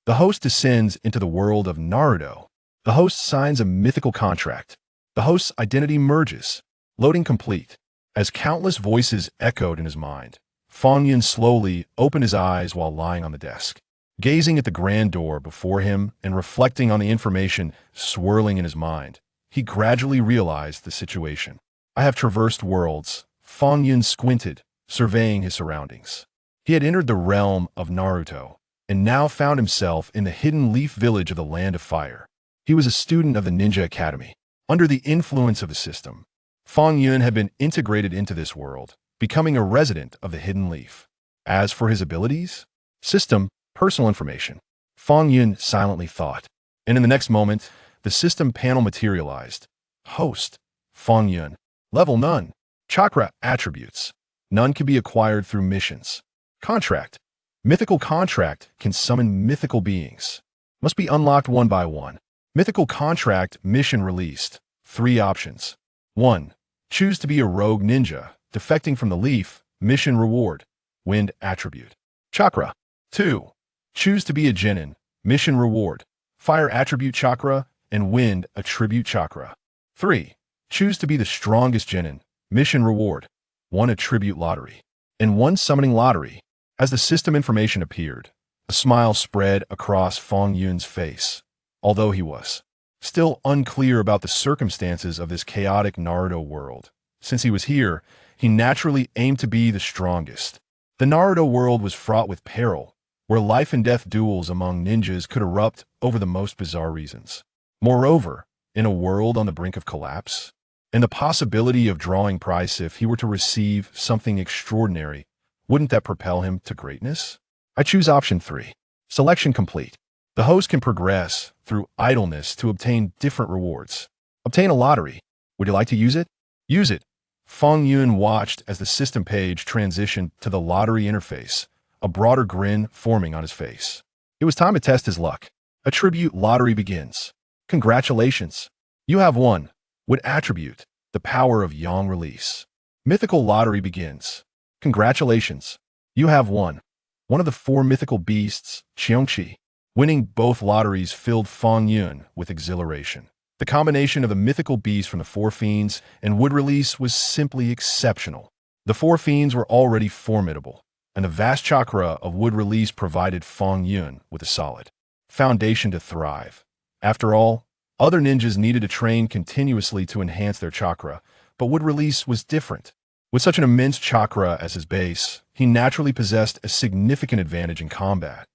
The host descends into the world of Naruto. The host signs a mythical contract. The host's identity merges. Loading complete. As countless voices echoed in his mind, Fang Yun slowly opened his eyes while lying on the desk, gazing at the grand door before him and reflecting on the information swirling in his mind. He gradually realized the situation. I have traversed worlds. Fang Yun squinted, surveying his surroundings. He had entered the realm of Naruto, and now found himself in the hidden leaf village of the Land of Fire. He was a student of the Ninja Academy. Under the influence of the system, Fang Yun had been integrated into this world, becoming a resident of the Hidden Leaf. As for his abilities, system, personal information, Fang Yun silently thought. And in the next moment, the system panel materialized. Host, Fang Yun. Level none. Chakra attributes. None can be acquired through missions. Contract. Mythical contract can summon mythical beings. Must be unlocked one by one. Mythical contract mission released. 3 options. 1. Choose to be a rogue ninja, defecting from the leaf, mission reward, wind attribute. Chakra. 2. Choose to be a genin, mission reward, fire attribute chakra, and wind attribute chakra. 3. Choose to be the strongest genin, mission reward, 1 attribute lottery, and 1 summoning lottery. As the system information appeared, a smile spread across Fang Yun's face, although he was still unclear about the circumstances of this chaotic Naruto world. Since he was here, he naturally aimed to be the strongest. The Naruto world was fraught with peril, where life and death duels among ninjas could erupt over the most bizarre reasons. Moreover, in a world on the brink of collapse, and the possibility of drawing price if he were to receive something extraordinary, wouldn't that propel him to greatness? I choose option 3. Selection complete. The host can progress through idleness to obtain different rewards. Obtain a lottery. Would you like to use it? Use it. Fang Yun watched as the system page transitioned to the lottery interface, a broader grin forming on his face. It was time to test his luck. Attribute lottery begins. Congratulations. You have won. Would attribute the power of Yang release. Mythical lottery begins. Congratulations. You have won. One of the 4 mythical beasts, Qiongqi. Winning both lotteries filled Fang Yun with exhilaration. The combination of the mythical beast from the 4 fiends and wood release was simply exceptional. The 4 fiends were already formidable, and the vast chakra of wood release provided Fang Yun with a solid foundation to thrive. After all, other ninjas needed to train continuously to enhance their chakra, but wood release was different. With such an immense chakra as his base, he naturally possessed a significant advantage in combat.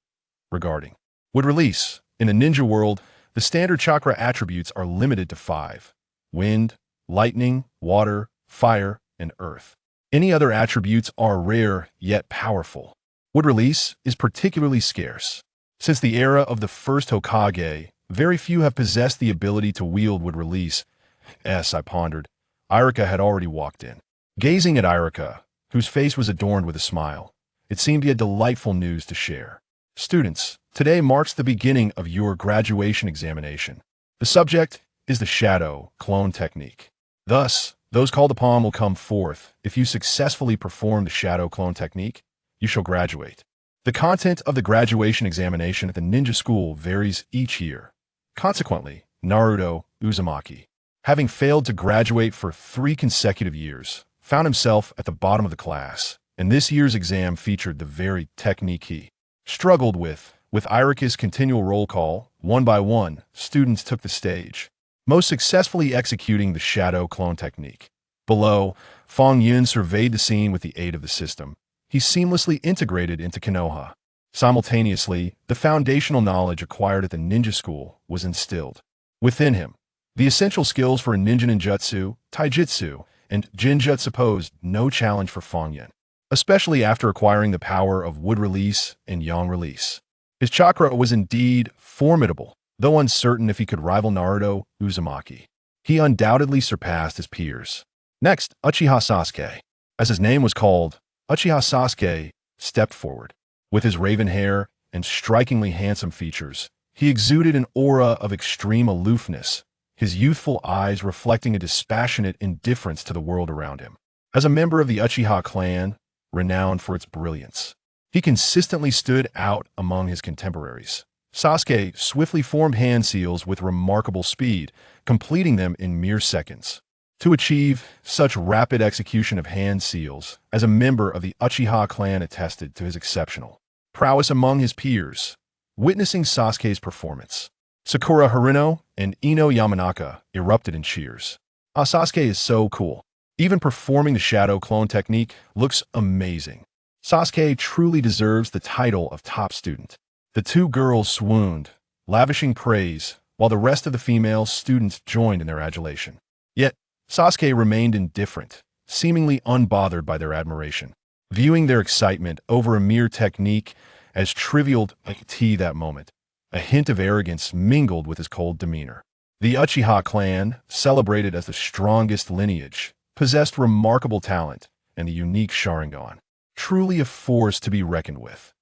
Regarding wood release, in the ninja world, the standard chakra attributes are limited to 5: wind, lightning, water, fire, and earth. Any other attributes are rare yet powerful. Wood release is particularly scarce. Since the era of the first Hokage, very few have possessed the ability to wield wood release. I pondered. Irika had already walked in. Gazing at Irika, whose face was adorned with a smile, it seemed he had delightful news to share. Students, today marks the beginning of your graduation examination. The subject is the shadow clone technique. Thus, those called upon will come forth. If you successfully perform the shadow clone technique, you shall graduate. The content of the graduation examination at the ninja school varies each year. Consequently, Naruto Uzumaki, having failed to graduate for 3 consecutive years, found himself at the bottom of the class, and this year's exam featured the very technique he struggled with. With Irika's continual roll call, one by one, students took the stage, most successfully executing the shadow clone technique. Below, Fang Yun surveyed the scene with the aid of the system. He seamlessly integrated into Konoha. Simultaneously, the foundational knowledge acquired at the ninja school was instilled within him. The essential skills for a ninja ninjutsu, taijutsu, and jinjutsu posed no challenge for Fang Yun, especially after acquiring the power of wood release and yang release. His chakra was indeed formidable, though uncertain if he could rival Naruto Uzumaki. He undoubtedly surpassed his peers. Next, Uchiha Sasuke. As his name was called, Uchiha Sasuke stepped forward. With his raven hair and strikingly handsome features, he exuded an aura of extreme aloofness, his youthful eyes reflecting a dispassionate indifference to the world around him. As a member of the Uchiha clan, renowned for its brilliance, he consistently stood out among his contemporaries. Sasuke swiftly formed hand seals with remarkable speed, completing them in mere seconds. To achieve such rapid execution of hand seals, as a member of the Uchiha clan attested to his exceptional prowess among his peers. Witnessing Sasuke's performance, Sakura Haruno and Ino Yamanaka erupted in cheers. Sasuke is so cool. Even performing the shadow clone technique looks amazing. Sasuke truly deserves the title of top student. The two girls swooned, lavishing praise, while the rest of the female students joined in their adulation. Yet, Sasuke remained indifferent, seemingly unbothered by their admiration, viewing their excitement over a mere technique as trivial like tea that moment. A hint of arrogance mingled with his cold demeanor. The Uchiha clan, celebrated as the strongest lineage, possessed remarkable talent and a unique Sharingan, truly a force to be reckoned with.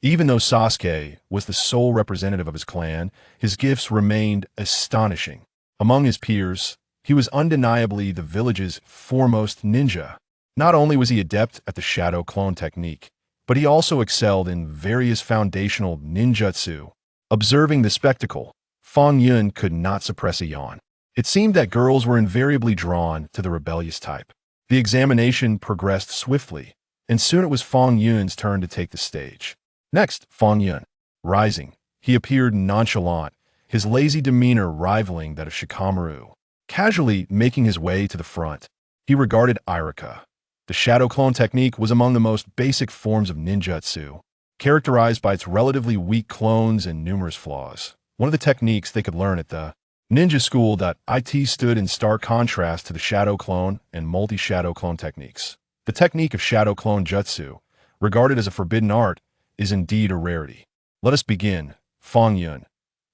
Even though Sasuke was the sole representative of his clan, his gifts remained astonishing. Among his peers, he was undeniably the village's foremost ninja. Not only was he adept at the shadow clone technique, but he also excelled in various foundational ninjutsu. Observing the spectacle, Fang Yun could not suppress a yawn. It seemed that girls were invariably drawn to the rebellious type. The examination progressed swiftly, and soon it was Fang Yun's turn to take the stage. Next, Fang Yun. Rising, he appeared nonchalant, his lazy demeanor rivaling that of Shikamaru. Casually making his way to the front, he regarded Iruka. The shadow clone technique was among the most basic forms of ninjutsu, characterized by its relatively weak clones and numerous flaws. One of the techniques they could learn at the ninja school.it stood in stark contrast to the shadow clone and multi-shadow clone techniques. The technique of shadow clone jutsu, regarded as a forbidden art, is indeed a rarity. Let us begin. Fang Yun.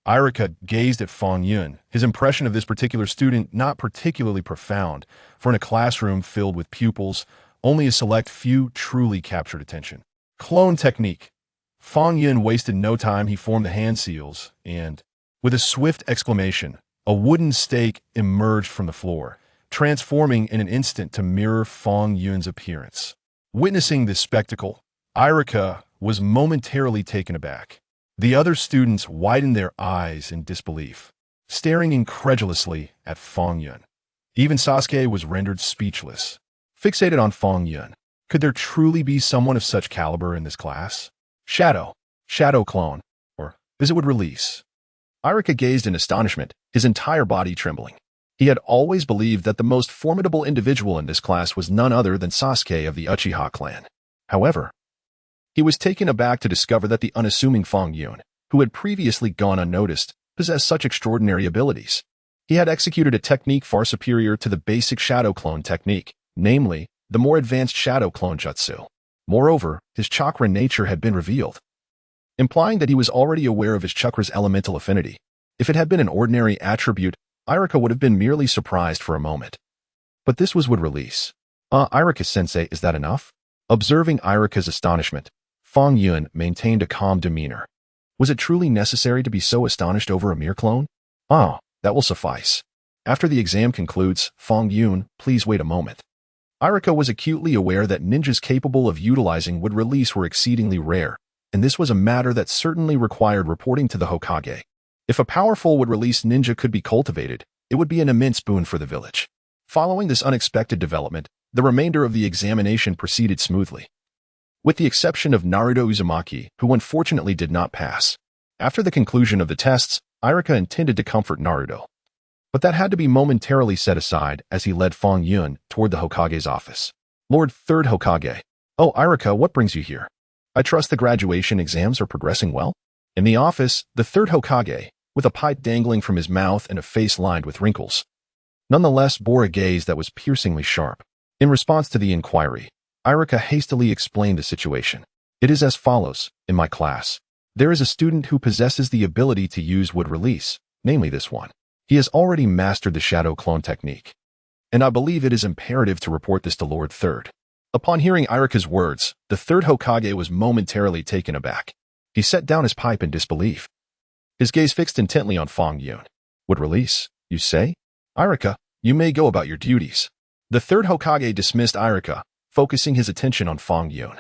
Iruka gazed at Fang Yun, his impression of this particular student not particularly profound, for in a classroom filled with pupils, only a select few truly captured attention. Clone technique. Fang Yun wasted no time. He formed the hand seals, and, with a swift exclamation, a wooden stake emerged from the floor, transforming in an instant to mirror Fang Yun's appearance. Witnessing this spectacle, Iruka was momentarily taken aback. The other students widened their eyes in disbelief, staring incredulously at Fang Yun. Even Sasuke was rendered speechless, fixated on Fang Yun. Could there truly be someone of such caliber in this class? Shadow clone, or as it would release. Iruka gazed in astonishment, his entire body trembling. He had always believed that the most formidable individual in this class was none other than Sasuke of the Uchiha clan. However, he was taken aback to discover that the unassuming Fang Yun, who had previously gone unnoticed, possessed such extraordinary abilities. He had executed a technique far superior to the basic shadow clone technique, namely, the more advanced shadow clone jutsu. Moreover, his chakra nature had been revealed, implying that he was already aware of his chakra's elemental affinity. If it had been an ordinary attribute, Iruka would have been merely surprised for a moment. But this would release. Iruka-sensei, is that enough? Observing Iruka's astonishment, Fang Yun maintained a calm demeanor. Was it truly necessary to be so astonished over a mere clone? That will suffice. After the exam concludes, Fang Yun, please wait a moment. Iruka was acutely aware that ninjas capable of utilizing wood release were exceedingly rare, and this was a matter that certainly required reporting to the Hokage. If a powerful wood release ninja could be cultivated, it would be an immense boon for the village. Following this unexpected development, the remainder of the examination proceeded smoothly, with the exception of Naruto Uzumaki, who unfortunately did not pass. After the conclusion of the tests, Iruka intended to comfort Naruto, but that had to be momentarily set aside as he led Fang Yun toward the Hokage's office. Lord Third Hokage. Oh, Iruka, what brings you here? I trust the graduation exams are progressing well? In the office, the Third Hokage, with a pipe dangling from his mouth and a face lined with wrinkles, nonetheless bore a gaze that was piercingly sharp. In response to the inquiry, Iruka hastily explained the situation. It is as follows. In my class, there is a student who possesses the ability to use wood release, namely this one. He has already mastered the shadow clone technique, and I believe it is imperative to report this to Lord Third. Upon hearing Iruka's words, the Third Hokage was momentarily taken aback. He set down his pipe in disbelief, his gaze fixed intently on Fang Yun. Wood release, you say? Iruka, you may go about your duties. The Third Hokage dismissed Iruka, focusing his attention on Fang Yun.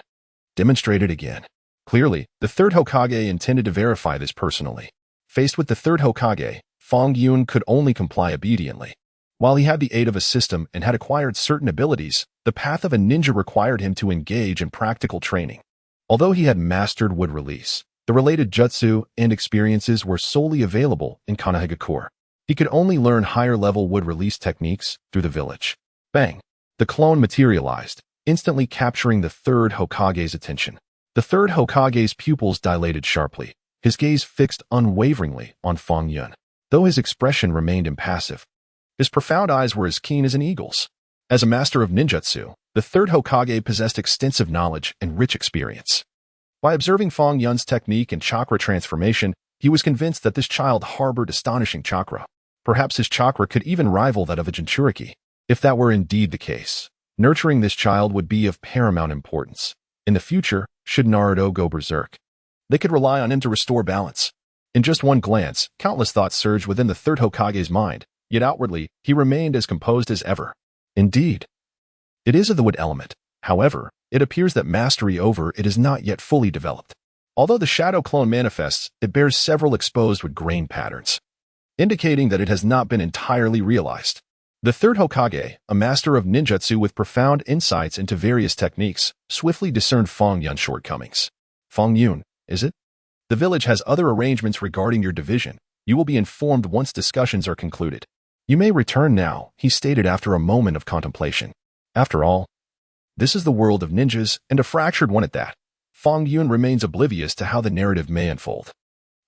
Demonstrate it again. Clearly, the third Hokage intended to verify this personally. Faced with the third Hokage, Fang Yun could only comply obediently. While he had the aid of a system and had acquired certain abilities, the path of a ninja required him to engage in practical training. Although he had mastered wood release, the related jutsu and experiences were solely available in Konoha. He could only learn higher-level wood release techniques through the village. Bang! The clone materialized, instantly capturing the third Hokage's attention. The third Hokage's pupils dilated sharply, his gaze fixed unwaveringly on Fang Yun. Though his expression remained impassive, his profound eyes were as keen as an eagle's. As a master of ninjutsu, the third Hokage possessed extensive knowledge and rich experience. By observing Fang Yun's technique and chakra transformation, he was convinced that this child harbored astonishing chakra. Perhaps his chakra could even rival that of a Jinchuriki. If that were indeed the case, nurturing this child would be of paramount importance. In the future, should Naruto go berserk, they could rely on him to restore balance. In just one glance, countless thoughts surged within the third Hokage's mind, yet outwardly, he remained as composed as ever. Indeed, it is of the wood element. However, it appears that mastery over it is not yet fully developed. Although the shadow clone manifests, it bears several exposed wood grain patterns, indicating that it has not been entirely realized. The third Hokage, a master of ninjutsu with profound insights into various techniques, swiftly discerned Fang Yun's shortcomings. Fang Yun, is it? The village has other arrangements regarding your division. You will be informed once discussions are concluded. You may return now, he stated after a moment of contemplation. After all, this is the world of ninjas, and a fractured one at that. Fang Yun remains oblivious to how the narrative may unfold.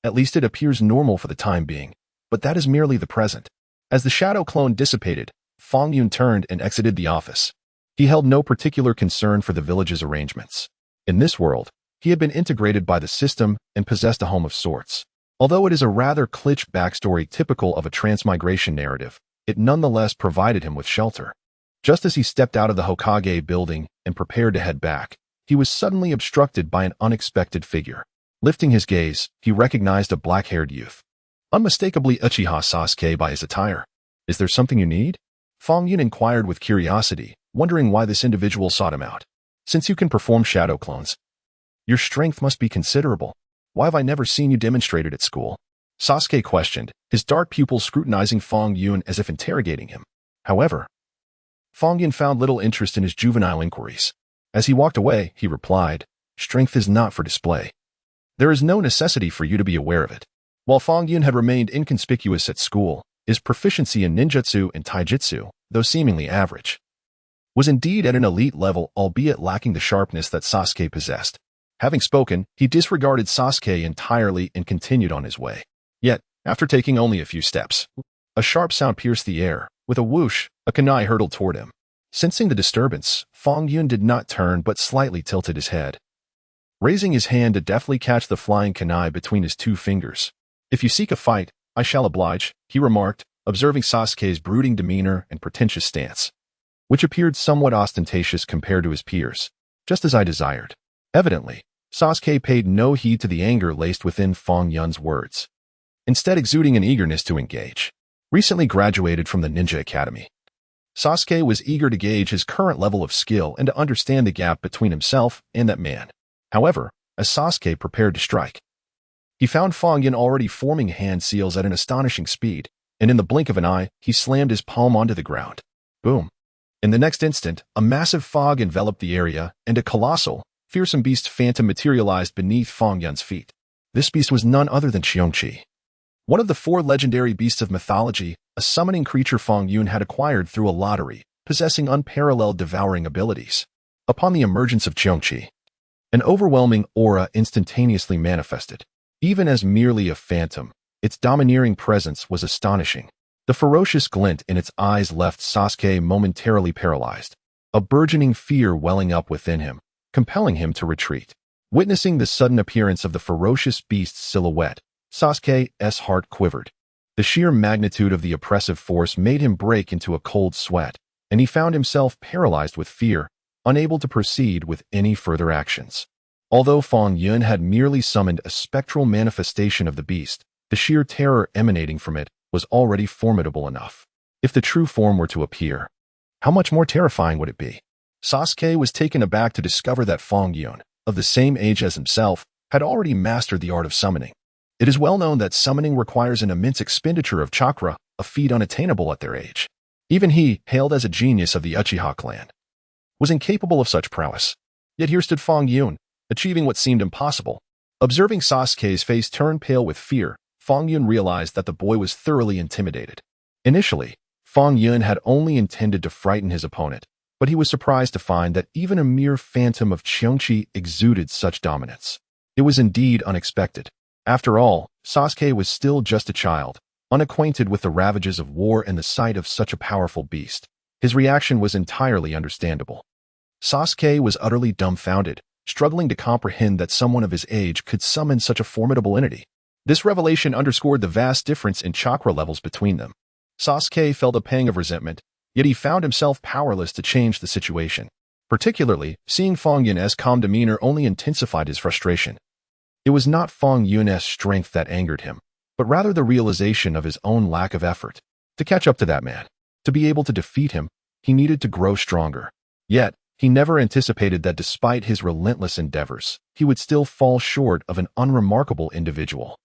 At least it appears normal for the time being, but that is merely the present. As the shadow clone dissipated, Fang Yun turned and exited the office. He held no particular concern for the village's arrangements. In this world, he had been integrated by the system and possessed a home of sorts. Although it is a rather cliché backstory typical of a transmigration narrative, it nonetheless provided him with shelter. Just as he stepped out of the Hokage building and prepared to head back, he was suddenly obstructed by an unexpected figure. Lifting his gaze, he recognized a black-haired youth, unmistakably Uchiha Sasuke by his attire. Is there something you need? Fang Yun inquired with curiosity, wondering why this individual sought him out. Since you can perform shadow clones, your strength must be considerable. Why have I never seen you demonstrated at school? Sasuke questioned, his dark pupils scrutinizing Fang Yun as if interrogating him. However, Fang Yun found little interest in his juvenile inquiries. As he walked away, he replied, strength is not for display. There is no necessity for you to be aware of it. While Fang Yun had remained inconspicuous at school, his proficiency in ninjutsu and taijutsu, though seemingly average, was indeed at an elite level, albeit lacking the sharpness that Sasuke possessed. Having spoken, he disregarded Sasuke entirely and continued on his way. Yet, after taking only a few steps, a sharp sound pierced the air. With a whoosh, a kunai hurtled toward him. Sensing the disturbance, Fang Yun did not turn but slightly tilted his head, raising his hand to deftly catch the flying kunai between his two fingers. If you seek a fight, I shall oblige, he remarked, observing Sasuke's brooding demeanor and pretentious stance, which appeared somewhat ostentatious compared to his peers, just as I desired. Evidently, Sasuke paid no heed to the anger laced within Fang Yun's words, instead exuding an eagerness to engage. Recently graduated from the Ninja Academy, Sasuke was eager to gauge his current level of skill and to understand the gap between himself and that man. However, as Sasuke prepared to strike, he found Fang Yun already forming hand seals at an astonishing speed, and in the blink of an eye, he slammed his palm onto the ground. Boom. In the next instant, a massive fog enveloped the area, and a colossal, fearsome beast phantom materialized beneath Fang Yun's feet. This beast was none other than Xiongqi, one of the 4 legendary beasts of mythology, a summoning creature Fang Yun had acquired through a lottery, possessing unparalleled devouring abilities. Upon the emergence of Xiongqi, an overwhelming aura instantaneously manifested. Even as merely a phantom, its domineering presence was astonishing. The ferocious glint in its eyes left Sasuke momentarily paralyzed, a burgeoning fear welling up within him, compelling him to retreat. Witnessing the sudden appearance of the ferocious beast's silhouette, Sasuke's heart quivered. The sheer magnitude of the oppressive force made him break into a cold sweat, and he found himself paralyzed with fear, unable to proceed with any further actions. Although Fang Yun had merely summoned a spectral manifestation of the beast, the sheer terror emanating from it was already formidable enough. If the true form were to appear, how much more terrifying would it be? Sasuke was taken aback to discover that Fang Yun, of the same age as himself, had already mastered the art of summoning. It is well known that summoning requires an immense expenditure of chakra, a feat unattainable at their age. Even he, hailed as a genius of the Uchiha clan, was incapable of such prowess. Yet here stood Fang Yun, achieving what seemed impossible. Observing Sasuke's face turn pale with fear, Fang Yun realized that the boy was thoroughly intimidated. Initially, Fang Yun had only intended to frighten his opponent, but he was surprised to find that even a mere phantom of Cheongchi exuded such dominance. It was indeed unexpected. After all, Sasuke was still just a child, unacquainted with the ravages of war and the sight of such a powerful beast. His reaction was entirely understandable. Sasuke was utterly dumbfounded, struggling to comprehend that someone of his age could summon such a formidable entity. This revelation underscored the vast difference in chakra levels between them. Sasuke felt a pang of resentment, yet he found himself powerless to change the situation. Particularly, seeing Fang Yun's calm demeanor only intensified his frustration. It was not Fang Yun's strength that angered him, but rather the realization of his own lack of effort. To catch up to that man, to be able to defeat him, he needed to grow stronger. Yet, he never anticipated that despite his relentless endeavors, he would still fall short of an unremarkable individual.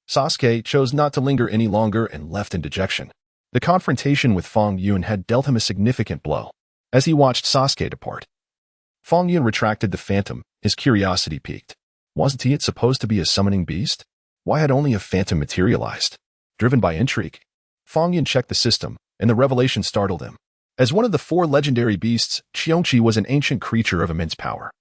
Sasuke chose not to linger any longer and left in dejection. The confrontation with Fang Yun had dealt him a significant blow. As he watched Sasuke depart, Fang Yun retracted the phantom, his curiosity piqued. Wasn't he supposed to be a summoning beast? Why had only a phantom materialized? Driven by intrigue, Fang Yun checked the system, and the revelation startled him. As one of the 4 legendary beasts, Cheongchi was an ancient creature of immense power,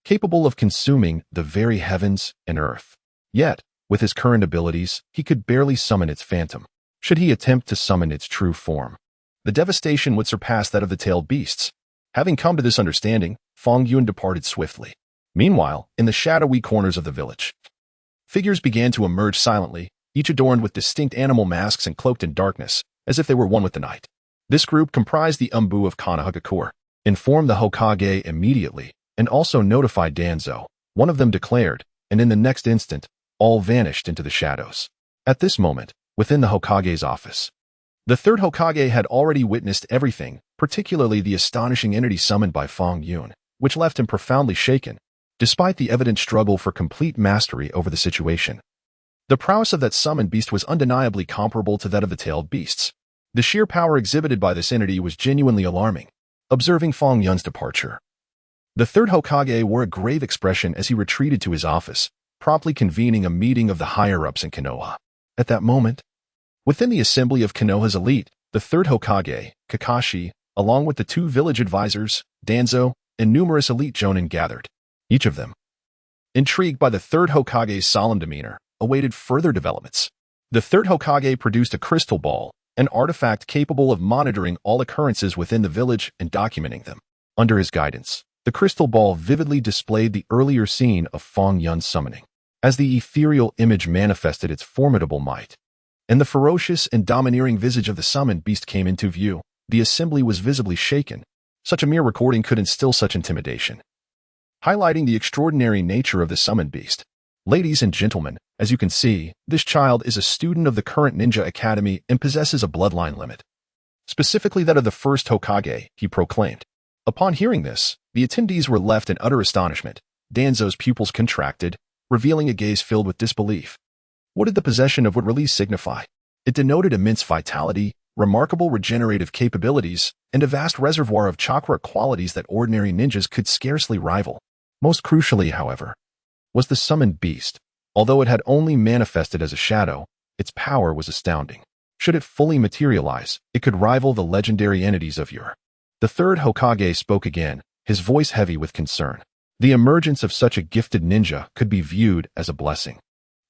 capable of consuming the very heavens and earth. Yet, with his current abilities, he could barely summon its phantom. Should he attempt to summon its true form, the devastation would surpass that of the tailed beasts. Having come to this understanding, Fang Yun departed swiftly. Meanwhile, in the shadowy corners of the village, figures began to emerge silently, each adorned with distinct animal masks and cloaked in darkness, as if they were one with the night. This group comprised the Umbu of Konoha, informed the Hokage immediately, and also notified Danzo. One of them declared, and in the next instant, all vanished into the shadows. At this moment, within the Hokage's office, the third Hokage had already witnessed everything, particularly the astonishing entity summoned by Fang Yun, which left him profoundly shaken, despite the evident struggle for complete mastery over the situation. The prowess of that summoned beast was undeniably comparable to that of the tailed beasts. The sheer power exhibited by this entity was genuinely alarming. Observing Fang Yun's departure, the third Hokage wore a grave expression as he retreated to his office, promptly convening a meeting of the higher-ups in Konoha. At that moment, within the assembly of Konoha's elite, the third Hokage, Kakashi, along with the 2 village advisors, Danzo, and numerous elite Chunin gathered. Each of them, intrigued by the third Hokage's solemn demeanor, awaited further developments. The third Hokage produced a crystal ball, an artifact capable of monitoring all occurrences within the village and documenting them. Under his guidance, the crystal ball vividly displayed the earlier scene of Fang Yun's summoning. As the ethereal image manifested its formidable might, and the ferocious and domineering visage of the summoned beast came into view, the assembly was visibly shaken. Such a mere recording could instill such intimidation, highlighting the extraordinary nature of the summoned beast. Ladies and gentlemen, as you can see, this child is a student of the current ninja academy and possesses a bloodline limit, specifically that of the first Hokage, he proclaimed. Upon hearing this, the attendees were left in utter astonishment. Danzo's pupils contracted, revealing a gaze filled with disbelief. What did the possession of what release signify? It denoted immense vitality, remarkable regenerative capabilities, and a vast reservoir of chakra qualities that ordinary ninjas could scarcely rival. Most crucially, however, was the summoned beast. Although it had only manifested as a shadow, its power was astounding. Should it fully materialize, it could rival the legendary entities of yore. The third Hokage spoke again, his voice heavy with concern. The emergence of such a gifted ninja could be viewed as a blessing.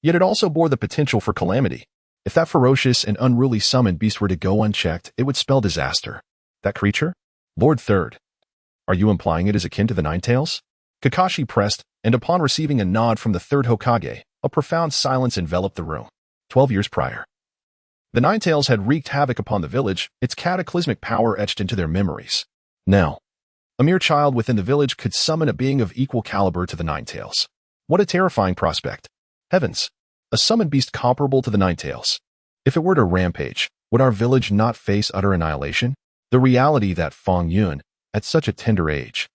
Yet it also bore the potential for calamity. If that ferocious and unruly summoned beast were to go unchecked, it would spell disaster. That creature? Lord Third. Are you implying it is akin to the Ninetales? Kakashi pressed, and upon receiving a nod from the third Hokage, a profound silence enveloped the room. 12 years prior, the Ninetales had wreaked havoc upon the village, its cataclysmic power etched into their memories. Now, a mere child within the village could summon a being of equal caliber to the Ninetales. What a terrifying prospect. Heavens, a summoned beast comparable to the Ninetales. If it were to rampage, would our village not face utter annihilation? The reality that Fang Yun, at such a tender age,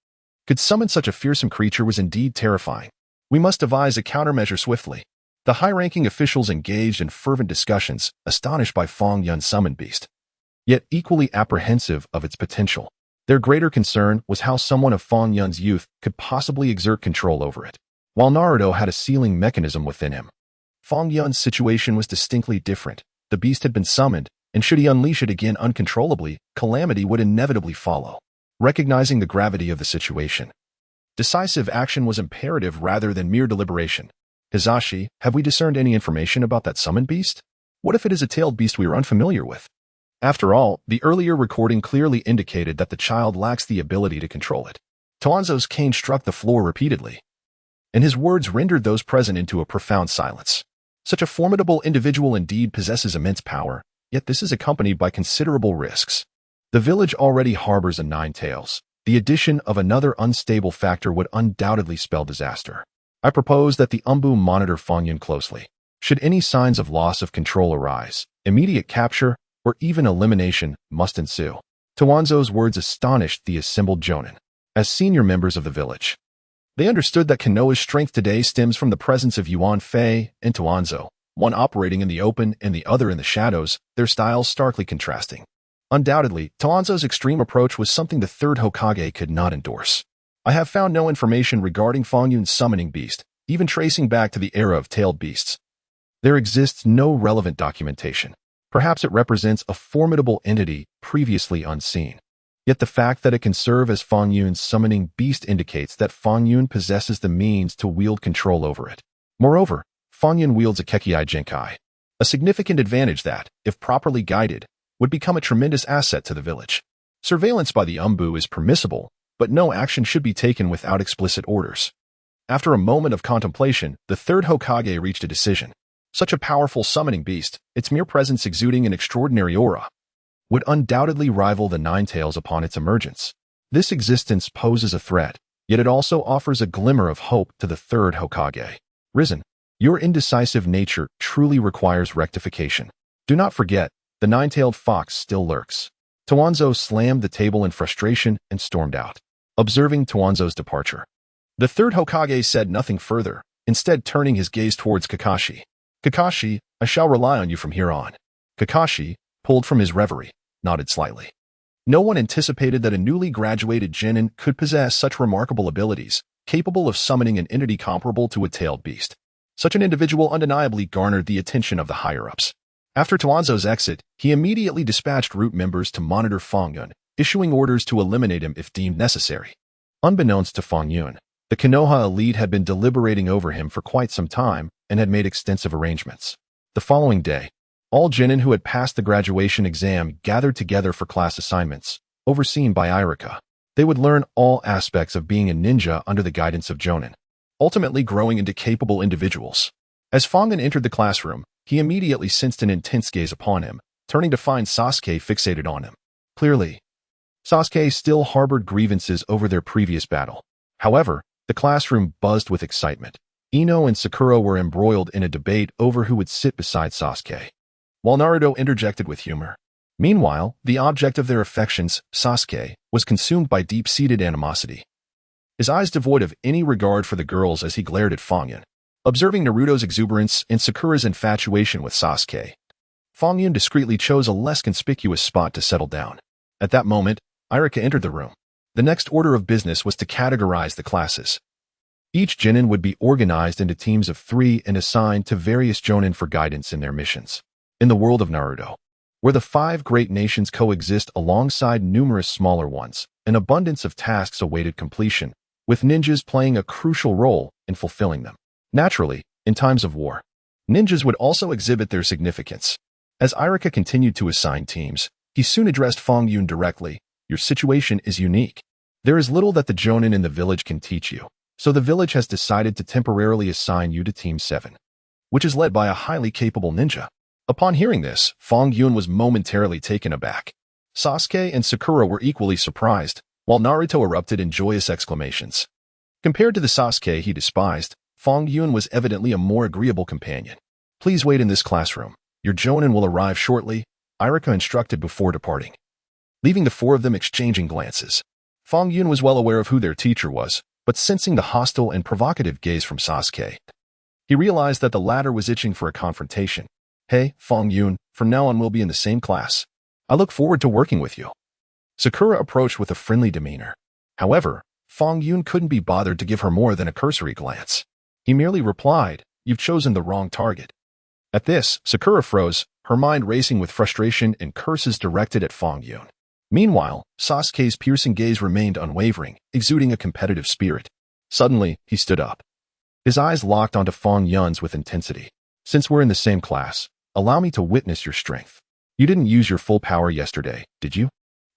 could summon such a fearsome creature was indeed terrifying. We must devise a countermeasure swiftly. The high-ranking officials engaged in fervent discussions, astonished by Fang Yun's summoned beast, yet equally apprehensive of its potential. Their greater concern was how someone of Fang Yun's youth could possibly exert control over it. While Naruto had a sealing mechanism within him, Fang Yun's situation was distinctly different. The beast had been summoned, and should he unleash it again uncontrollably, calamity would inevitably follow. Recognizing the gravity of the situation, decisive action was imperative rather than mere deliberation. Hizashi, have we discerned any information about that summoned beast? What if it is a tailed beast we are unfamiliar with? After all, the earlier recording clearly indicated that the child lacks the ability to control it. Danzo's cane struck the floor repeatedly, and his words rendered those present into a profound silence. Such a formidable individual indeed possesses immense power, yet this is accompanied by considerable risks. The village already harbors a nine tails. The addition of another unstable factor would undoubtedly spell disaster. I propose that the Umbu monitor Fang Yun closely. Should any signs of loss of control arise, immediate capture or even elimination must ensue. Danzo's words astonished the assembled Jonin. As senior members of the village, they understood that Konoha's strength today stems from the presence of Yuan Fei and Danzo, one operating in the open and the other in the shadows, their styles starkly contrasting. Undoubtedly, Danzo's extreme approach was something the third Hokage could not endorse. I have found no information regarding Fang Yun's summoning beast, even tracing back to the era of tailed beasts. There exists no relevant documentation. Perhaps it represents a formidable entity previously unseen. Yet the fact that it can serve as Fang Yun's summoning beast indicates that Fang Yun possesses the means to wield control over it. Moreover, Fang Yun wields a Kekkei Genkai, a significant advantage that, if properly guided, would become a tremendous asset to the village. Surveillance by the Umbu is permissible, but no action should be taken without explicit orders. After a moment of contemplation, the third Hokage reached a decision. Such a powerful summoning beast, its mere presence exuding an extraordinary aura, would undoubtedly rival the Nine Tails upon its emergence. This existence poses a threat, yet it also offers a glimmer of hope to the third Hokage. Risen, your indecisive nature truly requires rectification. Do not forget, the nine-tailed fox still lurks. Danzo slammed the table in frustration and stormed out. Observing Danzo's departure, the third Hokage said nothing further, instead turning his gaze towards Kakashi. Kakashi, I shall rely on you from here on. Kakashi, pulled from his reverie, nodded slightly. No one anticipated that a newly graduated genin could possess such remarkable abilities, capable of summoning an entity comparable to a tailed beast. Such an individual undeniably garnered the attention of the higher-ups. After Danzo's exit, he immediately dispatched root members to monitor Fang Yun, issuing orders to eliminate him if deemed necessary. Unbeknownst to Fang Yun, the Konoha elite had been deliberating over him for quite some time and had made extensive arrangements. The following day, all genin who had passed the graduation exam gathered together for class assignments, overseen by Irika. They would learn all aspects of being a ninja under the guidance of Jonin, ultimately growing into capable individuals. As Fang Yun entered the classroom, he immediately sensed an intense gaze upon him, turning to find Sasuke fixated on him. Clearly, Sasuke still harbored grievances over their previous battle. However, the classroom buzzed with excitement. Ino and Sakura were embroiled in a debate over who would sit beside Sasuke, while Naruto interjected with humor. Meanwhile, the object of their affections, Sasuke, was consumed by deep-seated animosity, his eyes devoid of any regard for the girls as he glared at Fang Yun. Observing Naruto's exuberance and Sakura's infatuation with Sasuke, Fang Yun discreetly chose a less conspicuous spot to settle down. At that moment, Irika entered the room. The next order of business was to categorize the classes. Each genin would be organized into teams of 3 and assigned to various jonin for guidance in their missions. In the world of Naruto, where the 5 great nations coexist alongside numerous smaller ones, an abundance of tasks awaited completion, with ninjas playing a crucial role in fulfilling them. Naturally, in times of war, ninjas would also exhibit their significance. As Irika continued to assign teams, he soon addressed Fang Yun directly. Your situation is unique. There is little that the jonin in the village can teach you, so the village has decided to temporarily assign you to Team 7, which is led by a highly capable ninja. Upon hearing this, Fang Yun was momentarily taken aback. Sasuke and Sakura were equally surprised, while Naruto erupted in joyous exclamations. Compared to the Sasuke he despised, Fang Yun was evidently a more agreeable companion. Please wait in this classroom. Your jonin will arrive shortly, Irika instructed before departing. Leaving the 4 of them exchanging glances, Fang Yun was well aware of who their teacher was, but sensing the hostile and provocative gaze from Sasuke, he realized that the latter was itching for a confrontation. "Hey, Fang Yun, from now on we'll be in the same class. I look forward to working with you." Sakura approached with a friendly demeanor. However, Fang Yun couldn't be bothered to give her more than a cursory glance. He merely replied, "You've chosen the wrong target." At this, Sakura froze, her mind racing with frustration and curses directed at Fang Yun. Meanwhile, Sasuke's piercing gaze remained unwavering, exuding a competitive spirit. Suddenly, he stood up. His eyes locked onto Fang Yun's with intensity. "Since we're in the same class, allow me to witness your strength. You didn't use your full power yesterday, did you?"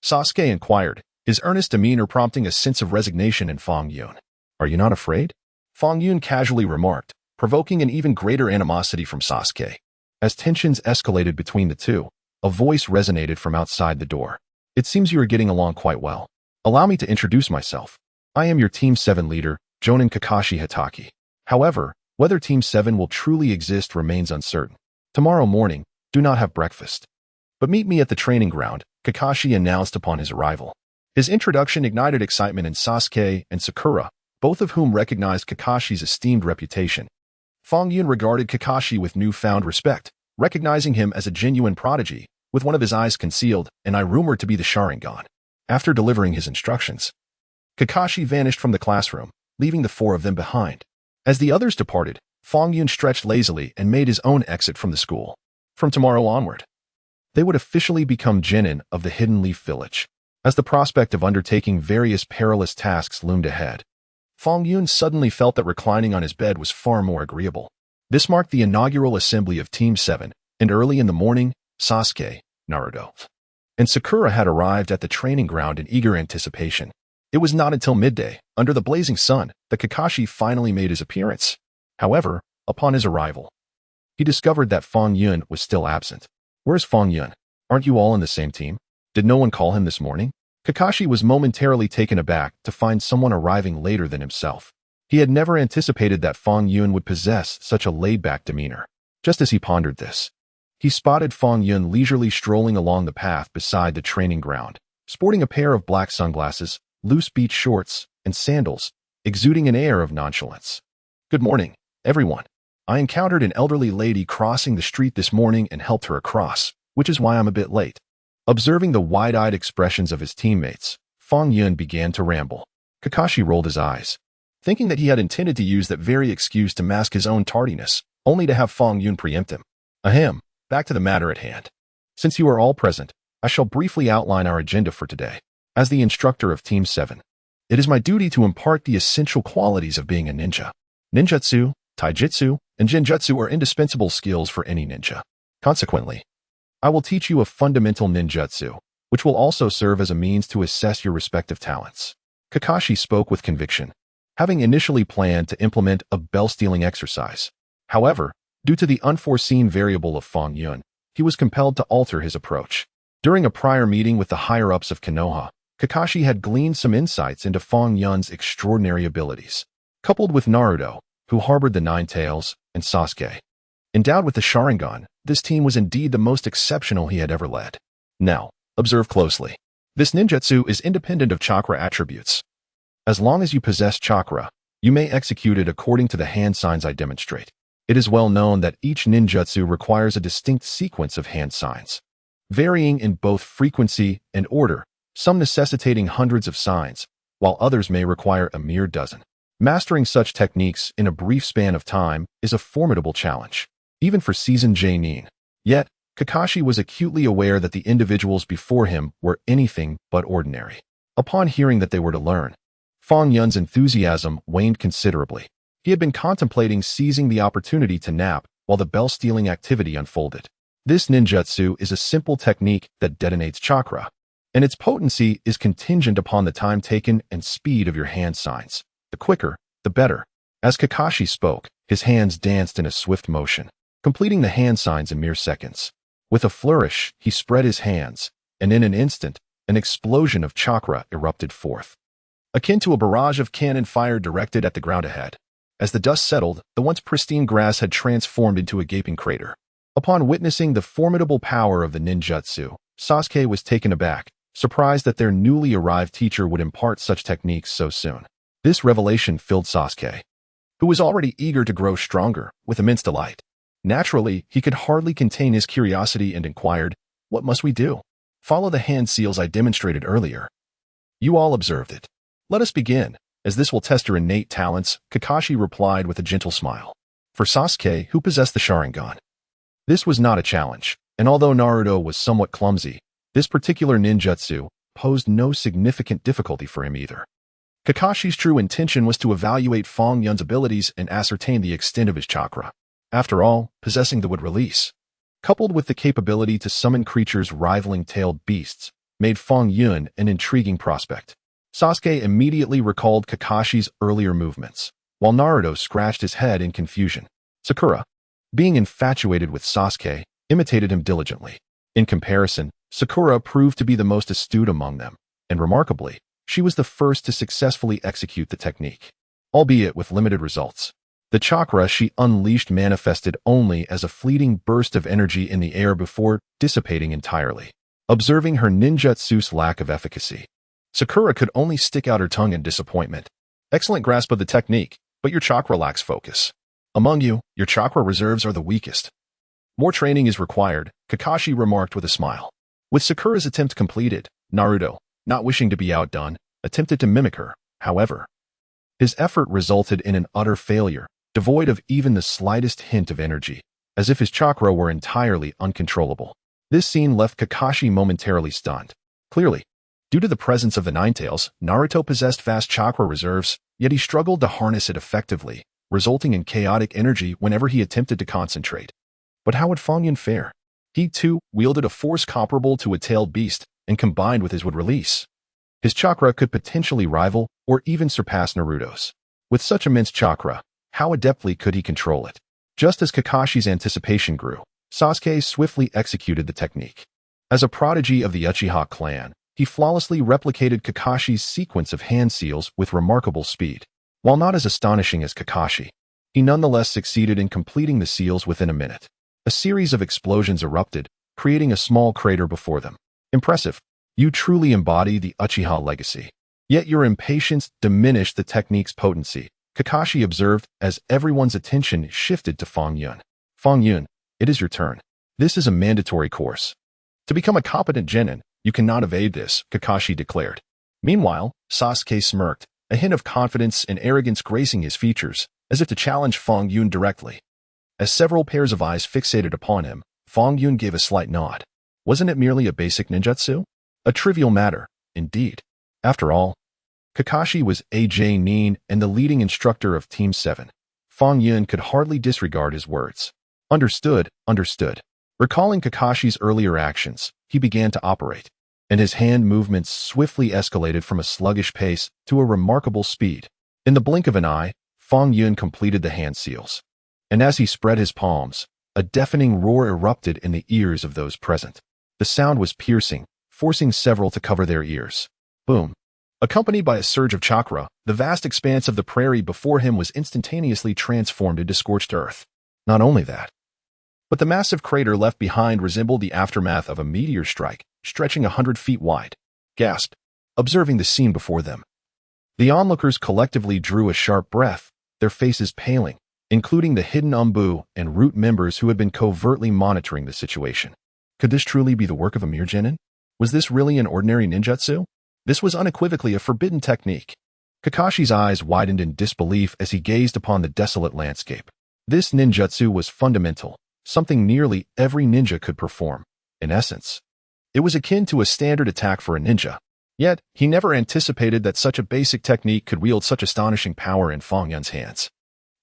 Sasuke inquired, his earnest demeanor prompting a sense of resignation in Fang Yun. "Are you not afraid?" Fang Yun casually remarked, provoking an even greater animosity from Sasuke. As tensions escalated between the two, a voice resonated from outside the door. "It seems you are getting along quite well. Allow me to introduce myself. I am your Team 7 leader, Jonin Kakashi Hitaki. However, whether Team 7 will truly exist remains uncertain. Tomorrow morning, do not have breakfast, but meet me at the training ground," Kakashi announced upon his arrival. His introduction ignited excitement in Sasuke and Sakura, both of whom recognized Kakashi's esteemed reputation. Fang Yun regarded Kakashi with newfound respect, recognizing him as a genuine prodigy, with one of his eyes concealed, and eye rumored to be the Sharingan. After delivering his instructions, Kakashi vanished from the classroom, leaving the four of them behind. As the others departed, Fang Yun stretched lazily and made his own exit from the school. From tomorrow onward, they would officially become genin of the Hidden Leaf Village. As the prospect of undertaking various perilous tasks loomed ahead, Fang Yun suddenly felt that reclining on his bed was far more agreeable. This marked the inaugural assembly of Team 7, and early in the morning, Sasuke, Naruto, and Sakura had arrived at the training ground in eager anticipation. It was not until midday, under the blazing sun, that Kakashi finally made his appearance. However, upon his arrival, he discovered that Fang Yun was still absent. "Where's Fang Yun? Aren't you all in the same team? Did no one call him this morning?" Kakashi was momentarily taken aback to find someone arriving later than himself. He had never anticipated that Fang Yun would possess such a laid-back demeanor. Just as he pondered this, he spotted Fang Yun leisurely strolling along the path beside the training ground, sporting a pair of black sunglasses, loose beach shorts, and sandals, exuding an air of nonchalance. "Good morning, everyone. I encountered an elderly lady crossing the street this morning and helped her across, which is why I'm a bit late." Observing the wide-eyed expressions of his teammates, Fang Yun began to ramble. Kakashi rolled his eyes, thinking that he had intended to use that very excuse to mask his own tardiness, only to have Fang Yun preempt him. Ahem, back to the matter at hand. Since you are all present, I shall briefly outline our agenda for today. As the instructor of Team 7, it is my duty to impart the essential qualities of being a ninja. Ninjutsu, taijutsu, and genjutsu are indispensable skills for any ninja. Consequently, I will teach you a fundamental ninjutsu, which will also serve as a means to assess your respective talents. Kakashi spoke with conviction, having initially planned to implement a bell-stealing exercise. However, due to the unforeseen variable of Fang Yun, he was compelled to alter his approach. During a prior meeting with the higher-ups of Konoha, Kakashi had gleaned some insights into Fang Yun's extraordinary abilities. Coupled with Naruto, who harbored the Nine Tails, and Sasuke, endowed with the Sharingan, this team was indeed the most exceptional he had ever led. Now, observe closely. This ninjutsu is independent of chakra attributes. As long as you possess chakra, you may execute it according to the hand signs I demonstrate. It is well known that each ninjutsu requires a distinct sequence of hand signs, varying in both frequency and order, some necessitating hundreds of signs, while others may require a mere dozen. Mastering such techniques in a brief span of time is a formidable challenge, even for seasoned genin. Yet, Kakashi was acutely aware that the individuals before him were anything but ordinary. Upon hearing that they were to learn, Fang Yun's enthusiasm waned considerably. He had been contemplating seizing the opportunity to nap while the bell-stealing activity unfolded. This ninjutsu is a simple technique that detonates chakra, and its potency is contingent upon the time taken and speed of your hand signs. The quicker, the better. As Kakashi spoke, his hands danced in a swift motion, completing the hand signs in mere seconds. With a flourish, he spread his hands, and in an instant, an explosion of chakra erupted forth, akin to a barrage of cannon fire directed at the ground ahead. As the dust settled, the once pristine grass had transformed into a gaping crater. Upon witnessing the formidable power of the ninjutsu, Sasuke was taken aback, surprised that their newly arrived teacher would impart such techniques so soon. This revelation filled Sasuke, who was already eager to grow stronger, with immense delight. Naturally, he could hardly contain his curiosity and inquired, "What must we do?" "Follow the hand seals I demonstrated earlier." "You all observed it. Let us begin, as this will test your innate talents," Kakashi replied with a gentle smile. For Sasuke, who possessed the Sharingan, this was not a challenge, and although Naruto was somewhat clumsy, this particular ninjutsu posed no significant difficulty for him either. Kakashi's true intention was to evaluate Fang Yun's abilities and ascertain the extent of his chakra. After all, possessing the wood release, coupled with the capability to summon creatures rivaling tailed beasts, made Fang Yun an intriguing prospect. Sasuke immediately recalled Kakashi's earlier movements, while Naruto scratched his head in confusion. Sakura, being infatuated with Sasuke, imitated him diligently. In comparison, Sakura proved to be the most astute among them, and remarkably, she was the first to successfully execute the technique, albeit with limited results. The chakra she unleashed manifested only as a fleeting burst of energy in the air before dissipating entirely. Observing her ninjutsu's lack of efficacy, Sakura could only stick out her tongue in disappointment. "Excellent grasp of the technique, but your chakra lacks focus. Among you, your chakra reserves are the weakest. More training is required," Kakashi remarked with a smile. With Sakura's attempt completed, Naruto, not wishing to be outdone, attempted to mimic her. However, his effort resulted in an utter failure, devoid of even the slightest hint of energy, as if his chakra were entirely uncontrollable. This scene left Kakashi momentarily stunned. Clearly, due to the presence of the Ninetales, Naruto possessed vast chakra reserves, yet he struggled to harness it effectively, resulting in chaotic energy whenever he attempted to concentrate. But how would Fang Yun fare? He, too, wielded a force comparable to a tailed beast, and combined with his wood release, his chakra could potentially rival or even surpass Naruto's. With such immense chakra, how adeptly could he control it? Just as Kakashi's anticipation grew, Sasuke swiftly executed the technique. As a prodigy of the Uchiha clan, he flawlessly replicated Kakashi's sequence of hand seals with remarkable speed. While not as astonishing as Kakashi, he nonetheless succeeded in completing the seals within a minute. A series of explosions erupted, creating a small crater before them. "Impressive. You truly embody the Uchiha legacy. Yet your impatience diminished the technique's potency," Kakashi observed as everyone's attention shifted to Fang Yun. "Fang Yun, it is your turn. This is a mandatory course. To become a competent genin, you cannot evade this," Kakashi declared. Meanwhile, Sasuke smirked, a hint of confidence and arrogance gracing his features, as if to challenge Fang Yun directly. As several pairs of eyes fixated upon him, Fang Yun gave a slight nod. Wasn't it merely a basic ninjutsu? A trivial matter, indeed. After all, Kakashi was AJ Nin and the leading instructor of Team 7. Fang Yun could hardly disregard his words. Understood, understood. Recalling Kakashi's earlier actions, he began to operate, and his hand movements swiftly escalated from a sluggish pace to a remarkable speed. In the blink of an eye, Fang Yun completed the hand seals, and as he spread his palms, a deafening roar erupted in the ears of those present. The sound was piercing, forcing several to cover their ears. Boom. Accompanied by a surge of chakra, the vast expanse of the prairie before him was instantaneously transformed into scorched earth. Not only that, but the massive crater left behind resembled the aftermath of a meteor strike, stretching 100 feet wide. Gasped, observing the scene before them. The onlookers collectively drew a sharp breath, their faces paling, including the hidden Umbu and Root members who had been covertly monitoring the situation. Could this truly be the work of a mere genin? Was this really an ordinary ninjutsu? This was unequivocally a forbidden technique. Kakashi's eyes widened in disbelief as he gazed upon the desolate landscape. This ninjutsu was fundamental, something nearly every ninja could perform. In essence, it was akin to a standard attack for a ninja. Yet, he never anticipated that such a basic technique could wield such astonishing power in Fang Yun's hands.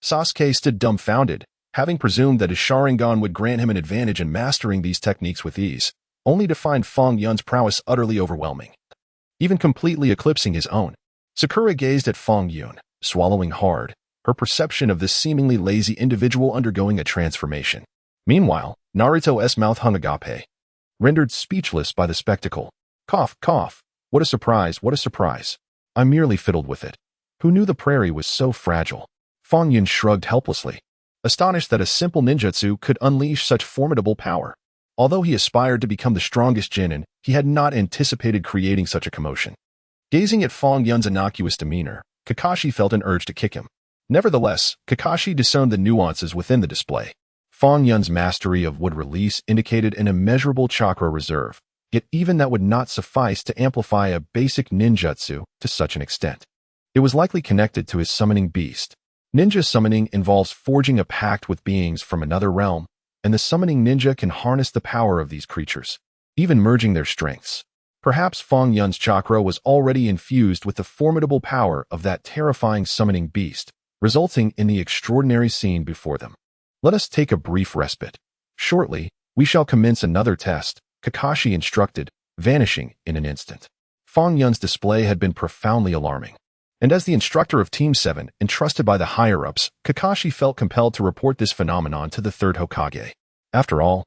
Sasuke stood dumbfounded, having presumed that his Sharingan would grant him an advantage in mastering these techniques with ease, only to find Fang Yun's prowess utterly overwhelming, even completely eclipsing his own. Sakura gazed at Fang Yun, swallowing hard, her perception of this seemingly lazy individual undergoing a transformation. Meanwhile, Naruto's mouth hung agape, rendered speechless by the spectacle. Cough, cough. What a surprise, what a surprise. I merely fiddled with it. Who knew the prairie was so fragile? Fang Yun shrugged helplessly, astonished that a simple ninjutsu could unleash such formidable power. Although he aspired to become the strongest genin, he had not anticipated creating such a commotion. Gazing at Fang Yun's innocuous demeanor, Kakashi felt an urge to kick him. Nevertheless, Kakashi discerned the nuances within the display. Fang Yun's mastery of wood release indicated an immeasurable chakra reserve, yet even that would not suffice to amplify a basic ninjutsu to such an extent. It was likely connected to his summoning beast. Ninja summoning involves forging a pact with beings from another realm, and the summoning ninja can harness the power of these creatures, even merging their strengths. Perhaps Fang Yun's chakra was already infused with the formidable power of that terrifying summoning beast, resulting in the extraordinary scene before them. Let us take a brief respite. Shortly, we shall commence another test, Kakashi instructed, vanishing in an instant. Fang Yun's display had been profoundly alarming. And as the instructor of Team 7, entrusted by the higher-ups, Kakashi felt compelled to report this phenomenon to the third Hokage. After all,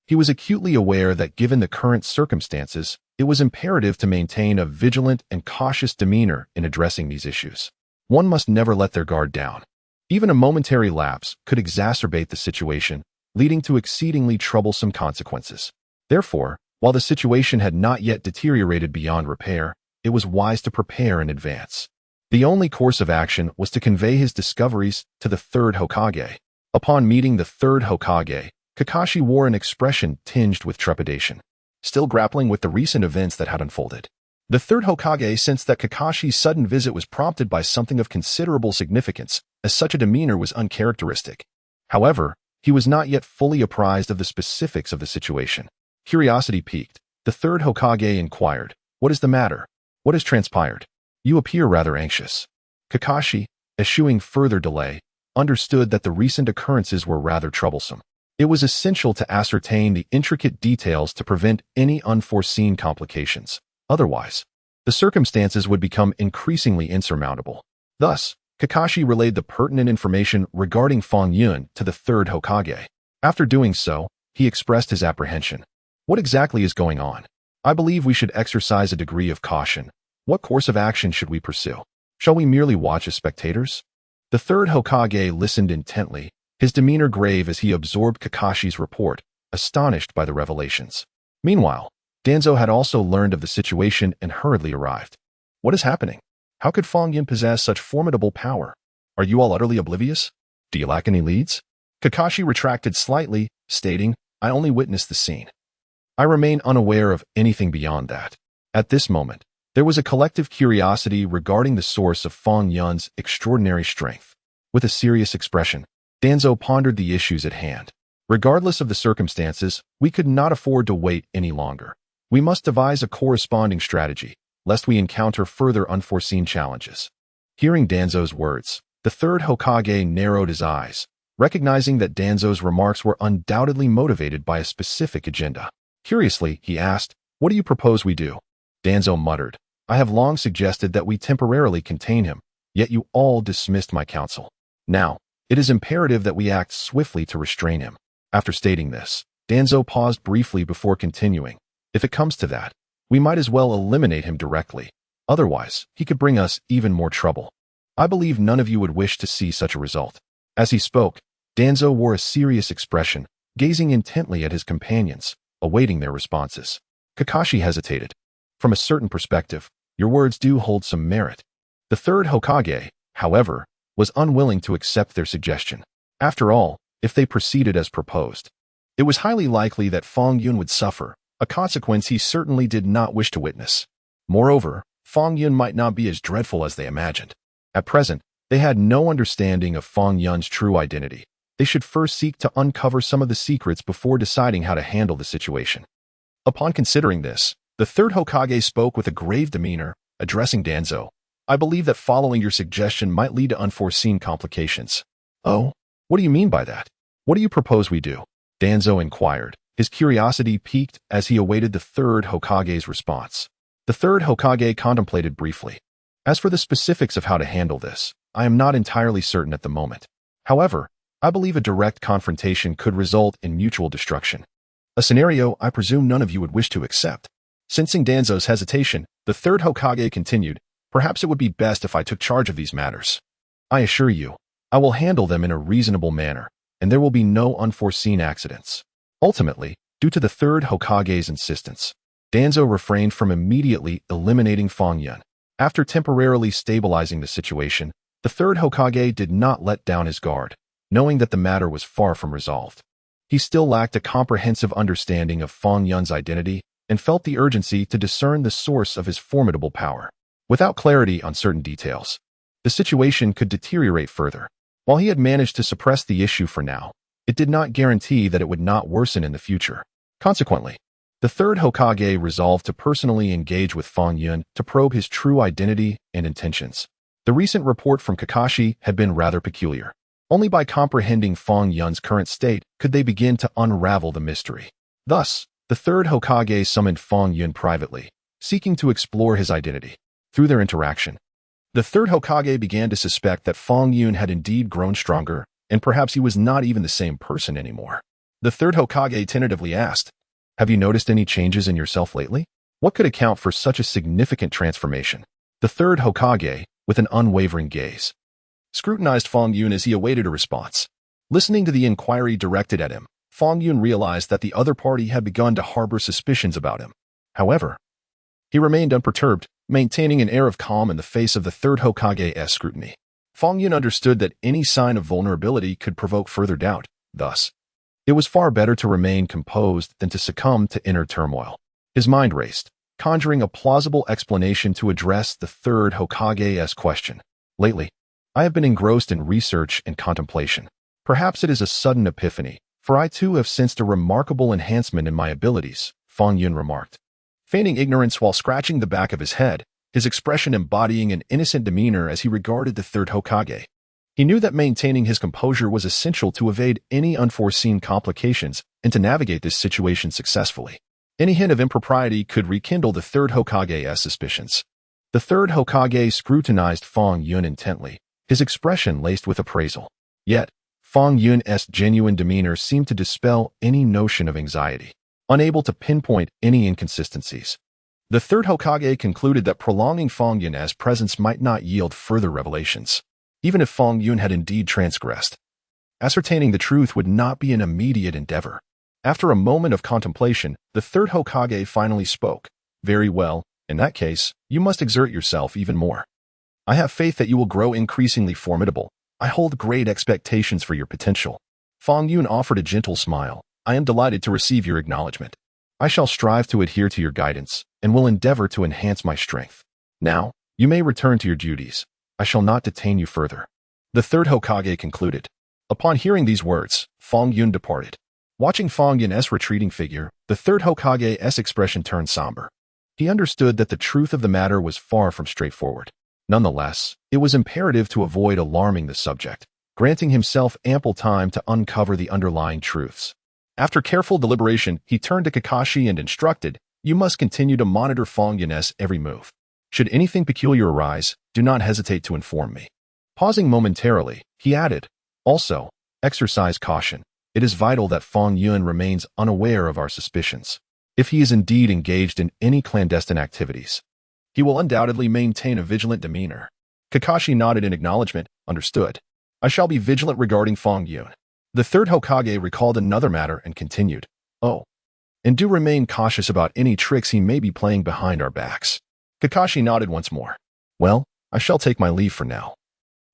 he was acutely aware that given the current circumstances, it was imperative to maintain a vigilant and cautious demeanor in addressing these issues. One must never let their guard down. Even a momentary lapse could exacerbate the situation, leading to exceedingly troublesome consequences. Therefore, while the situation had not yet deteriorated beyond repair, it was wise to prepare in advance. The only course of action was to convey his discoveries to the third Hokage. Upon meeting the third Hokage, Kakashi wore an expression tinged with trepidation, still grappling with the recent events that had unfolded. The third Hokage sensed that Kakashi's sudden visit was prompted by something of considerable significance, as such a demeanor was uncharacteristic. However, he was not yet fully apprised of the specifics of the situation. Curiosity piqued. The third Hokage inquired, "What is the matter? What has transpired? You appear rather anxious." Kakashi, eschewing further delay, understood that the recent occurrences were rather troublesome. It was essential to ascertain the intricate details to prevent any unforeseen complications. Otherwise, the circumstances would become increasingly insurmountable. Thus, Kakashi relayed the pertinent information regarding Fang Yun to the third Hokage. After doing so, he expressed his apprehension. "What exactly is going on? I believe we should exercise a degree of caution. What course of action should we pursue? Shall we merely watch as spectators?" The third Hokage listened intently, his demeanor grave as he absorbed Kakashi's report, astonished by the revelations. Meanwhile, Danzo had also learned of the situation and hurriedly arrived. "What is happening? How could Fang Yun possess such formidable power? Are you all utterly oblivious? Do you lack any leads?" Kakashi retracted slightly, stating, "I only witnessed the scene. I remain unaware of anything beyond that." At this moment, there was a collective curiosity regarding the source of Fang Yun's extraordinary strength. With a serious expression, Danzo pondered the issues at hand. Regardless of the circumstances, we could not afford to wait any longer. We must devise a corresponding strategy, lest we encounter further unforeseen challenges. Hearing Danzo's words, the third Hokage narrowed his eyes, recognizing that Danzo's remarks were undoubtedly motivated by a specific agenda. Curiously, he asked, "What do you propose we do?" Danzo muttered, "I have long suggested that we temporarily contain him, yet you all dismissed my counsel. Now, it is imperative that we act swiftly to restrain him." After stating this, Danzo paused briefly before continuing. "If it comes to that, we might as well eliminate him directly. Otherwise, he could bring us even more trouble. I believe none of you would wish to see such a result." As he spoke, Danzo wore a serious expression, gazing intently at his companions, awaiting their responses. Kakashi hesitated. "From a certain perspective, your words do hold some merit." The third Hokage, however, was unwilling to accept their suggestion. After all, if they proceeded as proposed, it was highly likely that Fang Yun would suffer, a consequence he certainly did not wish to witness. Moreover, Fang Yun might not be as dreadful as they imagined. At present, they had no understanding of Fang Yun's true identity. They should first seek to uncover some of the secrets before deciding how to handle the situation. Upon considering this, the third Hokage spoke with a grave demeanor, addressing Danzo. "I believe that following your suggestion might lead to unforeseen complications." "Oh? What do you mean by that? What do you propose we do?" Danzo inquired, his curiosity piqued as he awaited the third Hokage's response. The third Hokage contemplated briefly. "As for the specifics of how to handle this, I am not entirely certain at the moment. However, I believe a direct confrontation could result in mutual destruction. A scenario I presume none of you would wish to accept." Sensing Danzo's hesitation, the third Hokage continued, "Perhaps it would be best if I took charge of these matters. I assure you, I will handle them in a reasonable manner, and there will be no unforeseen accidents." Ultimately, due to the third Hokage's insistence, Danzo refrained from immediately eliminating Fang Yun. After temporarily stabilizing the situation, the third Hokage did not let down his guard, knowing that the matter was far from resolved. He still lacked a comprehensive understanding of Fang Yun's identity and felt the urgency to discern the source of his formidable power. Without clarity on certain details, the situation could deteriorate further. While he had managed to suppress the issue for now, it did not guarantee that it would not worsen in the future. Consequently, the third Hokage resolved to personally engage with Fang Yun to probe his true identity and intentions. The recent report from Kakashi had been rather peculiar. Only by comprehending Fang Yun's current state could they begin to unravel the mystery. Thus, the third Hokage summoned Fang Yun privately, seeking to explore his identity. Through their interaction, the third Hokage began to suspect that Fang Yun had indeed grown stronger, and perhaps he was not even the same person anymore. The third Hokage tentatively asked, "Have you noticed any changes in yourself lately? What could account for such a significant transformation?" The third Hokage, with an unwavering gaze, scrutinized Fang Yun as he awaited a response. Listening to the inquiry directed at him, Fang Yun realized that the other party had begun to harbor suspicions about him. However, he remained unperturbed, maintaining an air of calm in the face of the third Hokage's scrutiny. Fang Yun understood that any sign of vulnerability could provoke further doubt. Thus, it was far better to remain composed than to succumb to inner turmoil. His mind raced, conjuring a plausible explanation to address the third Hokage's question. "Lately, I have been engrossed in research and contemplation. Perhaps it is a sudden epiphany, for I too have sensed a remarkable enhancement in my abilities," Fang Yun remarked. Feigning ignorance while scratching the back of his head, his expression embodying an innocent demeanor as he regarded the third Hokage. He knew that maintaining his composure was essential to evade any unforeseen complications and to navigate this situation successfully. Any hint of impropriety could rekindle the third Hokage's suspicions. The third Hokage scrutinized Fang Yun intently, his expression laced with appraisal. Yet, Fang Yun's genuine demeanor seemed to dispel any notion of anxiety. Unable to pinpoint any inconsistencies, the third Hokage concluded that prolonging Fang Yun's presence might not yield further revelations. Even if Fang Yun had indeed transgressed, ascertaining the truth would not be an immediate endeavor. After a moment of contemplation, the third Hokage finally spoke. "Very well, in that case, you must exert yourself even more. I have faith that you will grow increasingly formidable. I hold great expectations for your potential." Fang Yun offered a gentle smile. "I am delighted to receive your acknowledgement. I shall strive to adhere to your guidance and will endeavor to enhance my strength. Now, you may return to your duties. I shall not detain you further," the third Hokage concluded. Upon hearing these words, Fang Yun departed. Watching Fang Yun's retreating figure, the third Hokage's expression turned somber. He understood that the truth of the matter was far from straightforward. Nonetheless, it was imperative to avoid alarming the subject, granting himself ample time to uncover the underlying truths. After careful deliberation, he turned to Kakashi and instructed, "You must continue to monitor Fang Yun's every move. Should anything peculiar arise, do not hesitate to inform me." Pausing momentarily, he added, "Also, exercise caution. It is vital that Fang Yun remains unaware of our suspicions. If he is indeed engaged in any clandestine activities, he will undoubtedly maintain a vigilant demeanor." Kakashi nodded in acknowledgement. "Understood. I shall be vigilant regarding Fang Yun." The third Hokage recalled another matter and continued, "Oh, and do remain cautious about any tricks he may be playing behind our backs." Kakashi nodded once more. "Well, I shall take my leave for now,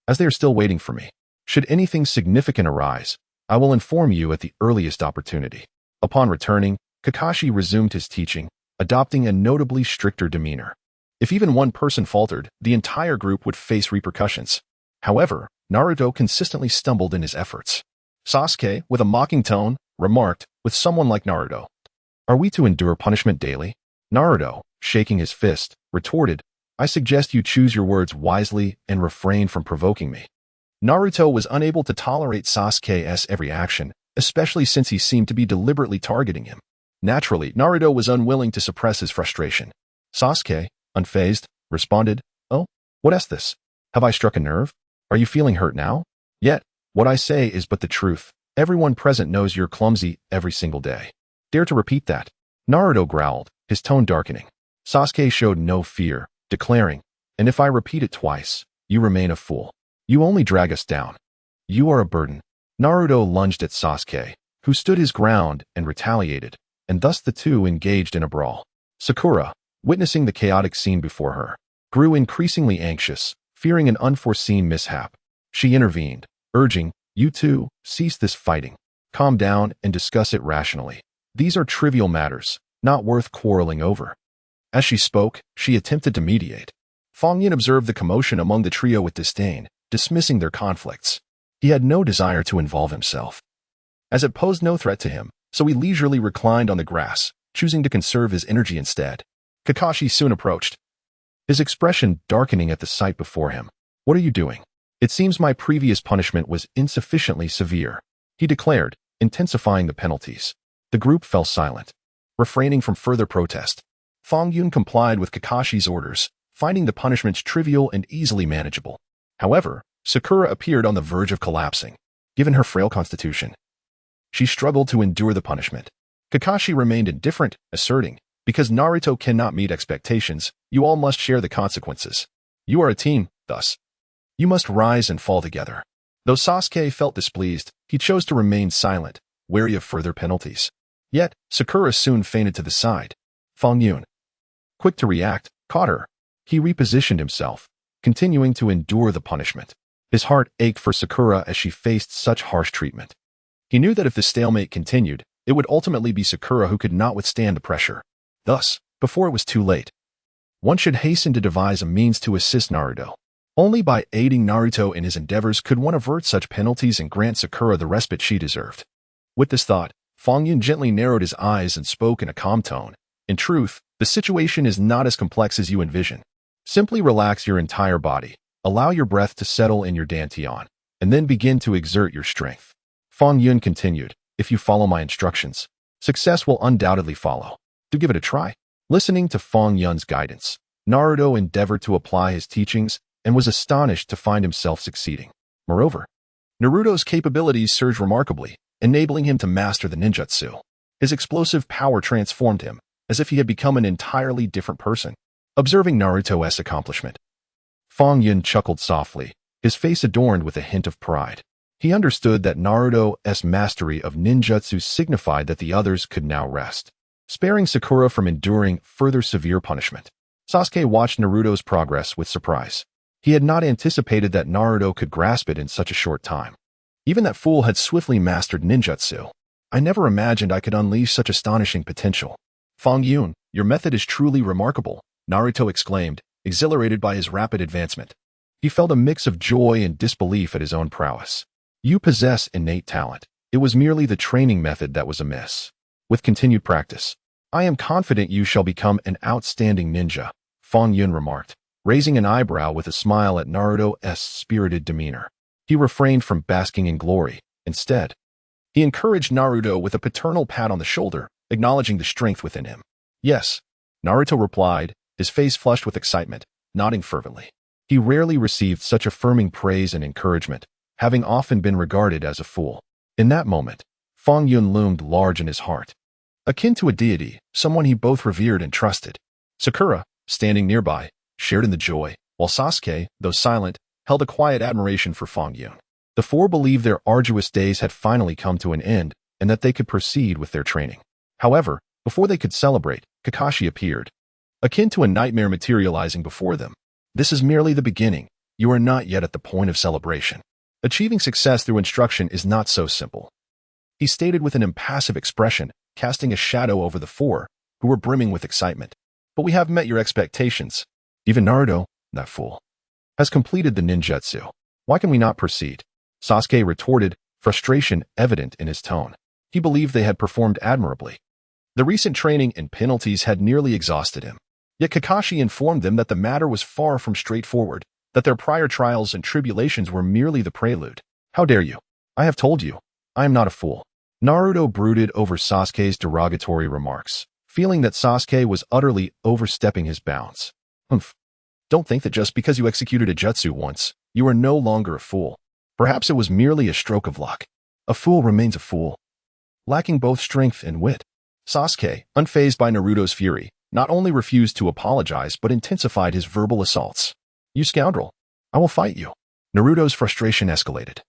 as they are still waiting for me. Should anything significant arise, I will inform you at the earliest opportunity." Upon returning, Kakashi resumed his teaching, adopting a notably stricter demeanor. If even one person faltered, the entire group would face repercussions. However, Naruto consistently stumbled in his efforts. Sasuke, with a mocking tone, remarked, "With someone like Naruto, are we to endure punishment daily?" Naruto, shaking his fist, retorted, "I suggest you choose your words wisely and refrain from provoking me." Naruto was unable to tolerate Sasuke's every action, especially since he seemed to be deliberately targeting him. Naturally, Naruto was unwilling to suppress his frustration. Sasuke, unfazed, responded, "Oh, what is this? Have I struck a nerve? Are you feeling hurt now? Yet, what I say is but the truth. Everyone present knows you're clumsy every single day. Dare to repeat that?" Naruto growled, his tone darkening. Sasuke showed no fear, declaring, "And if I repeat it twice, you remain a fool. You only drag us down. You are a burden." Naruto lunged at Sasuke, who stood his ground and retaliated, and thus the two engaged in a brawl. Sakura, witnessing the chaotic scene before her, grew increasingly anxious, fearing an unforeseen mishap. She intervened, urging, "You two, cease this fighting. Calm down and discuss it rationally. These are trivial matters, not worth quarreling over." As she spoke, she attempted to mediate. Fang Yun observed the commotion among the trio with disdain, dismissing their conflicts. He had no desire to involve himself, as it posed no threat to him, so he leisurely reclined on the grass, choosing to conserve his energy instead. Kakashi soon approached, his expression darkening at the sight before him. "What are you doing? It seems my previous punishment was insufficiently severe," he declared, intensifying the penalties. The group fell silent, refraining from further protest. Fang Yun complied with Kakashi's orders, finding the punishments trivial and easily manageable. However, Sakura appeared on the verge of collapsing. Given her frail constitution, she struggled to endure the punishment. Kakashi remained indifferent, asserting, "Because Naruto cannot meet expectations, you all must share the consequences. You are a team, thus. You must rise and fall together." Though Sasuke felt displeased, he chose to remain silent, wary of further penalties. Yet, Sakura soon fainted to the side. Fang Yun, quick to react, caught her. He repositioned himself, continuing to endure the punishment. His heart ached for Sakura as she faced such harsh treatment. He knew that if the stalemate continued, it would ultimately be Sakura who could not withstand the pressure. Thus, before it was too late, one should hasten to devise a means to assist Naruto. Only by aiding Naruto in his endeavors could one avert such penalties and grant Sakura the respite she deserved. With this thought, Fang Yun gently narrowed his eyes and spoke in a calm tone. "In truth, the situation is not as complex as you envision. Simply relax your entire body, allow your breath to settle in your dantian, and then begin to exert your strength." Fang Yun continued, "If you follow my instructions, success will undoubtedly follow. Do give it a try." Listening to Fang Yun's guidance, Naruto endeavored to apply his teachings and was astonished to find himself succeeding. Moreover, Naruto's capabilities surged remarkably, enabling him to master the ninjutsu. His explosive power transformed him, as if he had become an entirely different person. Observing Naruto's accomplishment, Fang Yun chuckled softly, his face adorned with a hint of pride. He understood that Naruto's mastery of ninjutsu signified that the others could now rest, sparing Sakura from enduring further severe punishment. Sasuke watched Naruto's progress with surprise. He had not anticipated that Naruto could grasp it in such a short time. Even that fool had swiftly mastered ninjutsu. "I never imagined I could unleash such astonishing potential." "Fang Yun, your method is truly remarkable," Naruto exclaimed, exhilarated by his rapid advancement. He felt a mix of joy and disbelief at his own prowess. "You possess innate talent. It was merely the training method that was amiss. With continued practice, I am confident you shall become an outstanding ninja," Fang Yun remarked, raising an eyebrow with a smile at Naruto's spirited demeanor. He refrained from basking in glory. Instead, he encouraged Naruto with a paternal pat on the shoulder, acknowledging the strength within him. "Yes," Naruto replied, his face flushed with excitement, nodding fervently. He rarely received such affirming praise and encouragement, having often been regarded as a fool. In that moment, Fang Yun loomed large in his heart, akin to a deity, someone he both revered and trusted. Sakura, standing nearby, shared in the joy, while Sasuke, though silent, held a quiet admiration for Fang Yun. The four believed their arduous days had finally come to an end and that they could proceed with their training. However, before they could celebrate, Kakashi appeared, akin to a nightmare materializing before them. "This is merely the beginning. You are not yet at the point of celebration. Achieving success through instruction is not so simple," he stated with an impassive expression, casting a shadow over the four, who were brimming with excitement. "But we have met your expectations. Even Naruto, that fool, has completed the ninjutsu. Why can we not proceed?" Sasuke retorted, frustration evident in his tone. He believed they had performed admirably. The recent training and penalties had nearly exhausted him. Yet Kakashi informed them that the matter was far from straightforward, that their prior trials and tribulations were merely the prelude. "How dare you? I have told you, I am not a fool." Naruto brooded over Sasuke's derogatory remarks, feeling that Sasuke was utterly overstepping his bounds. "Humph. Don't think that just because you executed a jutsu once, you are no longer a fool. Perhaps it was merely a stroke of luck. A fool remains a fool, lacking both strength and wit." Sasuke, unfazed by Naruto's fury, not only refused to apologize but intensified his verbal assaults. "You scoundrel! I will fight you." Naruto's frustration escalated,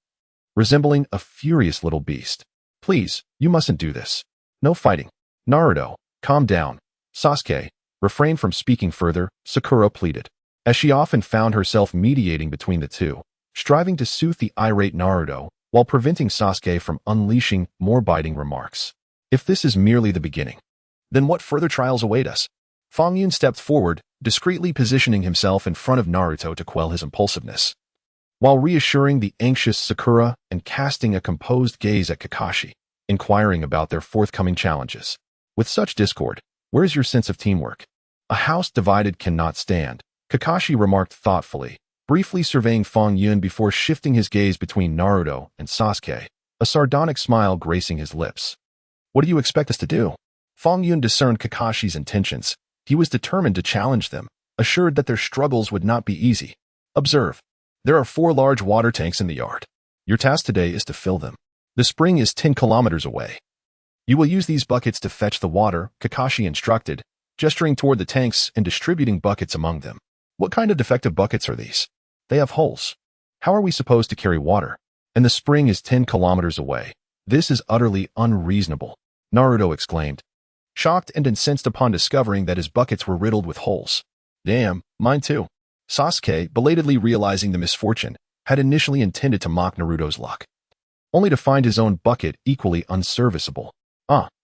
resembling a furious little beast. "Please, you mustn't do this. No fighting." "Naruto, calm down." Sasuke, refrained from speaking further, Sakura pleaded. as she often found herself mediating between the two, striving to soothe the irate Naruto while preventing Sasuke from unleashing more biting remarks. If this is merely the beginning, then what further trials await us? Fang Yun stepped forward, discreetly positioning himself in front of Naruto to quell his impulsiveness, while reassuring the anxious Sakura and casting a composed gaze at Kakashi, inquiring about their forthcoming challenges. With such discord, where is your sense of teamwork? A house divided cannot stand, Kakashi remarked thoughtfully, briefly surveying Fang Yun before shifting his gaze between Naruto and Sasuke, a sardonic smile gracing his lips. What do you expect us to do? Fang Yun discerned Kakashi's intentions. He was determined to challenge them, assured that their struggles would not be easy. Observe. There are 4 large water tanks in the yard. Your task today is to fill them. The spring is 10 kilometers away. You will use these buckets to fetch the water, Kakashi instructed, gesturing toward the tanks and distributing buckets among them. What kind of defective buckets are these? They have holes. How are we supposed to carry water? And the spring is 10 kilometers away. This is utterly unreasonable, Naruto exclaimed, shocked and incensed upon discovering that his buckets were riddled with holes. Damn, mine too. Sasuke, belatedly realizing the misfortune, had initially intended to mock Naruto's luck, only to find his own bucket equally unserviceable.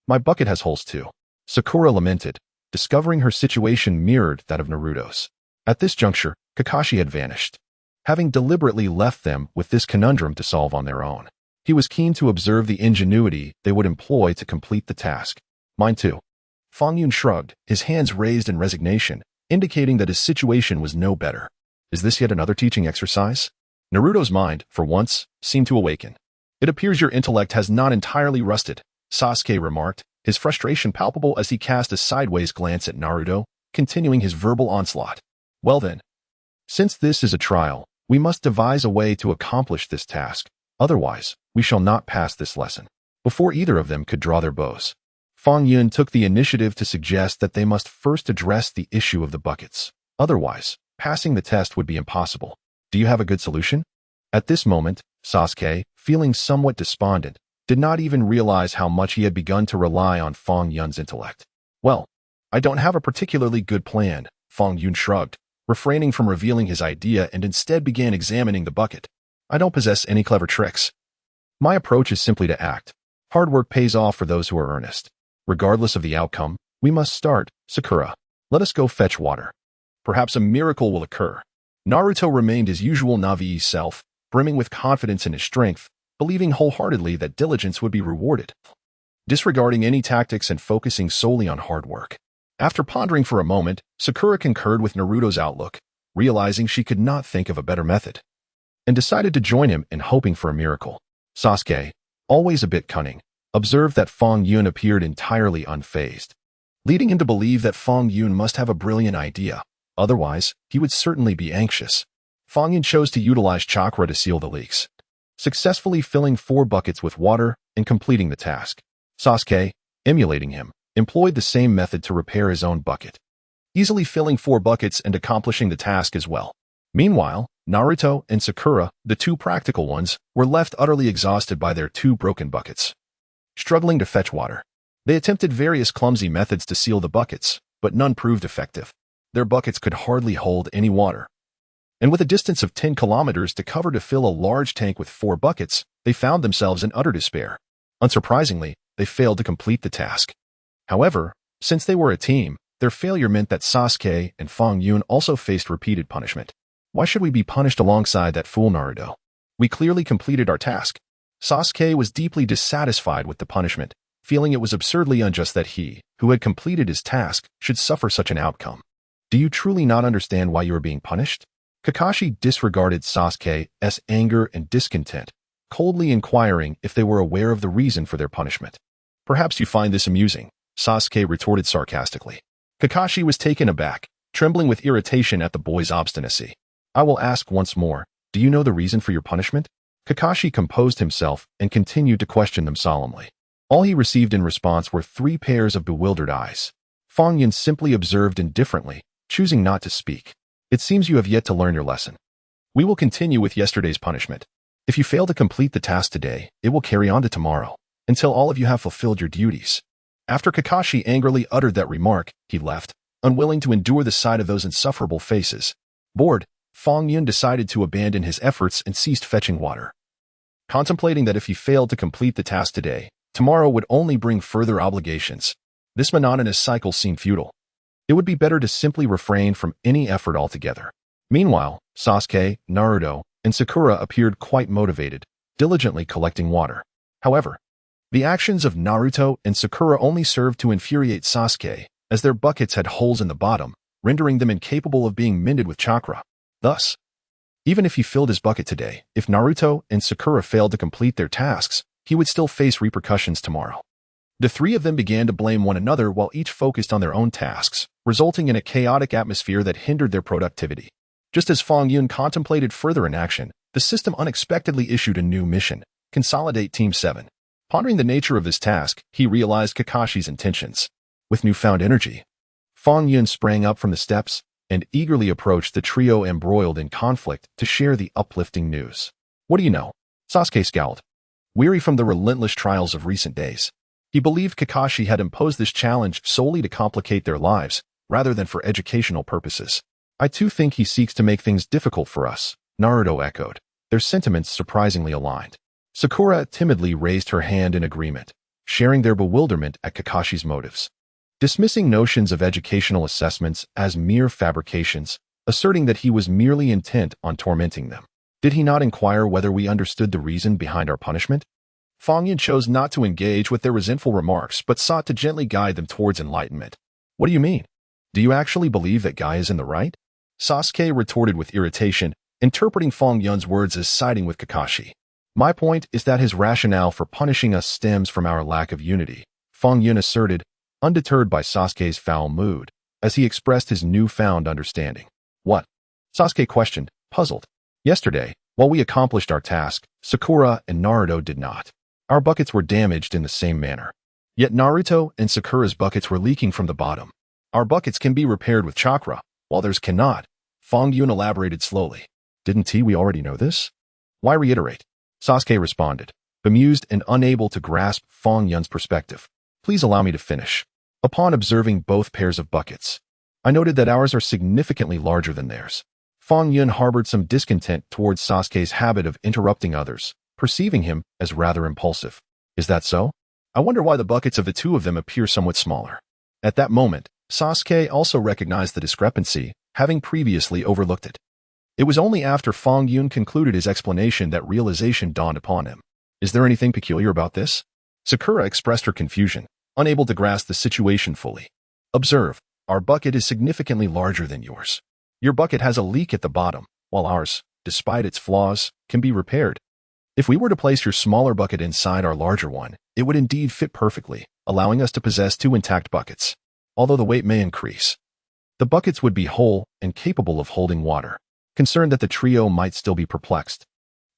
My bucket has holes too, Sakura lamented, discovering her situation mirrored that of Naruto's. At this juncture, Kakashi had vanished, having deliberately left them with this conundrum to solve on their own. He was keen to observe the ingenuity they would employ to complete the task. Mine too. Fang Yun shrugged, his hands raised in resignation, indicating that his situation was no better. Is this yet another teaching exercise? Naruto's mind, for once, seemed to awaken. It appears your intellect has not entirely rusted, Sasuke remarked, his frustration palpable as he cast a sideways glance at Naruto, continuing his verbal onslaught. Well then, since this is a trial, we must devise a way to accomplish this task. Otherwise, we shall not pass this lesson. Before either of them could draw their bows, Fang Yun took the initiative to suggest that they must first address the issue of the buckets. Otherwise, passing the test would be impossible. Do you have a good solution? At this moment, Sasuke, feeling somewhat despondent, did not even realize how much he had begun to rely on Fang Yun's intellect. Well, I don't have a particularly good plan, Fang Yun shrugged, refraining from revealing his idea and instead began examining the bucket. I don't possess any clever tricks. My approach is simply to act. Hard work pays off for those who are earnest. Regardless of the outcome, we must start. Sakura, let us go fetch water. Perhaps a miracle will occur. Naruto remained his usual Navi self, brimming with confidence in his strength, believing wholeheartedly that diligence would be rewarded, disregarding any tactics and focusing solely on hard work. After pondering for a moment, Sakura concurred with Naruto's outlook, realizing she could not think of a better method, and decided to join him in hoping for a miracle. Sasuke, always a bit cunning, observed that Fang Yun appeared entirely unfazed, leading him to believe that Fang Yun must have a brilliant idea. Otherwise, he would certainly be anxious. Fang Yun chose to utilize Chakra to seal the leaks, successfully filling 4 buckets with water and completing the task. Sasuke, emulating him, employed the same method to repair his own bucket, easily filling 4 buckets and accomplishing the task as well. Meanwhile, Naruto and Sakura, the 2 practical ones, were left utterly exhausted by their 2 broken buckets, struggling to fetch water. They attempted various clumsy methods to seal the buckets, but none proved effective. Their buckets could hardly hold any water. And with a distance of 10 kilometers to cover to fill a large tank with 4 buckets, they found themselves in utter despair. Unsurprisingly, they failed to complete the task. However, since they were a team, their failure meant that Sasuke and Fang Yun also faced repeated punishment. Why should we be punished alongside that fool Naruto? We clearly completed our task. Sasuke was deeply dissatisfied with the punishment, feeling it was absurdly unjust that he, who had completed his task, should suffer such an outcome. Do you truly not understand why you are being punished? Kakashi disregarded Sasuke's anger and discontent, coldly inquiring if they were aware of the reason for their punishment. Perhaps you find this amusing, Sasuke retorted sarcastically. Kakashi was taken aback, trembling with irritation at the boy's obstinacy. I will ask once more, do you know the reason for your punishment? Kakashi composed himself and continued to question them solemnly. All he received in response were 3 pairs of bewildered eyes. Fang Yun simply observed indifferently, choosing not to speak. It seems you have yet to learn your lesson. We will continue with yesterday's punishment. If you fail to complete the task today, it will carry on to tomorrow, until all of you have fulfilled your duties. After Kakashi angrily uttered that remark, he left, unwilling to endure the sight of those insufferable faces. Bored, Fang Yun decided to abandon his efforts and ceased fetching water. Contemplating that if he failed to complete the task today, tomorrow would only bring further obligations, this monotonous cycle seemed futile. It would be better to simply refrain from any effort altogether. Meanwhile, Sasuke, Naruto, and Sakura appeared quite motivated, diligently collecting water. However, the actions of Naruto and Sakura only served to infuriate Sasuke, as their buckets had holes in the bottom, rendering them incapable of being mended with chakra. Thus, even if he filled his bucket today, if Naruto and Sakura failed to complete their tasks, he would still face repercussions tomorrow. The three of them began to blame one another while each focused on their own tasks, resulting in a chaotic atmosphere that hindered their productivity. Just as Fang Yun contemplated further inaction, the system unexpectedly issued a new mission: Consolidate Team 7. Pondering the nature of this task, he realized Kakashi's intentions. With newfound energy, Fang Yun sprang up from the steps and eagerly approached the trio embroiled in conflict to share the uplifting news. What do you know? Sasuke scowled. Weary from the relentless trials of recent days, he believed Kakashi had imposed this challenge solely to complicate their lives, rather than for educational purposes. I too think he seeks to make things difficult for us, Naruto echoed, their sentiments surprisingly aligned. Sakura timidly raised her hand in agreement, sharing their bewilderment at Kakashi's motives. Dismissing notions of educational assessments as mere fabrications, asserting that he was merely intent on tormenting them. Did he not inquire whether we understood the reason behind our punishment? Fang Yun chose not to engage with their resentful remarks but sought to gently guide them towards enlightenment. What do you mean? Do you actually believe that Guy is in the right? Sasuke retorted with irritation, interpreting Fang Yun's words as siding with Kakashi. My point is that his rationale for punishing us stems from our lack of unity, Fang Yun asserted, undeterred by Sasuke's foul mood, as he expressed his newfound understanding. What? Sasuke questioned, puzzled. Yesterday, while we accomplished our task, Sakura and Naruto did not. Our buckets were damaged in the same manner. Yet Naruto and Sakura's buckets were leaking from the bottom. Our buckets can be repaired with chakra, while theirs cannot, Fang Yun elaborated slowly. Didn't we already know this? Why reiterate? Sasuke responded, bemused and unable to grasp Fang Yun's perspective. Please allow me to finish. Upon observing both pairs of buckets, I noted that ours are significantly larger than theirs. Fang Yun harbored some discontent towards Sasuke's habit of interrupting others, perceiving him as rather impulsive. Is that so? I wonder why the buckets of the two of them appear somewhat smaller. At that moment, Sasuke also recognized the discrepancy, having previously overlooked it. It was only after Fang Yun concluded his explanation that realization dawned upon him. Is there anything peculiar about this? Sakura expressed her confusion, unable to grasp the situation fully. Observe, our bucket is significantly larger than yours. Your bucket has a leak at the bottom, while ours, despite its flaws, can be repaired. If we were to place your smaller bucket inside our larger one, it would indeed fit perfectly, allowing us to possess two intact buckets. Although the weight may increase, the buckets would be whole and capable of holding water. Concerned that the trio might still be perplexed,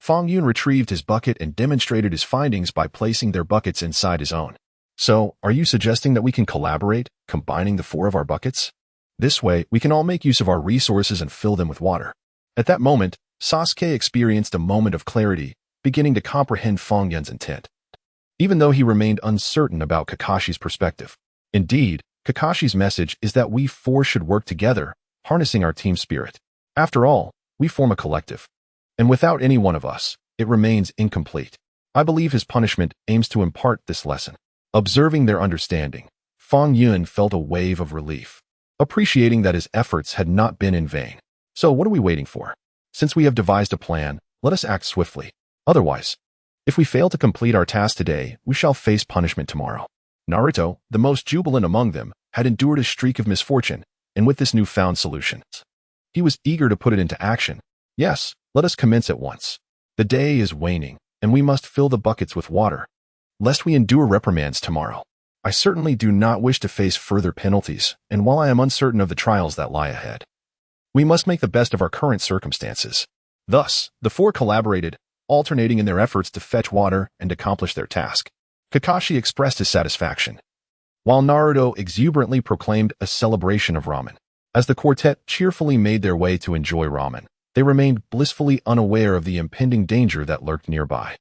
Fang Yun retrieved his bucket and demonstrated his findings by placing their buckets inside his own. So, are you suggesting that we can collaborate, combining the four of our buckets? This way, we can all make use of our resources and fill them with water. At that moment, Sasuke experienced a moment of clarity, beginning to comprehend Fang Yun's intent, even though he remained uncertain about Kakashi's perspective. Indeed, Kakashi's message is that we four should work together, harnessing our team spirit. After all, we form a collective. And without any one of us, it remains incomplete. I believe his punishment aims to impart this lesson. Observing their understanding, Fang Yun felt a wave of relief, appreciating that his efforts had not been in vain. So what are we waiting for? Since we have devised a plan, let us act swiftly. Otherwise, if we fail to complete our task today, we shall face punishment tomorrow. Naruto, the most jubilant among them, had endured a streak of misfortune, and with this newfound solution, he was eager to put it into action. Yes, let us commence at once. The day is waning, and we must fill the buckets with water, lest we endure reprimands tomorrow. I certainly do not wish to face further penalties, and while I am uncertain of the trials that lie ahead, we must make the best of our current circumstances. Thus, the four collaborated, alternating in their efforts to fetch water and accomplish their task. Kakashi expressed his satisfaction, while Naruto exuberantly proclaimed a celebration of ramen. As the quartet cheerfully made their way to enjoy ramen, they remained blissfully unaware of the impending danger that lurked nearby.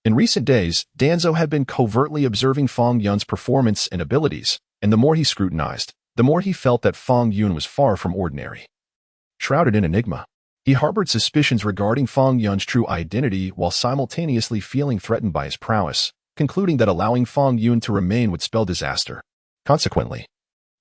In recent days, Danzo had been covertly observing Fang Yun's performance and abilities, and the more he scrutinized, the more he felt that Fang Yun was far from ordinary. shrouded in enigma. He harbored suspicions regarding Fang Yun's true identity while simultaneously feeling threatened by his prowess, concluding that allowing Fang Yun to remain would spell disaster. Consequently,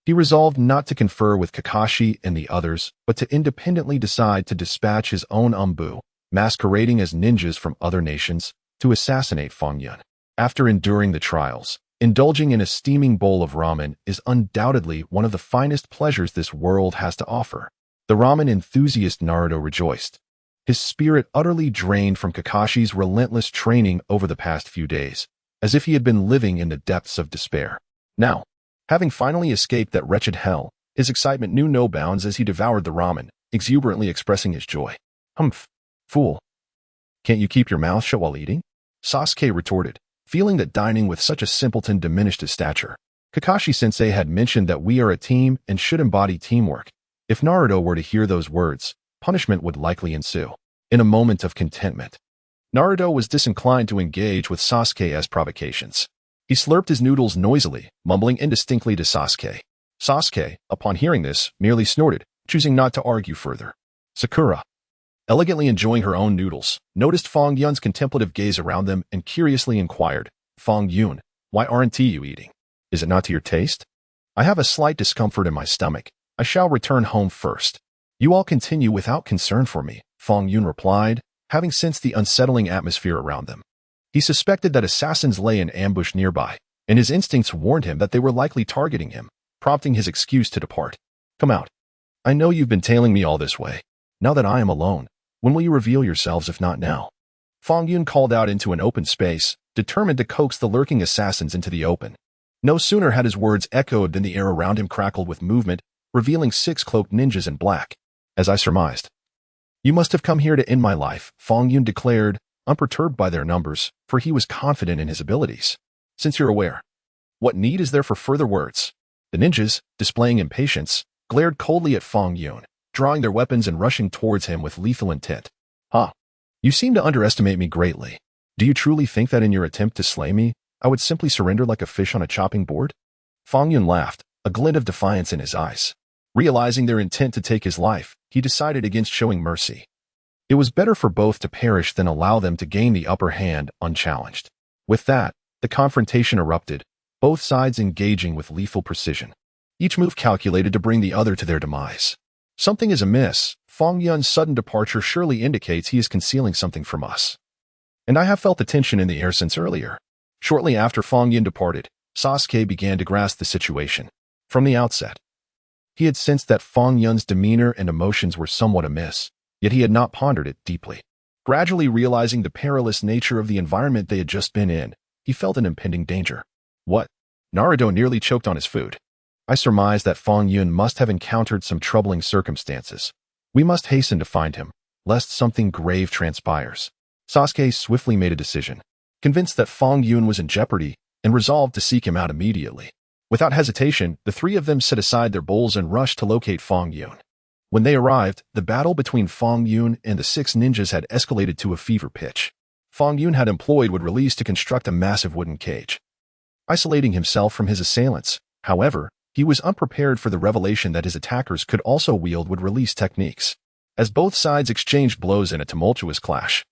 he resolved not to confer with Kakashi and the others, but to independently decide to dispatch his own Umbu, masquerading as ninjas from other nations, to assassinate Fang Yun. After enduring the trials, indulging in a steaming bowl of ramen is undoubtedly one of the finest pleasures this world has to offer. The ramen enthusiast Naruto rejoiced, his spirit utterly drained from Kakashi's relentless training over the past few days, as if he had been living in the depths of despair. Now, having finally escaped that wretched hell, his excitement knew no bounds as he devoured the ramen, exuberantly expressing his joy. Humph, fool. Can't you keep your mouth shut while eating? Sasuke retorted, feeling that dining with such a simpleton diminished his stature. Kakashi-sensei had mentioned that we are a team and should embody teamwork. If Naruto were to hear those words, punishment would likely ensue. In a moment of contentment, Naruto was disinclined to engage with Sasuke's provocations. He slurped his noodles noisily, mumbling indistinctly to Sasuke. Sasuke, upon hearing this, merely snorted, choosing not to argue further. Sakura, elegantly enjoying her own noodles, noticed Fang Yun's contemplative gaze around them and curiously inquired, Fang Yun, why aren't you eating? Is it not to your taste? I have a slight discomfort in my stomach. I shall return home first. You all continue without concern for me, Fang Yun replied, having sensed the unsettling atmosphere around them. He suspected that assassins lay in ambush nearby, and his instincts warned him that they were likely targeting him, prompting his excuse to depart. Come out. I know you've been tailing me all this way. Now that I am alone, when will you reveal yourselves if not now? Fang Yun called out into an open space, determined to coax the lurking assassins into the open. No sooner had his words echoed than the air around him crackled with movement, revealing 6 cloaked ninjas in black. As I surmised. You must have come here to end my life, Fang Yun declared, unperturbed by their numbers, for he was confident in his abilities. Since you're aware, what need is there for further words? The ninjas, displaying impatience, glared coldly at Fang Yun, drawing their weapons and rushing towards him with lethal intent. You seem to underestimate me greatly. Do you truly think that in your attempt to slay me, I would simply surrender like a fish on a chopping board? Fang Yun laughed, a glint of defiance in his eyes. Realizing their intent to take his life, he decided against showing mercy. It was better for both to perish than allow them to gain the upper hand unchallenged. With that, the confrontation erupted, both sides engaging with lethal precision. Each move calculated to bring the other to their demise. Something is amiss. Fang Yun's sudden departure surely indicates he is concealing something from us. And I have felt the tension in the air since earlier. Shortly after Fang Yun departed, Sasuke began to grasp the situation. From the outset, he had sensed that Fang Yun's demeanor and emotions were somewhat amiss, yet he had not pondered it deeply. Gradually realizing the perilous nature of the environment they had just been in, he felt an impending danger. What? Naruto nearly choked on his food. I surmised that Fang Yun must have encountered some troubling circumstances. We must hasten to find him, lest something grave transpires. Sasuke swiftly made a decision, convinced that Fang Yun was in jeopardy, and resolved to seek him out immediately. Without hesitation, the 3 of them set aside their bowls and rushed to locate Fang Yun. When they arrived, the battle between Fang Yun and the 6 ninjas had escalated to a fever pitch. Fang Yun had employed wood release to construct a massive wooden cage, isolating himself from his assailants. However, he was unprepared for the revelation that his attackers could also wield wood release techniques. As both sides exchanged blows in a tumultuous clash,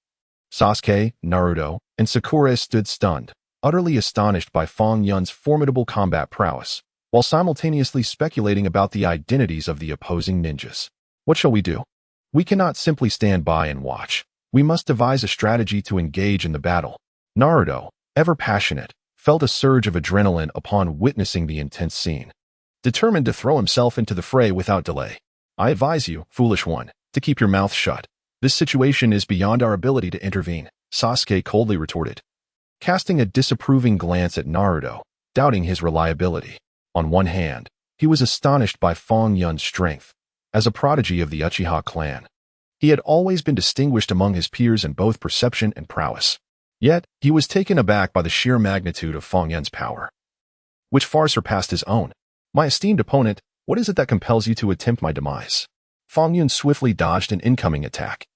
Sasuke, Naruto, and Sakura stood stunned, utterly astonished by Fang Yun's formidable combat prowess, while simultaneously speculating about the identities of the opposing ninjas. What shall we do? We cannot simply stand by and watch. We must devise a strategy to engage in the battle. Naruto, ever passionate, felt a surge of adrenaline upon witnessing the intense scene. Determined to throw himself into the fray without delay. I advise you, foolish one, to keep your mouth shut. This situation is beyond our ability to intervene, Sasuke coldly retorted, casting a disapproving glance at Naruto, doubting his reliability. On one hand, he was astonished by Fang Yun's strength. As a prodigy of the Uchiha clan, he had always been distinguished among his peers in both perception and prowess. Yet, he was taken aback by the sheer magnitude of Fang Yun's power, which far surpassed his own. My esteemed opponent, what is it that compels you to attempt my demise? Fang Yun swiftly dodged an incoming attack,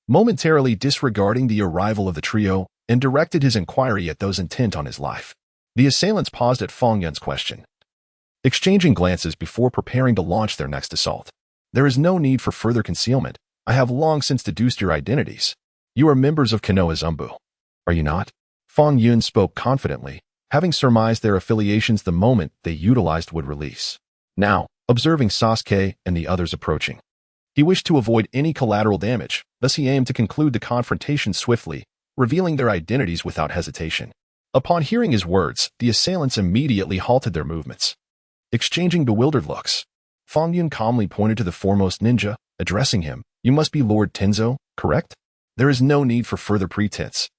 momentarily disregarding the arrival of the trio, and directed his inquiry at those intent on his life. The assailants paused at Fang Yun's question, exchanging glances before preparing to launch their next assault. There is no need for further concealment. I have long since deduced your identities. You are members of Konoha's Umbu. Are you not? Fang Yun spoke confidently, having surmised their affiliations the moment they utilized would release. Now, observing Sasuke and the others approaching, he wished to avoid any collateral damage, thus he aimed to conclude the confrontation swiftly, revealing their identities without hesitation. Upon hearing his words, the assailants immediately halted their movements. Exchanging bewildered looks, Fang Yun calmly pointed to the foremost ninja, addressing him. You must be Lord Tenzo, correct? There is no need for further pretense.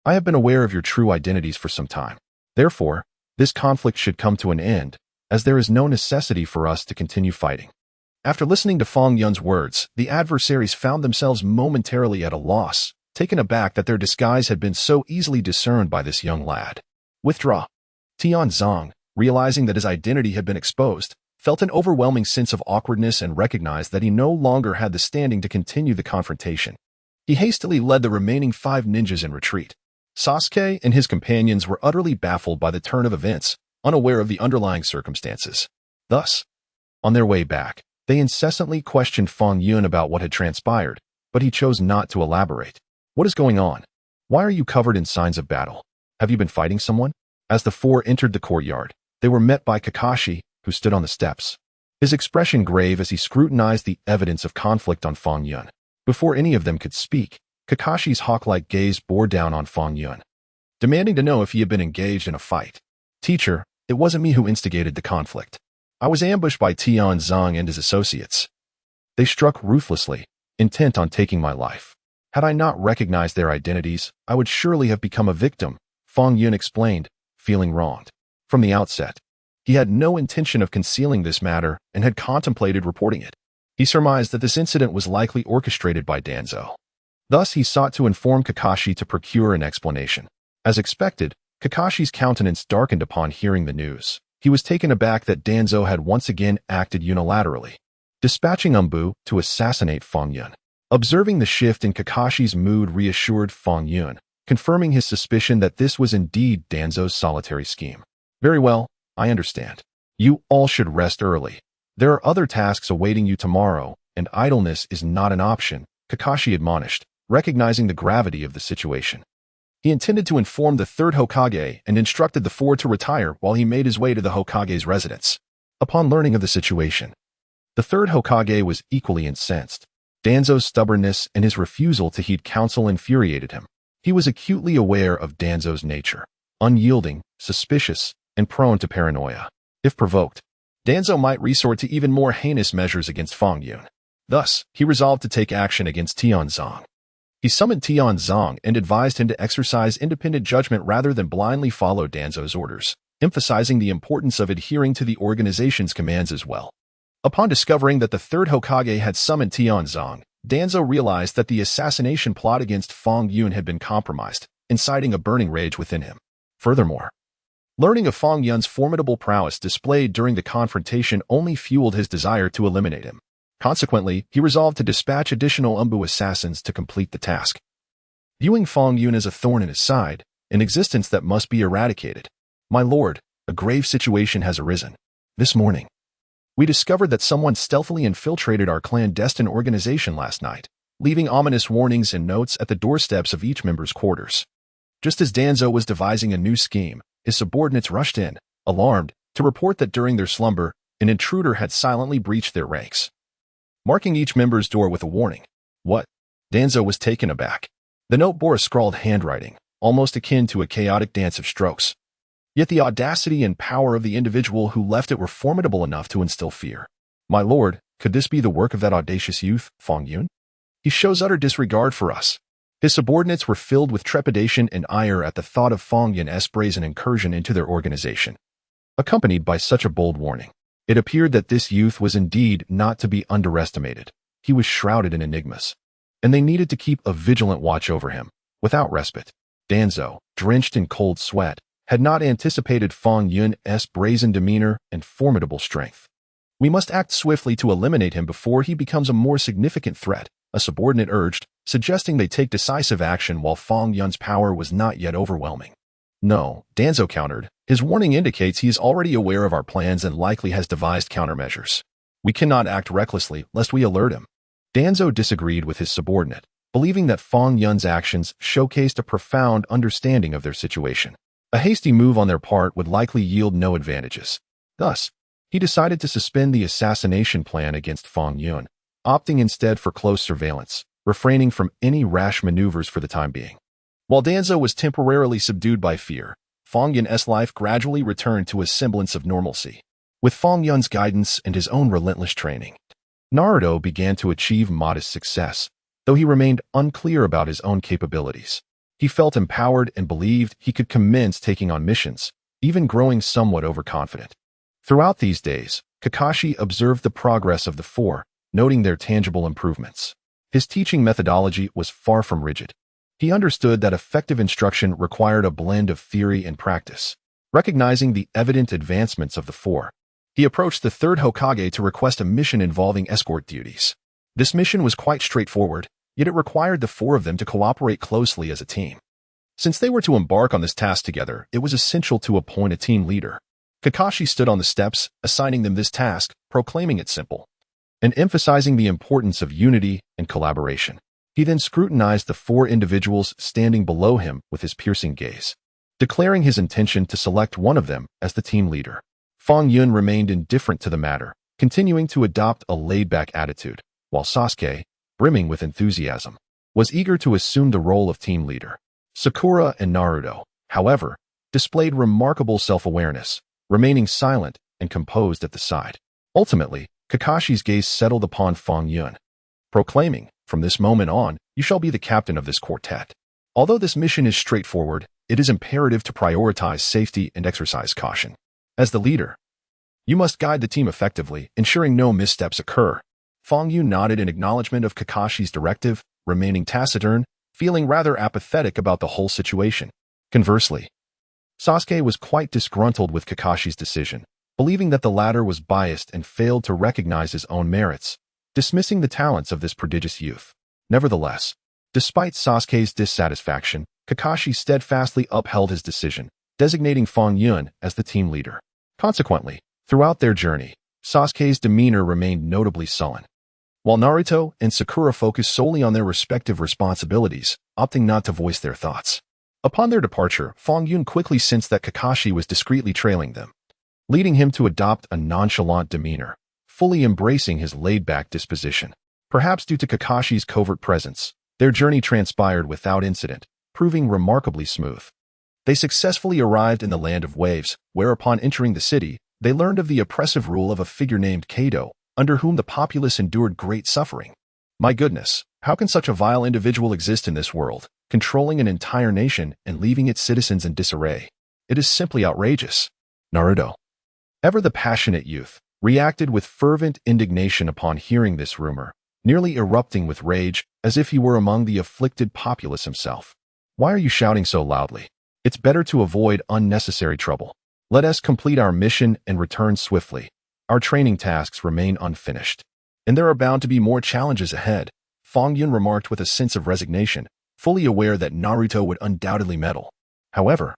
I have been aware of your true identities for some time. Therefore, this conflict should come to an end, as there is no necessity for us to continue fighting. After listening to Fang Yun's words, the adversaries found themselves momentarily at a loss, taken aback that their disguise had been so easily discerned by this young lad. Withdraw. Tianzong, realizing that his identity had been exposed, felt an overwhelming sense of awkwardness and recognized that he no longer had the standing to continue the confrontation. He hastily led the remaining 5 ninjas in retreat. Sasuke and his companions were utterly baffled by the turn of events, unaware of the underlying circumstances. Thus, on their way back, they incessantly questioned Fang Yun about what had transpired, but he chose not to elaborate. What is going on? Why are you covered in signs of battle? Have you been fighting someone? As the 4 entered the courtyard, they were met by Kakashi, who stood on the steps, his expression grave as he scrutinized the evidence of conflict on Fang Yun. Before any of them could speak, Kakashi's hawk-like gaze bore down on Fang Yun, demanding to know if he had been engaged in a fight. Teacher, it wasn't me who instigated the conflict. I was ambushed by Tianzong and his associates. They struck ruthlessly, intent on taking my life. Had I not recognized their identities, I would surely have become a victim, Fang Yun explained, feeling wronged. From the outset, he had no intention of concealing this matter and had contemplated reporting it. He surmised that this incident was likely orchestrated by Danzo. Thus, he sought to inform Kakashi to procure an explanation. As expected, Kakashi's countenance darkened upon hearing the news. He was taken aback that Danzo had once again acted unilaterally, dispatching Umbu to assassinate Fang Yun. Observing the shift in Kakashi's mood reassured Fang Yun, confirming his suspicion that this was indeed Danzo's solitary scheme. Very well, I understand. You all should rest early. There are other tasks awaiting you tomorrow, and idleness is not an option, Kakashi admonished, recognizing the gravity of the situation. He intended to inform the 3rd Hokage and instructed the 4 to retire while he made his way to the Hokage's residence. Upon learning of the situation, the 3rd Hokage was equally incensed. Danzo's stubbornness and his refusal to heed counsel infuriated him. He was acutely aware of Danzo's nature, unyielding, suspicious, and prone to paranoia. If provoked, Danzo might resort to even more heinous measures against Fang Yun. Thus, he resolved to take action against Tianzong. He summoned Tianzong and advised him to exercise independent judgment rather than blindly follow Danzo's orders, emphasizing the importance of adhering to the organization's commands as well. Upon discovering that the 3rd Hokage had summoned Tianzong, Danzo realized that the assassination plot against Fang Yun had been compromised, inciting a burning rage within him. Furthermore, learning of Fang Yun's formidable prowess displayed during the confrontation only fueled his desire to eliminate him. Consequently, he resolved to dispatch additional Umbu assassins to complete the task. Viewing Fang Yun as a thorn in his side, an existence that must be eradicated, my lord, a grave situation has arisen. This morning, we discovered that someone stealthily infiltrated our clandestine organization last night, leaving ominous warnings and notes at the doorsteps of each member's quarters. Just as Danzo was devising a new scheme, his subordinates rushed in, alarmed, to report that during their slumber, an intruder had silently breached their ranks, marking each member's door with a warning. What? Danzo was taken aback. The note bore a scrawled handwriting, almost akin to a chaotic dance of strokes. Yet the audacity and power of the individual who left it were formidable enough to instill fear. My lord, could this be the work of that audacious youth, Fang Yun? He shows utter disregard for us. His subordinates were filled with trepidation and ire at the thought of Fang Yun's brazen incursion into their organization, accompanied by such a bold warning. It appeared that this youth was indeed not to be underestimated. He was shrouded in enigmas, and they needed to keep a vigilant watch over him, without respite. Danzo, drenched in cold sweat, had not anticipated Fang Yun's brazen demeanor and formidable strength. We must act swiftly to eliminate him before he becomes a more significant threat, a subordinate urged, suggesting they take decisive action while Fang Yun's power was not yet overwhelming. No, Danzo countered. His warning indicates he is already aware of our plans and likely has devised countermeasures. We cannot act recklessly lest we alert him. Danzo disagreed with his subordinate, believing that Fang Yun's actions showcased a profound understanding of their situation. A hasty move on their part would likely yield no advantages. Thus, he decided to suspend the assassination plan against Fang Yun, opting instead for close surveillance, refraining from any rash maneuvers for the time being. While Danzo was temporarily subdued by fear, Fang Yun's life gradually returned to a semblance of normalcy. With Fang Yun's guidance and his own relentless training, Naruto began to achieve modest success, though he remained unclear about his own capabilities. He felt empowered and believed he could commence taking on missions, even growing somewhat overconfident. Throughout these days, Kakashi observed the progress of the four, noting their tangible improvements. His teaching methodology was far from rigid. He understood that effective instruction required a blend of theory and practice. Recognizing the evident advancements of the four, he approached the third Hokage to request a mission involving escort duties. This mission was quite straightforward, yet it required the four of them to cooperate closely as a team. Since they were to embark on this task together, it was essential to appoint a team leader. Kakashi stood on the steps, assigning them this task, proclaiming it simple, and emphasizing the importance of unity and collaboration. He then scrutinized the four individuals standing below him with his piercing gaze, declaring his intention to select one of them as the team leader. Fang Yun remained indifferent to the matter, continuing to adopt a laid-back attitude, while Sasuke, brimming with enthusiasm, was eager to assume the role of team leader. Sakura and Naruto, however, displayed remarkable self-awareness, remaining silent and composed at the side. Ultimately, Kakashi's gaze settled upon Fang Yun, proclaiming, "From this moment on, you shall be the captain of this quartet." Although this mission is straightforward, it is imperative to prioritize safety and exercise caution. As the leader, you must guide the team effectively, ensuring no missteps occur. Fang Yun nodded in acknowledgement of Kakashi's directive, remaining taciturn, feeling rather apathetic about the whole situation. Conversely, Sasuke was quite disgruntled with Kakashi's decision, believing that the latter was biased and failed to recognize his own merits, dismissing the talents of this prodigious youth. Nevertheless, despite Sasuke's dissatisfaction, Kakashi steadfastly upheld his decision, designating Fang Yun as the team leader. Consequently, throughout their journey, Sasuke's demeanor remained notably sullen, while Naruto and Sakura focused solely on their respective responsibilities, opting not to voice their thoughts. Upon their departure, Fang Yun quickly sensed that Kakashi was discreetly trailing them, leading him to adopt a nonchalant demeanor, fully embracing his laid-back disposition. Perhaps due to Kakashi's covert presence, their journey transpired without incident, proving remarkably smooth. They successfully arrived in the Land of Waves, where upon entering the city, they learned of the oppressive rule of a figure named Gato, under whom the populace endured great suffering. My goodness, how can such a vile individual exist in this world, controlling an entire nation and leaving its citizens in disarray? It is simply outrageous. Naruto, ever the passionate youth, reacted with fervent indignation upon hearing this rumor, nearly erupting with rage as if he were among the afflicted populace himself. Why are you shouting so loudly? It's better to avoid unnecessary trouble. Let us complete our mission and return swiftly. Our training tasks remain unfinished, and there are bound to be more challenges ahead, Fang Yun remarked with a sense of resignation, fully aware that Naruto would undoubtedly meddle. However,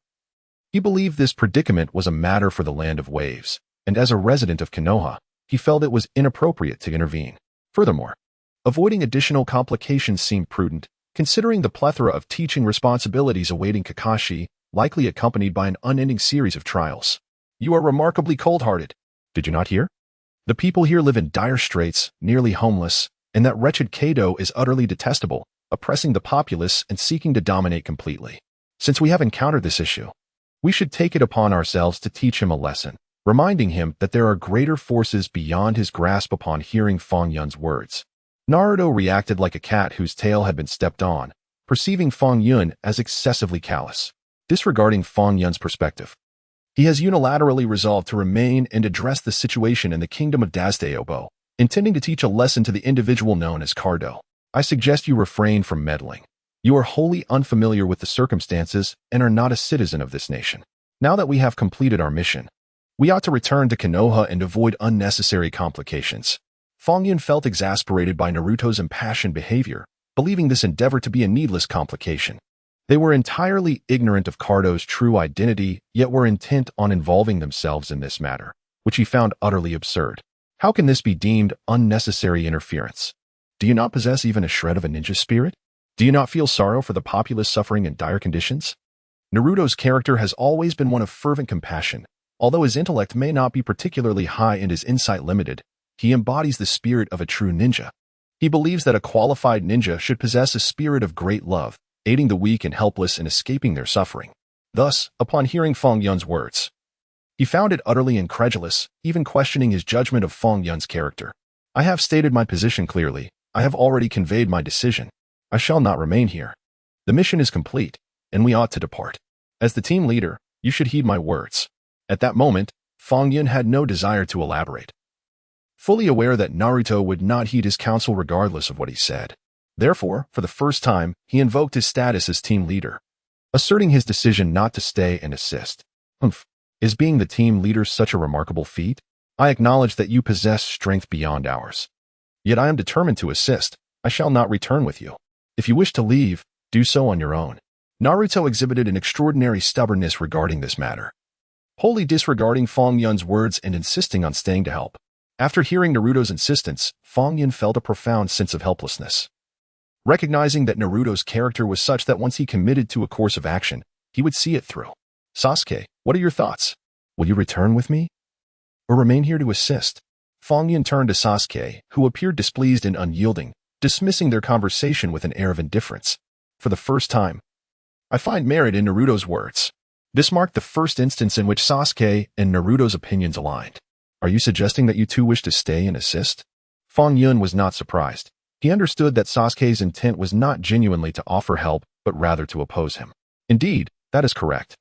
he believed this predicament was a matter for the Land of Waves, and as a resident of Konoha, he felt it was inappropriate to intervene. Furthermore, avoiding additional complications seemed prudent, considering the plethora of teaching responsibilities awaiting Kakashi, likely accompanied by an unending series of trials. You are remarkably cold-hearted. Did you not hear? The people here live in dire straits, nearly homeless, and that wretched Gato is utterly detestable, oppressing the populace and seeking to dominate completely. Since we have encountered this issue, we should take it upon ourselves to teach him a lesson, reminding him that there are greater forces beyond his grasp. Upon hearing Fang Yun's words, Naruto reacted like a cat whose tail had been stepped on, perceiving Fang Yun as excessively callous. Disregarding Fang Yun's perspective, he has unilaterally resolved to remain and address the situation in the kingdom of Dazdaobo, intending to teach a lesson to the individual known as Cardo. I suggest you refrain from meddling. You are wholly unfamiliar with the circumstances and are not a citizen of this nation. Now that we have completed our mission, we ought to return to Konoha and avoid unnecessary complications. Fang Yun felt exasperated by Naruto's impassioned behavior, believing this endeavor to be a needless complication. They were entirely ignorant of Cardo's true identity, yet were intent on involving themselves in this matter, which he found utterly absurd. How can this be deemed unnecessary interference? Do you not possess even a shred of a ninja spirit? Do you not feel sorrow for the populace suffering in dire conditions? Naruto's character has always been one of fervent compassion. Although his intellect may not be particularly high and his insight limited, he embodies the spirit of a true ninja. He believes that a qualified ninja should possess a spirit of great love, aiding the weak and helpless in escaping their suffering. Thus, upon hearing Fang Yun's words, he found it utterly incredulous, even questioning his judgment of Fang Yun's character. I have stated my position clearly. I have already conveyed my decision. I shall not remain here. The mission is complete, and we ought to depart. As the team leader, you should heed my words. At that moment, Fang Yun had no desire to elaborate. Fully aware that Naruto would not heed his counsel regardless of what he said. Therefore, for the first time, he invoked his status as team leader, asserting his decision not to stay and assist. Is being the team leader such a remarkable feat? I acknowledge that you possess strength beyond ours. Yet I am determined to assist. I shall not return with you. If you wish to leave, do so on your own. Naruto exhibited an extraordinary stubbornness regarding this matter, wholly disregarding Fang Yun's words and insisting on staying to help. After hearing Naruto's insistence, Fang Yun felt a profound sense of helplessness. Recognizing that Naruto's character was such that once he committed to a course of action, he would see it through. Sasuke, what are your thoughts? Will you return with me? Or remain here to assist? Fang Yun turned to Sasuke, who appeared displeased and unyielding, dismissing their conversation with an air of indifference. For the first time, I find merit in Naruto's words. This marked the first instance in which Sasuke and Naruto's opinions aligned. Are you suggesting that you two wish to stay and assist? Fang Yun was not surprised. He understood that Sasuke's intent was not genuinely to offer help, but rather to oppose him. Indeed, that is correct.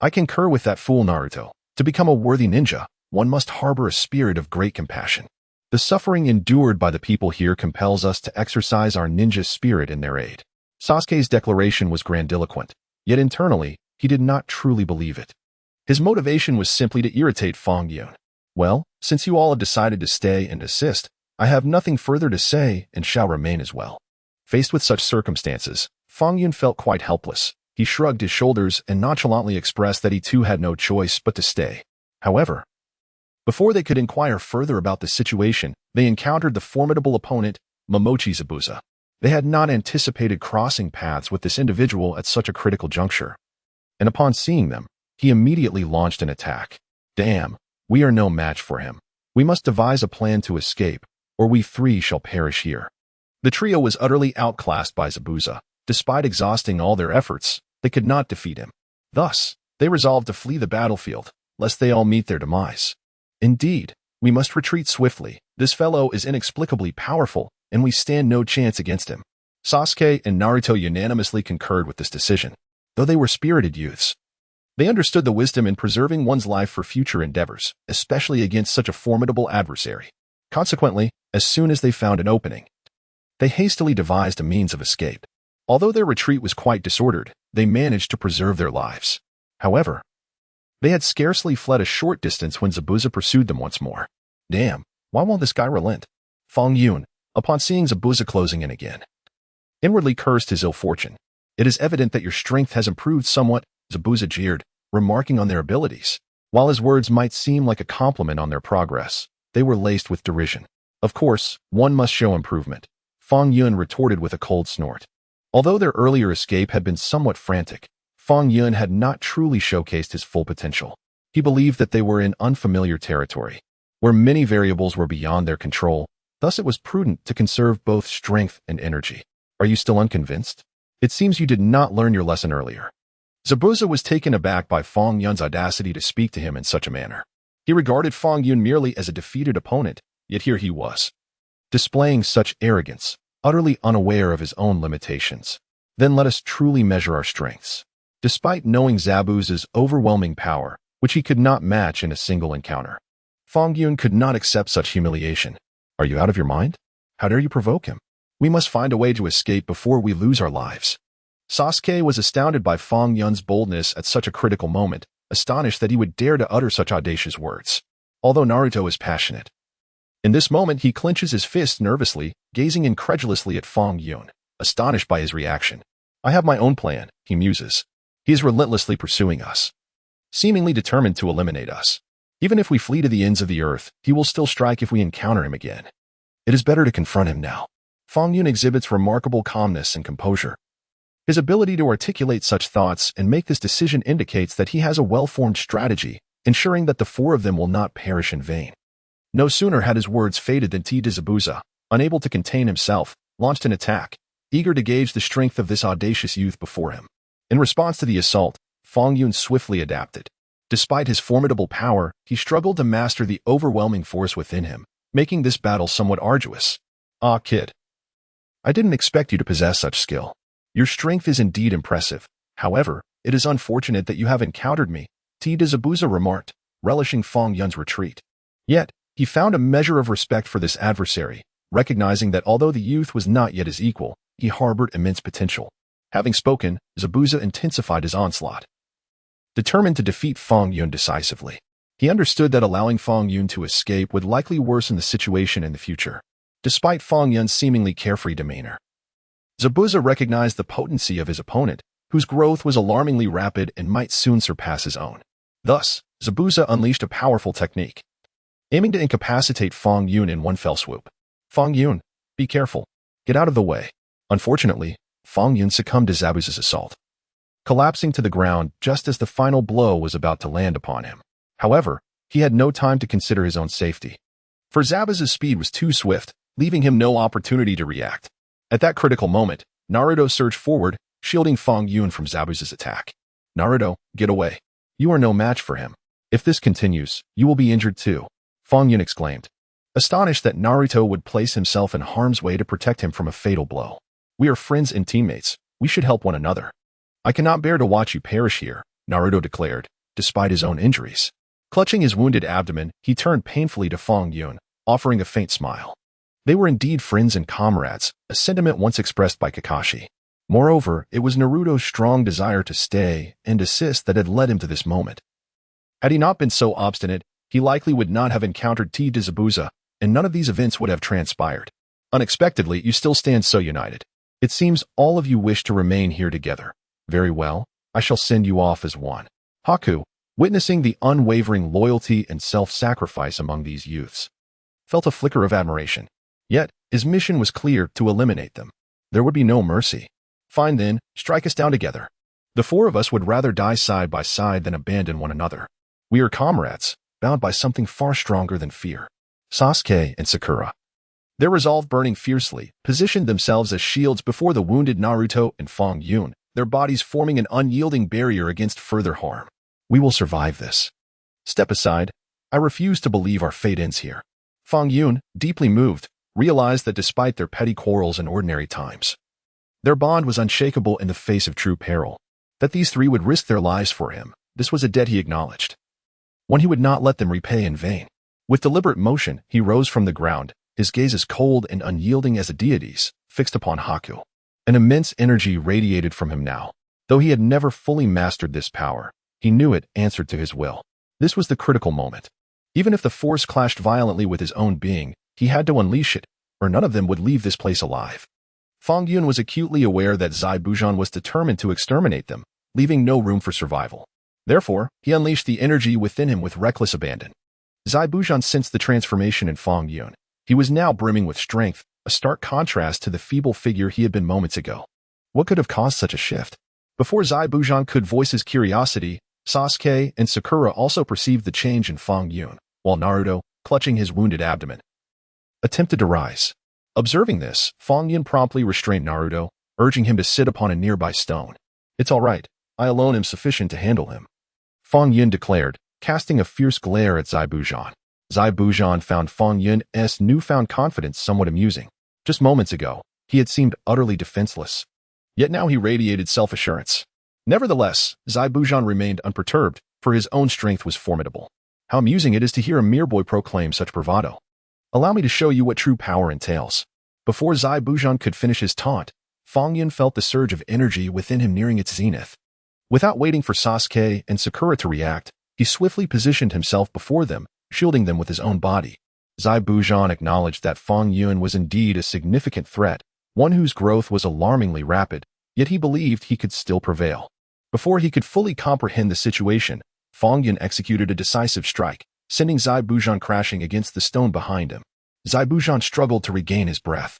I concur with that fool Naruto. To become a worthy ninja, one must harbor a spirit of great compassion. The suffering endured by the people here compels us to exercise our ninja spirit in their aid. Sasuke's declaration was grandiloquent, yet internally, he did not truly believe it. His motivation was simply to irritate Fang Yun. Well, since you all have decided to stay and assist, I have nothing further to say and shall remain as well. Faced with such circumstances, Fang Yun felt quite helpless. He shrugged his shoulders and nonchalantly expressed that he too had no choice but to stay. However, before they could inquire further about the situation, they encountered the formidable opponent, Momochi Zabuza. They had not anticipated crossing paths with this individual at such a critical juncture. And upon seeing them, he immediately launched an attack. Damn, we are no match for him. We must devise a plan to escape, or we three shall perish here. The trio was utterly outclassed by Zabuza. Despite exhausting all their efforts, they could not defeat him. Thus, they resolved to flee the battlefield, lest they all meet their demise. Indeed, we must retreat swiftly. This fellow is inexplicably powerful, and we stand no chance against him. Sasuke and Naruto unanimously concurred with this decision. Though they were spirited youths, they understood the wisdom in preserving one's life for future endeavors, especially against such a formidable adversary. Consequently, as soon as they found an opening, they hastily devised a means of escape. Although their retreat was quite disordered, they managed to preserve their lives. However, they had scarcely fled a short distance when Zabuza pursued them once more. Damn, why won't this guy relent? Fang Yun, upon seeing Zabuza closing in again, inwardly cursed his ill fortune. It is evident that your strength has improved somewhat, Zabuza jeered, remarking on their abilities. While his words might seem like a compliment on their progress, they were laced with derision. Of course, one must show improvement, Fang Yun retorted with a cold snort. Although their earlier escape had been somewhat frantic, Fang Yun had not truly showcased his full potential. He believed that they were in unfamiliar territory, where many variables were beyond their control. Thus it was prudent to conserve both strength and energy. Are you still unconvinced? It seems you did not learn your lesson earlier. Zabuza was taken aback by Fang Yun's audacity to speak to him in such a manner. He regarded Fang Yun merely as a defeated opponent, yet here he was, displaying such arrogance, utterly unaware of his own limitations. Then let us truly measure our strengths. Despite knowing Zabuza's overwhelming power, which he could not match in a single encounter, Fang Yun could not accept such humiliation. Are you out of your mind? How dare you provoke him? We must find a way to escape before we lose our lives. Sasuke was astounded by Fang Yun's boldness at such a critical moment, astonished that he would dare to utter such audacious words. Although Naruto is passionate, in this moment he clenches his fists nervously, gazing incredulously at Fang Yun, astonished by his reaction. I have my own plan, he muses. He is relentlessly pursuing us, seemingly determined to eliminate us. Even if we flee to the ends of the earth, he will still strike if we encounter him again. It is better to confront him now. Fang Yun exhibits remarkable calmness and composure. His ability to articulate such thoughts and make this decision indicates that he has a well-formed strategy, ensuring that the four of them will not perish in vain. No sooner had his words faded than Zabuza, unable to contain himself, launched an attack, eager to gauge the strength of this audacious youth before him. In response to the assault, Fang Yun swiftly adapted. Despite his formidable power, he struggled to master the overwhelming force within him, making this battle somewhat arduous. "Ah, kid. I didn't expect you to possess such skill. Your strength is indeed impressive. However, it is unfortunate that you have encountered me," Zabuza remarked, relishing Fang Yun's retreat. Yet, he found a measure of respect for this adversary, recognizing that although the youth was not yet his equal, he harbored immense potential. Having spoken, Zabuza intensified his onslaught. Determined to defeat Fang Yun decisively, he understood that allowing Fang Yun to escape would likely worsen the situation in the future. Despite Fang Yun's seemingly carefree demeanor, Zabuza recognized the potency of his opponent, whose growth was alarmingly rapid and might soon surpass his own. Thus, Zabuza unleashed a powerful technique, aiming to incapacitate Fang Yun in one fell swoop. "Fang Yun, be careful. Get out of the way." Unfortunately, Fang Yun succumbed to Zabuza's assault, collapsing to the ground just as the final blow was about to land upon him. However, he had no time to consider his own safety, for Zabuza's speed was too swift, leaving him no opportunity to react. At that critical moment, Naruto surged forward, shielding Fang Yun from Zabuza's attack. "Naruto, get away. You are no match for him. If this continues, you will be injured too," Fang Yun exclaimed, astonished that Naruto would place himself in harm's way to protect him from a fatal blow. "We are friends and teammates. We should help one another. I cannot bear to watch you perish here," Naruto declared, despite his own injuries. Clutching his wounded abdomen, he turned painfully to Fang Yun, offering a faint smile. They were indeed friends and comrades, a sentiment once expressed by Kakashi. Moreover, it was Naruto's strong desire to stay and assist that had led him to this moment. Had he not been so obstinate, he likely would not have encountered Zabuza, and none of these events would have transpired. "Unexpectedly, you still stand so united. It seems all of you wish to remain here together. Very well, I shall send you off as one." Haku, witnessing the unwavering loyalty and self-sacrifice among these youths, felt a flicker of admiration. Yet, his mission was clear: to eliminate them. There would be no mercy. "Fine then, strike us down together. The four of us would rather die side by side than abandon one another. We are comrades, bound by something far stronger than fear." Sasuke and Sakura, their resolve burning fiercely, positioned themselves as shields before the wounded Naruto and Fang Yun, their bodies forming an unyielding barrier against further harm. "We will survive this. Step aside. I refuse to believe our fate ends here." Fang Yun, deeply moved, realized that despite their petty quarrels in ordinary times, their bond was unshakable in the face of true peril. That these three would risk their lives for him, this was a debt he acknowledged, one he would not let them repay in vain. With deliberate motion, he rose from the ground, his gaze as cold and unyielding as a deity's, fixed upon Haku. An immense energy radiated from him now. Though he had never fully mastered this power, he knew it answered to his will. This was the critical moment. Even if the force clashed violently with his own being, he had to unleash it, or none of them would leave this place alive. Fang Yun was acutely aware that Zabuza was determined to exterminate them, leaving no room for survival. Therefore, he unleashed the energy within him with reckless abandon. Zabuza sensed the transformation in Fang Yun. He was now brimming with strength, a stark contrast to the feeble figure he had been moments ago. What could have caused such a shift? Before Zabuza could voice his curiosity, Sasuke and Sakura also perceived the change in Fang Yun, while Naruto, clutching his wounded abdomen, attempted to rise. Observing this, Fang Yun promptly restrained Naruto, urging him to sit upon a nearby stone. "It's all right. I alone am sufficient to handle him," Fang Yun declared, casting a fierce glare at Zabuza. Zabuza found Fang Yun's newfound confidence somewhat amusing. Just moments ago, he had seemed utterly defenseless. Yet now he radiated self-assurance. Nevertheless, Zabuza remained unperturbed, for his own strength was formidable. How amusing it is to hear a mere boy proclaim such bravado. "Allow me to show you what true power entails." Before Zabuza could finish his taunt, Fang Yun felt the surge of energy within him nearing its zenith. Without waiting for Sasuke and Sakura to react, he swiftly positioned himself before them, shielding them with his own body. Zabuza acknowledged that Fang Yun was indeed a significant threat, one whose growth was alarmingly rapid, yet he believed he could still prevail. Before he could fully comprehend the situation, Fang Yun executed a decisive strike, sending Zabuza crashing against the stone behind him. Zabuza struggled to regain his breath,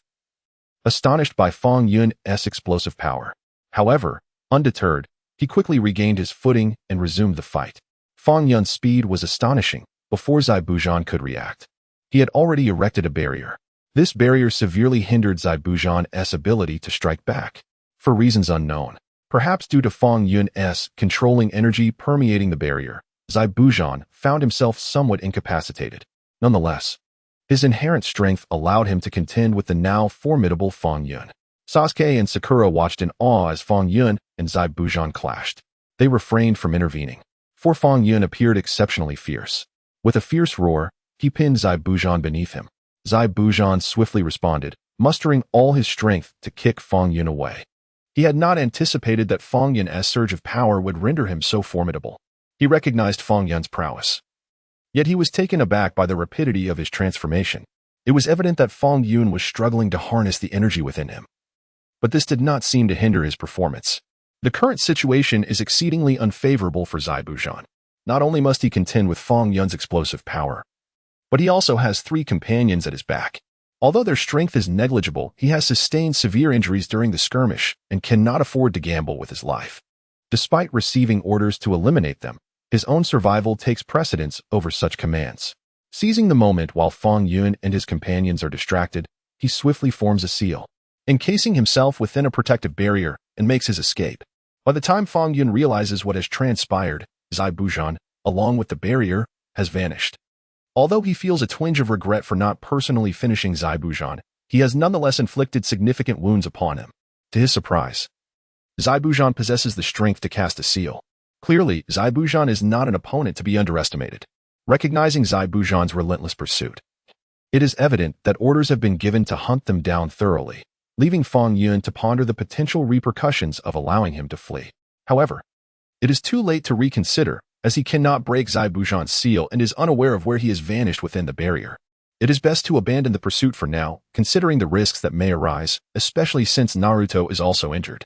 astonished by Fang Yun's explosive power. However, undeterred, he quickly regained his footing and resumed the fight. Fang Yun's speed was astonishing before Zabuza could react. He had already erected a barrier. This barrier severely hindered Zabuza's ability to strike back, for reasons unknown. Perhaps due to Fang Yun's controlling energy permeating the barrier, Zabuza found himself somewhat incapacitated. Nonetheless, his inherent strength allowed him to contend with the now formidable Fang Yun. Sasuke and Sakura watched in awe as Fang Yun and Zabuza clashed. They refrained from intervening, for Fang Yun appeared exceptionally fierce. With a fierce roar, he pinned Zabuza beneath him. Zabuza swiftly responded, mustering all his strength to kick Fang Yun away. He had not anticipated that Fang Yun's surge of power would render him so formidable. He recognized Fang Yun's prowess. Yet he was taken aback by the rapidity of his transformation. It was evident that Fang Yun was struggling to harness the energy within him. But this did not seem to hinder his performance. The current situation is exceedingly unfavorable for Zabuza. Not only must he contend with Fang Yun's explosive power, but he also has 3 companions at his back. Although their strength is negligible, he has sustained severe injuries during the skirmish and cannot afford to gamble with his life. Despite receiving orders to eliminate them, his own survival takes precedence over such commands. Seizing the moment while Fang Yun and his companions are distracted, he swiftly forms a seal, encasing himself within a protective barrier, and makes his escape. By the time Fang Yun realizes what has transpired, Zabuza, along with the barrier, has vanished. Although he feels a twinge of regret for not personally finishing Zabuza, he has nonetheless inflicted significant wounds upon him. To his surprise, Zabuza possesses the strength to cast a seal. Clearly, Zabuza is not an opponent to be underestimated. Recognizing Zabuza's relentless pursuit, it is evident that orders have been given to hunt them down thoroughly, leaving Fang Yun to ponder the potential repercussions of allowing him to flee. However, it is too late to reconsider, as he cannot break Zabuza's seal and is unaware of where he has vanished within the barrier. It is best to abandon the pursuit for now, considering the risks that may arise, especially since Naruto is also injured.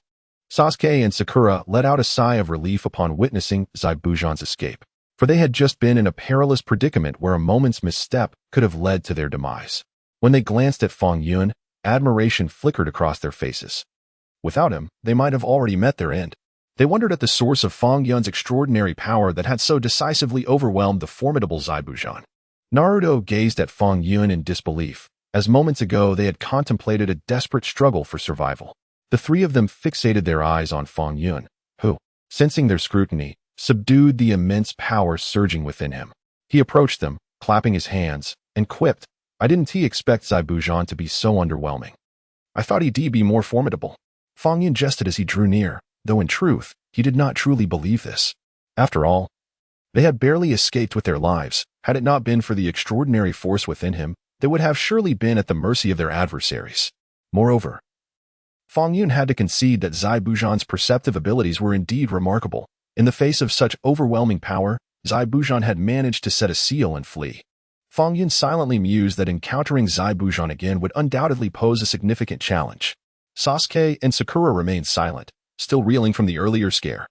Sasuke and Sakura let out a sigh of relief upon witnessing Zabuza's escape, for they had just been in a perilous predicament where a moment's misstep could have led to their demise. When they glanced at Fang Yun, admiration flickered across their faces. Without him, they might have already met their end. They wondered at the source of Fang Yun's extraordinary power that had so decisively overwhelmed the formidable Zabuza. Naruto gazed at Fang Yun in disbelief, as moments ago they had contemplated a desperate struggle for survival. The 3 of them fixated their eyes on Fang Yun, who, sensing their scrutiny, subdued the immense power surging within him. He approached them, clapping his hands, and quipped, "I didn't expect Zabuza to be so underwhelming. I thought he'd be more formidable." Fang Yun jested as he drew near, though in truth, he did not truly believe this. After all, they had barely escaped with their lives. Had it not been for the extraordinary force within him, they would have surely been at the mercy of their adversaries. Moreover, Fang Yun had to concede that Zabuza's perceptive abilities were indeed remarkable. In the face of such overwhelming power, Zabuza had managed to set a seal and flee. Fang Yun silently mused that encountering Zabuza again would undoubtedly pose a significant challenge. Sasuke and Sakura remained silent, still reeling from the earlier scare.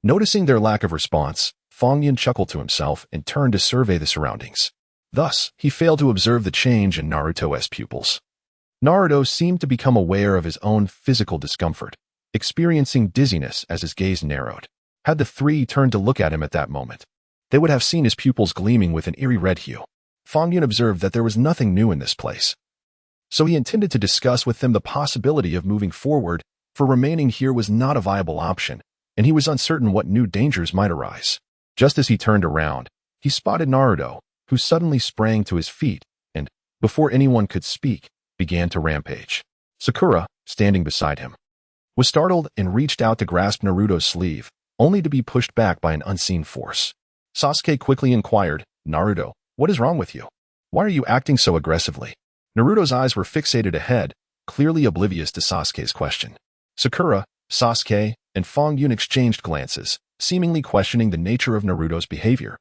Noticing their lack of response, Fang Yun chuckled to himself and turned to survey the surroundings. Thus, he failed to observe the change in Naruto's pupils. Naruto seemed to become aware of his own physical discomfort, experiencing dizziness as his gaze narrowed. Had the 3 turned to look at him at that moment, they would have seen his pupils gleaming with an eerie red hue. Fang Yun observed that there was nothing new in this place, so he intended to discuss with them the possibility of moving forward, for remaining here was not a viable option, and he was uncertain what new dangers might arise. Just as he turned around, he spotted Naruto, who suddenly sprang to his feet and, before anyone could speak, began to rampage. Sakura, standing beside him, was startled and reached out to grasp Naruto's sleeve, only to be pushed back by an unseen force. Sasuke quickly inquired, "Naruto, what is wrong with you? Why are you acting so aggressively?" Naruto's eyes were fixated ahead, clearly oblivious to Sasuke's question. Sakura, Sasuke, and Fang Yun exchanged glances, seemingly questioning the nature of Naruto's behavior.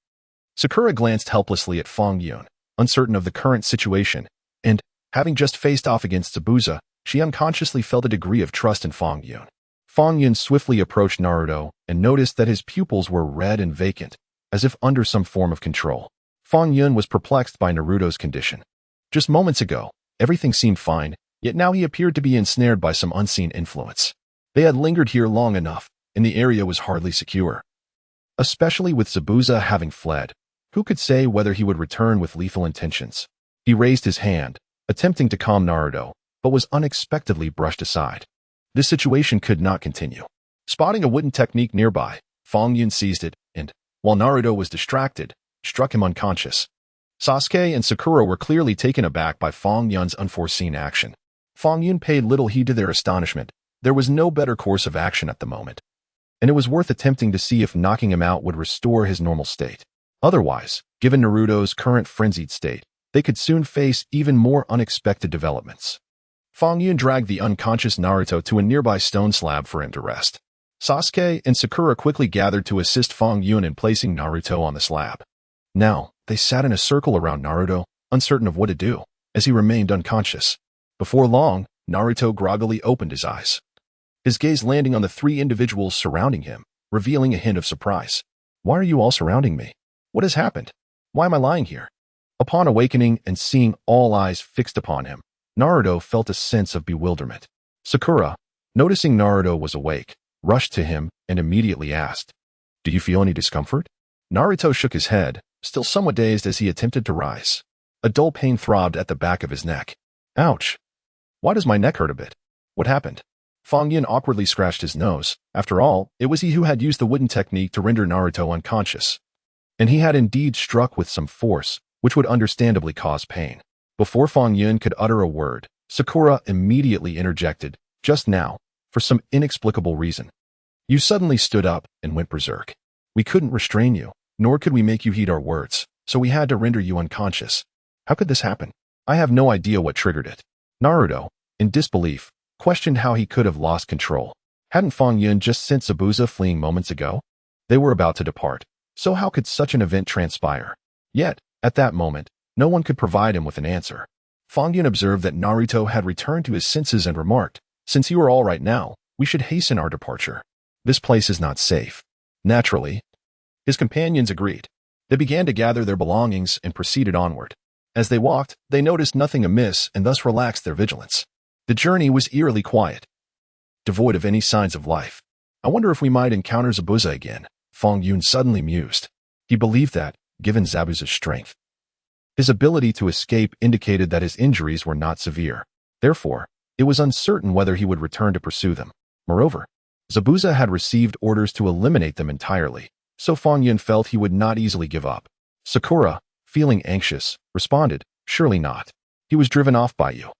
Sakura glanced helplessly at Fang Yun, uncertain of the current situation, and, having just faced off against Zabuza, she unconsciously felt a degree of trust in Fang Yun. Fang Yun swiftly approached Naruto and noticed that his pupils were red and vacant, as if under some form of control. Fang Yun was perplexed by Naruto's condition. Just moments ago, everything seemed fine, yet now he appeared to be ensnared by some unseen influence. They had lingered here long enough, and the area was hardly secure. Especially with Zabuza having fled, who could say whether he would return with lethal intentions? He raised his hand, attempting to calm Naruto, but was unexpectedly brushed aside. This situation could not continue. Spotting a wooden technique nearby, Fang Yun seized it, and, while Naruto was distracted, struck him unconscious. Sasuke and Sakura were clearly taken aback by Fang Yun's unforeseen action. Fang Yun paid little heed to their astonishment. There was no better course of action at the moment, and it was worth attempting to see if knocking him out would restore his normal state. Otherwise, given Naruto's current frenzied state, they could soon face even more unexpected developments. Fang Yun dragged the unconscious Naruto to a nearby stone slab for him to rest. Sasuke and Sakura quickly gathered to assist Fang Yun in placing Naruto on the slab. Now, they sat in a circle around Naruto, uncertain of what to do, as he remained unconscious. Before long, Naruto groggily opened his eyes, his gaze landing on the three individuals surrounding him, revealing a hint of surprise. "Why are you all surrounding me? What has happened? Why am I lying here?" Upon awakening and seeing all eyes fixed upon him, Naruto felt a sense of bewilderment. Sakura, noticing Naruto was awake, rushed to him and immediately asked, "Do you feel any discomfort?" Naruto shook his head, still somewhat dazed as he attempted to rise. A dull pain throbbed at the back of his neck. "Ouch! Why does my neck hurt a bit? What happened?" Fang Yun awkwardly scratched his nose. After all, it was he who had used the wooden technique to render Naruto unconscious. And he had indeed struck with some force, which would understandably cause pain. Before Fang Yun could utter a word, Sakura immediately interjected, "Just now, for some inexplicable reason, you suddenly stood up and went berserk. We couldn't restrain you, nor could we make you heed our words, so we had to render you unconscious. How could this happen? I have no idea what triggered it." Naruto, in disbelief, questioned how he could have lost control. Hadn't Fang Yun just sent Zabuza fleeing moments ago? They were about to depart, so how could such an event transpire? Yet, at that moment, no one could provide him with an answer. Fang Yun observed that Naruto had returned to his senses and remarked, "Since you are all right now, we should hasten our departure. This place is not safe." Naturally, his companions agreed. They began to gather their belongings and proceeded onward. As they walked, they noticed nothing amiss and thus relaxed their vigilance. The journey was eerily quiet, devoid of any signs of life. "I wonder if we might encounter Zabuza again," Fang Yun suddenly mused. He believed that, given Zabuza's strength, his ability to escape indicated that his injuries were not severe. Therefore, it was uncertain whether he would return to pursue them. Moreover, Zabuza had received orders to eliminate them entirely, so Fang Yun felt he would not easily give up. Sakura, feeling anxious, responded, "Surely not. He was driven off by you.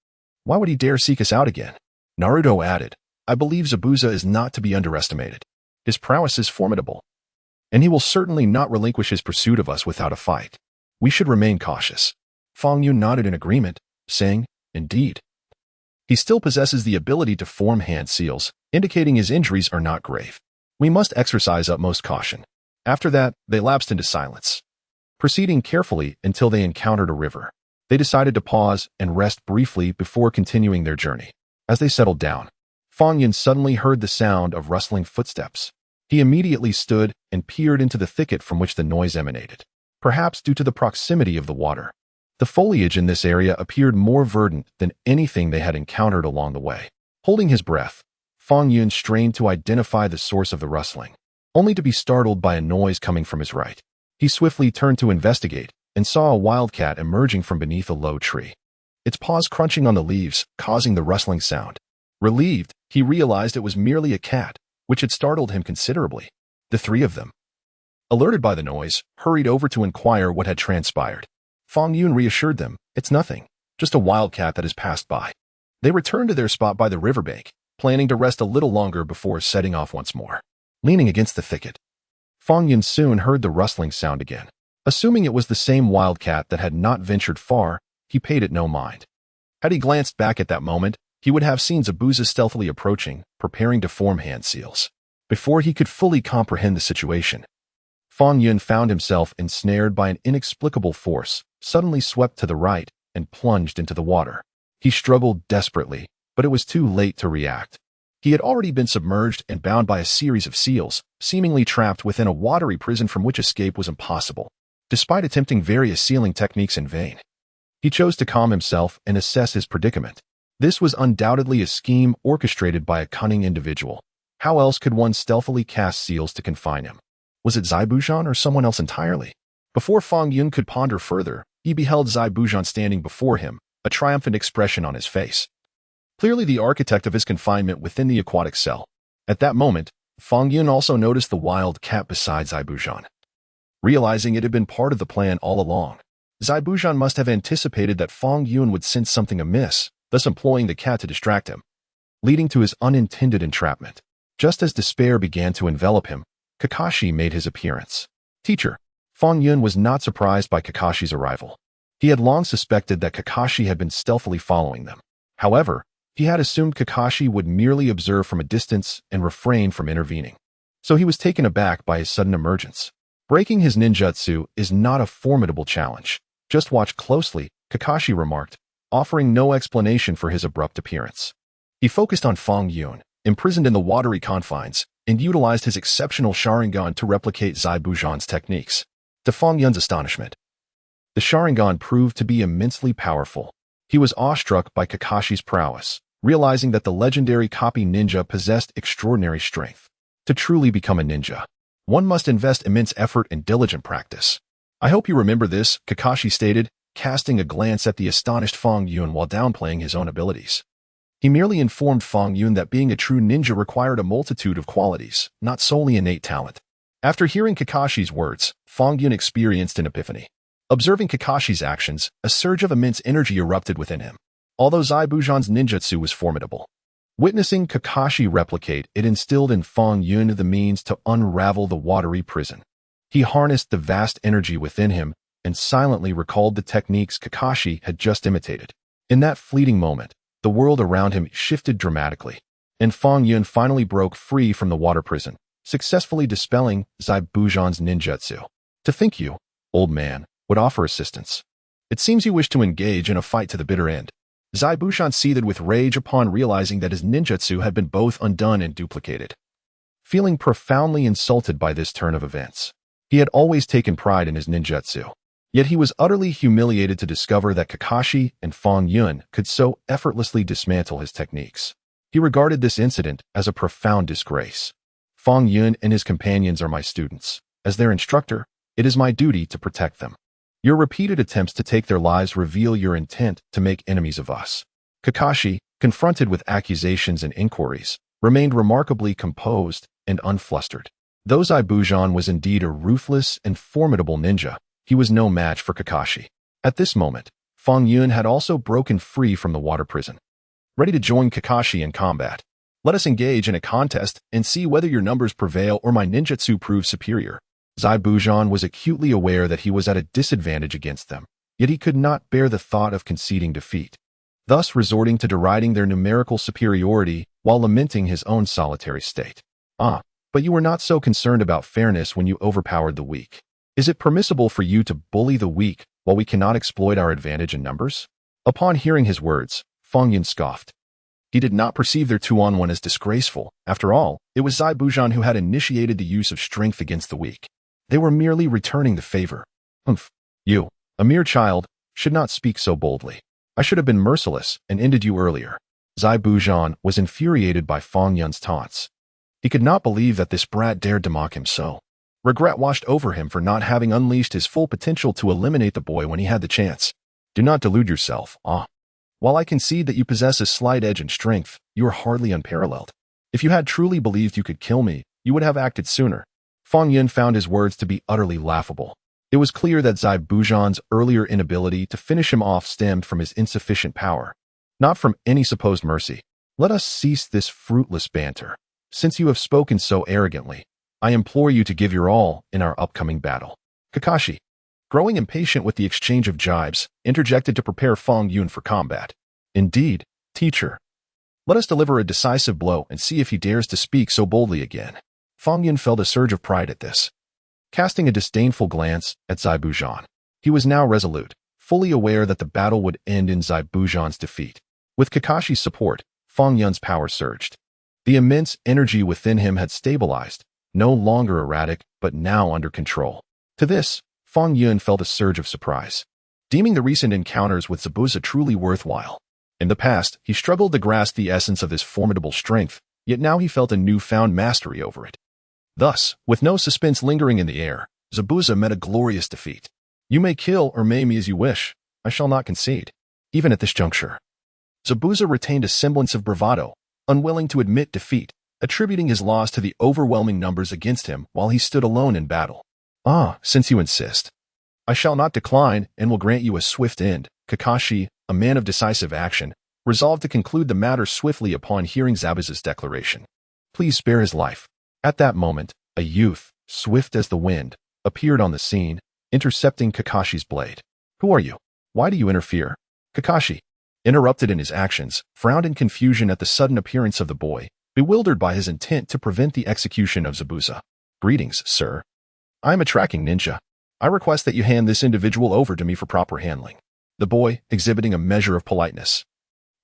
Why would he dare seek us out again?" Naruto added, "I believe Zabuza is not to be underestimated. His prowess is formidable, and he will certainly not relinquish his pursuit of us without a fight. We should remain cautious." Fang Yun nodded in agreement, saying, "Indeed. He still possesses the ability to form hand seals, indicating his injuries are not grave. We must exercise utmost caution." After that, they lapsed into silence, proceeding carefully until they encountered a river. They decided to pause and rest briefly before continuing their journey. As they settled down, Fang Yun suddenly heard the sound of rustling footsteps. He immediately stood and peered into the thicket from which the noise emanated, perhaps due to the proximity of the water. The foliage in this area appeared more verdant than anything they had encountered along the way. Holding his breath, Fang Yun strained to identify the source of the rustling, only to be startled by a noise coming from his right. He swiftly turned to investigate and saw a wildcat emerging from beneath a low tree, its paws crunching on the leaves, causing the rustling sound. Relieved, he realized it was merely a cat, which had startled him considerably. The three of them, alerted by the noise, hurried over to inquire what had transpired. Fang Yun reassured them, "It's nothing, just a wildcat that has passed by." They returned to their spot by the riverbank, planning to rest a little longer before setting off once more. Leaning against the thicket, Fang Yun soon heard the rustling sound again. Assuming it was the same wildcat that had not ventured far, he paid it no mind. Had he glanced back at that moment, he would have seen Zabuza stealthily approaching, preparing to form hand seals. Before he could fully comprehend the situation, Fang Yun found himself ensnared by an inexplicable force, suddenly swept to the right, and plunged into the water. He struggled desperately, but it was too late to react. He had already been submerged and bound by a series of seals, seemingly trapped within a watery prison from which escape was impossible. despite attempting various sealing techniques in vain. He chose to calm himself and assess his predicament. This was undoubtedly a scheme orchestrated by a cunning individual. How else could one stealthily cast seals to confine him? Was it Zabuza or someone else entirely? Before Fang Yun could ponder further, he beheld Zabuza standing before him, a triumphant expression on his face. Clearly the architect of his confinement within the aquatic cell. At that moment, Fang Yun also noticed the wild cat beside Zabuza. Realizing it had been part of the plan all along, Zabuza must have anticipated that Fang Yun would sense something amiss, thus employing the cat to distract him, leading to his unintended entrapment. Just as despair began to envelop him, Kakashi made his appearance. Teacher. Fang Yun was not surprised by Kakashi's arrival. He had long suspected that Kakashi had been stealthily following them. However, he had assumed Kakashi would merely observe from a distance and refrain from intervening. So he was taken aback by his sudden emergence. Breaking his ninjutsu is not a formidable challenge. Just watch closely, Kakashi remarked, offering no explanation for his abrupt appearance. He focused on Fang Yun, imprisoned in the watery confines, and utilized his exceptional Sharingan to replicate Zabuza's techniques. To Fang Yun's astonishment, the Sharingan proved to be immensely powerful. He was awestruck by Kakashi's prowess, realizing that the legendary copy ninja possessed extraordinary strength. To truly become a ninja, one must invest immense effort and diligent practice. I hope you remember this, Kakashi stated, casting a glance at the astonished Fang Yun while downplaying his own abilities. He merely informed Fang Yun that being a true ninja required a multitude of qualities, not solely innate talent. After hearing Kakashi's words, Fang Yun experienced an epiphany. Observing Kakashi's actions, a surge of immense energy erupted within him. Although Zabuza's ninjutsu was formidable, witnessing Kakashi replicate it instilled in Fang Yun the means to unravel the watery prison. He harnessed the vast energy within him and silently recalled the techniques Kakashi had just imitated. In that fleeting moment, the world around him shifted dramatically, and Fang Yun finally broke free from the water prison, successfully dispelling Zabuza's ninjutsu. To think you, old man, would offer assistance. It seems you wish to engage in a fight to the bitter end. Zabuza seethed with rage upon realizing that his ninjutsu had been both undone and duplicated. Feeling profoundly insulted by this turn of events, he had always taken pride in his ninjutsu. Yet he was utterly humiliated to discover that Kakashi and Fang Yun could so effortlessly dismantle his techniques. He regarded this incident as a profound disgrace. Fang Yun and his companions are my students. As their instructor, it is my duty to protect them. Your repeated attempts to take their lives reveal your intent to make enemies of us. Kakashi, confronted with accusations and inquiries, remained remarkably composed and unflustered. Though Zabuza was indeed a ruthless and formidable ninja, he was no match for Kakashi. At this moment, Fang Yun had also broken free from the water prison. Ready to join Kakashi in combat. Let us engage in a contest and see whether your numbers prevail or my ninjutsu proves superior. Zabuza was acutely aware that he was at a disadvantage against them, yet he could not bear the thought of conceding defeat, thus resorting to deriding their numerical superiority while lamenting his own solitary state. But you were not so concerned about fairness when you overpowered the weak. Is it permissible for you to bully the weak while we cannot exploit our advantage in numbers? Upon hearing his words, Fang Yun scoffed. He did not perceive their 2-on-1 as disgraceful. After all, it was Zabuza who had initiated the use of strength against the weak. They were merely returning the favor. You, a mere child, should not speak so boldly. I should have been merciless and ended you earlier. Zabuza was infuriated by Fang Yun's taunts. He could not believe that this brat dared to mock him so. Regret washed over him for not having unleashed his full potential to eliminate the boy when he had the chance. Do not delude yourself. While I concede that you possess a slight edge in strength, you are hardly unparalleled. If you had truly believed you could kill me, you would have acted sooner. Fang Yun found his words to be utterly laughable. It was clear that Zabuza's earlier inability to finish him off stemmed from his insufficient power, not from any supposed mercy. Let us cease this fruitless banter. Since you have spoken so arrogantly, I implore you to give your all in our upcoming battle. Kakashi, growing impatient with the exchange of jibes, interjected to prepare Fang Yun for combat. Indeed, teacher. Let us deliver a decisive blow and see if he dares to speak so boldly again. Fang Yun felt a surge of pride at this. Casting a disdainful glance at Zabuza, he was now resolute, fully aware that the battle would end in Zabuza's defeat. With Kakashi's support, Fang Yun's power surged. The immense energy within him had stabilized, no longer erratic, but now under control. To this, Fang Yun felt a surge of surprise, deeming the recent encounters with Zabuza truly worthwhile. In the past, he struggled to grasp the essence of his formidable strength, yet now he felt a newfound mastery over it. Thus, with no suspense lingering in the air, Zabuza met a glorious defeat. You may kill or maim me as you wish. I shall not concede. Even at this juncture, Zabuza retained a semblance of bravado, unwilling to admit defeat, attributing his loss to the overwhelming numbers against him while he stood alone in battle. Since you insist, I shall not decline and will grant you a swift end. Kakashi, a man of decisive action, resolved to conclude the matter swiftly upon hearing Zabuza's declaration. Please spare his life. At that moment, a youth, swift as the wind, appeared on the scene, intercepting Kakashi's blade. Who are you? Why do you interfere? Kakashi, interrupted in his actions, frowned in confusion at the sudden appearance of the boy, bewildered by his intent to prevent the execution of Zabuza. Greetings, sir. I am a tracking ninja. I request that you hand this individual over to me for proper handling. The boy, exhibiting a measure of politeness,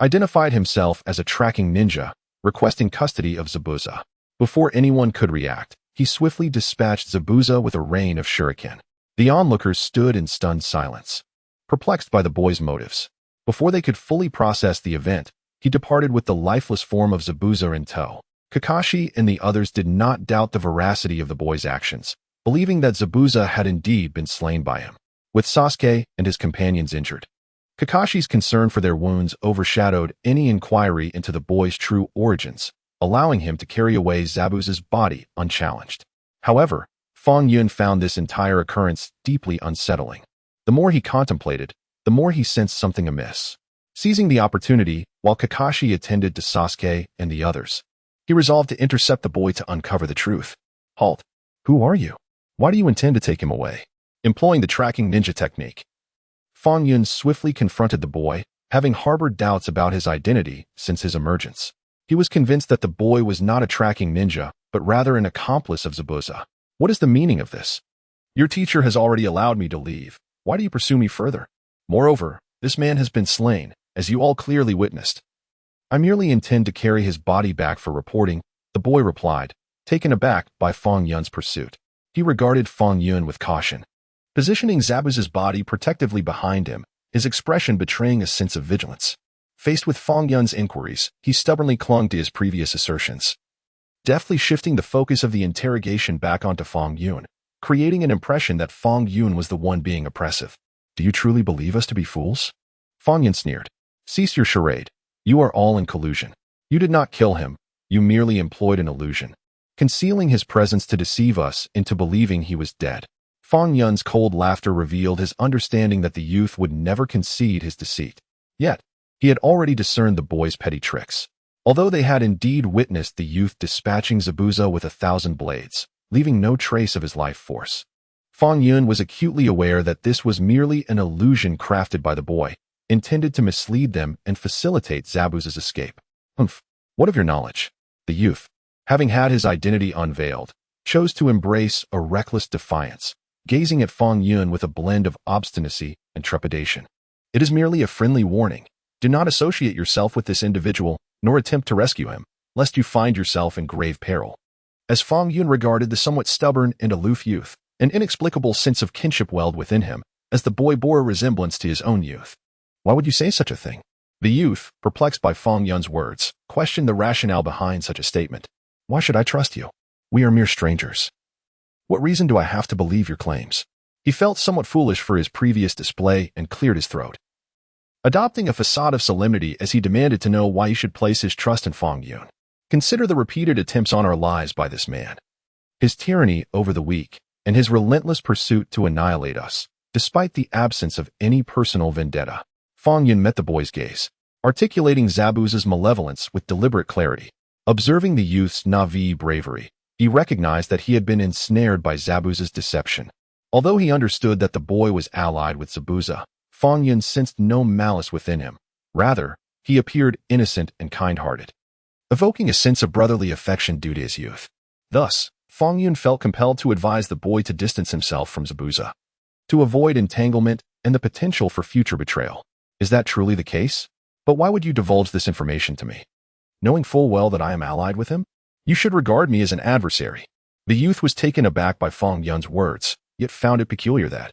identified himself as a tracking ninja, requesting custody of Zabuza. Before anyone could react, he swiftly dispatched Zabuza with a rain of shuriken. The onlookers stood in stunned silence, perplexed by the boy's motives. Before they could fully process the event, he departed with the lifeless form of Zabuza in tow. Kakashi and the others did not doubt the veracity of the boy's actions, believing that Zabuza had indeed been slain by him, with Sasuke and his companions injured. Kakashi's concern for their wounds overshadowed any inquiry into the boy's true origins, allowing him to carry away Zabuza's body unchallenged. However, Fang Yun found this entire occurrence deeply unsettling. The more he contemplated, the more he sensed something amiss. Seizing the opportunity, while Kakashi attended to Sasuke and the others, he resolved to intercept the boy to uncover the truth. Halt. Who are you? Why do you intend to take him away? Employing the tracking ninja technique, Fang Yun swiftly confronted the boy, having harbored doubts about his identity since his emergence. He was convinced that the boy was not a tracking ninja, but rather an accomplice of Zabuza. What is the meaning of this? Your teacher has already allowed me to leave. Why do you pursue me further? Moreover, this man has been slain, as you all clearly witnessed. I merely intend to carry his body back for reporting, the boy replied, taken aback by Fang Yun's pursuit. He regarded Fang Yun with caution, positioning Zabuza's body protectively behind him, his expression betraying a sense of vigilance. Faced with Fang Yun's inquiries, he stubbornly clung to his previous assertions, deftly shifting the focus of the interrogation back onto Fang Yun, creating an impression that Fang Yun was the one being oppressive. Do you truly believe us to be fools? Fang Yun sneered. Cease your charade. You are all in collusion. You did not kill him. You merely employed an illusion, concealing his presence to deceive us into believing he was dead. Fang Yun's cold laughter revealed his understanding that the youth would never concede his deceit. Yet, he had already discerned the boy's petty tricks. Although they had indeed witnessed the youth dispatching Zabuza with 1,000 blades, leaving no trace of his life force, Fang Yun was acutely aware that this was merely an illusion crafted by the boy, intended to mislead them and facilitate Zabuza's escape. What of your knowledge? The youth, having had his identity unveiled, chose to embrace a reckless defiance, gazing at Fang Yun with a blend of obstinacy and trepidation. It is merely a friendly warning. Do not associate yourself with this individual, nor attempt to rescue him, lest you find yourself in grave peril. As Fang Yun regarded the somewhat stubborn and aloof youth, an inexplicable sense of kinship welled within him, as the boy bore a resemblance to his own youth. Why would you say such a thing? The youth, perplexed by Fang Yun's words, questioned the rationale behind such a statement. Why should I trust you? We are mere strangers. What reason do I have to believe your claims? He felt somewhat foolish for his previous display and cleared his throat, adopting a facade of solemnity as he demanded to know why he should place his trust in Fang Yun. Consider the repeated attempts on our lives by this man, his tyranny over the weak, and his relentless pursuit to annihilate us, despite the absence of any personal vendetta. Fang Yun met the boy's gaze, articulating Zabuza's malevolence with deliberate clarity. Observing the youth's Na'vi bravery, he recognized that he had been ensnared by Zabuza's deception. Although he understood that the boy was allied with Zabuza, Fang Yun sensed no malice within him. Rather, he appeared innocent and kind-hearted, evoking a sense of brotherly affection due to his youth. Thus, Fang Yun felt compelled to advise the boy to distance himself from Zabuza, to avoid entanglement and the potential for future betrayal. Is that truly the case? But why would you divulge this information to me? Knowing full well that I am allied with him? You should regard me as an adversary. The youth was taken aback by Fang Yun's words, yet found it peculiar that,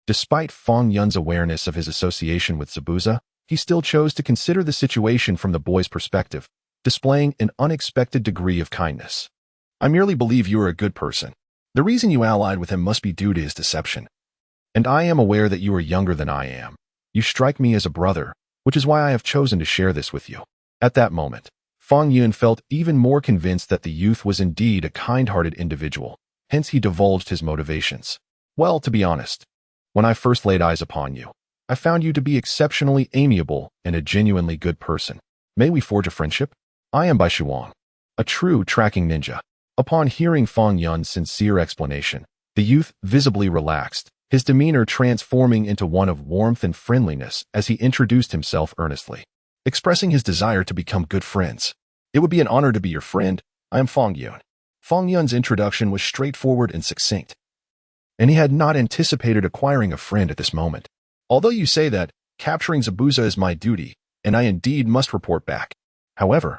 despite Fang Yun's awareness of his association with Zabuza, he still chose to consider the situation from the boy's perspective, displaying an unexpected degree of kindness. I merely believe you are a good person. The reason you allied with him must be due to his deception. And I am aware that you are younger than I am. You strike me as a brother, which is why I have chosen to share this with you. At that moment, Fang Yun felt even more convinced that the youth was indeed a kind-hearted individual, hence he divulged his motivations. Well, to be honest, when I first laid eyes upon you, I found you to be exceptionally amiable and a genuinely good person. May we forge a friendship? I am Bai Shuang, a true tracking ninja. Upon hearing Fang Yun's sincere explanation, the youth visibly relaxed, his demeanor transforming into one of warmth and friendliness as he introduced himself earnestly, expressing his desire to become good friends. It would be an honor to be your friend. I am Fang Yun. Fang Yun's introduction was straightforward and succinct, and he had not anticipated acquiring a friend at this moment. Although you say that capturing Zabuza is my duty, and I indeed must report back. However,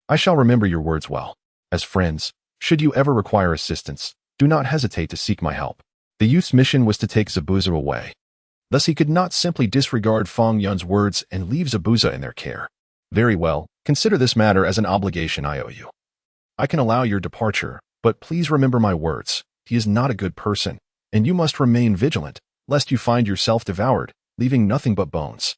I shall remember your words well. As friends, should you ever require assistance, do not hesitate to seek my help. The youth's mission was to take Zabuza away. Thus he could not simply disregard Fang Yun's words and leave Zabuza in their care. Very well, consider this matter as an obligation I owe you. I can allow your departure, but please remember my words. He is not a good person, and you must remain vigilant, lest you find yourself devoured, leaving nothing but bones.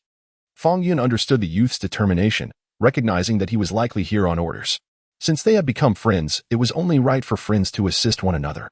Fang Yun understood the youth's determination, recognizing that he was likely here on orders. Since they had become friends, it was only right for friends to assist one another.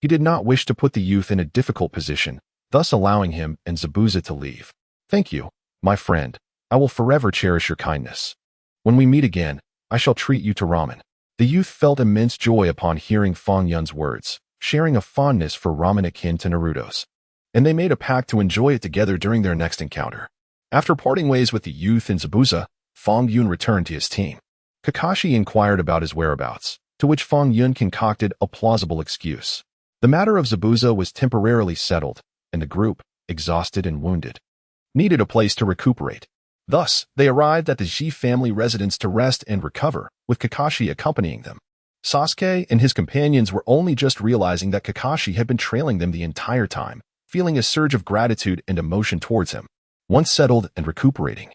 He did not wish to put the youth in a difficult position, thus allowing him and Zabuza to leave. Thank you, my friend. I will forever cherish your kindness. When we meet again, I shall treat you to ramen. The youth felt immense joy upon hearing Fang Yun's words, sharing a fondness for ramen akin to Naruto's. And they made a pact to enjoy it together during their next encounter. After parting ways with the youth and Zabuza, Fang Yun returned to his team. Kakashi inquired about his whereabouts, to which Fang Yun concocted a plausible excuse. The matter of Zabuza was temporarily settled, and the group, exhausted and wounded, needed a place to recuperate. Thus, they arrived at the Ji family residence to rest and recover, with Kakashi accompanying them. Sasuke and his companions were only just realizing that Kakashi had been trailing them the entire time, feeling a surge of gratitude and emotion towards him. Once settled and recuperating,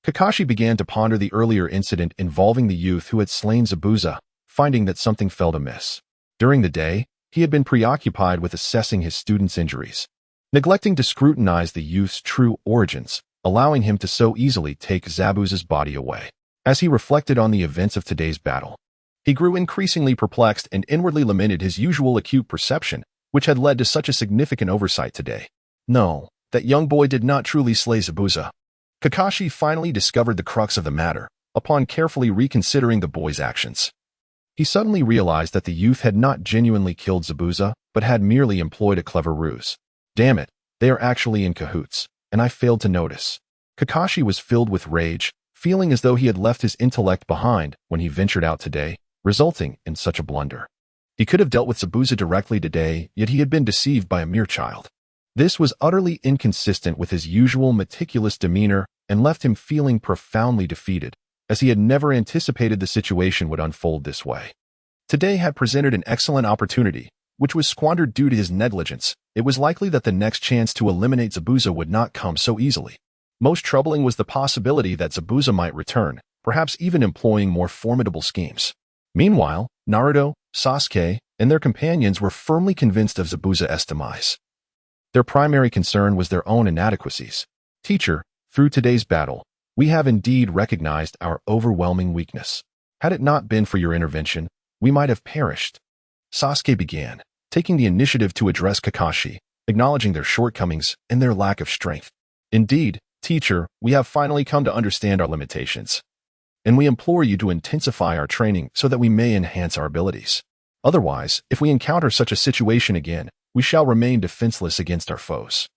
Kakashi began to ponder the earlier incident involving the youth who had slain Zabuza, finding that something felt amiss. During the day, he had been preoccupied with assessing his students' injuries, neglecting to scrutinize the youth's true origins, allowing him to so easily take Zabuza's body away. As he reflected on the events of today's battle, he grew increasingly perplexed and inwardly lamented his usual acute perception, which had led to such a significant oversight today. No, that young boy did not truly slay Zabuza. Kakashi finally discovered the crux of the matter, upon carefully reconsidering the boy's actions. He suddenly realized that the youth had not genuinely killed Zabuza, but had merely employed a clever ruse. Damn it, they are actually in cahoots, and I failed to notice. Kakashi was filled with rage, feeling as though he had left his intellect behind when he ventured out today, resulting in such a blunder. He could have dealt with Zabuza directly today, yet he had been deceived by a mere child. This was utterly inconsistent with his usual meticulous demeanor and left him feeling profoundly defeated, as he had never anticipated the situation would unfold this way. Today had presented an excellent opportunity, which was squandered due to his negligence. It was likely that the next chance to eliminate Zabuza would not come so easily. Most troubling was the possibility that Zabuza might return, perhaps even employing more formidable schemes. Meanwhile, Naruto, Sasuke, and their companions were firmly convinced of Zabuza's demise. Their primary concern was their own inadequacies. Teacher, through today's battle, we have indeed recognized our overwhelming weakness. Had it not been for your intervention, we might have perished. Sasuke began, taking the initiative to address Kakashi, acknowledging their shortcomings and their lack of strength. Indeed, teacher, we have finally come to understand our limitations, and we implore you to intensify our training so that we may enhance our abilities. Otherwise, if we encounter such a situation again, we shall remain defenseless against our foes.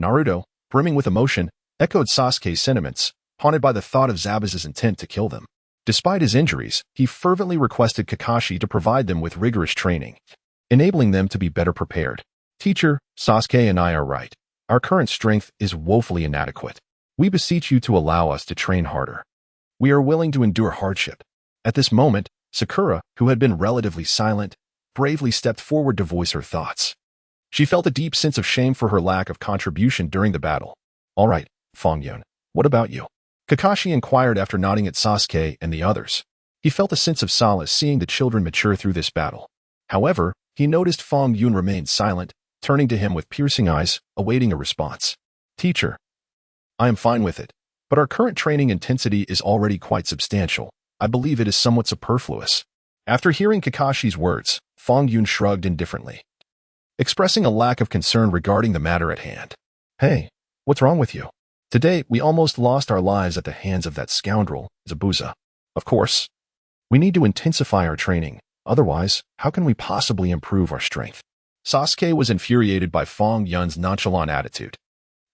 Naruto, brimming with emotion, echoed Sasuke's sentiments, haunted by the thought of Zabuza's intent to kill them. Despite his injuries, he fervently requested Kakashi to provide them with rigorous training, enabling them to be better prepared. Teacher, Sasuke and I are right. Our current strength is woefully inadequate. We beseech you to allow us to train harder. We are willing to endure hardship. At this moment, Sakura, who had been relatively silent, bravely stepped forward to voice her thoughts. She felt a deep sense of shame for her lack of contribution during the battle. All right, Fang Yun, what about you? Kakashi inquired after nodding at Sasuke and the others. He felt a sense of solace seeing the children mature through this battle. However, he noticed Fang Yun remained silent, turning to him with piercing eyes, awaiting a response. Teacher, I am fine with it, but our current training intensity is already quite substantial. I believe it is somewhat superfluous. After hearing Kakashi's words, Fang Yun shrugged indifferently, expressing a lack of concern regarding the matter at hand. Hey, what's wrong with you? Today, we almost lost our lives at the hands of that scoundrel, Zabuza. Of course, we need to intensify our training. Otherwise, how can we possibly improve our strength? Sasuke was infuriated by Fang Yun's nonchalant attitude.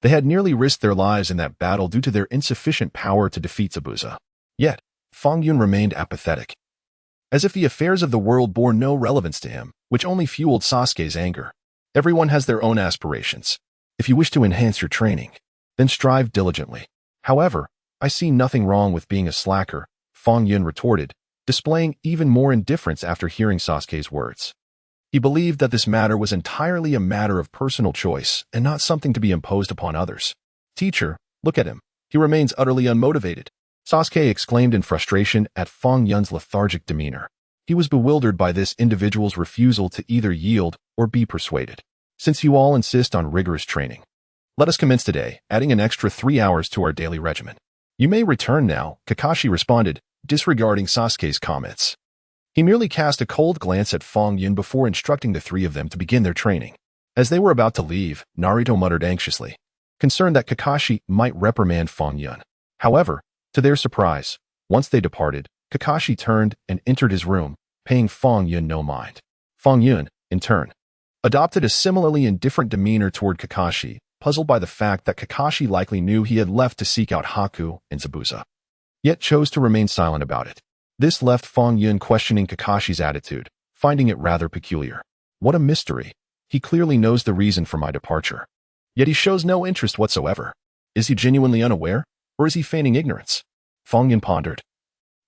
They had nearly risked their lives in that battle due to their insufficient power to defeat Zabuza. Yet, Fang Yun remained apathetic, as if the affairs of the world bore no relevance to him, which only fueled Sasuke's anger. Everyone has their own aspirations. If you wish to enhance your training, then strive diligently. However, I see nothing wrong with being a slacker, Fang Yun retorted, displaying even more indifference after hearing Sasuke's words. He believed that this matter was entirely a matter of personal choice and not something to be imposed upon others. Teacher, look at him. He remains utterly unmotivated. Sasuke exclaimed in frustration at Fang Yun's lethargic demeanor. He was bewildered by this individual's refusal to either yield or be persuaded. Since you all insist on rigorous training, let us commence today, adding an extra 3 hours to our daily regimen. You may return now, Kakashi responded, disregarding Sasuke's comments. He merely cast a cold glance at Fang Yun before instructing the three of them to begin their training. As they were about to leave, Naruto muttered anxiously, concerned that Kakashi might reprimand Fang Yun. However, to their surprise, once they departed, Kakashi turned and entered his room, paying Fang Yun no mind. Fang Yun, in turn, adopted a similarly indifferent demeanor toward Kakashi, puzzled by the fact that Kakashi likely knew he had left to seek out Haku and Zabuza, yet chose to remain silent about it. This left Fang Yun questioning Kakashi's attitude, finding it rather peculiar. What a mystery. He clearly knows the reason for my departure, yet he shows no interest whatsoever. Is he genuinely unaware, or is he feigning ignorance? Fang Yun pondered,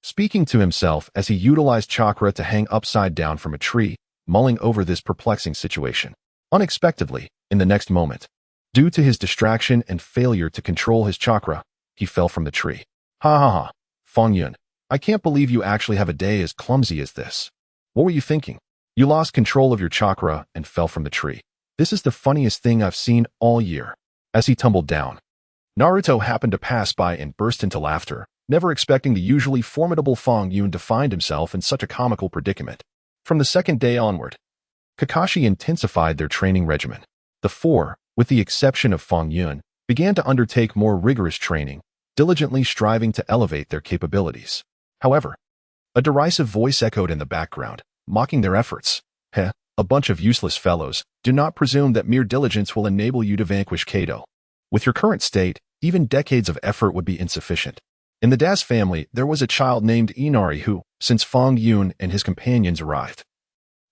speaking to himself as he utilized chakra to hang upside down from a tree, mulling over this perplexing situation. Unexpectedly, in the next moment, due to his distraction and failure to control his chakra, he fell from the tree. Ha ha ha, Fang Yun, I can't believe you actually have a day as clumsy as this. What were you thinking? You lost control of your chakra and fell from the tree. This is the funniest thing I've seen all year. As he tumbled down, Naruto happened to pass by and burst into laughter, never expecting the usually formidable Fang Yun to find himself in such a comical predicament. From the second day onward, Kakashi intensified their training regimen. The four, with the exception of Fang Yun, began to undertake more rigorous training, diligently striving to elevate their capabilities. However, a derisive voice echoed in the background, mocking their efforts. Heh, a bunch of useless fellows, do not presume that mere diligence will enable you to vanquish Gato. With your current state, even decades of effort would be insufficient. In the Das family, there was a child named Inari who, since Fang Yun and his companions arrived,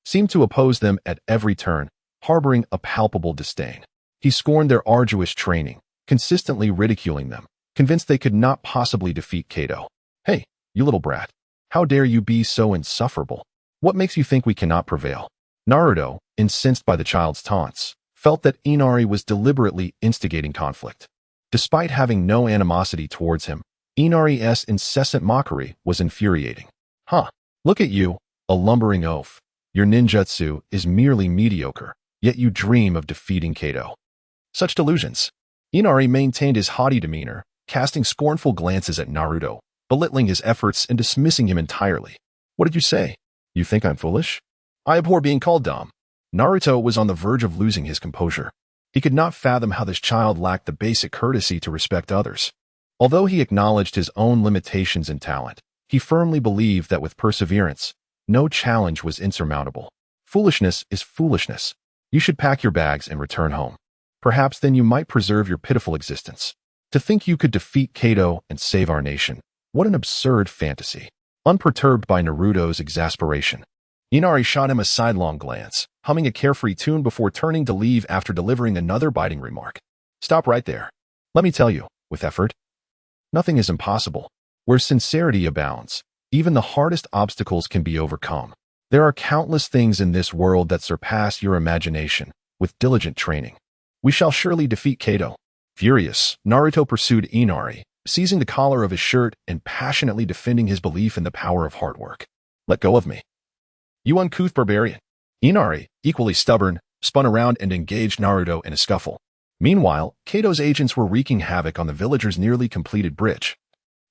seemed to oppose them at every turn, harboring a palpable disdain. He scorned their arduous training, consistently ridiculing them, convinced they could not possibly defeat Gato. Hey, you little brat. How dare you be so insufferable? What makes you think we cannot prevail? Naruto, incensed by the child's taunts, felt that Inari was deliberately instigating conflict. Despite having no animosity towards him, Inari's incessant mockery was infuriating. Huh, look at you, a lumbering oaf. Your ninjutsu is merely mediocre, yet you dream of defeating Gato. Such delusions. Inari maintained his haughty demeanor, casting scornful glances at Naruto, belittling his efforts and dismissing him entirely. What did you say? You think I'm foolish? I abhor being called dumb. Naruto was on the verge of losing his composure. He could not fathom how this child lacked the basic courtesy to respect others. Although he acknowledged his own limitations and talent, he firmly believed that with perseverance, no challenge was insurmountable. Foolishness is foolishness. You should pack your bags and return home. Perhaps then you might preserve your pitiful existence. To think you could defeat Gato and save our nation. What an absurd fantasy. Unperturbed by Naruto's exasperation, Inari shot him a sidelong glance, humming a carefree tune before turning to leave after delivering another biting remark. Stop right there. Let me tell you, with effort, nothing is impossible. Where sincerity abounds, even the hardest obstacles can be overcome. There are countless things in this world that surpass your imagination, with diligent training. We shall surely defeat Gato. Furious, Naruto pursued Inari, seizing the collar of his shirt and passionately defending his belief in the power of hard work. Let go of me, you uncouth barbarian. Inari, equally stubborn, spun around and engaged Naruto in a scuffle. Meanwhile, Kato's agents were wreaking havoc on the villagers' nearly completed bridge,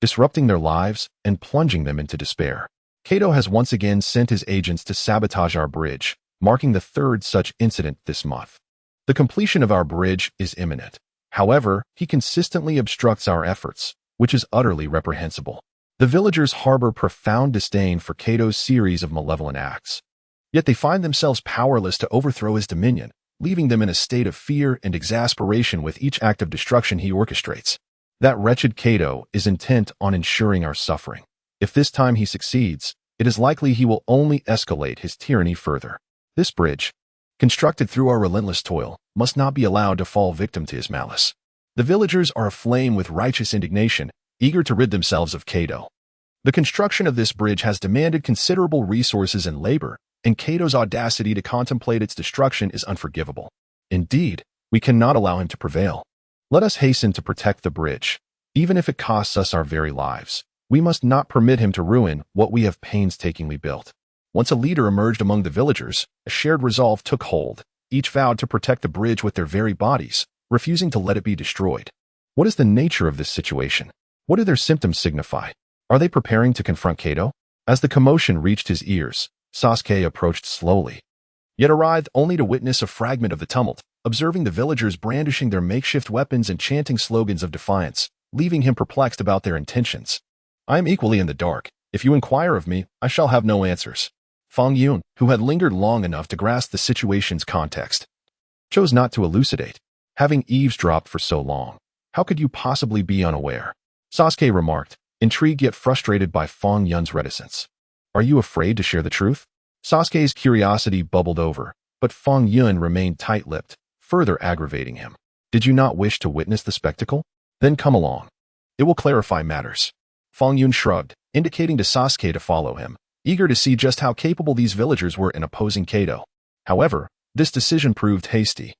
disrupting their lives and plunging them into despair. Gato has once again sent his agents to sabotage our bridge, marking the third such incident this month. The completion of our bridge is imminent. However, he consistently obstructs our efforts, which is utterly reprehensible. The villagers harbor profound disdain for Kato's series of malevolent acts. Yet they find themselves powerless to overthrow his dominion, leaving them in a state of fear and exasperation with each act of destruction he orchestrates. That wretched Gato is intent on ensuring our suffering. If this time he succeeds, it is likely he will only escalate his tyranny further. This bridge, constructed through our relentless toil, must not be allowed to fall victim to his malice. The villagers are aflame with righteous indignation, eager to rid themselves of Gato. The construction of this bridge has demanded considerable resources and labor, and Kato's audacity to contemplate its destruction is unforgivable. Indeed, we cannot allow him to prevail. Let us hasten to protect the bridge, even if it costs us our very lives. We must not permit him to ruin what we have painstakingly built. Once a leader emerged among the villagers, a shared resolve took hold. Each vowed to protect the bridge with their very bodies, refusing to let it be destroyed. What is the nature of this situation? What do their symptoms signify? Are they preparing to confront Gato? As the commotion reached his ears, Sasuke approached slowly, yet arrived only to witness a fragment of the tumult, observing the villagers brandishing their makeshift weapons and chanting slogans of defiance, leaving him perplexed about their intentions. I am equally in the dark. If you inquire of me, I shall have no answers. Fang Yun, who had lingered long enough to grasp the situation's context, chose not to elucidate. Having eavesdropped for so long, how could you possibly be unaware? Sasuke remarked, intrigued yet frustrated by Fang Yun's reticence. Are you afraid to share the truth? Sasuke's curiosity bubbled over, but Fang Yun remained tight-lipped, further aggravating him. Did you not wish to witness the spectacle? Then come along. It will clarify matters. Fang Yun shrugged, indicating to Sasuke to follow him, eager to see just how capable these villagers were in opposing Gato. However, this decision proved hasty.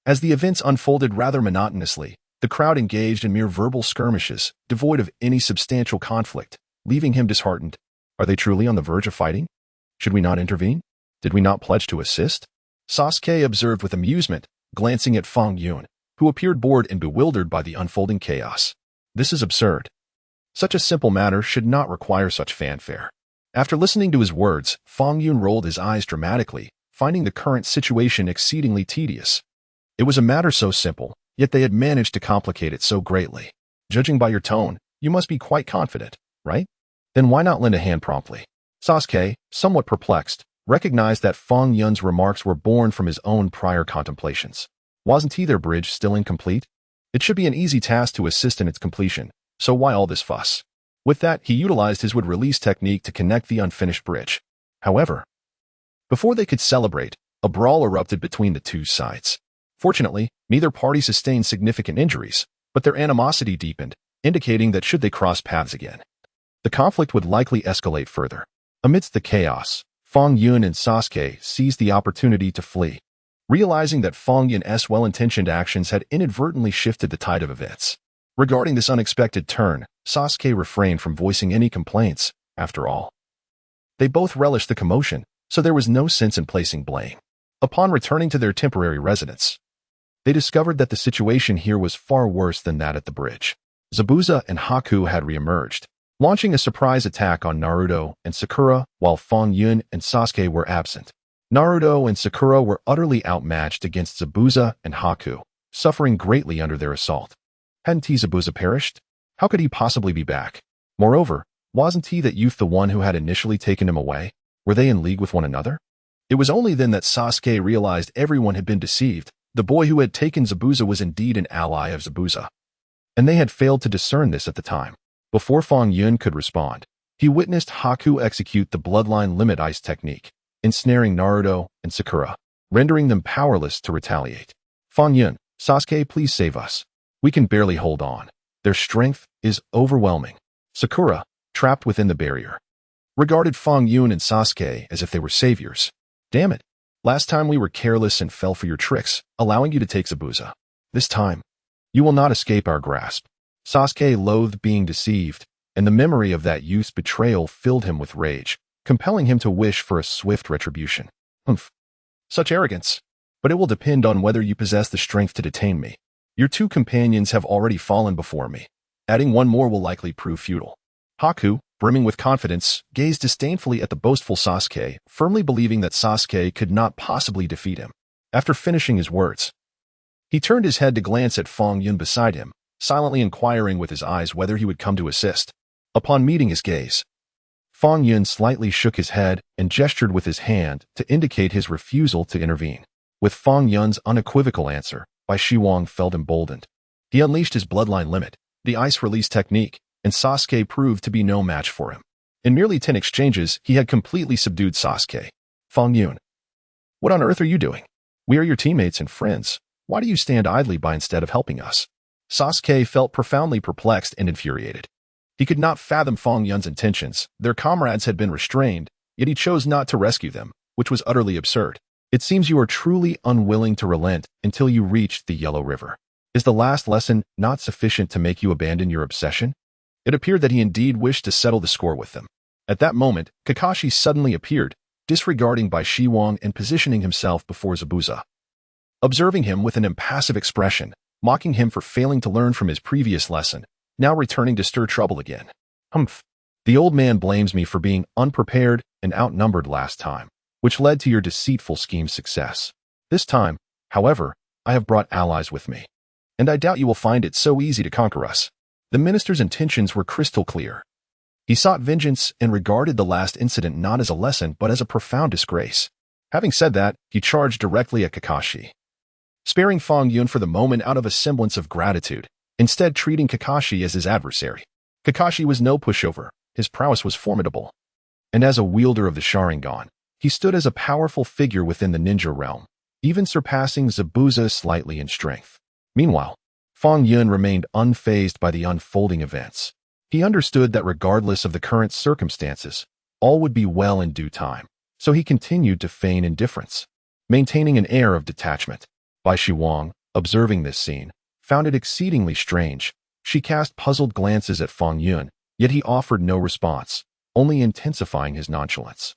As the events unfolded rather monotonously, the crowd engaged in mere verbal skirmishes, devoid of any substantial conflict, leaving him disheartened. Are they truly on the verge of fighting? Should we not intervene? Did we not pledge to assist? Sasuke observed with amusement, glancing at Fang Yun, who appeared bored and bewildered by the unfolding chaos. This is absurd. Such a simple matter should not require such fanfare. After listening to his words, Fang Yun rolled his eyes dramatically, finding the current situation exceedingly tedious. It was a matter so simple, yet they had managed to complicate it so greatly. Judging by your tone, you must be quite confident, right? Then why not lend a hand promptly? Sasuke, somewhat perplexed, recognized that Fang Yun's remarks were born from his own prior contemplations. Wasn't their bridge still incomplete? It should be an easy task to assist in its completion, so why all this fuss? With that, he utilized his would-release technique to connect the unfinished bridge. However, before they could celebrate, a brawl erupted between the two sides. Fortunately, neither party sustained significant injuries, but their animosity deepened, indicating that should they cross paths again, the conflict would likely escalate further. Amidst the chaos, Fang Yun and Sasuke seized the opportunity to flee, realizing that Fang Yun's well-intentioned actions had inadvertently shifted the tide of events. Regarding this unexpected turn, Sasuke refrained from voicing any complaints. After all, they both relished the commotion, so there was no sense in placing blame. Upon returning to their temporary residence, they discovered that the situation here was far worse than that at the bridge. Zabuza and Haku had reemerged, launching a surprise attack on Naruto and Sakura while Fang Yun and Sasuke were absent. Naruto and Sakura were utterly outmatched against Zabuza and Haku, suffering greatly under their assault. Hadn't Zabuza perished? How could he possibly be back? Moreover, wasn't that youth the one who had initially taken him away? Were they in league with one another? It was only then that Sasuke realized everyone had been deceived. The boy who had taken Zabuza was indeed an ally of Zabuza, and they had failed to discern this at the time. Before Fang Yun could respond, he witnessed Haku execute the bloodline limit ice technique, ensnaring Naruto and Sakura, rendering them powerless to retaliate. Fang Yun, Sasuke, please save us. We can barely hold on. Their strength is overwhelming. Sakura, trapped within the barrier, regarded Fang Yun and Sasuke as if they were saviors. Damn it. Last time we were careless and fell for your tricks, allowing you to take Zabuza. This time, you will not escape our grasp." Sasuke loathed being deceived, and the memory of that youth's betrayal filled him with rage, compelling him to wish for a swift retribution. "Humph. Such arrogance. But it will depend on whether you possess the strength to detain me. Your 2 companions have already fallen before me. Adding 1 more will likely prove futile." Haku, brimming with confidence, gazed disdainfully at the boastful Sasuke, firmly believing that Sasuke could not possibly defeat him. After finishing his words, he turned his head to glance at Fang Yun beside him, silently inquiring with his eyes whether he would come to assist. Upon meeting his gaze, Fang Yun slightly shook his head and gestured with his hand to indicate his refusal to intervene. With Fang Yun's unequivocal answer, Bai Shiwang felt emboldened. He unleashed his bloodline limit, the ice release technique, and Sasuke proved to be no match for him. In merely 10 exchanges, he had completely subdued Sasuke. "Fang Yun, what on earth are you doing? We are your teammates and friends. Why do you stand idly by instead of helping us?" Sasuke felt profoundly perplexed and infuriated. He could not fathom Fang Yun's intentions. Their comrades had been restrained, yet he chose not to rescue them, which was utterly absurd. "It seems you are truly unwilling to relent until you reach the Yellow River. Is the last lesson not sufficient to make you abandon your obsession?" It appeared that he indeed wished to settle the score with them. At that moment, Kakashi suddenly appeared, disregarding Bai Shiwang and positioning himself before Zabuza. Observing him with an impassive expression, mocking him for failing to learn from his previous lesson, now returning to stir trouble again. "Humph. The old man blames me for being unprepared and outnumbered last time, which led to your deceitful scheme's success. This time, however, I have brought allies with me, and I doubt you will find it so easy to conquer us." The minister's intentions were crystal clear. He sought vengeance and regarded the last incident not as a lesson but as a profound disgrace. Having said that, he charged directly at Kakashi, sparing Fang Yun for the moment out of a semblance of gratitude, instead treating Kakashi as his adversary. Kakashi was no pushover, his prowess was formidable. And as a wielder of the Sharingan, he stood as a powerful figure within the ninja realm, even surpassing Zabuza slightly in strength. Meanwhile, Fang Yun remained unfazed by the unfolding events. He understood that regardless of the current circumstances, all would be well in due time, so he continued to feign indifference, maintaining an air of detachment. Bai Shiwang, observing this scene, found it exceedingly strange. She cast puzzled glances at Fang Yun, yet he offered no response, only intensifying his nonchalance.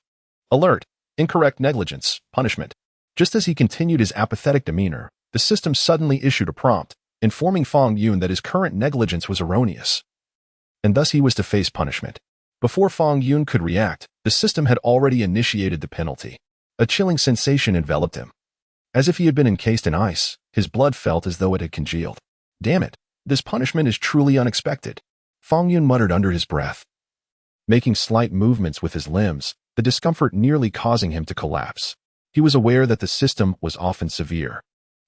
Alert! Incorrect negligence, punishment. Just as he continued his apathetic demeanor, the system suddenly issued a prompt, informing Fang Yun that his current negligence was erroneous, and thus he was to face punishment. Before Fang Yun could react, the system had already initiated the penalty. A chilling sensation enveloped him. As if he had been encased in ice, his blood felt as though it had congealed. "Damn it, this punishment is truly unexpected," Fang Yun muttered under his breath, making slight movements with his limbs, the discomfort nearly causing him to collapse. He was aware that the system was often severe,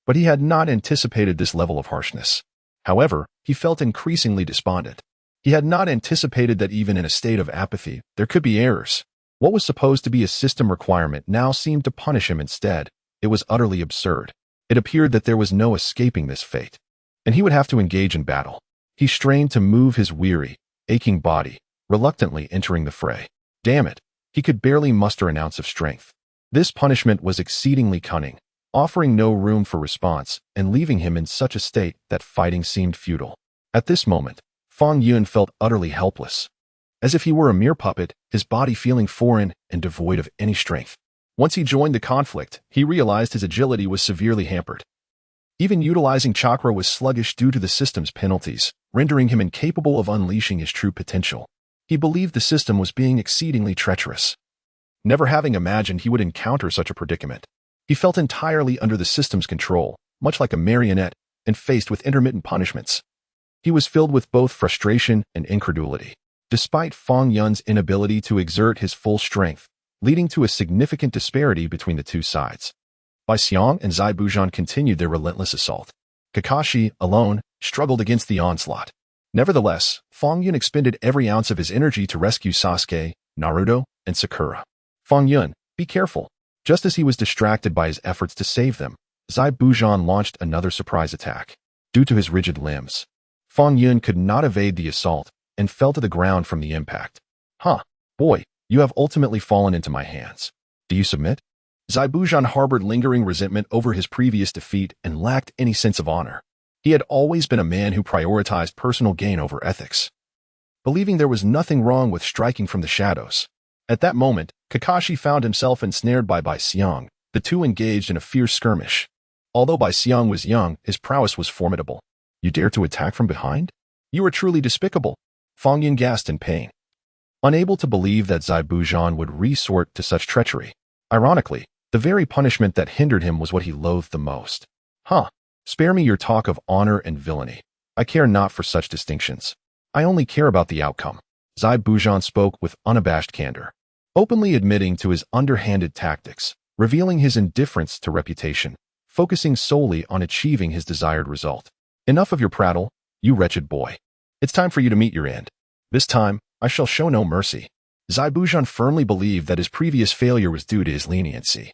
but he had not anticipated this level of harshness. However, he felt increasingly despondent. He had not anticipated that even in a state of apathy, there could be errors. What was supposed to be a system requirement now seemed to punish him instead. It was utterly absurd. It appeared that there was no escaping this fate, and he would have to engage in battle. He strained to move his weary, aching body, reluctantly entering the fray. Damn it, he could barely muster an ounce of strength. This punishment was exceedingly cunning, offering no room for response and leaving him in such a state that fighting seemed futile. At this moment, Fang Yun felt utterly helpless, as if he were a mere puppet, his body feeling foreign and devoid of any strength. Once he joined the conflict, he realized his agility was severely hampered. Even utilizing Chakra was sluggish due to the system's penalties, rendering him incapable of unleashing his true potential. He believed the system was being exceedingly treacherous, never having imagined he would encounter such a predicament. He felt entirely under the system's control, much like a marionette, and faced with intermittent punishments. He was filled with both frustration and incredulity, despite Fang Yun's inability to exert his full strength, leading to a significant disparity between the two sides. Bai Xiang and Zabuza continued their relentless assault. Kakashi, alone, struggled against the onslaught. Nevertheless, Fang Yun expended every ounce of his energy to rescue Sasuke, Naruto, and Sakura. "Fang Yun, be careful." Just as he was distracted by his efforts to save them, Zabuza launched another surprise attack. Due to his rigid limbs, Fang Yun could not evade the assault and fell to the ground from the impact. "Huh, boy, you have ultimately fallen into my hands. Do you submit?" Zabuza harbored lingering resentment over his previous defeat and lacked any sense of honor. He had always been a man who prioritized personal gain over ethics, believing there was nothing wrong with striking from the shadows. At that moment, Kakashi found himself ensnared by Bai Xiang. The two engaged in a fierce skirmish. Although Bai Xiang was young, his prowess was formidable. You dare to attack from behind? You are truly despicable. Fang Yun gasped in pain, unable to believe that Zabuza would resort to such treachery. Ironically, the very punishment that hindered him was what he loathed the most. Spare me your talk of honor and villainy. I care not for such distinctions. I only care about the outcome. Zabuza spoke with unabashed candor, openly admitting to his underhanded tactics, revealing his indifference to reputation, focusing solely on achieving his desired result. Enough of your prattle, you wretched boy. It's time for you to meet your end. This time, I shall show no mercy. Zabuza firmly believed that his previous failure was due to his leniency,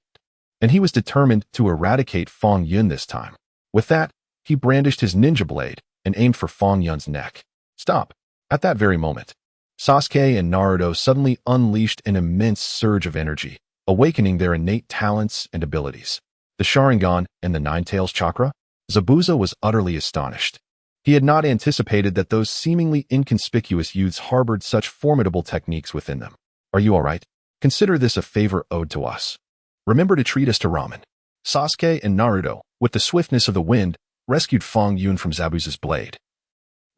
and he was determined to eradicate Fang Yun this time. With that, he brandished his ninja blade and aimed for Fang Yun's neck. Stop! At that very moment, Sasuke and Naruto suddenly unleashed an immense surge of energy, awakening their innate talents and abilities. The Sharingan and the Nine-Tails Chakra? Zabuza was utterly astonished. He had not anticipated that those seemingly inconspicuous youths harbored such formidable techniques within them. Are you all right? Consider this a favor owed to us. Remember to treat us to ramen. Sasuke and Naruto, with the swiftness of the wind, rescued Fang Yun from Zabuza's blade,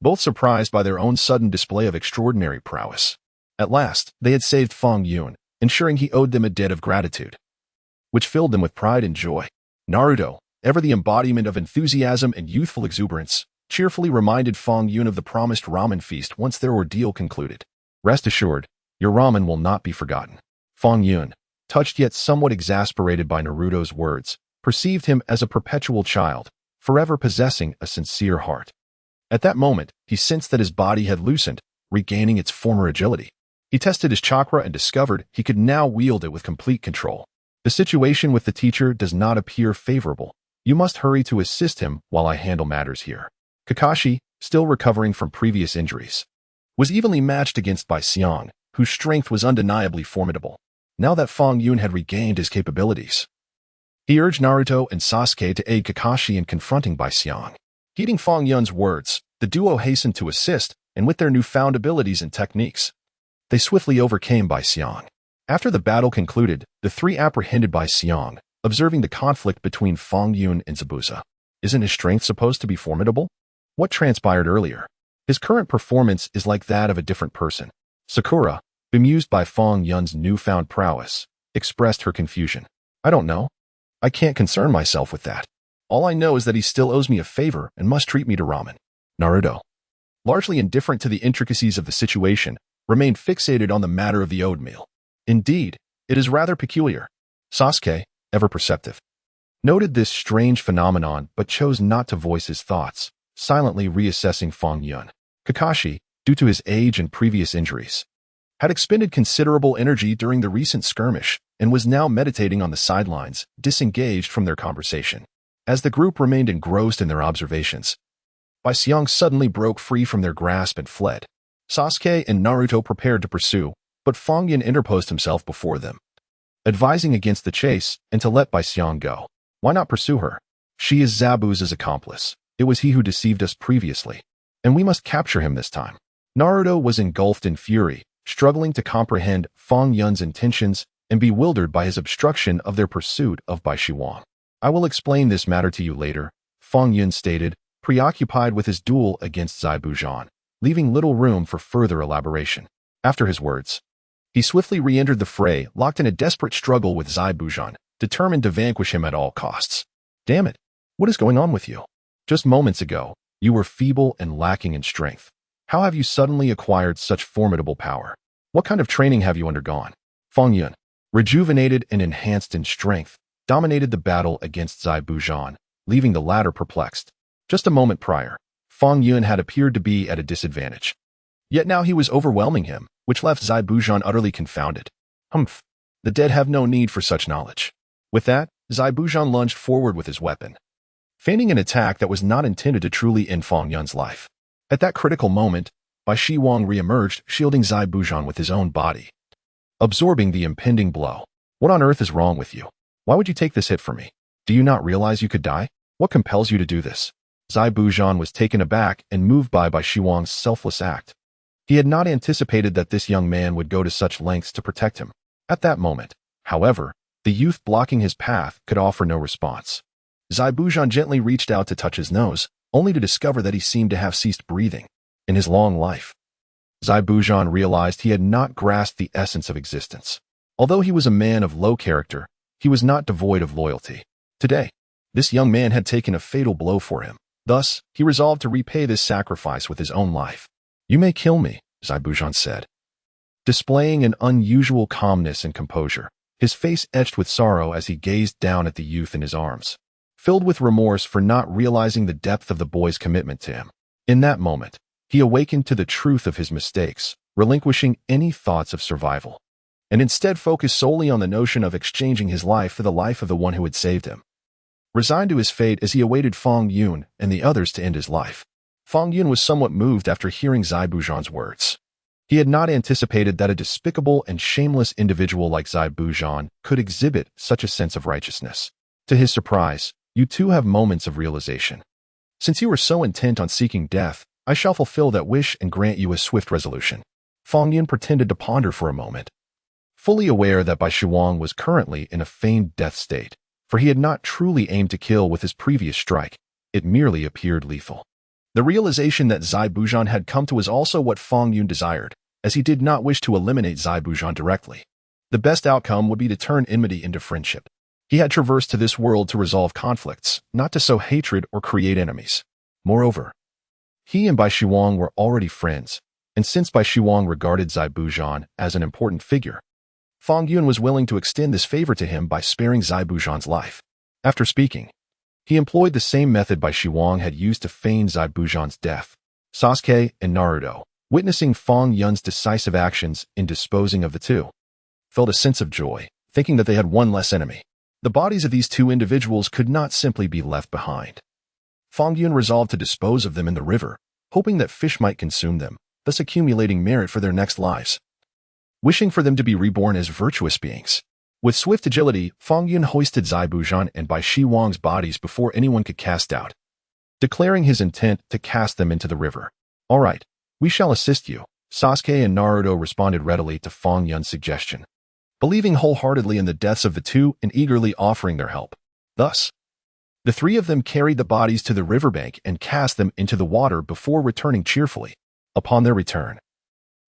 both surprised by their own sudden display of extraordinary prowess. At last, they had saved Fang Yun, ensuring he owed them a debt of gratitude, which filled them with pride and joy. Naruto, ever the embodiment of enthusiasm and youthful exuberance, cheerfully reminded Fang Yun of the promised ramen feast once their ordeal concluded. Rest assured, your ramen will not be forgotten. Fang Yun, touched yet somewhat exasperated by Naruto's words, perceived him as a perpetual child, forever possessing a sincere heart. At that moment, he sensed that his body had loosened, regaining its former agility. He tested his chakra and discovered he could now wield it with complete control. The situation with the teacher does not appear favorable. You must hurry to assist him while I handle matters here. Kakashi, still recovering from previous injuries, was evenly matched against Bai Xiang, whose strength was undeniably formidable. Now that Fang Yun had regained his capabilities, he urged Naruto and Sasuke to aid Kakashi in confronting Bai Xiang. Heeding Fang Yun's words, the duo hastened to assist, and with their newfound abilities and techniques, they swiftly overcame Bai Xiang. After the battle concluded, the three apprehended Bai Xiang, observing the conflict between Fang Yun and Zabuza. Isn't his strength supposed to be formidable? What transpired earlier? His current performance is like that of a different person. Sakura, bemused by Fang Yun's newfound prowess, expressed her confusion. I don't know. I can't concern myself with that. All I know is that he still owes me a favor and must treat me to ramen. Naruto, largely indifferent to the intricacies of the situation, remained fixated on the matter of the owed meal. Indeed, it is rather peculiar. Sasuke, ever perceptive, noted this strange phenomenon but chose not to voice his thoughts, silently reassessing Fang Yun. Kakashi, due to his age and previous injuries, had expended considerable energy during the recent skirmish and was now meditating on the sidelines, disengaged from their conversation. As the group remained engrossed in their observations, Bai Xiang suddenly broke free from their grasp and fled. Sasuke and Naruto prepared to pursue, but Fang Yun interposed himself before them, advising against the chase and to let Bai Xiang go. Why not pursue her? She is Zabuza's accomplice. It was he who deceived us previously, and we must capture him this time. Naruto was engulfed in fury, struggling to comprehend Fang Yun's intentions and bewildered by his obstruction of their pursuit of Bai Xiang. I will explain this matter to you later, Fang Yun stated, preoccupied with his duel against Zabuza, leaving little room for further elaboration. After his words, he swiftly re-entered the fray, locked in a desperate struggle with Zabuza, determined to vanquish him at all costs. Damn it, what is going on with you? Just moments ago, you were feeble and lacking in strength. How have you suddenly acquired such formidable power? What kind of training have you undergone? Fang Yun, rejuvenated and enhanced in strength, dominated the battle against Zabuza, leaving the latter perplexed. Just a moment prior, Fang Yun had appeared to be at a disadvantage. Yet now he was overwhelming him, which left Zabuza utterly confounded. Humph, the dead have no need for such knowledge. With that, Zabuza lunged forward with his weapon, feigning an attack that was not intended to truly end Fang Yun's life. At that critical moment, Bai Xiang re-emerged, shielding Zabuza with his own body, absorbing the impending blow. What on earth is wrong with you? Why would you take this hit for me? Do you not realize you could die? What compels you to do this? Zabuza was taken aback and moved by Shiwang's selfless act. He had not anticipated that this young man would go to such lengths to protect him. At that moment, however, the youth blocking his path could offer no response. Zabuza gently reached out to touch his nose, only to discover that he seemed to have ceased breathing. In his long life, Zabuza realized he had not grasped the essence of existence. Although he was a man of low character, he was not devoid of loyalty. Today, this young man had taken a fatal blow for him. Thus, he resolved to repay this sacrifice with his own life. You may kill me, Zabuza said, displaying an unusual calmness and composure, his face etched with sorrow as he gazed down at the youth in his arms, filled with remorse for not realizing the depth of the boy's commitment to him. In that moment, he awakened to the truth of his mistakes, relinquishing any thoughts of survival, and instead focused solely on the notion of exchanging his life for the life of the one who had saved him. Resigned to his fate as he awaited Fang Yun and the others to end his life, Fang Yun was somewhat moved after hearing Zabuza's words. He had not anticipated that a despicable and shameless individual like Zabuza could exhibit such a sense of righteousness. To his surprise, you too have moments of realization. Since you are so intent on seeking death, I shall fulfill that wish and grant you a swift resolution. Fang Yun pretended to ponder for a moment, fully aware that Shiwang was currently in a feigned death state, for he had not truly aimed to kill with his previous strike. It merely appeared lethal. The realization that Zabuza had come to was also what Fang Yun desired, as he did not wish to eliminate Zabuza directly. The best outcome would be to turn enmity into friendship. He had traversed to this world to resolve conflicts, not to sow hatred or create enemies. Moreover, he and Shiwang were already friends, and since Shiwang regarded Zabuza as an important figure, Fang Yun was willing to extend this favor to him by sparing Zabuza's life. After speaking, he employed the same method Shiwang had used to feign Zabuza's death. Sasuke and Naruto, witnessing Fang Yun's decisive actions in disposing of the two, felt a sense of joy, thinking that they had one less enemy. The bodies of these two individuals could not simply be left behind. Fang Yun resolved to dispose of them in the river, hoping that fish might consume them, thus accumulating merit for their next lives. Wishing for them to be reborn as virtuous beings. With swift agility, Fang Yun hoisted Zabuza and Shiwang's bodies before anyone could cast out, declaring his intent to cast them into the river. All right, we shall assist you. Sasuke and Naruto responded readily to Fang Yun's suggestion, believing wholeheartedly in the deaths of the two and eagerly offering their help. Thus, the three of them carried the bodies to the riverbank and cast them into the water before returning cheerfully. Upon their return,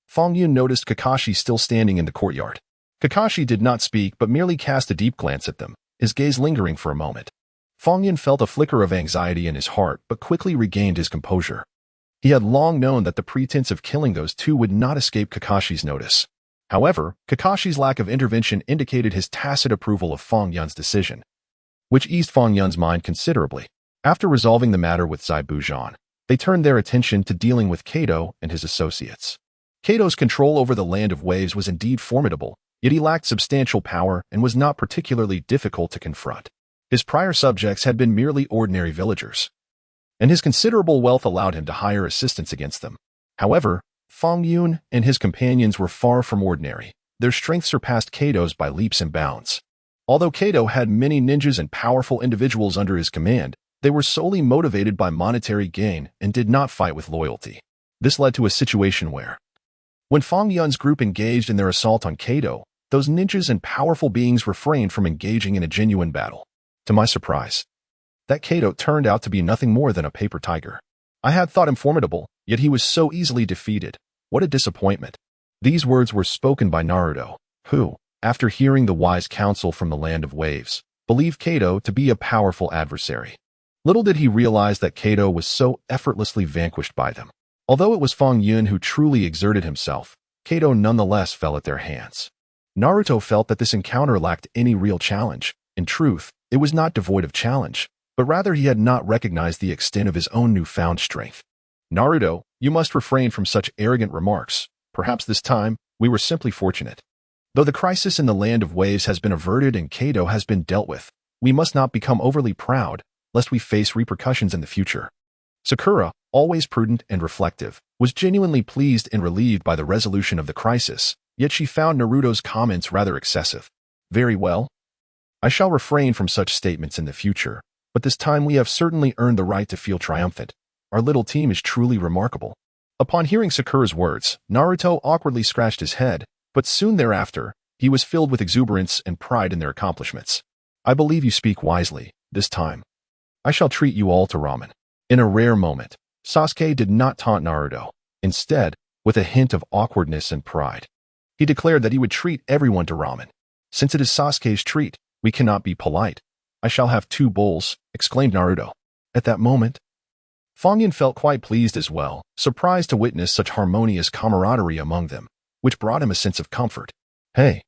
Fang Yun noticed Kakashi still standing in the courtyard. Kakashi did not speak but merely cast a deep glance at them, his gaze lingering for a moment. Fang Yun felt a flicker of anxiety in his heart but quickly regained his composure. He had long known that the pretense of killing those two would not escape Kakashi's notice. However, Kakashi's lack of intervention indicated his tacit approval of Fang Yun's decision, which eased Fang Yun's mind considerably. After resolving the matter with Zabuza, they turned their attention to dealing with Gato and his associates. Gato's control over the Land of Waves was indeed formidable, yet he lacked substantial power and was not particularly difficult to confront. His prior subjects had been merely ordinary villagers, and his considerable wealth allowed him to hire assistants against them. However, Fang Yun and his companions were far from ordinary. Their strength surpassed Gato's by leaps and bounds. Although Gato had many ninjas and powerful individuals under his command, they were solely motivated by monetary gain and did not fight with loyalty. This led to a situation where, when Fang Yun's group engaged in their assault on Gato, those ninjas and powerful beings refrained from engaging in a genuine battle. To my surprise, that Gato turned out to be nothing more than a paper tiger. I had thought him formidable, yet he was so easily defeated. What a disappointment. These words were spoken by Naruto, who, after hearing the wise counsel from the Land of Waves, believed Gato to be a powerful adversary. Little did he realize that Gato was so effortlessly vanquished by them. Although it was Fang Yun who truly exerted himself, Gato nonetheless fell at their hands. Naruto felt that this encounter lacked any real challenge. In truth, it was not devoid of challenge, but rather he had not recognized the extent of his own newfound strength. Naruto, you must refrain from such arrogant remarks. Perhaps this time, we were simply fortunate. Though the crisis in the Land of Waves has been averted and Gato has been dealt with, we must not become overly proud, lest we face repercussions in the future. Sakura, always prudent and reflective, was genuinely pleased and relieved by the resolution of the crisis, yet she found Naruto's comments rather excessive. Very well. I shall refrain from such statements in the future, but this time we have certainly earned the right to feel triumphant. Our little team is truly remarkable. Upon hearing Sakura's words, Naruto awkwardly scratched his head, but soon thereafter, he was filled with exuberance and pride in their accomplishments. I believe you speak wisely, this time. I shall treat you all to ramen. In a rare moment, Sasuke did not taunt Naruto. Instead, with a hint of awkwardness and pride, he declared that he would treat everyone to ramen. Since it is Sasuke's treat, we cannot be polite. I shall have 2 bowls, exclaimed Naruto. At that moment, Fang Yun felt quite pleased as well, surprised to witness such harmonious camaraderie among them, which brought him a sense of comfort. Hey,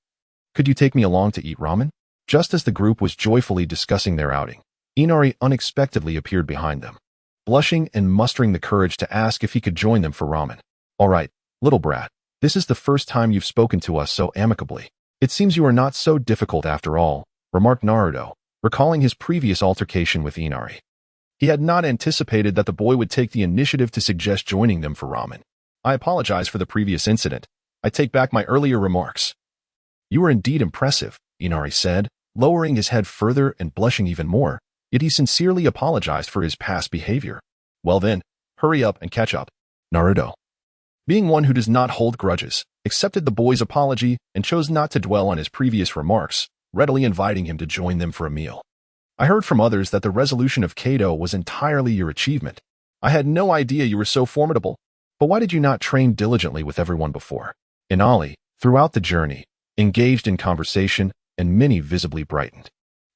could you take me along to eat ramen? Just as the group was joyfully discussing their outing, Inari unexpectedly appeared behind them, blushing and mustering the courage to ask if he could join them for ramen. All right, little brat, this is the first time you've spoken to us so amicably. It seems you are not so difficult after all, remarked Naruto, recalling his previous altercation with Inari. He had not anticipated that the boy would take the initiative to suggest joining them for ramen. I apologize for the previous incident. I take back my earlier remarks. You are indeed impressive, Inari said, lowering his head further and blushing even more, yet he sincerely apologized for his past behavior. Well then, hurry up and catch up. Naruto, being one who does not hold grudges, accepted the boy's apology and chose not to dwell on his previous remarks, readily inviting him to join them for a meal. I heard from others that the resolution of Gato was entirely your achievement. I had no idea you were so formidable. But why did you not train diligently with everyone before? Inali, throughout the journey, engaged in conversation, and many visibly brightened.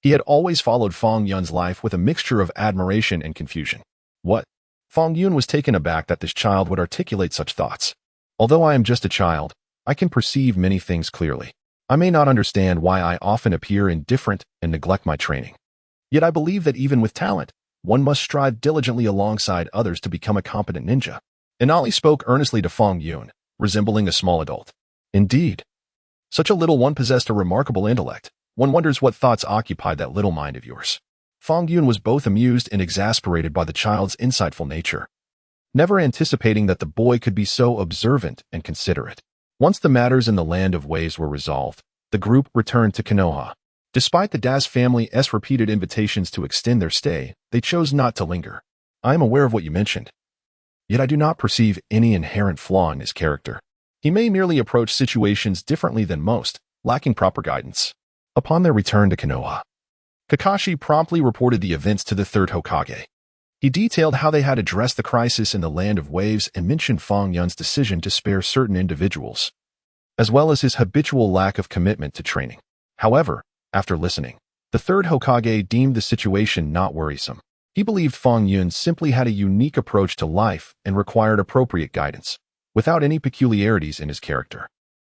He had always followed Fang Yun's life with a mixture of admiration and confusion. What? Fang Yun was taken aback that this child would articulate such thoughts. Although I am just a child, I can perceive many things clearly. I may not understand why I often appear indifferent and neglect my training. Yet I believe that even with talent, one must strive diligently alongside others to become a competent ninja. Inali spoke earnestly to Fang Yun, resembling a small adult. Indeed, such a little one possessed a remarkable intellect. One wonders what thoughts occupied that little mind of yours. Fang Yun was both amused and exasperated by the child's insightful nature, never anticipating that the boy could be so observant and considerate. Once the matters in the land of waves were resolved, the group returned to Konoha. Despite the Das family's repeated invitations to extend their stay, they chose not to linger. I am aware of what you mentioned, yet I do not perceive any inherent flaw in his character. He may merely approach situations differently than most, lacking proper guidance. Upon their return to Konoha, Kakashi promptly reported the events to the third Hokage. He detailed how they had addressed the crisis in the land of waves and mentioned Fang Yun's decision to spare certain individuals, as well as his habitual lack of commitment to training. However, after listening, the third Hokage deemed the situation not worrisome. He believed Fang Yun simply had a unique approach to life and required appropriate guidance, without any peculiarities in his character.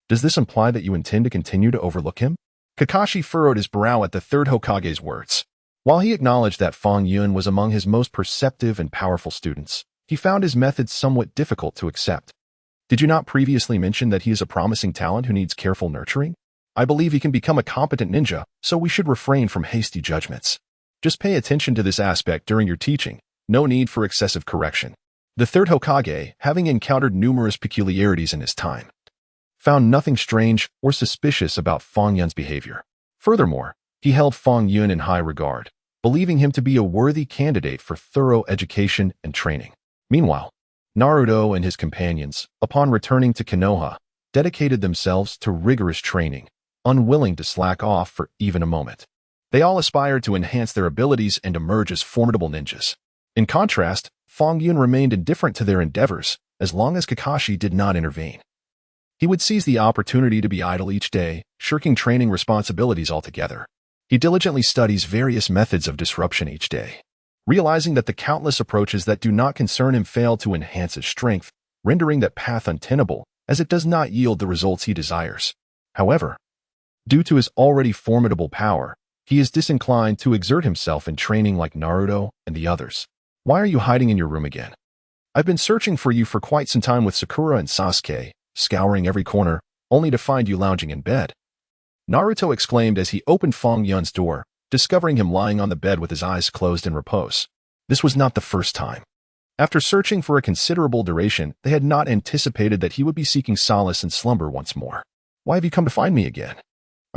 Does this imply that you intend to continue to overlook him? Kakashi furrowed his brow at the third Hokage's words. While he acknowledged that Fang Yun was among his most perceptive and powerful students, he found his methods somewhat difficult to accept. Did you not previously mention that he is a promising talent who needs careful nurturing? I believe he can become a competent ninja, so we should refrain from hasty judgments. Just pay attention to this aspect during your teaching. No need for excessive correction. The third Hokage, having encountered numerous peculiarities in his time, found nothing strange or suspicious about Fang Yun's behavior. Furthermore, he held Fang Yun in high regard, believing him to be a worthy candidate for thorough education and training. Meanwhile, Naruto and his companions, upon returning to Konoha, dedicated themselves to rigorous training, unwilling to slack off for even a moment. They all aspired to enhance their abilities and emerge as formidable ninjas. In contrast, Fang Yun remained indifferent to their endeavors, as long as Kakashi did not intervene. He would seize the opportunity to be idle each day, shirking training responsibilities altogether. He diligently studies various methods of disruption each day, realizing that the countless approaches that do not concern him fail to enhance his strength, rendering that path untenable, as it does not yield the results he desires. However, due to his already formidable power, he is disinclined to exert himself in training like Naruto and the others. Why are you hiding in your room again? I've been searching for you for quite some time with Sakura and Sasuke, scouring every corner, only to find you lounging in bed. Naruto exclaimed as he opened Fang Yun's door, discovering him lying on the bed with his eyes closed in repose. This was not the first time. After searching for a considerable duration, they had not anticipated that he would be seeking solace in slumber once more. Why have you come to find me again?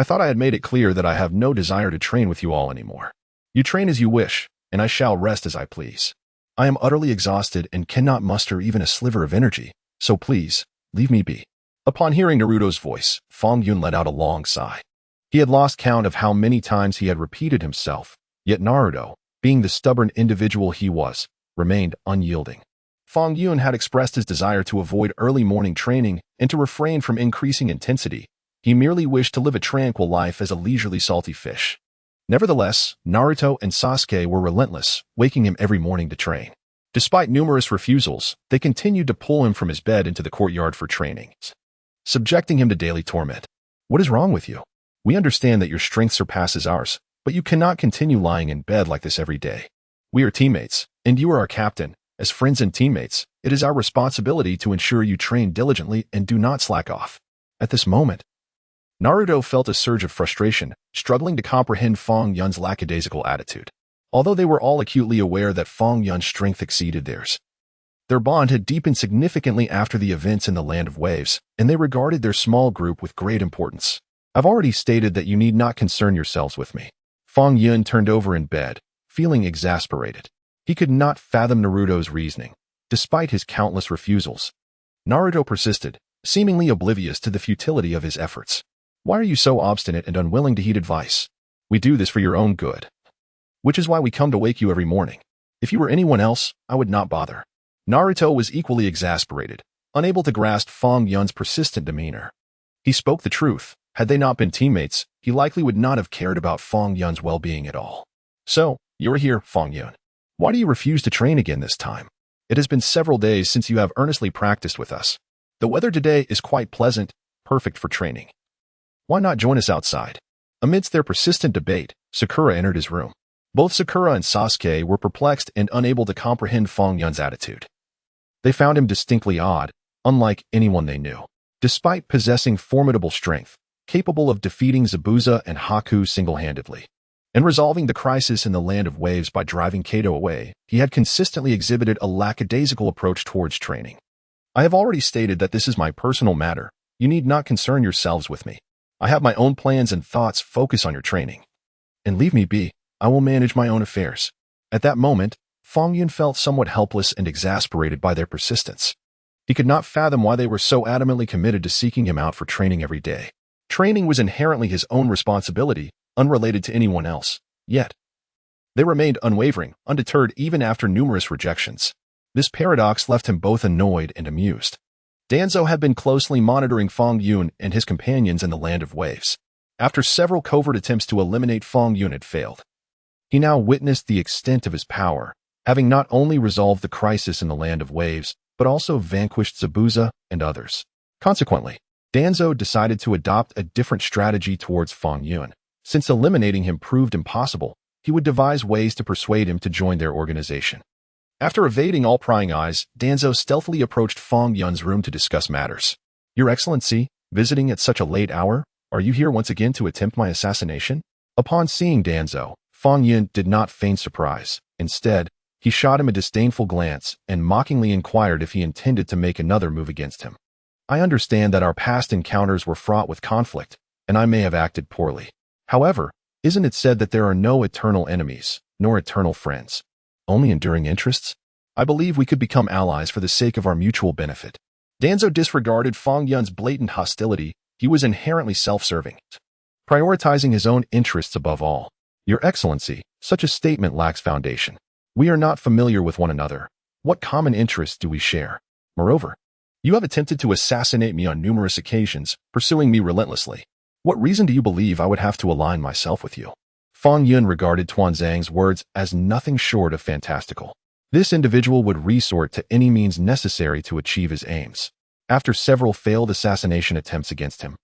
I thought I had made it clear that I have no desire to train with you all anymore. You train as you wish, and I shall rest as I please. I am utterly exhausted and cannot muster even a sliver of energy, so please, leave me be." Upon hearing Naruto's voice, Fang Yun let out a long sigh. He had lost count of how many times he had repeated himself, yet Naruto, being the stubborn individual he was, remained unyielding. Fang Yun had expressed his desire to avoid early morning training and to refrain from increasing intensity. He merely wished to live a tranquil life as a leisurely salty fish. Nevertheless, Naruto and Sasuke were relentless, waking him every morning to train. Despite numerous refusals, they continued to pull him from his bed into the courtyard for training, subjecting him to daily torment. "What is wrong with you? We understand that your strength surpasses ours, but you cannot continue lying in bed like this every day. We are teammates, and you are our captain. As friends and teammates, it is our responsibility to ensure you train diligently and do not slack off." At this moment, Naruto felt a surge of frustration, struggling to comprehend Fang Yun's lackadaisical attitude. Although they were all acutely aware that Fang Yun's strength exceeded theirs, their bond had deepened significantly after the events in the Land of Waves, and they regarded their small group with great importance. "I've already stated that you need not concern yourselves with me." Fang Yun turned over in bed, feeling exasperated. He could not fathom Naruto's reasoning. Despite his countless refusals, Naruto persisted, seemingly oblivious to the futility of his efforts. "Why are you so obstinate and unwilling to heed advice? We do this for your own good, which is why we come to wake you every morning. If you were anyone else, I would not bother." Naruto was equally exasperated, unable to grasp Fang Yun's persistent demeanor. He spoke the truth. Had they not been teammates, he likely would not have cared about Fang Yun's well-being at all. "So, you're here, Fang Yun. Why do you refuse to train again this time? It has been several days since you have earnestly practiced with us. The weather today is quite pleasant, perfect for training. Why not join us outside?" Amidst their persistent debate, Sakura entered his room. Both Sakura and Sasuke were perplexed and unable to comprehend Fang Yun's attitude. They found him distinctly odd, unlike anyone they knew. Despite possessing formidable strength, capable of defeating Zabuza and Haku single-handedly, and resolving the crisis in the Land of Waves by driving Gato away, he had consistently exhibited a lackadaisical approach towards training. "I have already stated that this is my personal matter. You need not concern yourselves with me. I have my own plans and thoughts. Focus on your training. And leave me be. I will manage my own affairs." At that moment, Fang Yun felt somewhat helpless and exasperated by their persistence. He could not fathom why they were so adamantly committed to seeking him out for training every day. Training was inherently his own responsibility, unrelated to anyone else. Yet, they remained unwavering, undeterred even after numerous rejections. This paradox left him both annoyed and amused. Danzo had been closely monitoring Fang Yun and his companions in the Land of Waves. After several covert attempts to eliminate Fang Yun had failed, he now witnessed the extent of his power, having not only resolved the crisis in the Land of Waves, but also vanquished Zabuza and others. Consequently, Danzo decided to adopt a different strategy towards Fang Yun. Since eliminating him proved impossible, he would devise ways to persuade him to join their organization. After evading all prying eyes, Danzo stealthily approached Fang Yun's room to discuss matters. "Your Excellency, visiting at such a late hour, are you here once again to attempt my assassination?" Upon seeing Danzo, Fang Yun did not feign surprise. Instead, he shot him a disdainful glance and mockingly inquired if he intended to make another move against him. "I understand that our past encounters were fraught with conflict, and I may have acted poorly. However, isn't it said that there are no eternal enemies, nor eternal friends? Only enduring interests? I believe we could become allies for the sake of our mutual benefit." Danzo disregarded Fang Yun's blatant hostility. He was inherently self-serving, prioritizing his own interests above all. "Your Excellency, such a statement lacks foundation. We are not familiar with one another. What common interests do we share? Moreover, you have attempted to assassinate me on numerous occasions, pursuing me relentlessly. What reason do you believe I would have to align myself with you?" Fang Yun regarded Tuanzang's words as nothing short of fantastical. This individual would resort to any means necessary to achieve his aims. After several failed assassination attempts against him,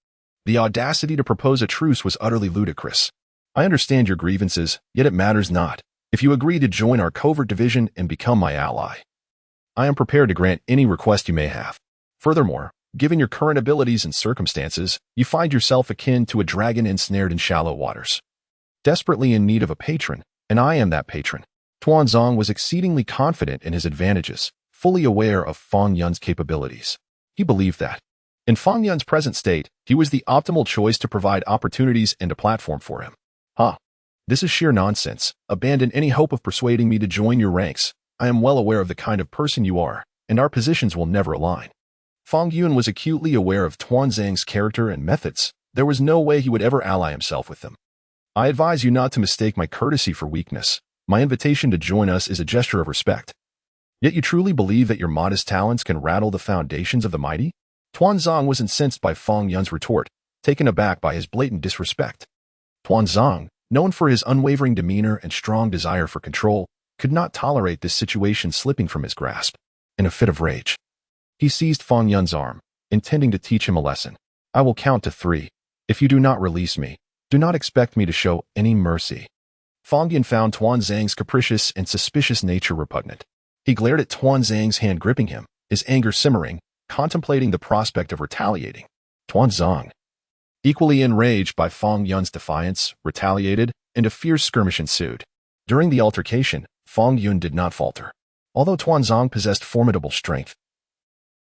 the audacity to propose a truce was utterly ludicrous. "I understand your grievances, yet it matters not. If you agree to join our covert division and become my ally, I am prepared to grant any request you may have. Furthermore, given your current abilities and circumstances, you find yourself akin to a dragon ensnared in shallow waters, desperately in need of a patron, and I am that patron." Tuanzang was exceedingly confident in his advantages, fully aware of Fang Yun's capabilities. He believed that, In Fang Yun's present state, he was the optimal choice to provide opportunities and a platform for him. This is sheer nonsense. Abandon any hope of persuading me to join your ranks. I am well aware of the kind of person you are, and our positions will never align. Fang Yun was acutely aware of Tuanzang's character and methods. There was no way he would ever ally himself with them. I advise you not to mistake my courtesy for weakness. My invitation to join us is a gesture of respect. Yet you truly believe that your modest talents can rattle the foundations of the mighty? Tuanzang was incensed by Fang Yun's retort, taken aback by his blatant disrespect. Tuanzang, known for his unwavering demeanor and strong desire for control, could not tolerate this situation slipping from his grasp. In a fit of rage, he seized Fang Yun's arm, intending to teach him a lesson. I will count to 3. If you do not release me, do not expect me to show any mercy. Fang Yun found Tuanzang's capricious and suspicious nature repugnant. He glared at Tuanzang's hand gripping him, his anger simmering, contemplating the prospect of retaliating. Tuanzang, equally enraged by Fang Yun's defiance, retaliated, and a fierce skirmish ensued. During the altercation, Fang Yun did not falter. Although Tuanzang possessed formidable strength,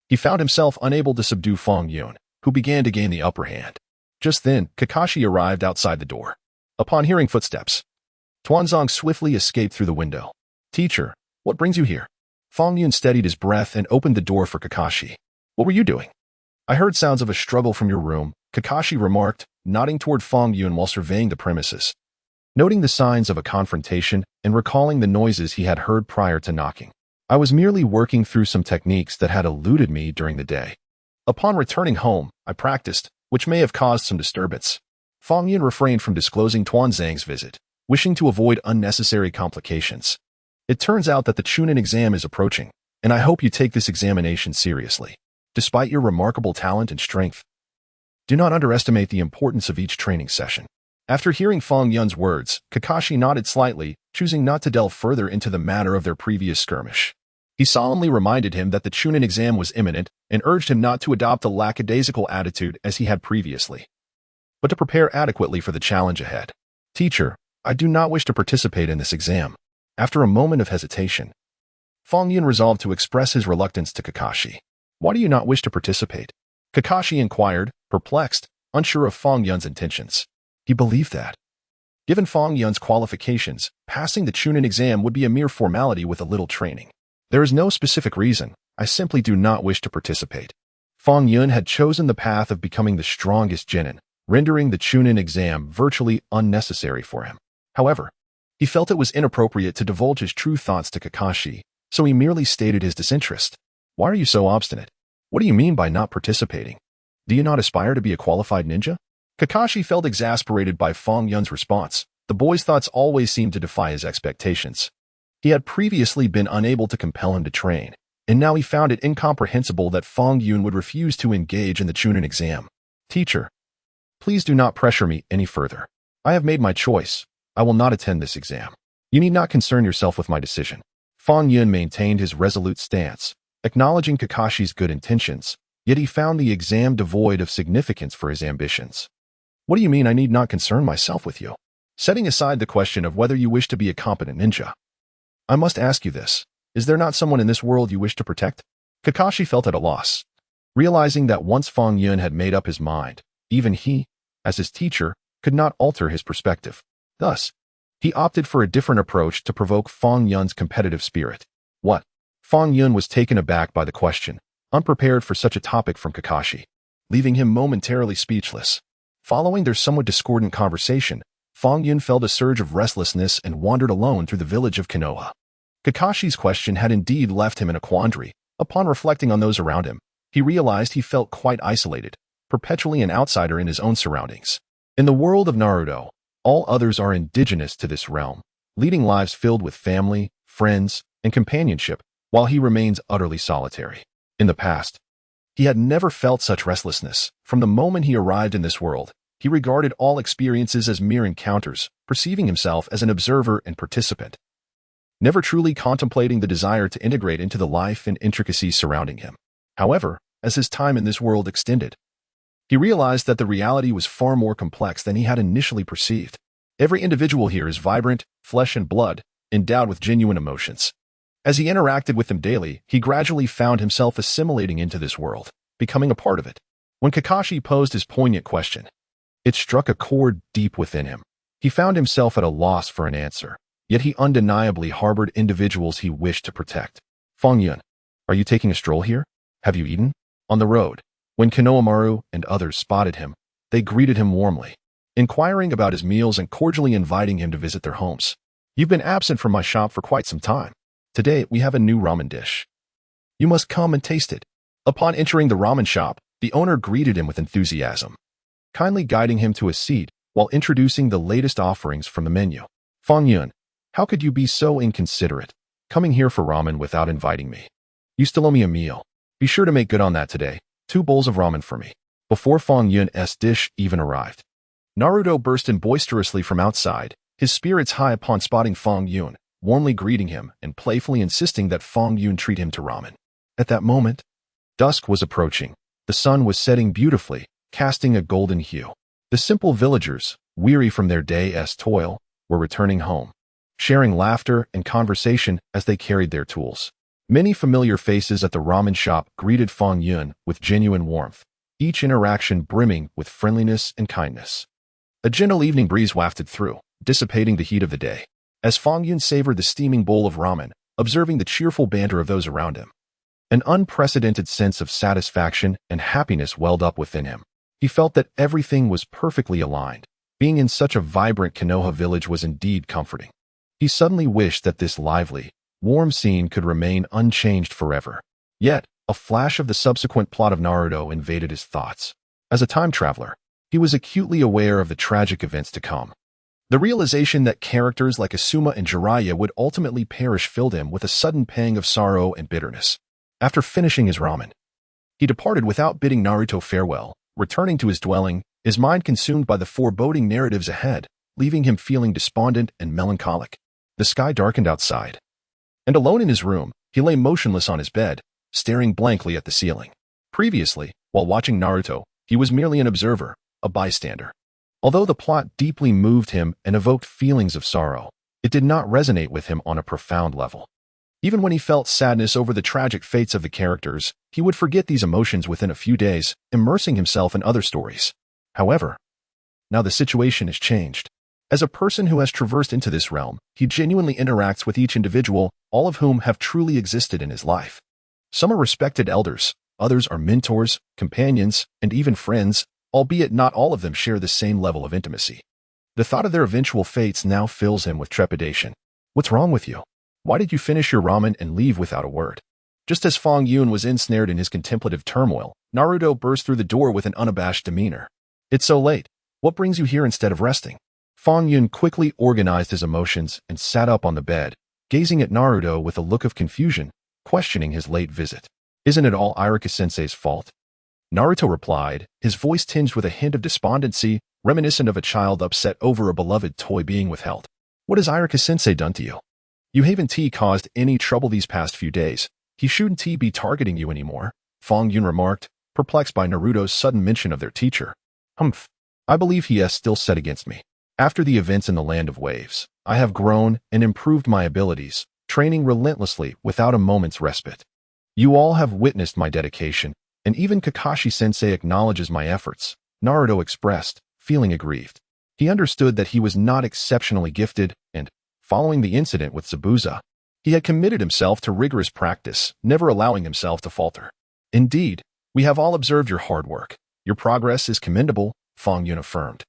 he found himself unable to subdue Fang Yun, who began to gain the upper hand. Just then, Kakashi arrived outside the door. Upon hearing footsteps, Tuanzang swiftly escaped through the window. Teacher, what brings you here? Fang Yun steadied his breath and opened the door for Kakashi. What were you doing? I heard sounds of a struggle from your room, Kakashi remarked, nodding toward Fang Yun while surveying the premises. Noting the signs of a confrontation and recalling the noises he had heard prior to knocking. I was merely working through some techniques that had eluded me during the day. Upon returning home, I practiced, which may have caused some disturbance. Fang Yun refrained from disclosing Tuanzang's visit, wishing to avoid unnecessary complications. It turns out that the Chunin exam is approaching, and I hope you take this examination seriously. Despite your remarkable talent and strength, do not underestimate the importance of each training session. After hearing Fang Yun's words, Kakashi nodded slightly, choosing not to delve further into the matter of their previous skirmish. He solemnly reminded him that the Chunin exam was imminent and urged him not to adopt a lackadaisical attitude as he had previously, but to prepare adequately for the challenge ahead. Teacher, I do not wish to participate in this exam. After a moment of hesitation, Fang Yun resolved to express his reluctance to Kakashi. Why do you not wish to participate? Kakashi inquired, perplexed, unsure of Fang Yun's intentions. He believed that, given Fang Yun's qualifications, passing the Chunin exam would be a mere formality with a little training. There is no specific reason. I simply do not wish to participate. Fang Yun had chosen the path of becoming the strongest genin, rendering the Chunin exam virtually unnecessary for him. However, he felt it was inappropriate to divulge his true thoughts to Kakashi, so he merely stated his disinterest. Why are you so obstinate? What do you mean by not participating? Do you not aspire to be a qualified ninja? Kakashi felt exasperated by Fang Yun's response. The boy's thoughts always seemed to defy his expectations. He had previously been unable to compel him to train, and now he found it incomprehensible that Fang Yun would refuse to engage in the Chunin exam. Teacher, please do not pressure me any further. I have made my choice. I will not attend this exam. You need not concern yourself with my decision. Fang Yun maintained his resolute stance, acknowledging Kakashi's good intentions, yet he found the exam devoid of significance for his ambitions. What do you mean I need not concern myself with you? Setting aside the question of whether you wish to be a competent ninja, I must ask you this. Is there not someone in this world you wish to protect? Kakashi felt at a loss, realizing that once Fang Yun had made up his mind, even he, as his teacher, could not alter his perspective. Thus, he opted for a different approach to provoke Fang Yun's competitive spirit. What? Fang Yun was taken aback by the question, unprepared for such a topic from Kakashi, leaving him momentarily speechless. Following their somewhat discordant conversation, Fang Yun felt a surge of restlessness and wandered alone through the village of Konoha. Kakashi's question had indeed left him in a quandary. Upon reflecting on those around him, he realized he felt quite isolated, perpetually an outsider in his own surroundings. In the world of Naruto, all others are indigenous to this realm, leading lives filled with family, friends, and companionship, while he remains utterly solitary. In the past, he had never felt such restlessness. From the moment he arrived in this world, he regarded all experiences as mere encounters, perceiving himself as an observer and participant, never truly contemplating the desire to integrate into the life and intricacies surrounding him. However, as his time in this world extended, he realized that the reality was far more complex than he had initially perceived. Every individual here is vibrant, flesh and blood, endowed with genuine emotions. As he interacted with them daily, he gradually found himself assimilating into this world, becoming a part of it. When Kakashi posed his poignant question, it struck a chord deep within him. He found himself at a loss for an answer, yet he undeniably harbored individuals he wished to protect. Fang Yun, are you taking a stroll here? Have you eaten? On the road, when Konohamaru and others spotted him, they greeted him warmly, inquiring about his meals and cordially inviting him to visit their homes. You've been absent from my shop for quite some time. Today, we have a new ramen dish. You must come and taste it. Upon entering the ramen shop, the owner greeted him with enthusiasm, kindly guiding him to a seat while introducing the latest offerings from the menu. Fang Yun, how could you be so inconsiderate, coming here for ramen without inviting me? You still owe me a meal. Be sure to make good on that today. 2 bowls of ramen for me. Before Fang Yun's dish even arrived, Naruto burst in boisterously from outside, his spirits high upon spotting Fang Yun, warmly greeting him and playfully insisting that Fang Yun treat him to ramen. At that moment, dusk was approaching. The sun was setting beautifully, casting a golden hue. The simple villagers, weary from their day's toil, were returning home, sharing laughter and conversation as they carried their tools. Many familiar faces at the ramen shop greeted Fang Yun with genuine warmth, each interaction brimming with friendliness and kindness. A gentle evening breeze wafted through, dissipating the heat of the day, as Fang Yun savored the steaming bowl of ramen, observing the cheerful banter of those around him. An unprecedented sense of satisfaction and happiness welled up within him. He felt that everything was perfectly aligned. Being in such a vibrant Konoha village was indeed comforting. He suddenly wished that this lively, warm scene could remain unchanged forever. Yet, a flash of the subsequent plot of Naruto invaded his thoughts. As a time traveler, he was acutely aware of the tragic events to come. The realization that characters like Asuma and Jiraiya would ultimately perish filled him with a sudden pang of sorrow and bitterness. After finishing his ramen, he departed without bidding Naruto farewell, returning to his dwelling, his mind consumed by the foreboding narratives ahead, leaving him feeling despondent and melancholic. The sky darkened outside, and alone in his room, he lay motionless on his bed, staring blankly at the ceiling. Previously, while watching Naruto, he was merely an observer, a bystander. Although the plot deeply moved him and evoked feelings of sorrow, it did not resonate with him on a profound level. Even when he felt sadness over the tragic fates of the characters, he would forget these emotions within a few days, immersing himself in other stories. However, now the situation has changed. As a person who has traversed into this realm, he genuinely interacts with each individual, all of whom have truly existed in his life. Some are respected elders, others are mentors, companions, and even friends, albeit not all of them share the same level of intimacy. The thought of their eventual fates now fills him with trepidation. What's wrong with you? Why did you finish your ramen and leave without a word? Just as Fang Yun was ensnared in his contemplative turmoil, Naruto burst through the door with an unabashed demeanor. It's so late. What brings you here instead of resting? Fang Yun quickly organized his emotions and sat up on the bed, gazing at Naruto with a look of confusion, questioning his late visit. Isn't it all Irika-sensei's fault? Naruto replied, his voice tinged with a hint of despondency, reminiscent of a child upset over a beloved toy being withheld. What has Irika-sensei done to you? You haven't caused any trouble these past few days. He shouldn't be targeting you anymore, Fang Yun remarked, perplexed by Naruto's sudden mention of their teacher. Humph. I believe he has still set against me. After the events in the Land of Waves, I have grown and improved my abilities, training relentlessly without a moment's respite. You all have witnessed my dedication, and even Kakashi-sensei acknowledges my efforts, Naruto expressed, feeling aggrieved. He understood that he was not exceptionally gifted, and, following the incident with Zabuza, he had committed himself to rigorous practice, never allowing himself to falter. Indeed, we have all observed your hard work. Your progress is commendable, Fang Yun affirmed,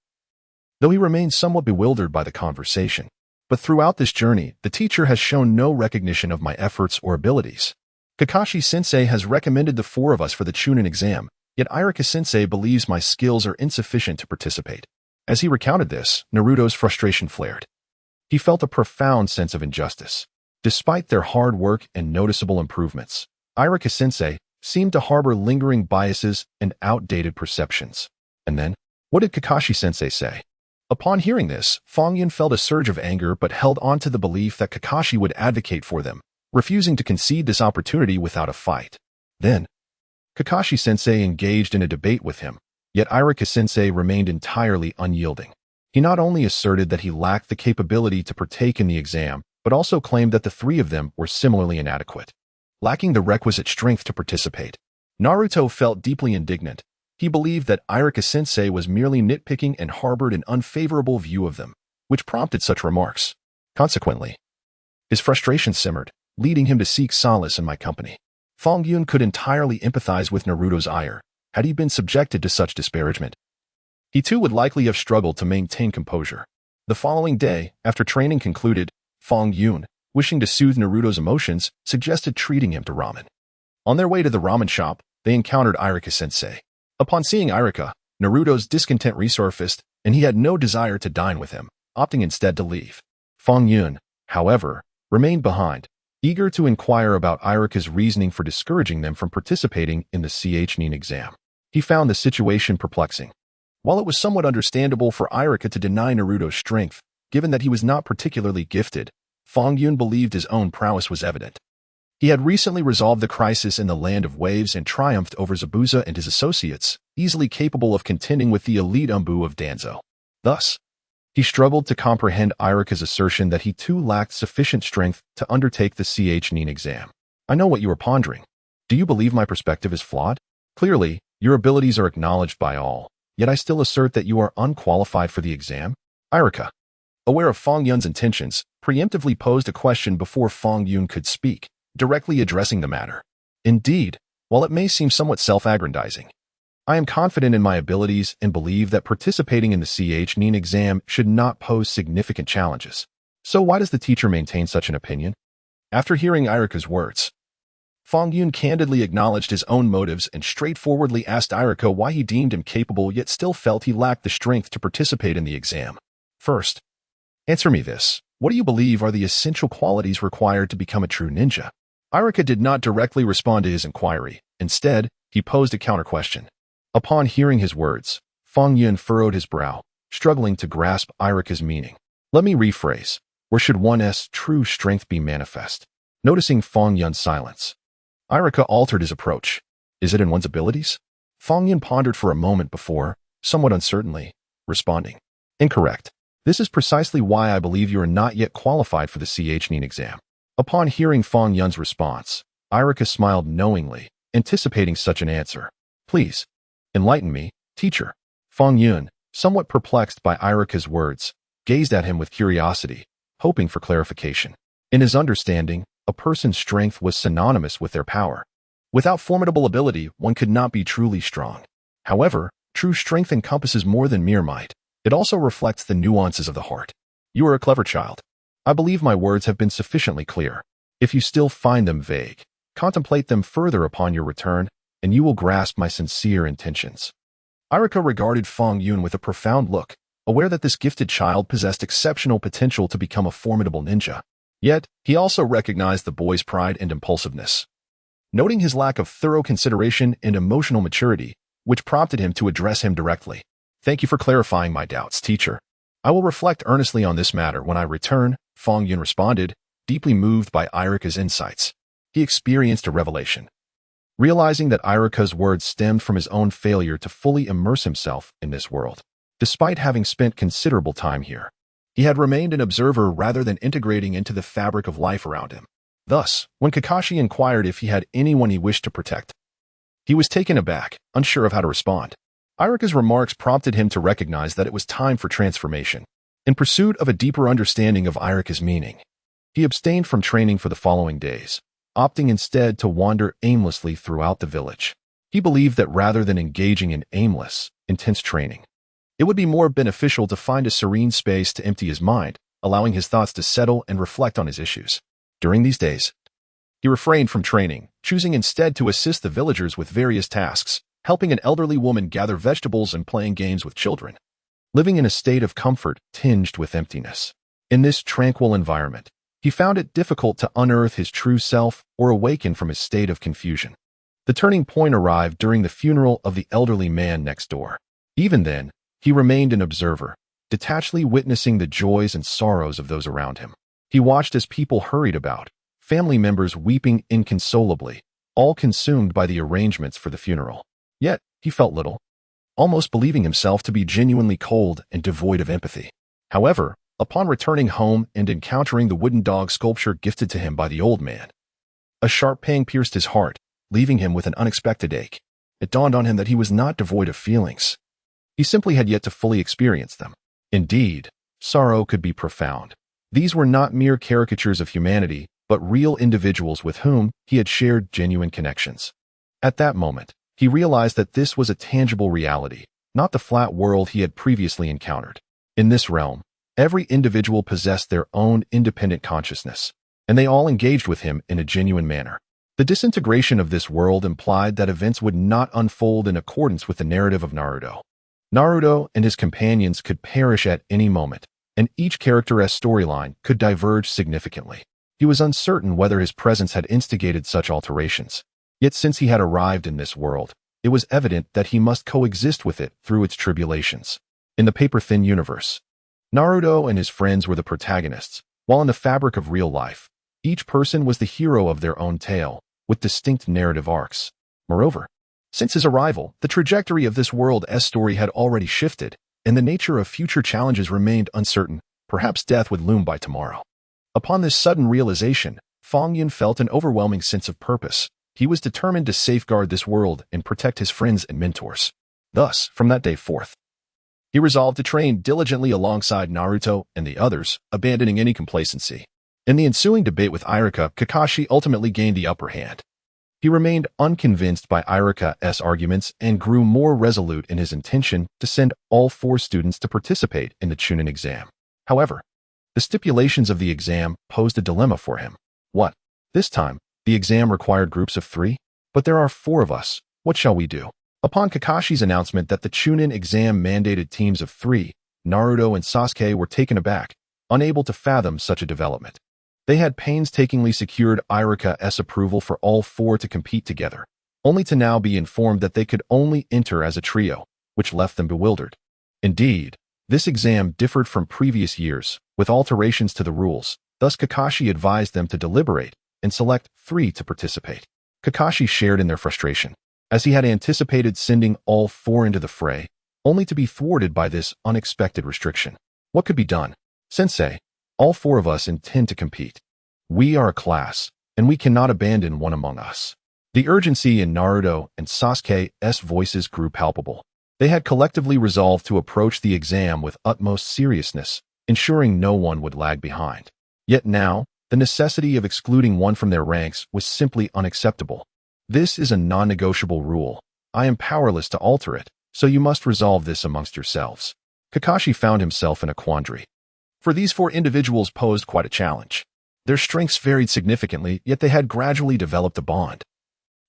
though he remained somewhat bewildered by the conversation. But throughout this journey, the teacher has shown no recognition of my efforts or abilities. Kakashi-sensei has recommended the 4 of us for the Chunin exam, yet Irika-sensei believes my skills are insufficient to participate. As he recounted this, Naruto's frustration flared. He felt a profound sense of injustice. Despite their hard work and noticeable improvements, Irika-sensei seemed to harbor lingering biases and outdated perceptions. And then, what did Kakashi-sensei say? Upon hearing this, Fang Yun felt a surge of anger but held on to the belief that Kakashi would advocate for them, refusing to concede this opportunity without a fight. Then, Kakashi-sensei engaged in a debate with him, yet Irika-sensei remained entirely unyielding. He not only asserted that he lacked the capability to partake in the exam, but also claimed that the 3 of them were similarly inadequate, lacking the requisite strength to participate. Naruto felt deeply indignant, He believed that Irika-sensei was merely nitpicking and harbored an unfavorable view of them, which prompted such remarks. Consequently, his frustration simmered, leading him to seek solace in my company. Fang Yun could entirely empathize with Naruto's ire, had he been subjected to such disparagement. He too would likely have struggled to maintain composure. The following day, after training concluded, Fang Yun, wishing to soothe Naruto's emotions, suggested treating him to ramen. On their way to the ramen shop, they encountered Irika-sensei. Upon seeing Irika, Naruto's discontent resurfaced, and he had no desire to dine with him, opting instead to leave. Fang Yun, however, remained behind, eager to inquire about Irika's reasoning for discouraging them from participating in the Chunin exam. He found the situation perplexing. While it was somewhat understandable for Irika to deny Naruto's strength, given that he was not particularly gifted, Fang Yun believed his own prowess was evident. He had recently resolved the crisis in the Land of Waves and triumphed over Zabuza and his associates, easily capable of contending with the elite Umbu of Danzo. Thus, he struggled to comprehend Irika's assertion that he too lacked sufficient strength to undertake the Chunin exam. I know what you are pondering. Do you believe my perspective is flawed? Clearly, your abilities are acknowledged by all, yet I still assert that you are unqualified for the exam? Irika, aware of Fang Yun's intentions, preemptively posed a question before Fang Yun could speak, directly addressing the matter. Indeed, while it may seem somewhat self-aggrandizing, I am confident in my abilities and believe that participating in the Chunin exam should not pose significant challenges. So why does the teacher maintain such an opinion? After hearing Irika's words, Fang Yun candidly acknowledged his own motives and straightforwardly asked Irika why he deemed him capable yet still felt he lacked the strength to participate in the exam. First, answer me this. What do you believe are the essential qualities required to become a true ninja? Irika did not directly respond to his inquiry. Instead, he posed a counter-question. Upon hearing his words, Fang Yun furrowed his brow, struggling to grasp Irika's meaning. Let me rephrase. Where should one's true strength be manifest? Noticing Fang Yun's silence, Irika altered his approach. Is it in one's abilities? Fang Yun pondered for a moment before, somewhat uncertainly, responding. Incorrect. This is precisely why I believe you are not yet qualified for the Chunin exam. Upon hearing Fang Yun's response, Irika smiled knowingly, anticipating such an answer. Please, enlighten me, teacher. Fang Yun, somewhat perplexed by Irika's words, gazed at him with curiosity, hoping for clarification. In his understanding, a person's strength was synonymous with their power. Without formidable ability, one could not be truly strong. However, true strength encompasses more than mere might. It also reflects the nuances of the heart. You are a clever child. I believe my words have been sufficiently clear. If you still find them vague, contemplate them further upon your return, and you will grasp my sincere intentions. Irika regarded Fang Yun with a profound look, aware that this gifted child possessed exceptional potential to become a formidable ninja. Yet, he also recognized the boy's pride and impulsiveness. Noting his lack of thorough consideration and emotional maturity, which prompted him to address him directly. Thank you for clarifying my doubts, teacher. I will reflect earnestly on this matter when I return, Fang Yun responded, deeply moved by Irika's insights. He experienced a revelation. Realizing that Irika's words stemmed from his own failure to fully immerse himself in this world. Despite having spent considerable time here, he had remained an observer rather than integrating into the fabric of life around him. Thus, when Kakashi inquired if he had anyone he wished to protect, he was taken aback, unsure of how to respond. Irika's remarks prompted him to recognize that it was time for transformation. In pursuit of a deeper understanding of Irika's meaning, he abstained from training for the following days, opting instead to wander aimlessly throughout the village. He believed that rather than engaging in aimless, intense training, it would be more beneficial to find a serene space to empty his mind, allowing his thoughts to settle and reflect on his issues. During these days, he refrained from training, choosing instead to assist the villagers with various tasks, helping an elderly woman gather vegetables and playing games with children, living in a state of comfort tinged with emptiness. In this tranquil environment, he found it difficult to unearth his true self or awaken from his state of confusion. The turning point arrived during the funeral of the elderly man next door. Even then, he remained an observer, detachedly witnessing the joys and sorrows of those around him. He watched as people hurried about, family members weeping inconsolably, all consumed by the arrangements for the funeral. Yet, he felt little, almost believing himself to be genuinely cold and devoid of empathy. However, upon returning home and encountering the wooden dog sculpture gifted to him by the old man, a sharp pang pierced his heart, leaving him with an unexpected ache. it dawned on him that he was not devoid of feelings. He simply had yet to fully experience them. Indeed, sorrow could be profound. These were not mere caricatures of humanity, but real individuals with whom he had shared genuine connections. At that moment, he realized that this was a tangible reality, not the flat world he had previously encountered. In this realm, every individual possessed their own independent consciousness, and they all engaged with him in a genuine manner. The disintegration of this world implied that events would not unfold in accordance with the narrative of Naruto. Naruto and his companions could perish at any moment, and each character's storyline could diverge significantly. He was uncertain whether his presence had instigated such alterations. Yet since he had arrived in this world, it was evident that he must coexist with it through its tribulations. In the paper-thin universe, Naruto and his friends were the protagonists, while in the fabric of real life, each person was the hero of their own tale, with distinct narrative arcs. Moreover, since his arrival, the trajectory of this world's story had already shifted, and the nature of future challenges remained uncertain. Perhaps death would loom by tomorrow. Upon this sudden realization, Fang Yun felt an overwhelming sense of purpose. He was determined to safeguard this world and protect his friends and mentors. Thus, from that day forth, he resolved to train diligently alongside Naruto and the others, abandoning any complacency. In the ensuing debate with Iruka, Kakashi ultimately gained the upper hand. He remained unconvinced by Iruka's arguments and grew more resolute in his intention to send all 4 students to participate in the Chunin exam. However, the stipulations of the exam posed a dilemma for him. What? This time, the exam required groups of 3? But there are 4 of us. What shall we do? Upon Kakashi's announcement that the Chunin exam mandated teams of 3, Naruto and Sasuke were taken aback, unable to fathom such a development. They had painstakingly secured Iruka's approval for all 4 to compete together, only to now be informed that they could only enter as a trio, which left them bewildered. Indeed, this exam differed from previous years, with alterations to the rules. Thus Kakashi advised them to deliberate and select 3 to participate. Kakashi shared in their frustration, as he had anticipated sending all 4 into the fray, only to be thwarted by this unexpected restriction. What could be done? Sensei, all 4 of us intend to compete. We are a class, and we cannot abandon one among us. The urgency in Naruto and Sasuke's voices grew palpable. They had collectively resolved to approach the exam with utmost seriousness, ensuring no one would lag behind. Yet now, the necessity of excluding one from their ranks was simply unacceptable. This is a non-negotiable rule. I am powerless to alter it, so you must resolve this amongst yourselves. Kakashi found himself in a quandary. For these 4 individuals posed quite a challenge. Their strengths varied significantly, yet they had gradually developed a bond.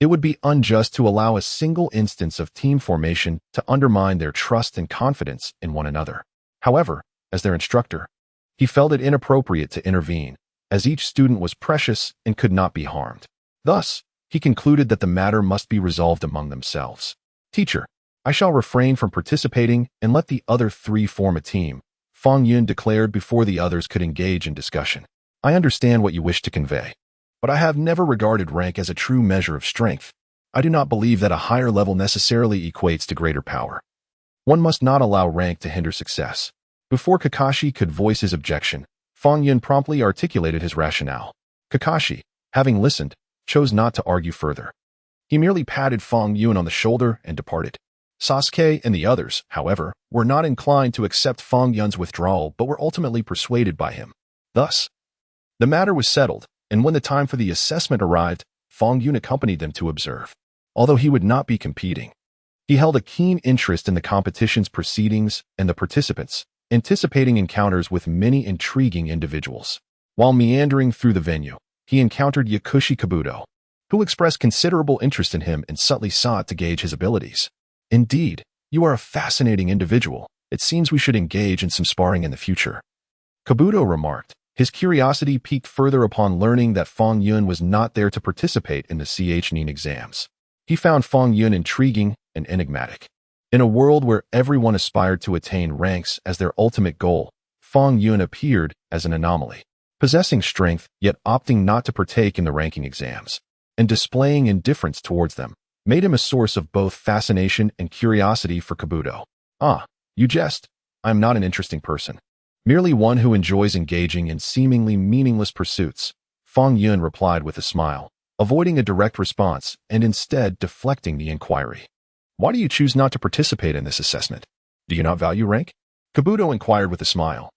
It would be unjust to allow a single instance of team formation to undermine their trust and confidence in one another. However, as their instructor, he felt it inappropriate to intervene, as each student was precious and could not be harmed. Thus, he concluded that the matter must be resolved among themselves. Teacher, I shall refrain from participating and let the other 3 form a team, Fang Yun declared before the others could engage in discussion. I understand what you wish to convey, but I have never regarded rank as a true measure of strength. I do not believe that a higher level necessarily equates to greater power. One must not allow rank to hinder success. Before Kakashi could voice his objection, Fang Yun promptly articulated his rationale. Kakashi, having listened, chose not to argue further. He merely patted Fang Yun on the shoulder and departed. Sasuke and the others, however, were not inclined to accept Fang Yun's withdrawal but were ultimately persuaded by him. Thus, the matter was settled, and when the time for the assessment arrived, Fang Yun accompanied them to observe. Although he would not be competing, he held a keen interest in the competition's proceedings and the participants, anticipating encounters with many intriguing individuals. While meandering through the venue, he encountered Yakushi Kabuto, who expressed considerable interest in him and subtly sought to gauge his abilities. Indeed, you are a fascinating individual. It seems we should engage in some sparring in the future. Kabuto remarked, his curiosity piqued further upon learning that Fang Yun was not there to participate in the Chunin exams. He found Fang Yun intriguing and enigmatic. In a world where everyone aspired to attain ranks as their ultimate goal, Fang Yun appeared as an anomaly, possessing strength yet opting not to partake in the ranking exams, and displaying indifference towards them, made him a source of both fascination and curiosity for Kabuto. Ah, you jest. I am not an interesting person. Merely one who enjoys engaging in seemingly meaningless pursuits, Fang Yun replied with a smile, avoiding a direct response and instead deflecting the inquiry. Why do you choose not to participate in this assessment? Do you not value rank? Kabuto inquired with a smile,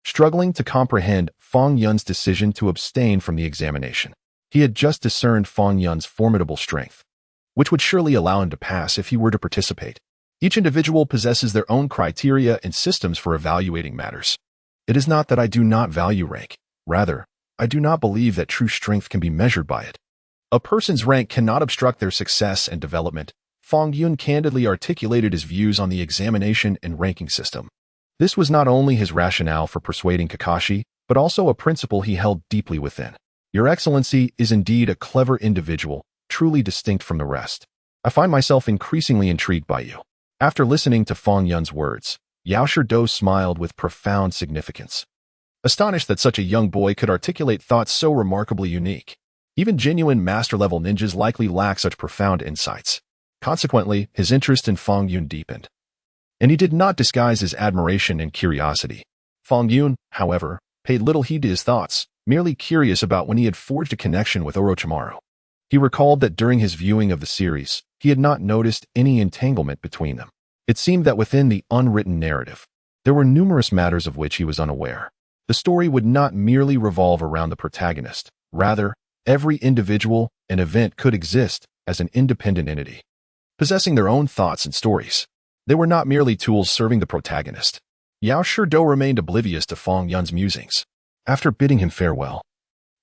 struggling to comprehend Fang Yun's decision to abstain from the examination. He had just discerned Fang Yun's formidable strength, which would surely allow him to pass if he were to participate. Each individual possesses their own criteria and systems for evaluating matters. It is not that I do not value rank. Rather, I do not believe that true strength can be measured by it. A person's rank cannot obstruct their success and development. Fang Yun candidly articulated his views on the examination and ranking system. This was not only his rationale for persuading Kakashi, but also a principle he held deeply within. Your Excellency is indeed a clever individual, truly distinct from the rest. I find myself increasingly intrigued by you. After listening to Fang Yun's words, Yao Shido smiled with profound significance, astonished that such a young boy could articulate thoughts so remarkably unique. Even genuine master-level ninjas likely lack such profound insights. Consequently, his interest in Fang Yun deepened, and he did not disguise his admiration and curiosity. Fang Yun, however, paid little heed to his thoughts, merely curious about when he had forged a connection with Orochimaru. He recalled that during his viewing of the series, he had not noticed any entanglement between them. It seemed that within the unwritten narrative, there were numerous matters of which he was unaware. The story would not merely revolve around the protagonist. Rather, every individual and event could exist as an independent entity, possessing their own thoughts and stories. They were not merely tools serving the protagonist. Yao Shido remained oblivious to Fang Yun's musings. After bidding him farewell,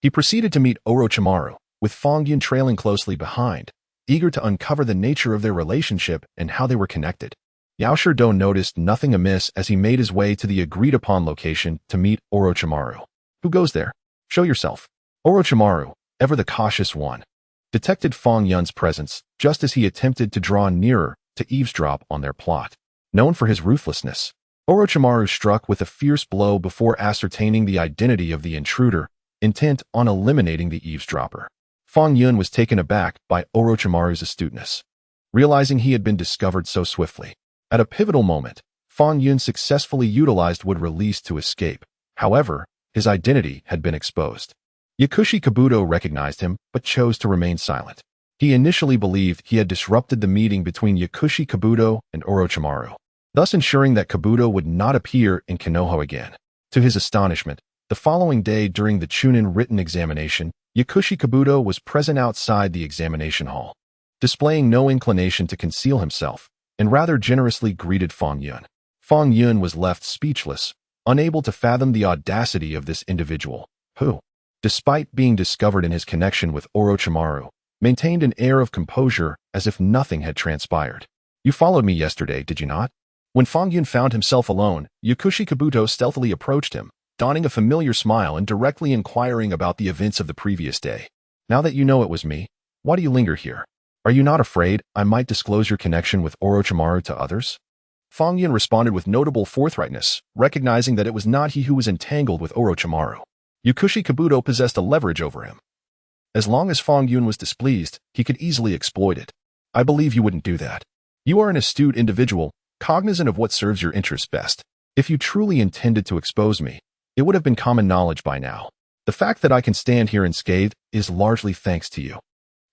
he proceeded to meet Orochimaru, with Fang Yun trailing closely behind, eager to uncover the nature of their relationship and how they were connected. Yao Shido noticed nothing amiss as he made his way to the agreed-upon location to meet Orochimaru. Who goes there? Show yourself. Orochimaru, ever the cautious one, detected Fang Yun's presence just as he attempted to draw nearer to eavesdrop on their plot. Known for his ruthlessness, Orochimaru struck with a fierce blow before ascertaining the identity of the intruder, intent on eliminating the eavesdropper. Fang Yun was taken aback by Orochimaru's astuteness, realizing he had been discovered so swiftly. At a pivotal moment, Fang Yun successfully utilized wood release to escape. However, his identity had been exposed. Yakushi Kabuto recognized him, but chose to remain silent. He initially believed he had disrupted the meeting between Yakushi Kabuto and Orochimaru, thus ensuring that Kabuto would not appear in Konoha again. To his astonishment, the following day during the Chunin written examination, Yakushi Kabuto was present outside the examination hall, displaying no inclination to conceal himself, and rather generously greeted Fang Yun. Fang Yun was left speechless, unable to fathom the audacity of this individual, who, despite being discovered in his connection with Orochimaru, maintained an air of composure as if nothing had transpired. You followed me yesterday, did you not? When Fang Yun found himself alone, Yakushi Kabuto stealthily approached him, donning a familiar smile and directly inquiring about the events of the previous day. Now that you know it was me, why do you linger here? Are you not afraid I might disclose your connection with Orochimaru to others? Fang Yun responded with notable forthrightness, recognizing that it was not he who was entangled with Orochimaru. Yakushi Kabuto possessed a leverage over him. As long as Fang Yun was displeased, he could easily exploit it. I believe you wouldn't do that. You are an astute individual, cognizant of what serves your interests best. If you truly intended to expose me, it would have been common knowledge by now. The fact that I can stand here unscathed is largely thanks to you.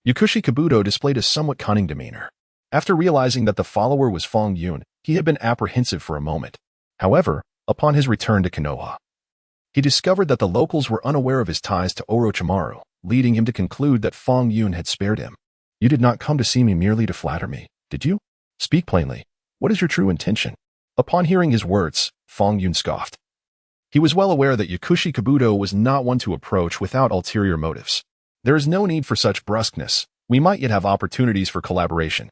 Yakushi Kabuto displayed a somewhat cunning demeanor. After realizing that the follower was Fang Yun, he had been apprehensive for a moment. However, upon his return to Konoha, he discovered that the locals were unaware of his ties to Orochimaru, leading him to conclude that Fang Yun had spared him. You did not come to see me merely to flatter me, did you? Speak plainly. What is your true intention? Upon hearing his words, Fang Yun scoffed. He was well aware that Yakushi Kabuto was not one to approach without ulterior motives. There is no need for such brusqueness. We might yet have opportunities for collaboration.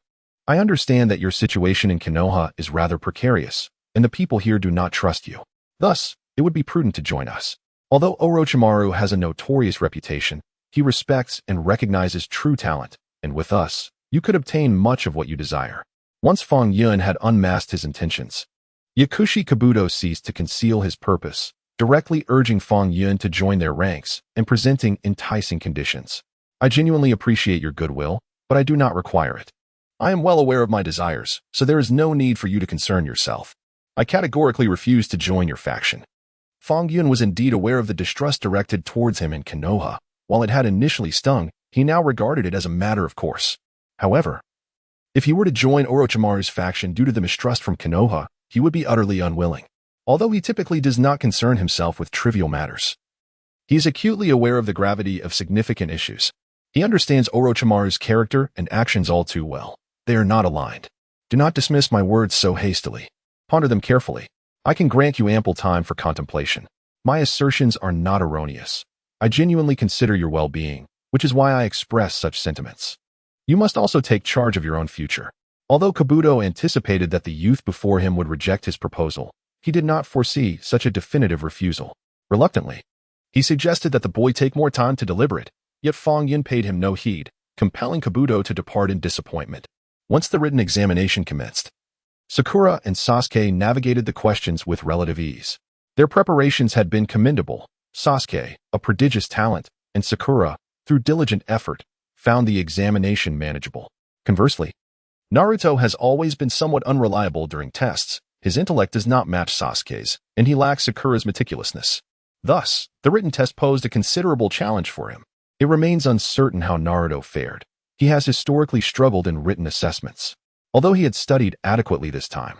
I understand that your situation in Konoha is rather precarious, and the people here do not trust you. Thus, it would be prudent to join us. Although Orochimaru has a notorious reputation, he respects and recognizes true talent, and with us, you could obtain much of what you desire. Once Fang Yun had unmasked his intentions, Yakushi Kabuto ceased to conceal his purpose, directly urging Fang Yun to join their ranks and presenting enticing conditions. I genuinely appreciate your goodwill, but I do not require it. I am well aware of my desires, so there is no need for you to concern yourself. I categorically refuse to join your faction. Fang Yun was indeed aware of the distrust directed towards him in Konoha. While it had initially stung, he now regarded it as a matter of course. However, If he were to join Orochimaru's faction due to the mistrust from Konoha, he would be utterly unwilling, although he typically does not concern himself with trivial matters. He is acutely aware of the gravity of significant issues. He understands Orochimaru's character and actions all too well. They are not aligned. Do not dismiss my words so hastily. Ponder them carefully. I can grant you ample time for contemplation. My assertions are not erroneous. I genuinely consider your well-being, which is why I express such sentiments. You must also take charge of your own future. Although Kabuto anticipated that the youth before him would reject his proposal, he did not foresee such a definitive refusal. Reluctantly, he suggested that the boy take more time to deliberate, yet Fang Yun paid him no heed, compelling Kabuto to depart in disappointment. Once the written examination commenced, Sakura and Sasuke navigated the questions with relative ease. Their preparations had been commendable. Sasuke, a prodigious talent, and Sakura, through diligent effort, found the examination manageable. Conversely, Naruto has always been somewhat unreliable during tests. His intellect does not match Sasuke's, and he lacks Sakura's meticulousness. Thus, the written test posed a considerable challenge for him. It remains uncertain how Naruto fared. He has historically struggled in written assessments, although he had studied adequately this time.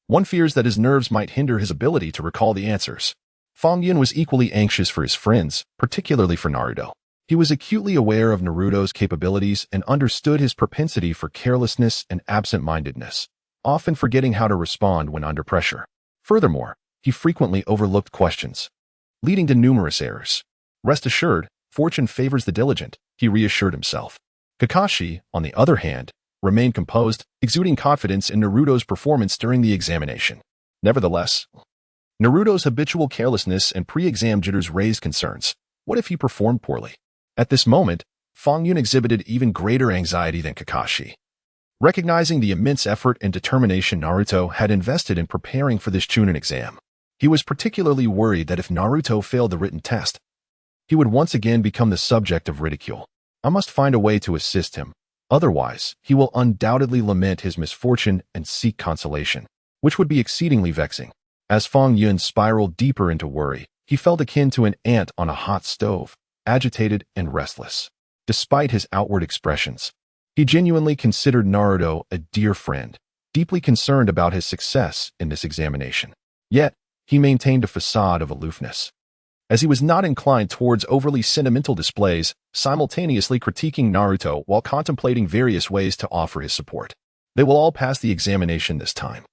One fears that his nerves might hinder his ability to recall the answers. Fang Yun was equally anxious for his friends, particularly for Naruto. He was acutely aware of Naruto's capabilities and understood his propensity for carelessness and absent-mindedness, often forgetting how to respond when under pressure. Furthermore, he frequently overlooked questions, leading to numerous errors. Rest assured, fortune favors the diligent, he reassured himself. Kakashi, on the other hand, remained composed, exuding confidence in Naruto's performance during the examination. Nevertheless, Naruto's habitual carelessness and pre-exam jitters raised concerns. What if he performed poorly? At this moment, Fang Yun exhibited even greater anxiety than Kakashi. Recognizing the immense effort and determination Naruto had invested in preparing for this Chunin exam, he was particularly worried that if Naruto failed the written test, he would once again become the subject of ridicule. I must find a way to assist him. Otherwise, he will undoubtedly lament his misfortune and seek consolation, which would be exceedingly vexing. As Fang Yun spiraled deeper into worry, he felt akin to an ant on a hot stove, agitated and restless. Despite his outward expressions, he genuinely considered Naruto a dear friend, deeply concerned about his success in this examination. Yet, he maintained a facade of aloofness, as he was not inclined towards overly sentimental displays, simultaneously critiquing Naruto while contemplating various ways to offer his support. They will all pass the examination this time.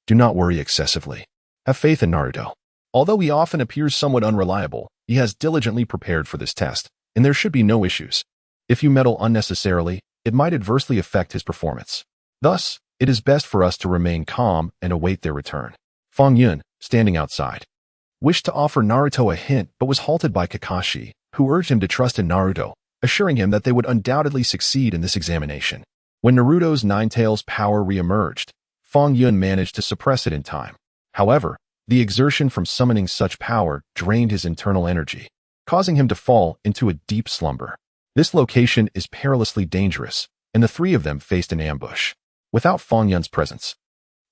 Do not worry excessively. Have faith in Naruto. Although he often appears somewhat unreliable, he has diligently prepared for this test, and there should be no issues. If you meddle unnecessarily, it might adversely affect his performance. Thus, it is best for us to remain calm and await their return. Fang Yun, standing outside, wished to offer Naruto a hint but was halted by Kakashi, who urged him to trust in Naruto, assuring him that they would undoubtedly succeed in this examination. When Naruto's Nine-Tails power re-emerged, Fang Yun managed to suppress it in time. However, the exertion from summoning such power drained his internal energy, causing him to fall into a deep slumber. This location is perilously dangerous, and the three of them faced an ambush. Without Fang Yun's presence,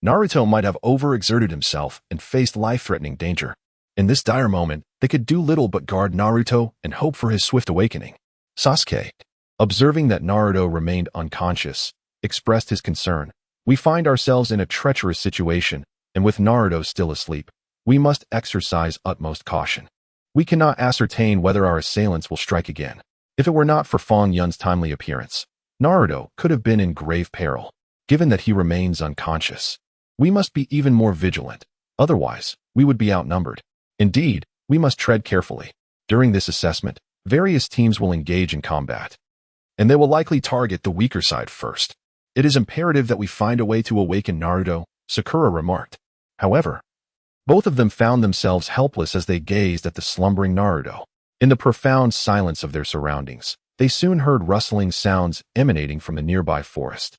Naruto might have overexerted himself and faced life-threatening danger. In this dire moment, they could do little but guard Naruto and hope for his swift awakening. Sasuke, observing that Naruto remained unconscious, expressed his concern. We find ourselves in a treacherous situation, and with Naruto still asleep, we must exercise utmost caution. We cannot ascertain whether our assailants will strike again. If it were not for Fang Yun's timely appearance, Naruto could have been in grave peril. Given that he remains unconscious, we must be even more vigilant. Otherwise, we would be outnumbered. Indeed, we must tread carefully. During this assessment, various teams will engage in combat, and they will likely target the weaker side first. It is imperative that we find a way to awaken Naruto, Sakura remarked. However, both of them found themselves helpless as they gazed at the slumbering Naruto. In the profound silence of their surroundings, they soon heard rustling sounds emanating from the nearby forest.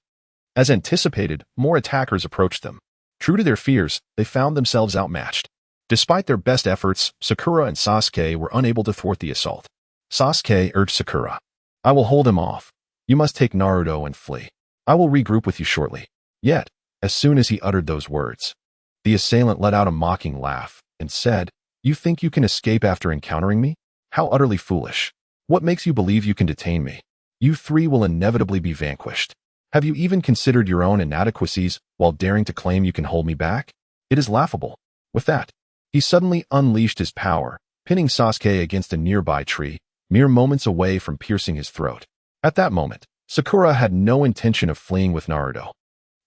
As anticipated, more attackers approached them. True to their fears, they found themselves outmatched. Despite their best efforts, Sakura and Sasuke were unable to thwart the assault. Sasuke urged Sakura, I will hold him off. You must take Naruto and flee. I will regroup with you shortly. Yet, as soon as he uttered those words, the assailant let out a mocking laugh and said, You think you can escape after encountering me? How utterly foolish. What makes you believe you can detain me? You three will inevitably be vanquished. Have you even considered your own inadequacies while daring to claim you can hold me back? It is laughable. With that, he suddenly unleashed his power, pinning Sasuke against a nearby tree, mere moments away from piercing his throat. At that moment, Sakura had no intention of fleeing with Naruto.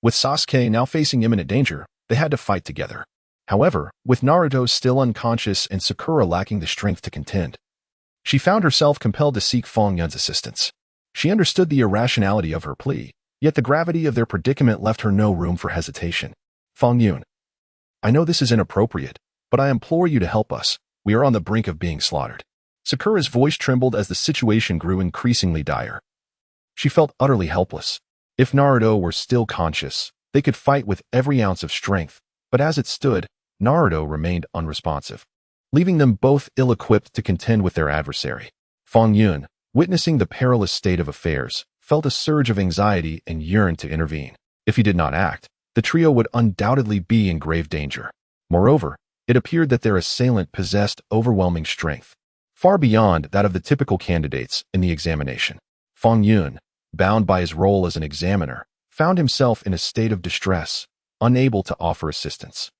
With Sasuke now facing imminent danger, they had to fight together. However, with Naruto still unconscious and Sakura lacking the strength to contend, she found herself compelled to seek Fang Yun's assistance. She understood the irrationality of her plea, yet the gravity of their predicament left her no room for hesitation. Fang Yun, I know this is inappropriate, but I implore you to help us. We are on the brink of being slaughtered. Sakura's voice trembled as the situation grew increasingly dire. She felt utterly helpless. If Naruto were still conscious, they could fight with every ounce of strength, but as it stood, Naruto remained unresponsive, leaving them both ill-equipped to contend with their adversary. Fang Yun, witnessing the perilous state of affairs, felt a surge of anxiety and yearned to intervene. If he did not act, the trio would undoubtedly be in grave danger. Moreover, it appeared that their assailant possessed overwhelming strength, far beyond that of the typical candidates in the examination. Fang Yun, bound by his role as an examiner, found himself in a state of distress, unable to offer assistance.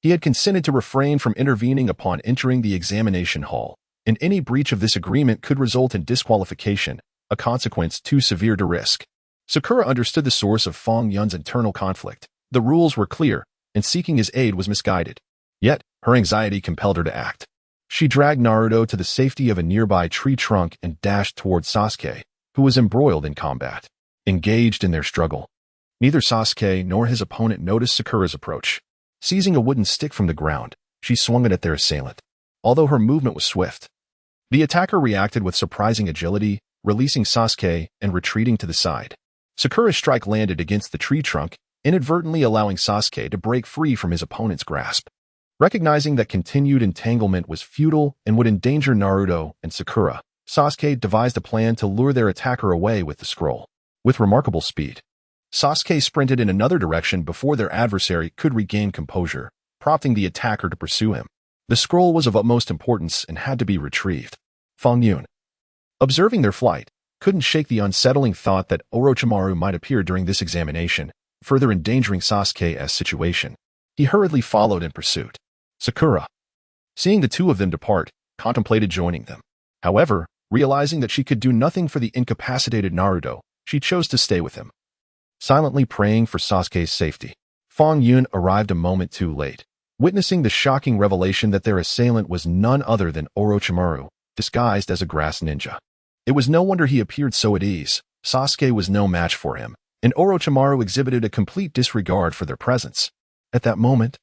He had consented to refrain from intervening upon entering the examination hall, and any breach of this agreement could result in disqualification, a consequence too severe to risk. Sakura understood the source of Fang Yun's internal conflict. The rules were clear, and seeking his aid was misguided. Yet, her anxiety compelled her to act. She dragged Naruto to the safety of a nearby tree trunk and dashed toward Sasuke, who was embroiled in combat. Engaged in their struggle, neither Sasuke nor his opponent noticed Sakura's approach. Seizing a wooden stick from the ground, she swung it at their assailant. Although her movement was swift, the attacker reacted with surprising agility, releasing Sasuke and retreating to the side. Sakura's strike landed against the tree trunk, inadvertently allowing Sasuke to break free from his opponent's grasp. Recognizing that continued entanglement was futile and would endanger Naruto and Sakura, Sasuke devised a plan to lure their attacker away with the scroll. With remarkable speed, Sasuke sprinted in another direction before their adversary could regain composure, prompting the attacker to pursue him. The scroll was of utmost importance and had to be retrieved. Fang Yun, observing their flight, couldn't shake the unsettling thought that Orochimaru might appear during this examination, further endangering Sasuke's situation. He hurriedly followed in pursuit. Sakura, seeing the two of them depart, contemplated joining them. However, realizing that she could do nothing for the incapacitated Naruto, she chose to stay with him. Silently praying for Sasuke's safety, Fang Yun arrived a moment too late, witnessing the shocking revelation that their assailant was none other than Orochimaru, disguised as a grass ninja. It was no wonder he appeared so at ease. Sasuke was no match for him, and Orochimaru exhibited a complete disregard for their presence. At that moment,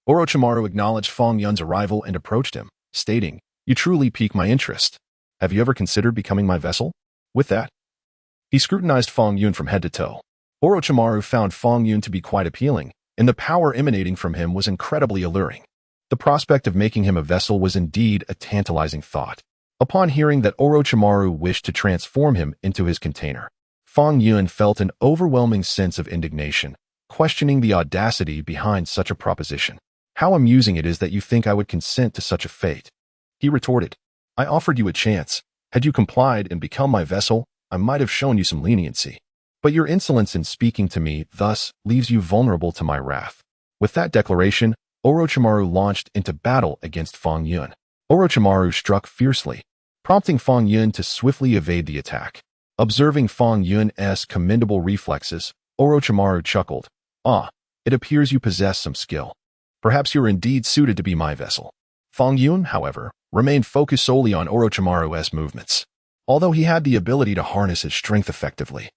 Orochimaru acknowledged Fang Yun's arrival and approached him, stating, "You truly pique my interest. Have you ever considered becoming my vessel?" With that, he scrutinized Fang Yun from head to toe. Orochimaru found Fang Yun to be quite appealing, and the power emanating from him was incredibly alluring. The prospect of making him a vessel was indeed a tantalizing thought. Upon hearing that Orochimaru wished to transform him into his container, Fang Yun felt an overwhelming sense of indignation, questioning the audacity behind such a proposition. "How amusing it is that you think I would consent to such a fate," he retorted. "I offered you a chance. Had you complied and become my vessel, I might have shown you some leniency. But your insolence in speaking to me thus leaves you vulnerable to my wrath." With that declaration, Orochimaru launched into battle against Fang Yun. Orochimaru struck fiercely, prompting Fang Yun to swiftly evade the attack. Observing Fang Yun's commendable reflexes, Orochimaru chuckled. "Ah, it appears you possess some skill. Perhaps you're indeed suited to be my vessel." Fang Yun, however, remained focused solely on Orochimaru's movements, although he had the ability to harness his strength effectively.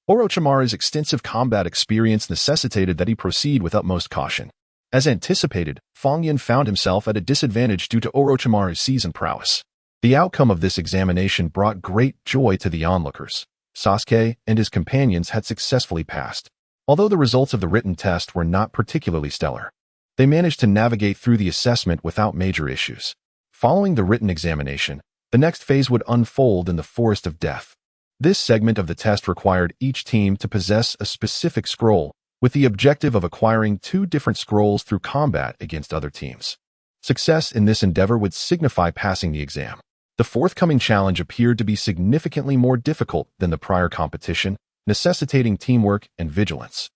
Orochimaru's extensive combat experience necessitated that he proceed with utmost caution. As anticipated, Fang Yun found himself at a disadvantage due to Orochimaru's seasoned prowess. The outcome of this examination brought great joy to the onlookers. Sasuke and his companions had successfully passed. Although the results of the written test were not particularly stellar, they managed to navigate through the assessment without major issues. Following the written examination, the next phase would unfold in the Forest of Death. This segment of the test required each team to possess a specific scroll, with the objective of acquiring 2 different scrolls through combat against other teams. Success in this endeavor would signify passing the exam. The forthcoming challenge appeared to be significantly more difficult than the prior competition, necessitating teamwork and vigilance,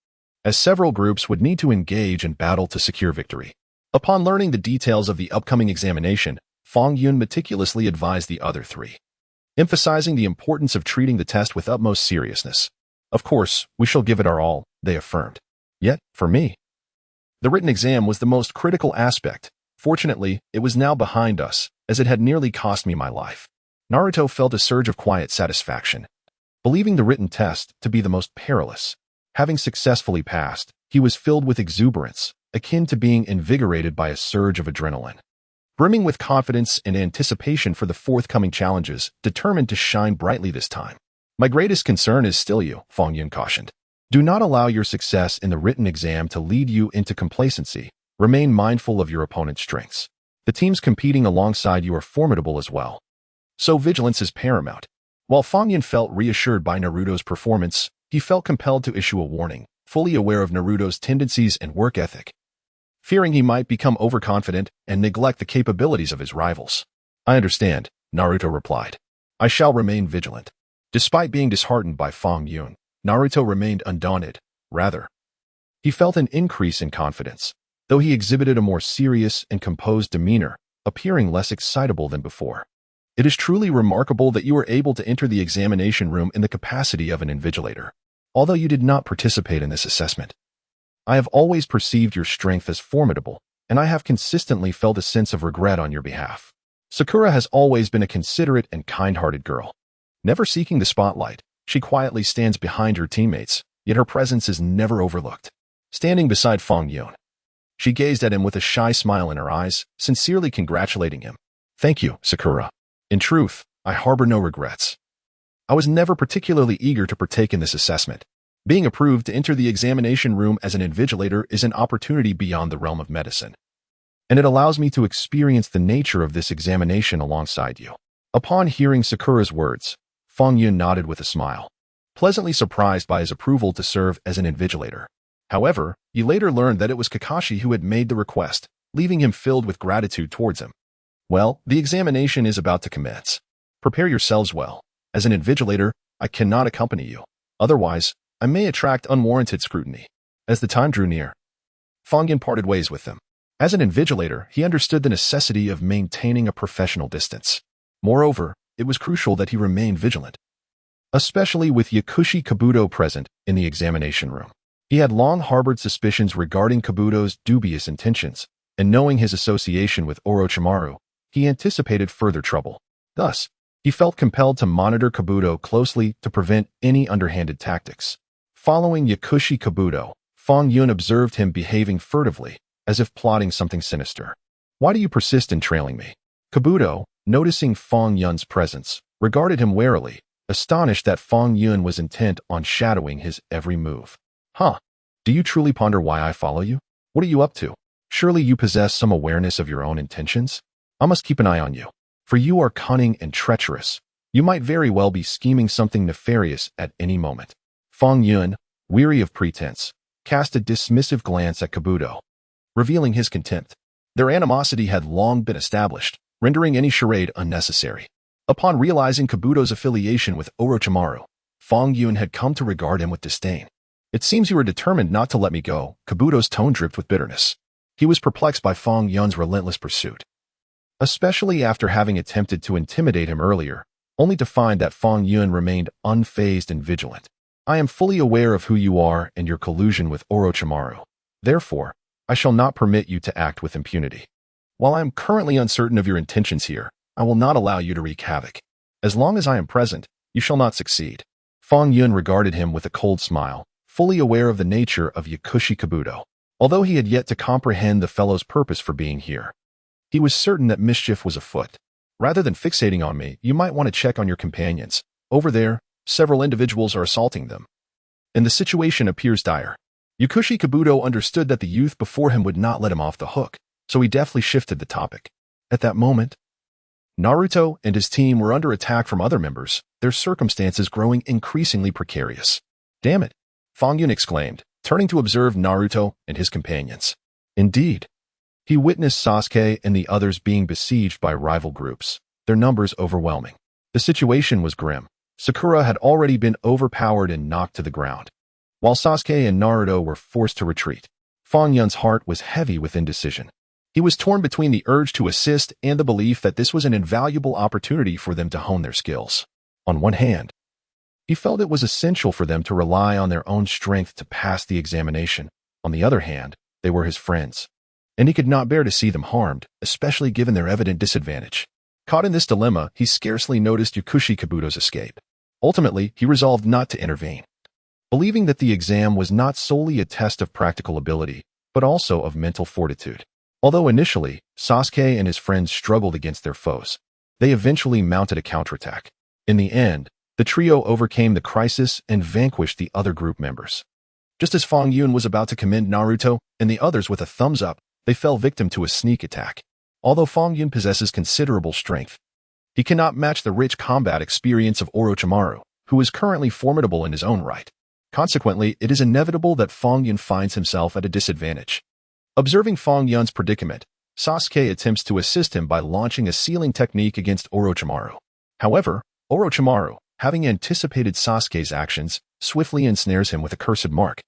as several groups would need to engage in battle to secure victory. Upon learning the details of the upcoming examination, Fang Yun meticulously advised the other three, emphasizing the importance of treating the test with utmost seriousness. Of course, we shall give it our all, they affirmed. Yet, for me, the written exam was the most critical aspect. Fortunately, it was now behind us, as it had nearly cost me my life. Naruto felt a surge of quiet satisfaction, believing the written test to be the most perilous. Having successfully passed, he was filled with exuberance, akin to being invigorated by a surge of adrenaline. Brimming with confidence and anticipation for the forthcoming challenges, determined to shine brightly this time. My greatest concern is still you, Fang Yun cautioned. Do not allow your success in the written exam to lead you into complacency. Remain mindful of your opponent's strengths. The teams competing alongside you are formidable as well, so vigilance is paramount. While Fang Yun felt reassured by Naruto's performance, he felt compelled to issue a warning, fully aware of Naruto's tendencies and work ethic, fearing he might become overconfident and neglect the capabilities of his rivals. I understand, Naruto replied. I shall remain vigilant. Despite being disheartened by Fang Yun, Naruto remained undaunted. Rather, he felt an increase in confidence, though he exhibited a more serious and composed demeanor, appearing less excitable than before. It is truly remarkable that you were able to enter the examination room in the capacity of an invigilator, although you did not participate in this assessment. I have always perceived your strength as formidable, and I have consistently felt a sense of regret on your behalf. Sakura has always been a considerate and kind-hearted girl. Never seeking the spotlight, she quietly stands behind her teammates, yet her presence is never overlooked. Standing beside Fang Yun, she gazed at him with a shy smile in her eyes, sincerely congratulating him. Thank you, Sakura. In truth, I harbor no regrets. I was never particularly eager to partake in this assessment. Being approved to enter the examination room as an invigilator is an opportunity beyond the realm of medicine, and it allows me to experience the nature of this examination alongside you. Upon hearing Sakura's words, Fang Yun nodded with a smile, pleasantly surprised by his approval to serve as an invigilator. However, he later learned that it was Kakashi who had made the request, leaving him filled with gratitude towards him. Well, the examination is about to commence. Prepare yourselves well. As an invigilator, I cannot accompany you. Otherwise, I may attract unwarranted scrutiny. As the time drew near, Fang Yun parted ways with them. As an invigilator, he understood the necessity of maintaining a professional distance. Moreover, it was crucial that he remain vigilant, especially with Yakushi Kabuto present in the examination room. He had long harbored suspicions regarding Kabuto's dubious intentions, and knowing his association with Orochimaru, he anticipated further trouble. Thus, he felt compelled to monitor Kabuto closely to prevent any underhanded tactics. Following Yakushi Kabuto, Fang Yun observed him behaving furtively, as if plotting something sinister. Why do you persist in trailing me? Kabuto, noticing Fang Yun's presence, regarded him warily, astonished that Fang Yun was intent on shadowing his every move. Huh? Do you truly ponder why I follow you? What are you up to? Surely you possess some awareness of your own intentions? I must keep an eye on you, for you are cunning and treacherous. You might very well be scheming something nefarious at any moment. Fang Yun, weary of pretense, cast a dismissive glance at Kabuto, revealing his contempt. Their animosity had long been established, rendering any charade unnecessary. Upon realizing Kabuto's affiliation with Orochimaru, Fang Yun had come to regard him with disdain. It seems you are determined not to let me go. Kabuto's tone dripped with bitterness. He was perplexed by Fang Yun's relentless pursuit, especially after having attempted to intimidate him earlier, only to find that Fang Yun remained unfazed and vigilant. I am fully aware of who you are and your collusion with Orochimaru. Therefore, I shall not permit you to act with impunity. While I am currently uncertain of your intentions here, I will not allow you to wreak havoc. As long as I am present, you shall not succeed. Fang Yun regarded him with a cold smile, fully aware of the nature of Yakushi Kabuto. Although he had yet to comprehend the fellow's purpose for being here, he was certain that mischief was afoot. Rather than fixating on me, you might want to check on your companions. Over there, several individuals are assaulting them, and the situation appears dire. Yakushi Kabuto understood that the youth before him would not let him off the hook, so he deftly shifted the topic. At that moment, Naruto and his team were under attack from other members, their circumstances growing increasingly precarious. Damn it, Fang Yun exclaimed, turning to observe Naruto and his companions. Indeed, he witnessed Sasuke and the others being besieged by rival groups, their numbers overwhelming. The situation was grim. Sakura had already been overpowered and knocked to the ground. While Sasuke and Naruto were forced to retreat, Fang Yun's heart was heavy with indecision. He was torn between the urge to assist and the belief that this was an invaluable opportunity for them to hone their skills. On one hand, he felt it was essential for them to rely on their own strength to pass the examination. On the other hand, they were his friends, and he could not bear to see them harmed, especially given their evident disadvantage. Caught in this dilemma, he scarcely noticed Yakushi Kabuto's escape. Ultimately, he resolved not to intervene, believing that the exam was not solely a test of practical ability, but also of mental fortitude. Although initially, Sasuke and his friends struggled against their foes, they eventually mounted a counterattack. In the end, the trio overcame the crisis and vanquished the other group members. Just as Fang Yun was about to commend Naruto and the others with a thumbs up, they fell victim to a sneak attack. Although Fang Yun possesses considerable strength, he cannot match the rich combat experience of Orochimaru, who is currently formidable in his own right. Consequently, it is inevitable that Fang Yun finds himself at a disadvantage. Observing Fang Yun's predicament, Sasuke attempts to assist him by launching a sealing technique against Orochimaru. However, Orochimaru, having anticipated Sasuke's actions, swiftly ensnares him with a cursed mark,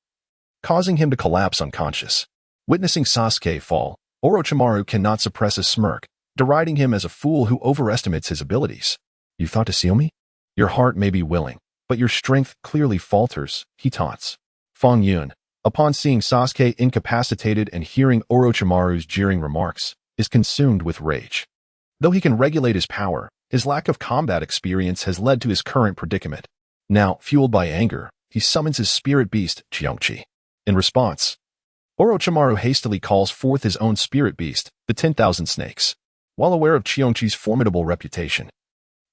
causing him to collapse unconscious. Witnessing Sasuke fall, Orochimaru cannot suppress a smirk, deriding him as a fool who overestimates his abilities. "You thought to seal me? Your heart may be willing, but your strength clearly falters," he taunts. Fang Yun, upon seeing Sasuke incapacitated and hearing Orochimaru's jeering remarks, is consumed with rage. Though he can regulate his power, his lack of combat experience has led to his current predicament. Now, fueled by anger, he summons his spirit beast, Cheongchi. In response, Orochimaru hastily calls forth his own spirit beast, the 10,000 Snakes. While aware of Cheongchi's formidable reputation,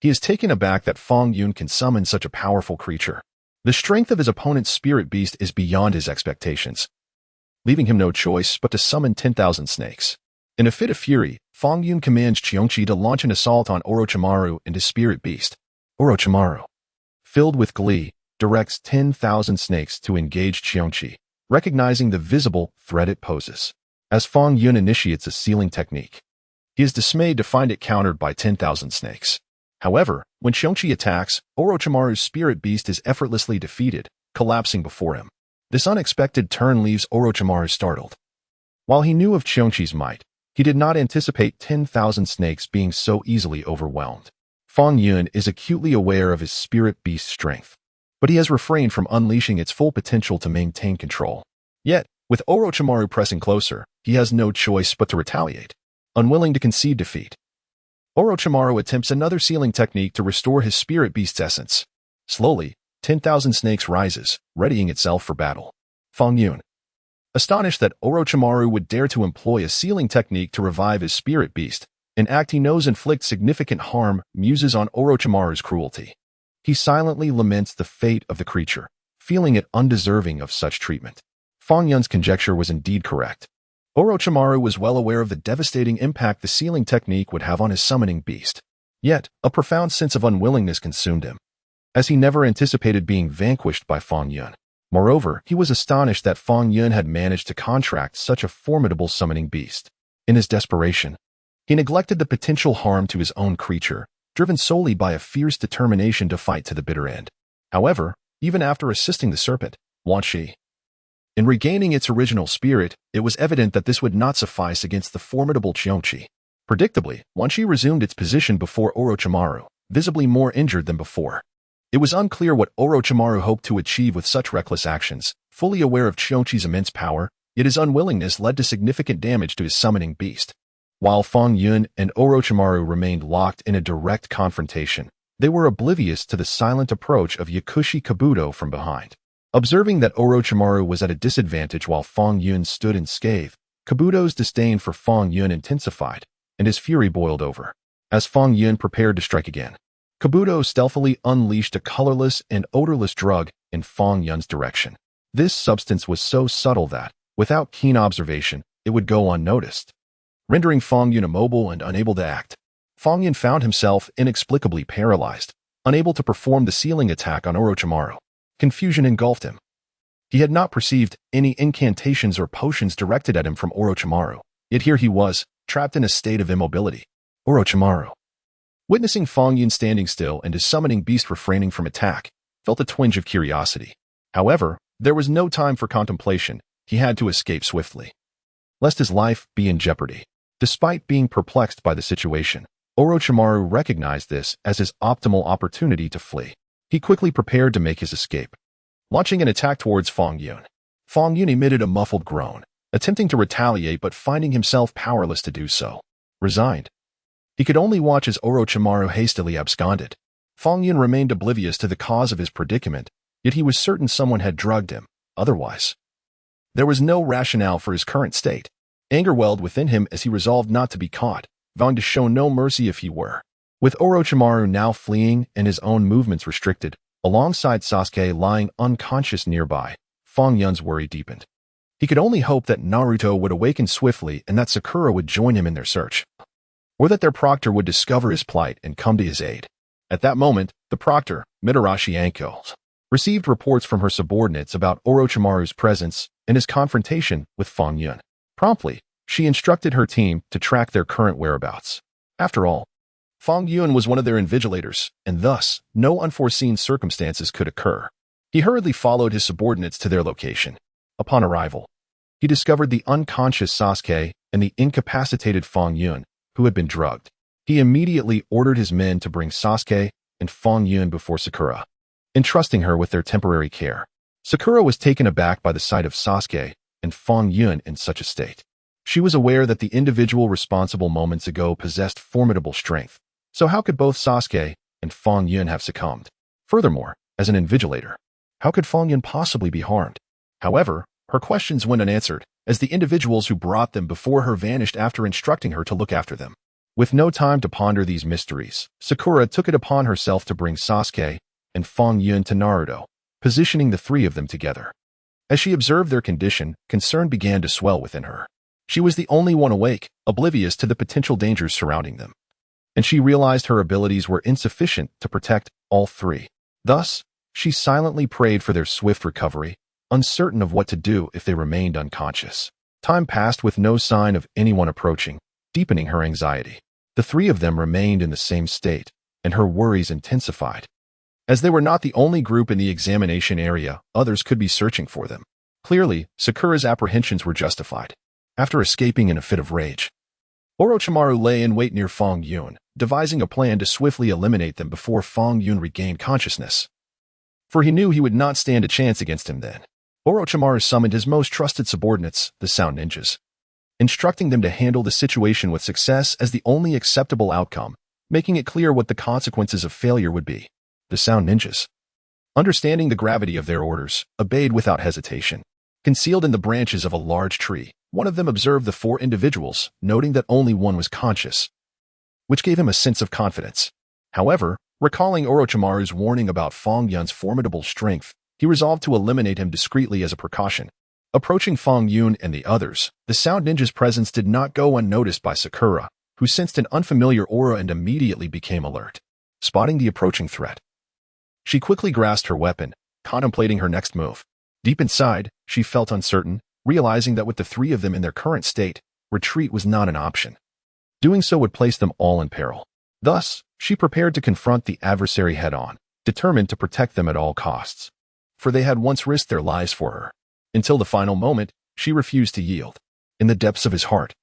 he is taken aback that Fang Yun can summon such a powerful creature. The strength of his opponent's spirit beast is beyond his expectations, leaving him no choice but to summon 10,000 snakes. In a fit of fury, Fang Yun commands Cheongchi to launch an assault on Orochimaru and his spirit beast. Orochimaru, filled with glee, directs 10,000 snakes to engage Cheongchi, recognizing the visible threat it poses. As Fang Yun initiates a sealing technique, he is dismayed to find it countered by 10,000 snakes. However, when Cheongchi attacks, Orochimaru's spirit beast is effortlessly defeated, collapsing before him. This unexpected turn leaves Orochimaru startled. While he knew of Cheongchi's might, he did not anticipate 10,000 snakes being so easily overwhelmed. Fang Yun is acutely aware of his spirit beast's strength, but he has refrained from unleashing its full potential to maintain control. Yet, with Orochimaru pressing closer, he has no choice but to retaliate. Unwilling to concede defeat, Orochimaru attempts another sealing technique to restore his spirit beast's essence. Slowly, 10,000 snakes rises, readying itself for battle. Fang Yun, astonished that Orochimaru would dare to employ a sealing technique to revive his spirit beast, an act he knows inflicts significant harm, muses on Orochimaru's cruelty. He silently laments the fate of the creature, feeling it undeserving of such treatment. Fang Yun's conjecture was indeed correct. Orochimaru was well aware of the devastating impact the sealing technique would have on his summoning beast. Yet, a profound sense of unwillingness consumed him, as he never anticipated being vanquished by Fang Yun. Moreover, he was astonished that Fang Yun had managed to contract such a formidable summoning beast. In his desperation, he neglected the potential harm to his own creature, driven solely by a fierce determination to fight to the bitter end. However, even after assisting the serpent, Wan Shi, in regaining its original spirit, it was evident that this would not suffice against the formidable Cheongchi. Predictably, Wan Shi resumed its position before Orochimaru, visibly more injured than before. It was unclear what Orochimaru hoped to achieve with such reckless actions. Fully aware of Cheongchi's immense power, yet his unwillingness led to significant damage to his summoning beast. While Fang Yun and Orochimaru remained locked in a direct confrontation, they were oblivious to the silent approach of Yakushi Kabuto from behind. Observing that Orochimaru was at a disadvantage while Fang Yun stood in scathe, Kabuto's disdain for Fang Yun intensified, and his fury boiled over. As Fang Yun prepared to strike again, Kabuto stealthily unleashed a colorless and odorless drug in Fang Yun's direction. This substance was so subtle that, without keen observation, it would go unnoticed, rendering Fang Yun immobile and unable to act. Fang Yun found himself inexplicably paralyzed, unable to perform the sealing attack on Orochimaru. Confusion engulfed him. He had not perceived any incantations or potions directed at him from Orochimaru, yet here he was, trapped in a state of immobility. Orochimaru, Witnessing Fang Yun standing still and his summoning beast refraining from attack, felt a twinge of curiosity. However, there was no time for contemplation. He had to escape swiftly, lest his life be in jeopardy. Despite being perplexed by the situation, Orochimaru recognized this as his optimal opportunity to flee. He quickly prepared to make his escape, launching an attack towards Fang Yun. Fang Yun emitted a muffled groan, attempting to retaliate but finding himself powerless to do so. Resigned, he could only watch as Orochimaru hastily absconded. Fang Yun remained oblivious to the cause of his predicament, yet he was certain someone had drugged him. Otherwise, there was no rationale for his current state. Anger welled within him as he resolved not to be caught, vowing to show no mercy if he were. With Orochimaru now fleeing and his own movements restricted, alongside Sasuke lying unconscious nearby, Fang Yun's worry deepened. He could only hope that Naruto would awaken swiftly and that Sakura would join him in their search, or that their proctor would discover his plight and come to his aid. At that moment, the proctor, Mitarashi Anko, received reports from her subordinates about Orochimaru's presence and his confrontation with Fang Yun. Promptly, she instructed her team to track their current whereabouts. After all, Fang Yun was one of their invigilators, and thus, no unforeseen circumstances could occur. He hurriedly followed his subordinates to their location. Upon arrival, he discovered the unconscious Sasuke and the incapacitated Fang Yun, who had been drugged. He immediately ordered his men to bring Sasuke and Fang Yun before Sakura, entrusting her with their temporary care. Sakura was taken aback by the sight of Sasuke and Fang Yun in such a state. She was aware that the individual responsible moments ago possessed formidable strength, so how could both Sasuke and Fang Yun have succumbed? Furthermore, as an invigilator, how could Fang Yun possibly be harmed? However, her questions went unanswered, as the individuals who brought them before her vanished after instructing her to look after them. With no time to ponder these mysteries, Sakura took it upon herself to bring Sasuke and Fang Yun to Naruto, positioning the three of them together. As she observed their condition, concern began to swell within her. She was the only one awake, oblivious to the potential dangers surrounding them, and she realized her abilities were insufficient to protect all three. Thus, she silently prayed for their swift recovery, uncertain of what to do if they remained unconscious. Time passed with no sign of anyone approaching, deepening her anxiety. The three of them remained in the same state, and her worries intensified. As they were not the only group in the examination area, others could be searching for them. Clearly, Sakura's apprehensions were justified. After escaping in a fit of rage, Orochimaru lay in wait near Fang Yun, devising a plan to swiftly eliminate them before Fang Yun regained consciousness. For he knew he would not stand a chance against him then. Orochimaru summoned his most trusted subordinates, the Sound Ninjas, instructing them to handle the situation with success as the only acceptable outcome, making it clear what the consequences of failure would be. The Sound Ninjas, understanding the gravity of their orders, obeyed without hesitation. Concealed in the branches of a large tree, one of them observed the four individuals, noting that only one was conscious, which gave him a sense of confidence. However, recalling Orochimaru's warning about Fang Yun's formidable strength, he resolved to eliminate him discreetly as a precaution. Approaching Fang Yun and the others, the Sound Ninja's presence did not go unnoticed by Sakura, who sensed an unfamiliar aura and immediately became alert. Spotting the approaching threat, she quickly grasped her weapon, contemplating her next move. Deep inside, she felt uncertain, realizing that with the three of them in their current state, retreat was not an option. Doing so would place them all in peril. Thus, she prepared to confront the adversary head-on, determined to protect them at all costs. For they had once risked their lives for her. Until the final moment, she refused to yield. In the depths of his heart,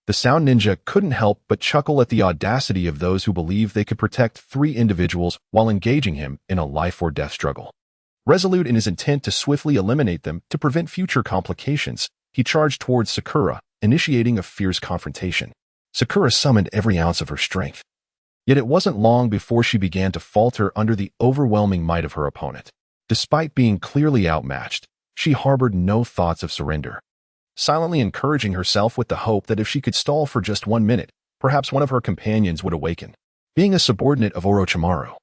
the Sound Ninja couldn't help but chuckle at the audacity of those who believed they could protect three individuals while engaging him in a life-or-death struggle. Resolute in his intent to swiftly eliminate them to prevent future complications, he charged towards Sakura, initiating a fierce confrontation. Sakura summoned every ounce of her strength. Yet it wasn't long before she began to falter under the overwhelming might of her opponent. Despite being clearly outmatched, she harbored no thoughts of surrender, silently encouraging herself with the hope that if she could stall for just 1 minute, perhaps one of her companions would awaken. Being a subordinate of Orochimaru,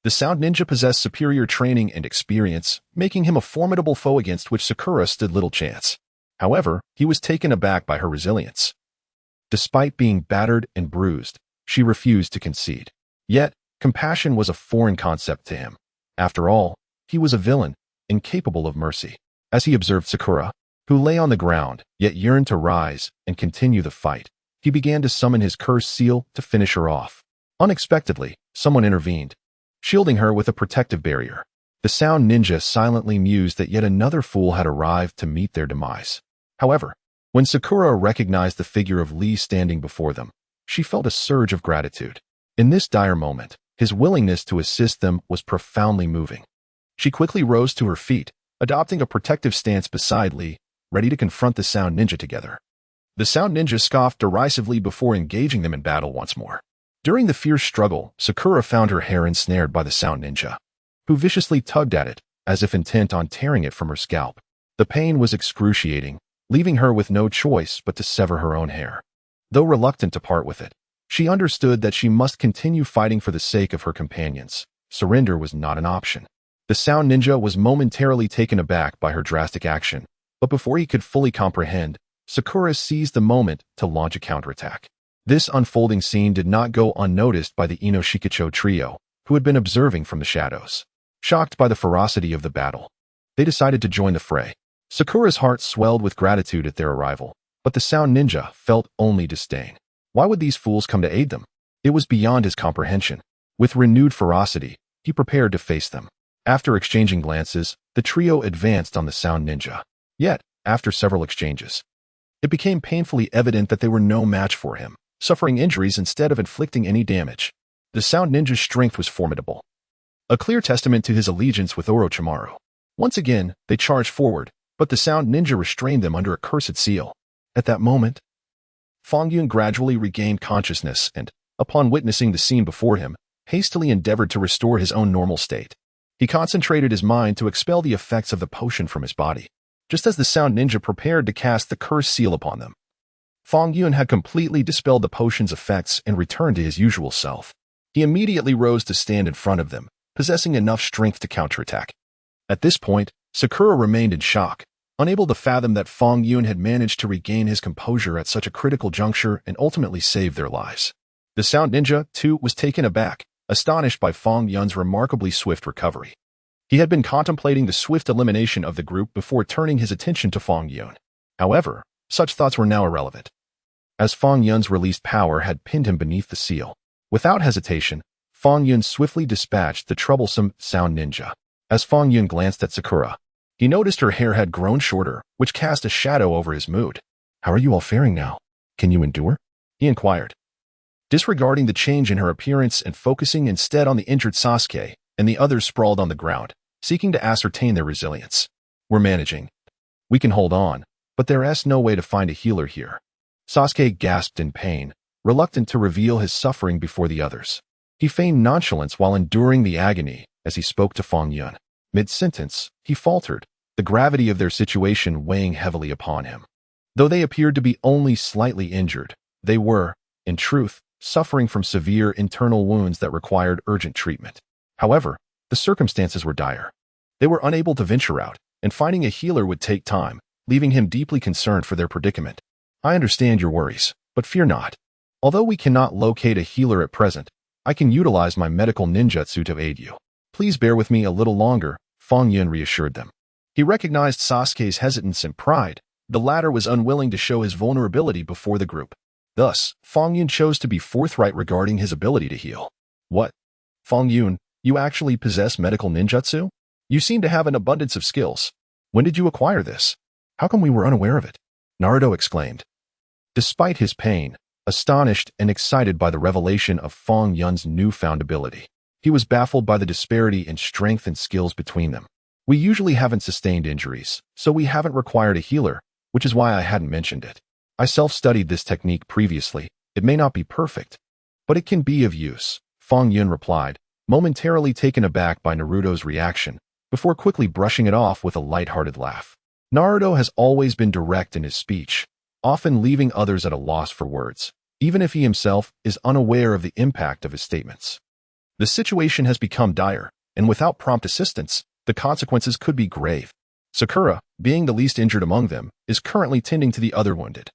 the Sound Ninja possessed superior training and experience, making him a formidable foe against which Sakura stood little chance. However, he was taken aback by her resilience. Despite being battered and bruised, she refused to concede. Yet, compassion was a foreign concept to him. After all, he was a villain, incapable of mercy. As he observed Sakura, who lay on the ground, yet yearned to rise and continue the fight, he began to summon his cursed seal to finish her off. Unexpectedly, someone intervened, shielding her with a protective barrier. The sound ninja silently mused that yet another fool had arrived to meet their demise. However, when Sakura recognized the figure of Lee standing before them, she felt a surge of gratitude. In this dire moment, his willingness to assist them was profoundly moving. She quickly rose to her feet, adopting a protective stance beside Lee, ready to confront the sound ninja together. The sound ninja scoffed derisively before engaging them in battle once more. During the fierce struggle, Sakura found her hair ensnared by the sound ninja, who viciously tugged at it, as if intent on tearing it from her scalp. The pain was excruciating, leaving her with no choice but to sever her own hair. Though reluctant to part with it, she understood that she must continue fighting for the sake of her companions. Surrender was not an option. The sound ninja was momentarily taken aback by her drastic action, but before he could fully comprehend, Sakura seized the moment to launch a counterattack. This unfolding scene did not go unnoticed by the Inoshikacho trio, who had been observing from the shadows. Shocked by the ferocity of the battle, they decided to join the fray. Sakura's heart swelled with gratitude at their arrival, but the sound ninja felt only disdain. Why would these fools come to aid them? It was beyond his comprehension. With renewed ferocity, he prepared to face them. After exchanging glances, the trio advanced on the sound ninja. Yet, after several exchanges, it became painfully evident that they were no match for him, suffering injuries instead of inflicting any damage. The sound ninja's strength was formidable, a clear testament to his allegiance with Orochimaru. Once again, they charged forward, but the sound ninja restrained them under a cursed seal. At that moment, Fang Yun gradually regained consciousness and, upon witnessing the scene before him, hastily endeavored to restore his own normal state. He concentrated his mind to expel the effects of the potion from his body, just as the sound ninja prepared to cast the cursed seal upon them. Fang Yun had completely dispelled the potion's effects and returned to his usual self. He immediately rose to stand in front of them, possessing enough strength to counterattack. At this point, Sakura remained in shock, unable to fathom that Fang Yun had managed to regain his composure at such a critical juncture and ultimately save their lives. The sound ninja, too, was taken aback, astonished by Fang Yun's remarkably swift recovery. He had been contemplating the swift elimination of the group before turning his attention to Fang Yun. However, such thoughts were now irrelevant, as Fang Yun's released power had pinned him beneath the seal. Without hesitation, Fang Yun swiftly dispatched the troublesome sound ninja. As Fang Yun glanced at Sakura, he noticed her hair had grown shorter, which cast a shadow over his mood. "How are you all faring now? Can you endure?" he inquired, disregarding the change in her appearance and focusing instead on the injured Sasuke and the others sprawled on the ground, seeking to ascertain their resilience. "We're managing. We can hold on, but there's no way to find a healer here." Sasuke gasped in pain, reluctant to reveal his suffering before the others. He feigned nonchalance while enduring the agony as he spoke to Fang Yun. Mid-sentence, he faltered, the gravity of their situation weighing heavily upon him. Though they appeared to be only slightly injured, they were, in truth, suffering from severe internal wounds that required urgent treatment. However, the circumstances were dire. They were unable to venture out, and finding a healer would take time, leaving him deeply concerned for their predicament. "I understand your worries, but fear not. Although we cannot locate a healer at present, I can utilize my medical ninjutsu to aid you. Please bear with me a little longer," Fang Yun reassured them. He recognized Sasuke's hesitance and pride. The latter was unwilling to show his vulnerability before the group. Thus, Fang Yun chose to be forthright regarding his ability to heal. "What? Fang Yun, you actually possess medical ninjutsu? You seem to have an abundance of skills. When did you acquire this? How come we were unaware of it?" Naruto exclaimed. Despite his pain, astonished and excited by the revelation of Fang Yun's newfound ability, he was baffled by the disparity in strength and skills between them. "We usually haven't sustained injuries, so we haven't required a healer, which is why I hadn't mentioned it. I self-studied this technique previously. It may not be perfect, but it can be of use," Fang Yun replied, momentarily taken aback by Naruto's reaction, before quickly brushing it off with a light-hearted laugh. Naruto has always been direct in his speech, often leaving others at a loss for words, even if he himself is unaware of the impact of his statements. The situation has become dire, and without prompt assistance, the consequences could be grave. Sakura, being the least injured among them, is currently tending to the other wounded.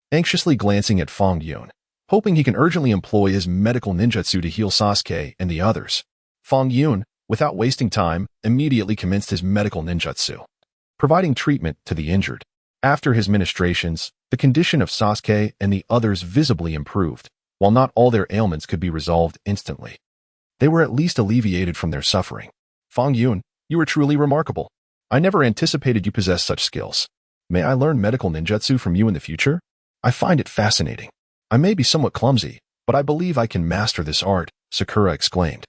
Anxiously glancing at Fang Yun, hoping he can urgently employ his medical ninjutsu to heal Sasuke and the others, Fang Yun, without wasting time, immediately commenced his medical ninjutsu, providing treatment to the injured. After his ministrations, the condition of Sasuke and the others visibly improved, While not all their ailments could be resolved instantly, they were at least alleviated from their suffering. Fang Yun, you are truly remarkable. I never anticipated you possessed such skills. May I learn medical ninjutsu from you in the future? I find it fascinating. I may be somewhat clumsy, but I believe I can master this art, Sakura exclaimed,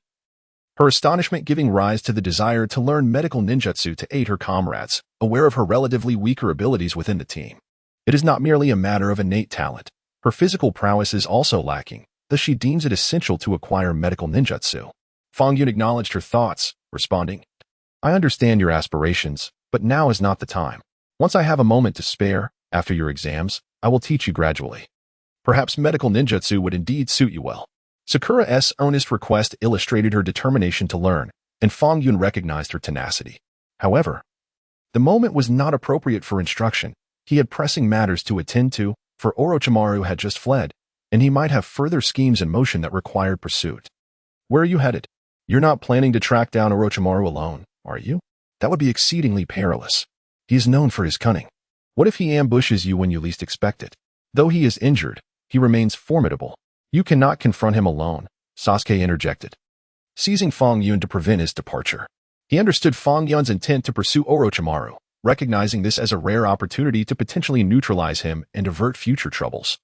her astonishment giving rise to the desire to learn medical ninjutsu to aid her comrades, aware of her relatively weaker abilities within the team. It is not merely a matter of innate talent. Her physical prowess is also lacking, thus she deems it essential to acquire medical ninjutsu. Fang Yun acknowledged her thoughts, responding, I understand your aspirations, but now is not the time. Once I have a moment to spare, after your exams, I will teach you gradually. Perhaps medical ninjutsu would indeed suit you well. Sakura's earnest request illustrated her determination to learn, and Fang Yun recognized her tenacity. However, the moment was not appropriate for instruction. He had pressing matters to attend to, for Orochimaru had just fled, and he might have further schemes in motion that required pursuit. Where are you headed? You're not planning to track down Orochimaru alone, are you? That would be exceedingly perilous. He is known for his cunning. What if he ambushes you when you least expect it? Though he is injured, he remains formidable. You cannot confront him alone, Sasuke interjected, seizing Fang Yun to prevent his departure. He understood Fang Yun's intent to pursue Orochimaru, recognizing this as a rare opportunity to potentially neutralize him and avert future troubles.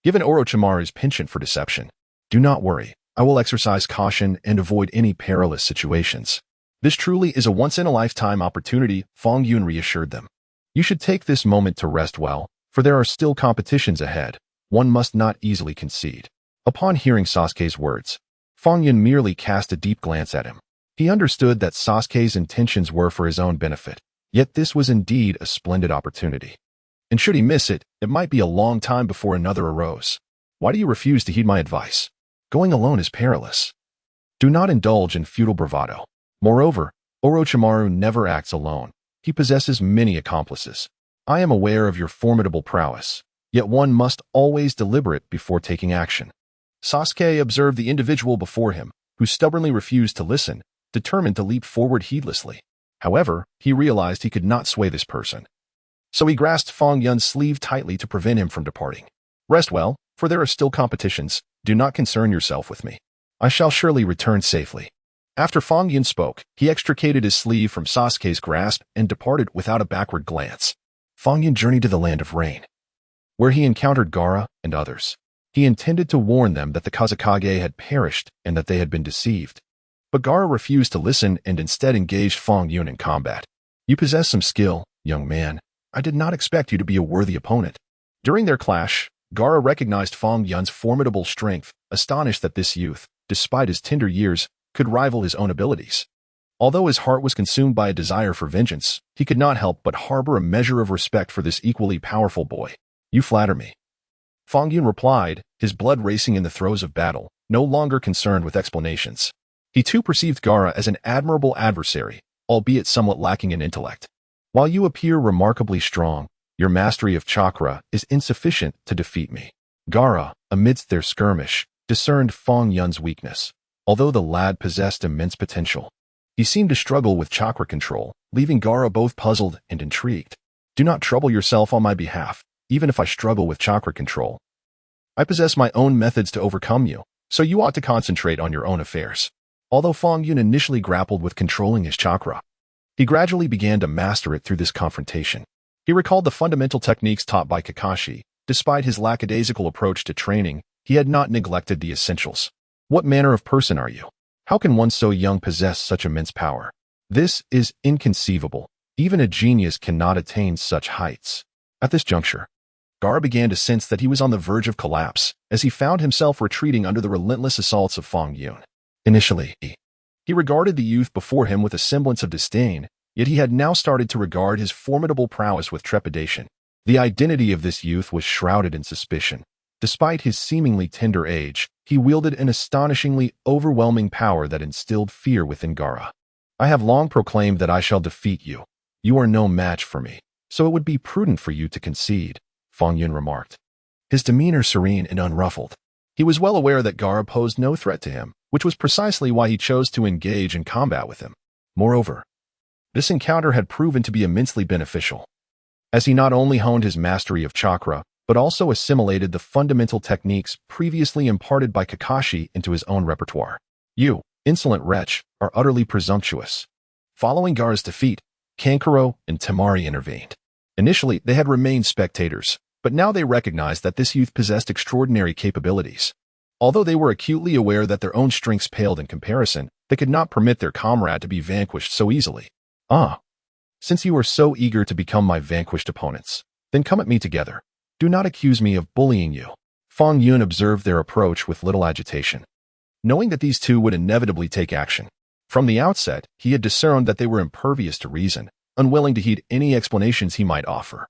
Given Orochimaru's penchant for deception, do not worry, I will exercise caution and avoid any perilous situations. This truly is a once-in-a-lifetime opportunity, Fang Yun reassured them. You should take this moment to rest well, for there are still competitions ahead. One must not easily concede. Upon hearing Sasuke's words, Fang Yun merely cast a deep glance at him. He understood that Sasuke's intentions were for his own benefit, yet this was indeed a splendid opportunity. And should he miss it, it might be a long time before another arose. Why do you refuse to heed my advice? Going alone is perilous. Do not indulge in futile bravado. Moreover, Orochimaru never acts alone. He possesses many accomplices. I am aware of your formidable prowess, yet one must always deliberate before taking action. Sasuke observed the individual before him, who stubbornly refused to listen, determined to leap forward heedlessly. However, he realized he could not sway this person. So he grasped Fang Yun's sleeve tightly to prevent him from departing. Rest well, for there are still competitions. Do not concern yourself with me. I shall surely return safely. After Fang Yun spoke, he extricated his sleeve from Sasuke's grasp and departed without a backward glance. Fang Yun journeyed to the land of rain, where he encountered Gaara and others. He intended to warn them that the Kazekage had perished and that they had been deceived. But Gaara refused to listen and instead engaged Fang Yun in combat. You possess some skill, young man. I did not expect you to be a worthy opponent. During their clash, Gaara recognized Fang Yun's formidable strength, astonished that this youth, despite his tender years, could rival his own abilities. Although his heart was consumed by a desire for vengeance, he could not help but harbor a measure of respect for this equally powerful boy. You flatter me. Fang Yun replied, his blood racing in the throes of battle, no longer concerned with explanations. He too perceived Gaara as an admirable adversary, albeit somewhat lacking in intellect. While you appear remarkably strong, your mastery of Chakra is insufficient to defeat me. Gaara, amidst their skirmish, discerned Fang Yun's weakness. Although the lad possessed immense potential, he seemed to struggle with Chakra control, leaving Gaara both puzzled and intrigued. Do not trouble yourself on my behalf, even if I struggle with Chakra control. I possess my own methods to overcome you, so you ought to concentrate on your own affairs. Although Fang Yun initially grappled with controlling his Chakra, he gradually began to master it through this confrontation. He recalled the fundamental techniques taught by Kakashi. Despite his lackadaisical approach to training, he had not neglected the essentials. What manner of person are you? How can one so young possess such immense power? This is inconceivable. Even a genius cannot attain such heights. At this juncture, Gaara began to sense that he was on the verge of collapse, as he found himself retreating under the relentless assaults of Fang Yun. Initially, he regarded the youth before him with a semblance of disdain, yet he had now started to regard his formidable prowess with trepidation. The identity of this youth was shrouded in suspicion. Despite his seemingly tender age, he wielded an astonishingly overwhelming power that instilled fear within Gaara. I have long proclaimed that I shall defeat you. You are no match for me, so it would be prudent for you to concede, Fang Yun remarked, his demeanor serene and unruffled. He was well aware that Gaara posed no threat to him, which was precisely why he chose to engage in combat with him. Moreover, this encounter had proven to be immensely beneficial, as he not only honed his mastery of Chakra, but also assimilated the fundamental techniques previously imparted by Kakashi into his own repertoire. You, insolent wretch, are utterly presumptuous. Following Gaara's defeat, Kankuro and Temari intervened. Initially, they had remained spectators, but now they recognized that this youth possessed extraordinary capabilities. Although they were acutely aware that their own strengths paled in comparison, they could not permit their comrade to be vanquished so easily. Since you are so eager to become my vanquished opponents, then come at me together. Do not accuse me of bullying you. Fang Yun observed their approach with little agitation. Knowing that these two would inevitably take action, from the outset, he had discerned that they were impervious to reason, unwilling to heed any explanations he might offer.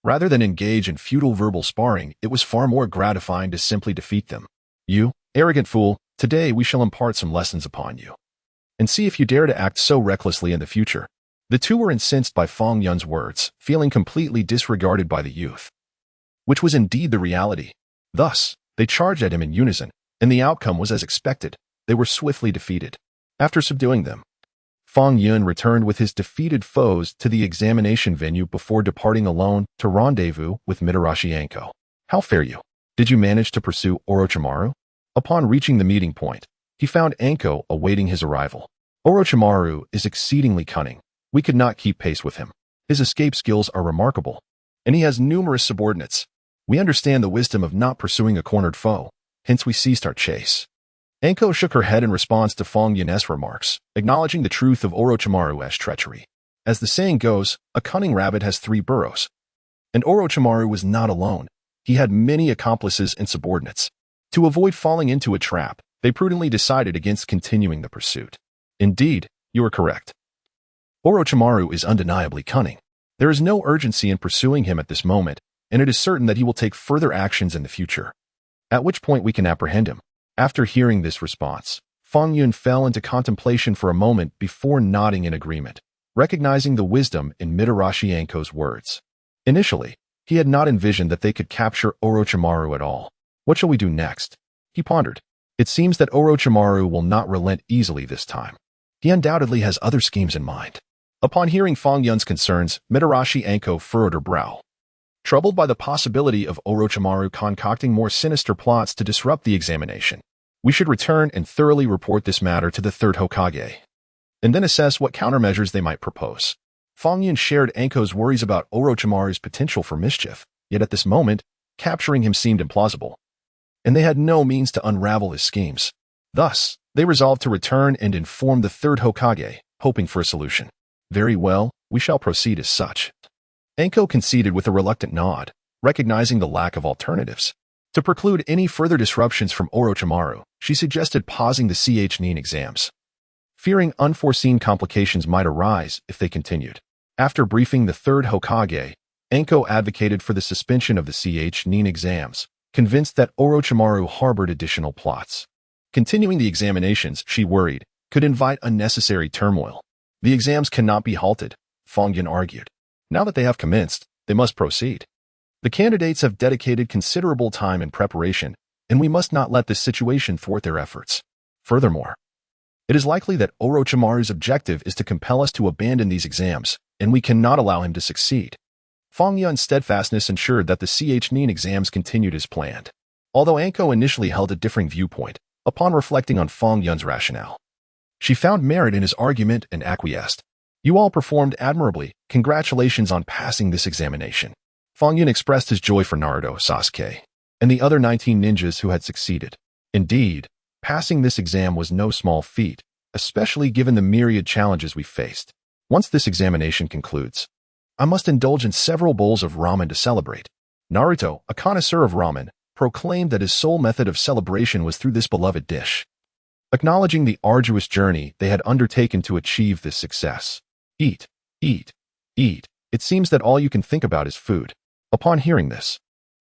Rather than engage in futile verbal sparring, it was far more gratifying to simply defeat them. You, arrogant fool, today we shall impart some lessons upon you. And see if you dare to act so recklessly in the future. The two were incensed by Fang Yun's words, feeling completely disregarded by the youth. Which was indeed the reality. Thus, they charged at him in unison, and the outcome was as expected. They were swiftly defeated. After subduing them, Fang Yun returned with his defeated foes to the examination venue before departing alone to rendezvous with Mitarashi Anko. How fare you? Did you manage to pursue Orochimaru? Upon reaching the meeting point, he found Anko awaiting his arrival. Orochimaru is exceedingly cunning. We could not keep pace with him. His escape skills are remarkable, and he has numerous subordinates. We understand the wisdom of not pursuing a cornered foe, hence we ceased our chase. Anko shook her head in response to Fang Yun's remarks, acknowledging the truth of Orochimaru's treachery. As the saying goes, a cunning rabbit has 3 burrows. And Orochimaru was not alone. He had many accomplices and subordinates. To avoid falling into a trap, they prudently decided against continuing the pursuit. Indeed, you are correct. Orochimaru is undeniably cunning. There is no urgency in pursuing him at this moment, and it is certain that he will take further actions in the future, at which point we can apprehend him. After hearing this response, Fang Yun fell into contemplation for a moment before nodding in agreement, recognizing the wisdom in Mitarashi Anko's words. Initially, he had not envisioned that they could capture Orochimaru at all. What shall we do next? He pondered. It seems that Orochimaru will not relent easily this time. He undoubtedly has other schemes in mind. Upon hearing Fang Yun's concerns, Mitarashi Anko furrowed her brow. Troubled by the possibility of Orochimaru concocting more sinister plots to disrupt the examination, we should return and thoroughly report this matter to the third Hokage, and then assess what countermeasures they might propose. Fang Yun shared Anko's worries about Orochimaru's potential for mischief, yet at this moment, capturing him seemed implausible, and they had no means to unravel his schemes. Thus, they resolved to return and inform the third Hokage, hoping for a solution. Very well, we shall proceed as such. Anko conceded with a reluctant nod, recognizing the lack of alternatives. To preclude any further disruptions from Orochimaru, she suggested pausing the Chunin exams, fearing unforeseen complications might arise if they continued. After briefing the third Hokage, Anko advocated for the suspension of the Chunin exams, convinced that Orochimaru harbored additional plots. Continuing the examinations, she worried, could invite unnecessary turmoil. The exams cannot be halted, Fang Yun argued. Now that they have commenced, they must proceed. The candidates have dedicated considerable time in preparation, and we must not let this situation thwart their efforts. Furthermore, it is likely that Orochimaru's objective is to compel us to abandon these exams, and we cannot allow him to succeed. Fang Yun's steadfastness ensured that the Chunin exams continued as planned. Although Anko initially held a differing viewpoint, upon reflecting on Fang Yun's rationale, she found merit in his argument and acquiesced. You all performed admirably. Congratulations on passing this examination. Fang Yun expressed his joy for Naruto, Sasuke, and the other 19 ninjas who had succeeded. Indeed, passing this exam was no small feat, especially given the myriad challenges we faced. Once this examination concludes, I must indulge in several bowls of ramen to celebrate. Naruto, a connoisseur of ramen, proclaimed that his sole method of celebration was through this beloved dish. Acknowledging the arduous journey they had undertaken to achieve this success. Eat, eat, eat. It seems that all you can think about is food. Upon hearing this,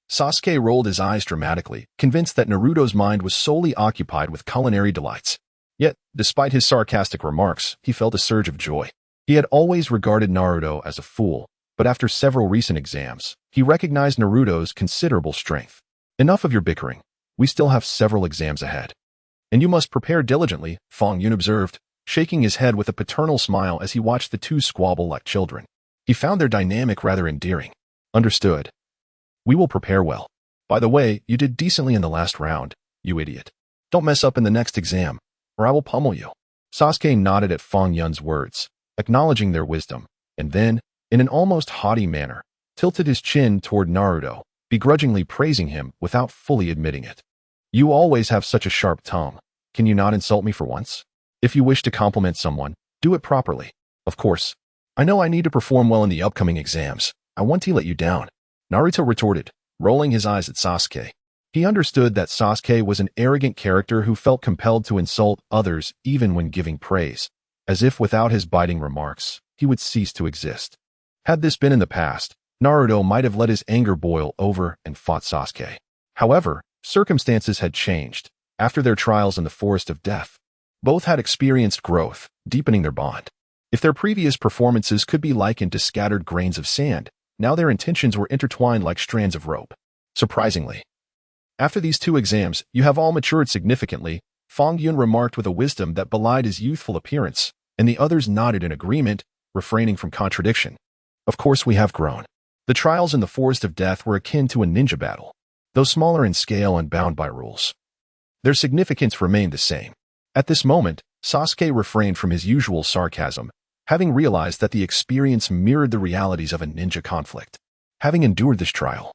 Sasuke rolled his eyes dramatically, convinced that Naruto's mind was solely occupied with culinary delights. Yet, despite his sarcastic remarks, he felt a surge of joy. He had always regarded Naruto as a fool, but after several recent exams, he recognized Naruto's considerable strength. Enough of your bickering. We still have several exams ahead. And you must prepare diligently, Fang Yun observed, shaking his head with a paternal smile as he watched the two squabble like children. He found their dynamic rather endearing. Understood. We will prepare well. By the way, you did decently in the last round, you idiot. Don't mess up in the next exam, or I will pummel you. Sasuke nodded at Fang Yun's words, acknowledging their wisdom, and then, in an almost haughty manner, tilted his chin toward Naruto, begrudgingly praising him without fully admitting it. You always have such a sharp tongue. Can you not insult me for once? If you wish to compliment someone, do it properly. Of course. I know I need to perform well in the upcoming exams. I won't let you down. Naruto retorted, rolling his eyes at Sasuke. He understood that Sasuke was an arrogant character who felt compelled to insult others even when giving praise, as if without his biting remarks, he would cease to exist. Had this been in the past, Naruto might have let his anger boil over and fought Sasuke. However, circumstances had changed. After their trials in the Forest of Death, both had experienced growth, deepening their bond. If their previous performances could be likened to scattered grains of sand, now their intentions were intertwined like strands of rope. Surprisingly, after these 2 exams, you have all matured significantly, Fang Yun remarked with a wisdom that belied his youthful appearance, and the others nodded in agreement, refraining from contradiction. Of course we have grown. The trials in the Forest of Death were akin to a ninja battle, though smaller in scale and bound by rules. Their significance remained the same. At this moment, Sasuke refrained from his usual sarcasm, having realized that the experience mirrored the realities of a ninja conflict. Having endured this trial,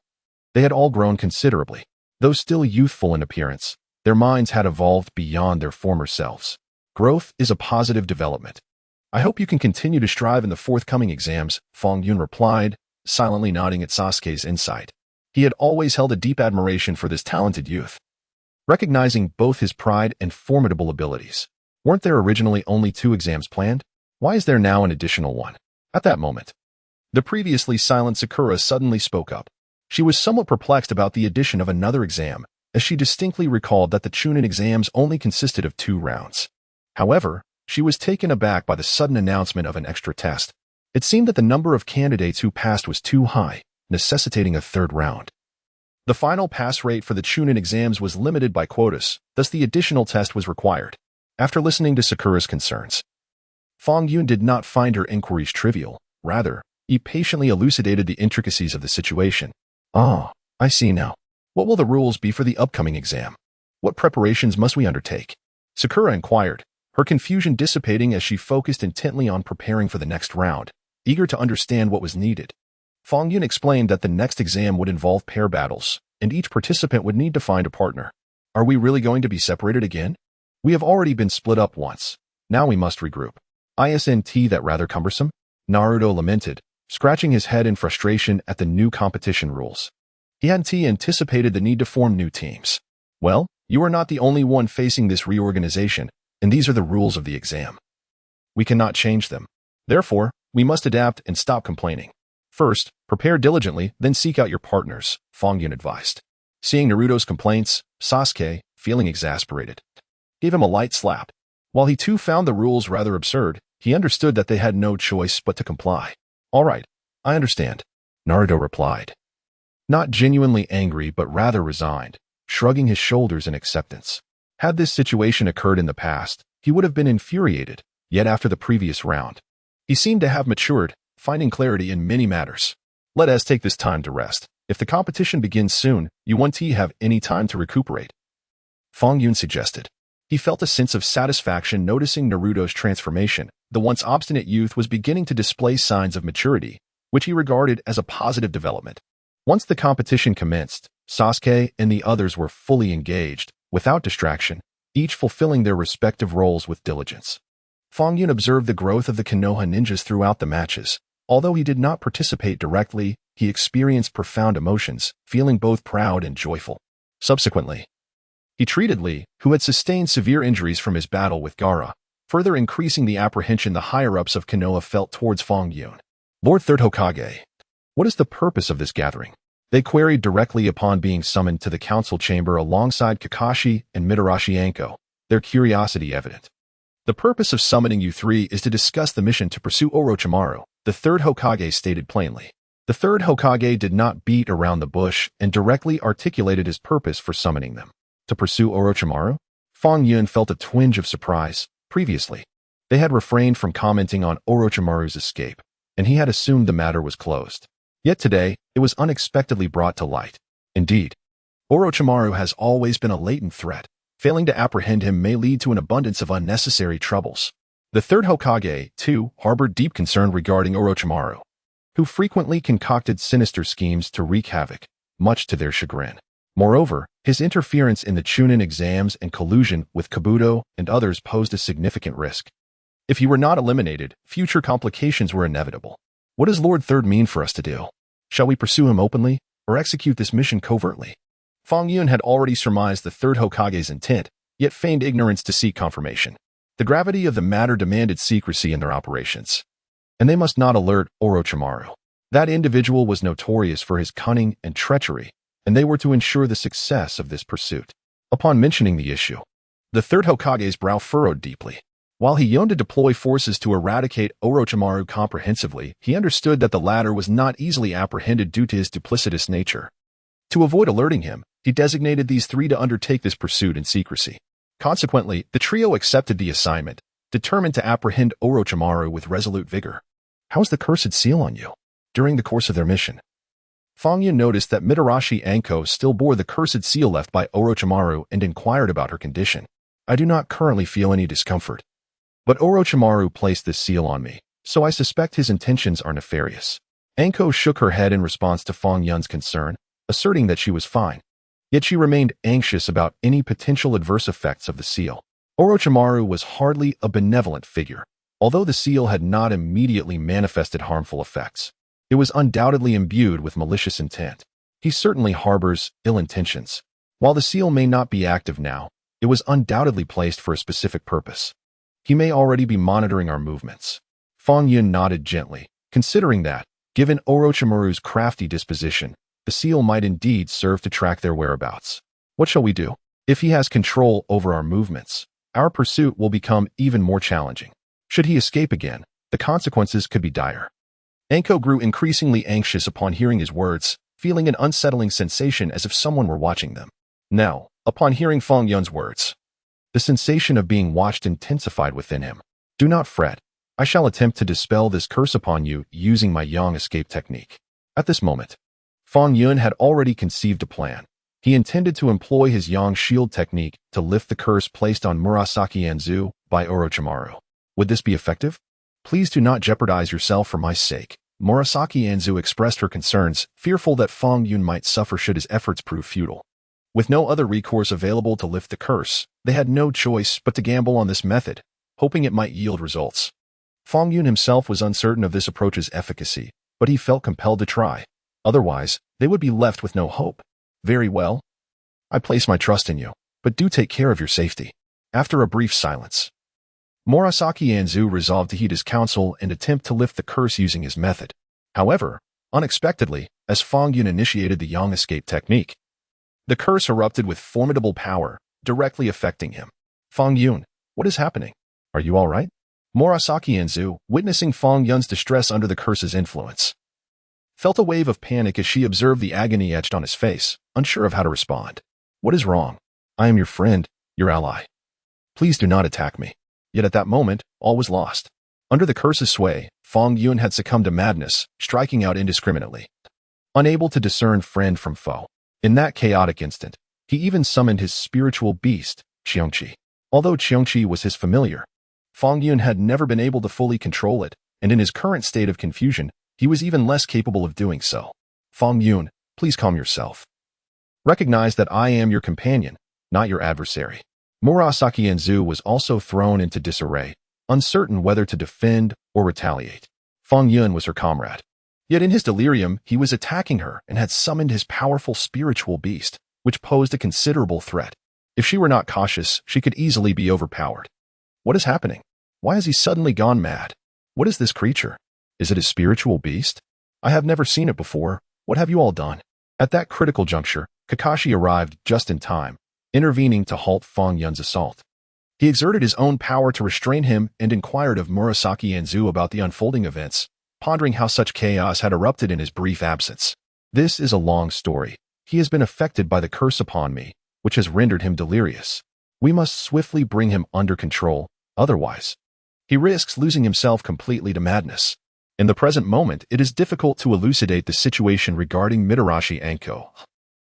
they had all grown considerably. Though still youthful in appearance, their minds had evolved beyond their former selves. Growth is a positive development. I hope you can continue to strive in the forthcoming exams, Fang Yun replied, silently nodding at Sasuke's insight. He had always held a deep admiration for this talented youth. Recognizing both his pride and formidable abilities, weren't there originally only 2 exams planned? Why is there now an additional one? At that moment, the previously silent Sakura suddenly spoke up. She was somewhat perplexed about the addition of another exam, as she distinctly recalled that the Chunin exams only consisted of 2 rounds. However, she was taken aback by the sudden announcement of an extra test. It seemed that the number of candidates who passed was too high, necessitating a 3rd round. The final pass rate for the Chunin exams was limited by quotas, thus the additional test was required. After listening to Sakura's concerns, Fang Yun did not find her inquiries trivial. Rather, he patiently elucidated the intricacies of the situation. Ah, I see now. What will the rules be for the upcoming exam? What preparations must we undertake? Sakura inquired, her confusion dissipating as she focused intently on preparing for the next round, eager to understand what was needed. Fang Yun explained that the next exam would involve pair battles, and each participant would need to find a partner. Are we really going to be separated again? We have already been split up once. Now we must regroup. Isn't that rather cumbersome? Naruto lamented, scratching his head in frustration at the new competition rules. He hadn't anticipated the need to form new teams. Well, you are not the only one facing this reorganization, and these are the rules of the exam. We cannot change them. Therefore, we must adapt and stop complaining. First, prepare diligently, then seek out your partners, Fang Yun advised. Seeing Naruto's complaints, Sasuke, feeling exasperated, gave him a light slap. While he too found the rules rather absurd, he understood that they had no choice but to comply. All right, I understand, Naruto replied. Not genuinely angry but rather resigned, shrugging his shoulders in acceptance. Had this situation occurred in the past, he would have been infuriated, yet after the previous round, he seemed to have matured, finding clarity in many matters. Let us take this time to rest. If the competition begins soon, you won't have any time to recuperate, Fang Yun suggested. He felt a sense of satisfaction noticing Naruto's transformation. The once obstinate youth was beginning to display signs of maturity, which he regarded as a positive development. Once the competition commenced, Sasuke and the others were fully engaged, without distraction, each fulfilling their respective roles with diligence. Fang Yun observed the growth of the Konoha ninjas throughout the matches. Although he did not participate directly, he experienced profound emotions, feeling both proud and joyful. Subsequently, he treated Lee, who had sustained severe injuries from his battle with Gaara, further increasing the apprehension the higher-ups of Konoha felt towards Fang Yun. Lord Third Hokage, what is the purpose of this gathering? They queried directly upon being summoned to the council chamber alongside Kakashi and Mitarashi Anko, their curiosity evident. The purpose of summoning you 3 is to discuss the mission to pursue Orochimaru, the third Hokage stated plainly. The third Hokage did not beat around the bush and directly articulated his purpose for summoning them. To pursue Orochimaru? Fang Yun felt a twinge of surprise. Previously, they had refrained from commenting on Orochimaru's escape, and he had assumed the matter was closed. Yet today, it was unexpectedly brought to light. Indeed, Orochimaru has always been a latent threat. Failing to apprehend him may lead to an abundance of unnecessary troubles. The third Hokage, too, harbored deep concern regarding Orochimaru, who frequently concocted sinister schemes to wreak havoc, much to their chagrin. Moreover, his interference in the Chunin exams and collusion with Kabuto and others posed a significant risk. If he were not eliminated, future complications were inevitable. What does Lord Third mean for us to do? Shall we pursue him openly, or execute this mission covertly? Fang Yun had already surmised the third Hokage's intent, yet feigned ignorance to seek confirmation. The gravity of the matter demanded secrecy in their operations, and they must not alert Orochimaru. That individual was notorious for his cunning and treachery, and they were to ensure the success of this pursuit. Upon mentioning the issue, the third Hokage's brow furrowed deeply. While he yearned to deploy forces to eradicate Orochimaru comprehensively, he understood that the latter was not easily apprehended due to his duplicitous nature. To avoid alerting him, he designated these three to undertake this pursuit in secrecy. Consequently, the trio accepted the assignment, determined to apprehend Orochimaru with resolute vigor. "How's the cursed seal on you?" During the course of their mission, Fang Yun noticed that Mitarashi Anko still bore the cursed seal left by Orochimaru and inquired about her condition. "I do not currently feel any discomfort, but Orochimaru placed this seal on me, so I suspect his intentions are nefarious." Anko shook her head in response to Fang Yun's concern, asserting that she was fine. Yet she remained anxious about any potential adverse effects of the seal. Orochimaru was hardly a benevolent figure. Although the seal had not immediately manifested harmful effects, it was undoubtedly imbued with malicious intent. He certainly harbors ill intentions. While the seal may not be active now, it was undoubtedly placed for a specific purpose. He may already be monitoring our movements. Fang Yun nodded gently, considering that, given Orochimaru's crafty disposition, the seal might indeed serve to track their whereabouts. What shall we do? If he has control over our movements, our pursuit will become even more challenging. Should he escape again, the consequences could be dire. Anko grew increasingly anxious upon hearing his words, feeling an unsettling sensation as if someone were watching them. Now, upon hearing Fang Yun's words, the sensation of being watched intensified within him. "Do not fret. I shall attempt to dispel this curse upon you using my Yang escape technique." At this moment, Fang Yun had already conceived a plan. He intended to employ his Yang shield technique to lift the curse placed on Murasaki Anzu by Orochimaru. Would this be effective? "Please do not jeopardize yourself for my sake." Murasaki Anzu expressed her concerns, fearful that Fang Yun might suffer should his efforts prove futile. With no other recourse available to lift the curse, they had no choice but to gamble on this method, hoping it might yield results. Fang Yun himself was uncertain of this approach's efficacy, but he felt compelled to try. Otherwise, they would be left with no hope. "Very well. I place my trust in you, but do take care of your safety." After a brief silence, Murasaki Anzu resolved to heed his counsel and attempt to lift the curse using his method. However, unexpectedly, as Fang Yun initiated the Yang escape technique, the curse erupted with formidable power, directly affecting him. "Fang Yun, what is happening? Are you all right?" Murasaki Anzu, witnessing Fang Yun's distress under the curse's influence, felt a wave of panic as she observed the agony etched on his face, unsure of how to respond. "What is wrong? I am your friend, your ally. Please do not attack me." Yet at that moment, all was lost. Under the curse's sway, Fang Yun had succumbed to madness, striking out indiscriminately, unable to discern friend from foe. In that chaotic instant, he even summoned his spiritual beast, Qiongqi. Although Qiongqi was his familiar, Fang Yun had never been able to fully control it, and in his current state of confusion, he was even less capable of doing so. "Fang Yun, please calm yourself. Recognize that I am your companion, not your adversary." Murasaki Anzu was also thrown into disarray, uncertain whether to defend or retaliate. Fang Yun was her comrade. Yet in his delirium, he was attacking her and had summoned his powerful spiritual beast, which posed a considerable threat. If she were not cautious, she could easily be overpowered. What is happening? Why has he suddenly gone mad? What is this creature? Is it a spiritual beast? I have never seen it before. What have you all done? At that critical juncture, Kakashi arrived just in time, intervening to halt Fang Yun's assault. He exerted his own power to restrain him and inquired of Murasaki Anzu about the unfolding events, pondering how such chaos had erupted in his brief absence. "This is a long story. He has been affected by the curse upon me, which has rendered him delirious. We must swiftly bring him under control, otherwise, he risks losing himself completely to madness." In the present moment, it is difficult to elucidate the situation regarding Mitarashi Anko.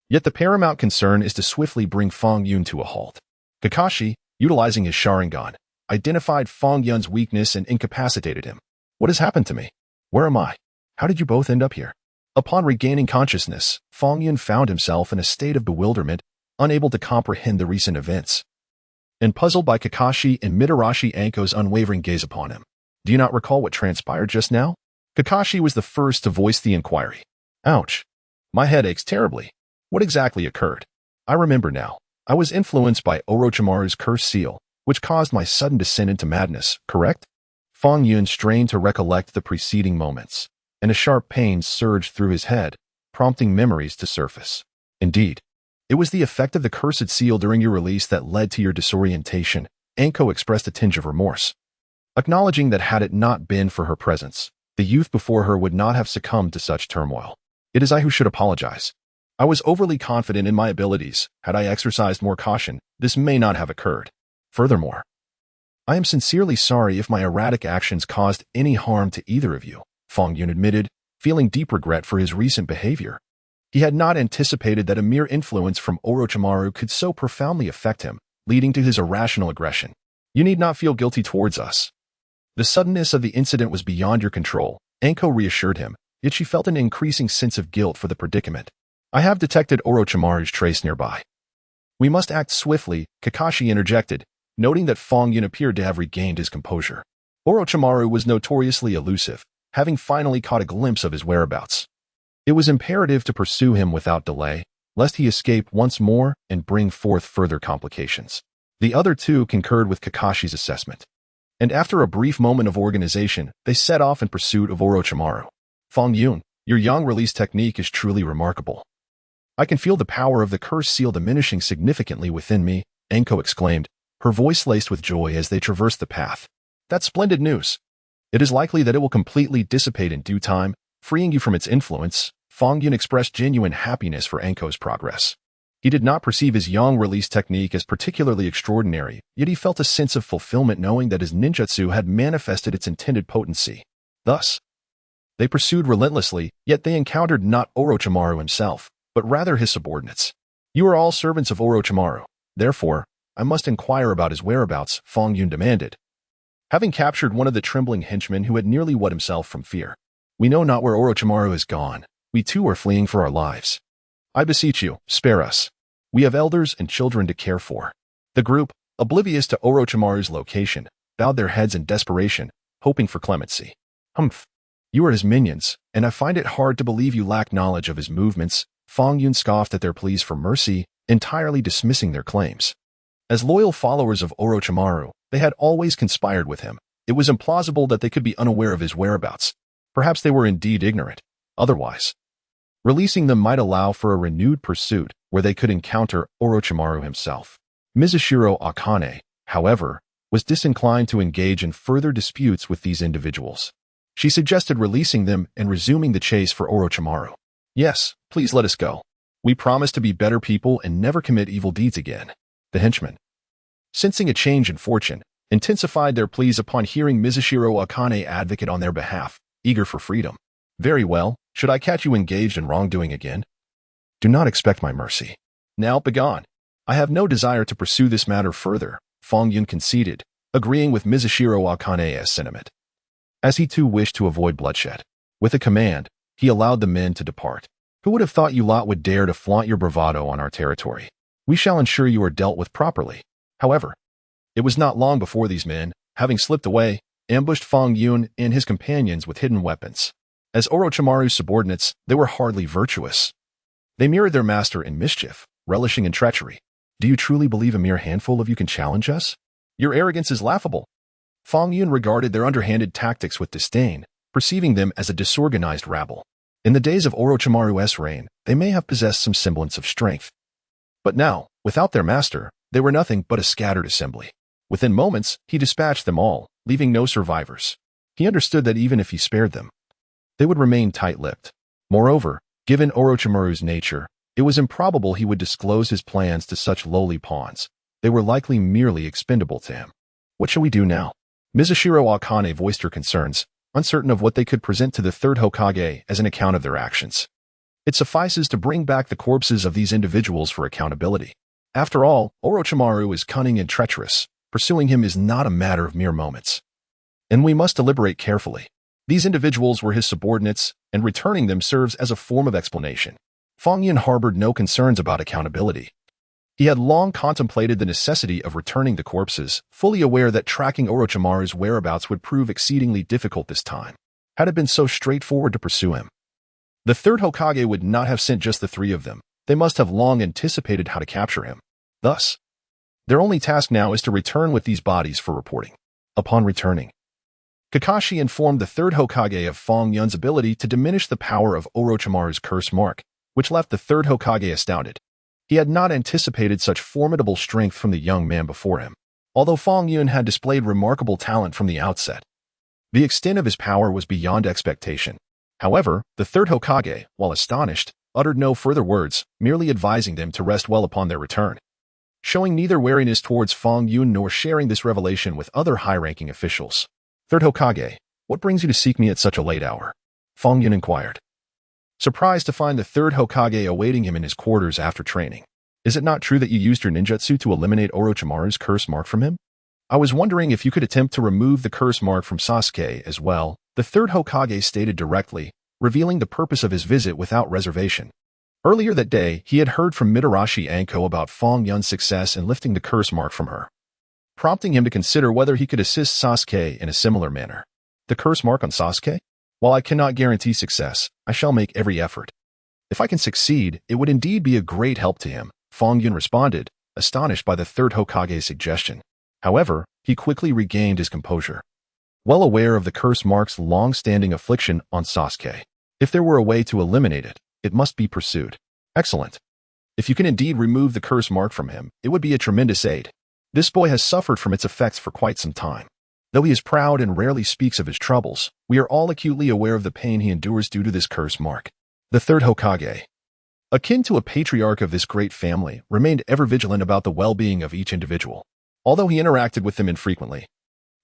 Yet the paramount concern is to swiftly bring Fang Yun to a halt. Kakashi, utilizing his Sharingan, identified Fang Yun's weakness and incapacitated him. What has happened to me? Where am I? How did you both end up here? Upon regaining consciousness, Fang Yun found himself in a state of bewilderment, unable to comprehend the recent events, and puzzled by Kakashi and Mitarashi Anko's unwavering gaze upon him. Do you not recall what transpired just now? Kakashi was the first to voice the inquiry. Ouch. My head aches terribly. What exactly occurred? I remember now. I was influenced by Orochimaru's cursed seal, which caused my sudden descent into madness, correct? Fang Yun strained to recollect the preceding moments, and a sharp pain surged through his head, prompting memories to surface. Indeed, it was the effect of the cursed seal during your release that led to your disorientation. Anko expressed a tinge of remorse, acknowledging that had it not been for her presence, the youth before her would not have succumbed to such turmoil. It is I who should apologize. I was overly confident in my abilities. Had I exercised more caution, this may not have occurred. Furthermore, I am sincerely sorry if my erratic actions caused any harm to either of you, Fang Yun admitted, feeling deep regret for his recent behavior. He had not anticipated that a mere influence from Orochimaru could so profoundly affect him, leading to his irrational aggression. You need not feel guilty towards us. The suddenness of the incident was beyond your control, Anko reassured him, yet she felt an increasing sense of guilt for the predicament. I have detected Orochimaru's trace nearby. We must act swiftly, Kakashi interjected, noting that Fang Yun appeared to have regained his composure. Orochimaru was notoriously elusive, having finally caught a glimpse of his whereabouts. It was imperative to pursue him without delay, lest he escape once more and bring forth further complications. The other two concurred with Kakashi's assessment, and after a brief moment of organization, they set off in pursuit of Orochimaru. Fang Yun, your yang release technique is truly remarkable. I can feel the power of the cursed seal diminishing significantly within me, Anko exclaimed, her voice laced with joy as they traversed the path. That's splendid news. It is likely that it will completely dissipate in due time, freeing you from its influence. Fang Yun expressed genuine happiness for Anko's progress. He did not perceive his yang release technique as particularly extraordinary, yet he felt a sense of fulfillment knowing that his ninjutsu had manifested its intended potency. Thus, they pursued relentlessly, yet they encountered not Orochimaru himself, but rather his subordinates. You are all servants of Orochimaru. Therefore, I must inquire about his whereabouts, Fang Yun demanded, having captured one of the trembling henchmen who had nearly wet himself from fear. We know not where Orochimaru is gone. We too are fleeing for our lives. I beseech you, spare us. We have elders and children to care for. The group, oblivious to Orochimaru's location, bowed their heads in desperation, hoping for clemency. Humph. You are his minions, and I find it hard to believe you lack knowledge of his movements. Fang Yun scoffed at their pleas for mercy, entirely dismissing their claims. As loyal followers of Orochimaru, they had always conspired with him. It was implausible that they could be unaware of his whereabouts. Perhaps they were indeed ignorant. Otherwise, releasing them might allow for a renewed pursuit where they could encounter Orochimaru himself. Mizushiro Akane, however, was disinclined to engage in further disputes with these individuals. She suggested releasing them and resuming the chase for Orochimaru. Yes, please let us go. We promise to be better people and never commit evil deeds again. The henchmen, sensing a change in fortune, intensified their pleas upon hearing Mizushiro Akane advocate on their behalf, eager for freedom. Very well, should I catch you engaged in wrongdoing again? Do not expect my mercy. Now begone. I have no desire to pursue this matter further, Fang Yun conceded, agreeing with Mizushiro Akane's sentiment, as he too wished to avoid bloodshed. With a command, he allowed the men to depart. Who would have thought you lot would dare to flaunt your bravado on our territory? We shall ensure you are dealt with properly. However, it was not long before these men, having slipped away, ambushed Fang Yun and his companions with hidden weapons. As Orochimaru's subordinates, they were hardly virtuous. They mirrored their master in mischief, relishing in treachery. Do you truly believe a mere handful of you can challenge us? Your arrogance is laughable. Fang Yun regarded their underhanded tactics with disdain, perceiving them as a disorganized rabble. In the days of Orochimaru's reign, they may have possessed some semblance of strength. But now, without their master, they were nothing but a scattered assembly. Within moments, he dispatched them all, leaving no survivors. He understood that even if he spared them, they would remain tight-lipped. Moreover, given Orochimaru's nature, it was improbable he would disclose his plans to such lowly pawns. They were likely merely expendable to him. What shall we do now? Mizushiro Akane voiced her concerns, uncertain of what they could present to the third Hokage as an account of their actions. It suffices to bring back the corpses of these individuals for accountability. After all, Orochimaru is cunning and treacherous. Pursuing him is not a matter of mere moments. And we must deliberate carefully. These individuals were his subordinates, and returning them serves as a form of explanation. Fang Yun harbored no concerns about accountability. He had long contemplated the necessity of returning the corpses, fully aware that tracking Orochimaru's whereabouts would prove exceedingly difficult this time. Had it been so straightforward to pursue him, the third Hokage would not have sent just the three of them. They must have long anticipated how to capture him. Thus, their only task now is to return with these bodies for reporting. Upon returning, Kakashi informed the third Hokage of Fang Yun's ability to diminish the power of Orochimaru's curse mark, which left the third Hokage astounded. He had not anticipated such formidable strength from the young man before him. Although Fang Yun had displayed remarkable talent from the outset, the extent of his power was beyond expectation. However, the third Hokage, while astonished, uttered no further words, merely advising them to rest well upon their return. Showing neither wariness towards Fang Yun nor sharing this revelation with other high-ranking officials. Third Hokage, what brings you to seek me at such a late hour? Fang Yun inquired, surprised to find the third Hokage awaiting him in his quarters after training. Is it not true that you used your ninjutsu to eliminate Orochimaru's curse mark from him? I was wondering if you could attempt to remove the curse mark from Sasuke as well, the third Hokage stated directly, revealing the purpose of his visit without reservation. Earlier that day, he had heard from Mitarashi Anko about Fang Yun's success in lifting the curse mark from her, prompting him to consider whether he could assist Sasuke in a similar manner. The curse mark on Sasuke? While I cannot guarantee success, I shall make every effort. If I can succeed, it would indeed be a great help to him, Fang Yun responded, astonished by the third Hokage's suggestion. However, he quickly regained his composure, well aware of the curse mark's long-standing affliction on Sasuke. If there were a way to eliminate it, it must be pursued. Excellent. If you can indeed remove the curse mark from him, it would be a tremendous aid. This boy has suffered from its effects for quite some time. Though he is proud and rarely speaks of his troubles, we are all acutely aware of the pain he endures due to this curse mark. The third Hokage, akin to a patriarch of this great family, remained ever vigilant about the well-being of each individual. Although he interacted with them infrequently,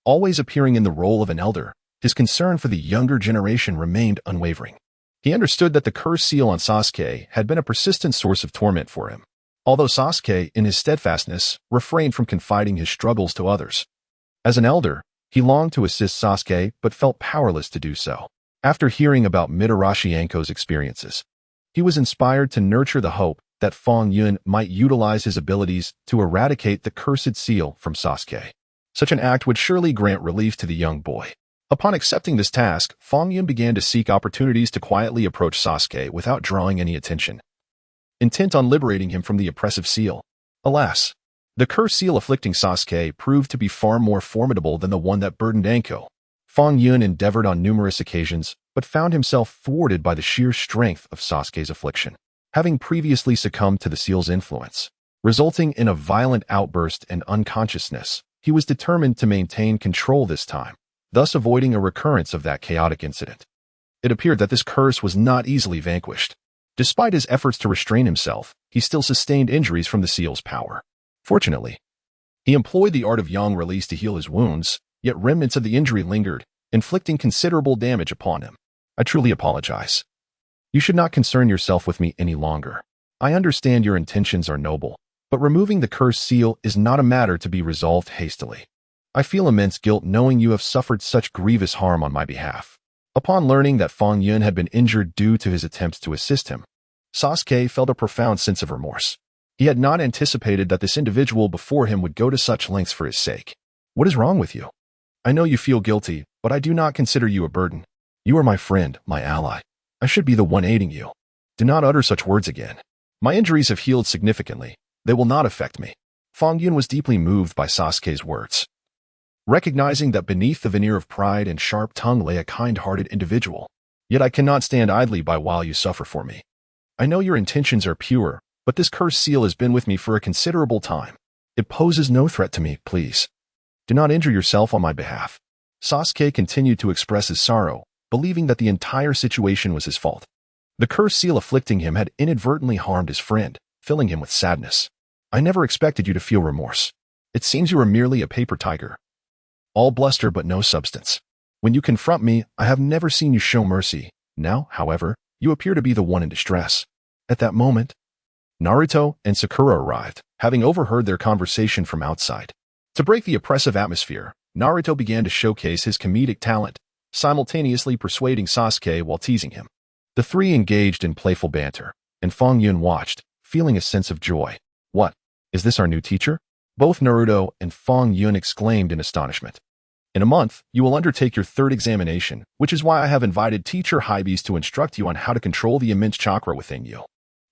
always appearing in the role of an elder, his concern for the younger generation remained unwavering. He understood that the curse seal on Sasuke had been a persistent source of torment for him. Although Sasuke, in his steadfastness, refrained from confiding his struggles to others. As an elder, he longed to assist Sasuke but felt powerless to do so. After hearing about Mitarashi Anko's experiences, he was inspired to nurture the hope that Fang Yun might utilize his abilities to eradicate the cursed seal from Sasuke. Such an act would surely grant relief to the young boy. Upon accepting this task, Fang Yun began to seek opportunities to quietly approach Sasuke without drawing any attention, intent on liberating him from the oppressive seal. Alas, the curse seal afflicting Sasuke proved to be far more formidable than the one that burdened Anko. Fang Yun endeavored on numerous occasions, but found himself thwarted by the sheer strength of Sasuke's affliction, having previously succumbed to the seal's influence, resulting in a violent outburst and unconsciousness. He was determined to maintain control this time, thus avoiding a recurrence of that chaotic incident. It appeared that this curse was not easily vanquished. Despite his efforts to restrain himself, he still sustained injuries from the seal's power. Fortunately, he employed the art of yang release to heal his wounds, yet remnants of the injury lingered, inflicting considerable damage upon him. I truly apologize. You should not concern yourself with me any longer. I understand your intentions are noble, but removing the cursed seal is not a matter to be resolved hastily. I feel immense guilt knowing you have suffered such grievous harm on my behalf. Upon learning that Fang Yun had been injured due to his attempts to assist him, Sasuke felt a profound sense of remorse. He had not anticipated that this individual before him would go to such lengths for his sake. What is wrong with you? I know you feel guilty, but I do not consider you a burden. You are my friend, my ally. I should be the one aiding you. Do not utter such words again. My injuries have healed significantly. They will not affect me. Fang Yun was deeply moved by Sasuke's words, recognizing that beneath the veneer of pride and sharp tongue lay a kind-hearted individual. Yet I cannot stand idly by while you suffer for me. I know your intentions are pure, but this cursed seal has been with me for a considerable time. It poses no threat to me, please. Do not injure yourself on my behalf. Sasuke continued to express his sorrow, believing that the entire situation was his fault. The cursed seal afflicting him had inadvertently harmed his friend, filling him with sadness. I never expected you to feel remorse. It seems you are merely a paper tiger. All bluster but no substance. When you confront me, I have never seen you show mercy. Now, however, you appear to be the one in distress." At that moment, Naruto and Sakura arrived, having overheard their conversation from outside. To break the oppressive atmosphere, Naruto began to showcase his comedic talent, simultaneously persuading Sasuke while teasing him. The three engaged in playful banter, and Fang Yun watched, feeling a sense of joy. "What? Is this our new teacher?" Both Naruto and Fang Yun exclaimed in astonishment. "In a month, you will undertake your third examination, which is why I have invited teacher Hybis to instruct you on how to control the immense chakra within you."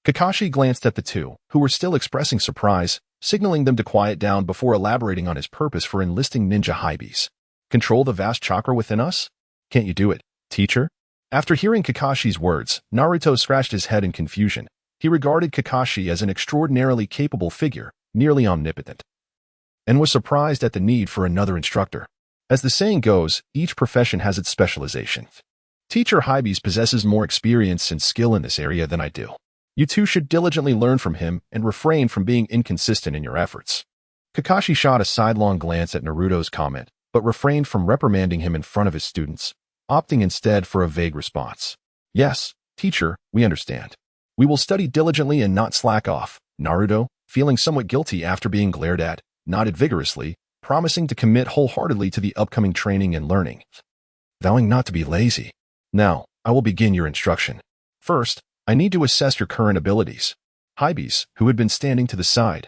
Kakashi glanced at the two, who were still expressing surprise, signaling them to quiet down before elaborating on his purpose for enlisting ninja Hybis. "Control the vast chakra within us? Can't you do it, teacher?" After hearing Kakashi's words, Naruto scratched his head in confusion. He regarded Kakashi as an extraordinarily capable figure, nearly omnipotent, and was surprised at the need for another instructor. As the saying goes, each profession has its specialization. Teacher Hybis possesses more experience and skill in this area than I do. You two should diligently learn from him and refrain from being inconsistent in your efforts. Kakashi shot a sidelong glance at Naruto's comment, but refrained from reprimanding him in front of his students, opting instead for a vague response. "Yes, teacher, we understand. We will study diligently and not slack off." Naruto, feeling somewhat guilty after being glared at, nodded vigorously, promising to commit wholeheartedly to the upcoming training and learning, vowing not to be lazy. "Now, I will begin your instruction. First, I need to assess your current abilities." Hybis, who had been standing to the side,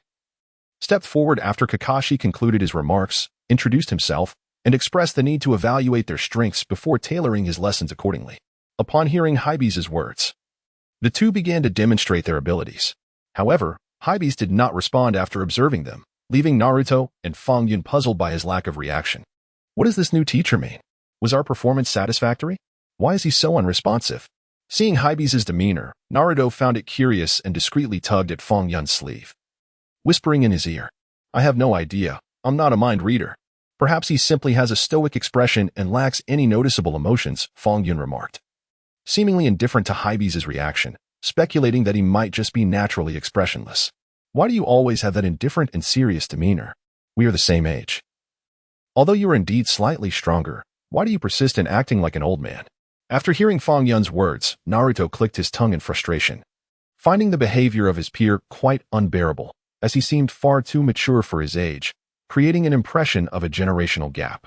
stepped forward after Kakashi concluded his remarks, introduced himself, and expressed the need to evaluate their strengths before tailoring his lessons accordingly. Upon hearing Hybis' words, the two began to demonstrate their abilities. However, Hybis did not respond after observing them, leaving Naruto and Fang Yun puzzled by his lack of reaction. What does this new teacher mean? Was our performance satisfactory? Why is he so unresponsive? Seeing Hybis' demeanor, Naruto found it curious and discreetly tugged at Fang Yun's sleeve, whispering in his ear, "I have no idea. I'm not a mind reader. Perhaps he simply has a stoic expression and lacks any noticeable emotions," Fang Yun remarked, seemingly indifferent to Hybis' reaction, speculating that he might just be naturally expressionless. "Why do you always have that indifferent and serious demeanor? We are the same age. Although you are indeed slightly stronger, why do you persist in acting like an old man?" After hearing Fang Yun's words, Naruto clicked his tongue in frustration, finding the behavior of his peer quite unbearable, as he seemed far too mature for his age, creating an impression of a generational gap.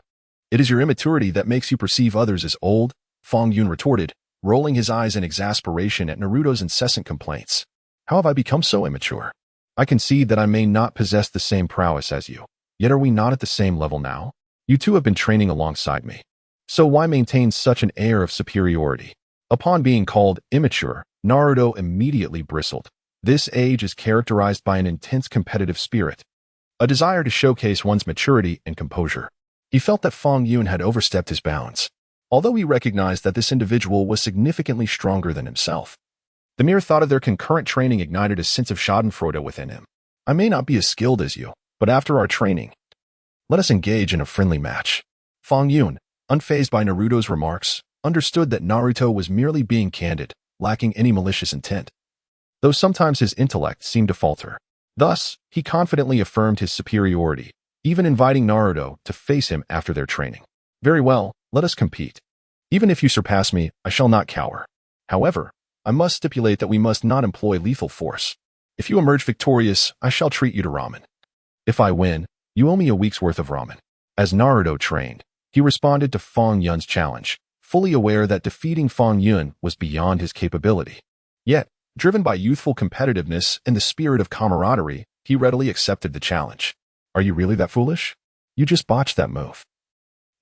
"It is your immaturity that makes you perceive others as old," Fang Yun retorted, rolling his eyes in exasperation at Naruto's incessant complaints. "How have I become so immature? I concede that I may not possess the same prowess as you, yet are we not at the same level now? You two have been training alongside me. So why maintain such an air of superiority?" Upon being called immature, Naruto immediately bristled. This age is characterized by an intense competitive spirit, a desire to showcase one's maturity and composure. He felt that Fang Yun had overstepped his bounds, although he recognized that this individual was significantly stronger than himself. The mere thought of their concurrent training ignited a sense of schadenfreude within him. "I may not be as skilled as you, but after our training, let us engage in a friendly match." Fang Yun, unfazed by Naruto's remarks, understood that Naruto was merely being candid, lacking any malicious intent, though sometimes his intellect seemed to falter. Thus, he confidently affirmed his superiority, even inviting Naruto to face him after their training. "Very well, let us compete. Even if you surpass me, I shall not cower. However, I must stipulate that we must not employ lethal force. If you emerge victorious, I shall treat you to ramen. If I win, you owe me a week's worth of ramen." As Naruto trained, he responded to Fang Yun's challenge, fully aware that defeating Fang Yun was beyond his capability. Yet, driven by youthful competitiveness and the spirit of camaraderie, he readily accepted the challenge. "Are you really that foolish? You just botched that move.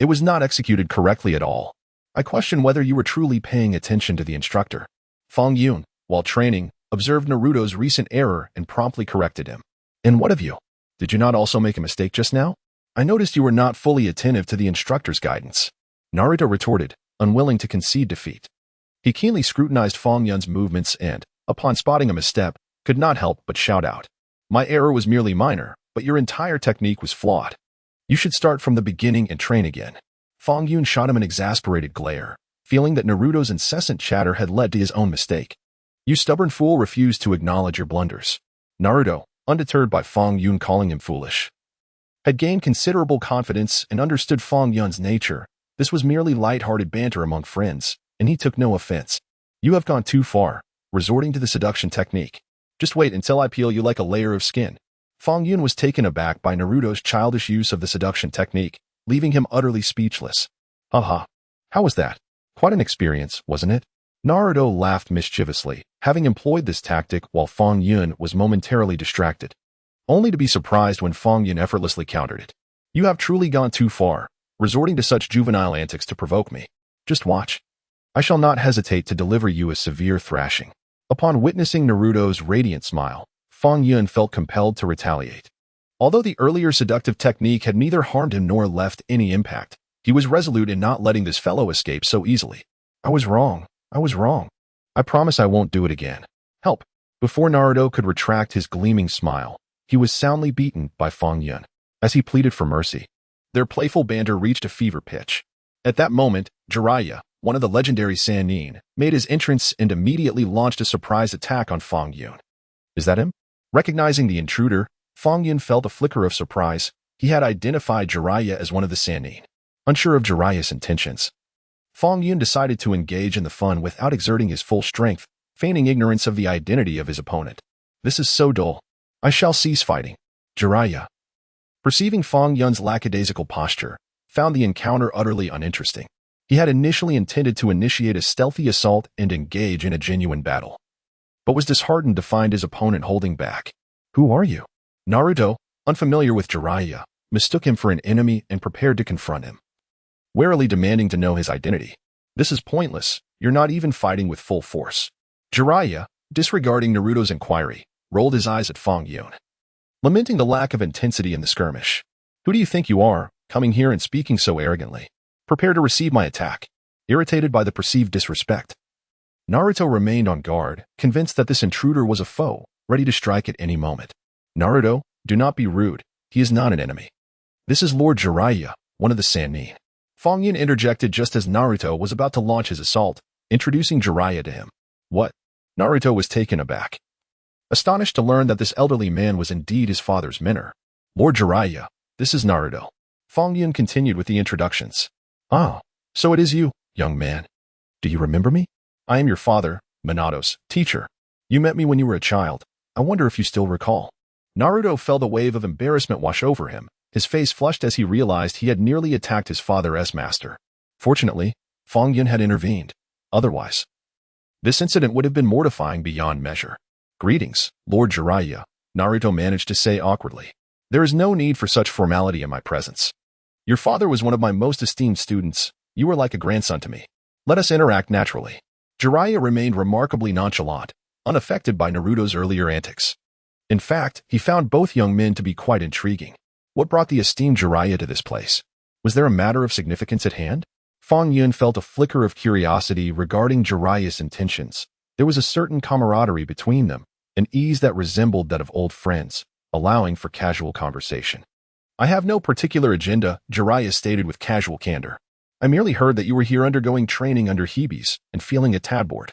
It was not executed correctly at all. I question whether you were truly paying attention to the instructor." Fang Yun, while training, observed Naruto's recent error and promptly corrected him. "And what of you? Did you not also make a mistake just now? I noticed you were not fully attentive to the instructor's guidance." Naruto retorted, unwilling to concede defeat. He keenly scrutinized Fang Yun's movements and, upon spotting a misstep, could not help but shout out, "My error was merely minor, but your entire technique was flawed. You should start from the beginning and train again." Fang Yun shot him an exasperated glare, feeling that Naruto's incessant chatter had led to his own mistake. "You stubborn fool refused to acknowledge your blunders." Naruto, undeterred by Fang Yun calling him foolish, had gained considerable confidence and understood Fang Yun's nature, This was merely light-hearted banter among friends, and he took no offense. You have gone too far, resorting to the seduction technique. Just wait until I peel you like a layer of skin. Fang Yun was taken aback by Naruto's childish use of the seduction technique, leaving him utterly speechless. Haha. How was that? Quite an experience, wasn't it? Naruto laughed mischievously, having employed this tactic while Fang Yun was momentarily distracted, only to be surprised when Fang Yun effortlessly countered it. You have truly gone too far, resorting to such juvenile antics to provoke me. Just watch. I shall not hesitate to deliver you a severe thrashing. Upon witnessing Naruto's radiant smile, Fang Yun felt compelled to retaliate. Although the earlier seductive technique had neither harmed him nor left any impact, he was resolute in not letting this fellow escape so easily. I was wrong. I promise I won't do it again. Help. Before Naruto could retract his gleaming smile, he was soundly beaten by Fang Yun as he pleaded for mercy. Their playful banter reached a fever pitch. At that moment, Jiraiya, one of the legendary Sannin, made his entrance and immediately launched a surprise attack on Fang Yun. Is that him? Recognizing the intruder, Fang Yun felt a flicker of surprise. He had identified Jiraiya as one of the Sannin. Unsure of Jiraiya's intentions, Fang Yun decided to engage in the fun without exerting his full strength, feigning ignorance of the identity of his opponent. This is so dull. I shall cease fighting. Jiraiya, perceiving Fang Yun's lackadaisical posture, found the encounter utterly uninteresting. He had initially intended to initiate a stealthy assault and engage in a genuine battle, but was disheartened to find his opponent holding back. Who are you? Naruto, unfamiliar with Jiraiya, mistook him for an enemy and prepared to confront him, warily demanding to know his identity. This is pointless. You're not even fighting with full force. Jiraiya, disregarding Naruto's inquiry, rolled his eyes at Fang Yun, lamenting the lack of intensity in the skirmish. Who do you think you are, coming here and speaking so arrogantly? Prepare to receive my attack. Irritated by the perceived disrespect, Naruto remained on guard, convinced that this intruder was a foe, ready to strike at any moment. Naruto, do not be rude. He is not an enemy. This is Lord Jiraiya, one of the Sannin. Fang Yun interjected just as Naruto was about to launch his assault, introducing Jiraiya to him. What? Naruto was taken aback, astonished to learn that this elderly man was indeed his father's mentor. Lord Jiraiya, this is Naruto. Fang Yun continued with the introductions. Ah, so it is you, young man. Do you remember me? I am your father, Minato's teacher. You met me when you were a child. I wonder if you still recall. Naruto felt a wave of embarrassment wash over him. His face flushed as he realized he had nearly attacked his father's master. Fortunately, Fang Yun had intervened. Otherwise, this incident would have been mortifying beyond measure. Greetings, Lord Jiraiya, Naruto managed to say awkwardly. There is no need for such formality in my presence. Your father was one of my most esteemed students. You are like a grandson to me. Let us interact naturally. Jiraiya remained remarkably nonchalant, unaffected by Naruto's earlier antics. In fact, he found both young men to be quite intriguing. What brought the esteemed Jiraiya to this place? Was there a matter of significance at hand? Fang Yun felt a flicker of curiosity regarding Jiraiya's intentions. There was a certain camaraderie between them, an ease that resembled that of old friends, allowing for casual conversation. I have no particular agenda, Jiraiya stated with casual candor. I merely heard that you were here undergoing training under Hebes and feeling a tad bored.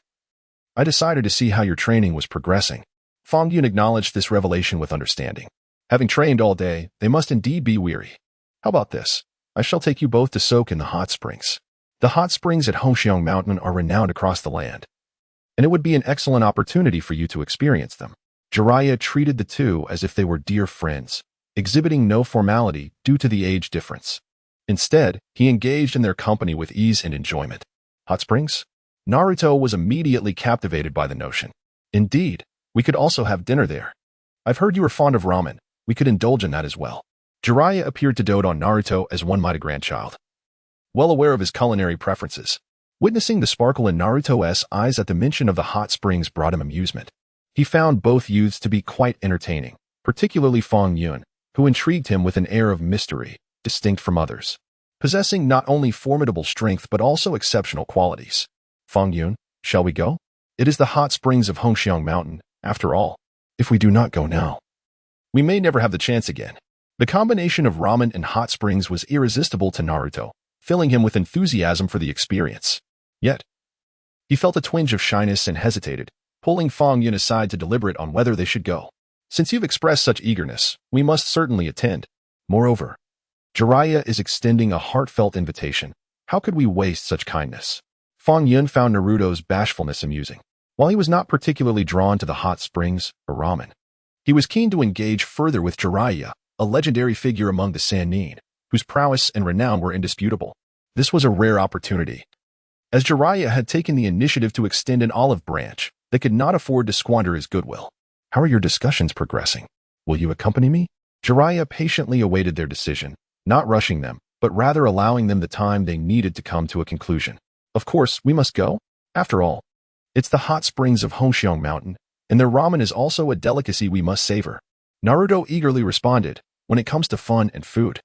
I decided to see how your training was progressing. Fang Yun acknowledged this revelation with understanding. Having trained all day, they must indeed be weary. How about this? I shall take you both to soak in the hot springs. The hot springs at Hongxiang Mountain are renowned across the land, and it would be an excellent opportunity for you to experience them. Jiraiya treated the two as if they were dear friends, exhibiting no formality due to the age difference. Instead, he engaged in their company with ease and enjoyment. Hot springs? Naruto was immediately captivated by the notion. Indeed, we could also have dinner there. I've heard you are fond of ramen. We could indulge in that as well. Jiraiya appeared to dote on Naruto as one might a grandchild, well aware of his culinary preferences. Witnessing the sparkle in Naruto's eyes at the mention of the hot springs brought him amusement. He found both youths to be quite entertaining, particularly Fang Yun, who intrigued him with an air of mystery, distinct from others, possessing not only formidable strength but also exceptional qualities. Fang Yun, shall we go? It is the hot springs of Hongxiang Mountain, after all. If we do not go now, we may never have the chance again. The combination of ramen and hot springs was irresistible to Naruto, filling him with enthusiasm for the experience. Yet, he felt a twinge of shyness and hesitated, pulling Fang Yun aside to deliberate on whether they should go. Since you've expressed such eagerness, we must certainly attend. Moreover, Jiraiya is extending a heartfelt invitation. How could we waste such kindness? Fang Yun found Naruto's bashfulness amusing. While he was not particularly drawn to the hot springs or ramen, he was keen to engage further with Jiraiya, a legendary figure among the Sannin, whose prowess and renown were indisputable. This was a rare opportunity, as Jiraiya had taken the initiative to extend an olive branch. They could not afford to squander his goodwill. How are your discussions progressing? Will you accompany me? Jiraiya patiently awaited their decision, not rushing them, but rather allowing them the time they needed to come to a conclusion. Of course, we must go. After all, it's the hot springs of Hongxiong Mountain, and their ramen is also a delicacy we must savor. Naruto eagerly responded, when it comes to fun and food,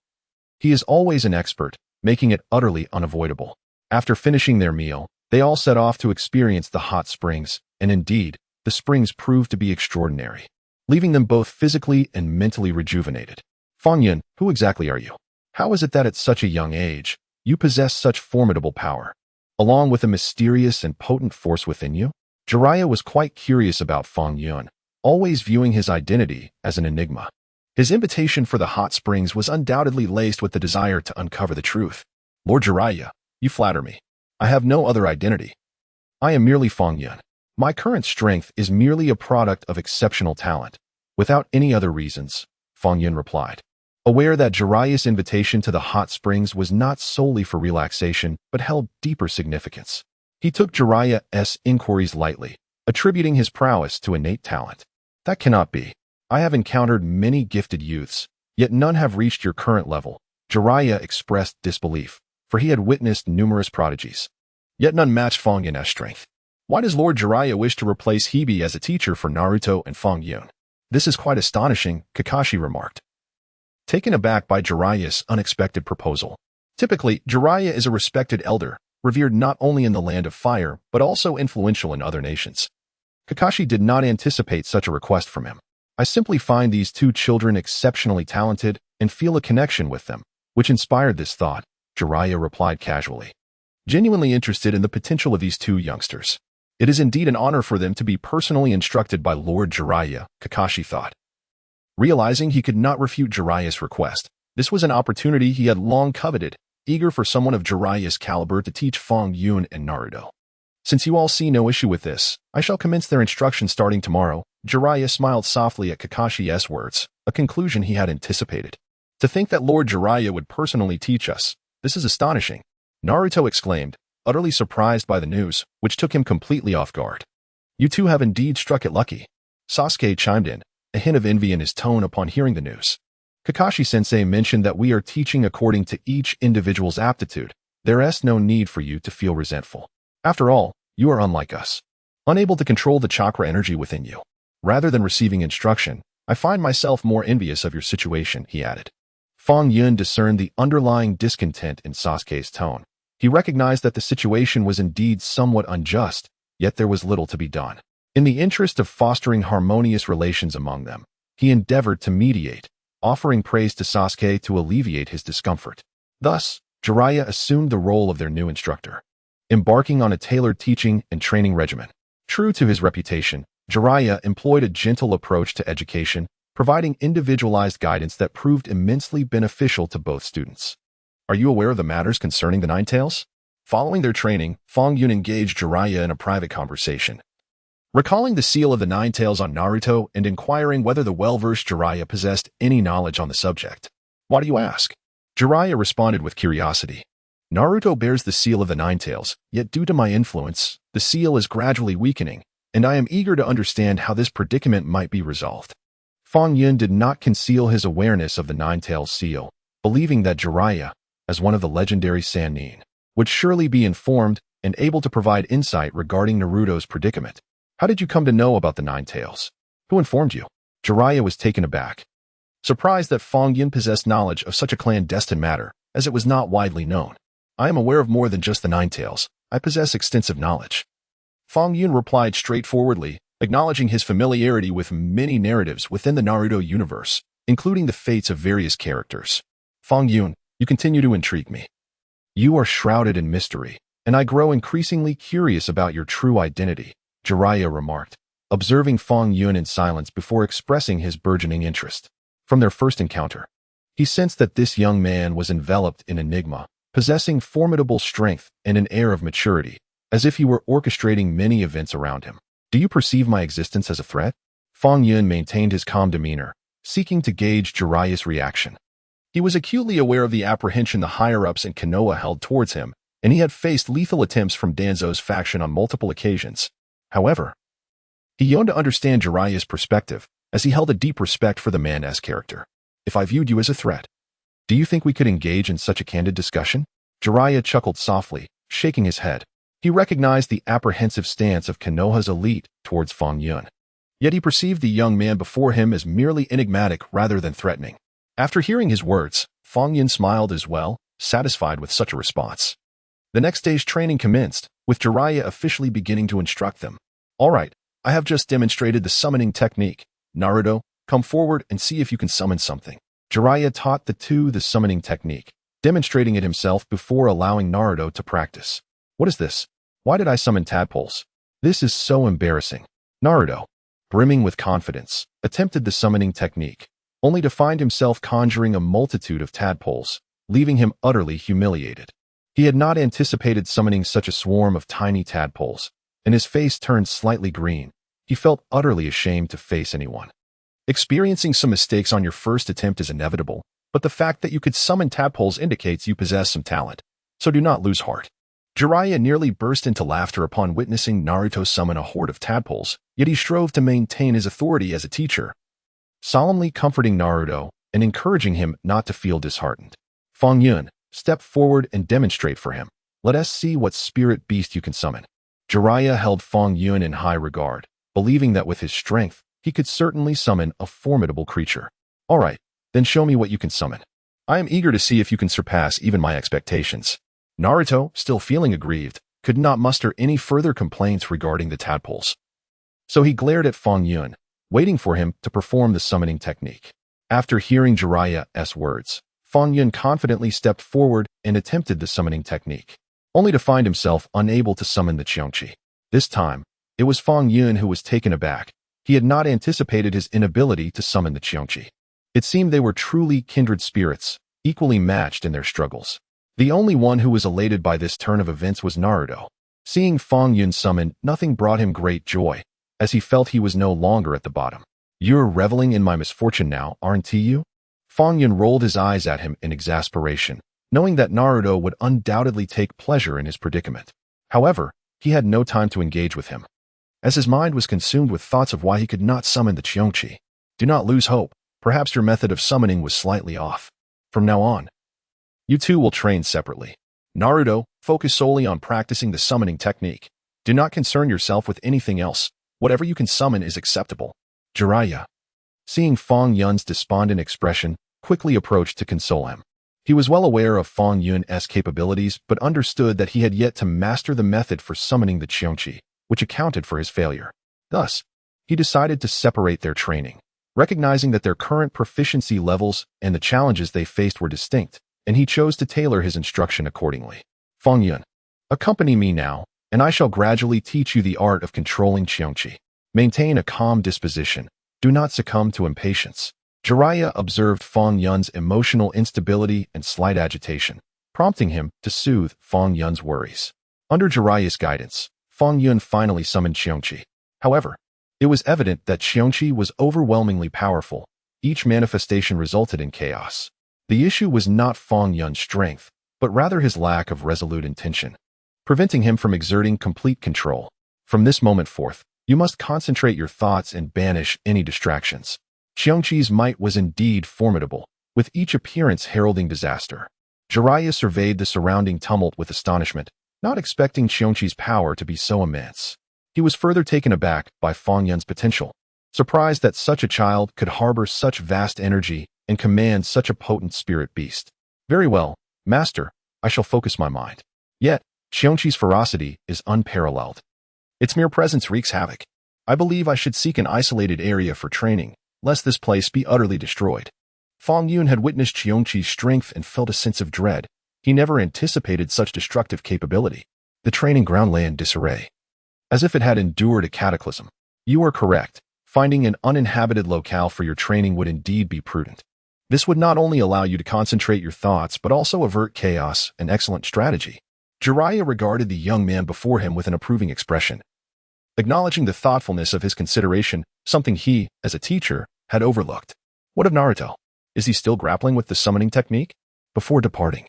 he is always an expert, making it utterly unavoidable. After finishing their meal, they all set off to experience the hot springs, and indeed, the springs proved to be extraordinary, leaving them both physically and mentally rejuvenated. Fang Yun, who exactly are you? How is it that at such a young age, you possess such formidable power, along with a mysterious and potent force within you? Jiraiya was quite curious about Fang Yun, always viewing his identity as an enigma. His invitation for the hot springs was undoubtedly laced with the desire to uncover the truth. Lord Jiraiya, you flatter me. I have no other identity. I am merely Fang Yun. My current strength is merely a product of exceptional talent, without any other reasons, Fang Yun replied, aware that Jiraiya's invitation to the hot springs was not solely for relaxation, but held deeper significance. He took Jiraiya's inquiries lightly, attributing his prowess to innate talent. That cannot be. I have encountered many gifted youths, yet none have reached your current level. Jiraiya expressed disbelief, for he had witnessed numerous prodigies, yet none matched Fang Yun's strength. Why does Lord Jiraiya wish to replace Hebe as a teacher for Naruto and Fang Yun? This is quite astonishing, Kakashi remarked, taken aback by Jiraiya's unexpected proposal. Typically, Jiraiya is a respected elder, revered not only in the land of fire, but also influential in other nations. Kakashi did not anticipate such a request from him. I simply find these two children exceptionally talented and feel a connection with them, which inspired this thought, Jiraiya replied casually, genuinely interested in the potential of these two youngsters. It is indeed an honor for them to be personally instructed by Lord Jiraiya, Kakashi thought. Realizing he could not refute Jiraiya's request, this was an opportunity he had long coveted, eager for someone of Jiraiya's caliber to teach Fang Yun and Naruto. Since you all see no issue with this, I shall commence their instruction starting tomorrow. Jiraiya smiled softly at Kakashi's words, a conclusion he had anticipated. To think that Lord Jiraiya would personally teach us, this is astonishing, Naruto exclaimed, utterly surprised by the news, which took him completely off guard. You two have indeed struck it lucky. Sasuke chimed in, a hint of envy in his tone upon hearing the news. Kakashi-sensei mentioned that we are teaching according to each individual's aptitude. There is no need for you to feel resentful. After all, you are unlike us, unable to control the chakra energy within you. Rather than receiving instruction, I find myself more envious of your situation, he added. Fang Yun discerned the underlying discontent in Sasuke's tone. He recognized that the situation was indeed somewhat unjust, yet there was little to be done. In the interest of fostering harmonious relations among them, he endeavored to mediate, offering praise to Sasuke to alleviate his discomfort. Thus, Jiraiya assumed the role of their new instructor, embarking on a tailored teaching and training regimen. True to his reputation, Jiraiya employed a gentle approach to education, providing individualized guidance that proved immensely beneficial to both students. Are you aware of the matters concerning the Nine Tails? Following their training, Fang Yun engaged Jiraiya in a private conversation, recalling the seal of the Nine Tails on Naruto and inquiring whether the well-versed Jiraiya possessed any knowledge on the subject. Why do you ask? Jiraiya responded with curiosity. Naruto bears the seal of the Nine Tails, yet due to my influence, the seal is gradually weakening, and I am eager to understand how this predicament might be resolved. Fang Yun did not conceal his awareness of the Nine Tails seal, believing that Jiraiya, as one of the legendary Sannin, would surely be informed and able to provide insight regarding Naruto's predicament. How did you come to know about the Nine Tails? Who informed you? Jiraiya was taken aback, surprised that Fang Yun possessed knowledge of such a clandestine matter, as it was not widely known. I am aware of more than just the Nine Tails. I possess extensive knowledge. Fang Yun replied straightforwardly, acknowledging his familiarity with many narratives within the Naruto universe, including the fates of various characters. Fang Yun, you continue to intrigue me. You are shrouded in mystery, and I grow increasingly curious about your true identity, Jiraiya remarked, observing Fang Yun in silence before expressing his burgeoning interest. From their first encounter, he sensed that this young man was enveloped in enigma, possessing formidable strength and an air of maturity, as if he were orchestrating many events around him. Do you perceive my existence as a threat? Fang Yun maintained his calm demeanor, seeking to gauge Jiraiya's reaction. He was acutely aware of the apprehension the higher-ups in Konoha held towards him, and he had faced lethal attempts from Danzo's faction on multiple occasions. However, he yearned to understand Jiraiya's perspective, as he held a deep respect for the man as character. If I viewed you as a threat, do you think we could engage in such a candid discussion? Jiraiya chuckled softly, shaking his head. He recognized the apprehensive stance of Konoha's elite towards Fang Yun. Yet he perceived the young man before him as merely enigmatic rather than threatening. After hearing his words, Fang Yun smiled as well, satisfied with such a response. The next day's training commenced, with Jiraiya officially beginning to instruct them. All right, I have just demonstrated the summoning technique. Naruto, come forward and see if you can summon something. Jiraiya taught the two the summoning technique, demonstrating it himself before allowing Naruto to practice. What is this? Why did I summon tadpoles? This is so embarrassing. Naruto, brimming with confidence, attempted the summoning technique, only to find himself conjuring a multitude of tadpoles, leaving him utterly humiliated. He had not anticipated summoning such a swarm of tiny tadpoles, and his face turned slightly green. He felt utterly ashamed to face anyone. Experiencing some mistakes on your first attempt is inevitable, but the fact that you could summon tadpoles indicates you possess some talent, so do not lose heart. Jiraiya nearly burst into laughter upon witnessing Naruto summon a horde of tadpoles, yet he strove to maintain his authority as a teacher, solemnly comforting Naruto and encouraging him not to feel disheartened. Fang Yun, step forward and demonstrate for him. Let us see what spirit beast you can summon. Jiraiya held Fang Yun in high regard, believing that with his strength, he could certainly summon a formidable creature. All right, then show me what you can summon. I am eager to see if you can surpass even my expectations. Naruto, still feeling aggrieved, could not muster any further complaints regarding the tadpoles. So he glared at Fang Yun, waiting for him to perform the summoning technique. After hearing Jiraiya's words, Fang Yun confidently stepped forward and attempted the summoning technique, only to find himself unable to summon the Qiongqi. This time, it was Fang Yun who was taken aback. He had not anticipated his inability to summon the Qiongqi. It seemed they were truly kindred spirits, equally matched in their struggles. The only one who was elated by this turn of events was Naruto. Seeing Fang Yun summon, nothing brought him great joy, as he felt he was no longer at the bottom. You're reveling in my misfortune now, aren't you? Fang Yun rolled his eyes at him in exasperation, knowing that Naruto would undoubtedly take pleasure in his predicament. However, he had no time to engage with him, as his mind was consumed with thoughts of why he could not summon the Qiongqi. Do not lose hope. Perhaps your method of summoning was slightly off. From now on, you two will train separately. Naruto, focus solely on practicing the summoning technique. Do not concern yourself with anything else. Whatever you can summon is acceptable. Jiraiya, seeing Fang Yun's despondent expression, quickly approached to console him. He was well aware of Fang Yun's capabilities, but understood that he had yet to master the method for summoning the Qiongqi, which accounted for his failure. Thus, he decided to separate their training, recognizing that their current proficiency levels and the challenges they faced were distinct, and he chose to tailor his instruction accordingly. Fang Yun, accompany me now, and I shall gradually teach you the art of controlling Qiongqi. Maintain a calm disposition. Do not succumb to impatience. Jiraiya observed Fang Yun's emotional instability and slight agitation, prompting him to soothe Fang Yun's worries. Under Jiraiya's guidance, Fang Yun finally summoned Qiongqi. However, it was evident that Qiongqi was overwhelmingly powerful. Each manifestation resulted in chaos. The issue was not Fang Yun's strength, but rather his lack of resolute intention, preventing him from exerting complete control. From this moment forth, you must concentrate your thoughts and banish any distractions. Qiongqi's might was indeed formidable, with each appearance heralding disaster. Jiraiya surveyed the surrounding tumult with astonishment, not expecting Qiongqi's power to be so immense. He was further taken aback by Fang Yun's potential, surprised that such a child could harbor such vast energy and command such a potent spirit beast. Very well, master, I shall focus my mind. Yet, Qiongqi's ferocity is unparalleled. Its mere presence wreaks havoc. I believe I should seek an isolated area for training, lest this place be utterly destroyed. Fang Yun had witnessed Qiongqi's strength and felt a sense of dread. He never anticipated such destructive capability. The training ground lay in disarray, as if it had endured a cataclysm. You are correct. Finding an uninhabited locale for your training would indeed be prudent. This would not only allow you to concentrate your thoughts, but also avert chaos, an excellent strategy. Jiraiya regarded the young man before him with an approving expression, acknowledging the thoughtfulness of his consideration, something he, as a teacher, had overlooked. What of Naruto? Is he still grappling with the summoning technique? Before departing,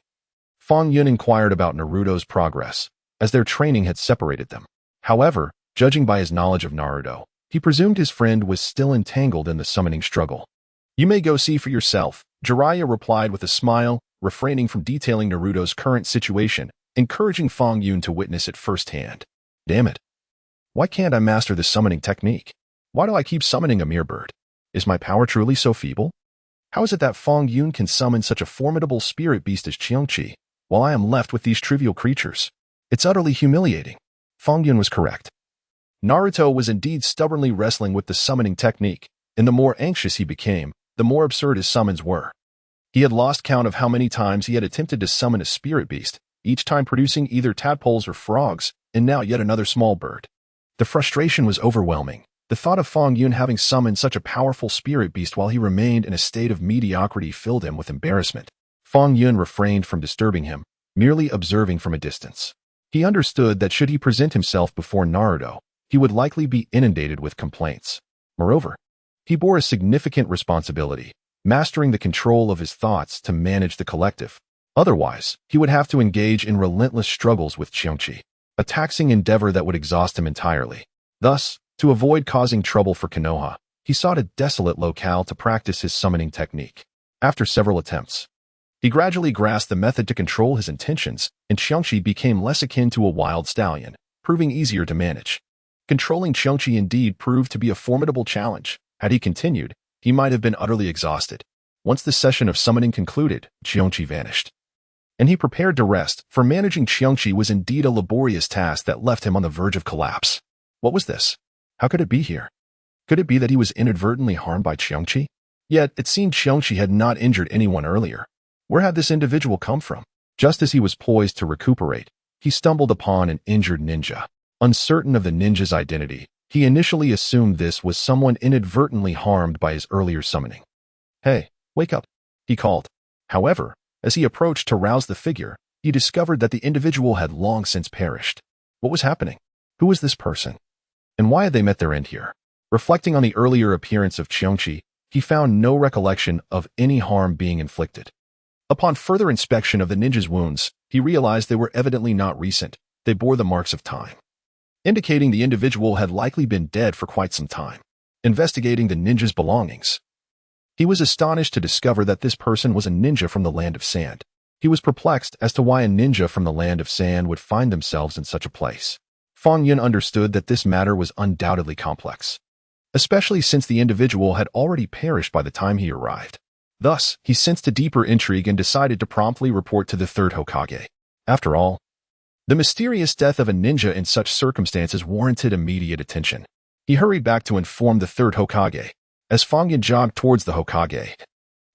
Fang Yun inquired about Naruto's progress, as their training had separated them. However, judging by his knowledge of Naruto, he presumed his friend was still entangled in the summoning struggle. You may go see for yourself, Jiraiya replied with a smile, refraining from detailing Naruto's current situation, encouraging Fang Yun to witness it firsthand. Damn it. Why can't I master this summoning technique? Why do I keep summoning a mere bird? Is my power truly so feeble? How is it that Fang Yun can summon such a formidable spirit beast as Qiangqi, while I am left with these trivial creatures? It's utterly humiliating. Fang Yun was correct. Naruto was indeed stubbornly wrestling with the summoning technique, and the more anxious he became, the more absurd his summons were. He had lost count of how many times he had attempted to summon a spirit beast, each time producing either tadpoles or frogs, and now yet another small bird. The frustration was overwhelming. The thought of Fang Yun having summoned such a powerful spirit beast while he remained in a state of mediocrity filled him with embarrassment. Fang Yun refrained from disturbing him, merely observing from a distance. He understood that should he present himself before Naruto, he would likely be inundated with complaints. Moreover, he bore a significant responsibility, mastering the control of his thoughts to manage the collective. Otherwise, he would have to engage in relentless struggles with Qiangqi, a taxing endeavor that would exhaust him entirely. Thus, to avoid causing trouble for Konoha, he sought a desolate locale to practice his summoning technique. After several attempts, he gradually grasped the method to control his intentions, and Qiangqi became less akin to a wild stallion, proving easier to manage. Controlling Qiangqi indeed proved to be a formidable challenge. Had he continued, he might have been utterly exhausted. Once the session of summoning concluded, Qiangqi vanished, and he prepared to rest, for managing Qiangqi was indeed a laborious task that left him on the verge of collapse. What was this? How could it be here? Could it be that he was inadvertently harmed by Qiangqi? Yet, it seemed Qiangqi had not injured anyone earlier. Where had this individual come from? Just as he was poised to recuperate, he stumbled upon an injured ninja. Uncertain of the ninja's identity, he initially assumed this was someone inadvertently harmed by his earlier summoning. Hey, wake up, he called. However, as he approached to rouse the figure, he discovered that the individual had long since perished. What was happening? Who was this person? And why had they met their end here? Reflecting on the earlier appearance of Qiangqi, he found no recollection of any harm being inflicted. Upon further inspection of the ninja's wounds, he realized they were evidently not recent. They bore the marks of time, indicating the individual had likely been dead for quite some time. Investigating the ninja's belongings, he was astonished to discover that this person was a ninja from the Land of Sand. He was perplexed as to why a ninja from the Land of Sand would find themselves in such a place. Fang Yun understood that this matter was undoubtedly complex, especially since the individual had already perished by the time he arrived. Thus, he sensed a deeper intrigue and decided to promptly report to the third Hokage. After all, the mysterious death of a ninja in such circumstances warranted immediate attention. He hurried back to inform the third Hokage. As Fang Yun jogged towards the Hokage,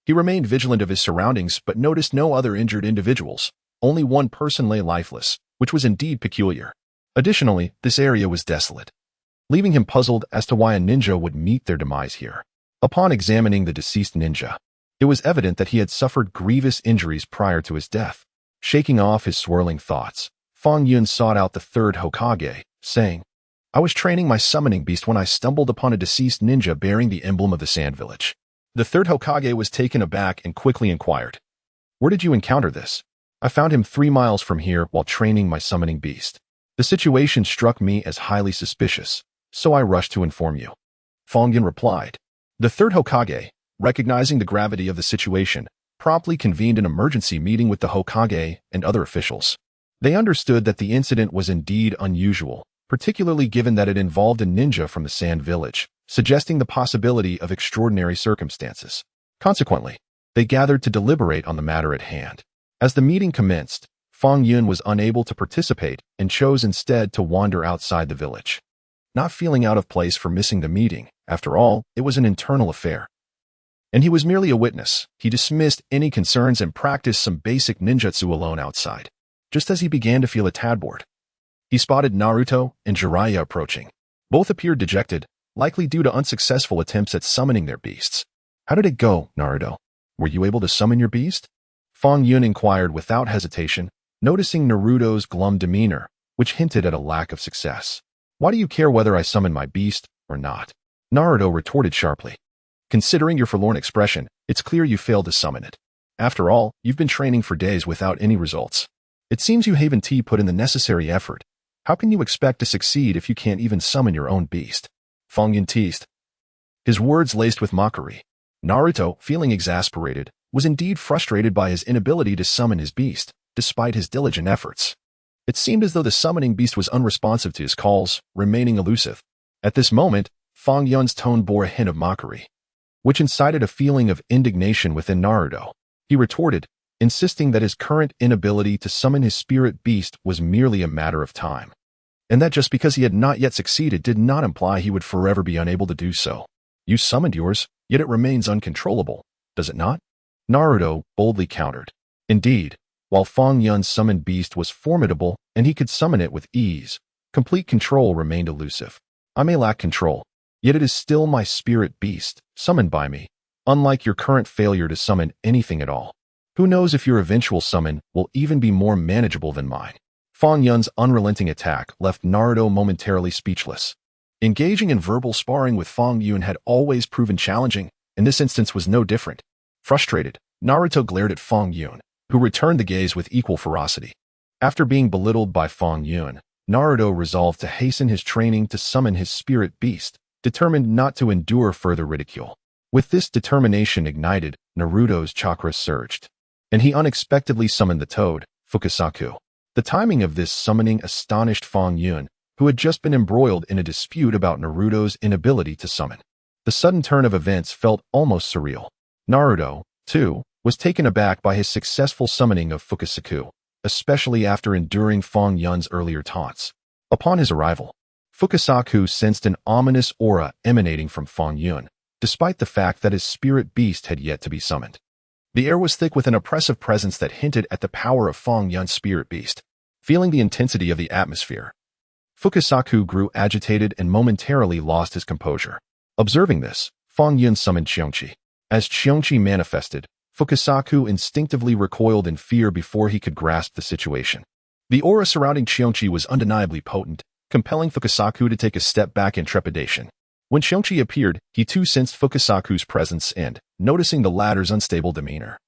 he remained vigilant of his surroundings but noticed no other injured individuals. Only one person lay lifeless, which was indeed peculiar. Additionally, this area was desolate, leaving him puzzled as to why a ninja would meet their demise here. Upon examining the deceased ninja, it was evident that he had suffered grievous injuries prior to his death. Shaking off his swirling thoughts, Fang Yun sought out the third Hokage, saying, I was training my summoning beast when I stumbled upon a deceased ninja bearing the emblem of the Sand Village. The third Hokage was taken aback and quickly inquired, Where did you encounter this? I found him 3 miles from here while training my summoning beast. The situation struck me as highly suspicious, so I rushed to inform you. Fang Yun replied. The third Hokage, recognizing the gravity of the situation, promptly convened an emergency meeting with the Hokage and other officials. They understood that the incident was indeed unusual, particularly given that it involved a ninja from the Sand Village, suggesting the possibility of extraordinary circumstances. Consequently, they gathered to deliberate on the matter at hand. As the meeting commenced, Fang Yun was unable to participate and chose instead to wander outside the village. Not feeling out of place for missing the meeting, after all, it was an internal affair, and he was merely a witness, he dismissed any concerns and practiced some basic ninjutsu alone outside. Just as he began to feel a tad bored, he spotted Naruto and Jiraiya approaching. Both appeared dejected, likely due to unsuccessful attempts at summoning their beasts. How did it go, Naruto? Were you able to summon your beast? Fang Yun inquired without hesitation, noticing Naruto's glum demeanor, which hinted at a lack of success. Why do you care whether I summon my beast or not? Naruto retorted sharply. Considering your forlorn expression, it's clear you failed to summon it. After all, you've been training for days without any results. It seems you haven't put in the necessary effort. How can you expect to succeed if you can't even summon your own beast? Fang Yun teased, his words laced with mockery. Naruto, feeling exasperated, was indeed frustrated by his inability to summon his beast, despite his diligent efforts. It seemed as though the summoning beast was unresponsive to his calls, remaining elusive. At this moment, Fang Yun's tone bore a hint of mockery, which incited a feeling of indignation within Naruto. He retorted, insisting that his current inability to summon his spirit beast was merely a matter of time, and that just because he had not yet succeeded did not imply he would forever be unable to do so. You summoned yours, yet it remains uncontrollable, does it not? Naruto boldly countered. Indeed, while Fang Yun's summoned beast was formidable and he could summon it with ease, complete control remained elusive. I may lack control, yet it is still my spirit beast, summoned by me, unlike your current failure to summon anything at all. Who knows if your eventual summon will even be more manageable than mine? Fang Yun's unrelenting attack left Naruto momentarily speechless. Engaging in verbal sparring with Fang Yun had always proven challenging, and this instance was no different. Frustrated, Naruto glared at Fang Yun, who returned the gaze with equal ferocity. After being belittled by Fang Yun, Naruto resolved to hasten his training to summon his spirit beast, determined not to endure further ridicule. With this determination ignited, Naruto's chakra surged, and he unexpectedly summoned the toad, Fukusaku. The timing of this summoning astonished Fang Yun, who had just been embroiled in a dispute about Naruto's inability to summon. The sudden turn of events felt almost surreal. Naruto, too, was taken aback by his successful summoning of Fukusaku, especially after enduring Fang Yun's earlier taunts. Upon his arrival, Fukusaku sensed an ominous aura emanating from Fang Yun, despite the fact that his spirit beast had yet to be summoned. The air was thick with an oppressive presence that hinted at the power of Fang Yun's spirit beast. Feeling the intensity of the atmosphere, Fukusaku grew agitated and momentarily lost his composure. Observing this, Fang Yun summoned Qiongqi. As Qiongqi manifested, Fukusaku instinctively recoiled in fear before he could grasp the situation. The aura surrounding Qiongqi was undeniably potent, compelling Fukusaku to take a step back in trepidation. When Qiongqi appeared, he too sensed Fukusaku's presence and, noticing the latter's unstable demeanor,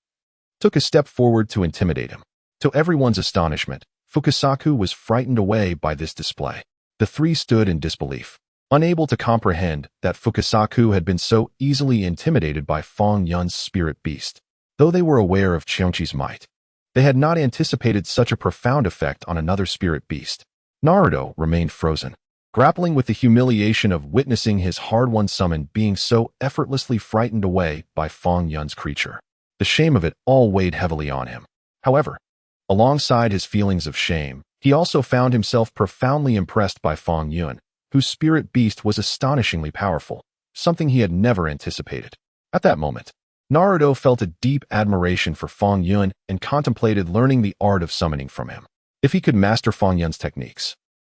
took a step forward to intimidate him. To everyone's astonishment, Fukusaku was frightened away by this display. The three stood in disbelief, unable to comprehend that Fukusaku had been so easily intimidated by Fang Yun's spirit beast. Though they were aware of Qiongqi's might, they had not anticipated such a profound effect on another spirit beast. Naruto remained frozen, grappling with the humiliation of witnessing his hard-won summon being so effortlessly frightened away by Fang Yun's creature. The shame of it all weighed heavily on him. However, alongside his feelings of shame, he also found himself profoundly impressed by Fang Yun, whose spirit beast was astonishingly powerful, something he had never anticipated. At that moment, Naruto felt a deep admiration for Fang Yun and contemplated learning the art of summoning from him. If he could master Fang Yun's techniques,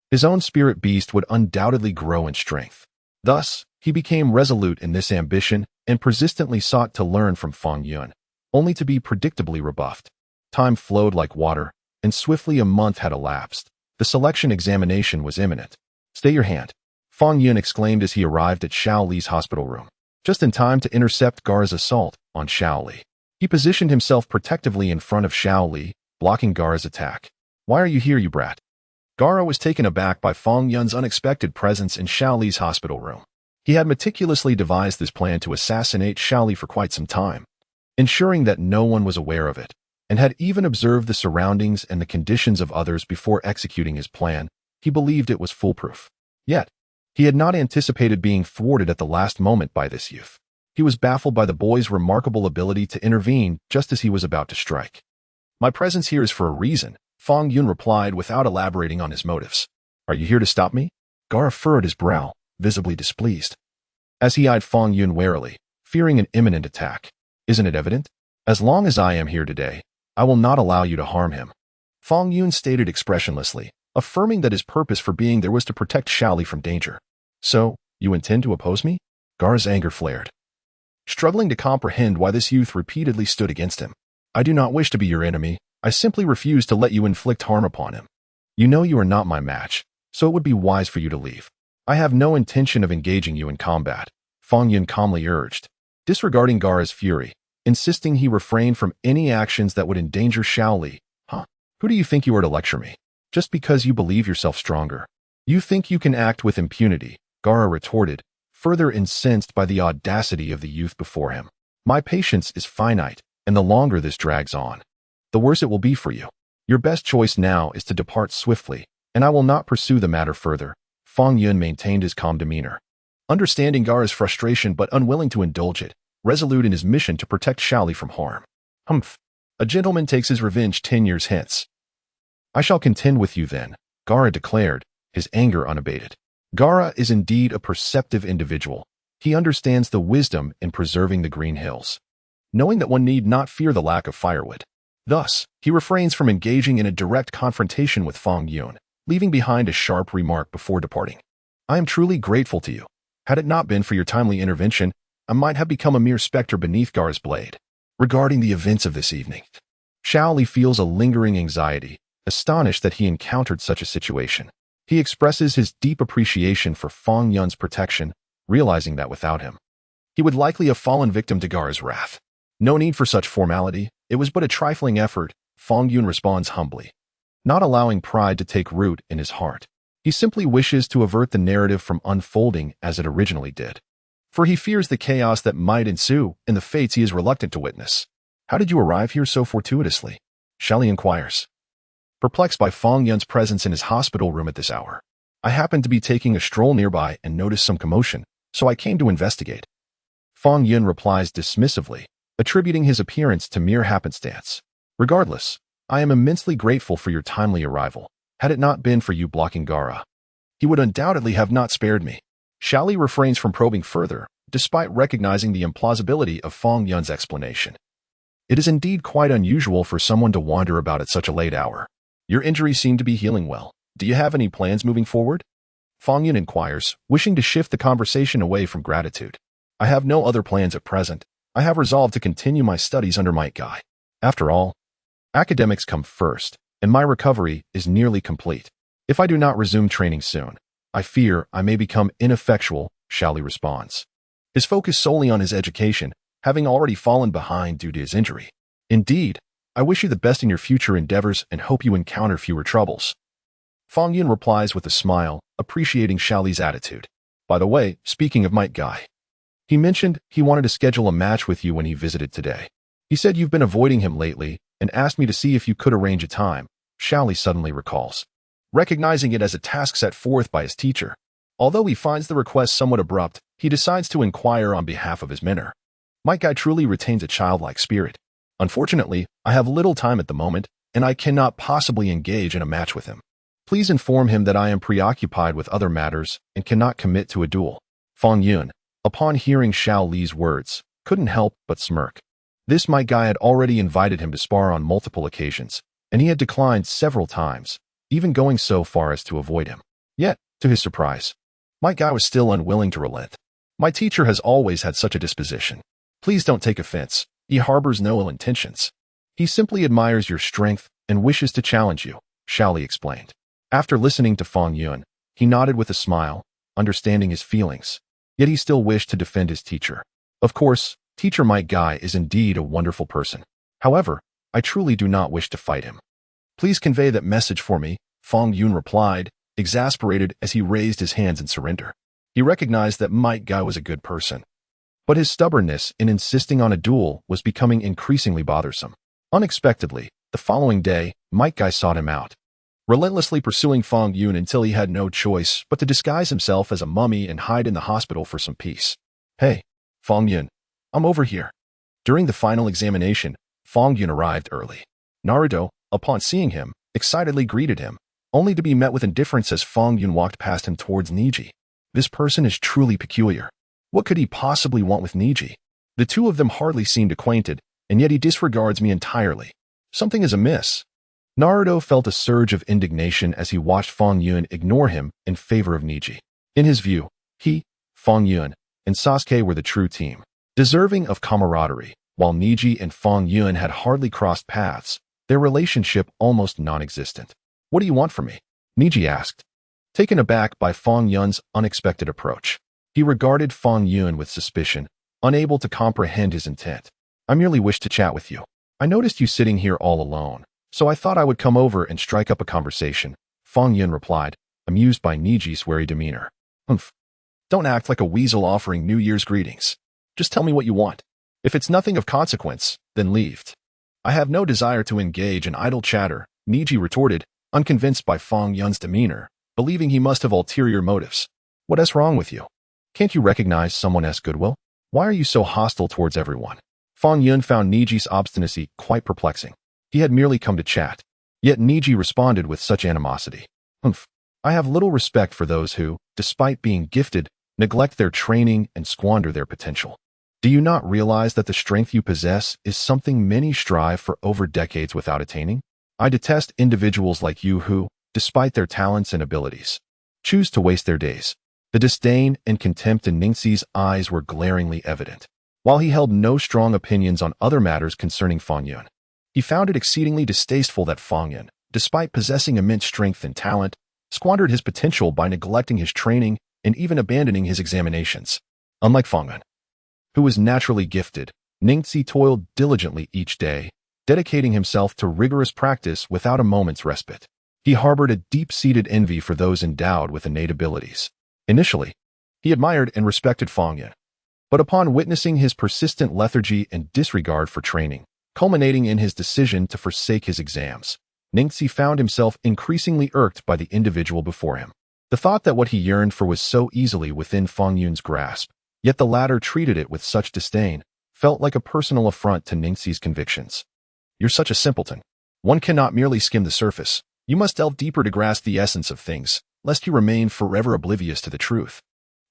his own spirit beast would undoubtedly grow in strength. Thus, he became resolute in this ambition and persistently sought to learn from Fang Yun, only to be predictably rebuffed. Time flowed like water, and swiftly a month had elapsed. The selection examination was imminent. Stay your hand, Fang Yun exclaimed as he arrived at Xiao Li's hospital room, just in time to intercept Gaara's assault on Xiao Li. He positioned himself protectively in front of Xiao Li, blocking Gaara's attack. Why are you here, you brat? Gaara was taken aback by Fang Yun's unexpected presence in Xiao Li's hospital room. He had meticulously devised this plan to assassinate Xiao Li for quite some time, ensuring that no one was aware of it, and had even observed the surroundings and the conditions of others before executing his plan. He believed it was foolproof. Yet, he had not anticipated being thwarted at the last moment by this youth. He was baffled by the boy's remarkable ability to intervene just as he was about to strike. My presence here is for a reason, Fang Yun replied without elaborating on his motives. Are you here to stop me? Gaara furrowed his brow, visibly displeased, as he eyed Fang Yun warily, fearing an imminent attack. Isn't it evident? As long as I am here today, I will not allow you to harm him. Fang Yun stated expressionlessly, affirming that his purpose for being there was to protect Xiao Li from danger. So, you intend to oppose me? Gaara's anger flared. struggling to comprehend why this youth repeatedly stood against him. I do not wish to be your enemy. I simply refuse to let you inflict harm upon him. You know you are not my match, so it would be wise for you to leave. I have no intention of engaging you in combat, Fang Yun calmly urged, disregarding Gaara's fury, insisting he refrain from any actions that would endanger Shaoli. Huh? Who do you think you are to lecture me? Just because you believe yourself stronger. You think you can act with impunity, Gaara retorted, further incensed by the audacity of the youth before him. My patience is finite, and the longer this drags on, the worse it will be for you. Your best choice now is to depart swiftly, and I will not pursue the matter further. Fang Yun maintained his calm demeanor, understanding Gaara's frustration but unwilling to indulge it, resolute in his mission to protect Shaoli from harm. Humph. A gentleman takes his revenge 10 years hence. I shall contend with you then, Gaara declared, his anger unabated. Gaara is indeed a perceptive individual. He understands the wisdom in preserving the green hills, knowing that one need not fear the lack of firewood. Thus, he refrains from engaging in a direct confrontation with Fang Yun, leaving behind a sharp remark before departing. I am truly grateful to you. Had it not been for your timely intervention, I might have become a mere specter beneath Gaara's blade. Regarding the events of this evening, Shaoli feels a lingering anxiety, astonished that he encountered such a situation. He expresses his deep appreciation for Fang Yun's protection, realizing that without him, he would likely have fallen victim to Gaara's wrath. No need for such formality. It was but a trifling effort, Fang Yun responds humbly, not allowing pride to take root in his heart. He simply wishes to avert the narrative from unfolding as it originally did, for he fears the chaos that might ensue and the fates he is reluctant to witness. How did you arrive here so fortuitously? Shaoli inquires, perplexed by Fang Yun's presence in his hospital room at this hour. I happened to be taking a stroll nearby and noticed some commotion, so I came to investigate. Fang Yun replies dismissively, attributing his appearance to mere happenstance. Regardless, I am immensely grateful for your timely arrival. Had it not been for you blocking Gaara, he would undoubtedly have not spared me. Shaoli refrains from probing further, despite recognizing the implausibility of Fang Yun's explanation. It is indeed quite unusual for someone to wander about at such a late hour. Your injuries seem to be healing well. Do you have any plans moving forward? Fang Yun inquires, wishing to shift the conversation away from gratitude. I have no other plans at present. I have resolved to continue my studies under Might Guy. After all, academics come first, and my recovery is nearly complete. If I do not resume training soon, I fear I may become ineffectual, Shaoli responds, his focus solely on his education, having already fallen behind due to his injury. Indeed, I wish you the best in your future endeavors and hope you encounter fewer troubles. Fang Yun replies with a smile, appreciating Shaoli's attitude. By the way, speaking of Might Guy, he mentioned he wanted to schedule a match with you when he visited today. He said you've been avoiding him lately and asked me to see if you could arrange a time, Shaoli suddenly recalls, recognizing it as a task set forth by his teacher. Although he finds the request somewhat abrupt, he decides to inquire on behalf of his mentor. Might Guy truly retains a childlike spirit. Unfortunately, I have little time at the moment, and I cannot possibly engage in a match with him. Please inform him that I am preoccupied with other matters and cannot commit to a duel. Fang Yun, upon hearing Shaoli's words, couldn't help but smirk. This Might Guy had already invited him to spar on multiple occasions, and he had declined several times, even going so far as to avoid him. Yet, to his surprise, Might Guy was still unwilling to relent. My teacher has always had such a disposition. Please don't take offense. He harbors no ill intentions. He simply admires your strength and wishes to challenge you, Shaoli explained. After listening to Fang Yun, he nodded with a smile, understanding his feelings. Yet he still wished to defend his teacher. Of course, Teacher Might Guy is indeed a wonderful person. However, I truly do not wish to fight him. Please convey that message for me, Fang Yun replied, exasperated as he raised his hands in surrender. He recognized that Might Guy was a good person, but his stubbornness in insisting on a duel was becoming increasingly bothersome. Unexpectedly, the following day, Might Guy sought him out, relentlessly pursuing Fang Yun until he had no choice but to disguise himself as a mummy and hide in the hospital for some peace. Hey, Fang Yun, I'm over here. During the final examination, Fang Yun arrived early. Naruto, upon seeing him, excitedly greeted him, only to be met with indifference as Fang Yun walked past him towards Niji. This person is truly peculiar. What could he possibly want with Niji? The two of them hardly seemed acquainted, and yet he disregards me entirely. Something is amiss. Naruto felt a surge of indignation as he watched Fang Yun ignore him in favor of Niji. In his view, he, Fang Yun, and Sasuke were the true team. Deserving of camaraderie, while Niji and Fang Yun had hardly crossed paths, their relationship almost non-existent. "What do you want from me?" Niji asked, taken aback by Fang Yun's unexpected approach. He regarded Fang Yun with suspicion, unable to comprehend his intent. "I merely wish to chat with you. I noticed you sitting here all alone, so I thought I would come over and strike up a conversation," Fang Yun replied, amused by Niji's wary demeanor. "Humph. Don't act like a weasel offering New Year's greetings. Just tell me what you want. If it's nothing of consequence, then leave." "I have no desire to engage in idle chatter," Niji retorted, unconvinced by Fang Yun's demeanor, believing he must have ulterior motives. "What is wrong with you? Can't you recognize someone as goodwill? Why are you so hostile towards everyone?" Fang Yun found Niji's obstinacy quite perplexing. He had merely come to chat, yet Niji responded with such animosity. "Humph. I have little respect for those who, despite being gifted, neglect their training and squander their potential. Do you not realize that the strength you possess is something many strive for over decades without attaining? I detest individuals like you who, despite their talents and abilities, choose to waste their days." The disdain and contempt in Ningxi's eyes were glaringly evident. While he held no strong opinions on other matters concerning Fang Yun, he found it exceedingly distasteful that Fang Yun, despite possessing immense strength and talent, squandered his potential by neglecting his training and even abandoning his examinations. Unlike Fang Yun, who was naturally gifted, Ningxi toiled diligently each day, dedicating himself to rigorous practice without a moment's respite. He harbored a deep-seated envy for those endowed with innate abilities. Initially, he admired and respected Fang Yun, but upon witnessing his persistent lethargy and disregard for training, culminating in his decision to forsake his exams, Ningxi found himself increasingly irked by the individual before him. The thought that what he yearned for was so easily within Fang Yun's grasp, yet the latter treated it with such disdain, felt like a personal affront to Ningxi's convictions. "You're such a simpleton. One cannot merely skim the surface. You must delve deeper to grasp the essence of things, lest you remain forever oblivious to the truth."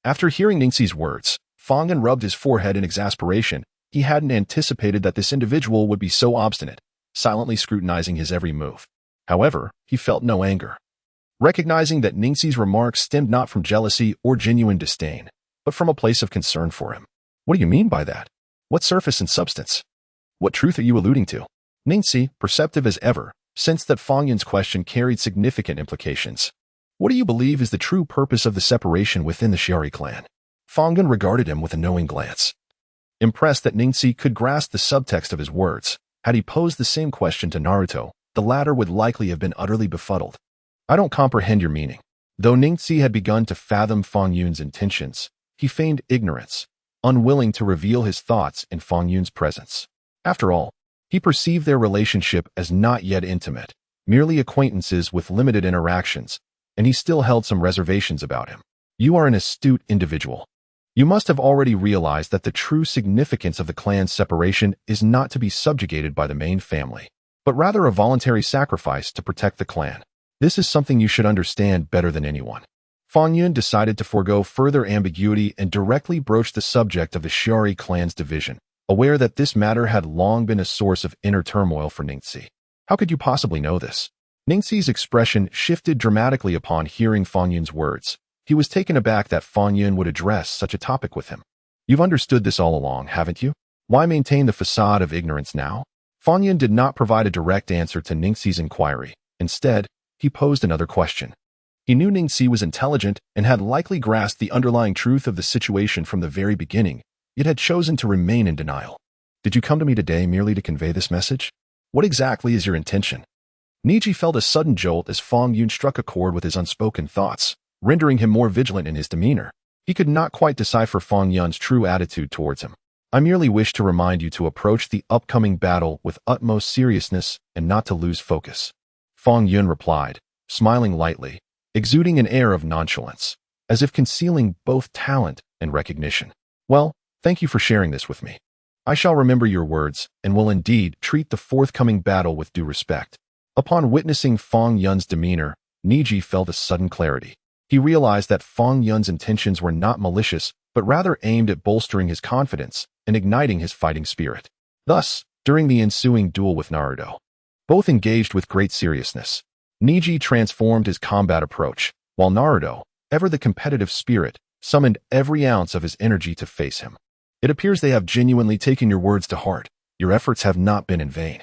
After hearing Ningxi's words, Fang Yun rubbed his forehead in exasperation. He hadn't anticipated that this individual would be so obstinate, silently scrutinizing his every move. However, he felt no anger. Recognizing that Ningxi's remarks stemmed not from jealousy or genuine disdain, but from a place of concern for him. "What do you mean by that? What surface and substance? What truth are you alluding to?" Ningxi, perceptive as ever, sensed that Fang Yun's question carried significant implications. "What do you believe is the true purpose of the separation within the Shiari clan?" Fang Yun regarded him with a knowing glance. Impressed that Ningxi could grasp the subtext of his words, had he posed the same question to Naruto, the latter would likely have been utterly befuddled. "I don't comprehend your meaning." Though Ningxi had begun to fathom Fang Yun's intentions, he feigned ignorance, unwilling to reveal his thoughts in Fang Yun's presence. After all, he perceived their relationship as not yet intimate, merely acquaintances with limited interactions, and he still held some reservations about him. "You are an astute individual. You must have already realized that the true significance of the clan's separation is not to be subjugated by the main family, but rather a voluntary sacrifice to protect the clan. This is something you should understand better than anyone." Fang Yun decided to forego further ambiguity and directly broach the subject of the Shiari clan's division, aware that this matter had long been a source of inner turmoil for Ningxi. "How could you possibly know this?" Ningxi's expression shifted dramatically upon hearing Fang Yun's words. He was taken aback that Fang Yun would address such a topic with him. "You've understood this all along, haven't you? Why maintain the facade of ignorance now?" Fang Yun did not provide a direct answer to Ningxi's inquiry. Instead, he posed another question. He knew Ningxi was intelligent and had likely grasped the underlying truth of the situation from the very beginning, yet had chosen to remain in denial. "Did you come to me today merely to convey this message? What exactly is your intention?" Niji felt a sudden jolt as Fang Yun struck a chord with his unspoken thoughts, rendering him more vigilant in his demeanor. He could not quite decipher Fang Yun's true attitude towards him. "I merely wish to remind you to approach the upcoming battle with utmost seriousness and not to lose focus," Fang Yun replied, smiling lightly, exuding an air of nonchalance, as if concealing both talent and recognition. "Well, thank you for sharing this with me. I shall remember your words and will indeed treat the forthcoming battle with due respect." Upon witnessing Fang Yun's demeanor, Niji felt a sudden clarity. He realized that Fang Yun's intentions were not malicious, but rather aimed at bolstering his confidence and igniting his fighting spirit. Thus, during the ensuing duel with Naruto, both engaged with great seriousness. Niji transformed his combat approach, while Naruto, ever the competitive spirit, summoned every ounce of his energy to face him. It appears they have genuinely taken your words to heart. Your efforts have not been in vain.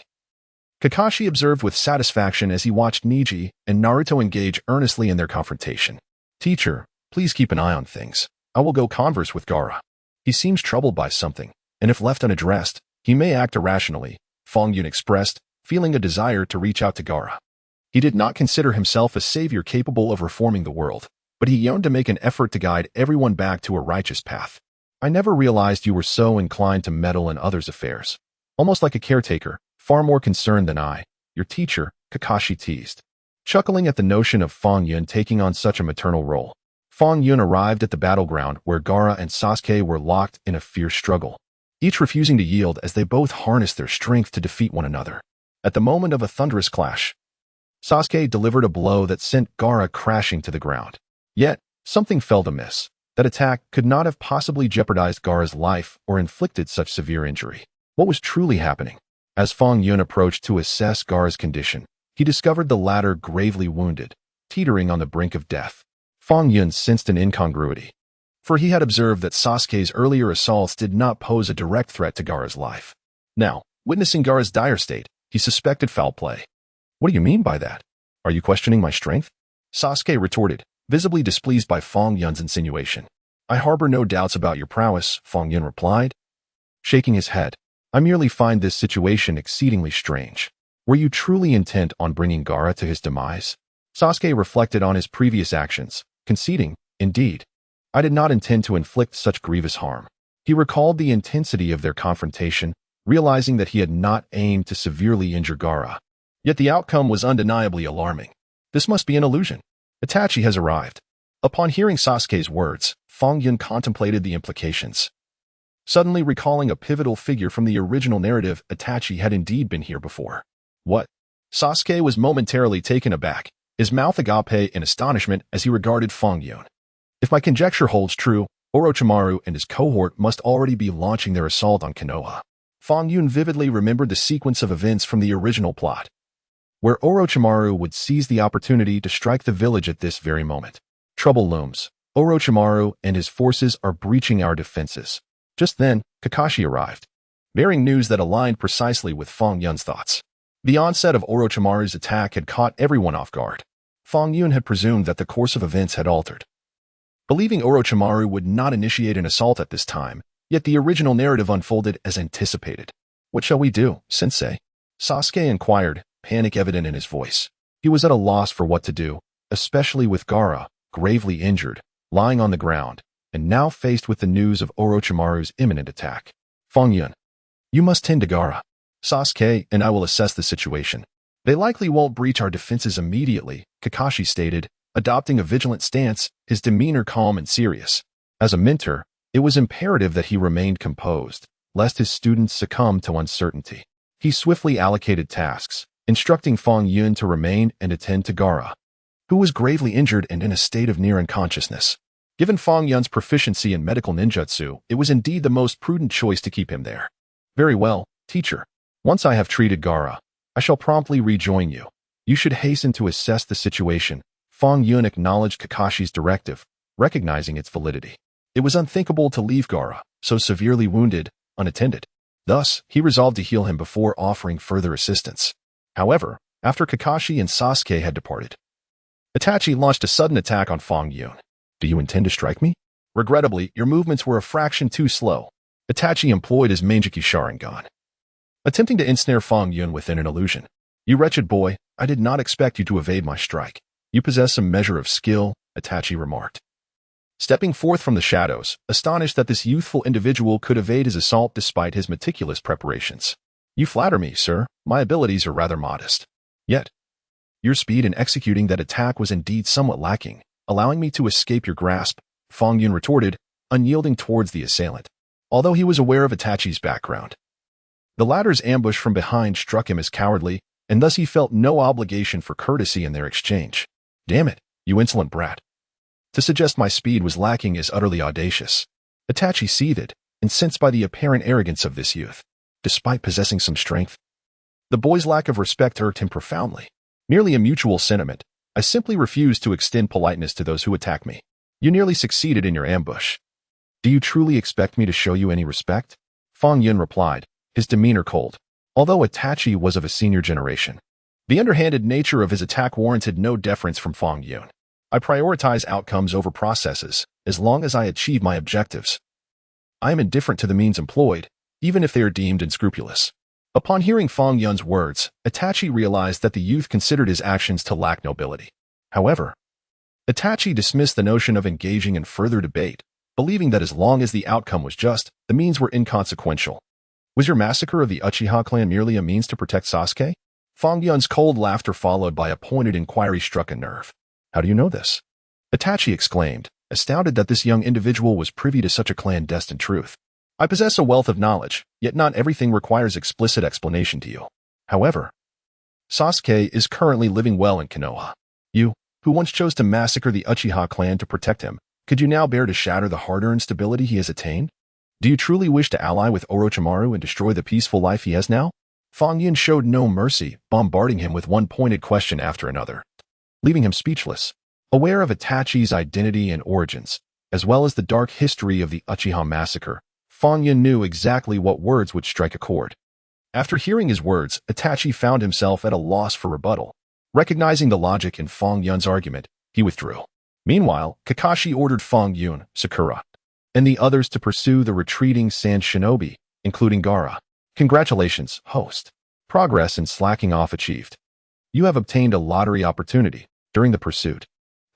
Kakashi observed with satisfaction as he watched Neji and Naruto engage earnestly in their confrontation. Teacher, please keep an eye on things. I will go converse with Gaara. He seems troubled by something, and if left unaddressed, he may act irrationally, Fang Yun expressed, feeling a desire to reach out to Gaara. He did not consider himself a savior capable of reforming the world, but he yearned to make an effort to guide everyone back to a righteous path. I never realized you were so inclined to meddle in others' affairs. Almost like a caretaker, far more concerned than I, your teacher, Kakashi teased. Chuckling at the notion of Fang Yun taking on such a maternal role, Fang Yun arrived at the battleground where Gaara and Sasuke were locked in a fierce struggle, each refusing to yield as they both harnessed their strength to defeat one another. At the moment of a thunderous clash, Sasuke delivered a blow that sent Gaara crashing to the ground. Yet, something felt amiss. That attack could not have possibly jeopardized Gaara's life or inflicted such severe injury. What was truly happening? As Fang Yun approached to assess Gaara's condition, he discovered the latter gravely wounded, teetering on the brink of death. Fang Yun sensed an incongruity, for he had observed that Sasuke's earlier assaults did not pose a direct threat to Gaara's life. Now, witnessing Gaara's dire state, he suspected foul play. What do you mean by that? Are you questioning my strength? Sasuke retorted, visibly displeased by Fang Yun's insinuation. I harbor no doubts about your prowess, Fang Yun replied, shaking his head. I merely find this situation exceedingly strange. Were you truly intent on bringing Gaara to his demise? Sasuke reflected on his previous actions, conceding, indeed, I did not intend to inflict such grievous harm. He recalled the intensity of their confrontation, realizing that he had not aimed to severely injure Gaara. Yet the outcome was undeniably alarming. This must be an illusion. Itachi has arrived. Upon hearing Sasuke's words, Fang Yun contemplated the implications. Suddenly recalling a pivotal figure from the original narrative, Itachi had indeed been here before. What? Sasuke was momentarily taken aback, his mouth agape in astonishment as he regarded Fang Yun. If my conjecture holds true, Orochimaru and his cohort must already be launching their assault on Konoha. Fang Yun vividly remembered the sequence of events from the original plot, where Orochimaru would seize the opportunity to strike the village at this very moment. Trouble looms. Orochimaru and his forces are breaching our defenses. Just then, Kakashi arrived, bearing news that aligned precisely with Fang Yun's thoughts. The onset of Orochimaru's attack had caught everyone off guard. Fang Yun had presumed that the course of events had altered, believing Orochimaru would not initiate an assault at this time, yet the original narrative unfolded as anticipated. What shall we do, sensei? Sasuke inquired, panic evident in his voice. He was at a loss for what to do, especially with Gaara, gravely injured, lying on the ground, and now faced with the news of Orochimaru's imminent attack. Fang Yun, you must tend to Gaara. Sasuke and I will assess the situation. They likely won't breach our defenses immediately, Kakashi stated, adopting a vigilant stance, his demeanor calm and serious. As a mentor, it was imperative that he remained composed, lest his students succumb to uncertainty. He swiftly allocated tasks, instructing Fang Yun to remain and attend to Gaara, who was gravely injured and in a state of near unconsciousness. Given Fang Yun's proficiency in medical ninjutsu, it was indeed the most prudent choice to keep him there. Very well, teacher. Once I have treated Gaara, I shall promptly rejoin you. You should hasten to assess the situation. Fang Yun acknowledged Kakashi's directive, recognizing its validity. It was unthinkable to leave Gaara, so severely wounded, unattended. Thus, he resolved to heal him before offering further assistance. However, after Kakashi and Sasuke had departed, Itachi launched a sudden attack on Fang Yun. Do you intend to strike me? Regrettably, your movements were a fraction too slow. Itachi employed his Manjiki Sharingan, attempting to ensnare Fang Yun within an illusion. You wretched boy, I did not expect you to evade my strike. You possess some measure of skill, Itachi remarked, stepping forth from the shadows, astonished that this youthful individual could evade his assault despite his meticulous preparations. You flatter me, sir. My abilities are rather modest. Yet, your speed in executing that attack was indeed somewhat lacking, allowing me to escape your grasp, Fang Yun retorted, unyielding towards the assailant. Although he was aware of Itachi's background, the latter's ambush from behind struck him as cowardly, and thus he felt no obligation for courtesy in their exchange. Damn it, you insolent brat. To suggest my speed was lacking is utterly audacious. Itachi seethed, incensed by the apparent arrogance of this youth. Despite possessing some strength, the boy's lack of respect hurt him profoundly. Merely a mutual sentiment. I simply refuse to extend politeness to those who attack me. You nearly succeeded in your ambush. Do you truly expect me to show you any respect? Fang Yun replied, his demeanor cold. Although Itachi was of a senior generation, the underhanded nature of his attack warranted no deference from Fang Yun. I prioritize outcomes over processes, as long as I achieve my objectives. I am indifferent to the means employed, even if they are deemed unscrupulous. Upon hearing Fang Yun's words, Itachi realized that the youth considered his actions to lack nobility. However, Itachi dismissed the notion of engaging in further debate, believing that as long as the outcome was just, the means were inconsequential. Was your massacre of the Uchiha clan merely a means to protect Sasuke? Fang Yun's cold laughter followed by a pointed inquiry struck a nerve. How do you know this? Itachi exclaimed, astounded that this young individual was privy to such a clandestine truth. I possess a wealth of knowledge, yet not everything requires explicit explanation to you. However, Sasuke is currently living well in Konoha. You, who once chose to massacre the Uchiha clan to protect him, could you now bear to shatter the hard-earned stability he has attained? Do you truly wish to ally with Orochimaru and destroy the peaceful life he has now? Fang Yun showed no mercy, bombarding him with one pointed question after another, leaving him speechless. Aware of Itachi's identity and origins, as well as the dark history of the Uchiha massacre, Fang Yun knew exactly what words would strike a chord. After hearing his words, Itachi found himself at a loss for rebuttal. Recognizing the logic in Fang Yun's argument, he withdrew. Meanwhile, Kakashi ordered Fang Yun, Sakura, and the others to pursue the retreating Sand Shinobi, including Gaara. Congratulations, host. Progress in slacking off achieved. You have obtained a lottery opportunity. During the pursuit,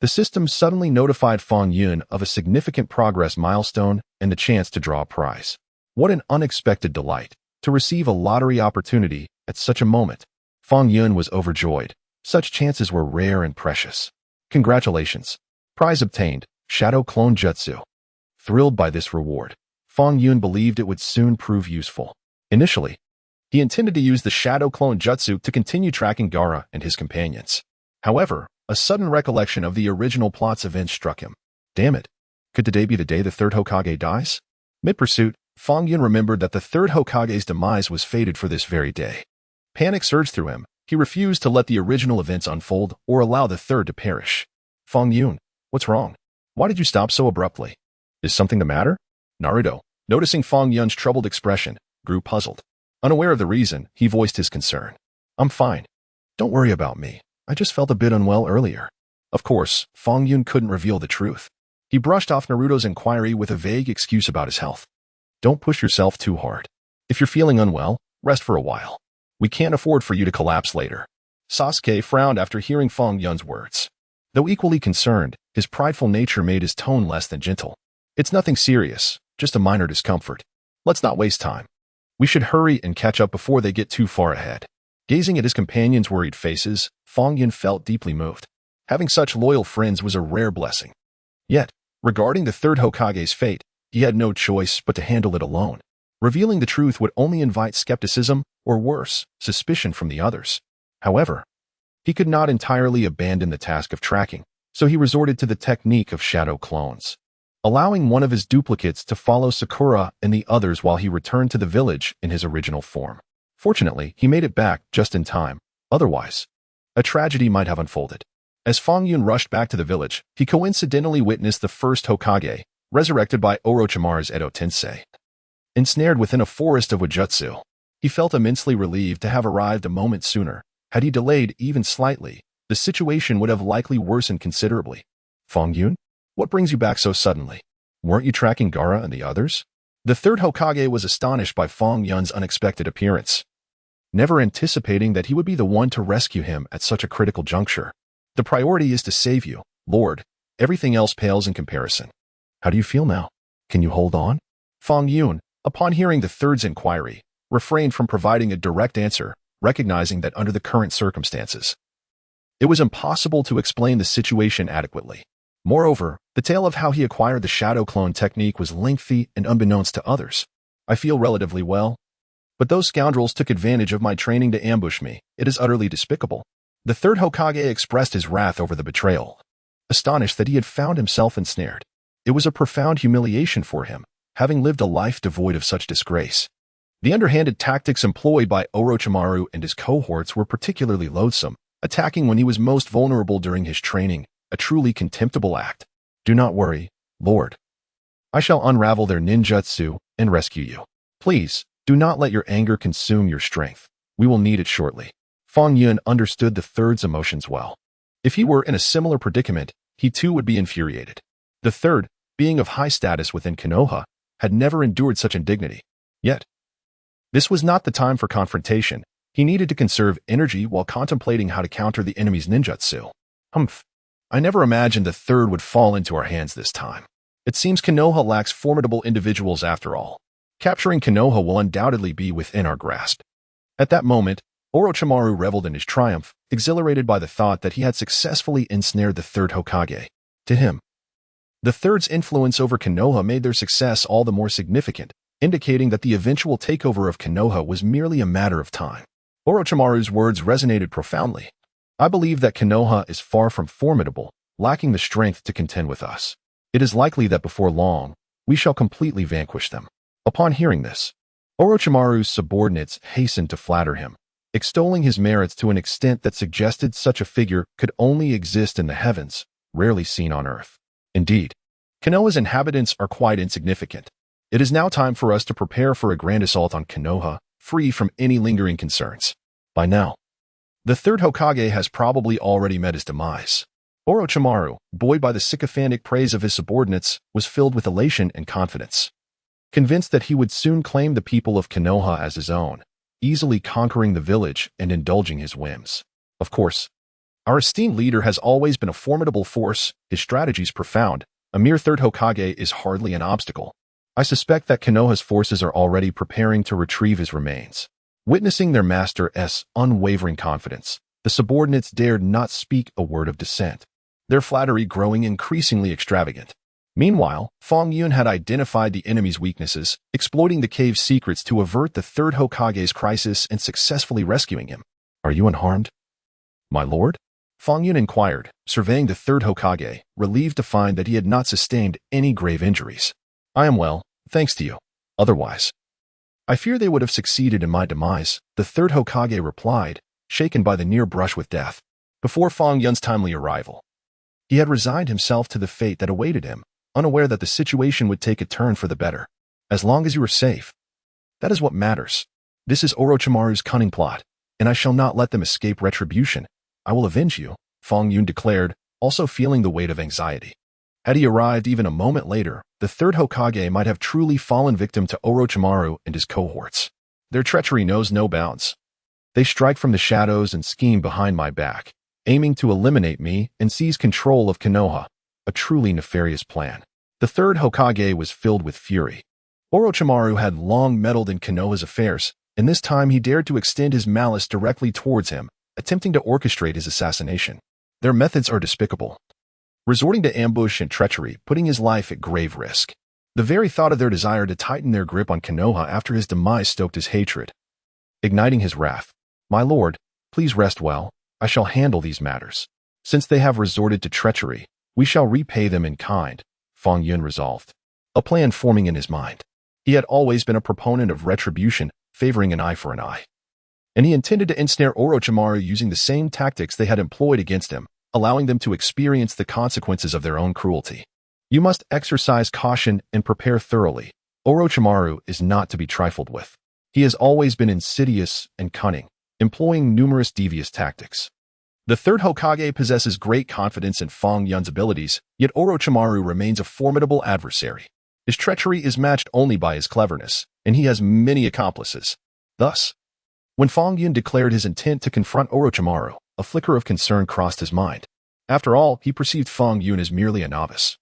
the system suddenly notified Fang Yun of a significant progress milestone and the chance to draw a prize. What an unexpected delight to receive a lottery opportunity at such a moment. Fang Yun was overjoyed. Such chances were rare and precious. Congratulations. Prize obtained, Shadow Clone Jutsu. Thrilled by this reward, Fang Yun believed it would soon prove useful. Initially, he intended to use the Shadow Clone Jutsu to continue tracking Gaara and his companions. However, a sudden recollection of the original plot's events struck him. Damn it. Could today be the day the third Hokage dies? Mid-pursuit, Fang Yun remembered that the third Hokage's demise was fated for this very day. Panic surged through him. He refused to let the original events unfold or allow the third to perish. Fang Yun, what's wrong? Why did you stop so abruptly? Is something the matter? Naruto, noticing Fang Yun's troubled expression, grew puzzled. Unaware of the reason, he voiced his concern. I'm fine. Don't worry about me. I just felt a bit unwell earlier. Of course, Fang Yun couldn't reveal the truth. He brushed off Naruto's inquiry with a vague excuse about his health. Don't push yourself too hard. If you're feeling unwell, rest for a while. We can't afford for you to collapse later. Sasuke frowned after hearing Fang Yun's words. Though equally concerned, his prideful nature made his tone less than gentle. It's nothing serious, just a minor discomfort. Let's not waste time. We should hurry and catch up before they get too far ahead. Gazing at his companions' worried faces, Fang Yun felt deeply moved. Having such loyal friends was a rare blessing. Yet, regarding the third Hokage's fate, he had no choice but to handle it alone. Revealing the truth would only invite skepticism, or worse, suspicion from the others. However, he could not entirely abandon the task of tracking, so he resorted to the technique of shadow clones, allowing one of his duplicates to follow Sakura and the others while he returned to the village in his original form. Fortunately, he made it back just in time. Otherwise, a tragedy might have unfolded. As Fang Yun rushed back to the village, he coincidentally witnessed the first Hokage, resurrected by Orochimaru's Edo Tensei. Ensnared within a forest of Wajutsu, he felt immensely relieved to have arrived a moment sooner. Had he delayed even slightly, the situation would have likely worsened considerably. Fang Yun, what brings you back so suddenly? Weren't you tracking Gaara and the others? The third Hokage was astonished by Fang Yun's unexpected appearance, never anticipating that he would be the one to rescue him at such a critical juncture. The priority is to save you, Lord. Everything else pales in comparison. How do you feel now? Can you hold on? Fang Yun, upon hearing the third's inquiry, refrained from providing a direct answer, recognizing that under the current circumstances, it was impossible to explain the situation adequately. Moreover, the tale of how he acquired the shadow clone technique was lengthy and unbeknownst to others. I feel relatively well, but those scoundrels took advantage of my training to ambush me. It is utterly despicable. The third Hokage expressed his wrath over the betrayal, astonished that he had found himself ensnared. It was a profound humiliation for him, having lived a life devoid of such disgrace. The underhanded tactics employed by Orochimaru and his cohorts were particularly loathsome, attacking when he was most vulnerable during his training, a truly contemptible act. Do not worry, Lord. I shall unravel their ninjutsu and rescue you. Please, do not let your anger consume your strength. We will need it shortly. Fang Yun understood the third's emotions well. If he were in a similar predicament, he too would be infuriated. The third, being of high status within Konoha, had never endured such indignity. Yet, this was not the time for confrontation. He needed to conserve energy while contemplating how to counter the enemy's ninjutsu. Humph. I never imagined the third would fall into our hands this time. It seems Konoha lacks formidable individuals after all. Capturing Konoha will undoubtedly be within our grasp. At that moment, Orochimaru reveled in his triumph, exhilarated by the thought that he had successfully ensnared the third Hokage. To him, the third's influence over Konoha made their success all the more significant, indicating that the eventual takeover of Konoha was merely a matter of time. Orochimaru's words resonated profoundly. I believe that Konoha is far from formidable, lacking the strength to contend with us. It is likely that before long, we shall completely vanquish them. Upon hearing this, Orochimaru's subordinates hastened to flatter him, extolling his merits to an extent that suggested such a figure could only exist in the heavens, rarely seen on earth. Indeed, Konoha's inhabitants are quite insignificant. It is now time for us to prepare for a grand assault on Konoha, free from any lingering concerns. By now, the third Hokage has probably already met his demise. Orochimaru, buoyed by the sycophantic praise of his subordinates, was filled with elation and confidence. Convinced that he would soon claim the people of Konoha as his own, easily conquering the village and indulging his whims. Of course, our esteemed leader has always been a formidable force, his strategies profound. A mere third Hokage is hardly an obstacle. I suspect that Konoha's forces are already preparing to retrieve his remains. Witnessing their master's unwavering confidence, the subordinates dared not speak a word of dissent, their flattery growing increasingly extravagant. Meanwhile, Fang Yun had identified the enemy's weaknesses, exploiting the cave's secrets to avert the third Hokage's crisis and successfully rescuing him. Are you unharmed, my lord? Fang Yun inquired, surveying the third Hokage, relieved to find that he had not sustained any grave injuries. I am well, thanks to you. Otherwise, I fear they would have succeeded in my demise, the third Hokage replied, shaken by the near brush with death. Before Fang Yun's timely arrival, he had resigned himself to the fate that awaited him, unaware that the situation would take a turn for the better. As long as you are safe, that is what matters. This is Orochimaru's cunning plot, and I shall not let them escape retribution. I will avenge you, Fang Yun declared, also feeling the weight of anxiety. Had he arrived even a moment later, the third Hokage might have truly fallen victim to Orochimaru and his cohorts. Their treachery knows no bounds. They strike from the shadows and scheme behind my back, aiming to eliminate me and seize control of Konoha, a truly nefarious plan. The third Hokage was filled with fury. Orochimaru had long meddled in Konoha's affairs, and this time he dared to extend his malice directly towards him, attempting to orchestrate his assassination. Their methods are despicable, resorting to ambush and treachery, putting his life at grave risk. The very thought of their desire to tighten their grip on Konoha after his demise stoked his hatred, igniting his wrath. My lord, please rest well. I shall handle these matters. Since they have resorted to treachery, we shall repay them in kind, Fang Yun resolved, a plan forming in his mind. He had always been a proponent of retribution, favoring an eye for an eye. And he intended to ensnare Orochimaru using the same tactics they had employed against him, allowing them to experience the consequences of their own cruelty. You must exercise caution and prepare thoroughly. Orochimaru is not to be trifled with. He has always been insidious and cunning, employing numerous devious tactics. The third Hokage possesses great confidence in Fang Yun's abilities, yet Orochimaru remains a formidable adversary. His treachery is matched only by his cleverness, and he has many accomplices. Thus, when Fang Yun declared his intent to confront Orochimaru, a flicker of concern crossed his mind. After all, he perceived Fang Yun as merely a novice,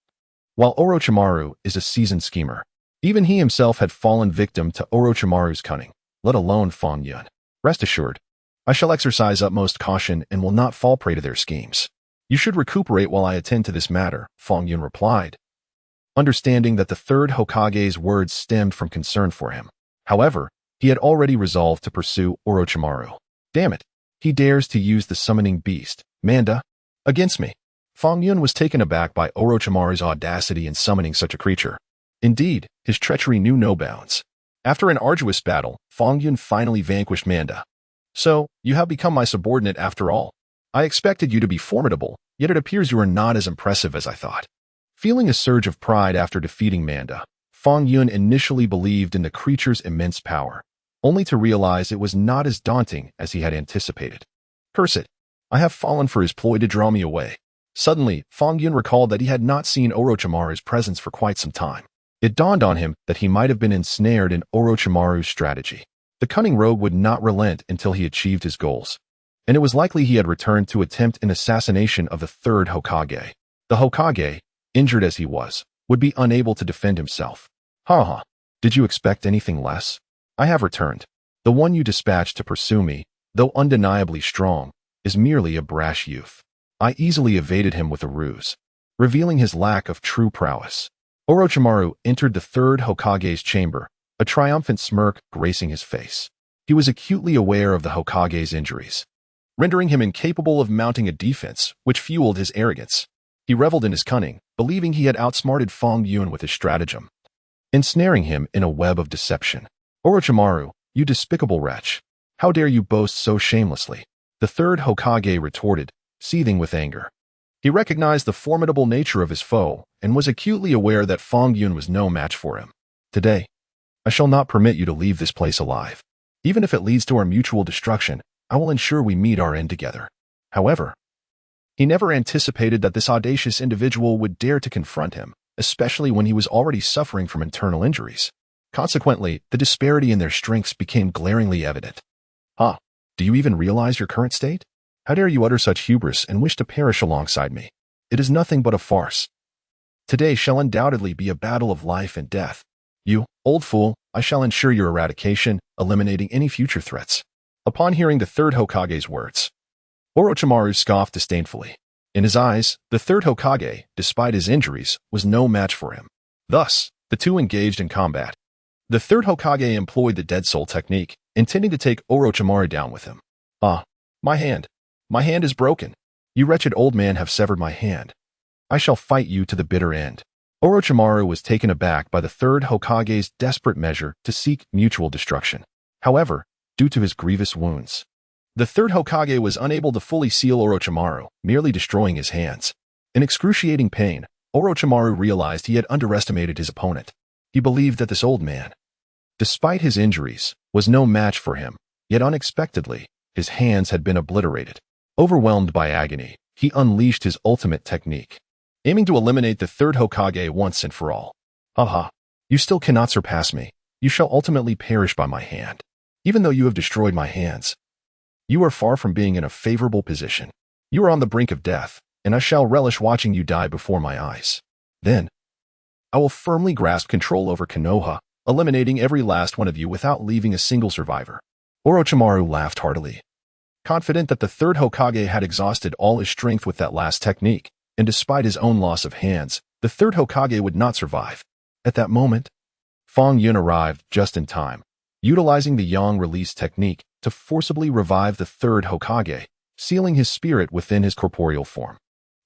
while Orochimaru is a seasoned schemer. Even he himself had fallen victim to Orochimaru's cunning, let alone Fang Yun. Rest assured, I shall exercise utmost caution and will not fall prey to their schemes. You should recuperate while I attend to this matter, Fang Yun replied, understanding that the third Hokage's words stemmed from concern for him. However, he had already resolved to pursue Orochimaru. Damn it, he dares to use the summoning beast, Manda, against me. Fang Yun was taken aback by Orochimaru's audacity in summoning such a creature. Indeed, his treachery knew no bounds. After an arduous battle, Fang Yun finally vanquished Manda. So, you have become my subordinate after all. I expected you to be formidable, yet it appears you are not as impressive as I thought. Feeling a surge of pride after defeating Manda, Fang Yun initially believed in the creature's immense power, only to realize it was not as daunting as he had anticipated. Curse it! I have fallen for his ploy to draw me away. Suddenly, Fang Yun recalled that he had not seen Orochimaru's presence for quite some time. It dawned on him that he might have been ensnared in Orochimaru's strategy. The cunning rogue would not relent until he achieved his goals, and it was likely he had returned to attempt an assassination of the third Hokage. The Hokage, injured as he was, would be unable to defend himself. Ha ha! Did you expect anything less? I have returned. The one you dispatched to pursue me, though undeniably strong, is merely a brash youth. I easily evaded him with a ruse, revealing his lack of true prowess. Orochimaru entered the third Hokage's chamber, a triumphant smirk gracing his face. He was acutely aware of the Hokage's injuries, rendering him incapable of mounting a defense, which fueled his arrogance. He reveled in his cunning, believing he had outsmarted Fang Yun with his stratagem, ensnaring him in a web of deception. Orochimaru, you despicable wretch! How dare you boast so shamelessly? The third Hokage retorted, seething with anger. He recognized the formidable nature of his foe and was acutely aware that Fang Yun was no match for him. Today, I shall not permit you to leave this place alive. Even if it leads to our mutual destruction, I will ensure we meet our end together. However, he never anticipated that this audacious individual would dare to confront him, especially when he was already suffering from internal injuries. Consequently, the disparity in their strengths became glaringly evident. Ah, do you even realize your current state? How dare you utter such hubris and wish to perish alongside me? It is nothing but a farce. Today shall undoubtedly be a battle of life and death. You, old fool, I shall ensure your eradication, eliminating any future threats. Upon hearing the third Hokage's words, Orochimaru scoffed disdainfully. In his eyes, the third Hokage, despite his injuries, was no match for him. Thus, the two engaged in combat. The third Hokage employed the Dead Soul technique, intending to take Orochimaru down with him. Ah, my hand. My hand is broken. You wretched old man have severed my hand. I shall fight you to the bitter end. Orochimaru was taken aback by the third Hokage's desperate measure to seek mutual destruction. However, due to his grievous wounds, the third Hokage was unable to fully seal Orochimaru, merely destroying his hands. In excruciating pain, Orochimaru realized he had underestimated his opponent. He believed that this old man, despite his injuries, was no match for him, yet unexpectedly, his hands had been obliterated. Overwhelmed by agony, he unleashed his ultimate technique, aiming to eliminate the third Hokage once and for all. Haha, you still cannot surpass me. You shall ultimately perish by my hand. Even though you have destroyed my hands, you are far from being in a favorable position. You are on the brink of death, and I shall relish watching you die before my eyes. Then, I will firmly grasp control over Konoha, eliminating every last one of you without leaving a single survivor. Orochimaru laughed heartily, confident that the third Hokage had exhausted all his strength with that last technique, and despite his own loss of hands, the third Hokage would not survive. At that moment, Fang Yun arrived just in time, utilizing the Yang release technique to forcibly revive the third Hokage, sealing his spirit within his corporeal form.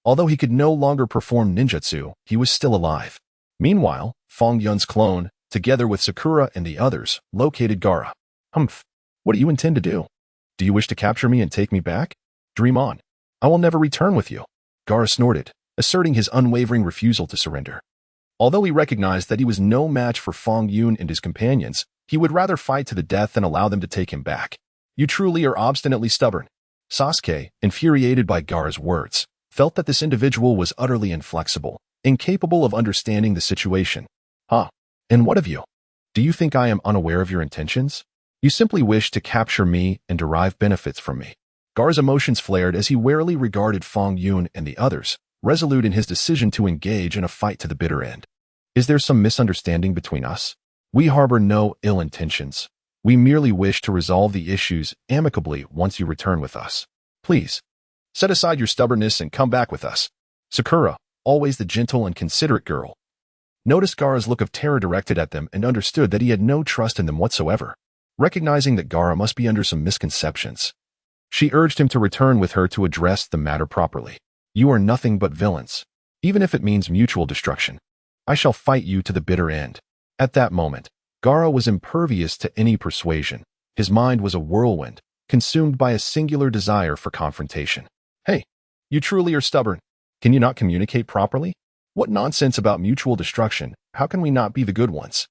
Although he could no longer perform ninjutsu, he was still alive. Meanwhile, Fang Yun's clone, together with Sakura and the others, located Gaara. Humph, what do you intend to do? Do you wish to capture me and take me back? Dream on. I will never return with you. Gaara snorted, asserting his unwavering refusal to surrender. Although he recognized that he was no match for Fang Yun and his companions, he would rather fight to the death than allow them to take him back. You truly are obstinately stubborn. Sasuke, infuriated by Gaara's words, felt that this individual was utterly inflexible, incapable of understanding the situation. Huh? And what of you? Do you think I am unaware of your intentions? You simply wish to capture me and derive benefits from me. Gaara's emotions flared as he warily regarded Fang Yun and the others, resolute in his decision to engage in a fight to the bitter end. Is there some misunderstanding between us? We harbor no ill intentions. We merely wish to resolve the issues amicably once you return with us. Please, set aside your stubbornness and come back with us. Sakura, always the gentle and considerate girl, noticed Gaara's look of terror directed at them and understood that he had no trust in them whatsoever. Recognizing that Gaara must be under some misconceptions, she urged him to return with her to address the matter properly. You are nothing but villains, even if it means mutual destruction. I shall fight you to the bitter end. At that moment, Gaara was impervious to any persuasion. His mind was a whirlwind, consumed by a singular desire for confrontation. Hey, you truly are stubborn. Can you not communicate properly? What nonsense about mutual destruction? How can we not be the good ones?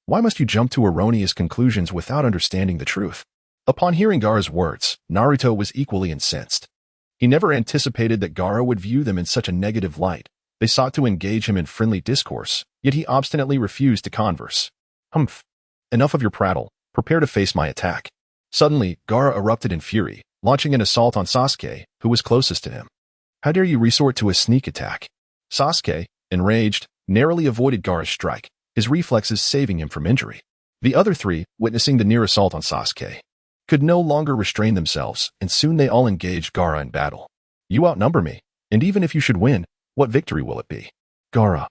Why must you jump to erroneous conclusions without understanding the truth? Upon hearing Gaara's words, Naruto was equally incensed. He never anticipated that Gaara would view them in such a negative light. They sought to engage him in friendly discourse, yet he obstinately refused to converse. Humph. Enough of your prattle. Prepare to face my attack. Suddenly, Gaara erupted in fury, launching an assault on Sasuke, who was closest to him. How dare you resort to a sneak attack? Sasuke, enraged, narrowly avoided Gaara's strike, his reflexes saving him from injury. The other three, witnessing the near assault on Sasuke, could no longer restrain themselves, and soon they all engaged Gaara in battle. You outnumber me, and even if you should win, what victory will it be? Gaara,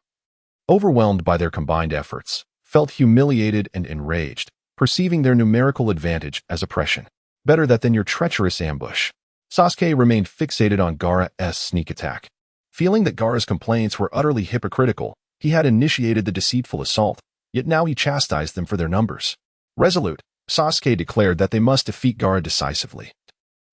overwhelmed by their combined efforts, felt humiliated and enraged, perceiving their numerical advantage as oppression. Better that than your treacherous ambush. Sasuke remained fixated on Gaara's sneak attack. Feeling that Gaara's complaints were utterly hypocritical, he had initiated the deceitful assault, yet now he chastised them for their numbers. Resolute, Sasuke declared that they must defeat Gaara decisively,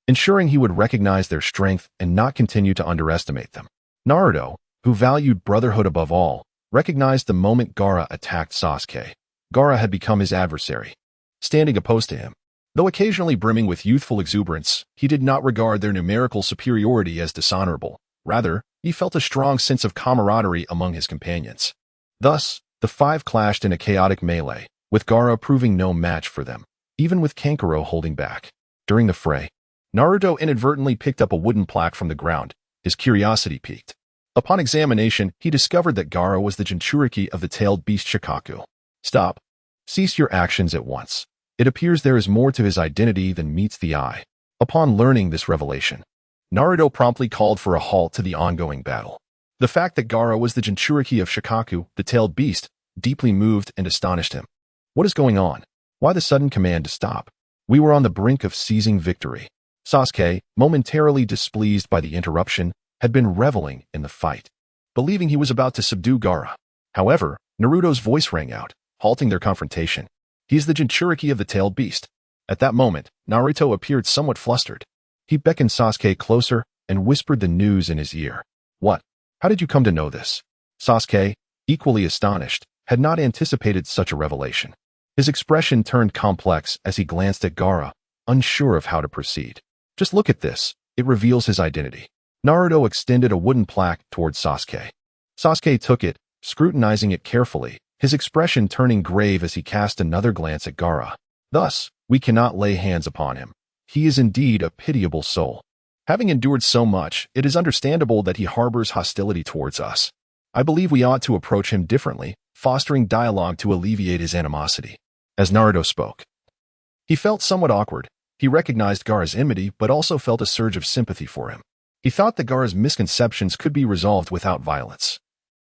ensuring he would recognize their strength and not continue to underestimate them. Naruto, who valued brotherhood above all, recognized the moment Gaara attacked Sasuke. Gaara had become his adversary, standing opposed to him. Though occasionally brimming with youthful exuberance, he did not regard their numerical superiority as dishonorable. Rather, he felt a strong sense of camaraderie among his companions. Thus, the five clashed in a chaotic melee, with Gaara proving no match for them, even with Kankuro holding back. During the fray, Naruto inadvertently picked up a wooden plaque from the ground. His curiosity piqued. Upon examination, he discovered that Gaara was the Jinchuriki of the tailed beast Shikaku. Stop. Cease your actions at once. It appears there is more to his identity than meets the eye. Upon learning this revelation, Naruto promptly called for a halt to the ongoing battle. The fact that Gaara was the Jinchuriki of Shikaku, the tailed beast, deeply moved and astonished him. What is going on? Why the sudden command to stop? We were on the brink of seizing victory. Sasuke, momentarily displeased by the interruption, had been reveling in the fight, believing he was about to subdue Gaara. However, Naruto's voice rang out, halting their confrontation. He is the Jinchuriki of the tailed beast. At that moment, Naruto appeared somewhat flustered. He beckoned Sasuke closer and whispered the news in his ear. What? How did you come to know this? Sasuke, equally astonished, had not anticipated such a revelation. His expression turned complex as he glanced at Gaara, unsure of how to proceed. Just look at this. It reveals his identity. Naruto extended a wooden plaque towards Sasuke. Sasuke took it, scrutinizing it carefully, his expression turning grave as he cast another glance at Gaara. Thus, we cannot lay hands upon him. He is indeed a pitiable soul. Having endured so much, it is understandable that he harbors hostility towards us. I believe we ought to approach him differently, fostering dialogue to alleviate his animosity. As Naruto spoke, he felt somewhat awkward. He recognized Gaara's enmity, but also felt a surge of sympathy for him. He thought that Gaara's misconceptions could be resolved without violence,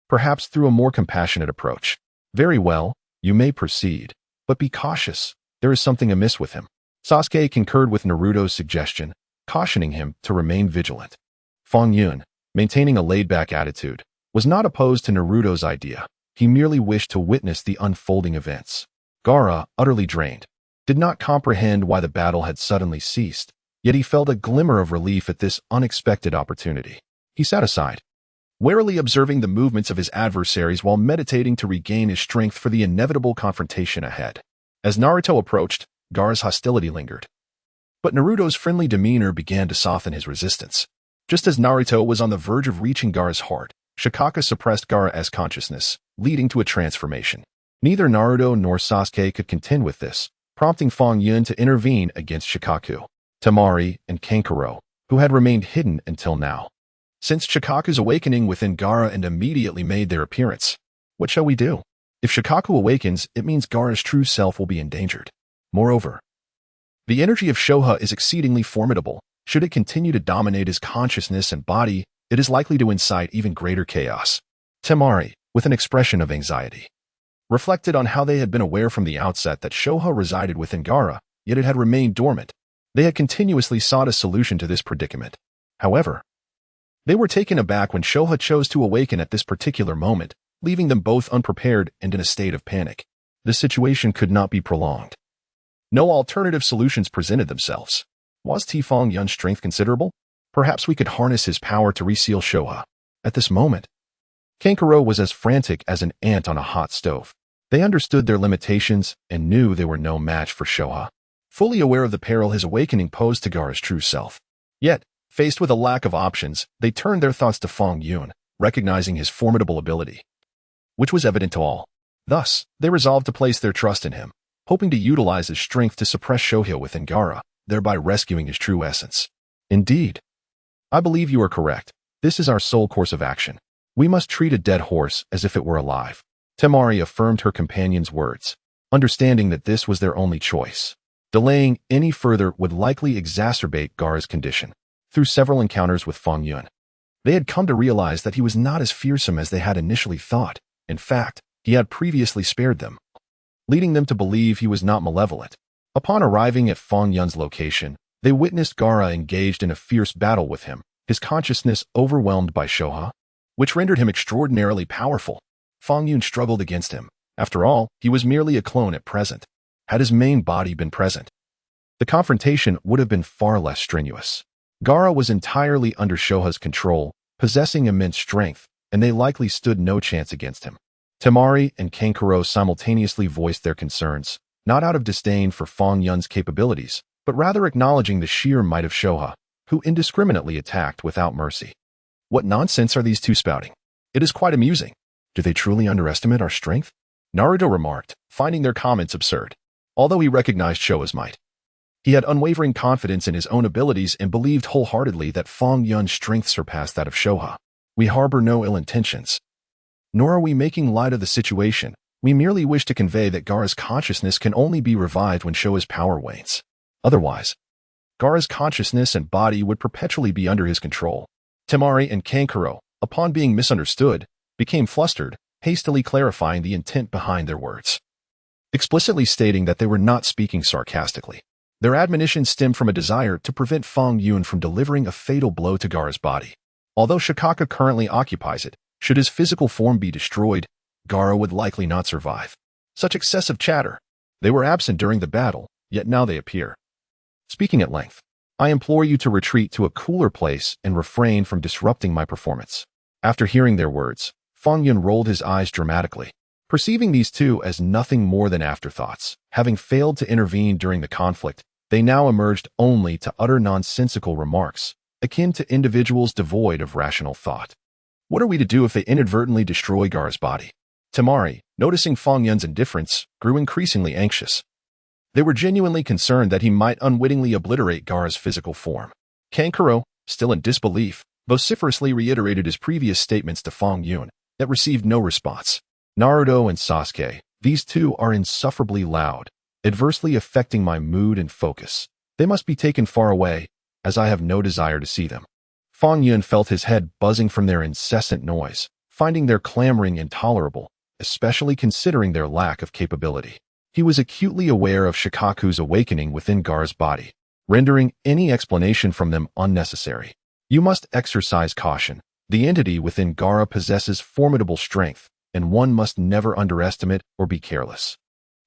perhaps through a more compassionate approach. Very well, you may proceed, but be cautious. There is something amiss with him. Sasuke concurred with Naruto's suggestion, cautioning him to remain vigilant. Fang Yun, maintaining a laid-back attitude, was not opposed to Naruto's idea. He merely wished to witness the unfolding events. Gaara, utterly drained, did not comprehend why the battle had suddenly ceased, yet he felt a glimmer of relief at this unexpected opportunity. He sat aside, warily observing the movements of his adversaries while meditating to regain his strength for the inevitable confrontation ahead. As Naruto approached, Gaara's hostility lingered, but Naruto's friendly demeanor began to soften his resistance. Just as Naruto was on the verge of reaching Gaara's heart, Shikaka suppressed Gaara's consciousness, leading to a transformation. Neither Naruto nor Sasuke could contend with this, prompting Fang Yun to intervene against Shikaku, Temari, and Kankuro, who had remained hidden until now. Since Shikaku's awakening within Gaara and immediately made their appearance, what shall we do? If Shikaku awakens, it means Gaara's true self will be endangered. Moreover, the energy of Shoha is exceedingly formidable. Should it continue to dominate his consciousness and body, it is likely to incite even greater chaos. Temari, with an expression of anxiety, reflected on how they had been aware from the outset that Shoha resided within Gaara, yet it had remained dormant. They had continuously sought a solution to this predicament. However, they were taken aback when Shoha chose to awaken at this particular moment, leaving them both unprepared and in a state of panic. The situation could not be prolonged. No alternative solutions presented themselves. Was Fang Yun's strength considerable? Perhaps we could harness his power to reseal Shoha. At this moment, Kankuro was as frantic as an ant on a hot stove. They understood their limitations and knew they were no match for Shoha. Fully aware of the peril his awakening posed to Gaara's true self. Yet, faced with a lack of options, they turned their thoughts to Fang Yun, recognizing his formidable ability, which was evident to all. Thus, they resolved to place their trust in him, hoping to utilize his strength to suppress Shoha within Gaara, thereby rescuing his true essence. Indeed, I believe you are correct. This is our sole course of action. We must treat a dead horse as if it were alive. Temari affirmed her companion's words, understanding that this was their only choice. Delaying any further would likely exacerbate Gaara's condition. Through several encounters with Fang Yun, they had come to realize that he was not as fearsome as they had initially thought. In fact, he had previously spared them, leading them to believe he was not malevolent. Upon arriving at Fang Yun's location, they witnessed Gaara engaged in a fierce battle with him, his consciousness overwhelmed by Shoha, which rendered him extraordinarily powerful. Fang Yun struggled against him. After all, he was merely a clone at present. Had his main body been present, the confrontation would have been far less strenuous. Gaara was entirely under Shoha's control, possessing immense strength, and they likely stood no chance against him. Temari and Kankuro simultaneously voiced their concerns, not out of disdain for Fang Yun's capabilities, but rather acknowledging the sheer might of Shoha, who indiscriminately attacked without mercy. What nonsense are these two spouting? It is quite amusing. Do they truly underestimate our strength? Naruto remarked, finding their comments absurd. Although he recognized Shoha's might, he had unwavering confidence in his own abilities and believed wholeheartedly that Fang Yun's strength surpassed that of Shoha. We harbor no ill intentions, nor are we making light of the situation. We merely wish to convey that Gaara's consciousness can only be revived when Shoha's power wanes. Otherwise, Gaara's consciousness and body would perpetually be under his control. Temari and Kankuro, upon being misunderstood, became flustered, hastily clarifying the intent behind their words, explicitly stating that they were not speaking sarcastically. Their admonition stemmed from a desire to prevent Fang Yun from delivering a fatal blow to Gaara's body. Although Shikaka currently occupies it, should his physical form be destroyed, Gaara would likely not survive. Such excessive chatter. They were absent during the battle, yet now they appear. Speaking at length, I implore you to retreat to a cooler place and refrain from disrupting my performance. After hearing their words, Fang Yun rolled his eyes dramatically, perceiving these two as nothing more than afterthoughts. Having failed to intervene during the conflict, they now emerged only to utter nonsensical remarks, akin to individuals devoid of rational thought. What are we to do if they inadvertently destroy Gaara's body? Temari, noticing Fang Yun's indifference, grew increasingly anxious. They were genuinely concerned that he might unwittingly obliterate Gaara's physical form. Kankuro, still in disbelief, vociferously reiterated his previous statements to Fang Yun, that received no response. Naruto and Sasuke, these two are insufferably loud, adversely affecting my mood and focus. They must be taken far away, as I have no desire to see them. Fang Yun felt his head buzzing from their incessant noise, finding their clamoring intolerable, especially considering their lack of capability. He was acutely aware of Shikaku's awakening within Gaara's body, rendering any explanation from them unnecessary. You must exercise caution. The entity within Gaara possesses formidable strength, and one must never underestimate or be careless.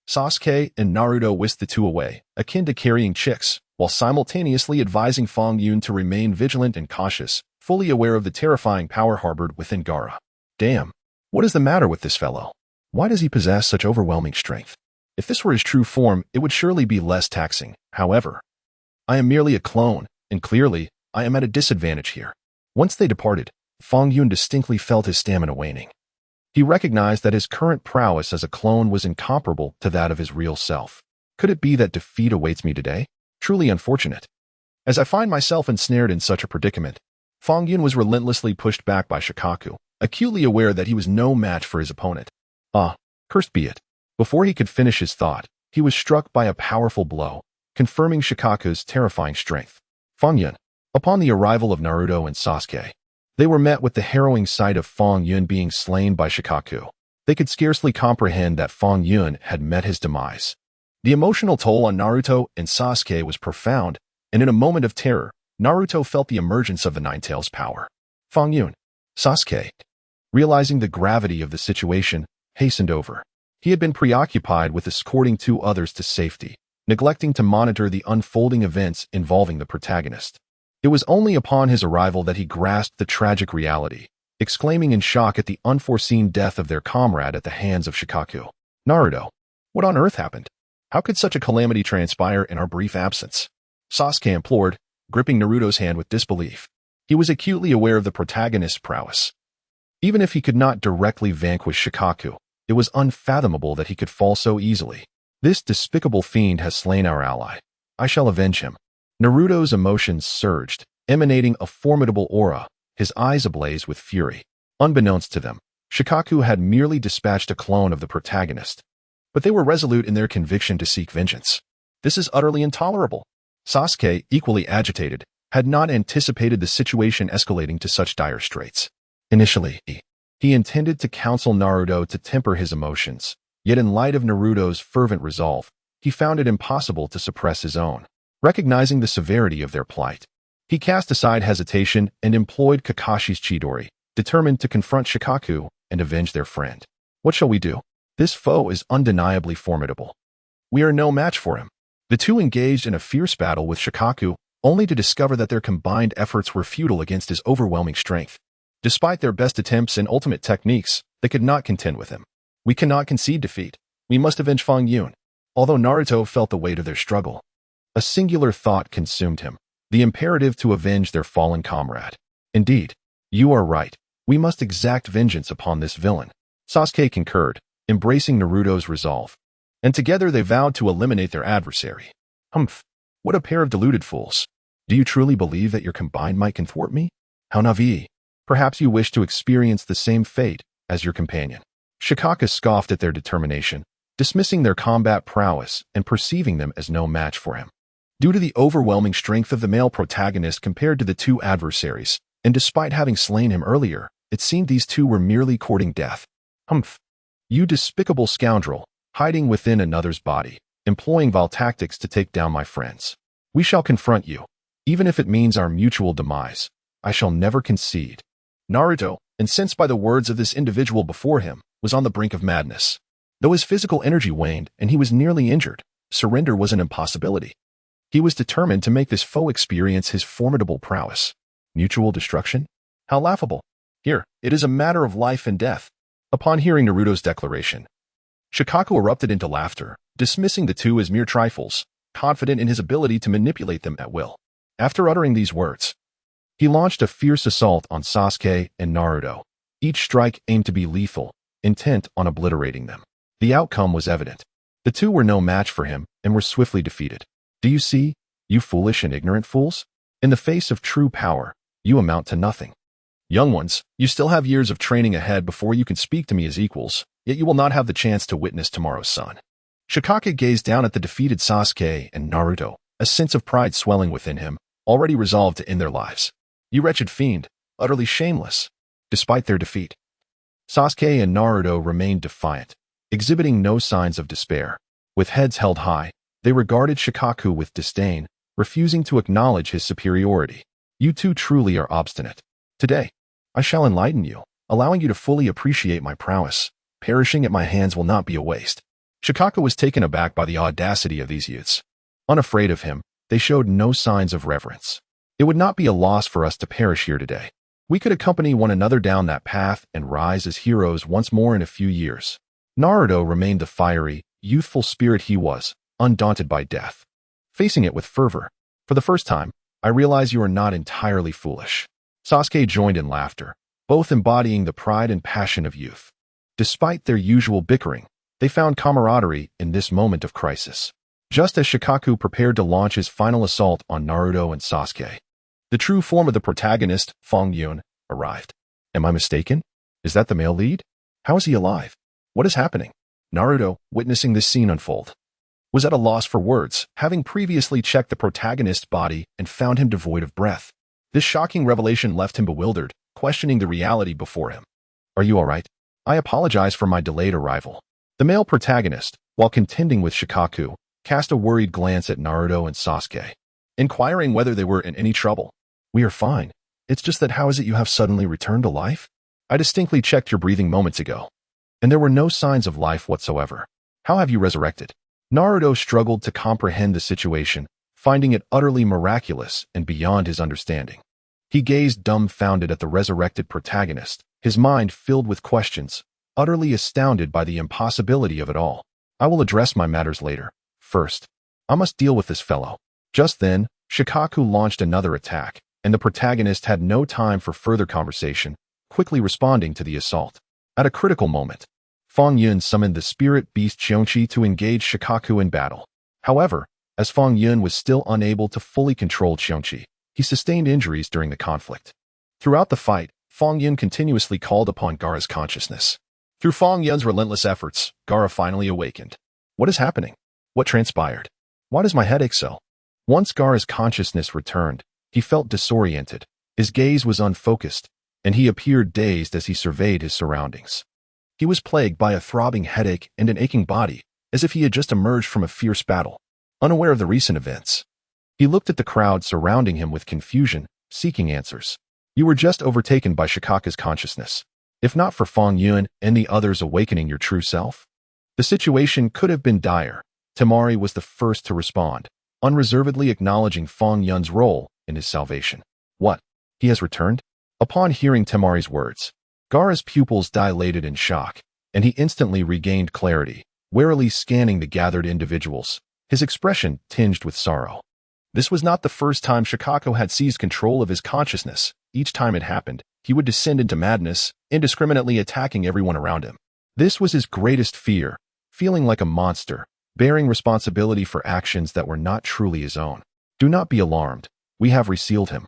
Sasuke and Naruto whisked the two away, akin to carrying chicks, while simultaneously advising Fang Yun to remain vigilant and cautious, fully aware of the terrifying power harbored within Gaara. Damn, what is the matter with this fellow? Why does he possess such overwhelming strength? If this were his true form, it would surely be less taxing. However, I am merely a clone, and clearly, I am at a disadvantage here. Once they departed, Fang Yun distinctly felt his stamina waning. He recognized that his current prowess as a clone was incomparable to that of his real self. Could it be that defeat awaits me today? Truly unfortunate. As I find myself ensnared in such a predicament, Fang Yun was relentlessly pushed back by Shikaku, acutely aware that he was no match for his opponent. Ah, cursed be it. Before he could finish his thought, he was struck by a powerful blow, confirming Shikaku's terrifying strength. Fang Yun. Upon the arrival of Naruto and Sasuke, they were met with the harrowing sight of Fang Yun being slain by Shikaku. They could scarcely comprehend that Fang Yun had met his demise. The emotional toll on Naruto and Sasuke was profound, and in a moment of terror, Naruto felt the emergence of the Nine-Tails power. Fang Yun. Sasuke, realizing the gravity of the situation, hastened over. He had been preoccupied with escorting two others to safety, neglecting to monitor the unfolding events involving the protagonist. It was only upon his arrival that he grasped the tragic reality. exclaiming in shock at the unforeseen death of their comrade at the hands of Shikaku. Naruto, what on earth happened? How could such a calamity transpire in our brief absence? Sasuke implored, gripping Naruto's hand with disbelief. He was acutely aware of the protagonist's prowess. Even if he could not directly vanquish Shikaku, it was unfathomable that he could fall so easily. This despicable fiend has slain our ally. I shall avenge him. Naruto's emotions surged, emanating a formidable aura, his eyes ablaze with fury. Unbeknownst to them, Shikaku had merely dispatched a clone of the protagonist. But they were resolute in their conviction to seek vengeance. This is utterly intolerable. Sasuke, equally agitated, had not anticipated the situation escalating to such dire straits. Initially, he intended to counsel Naruto to temper his emotions, yet in light of Naruto's fervent resolve, he found it impossible to suppress his own. Recognizing the severity of their plight, he cast aside hesitation and employed Kakashi's Chidori, determined to confront Shikaku and avenge their friend. What shall we do? This foe is undeniably formidable. We are no match for him. The two engaged in a fierce battle with Shikaku, only to discover that their combined efforts were futile against his overwhelming strength. Despite their best attempts and ultimate techniques, they could not contend with him. We cannot concede defeat. We must avenge Fang Yun. Although Naruto felt the weight of their struggle, a singular thought consumed him, the imperative to avenge their fallen comrade. Indeed, you are right. We must exact vengeance upon this villain. Sasuke concurred, embracing Naruto's resolve. And together they vowed to eliminate their adversary. Humph! What a pair of deluded fools. Do you truly believe that your combined might can thwart me? How naive. Perhaps you wish to experience the same fate as your companion. Shikaku scoffed at their determination, dismissing their combat prowess and perceiving them as no match for him. Due to the overwhelming strength of the male protagonist compared to the two adversaries, and despite having slain him earlier, it seemed these two were merely courting death. Humph! You despicable scoundrel, hiding within another's body, employing vile tactics to take down my friends. We shall confront you, even if it means our mutual demise. I shall never concede. Naruto, incensed by the words of this individual before him, was on the brink of madness. Though his physical energy waned and he was nearly injured, surrender was an impossibility. He was determined to make this foe experience his formidable prowess. Mutual destruction? How laughable. Here, it is a matter of life and death. Upon hearing Naruto's declaration, Shikaku erupted into laughter, dismissing the two as mere trifles, confident in his ability to manipulate them at will. After uttering these words, he launched a fierce assault on Sasuke and Naruto. Each strike aimed to be lethal, intent on obliterating them. The outcome was evident. The two were no match for him and were swiftly defeated. Do you see, you foolish and ignorant fools? In the face of true power, you amount to nothing. Young ones, you still have years of training ahead before you can speak to me as equals, yet you will not have the chance to witness tomorrow's sun. Shikaku gazed down at the defeated Sasuke and Naruto, a sense of pride swelling within him, already resolved to end their lives. You wretched fiend, utterly shameless. Despite their defeat, Sasuke and Naruto remained defiant, exhibiting no signs of despair. With heads held high, they regarded Shikaku with disdain, refusing to acknowledge his superiority. You two truly are obstinate. Today, I shall enlighten you, allowing you to fully appreciate my prowess. Perishing at my hands will not be a waste. Shikaku was taken aback by the audacity of these youths. Unafraid of him, they showed no signs of reverence. It would not be a loss for us to perish here today. We could accompany one another down that path and rise as heroes once more in a few years. Naruto remained the fiery, youthful spirit he was, undaunted by death. Facing it with fervor, for the first time, I realize you are not entirely foolish. Sasuke joined in laughter, both embodying the pride and passion of youth. Despite their usual bickering, they found camaraderie in this moment of crisis. Just as Shikaku prepared to launch his final assault on Naruto and Sasuke, the true form of the protagonist, Fang Yun, arrived. Am I mistaken? Is that the male lead? How is he alive? What is happening? Naruto, witnessing this scene unfold, was at a loss for words, having previously checked the protagonist's body and found him devoid of breath. This shocking revelation left him bewildered, questioning the reality before him. Are you all right? I apologize for my delayed arrival. The male protagonist, while contending with Shikaku, cast a worried glance at Naruto and Sasuke, inquiring whether they were in any trouble. We are fine. It's just that how is it you have suddenly returned to life? I distinctly checked your breathing moments ago, and there were no signs of life whatsoever. How have you resurrected? Naruto struggled to comprehend the situation, finding it utterly miraculous and beyond his understanding. He gazed dumbfounded at the resurrected protagonist, his mind filled with questions, utterly astounded by the impossibility of it all. I will address my matters later. First, I must deal with this fellow. Just then, Shikaku launched another attack, and the protagonist had no time for further conversation, quickly responding to the assault. At a critical moment, Fang Yun summoned the spirit beast Xiongqi to engage Shikaku in battle. However, as Fang Yun was still unable to fully control Xiongqi, he sustained injuries during the conflict. Throughout the fight, Fang Yun continuously called upon Gaara's consciousness. Through Fang Yun's relentless efforts, Gaara finally awakened. What is happening? What transpired? Why does my head ache so? Once Gaara's consciousness returned, he felt disoriented. His gaze was unfocused, and he appeared dazed as he surveyed his surroundings. He was plagued by a throbbing headache and an aching body, as if he had just emerged from a fierce battle, unaware of the recent events. He looked at the crowd surrounding him with confusion, seeking answers. You were just overtaken by Shikaku's consciousness. If not for Fang Yun and the others awakening your true self, the situation could have been dire. Temari was the first to respond, unreservedly acknowledging Fang Yun's role in his salvation. What? He has returned? Upon hearing Temari's words, Gaara's pupils dilated in shock, and he instantly regained clarity, warily scanning the gathered individuals, his expression tinged with sorrow. This was not the first time Shikaku had seized control of his consciousness. Each time it happened, he would descend into madness, indiscriminately attacking everyone around him. This was his greatest fear, feeling like a monster, bearing responsibility for actions that were not truly his own. Do not be alarmed. We have resealed him.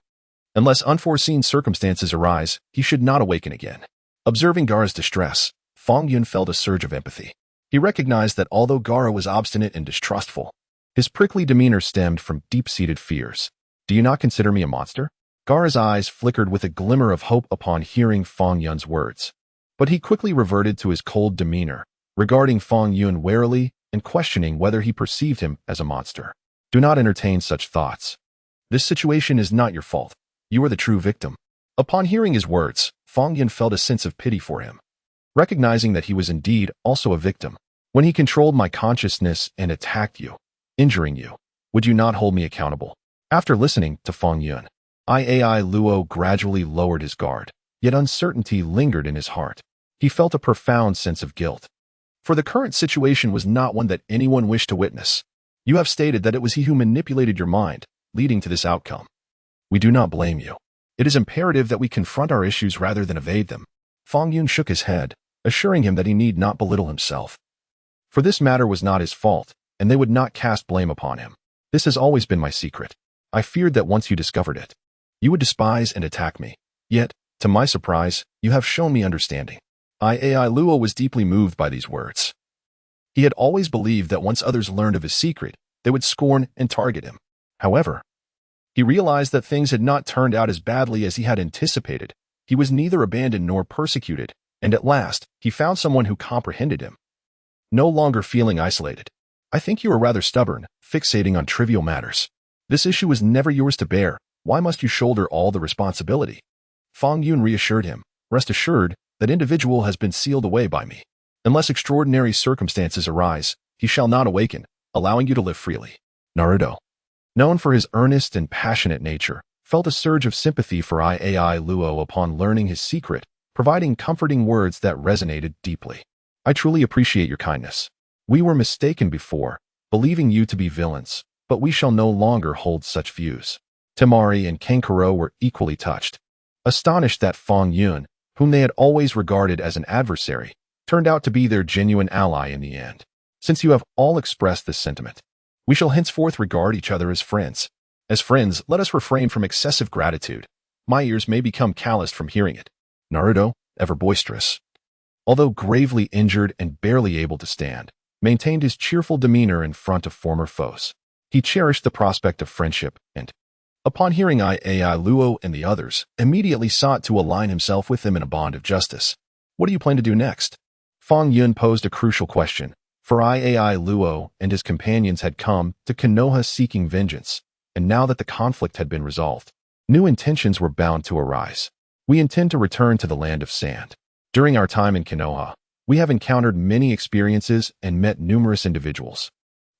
Unless unforeseen circumstances arise, he should not awaken again. Observing Gaara's distress, Fang Yun felt a surge of empathy. He recognized that although Gaara was obstinate and distrustful, his prickly demeanor stemmed from deep-seated fears. Do you not consider me a monster? Gaara's eyes flickered with a glimmer of hope upon hearing Fang Yun's words. But he quickly reverted to his cold demeanor, regarding Fang Yun warily and questioning whether he perceived him as a monster. Do not entertain such thoughts. This situation is not your fault. You are the true victim. Upon hearing his words, Fang Yun felt a sense of pity for him, recognizing that he was indeed also a victim. When he controlled my consciousness and attacked you, injuring you, would you not hold me accountable? After listening to Fang Yun, Iai Luo gradually lowered his guard, yet uncertainty lingered in his heart. He felt a profound sense of guilt. For the current situation was not one that anyone wished to witness. You have stated that it was he who manipulated your mind, leading to this outcome. We do not blame you. It is imperative that we confront our issues rather than evade them. Fang Yun shook his head, assuring him that he need not belittle himself. For this matter was not his fault, and they would not cast blame upon him. This has always been my secret. I feared that once you discovered it, you would despise and attack me. Yet, to my surprise, you have shown me understanding. Iai Luo was deeply moved by these words. He had always believed that once others learned of his secret, they would scorn and target him. However, he realized that things had not turned out as badly as he had anticipated. He was neither abandoned nor persecuted, and at last, he found someone who comprehended him. No longer feeling isolated. I think you are rather stubborn, fixating on trivial matters. This issue is never yours to bear. Why must you shoulder all the responsibility? Fang Yun reassured him. Rest assured, that individual has been sealed away by me. Unless extraordinary circumstances arise, he shall not awaken, allowing you to live freely. Naruto, known for his earnest and passionate nature, felt a surge of sympathy for Iai Luo upon learning his secret, providing comforting words that resonated deeply. I truly appreciate your kindness. We were mistaken before, believing you to be villains, but we shall no longer hold such views. Temari and Kankuro were equally touched, astonished that Fang Yun, whom they had always regarded as an adversary, turned out to be their genuine ally in the end. Since you have all expressed this sentiment, we shall henceforth regard each other as friends. As friends, let us refrain from excessive gratitude. My ears may become calloused from hearing it. Naruto, ever boisterous, although gravely injured and barely able to stand, maintained his cheerful demeanor in front of former foes. He cherished the prospect of friendship and, upon hearing Iai Luo and the others, immediately sought to align himself with them in a bond of justice. What do you plan to do next? Fang Yun posed a crucial question, for Iai Luo and his companions had come to Konoha seeking vengeance, and now that the conflict had been resolved, new intentions were bound to arise. We intend to return to the land of sand. During our time in Konoha, we have encountered many experiences and met numerous individuals.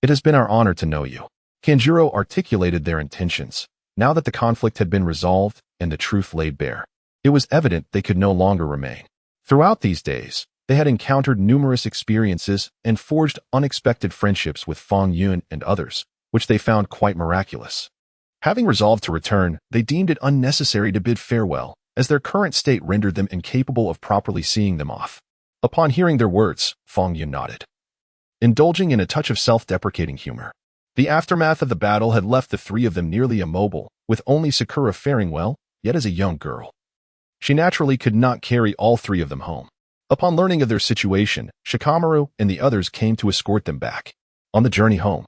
It has been our honor to know you. Kanjuro articulated their intentions. Now that the conflict had been resolved, and the truth laid bare. It was evident they could no longer remain. Throughout these days, they had encountered numerous experiences and forged unexpected friendships with Fang Yun and others, which they found quite miraculous. Having resolved to return, they deemed it unnecessary to bid farewell, as their current state rendered them incapable of properly seeing them off. Upon hearing their words, Fang Yun nodded, indulging in a touch of self-deprecating humor. The aftermath of the battle had left the three of them nearly immobile, with only Sakura faring well, yet as a young girl. She naturally could not carry all three of them home. Upon learning of their situation, Shikamaru and the others came to escort them back. On the journey home,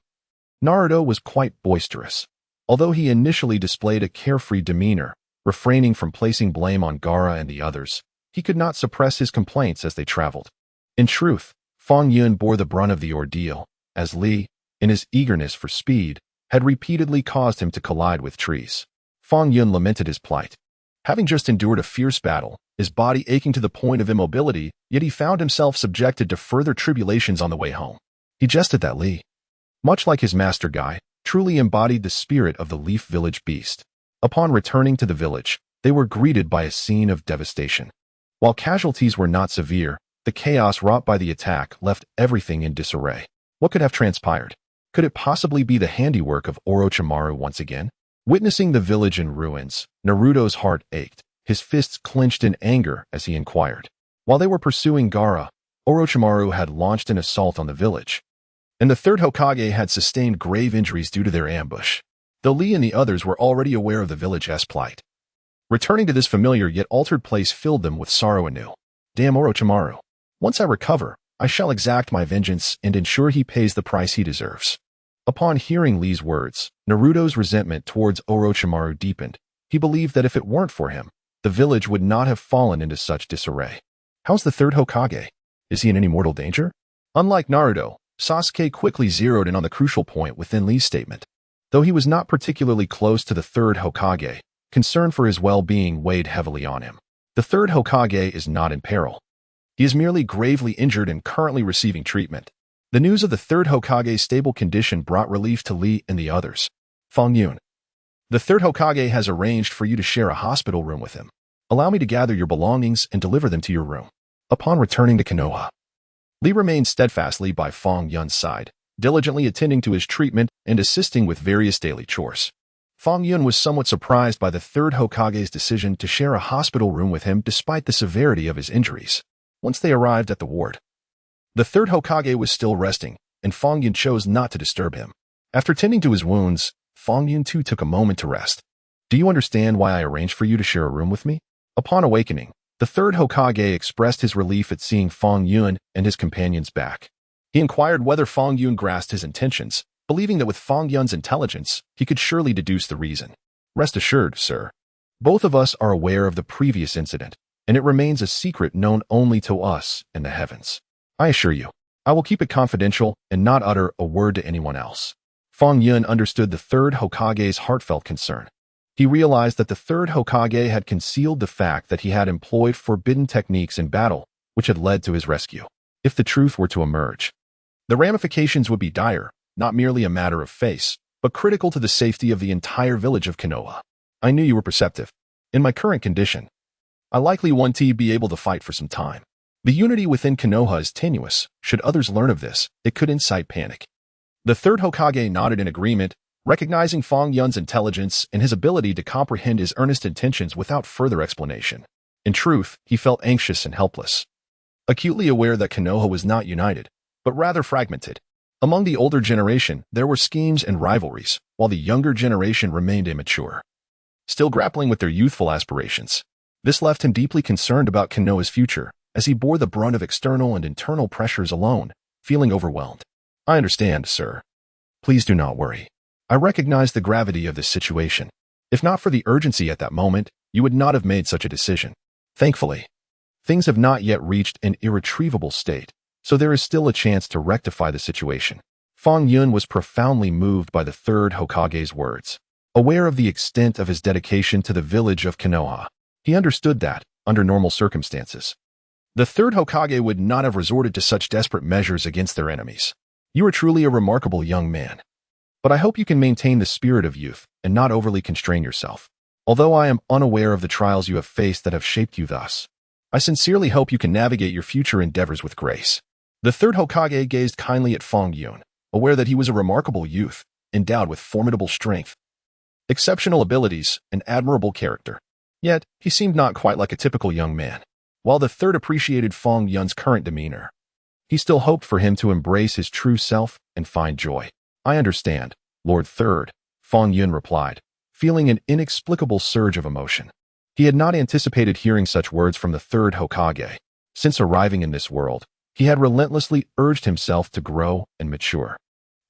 Naruto was quite boisterous. Although he initially displayed a carefree demeanor, refraining from placing blame on Gaara and the others, he could not suppress his complaints as they traveled. In truth, Fang Yun bore the brunt of the ordeal, as Li, in his eagerness for speed, had repeatedly caused him to collide with trees. Fang Yun lamented his plight. Having just endured a fierce battle, his body aching to the point of immobility, yet he found himself subjected to further tribulations on the way home. He jested that Li, much like his master Guy, truly embodied the spirit of the Leaf Village beast. Upon returning to the village, they were greeted by a scene of devastation. While casualties were not severe, the chaos wrought by the attack left everything in disarray. What could have transpired? Could it possibly be the handiwork of Orochimaru once again? Witnessing the village in ruins, Naruto's heart ached, his fists clenched in anger as he inquired. While they were pursuing Gaara, Orochimaru had launched an assault on the village, and the third Hokage had sustained grave injuries due to their ambush. Though Lee and the others were already aware of the village's plight, returning to this familiar yet altered place filled them with sorrow anew. Damn Orochimaru. Once I recover, I shall exact my vengeance and ensure he pays the price he deserves. Upon hearing Lee's words, Naruto's resentment towards Orochimaru deepened. He believed that if it weren't for him, the village would not have fallen into such disarray. How's the third Hokage? Is he in any mortal danger? Unlike Naruto, Sasuke quickly zeroed in on the crucial point within Lee's statement. Though he was not particularly close to the third Hokage, concern for his well-being weighed heavily on him. The third Hokage is not in peril. He is merely gravely injured and currently receiving treatment. The news of the third Hokage's stable condition brought relief to Lee and the others. Fang Yun, the third Hokage has arranged for you to share a hospital room with him. Allow me to gather your belongings and deliver them to your room. Upon returning to Konoha, Lee remained steadfastly by Fang Yun's side, diligently attending to his treatment and assisting with various daily chores. Fang Yun was somewhat surprised by the third Hokage's decision to share a hospital room with him despite the severity of his injuries. Once they arrived at the ward, the third Hokage was still resting, and Fang Yun chose not to disturb him. After tending to his wounds, Fang Yun too took a moment to rest. Do you understand why I arranged for you to share a room with me? Upon awakening, the third Hokage expressed his relief at seeing Fang Yun and his companions back. He inquired whether Fang Yun grasped his intentions, believing that with Fang Yun's intelligence, he could surely deduce the reason. Rest assured, sir. Both of us are aware of the previous incident, and it remains a secret known only to us and the heavens. I assure you, I will keep it confidential and not utter a word to anyone else. Fang Yun understood the third Hokage's heartfelt concern. He realized that the third Hokage had concealed the fact that he had employed forbidden techniques in battle, which had led to his rescue. If the truth were to emerge, the ramifications would be dire, not merely a matter of face, but critical to the safety of the entire village of Konoha. I knew you were perceptive. In my current condition, I likely won't be able to fight for some time. The unity within Konoha is tenuous. Should others learn of this, it could incite panic. The third Hokage nodded in agreement, recognizing Fang Yun's intelligence and his ability to comprehend his earnest intentions without further explanation. In truth, he felt anxious and helpless, acutely aware that Konoha was not united, but rather fragmented. Among the older generation, there were schemes and rivalries, while the younger generation remained immature, still grappling with their youthful aspirations. This left him deeply concerned about Konoha's future, as he bore the brunt of external and internal pressures alone, feeling overwhelmed. I understand, sir. Please do not worry. I recognize the gravity of this situation. If not for the urgency at that moment, you would not have made such a decision. Thankfully, things have not yet reached an irretrievable state, so there is still a chance to rectify the situation. Fang Yun was profoundly moved by the third Hokage's words. Aware of the extent of his dedication to the village of Konoha, he understood that, under normal circumstances, the third Hokage would not have resorted to such desperate measures against their enemies. You are truly a remarkable young man. But I hope you can maintain the spirit of youth and not overly constrain yourself. Although I am unaware of the trials you have faced that have shaped you thus, I sincerely hope you can navigate your future endeavors with grace. The third Hokage gazed kindly at Fang Yun, aware that he was a remarkable youth, endowed with formidable strength, exceptional abilities, and admirable character. Yet, he seemed not quite like a typical young man. While the third appreciated Fang Yun's current demeanor, he still hoped for him to embrace his true self and find joy. I understand, Lord Third, Fang Yun replied, feeling an inexplicable surge of emotion. He had not anticipated hearing such words from the third Hokage. Since arriving in this world, he had relentlessly urged himself to grow and mature,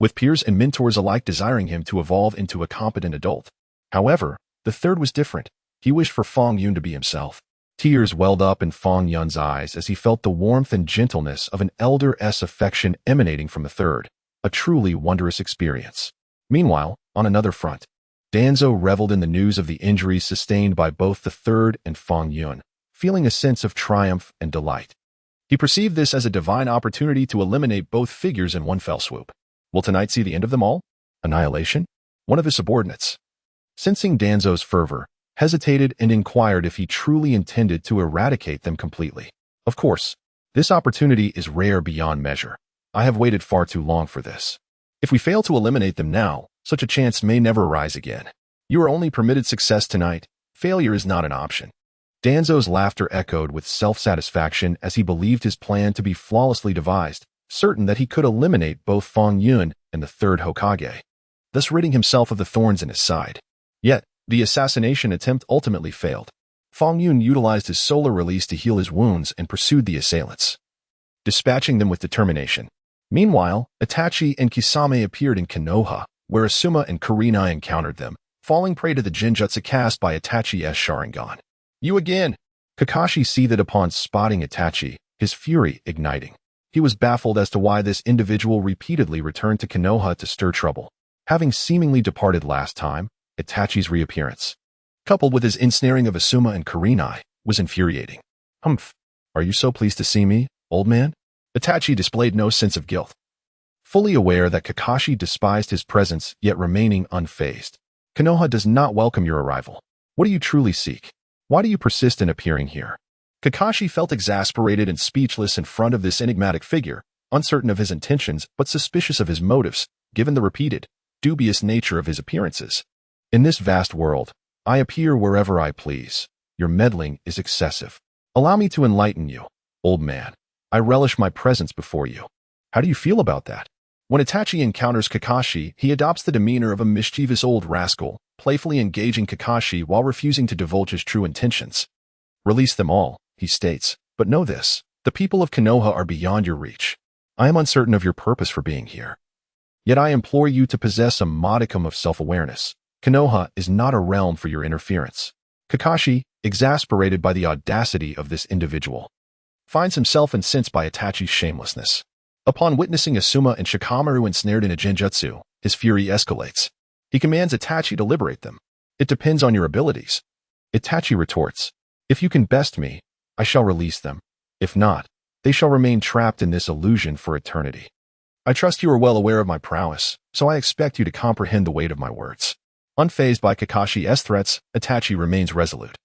with peers and mentors alike desiring him to evolve into a competent adult. However, the third was different. He wished for Fang Yun to be himself. Tears welled up in Fang Yun's eyes as he felt the warmth and gentleness of an elder's affection emanating from the third, a truly wondrous experience. Meanwhile, on another front, Danzo reveled in the news of the injuries sustained by both the third and Fang Yun, feeling a sense of triumph and delight. He perceived this as a divine opportunity to eliminate both figures in one fell swoop. Will tonight see the end of them all? Annihilation? One of his subordinates, sensing Danzo's fervor, hesitated and inquired if he truly intended to eradicate them completely. Of course, this opportunity is rare beyond measure. I have waited far too long for this. If we fail to eliminate them now, such a chance may never arise again. You are only permitted success tonight. Failure is not an option. Danzo's laughter echoed with self-satisfaction as he believed his plan to be flawlessly devised, certain that he could eliminate both Fang Yun and the third Hokage, thus ridding himself of the thorns in his side. Yet, the assassination attempt ultimately failed. Fang Yun utilized his solar release to heal his wounds and pursued the assailants, dispatching them with determination. Meanwhile, Itachi and Kisame appeared in Konoha, where Asuma and Kurenai encountered them, falling prey to the genjutsu cast by Itachi's Sharingan. You again! Kakashi seethed upon spotting Itachi, his fury igniting. He was baffled as to why this individual repeatedly returned to Konoha to stir trouble. Having seemingly departed last time, Itachi's reappearance, coupled with his ensnaring of Asuma and Kurenai, was infuriating. Humph! Are you so pleased to see me, old man? Itachi displayed no sense of guilt, fully aware that Kakashi despised his presence yet remaining unfazed. Konoha does not welcome your arrival. What do you truly seek? Why do you persist in appearing here? Kakashi felt exasperated and speechless in front of this enigmatic figure, uncertain of his intentions but suspicious of his motives, given the repeated, dubious nature of his appearances. In this vast world, I appear wherever I please. Your meddling is excessive. Allow me to enlighten you, old man. I relish my presence before you. How do you feel about that? When Itachi encounters Kakashi, he adopts the demeanor of a mischievous old rascal, playfully engaging Kakashi while refusing to divulge his true intentions. Release them all, he states, but know this, the people of Konoha are beyond your reach. I am uncertain of your purpose for being here. Yet I implore you to possess a modicum of self-awareness. Konoha is not a realm for your interference. Kakashi, exasperated by the audacity of this individual, finds himself incensed by Itachi's shamelessness. Upon witnessing Asuma and Shikamaru ensnared in a genjutsu, his fury escalates. He commands Itachi to liberate them. It depends on your abilities. Itachi retorts, if you can best me, I shall release them. If not, they shall remain trapped in this illusion for eternity. I trust you are well aware of my prowess, so I expect you to comprehend the weight of my words. Unfazed by Kakashi's threats, Itachi remains resolute,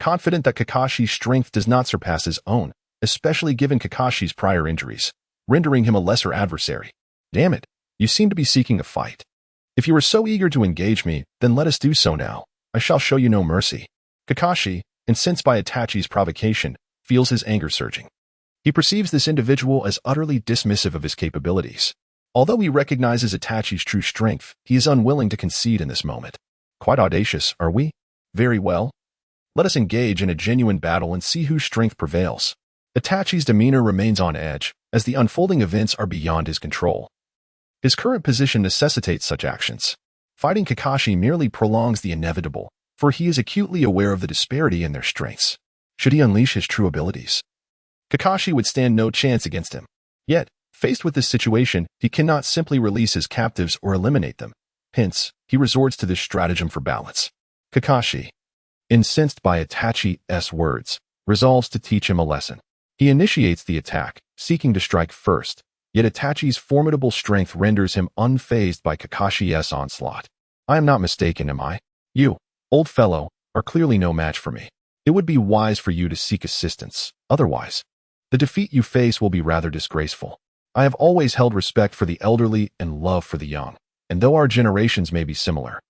confident that Kakashi's strength does not surpass his own, especially given Kakashi's prior injuries, rendering him a lesser adversary. Damn it, you seem to be seeking a fight. If you are so eager to engage me, then let us do so now. I shall show you no mercy. Kakashi, incensed by Itachi's provocation, feels his anger surging. He perceives this individual as utterly dismissive of his capabilities. Although he recognizes Itachi's true strength, he is unwilling to concede in this moment. Quite audacious, are we? Very well. Let us engage in a genuine battle and see whose strength prevails. Itachi's demeanor remains on edge, as the unfolding events are beyond his control. His current position necessitates such actions. Fighting Kakashi merely prolongs the inevitable, for he is acutely aware of the disparity in their strengths. Should he unleash his true abilities, Kakashi would stand no chance against him. Yet, faced with this situation, he cannot simply release his captives or eliminate them. Hence, he resorts to this stratagem for balance. Kakashi, incensed by Itachi's words, resolves to teach him a lesson. He initiates the attack, seeking to strike first, yet Itachi's formidable strength renders him unfazed by Kakashi's onslaught. I am not mistaken, am I? You, old fellow, are clearly no match for me. It would be wise for you to seek assistance. Otherwise, the defeat you face will be rather disgraceful. I have always held respect for the elderly and love for the young, and though our generations may be similar,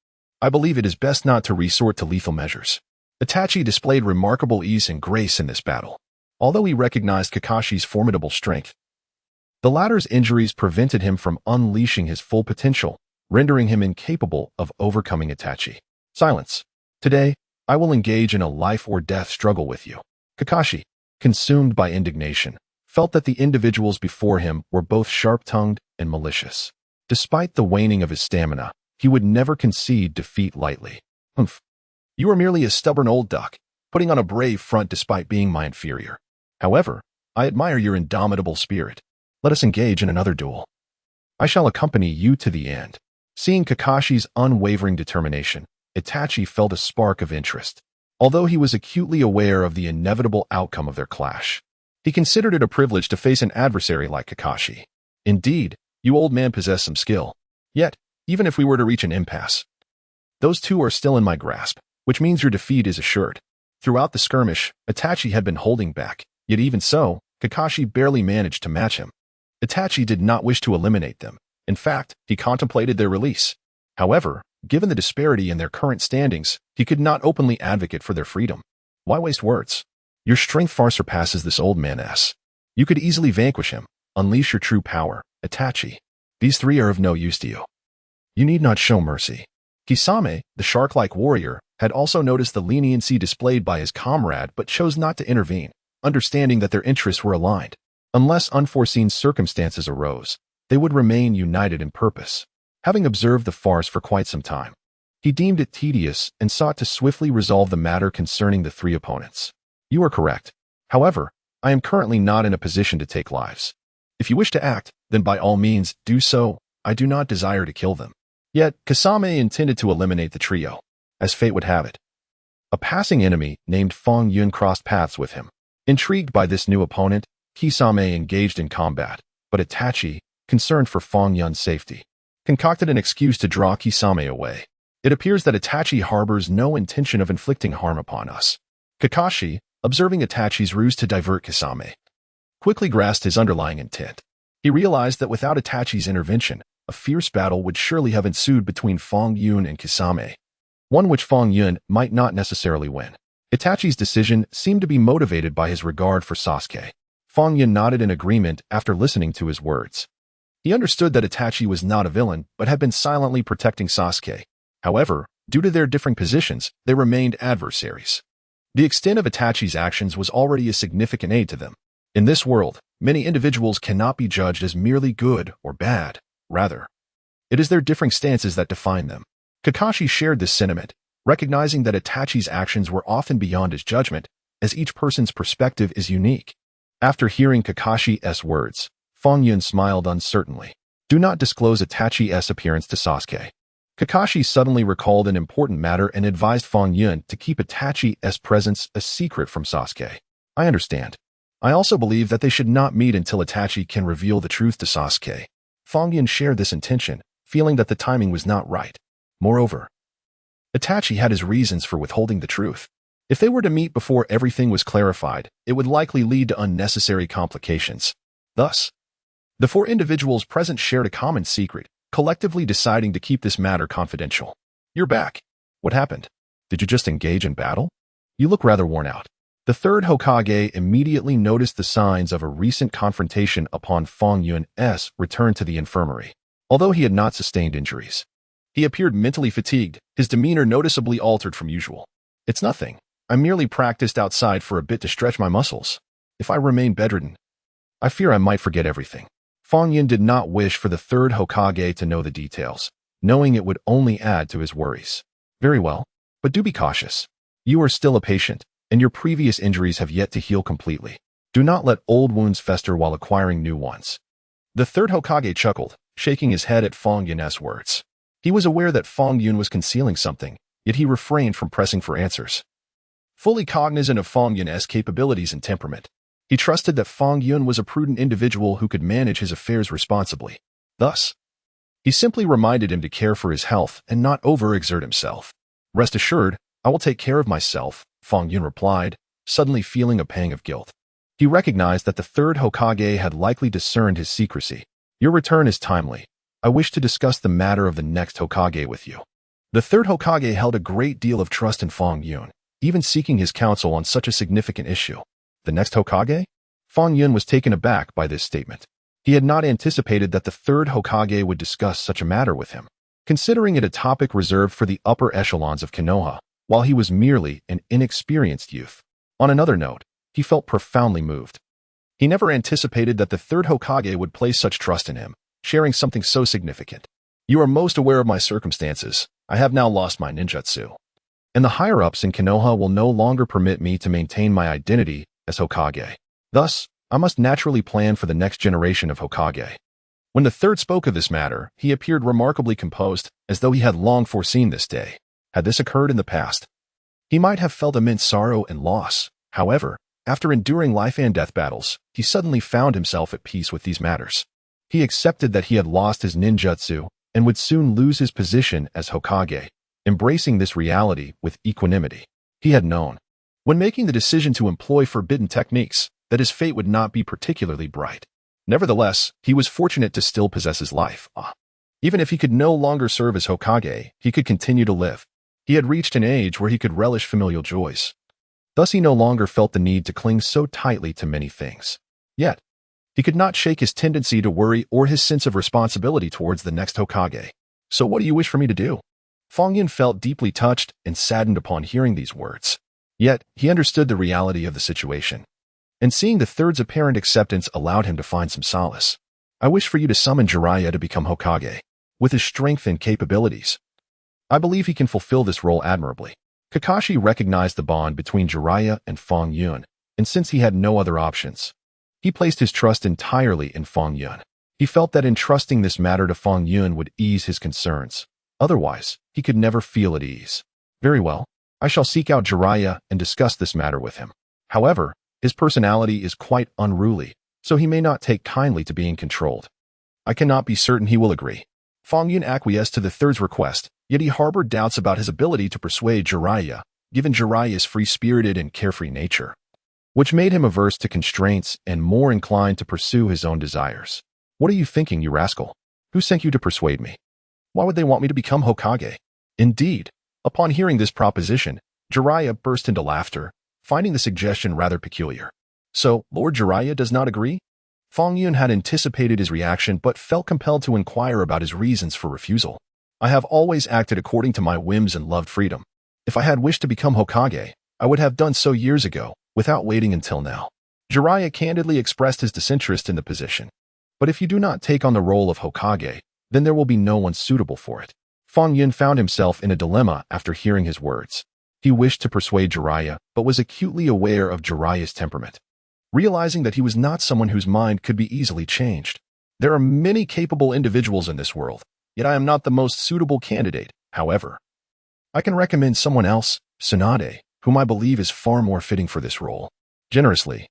I believe it is best not to resort to lethal measures. Itachi displayed remarkable ease and grace in this battle. Although he recognized Kakashi's formidable strength, the latter's injuries prevented him from unleashing his full potential, rendering him incapable of overcoming Itachi. Silence. Today, I will engage in a life-or-death struggle with you. Kakashi, consumed by indignation, felt that the individuals before him were both sharp-tongued and malicious. Despite the waning of his stamina, he would never concede defeat lightly. Humph. You are merely a stubborn old duck, putting on a brave front despite being my inferior. However, I admire your indomitable spirit. Let us engage in another duel. I shall accompany you to the end. Seeing Kakashi's unwavering determination, Itachi felt a spark of interest. Although he was acutely aware of the inevitable outcome of their clash, he considered it a privilege to face an adversary like Kakashi. Indeed, you old man possess some skill. Yet, even if we were to reach an impasse, those two are still in my grasp, which means your defeat is assured. Throughout the skirmish, Itachi had been holding back, yet even so, Kakashi barely managed to match him. Itachi did not wish to eliminate them. In fact, he contemplated their release. However, given the disparity in their current standings, he could not openly advocate for their freedom. Why waste words? Your strength far surpasses this old man's. You could easily vanquish him. Unleash your true power, Itachi. These three are of no use to you. You need not show mercy. Kisame, the shark-like warrior, had also noticed the leniency displayed by his comrade but chose not to intervene, understanding that their interests were aligned. Unless unforeseen circumstances arose, they would remain united in purpose. Having observed the farce for quite some time, he deemed it tedious and sought to swiftly resolve the matter concerning the three opponents. You are correct. However, I am currently not in a position to take lives. If you wish to act, then by all means do so. I do not desire to kill them. Yet, Kisame intended to eliminate the trio. As fate would have it, a passing enemy named Fang Yun crossed paths with him. Intrigued by this new opponent, Kisame engaged in combat, but Itachi, concerned for Fang Yun's safety, concocted an excuse to draw Kisame away. It appears that Itachi harbors no intention of inflicting harm upon us. Kakashi, observing Itachi's ruse to divert Kisame, quickly grasped his underlying intent. He realized that without Itachi's intervention, a fierce battle would surely have ensued between Fang Yun and Kisame, one which Fang Yun might not necessarily win. Itachi's decision seemed to be motivated by his regard for Sasuke. Fang Yun nodded in agreement after listening to his words. He understood that Itachi was not a villain, but had been silently protecting Sasuke. However, due to their differing positions, they remained adversaries. The extent of Itachi's actions was already a significant aid to them. In this world, many individuals cannot be judged as merely good or bad. Rather, it is their differing stances that define them. Kakashi shared this sentiment, recognizing that Itachi's actions were often beyond his judgment, as each person's perspective is unique. After hearing Kakashi's words, Fang Yun smiled uncertainly. Do not disclose Itachi's appearance to Sasuke. Kakashi suddenly recalled an important matter and advised Fang Yun to keep Itachi's presence a secret from Sasuke. I understand. I also believe that they should not meet until Itachi can reveal the truth to Sasuke. Fang Yun shared this intention, feeling that the timing was not right. Moreover, Itachi had his reasons for withholding the truth. If they were to meet before everything was clarified, it would likely lead to unnecessary complications. Thus, the four individuals present shared a common secret, collectively deciding to keep this matter confidential. You're back. What happened? Did you just engage in battle? You look rather worn out. The third Hokage immediately noticed the signs of a recent confrontation upon Fang Yun's return to the infirmary. Although he had not sustained injuries, he appeared mentally fatigued, his demeanor noticeably altered from usual. It's nothing. I merely practiced outside for a bit to stretch my muscles. If I remain bedridden, I fear I might forget everything. Fang Yun did not wish for the third Hokage to know the details, knowing it would only add to his worries. Very well, but do be cautious. You are still a patient, and your previous injuries have yet to heal completely. Do not let old wounds fester while acquiring new ones. The third Hokage chuckled, shaking his head at Fang Yun's words. He was aware that Fang Yun was concealing something, yet he refrained from pressing for answers. Fully cognizant of Fang Yun's capabilities and temperament, he trusted that Fang Yun was a prudent individual who could manage his affairs responsibly. Thus, he simply reminded him to care for his health and not overexert himself. Rest assured, I will take care of myself, Fang Yun replied, suddenly feeling a pang of guilt. He recognized that the third Hokage had likely discerned his secrecy. Your return is timely. I wish to discuss the matter of the next Hokage with you. The third Hokage held a great deal of trust in Fang Yun, even seeking his counsel on such a significant issue. The next Hokage? Fang Yun was taken aback by this statement. He had not anticipated that the third Hokage would discuss such a matter with him, considering it a topic reserved for the upper echelons of Konoha, while he was merely an inexperienced youth. On another note, he felt profoundly moved. He never anticipated that the third Hokage would place such trust in him, sharing something so significant. You are most aware of my circumstances. I have now lost my ninjutsu, and the higher-ups in Konoha will no longer permit me to maintain my identity as Hokage. Thus, I must naturally plan for the next generation of Hokage. When the third spoke of this matter, he appeared remarkably composed, as though he had long foreseen this day. Had this occurred in the past, he might have felt immense sorrow and loss. However, after enduring life and death battles, he suddenly found himself at peace with these matters. He accepted that he had lost his ninjutsu and would soon lose his position as Hokage, embracing this reality with equanimity. He had known, when making the decision to employ forbidden techniques, that his fate would not be particularly bright. Nevertheless, he was fortunate to still possess his life. Even if he could no longer serve as Hokage, he could continue to live. He had reached an age where he could relish familial joys. Thus he no longer felt the need to cling so tightly to many things. Yet, he could not shake his tendency to worry or his sense of responsibility towards the next Hokage. So what do you wish for me to do? Fang Yun felt deeply touched and saddened upon hearing these words. Yet, he understood the reality of the situation. And seeing the third's apparent acceptance allowed him to find some solace. I wish for you to summon Jiraiya to become Hokage. With his strength and capabilities, I believe he can fulfill this role admirably. Kakashi recognized the bond between Jiraiya and Fang Yun, and since he had no other options, he placed his trust entirely in Fang Yun. He felt that entrusting this matter to Fang Yun would ease his concerns. Otherwise, he could never feel at ease. Very well, I shall seek out Jiraiya and discuss this matter with him. However, his personality is quite unruly, so he may not take kindly to being controlled. I cannot be certain he will agree. Fang Yun acquiesced to the third's request, yet he harbored doubts about his ability to persuade Jiraiya, given Jiraiya's free-spirited and carefree nature, which made him averse to constraints and more inclined to pursue his own desires. What are you thinking, you rascal? Who sent you to persuade me? Why would they want me to become Hokage? Indeed, upon hearing this proposition, Jiraiya burst into laughter, finding the suggestion rather peculiar. So, Lord Jiraiya does not agree? Fang Yun had anticipated his reaction but felt compelled to inquire about his reasons for refusal. I have always acted according to my whims and loved freedom. If I had wished to become Hokage, I would have done so years ago, without waiting until now. Jiraiya candidly expressed his disinterest in the position. But if you do not take on the role of Hokage, then there will be no one suitable for it. Fang Yun found himself in a dilemma after hearing his words. He wished to persuade Jiraiya, but was acutely aware of Jiraiya's temperament, realizing that he was not someone whose mind could be easily changed. There are many capable individuals in this world, yet I am not the most suitable candidate. However, I can recommend someone else, Tsunade, whom I believe is far more fitting for this role. Generously,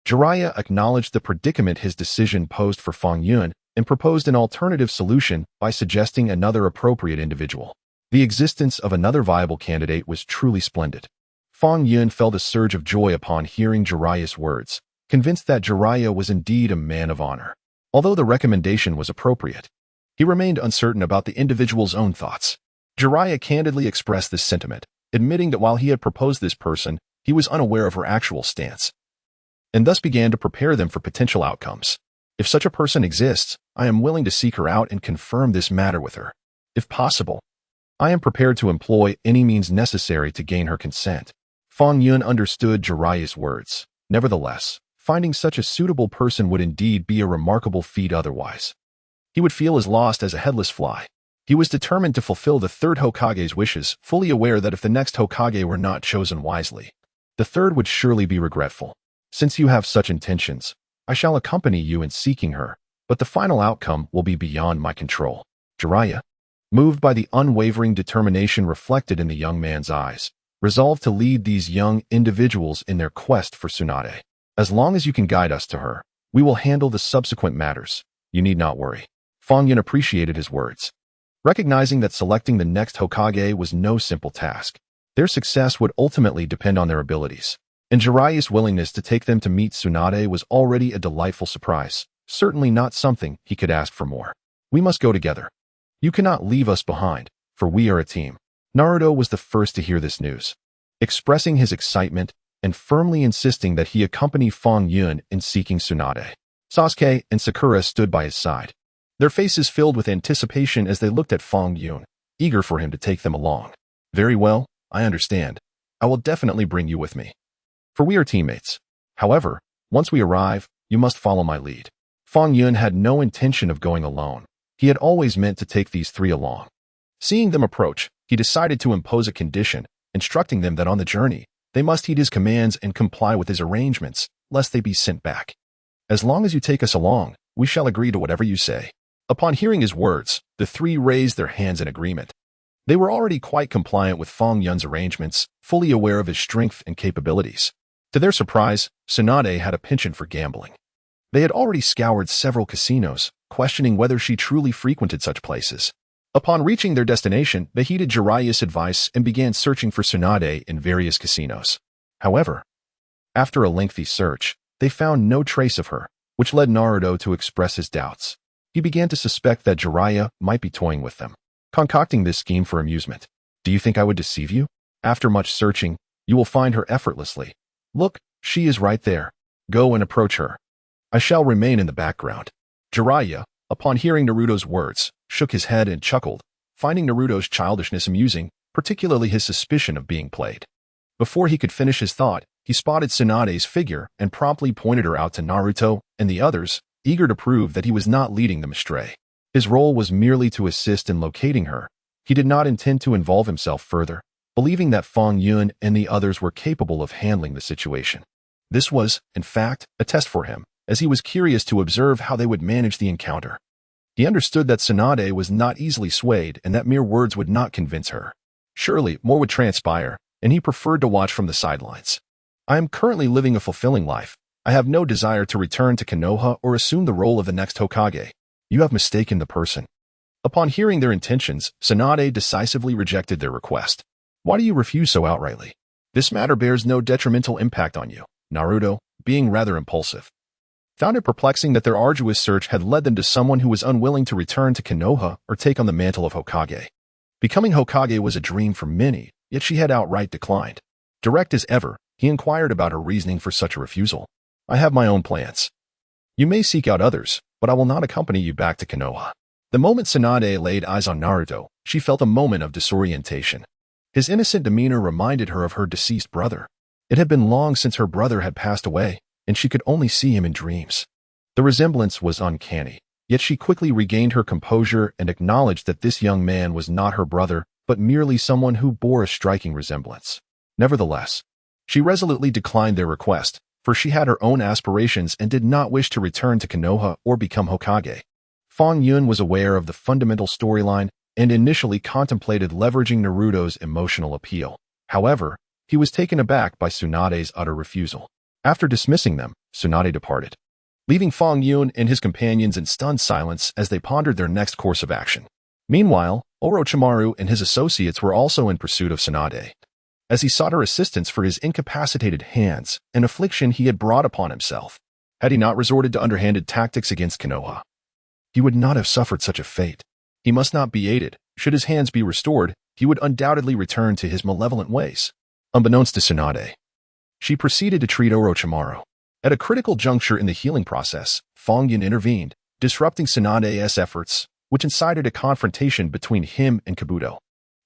Jiraiya acknowledged the predicament his decision posed for Fang Yun and proposed an alternative solution by suggesting another appropriate individual. The existence of another viable candidate was truly splendid. Fang Yun felt a surge of joy upon hearing Jiraiya's words, convinced that Jiraiya was indeed a man of honor. Although the recommendation was appropriate, he remained uncertain about the individual's own thoughts. Jiraiya candidly expressed this sentiment, admitting that while he had proposed this person, he was unaware of her actual stance, and thus began to prepare them for potential outcomes. If such a person exists, I am willing to seek her out and confirm this matter with her. If possible, I am prepared to employ any means necessary to gain her consent. Fang Yun understood Jiraiya's words. Nevertheless, finding such a suitable person would indeed be a remarkable feat otherwise. He would feel as lost as a headless fly. He was determined to fulfill the third Hokage's wishes, fully aware that if the next Hokage were not chosen wisely, the third would surely be regretful. Since you have such intentions, I shall accompany you in seeking her, but the final outcome will be beyond my control. Jiraiya, moved by the unwavering determination reflected in the young man's eyes, resolved to lead these young individuals in their quest for Tsunade. As long as you can guide us to her, we will handle the subsequent matters. You need not worry. Fang Yun appreciated his words. Recognizing that selecting the next Hokage was no simple task, Their success would ultimately depend on their abilities, and Jiraiya's willingness to take them to meet Tsunade was already a delightful surprise, certainly not something he could ask for more. We must go together. You cannot leave us behind, for we are a team. Naruto was the first to hear this news, expressing his excitement and firmly insisting that he accompany Fang Yun in seeking Tsunade. Sasuke and Sakura stood by his side, their faces filled with anticipation as they looked at Fang Yun, eager for him to take them along. Very well, I understand. I will definitely bring you with me, for we are teammates. However, once we arrive, you must follow my lead. Fang Yun had no intention of going alone. He had always meant to take these three along. Seeing them approach, he decided to impose a condition, instructing them that on the journey, they must heed his commands and comply with his arrangements, lest they be sent back. As long as you take us along, we shall agree to whatever you say. Upon hearing his words, the three raised their hands in agreement. They were already quite compliant with Fang Yun's arrangements, fully aware of his strength and capabilities. To their surprise, Tsunade had a penchant for gambling. They had already scoured several casinos, questioning whether she truly frequented such places. Upon reaching their destination, they heeded Jiraiya's advice and began searching for Tsunade in various casinos. However, after a lengthy search, they found no trace of her, which led Naruto to express his doubts. He began to suspect that Jiraiya might be toying with them, concocting this scheme for amusement. Do you think I would deceive you? After much searching, you will find her effortlessly. Look, she is right there. Go and approach her. I shall remain in the background. Jiraiya, upon hearing Naruto's words, shook his head and chuckled, finding Naruto's childishness amusing, particularly his suspicion of being played. Before he could finish his thought, he spotted Tsunade's figure and promptly pointed her out to Naruto and the others, eager to prove that he was not leading them astray. His role was merely to assist in locating her. He did not intend to involve himself further, believing that Fang Yun and the others were capable of handling the situation. This was, in fact, a test for him, as he was curious to observe how they would manage the encounter. He understood that Tsunade was not easily swayed and that mere words would not convince her. Surely, more would transpire, and he preferred to watch from the sidelines. I am currently living a fulfilling life. I have no desire to return to Konoha or assume the role of the next Hokage. You have mistaken the person. Upon hearing their intentions, Tsunade decisively rejected their request. Why do you refuse so outrightly? This matter bears no detrimental impact on you. Naruto, being rather impulsive, found it perplexing that their arduous search had led them to someone who was unwilling to return to Konoha or take on the mantle of Hokage. Becoming Hokage was a dream for many, yet she had outright declined. Direct as ever, he inquired about her reasoning for such a refusal. I have my own plans. You may seek out others, but I will not accompany you back to Konoha. The moment Tsunade laid eyes on Naruto, she felt a moment of disorientation. His innocent demeanor reminded her of her deceased brother. It had been long since her brother had passed away, and she could only see him in dreams. The resemblance was uncanny, yet she quickly regained her composure and acknowledged that this young man was not her brother, but merely someone who bore a striking resemblance. Nevertheless, she resolutely declined their request, for she had her own aspirations and did not wish to return to Konoha or become Hokage. Fang Yun was aware of the fundamental storyline and initially contemplated leveraging Naruto's emotional appeal. However, he was taken aback by Tsunade's utter refusal. After dismissing them, Tsunade departed, leaving Fang Yun and his companions in stunned silence as they pondered their next course of action. Meanwhile, Orochimaru and his associates were also in pursuit of Tsunade, as he sought her assistance for his incapacitated hands, an affliction he had brought upon himself. Had he not resorted to underhanded tactics against Konoha, he would not have suffered such a fate. He must not be aided. Should his hands be restored, he would undoubtedly return to his malevolent ways. Unbeknownst to Tsunade, she proceeded to treat Orochimaru. At a critical juncture in the healing process, Fang Yun intervened, disrupting Tsunade's efforts, which incited a confrontation between him and Kabuto.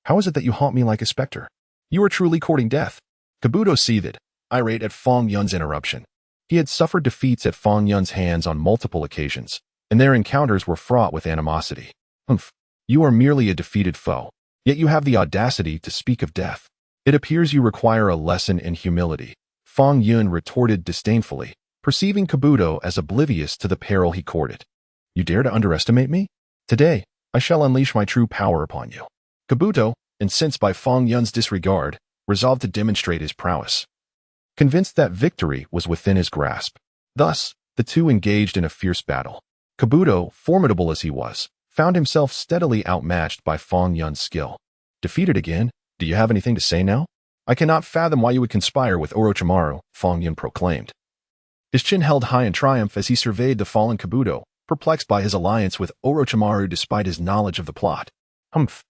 How is it that you haunt me like a specter? You are truly courting death. Kabuto seethed, irate at Fang Yun's interruption. He had suffered defeats at Fang Yun's hands on multiple occasions, and their encounters were fraught with animosity. Humph, you are merely a defeated foe, yet you have the audacity to speak of death. It appears you require a lesson in humility, Fang Yun retorted disdainfully, perceiving Kabuto as oblivious to the peril he courted. You dare to underestimate me? Today, I shall unleash my true power upon you. Kabuto, incensed by Fang Yun's disregard, resolved to demonstrate his prowess, convinced that victory was within his grasp. Thus, the two engaged in a fierce battle. Kabuto, formidable as he was, found himself steadily outmatched by Fang Yun's skill. Defeated again? Do you have anything to say now? I cannot fathom why you would conspire with Orochimaru, Fang Yun proclaimed. His chin held high in triumph as he surveyed the fallen Kabuto, perplexed by his alliance with Orochimaru despite his knowledge of the plot. Humph.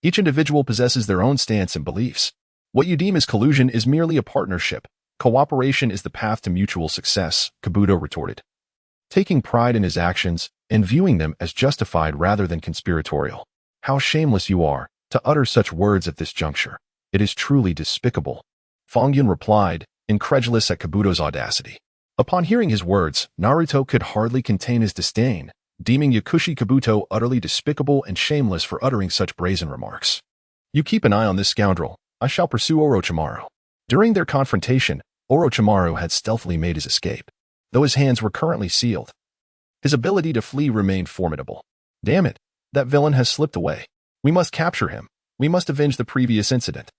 Each individual possesses their own stance and beliefs. What you deem as collusion is merely a partnership. Cooperation is the path to mutual success, Kabuto retorted, taking pride in his actions and viewing them as justified rather than conspiratorial. How shameless you are to utter such words at this juncture. It is truly despicable. Fang Yun replied, incredulous at Kabuto's audacity. Upon hearing his words, Naruto could hardly contain his disdain, deeming Yakushi Kabuto utterly despicable and shameless for uttering such brazen remarks. You keep an eye on this scoundrel. I shall pursue Orochimaru. During their confrontation, Orochimaru had stealthily made his escape, though his hands were currently sealed. His ability to flee remained formidable. Damn it, that villain has slipped away. We must capture him. We must avenge the previous incident.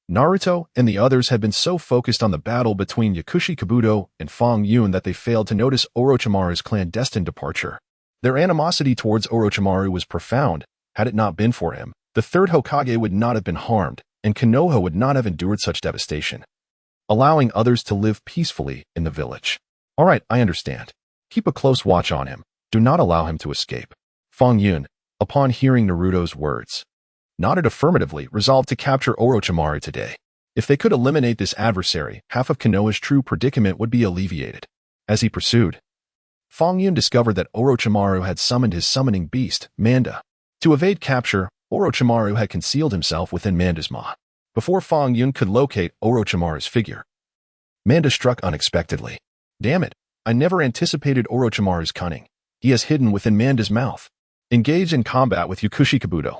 Naruto and the others had been so focused on the battle between Yakushi Kabuto and Fang Yun that they failed to notice Orochimaru's clandestine departure. Their animosity towards Orochimaru was profound. Had it not been for him, the third Hokage would not have been harmed, and Konoha would not have endured such devastation, allowing others to live peacefully in the village. All right, I understand. Keep a close watch on him. Do not allow him to escape. Fang Yun, upon hearing Naruto's words, nodded affirmatively, resolved to capture Orochimaru today. If they could eliminate this adversary, half of Konoha's true predicament would be alleviated. As he pursued, Fang Yun discovered that Orochimaru had summoned his summoning beast, Manda. To evade capture, Orochimaru had concealed himself within Manda's maw. Before Fang Yun could locate Orochimaru's figure, Manda struck unexpectedly. Damn it, I never anticipated Orochimaru's cunning. He has hidden within Manda's mouth. Engaged in combat with Yakushi Kabuto,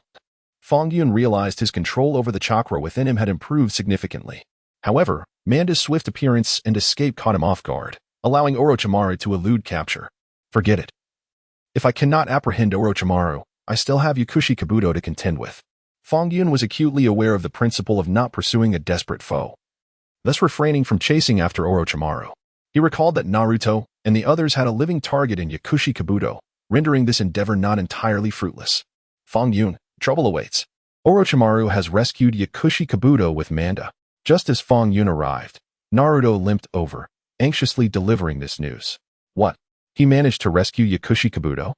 Fang Yun realized his control over the chakra within him had improved significantly. However, Manda's swift appearance and escape caught him off guard, allowing Orochimaru to elude capture. Forget it. If I cannot apprehend Orochimaru, I still have Yakushi Kabuto to contend with. Fang Yun was acutely aware of the principle of not pursuing a desperate foe, thus refraining from chasing after Orochimaru. He recalled that Naruto and the others had a living target in Yakushi Kabuto, rendering this endeavor not entirely fruitless. Fang Yun, trouble awaits. Orochimaru has rescued Yakushi Kabuto with Manda. Just as Fang Yun arrived, Naruto limped over, anxiously delivering this news. What? He managed to rescue Yakushi Kabuto?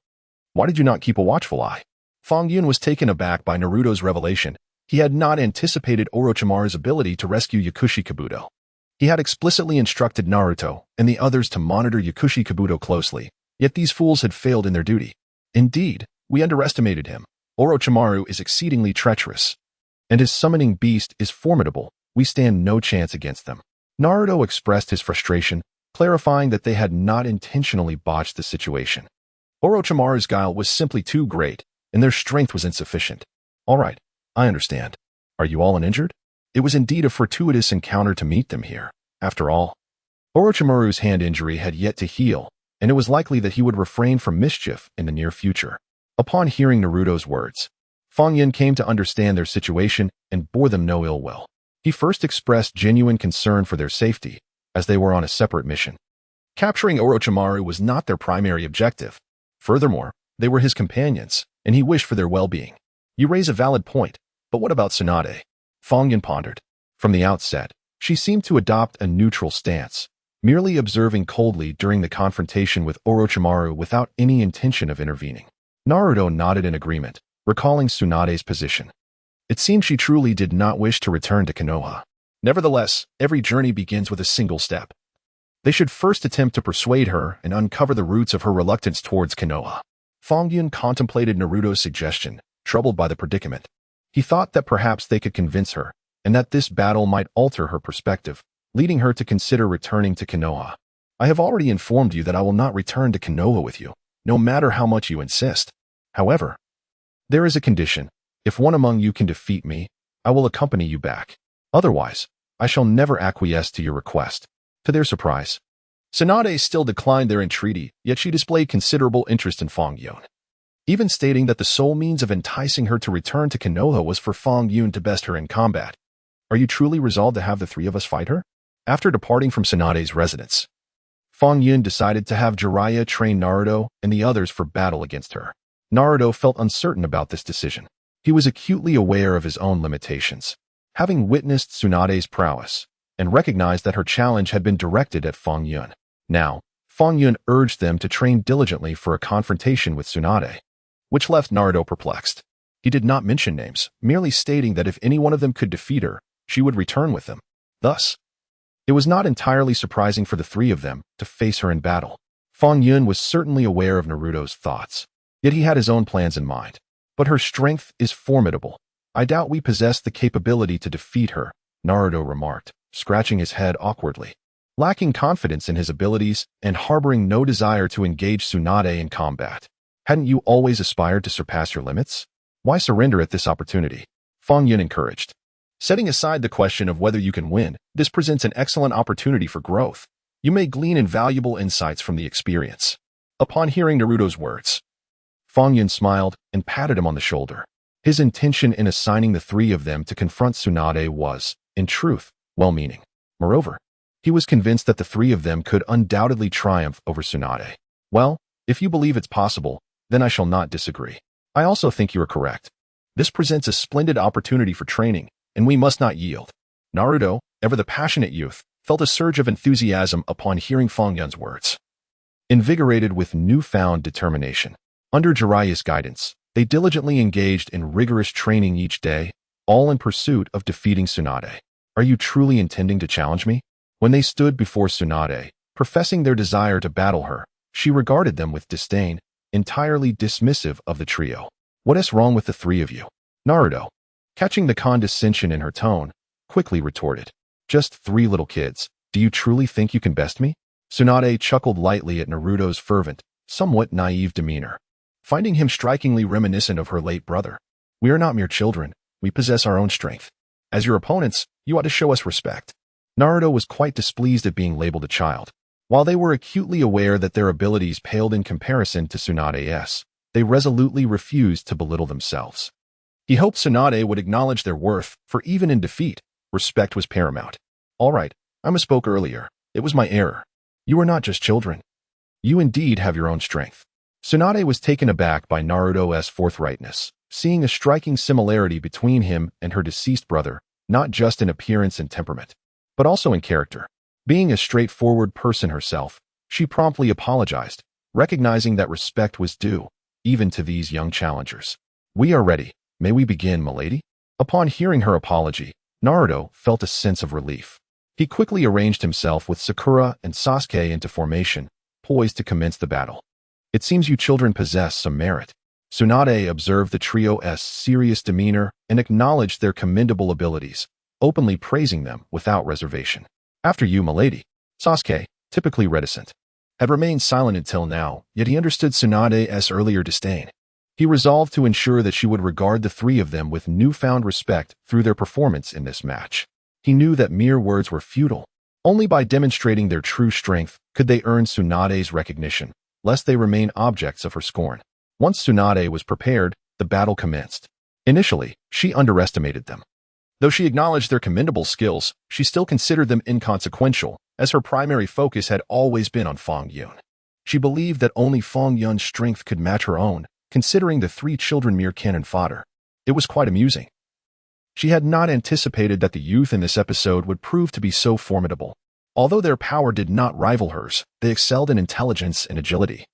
Why did you not keep a watchful eye? Fang Yun was taken aback by Naruto's revelation. He had not anticipated Orochimaru's ability to rescue Yakushi Kabuto. He had explicitly instructed Naruto and the others to monitor Yakushi Kabuto closely, yet these fools had failed in their duty. Indeed, we underestimated him. Orochimaru is exceedingly treacherous, and his summoning beast is formidable. We stand no chance against them. Naruto expressed his frustration, clarifying that they had not intentionally botched the situation. Orochimaru's guile was simply too great, and their strength was insufficient. All right, I understand. Are you all uninjured? It was indeed a fortuitous encounter to meet them here. After all, Orochimaru's hand injury had yet to heal, and it was likely that he would refrain from mischief in the near future. Upon hearing Naruto's words, Fang Yun came to understand their situation and bore them no ill will. He first expressed genuine concern for their safety, as they were on a separate mission. Capturing Orochimaru was not their primary objective. Furthermore, they were his companions, and he wished for their well-being. You raise a valid point, but what about Tsunade? Fang Yun pondered. From the outset, she seemed to adopt a neutral stance, merely observing coldly during the confrontation with Orochimaru without any intention of intervening. Naruto nodded in agreement, recalling Tsunade's position. It seemed she truly did not wish to return to Konoha. Nevertheless, every journey begins with a single step. They should first attempt to persuade her and uncover the roots of her reluctance towards Konoha. Fang Yun contemplated Naruto's suggestion, troubled by the predicament. He thought that perhaps they could convince her, and that this battle might alter her perspective, leading her to consider returning to Konoha. I have already informed you that I will not return to Konoha with you, no matter how much you insist. However, there is a condition. If one among you can defeat me, I will accompany you back. Otherwise, I shall never acquiesce to your request. To their surprise, Tsunade still declined their entreaty, yet she displayed considerable interest in Fang Yun, even stating that the sole means of enticing her to return to Konoha was for Fang Yun to best her in combat. Are you truly resolved to have the three of us fight her? After departing from Tsunade's residence, Fang Yun decided to have Jiraiya train Naruto and the others for battle against her. Naruto felt uncertain about this decision. He was acutely aware of his own limitations. having witnessed Tsunade's prowess, and recognized that her challenge had been directed at Fang Yun. Now, Fang Yun urged them to train diligently for a confrontation with Tsunade, which left Naruto perplexed. He did not mention names, merely stating that if any one of them could defeat her, she would return with them. Thus, it was not entirely surprising for the three of them to face her in battle. Fang Yun was certainly aware of Naruto's thoughts, yet he had his own plans in mind. But her strength is formidable. I doubt we possess the capability to defeat her, Naruto remarked, scratching his head awkwardly. Lacking confidence in his abilities and harboring no desire to engage Tsunade in combat. Hadn't you always aspired to surpass your limits? Why surrender at this opportunity? Fang Yun encouraged. Setting aside the question of whether you can win, this presents an excellent opportunity for growth. You may glean invaluable insights from the experience. Upon hearing Naruto's words, Fang Yun smiled and patted him on the shoulder. His intention in assigning the three of them to confront Tsunade was, in truth, well-meaning. Moreover, he was convinced that the three of them could undoubtedly triumph over Tsunade. Well, if you believe it's possible, then I shall not disagree. I also think you are correct. This presents a splendid opportunity for training, and we must not yield. Naruto, ever the passionate youth, felt a surge of enthusiasm upon hearing Fang Yun's words. Invigorated with newfound determination, under Jiraiya's guidance, they diligently engaged in rigorous training each day, all in pursuit of defeating Tsunade. Are you truly intending to challenge me? When they stood before Tsunade, professing their desire to battle her, she regarded them with disdain, entirely dismissive of the trio. What is wrong with the three of you? Naruto, catching the condescension in her tone, quickly retorted. Just three little kids. Do you truly think you can best me? Tsunade chuckled lightly at Naruto's fervent, somewhat naive demeanor, finding him strikingly reminiscent of her late brother. We are not mere children. We possess our own strength. As your opponents, you ought to show us respect. Naruto was quite displeased at being labeled a child. While they were acutely aware that their abilities paled in comparison to Tsunade's, they resolutely refused to belittle themselves. He hoped Tsunade would acknowledge their worth, for even in defeat, respect was paramount. All right, I misspoke earlier. It was my error. You are not just children. You indeed have your own strength. Tsunade was taken aback by Naruto's forthrightness, seeing a striking similarity between him and her deceased brother, not just in appearance and temperament, but also in character. Being a straightforward person herself, she promptly apologized, recognizing that respect was due, even to these young challengers. We are ready. May we begin, milady? Upon hearing her apology, Naruto felt a sense of relief. He quickly arranged himself with Sakura and Sasuke into formation, poised to commence the battle. It seems you children possess some merit. Tsunade observed the trio's serious demeanor and acknowledged their commendable abilities, openly praising them without reservation. After you, milady. Sasuke, typically reticent, had remained silent until now, yet he understood Tsunade's earlier disdain. He resolved to ensure that she would regard the three of them with newfound respect through their performance in this match. He knew that mere words were futile. Only by demonstrating their true strength could they earn Tsunade's recognition, lest they remain objects of her scorn. Once Tsunade was prepared, the battle commenced. Initially, she underestimated them. Though she acknowledged their commendable skills, she still considered them inconsequential, as her primary focus had always been on Fang Yun. She believed that only Fang Yun's strength could match her own, considering the three children mere cannon fodder. It was quite amusing. She had not anticipated that the youth in this episode would prove to be so formidable. Although their power did not rival hers, they excelled in intelligence and agility,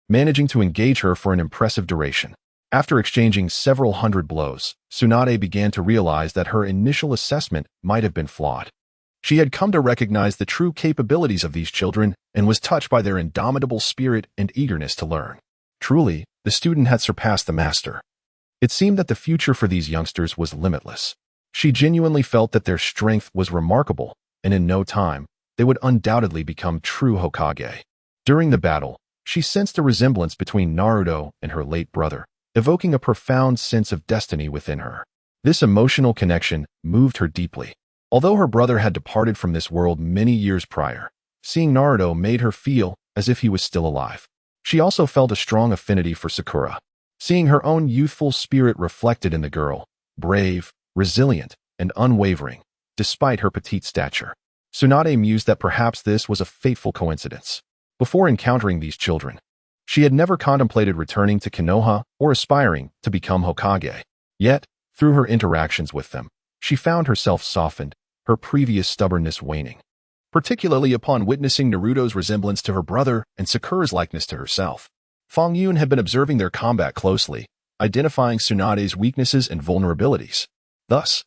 managing to engage her for an impressive duration. After exchanging several hundred blows, Tsunade began to realize that her initial assessment might have been flawed. She had come to recognize the true capabilities of these children and was touched by their indomitable spirit and eagerness to learn. Truly, the student had surpassed the master. It seemed that the future for these youngsters was limitless. She genuinely felt that their strength was remarkable, and in no time, they would undoubtedly become true Hokage. During the battle, she sensed a resemblance between Naruto and her late brother, evoking a profound sense of destiny within her. This emotional connection moved her deeply. Although her brother had departed from this world many years prior, seeing Naruto made her feel as if he was still alive. She also felt a strong affinity for Sakura, seeing her own youthful spirit reflected in the girl, brave, resilient, and unwavering, despite her petite stature. Tsunade mused that perhaps this was a fateful coincidence. Before encountering these children, she had never contemplated returning to Konoha or aspiring to become Hokage. Yet, through her interactions with them, she found herself softened, her previous stubbornness waning. Particularly upon witnessing Naruto's resemblance to her brother and Sakura's likeness to herself. Fang Yun had been observing their combat closely, identifying Tsunade's weaknesses and vulnerabilities. Thus,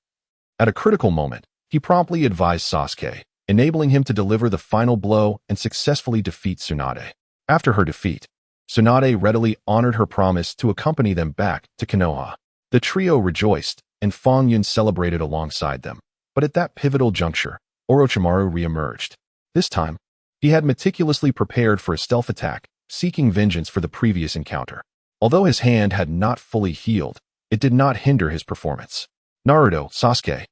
at a critical moment, he promptly advised Sasuke, enabling him to deliver the final blow and successfully defeat Tsunade. After her defeat, Tsunade readily honored her promise to accompany them back to Konoha. The trio rejoiced, and Fang Yun celebrated alongside them. But at that pivotal juncture, Orochimaru re-emerged. This time, he had meticulously prepared for a stealth attack, seeking vengeance for the previous encounter. Although his hand had not fully healed, it did not hinder his performance. Naruto, Sasuke,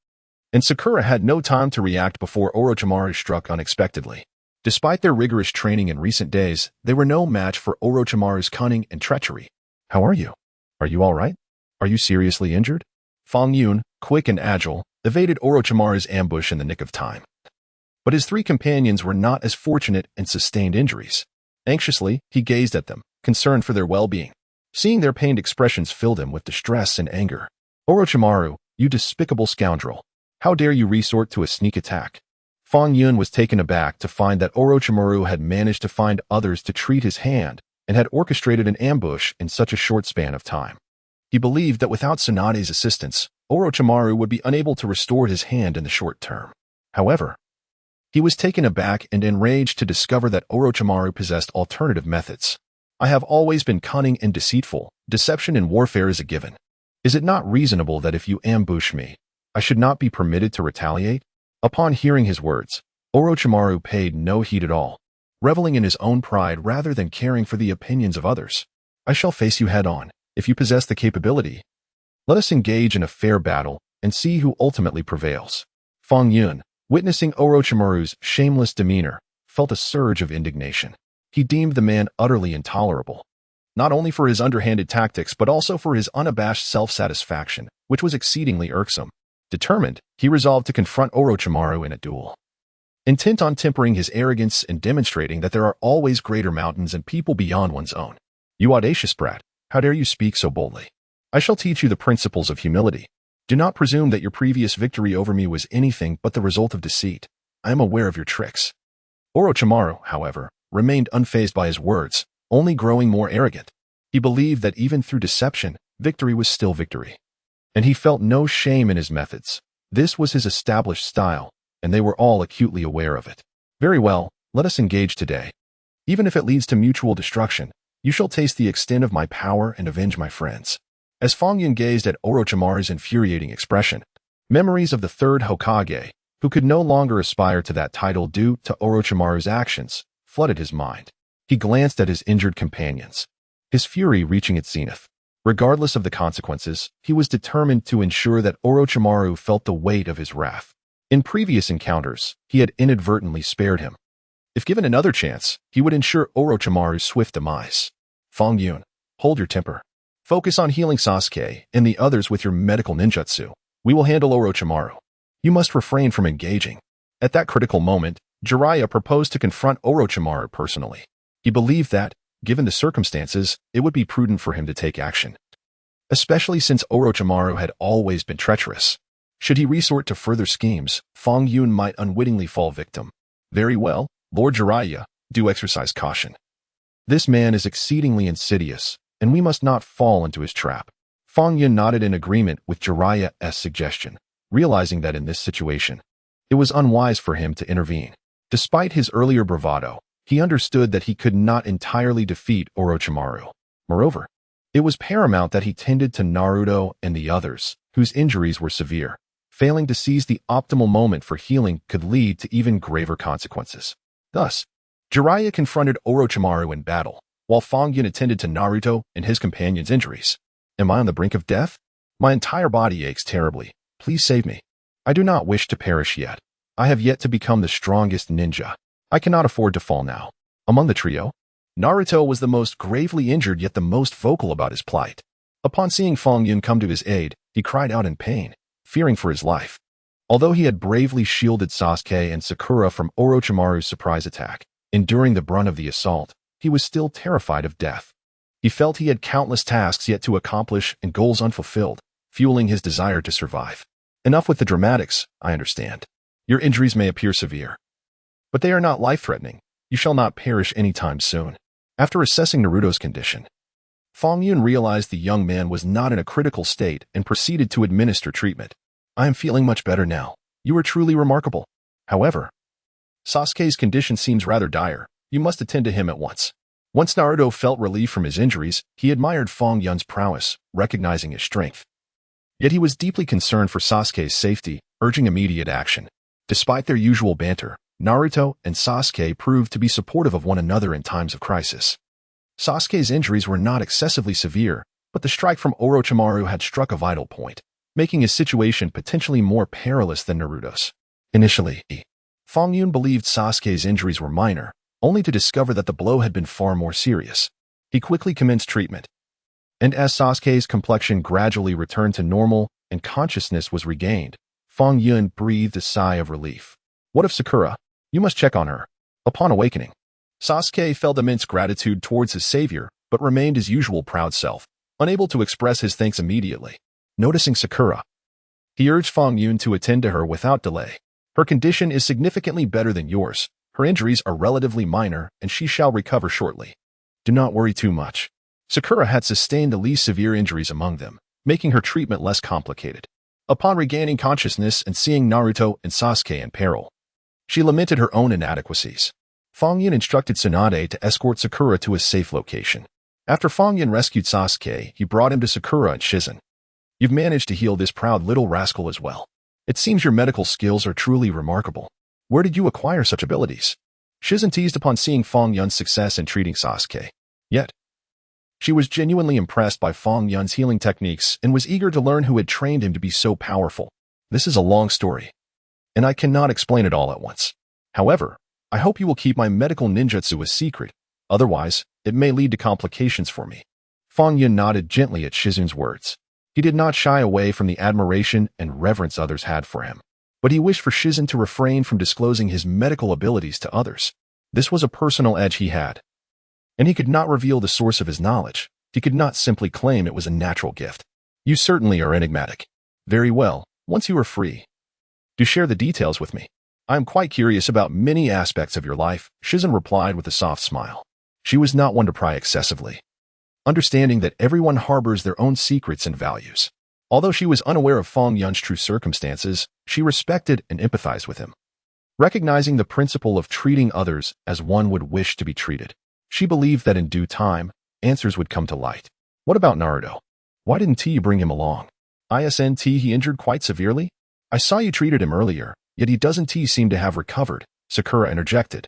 and Sakura had no time to react before Orochimaru struck unexpectedly. Despite their rigorous training in recent days, they were no match for Orochimaru's cunning and treachery. How are you? Are you all right? Are you seriously injured? Fang Yun, quick and agile, evaded Orochimaru's ambush in the nick of time. But his three companions were not as fortunate and sustained injuries. Anxiously, he gazed at them, concerned for their well-being. Seeing their pained expressions filled him with distress and anger. Orochimaru, you despicable scoundrel. How dare you resort to a sneak attack? Fang Yun was taken aback to find that Orochimaru had managed to find others to treat his hand and had orchestrated an ambush in such a short span of time. He believed that without Tsunade's assistance, Orochimaru would be unable to restore his hand in the short term. However, he was taken aback and enraged to discover that Orochimaru possessed alternative methods. I have always been cunning and deceitful. Deception in warfare is a given. Is it not reasonable that if you ambush me, I should not be permitted to retaliate? Upon hearing his words, Orochimaru paid no heed at all, reveling in his own pride rather than caring for the opinions of others. I shall face you head-on, if you possess the capability. Let us engage in a fair battle and see who ultimately prevails. Fang Yun, witnessing Orochimaru's shameless demeanor, felt a surge of indignation. He deemed the man utterly intolerable, not only for his underhanded tactics but also for his unabashed self-satisfaction, which was exceedingly irksome. Determined, he resolved to confront Orochimaru in a duel. Intent on tempering his arrogance and demonstrating that there are always greater mountains and people beyond one's own. You audacious brat, how dare you speak so boldly? I shall teach you the principles of humility. Do not presume that your previous victory over me was anything but the result of deceit. I am aware of your tricks. Orochimaru, however, remained unfazed by his words, only growing more arrogant. He believed that even through deception, victory was still victory. And he felt no shame in his methods. This was his established style, and they were all acutely aware of it. Very well, let us engage today. Even if it leads to mutual destruction, you shall taste the extent of my power and avenge my friends. As Fang Yun gazed at Orochimaru's infuriating expression, memories of the third Hokage, who could no longer aspire to that title due to Orochimaru's actions, flooded his mind. He glanced at his injured companions, his fury reaching its zenith. Regardless of the consequences, he was determined to ensure that Orochimaru felt the weight of his wrath. In previous encounters, he had inadvertently spared him. If given another chance, he would ensure Orochimaru's swift demise. Fang Yun, hold your temper. Focus on healing Sasuke and the others with your medical ninjutsu. We will handle Orochimaru. You must refrain from engaging. At that critical moment, Jiraiya proposed to confront Orochimaru personally. He believed that, given the circumstances, it would be prudent for him to take action. Especially since Orochimaru had always been treacherous. Should he resort to further schemes, Fang Yun might unwittingly fall victim. Very well, Lord Jiraiya, do exercise caution. This man is exceedingly insidious, and we must not fall into his trap. Fang Yun nodded in agreement with Jiraiya's suggestion, realizing that in this situation, it was unwise for him to intervene. Despite his earlier bravado, he understood that he could not entirely defeat Orochimaru. Moreover, it was paramount that he tended to Naruto and the others, whose injuries were severe. Failing to seize the optimal moment for healing could lead to even graver consequences. Thus, Jiraiya confronted Orochimaru in battle, while Fang Yun attended to Naruto and his companions' injuries. Am I on the brink of death? My entire body aches terribly. Please save me. I do not wish to perish yet. I have yet to become the strongest ninja. I cannot afford to fall now. Among the trio, Naruto was the most gravely injured yet the most vocal about his plight. Upon seeing Fang Yun come to his aid, he cried out in pain, fearing for his life. Although he had bravely shielded Sasuke and Sakura from Orochimaru's surprise attack, enduring the brunt of the assault, he was still terrified of death. He felt he had countless tasks yet to accomplish and goals unfulfilled, fueling his desire to survive. Enough with the dramatics, I understand. Your injuries may appear severe, but they are not life-threatening. You shall not perish anytime soon. After assessing Naruto's condition, Fang Yun realized the young man was not in a critical state and proceeded to administer treatment. I am feeling much better now. You are truly remarkable. However, Sasuke's condition seems rather dire. You must attend to him at once. Once Naruto felt relief from his injuries, he admired Fang Yun's prowess, recognizing his strength. Yet he was deeply concerned for Sasuke's safety, urging immediate action. Despite their usual banter, Naruto and Sasuke proved to be supportive of one another in times of crisis. Sasuke's injuries were not excessively severe, but the strike from Orochimaru had struck a vital point, making his situation potentially more perilous than Naruto's. Initially, Fang Yun believed Sasuke's injuries were minor, only to discover that the blow had been far more serious. He quickly commenced treatment, and as Sasuke's complexion gradually returned to normal and consciousness was regained, Fang Yun breathed a sigh of relief. What of Sakura? You must check on her. Upon awakening, Sasuke felt immense gratitude towards his savior, but remained his usual proud self, unable to express his thanks immediately. Noticing Sakura, he urged Fang Yun to attend to her without delay. Her condition is significantly better than yours. Her injuries are relatively minor, and she shall recover shortly. Do not worry too much. Sakura had sustained the least severe injuries among them, making her treatment less complicated. Upon regaining consciousness and seeing Naruto and Sasuke in peril, she lamented her own inadequacies. Fang Yun instructed Tsunade to escort Sakura to a safe location. After Fang Yun rescued Sasuke, he brought him to Sakura and Shizen. You've managed to heal this proud little rascal as well. It seems your medical skills are truly remarkable. Where did you acquire such abilities? Shizen teased upon seeing Fang Yun's success in treating Sasuke. Yet, she was genuinely impressed by Fang Yun's healing techniques and was eager to learn who had trained him to be so powerful. This is a long story, and I cannot explain it all at once. However, I hope you will keep my medical ninjutsu a secret. Otherwise, it may lead to complications for me. Fang Yun nodded gently at Shizen's words. He did not shy away from the admiration and reverence others had for him, but he wished for Shizen to refrain from disclosing his medical abilities to others. This was a personal edge he had, and he could not reveal the source of his knowledge. He could not simply claim it was a natural gift. You certainly are enigmatic. Very well, once you are free, do share the details with me. I am quite curious about many aspects of your life, Shizen replied with a soft smile. She was not one to pry excessively, understanding that everyone harbors their own secrets and values. Although she was unaware of Fang Yun's true circumstances, she respected and empathized with him. Recognizing the principle of treating others as one would wish to be treated, she believed that in due time, answers would come to light. What about Naruto? Why didn't you bring him along? Isn't he injured quite severely? I saw you treated him earlier, yet he doesn't seem to have recovered, Sakura interjected.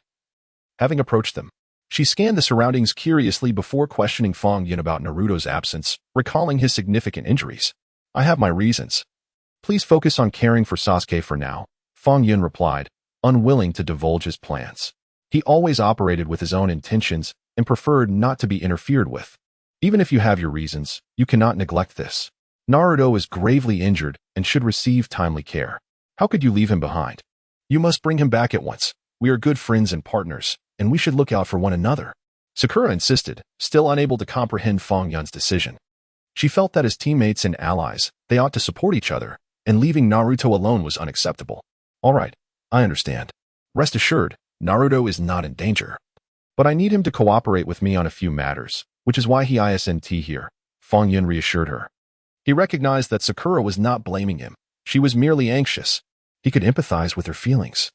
Having approached them, she scanned the surroundings curiously before questioning Fang Yun about Naruto's absence, recalling his significant injuries. I have my reasons. Please focus on caring for Sasuke for now, Fang Yun replied, unwilling to divulge his plans. He always operated with his own intentions and preferred not to be interfered with. Even if you have your reasons, you cannot neglect this. Naruto is gravely injured and should receive timely care. How could you leave him behind? You must bring him back at once. We are good friends and partners, and we should look out for one another. Sakura insisted, still unable to comprehend Fang Yun's decision. She felt that as teammates and allies, they ought to support each other, and leaving Naruto alone was unacceptable. All right, I understand. Rest assured, Naruto is not in danger. But I need him to cooperate with me on a few matters, which is why he isn't here, Fang Yun reassured her. He recognized that Sakura was not blaming him. She was merely anxious. He could empathize with her feelings.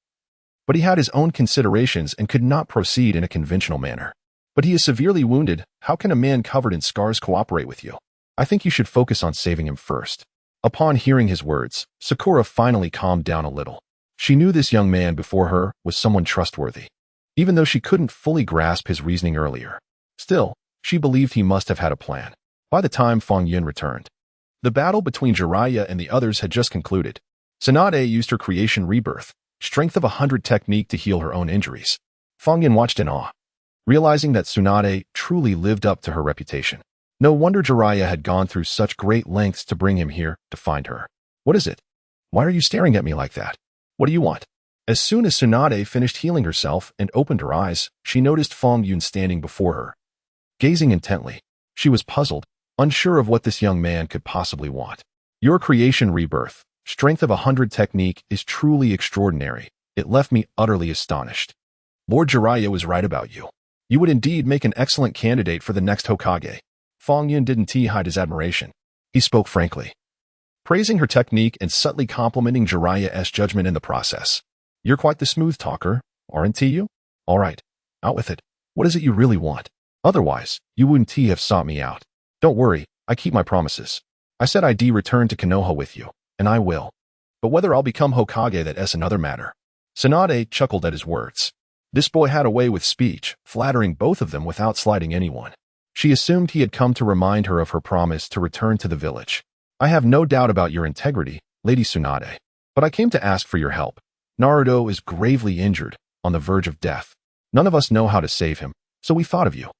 But he had his own considerations and could not proceed in a conventional manner. But he is severely wounded. How can a man covered in scars cooperate with you? I think you should focus on saving him first. Upon hearing his words, Sakura finally calmed down a little. She knew this young man before her was someone trustworthy, even though she couldn't fully grasp his reasoning earlier. Still, she believed he must have had a plan. By the time Fang Yun returned, the battle between Jiraiya and the others had just concluded. Tsunade used her creation rebirth, strength of 100 technique to heal her own injuries. Fang Yun watched in awe, realizing that Tsunade truly lived up to her reputation. No wonder Jiraiya had gone through such great lengths to bring him here to find her. What is it? Why are you staring at me like that? What do you want? As soon as Tsunade finished healing herself and opened her eyes, she noticed Fang Yun standing before her. Gazing intently, she was puzzled, unsure of what this young man could possibly want. Your creation rebirth, Strength of 100 technique is truly extraordinary. It left me utterly astonished. Lord Jiraiya was right about you. You would indeed make an excellent candidate for the next Hokage. Fang Yun didn't hide his admiration. He spoke frankly, praising her technique and subtly complimenting Jiraiya's judgment in the process. You're quite the smooth talker, aren't you? All right, out with it. What is it you really want? Otherwise, you wouldn't have sought me out. Don't worry, I keep my promises. I said I'd return to Konoha with you, and I will. But whether I'll become Hokage, that's another matter. Tsunade chuckled at his words. This boy had a way with speech, flattering both of them without slighting anyone. She assumed he had come to remind her of her promise to return to the village. I have no doubt about your integrity, Lady Tsunade, but I came to ask for your help. Naruto is gravely injured, on the verge of death. None of us know how to save him, so we thought of you.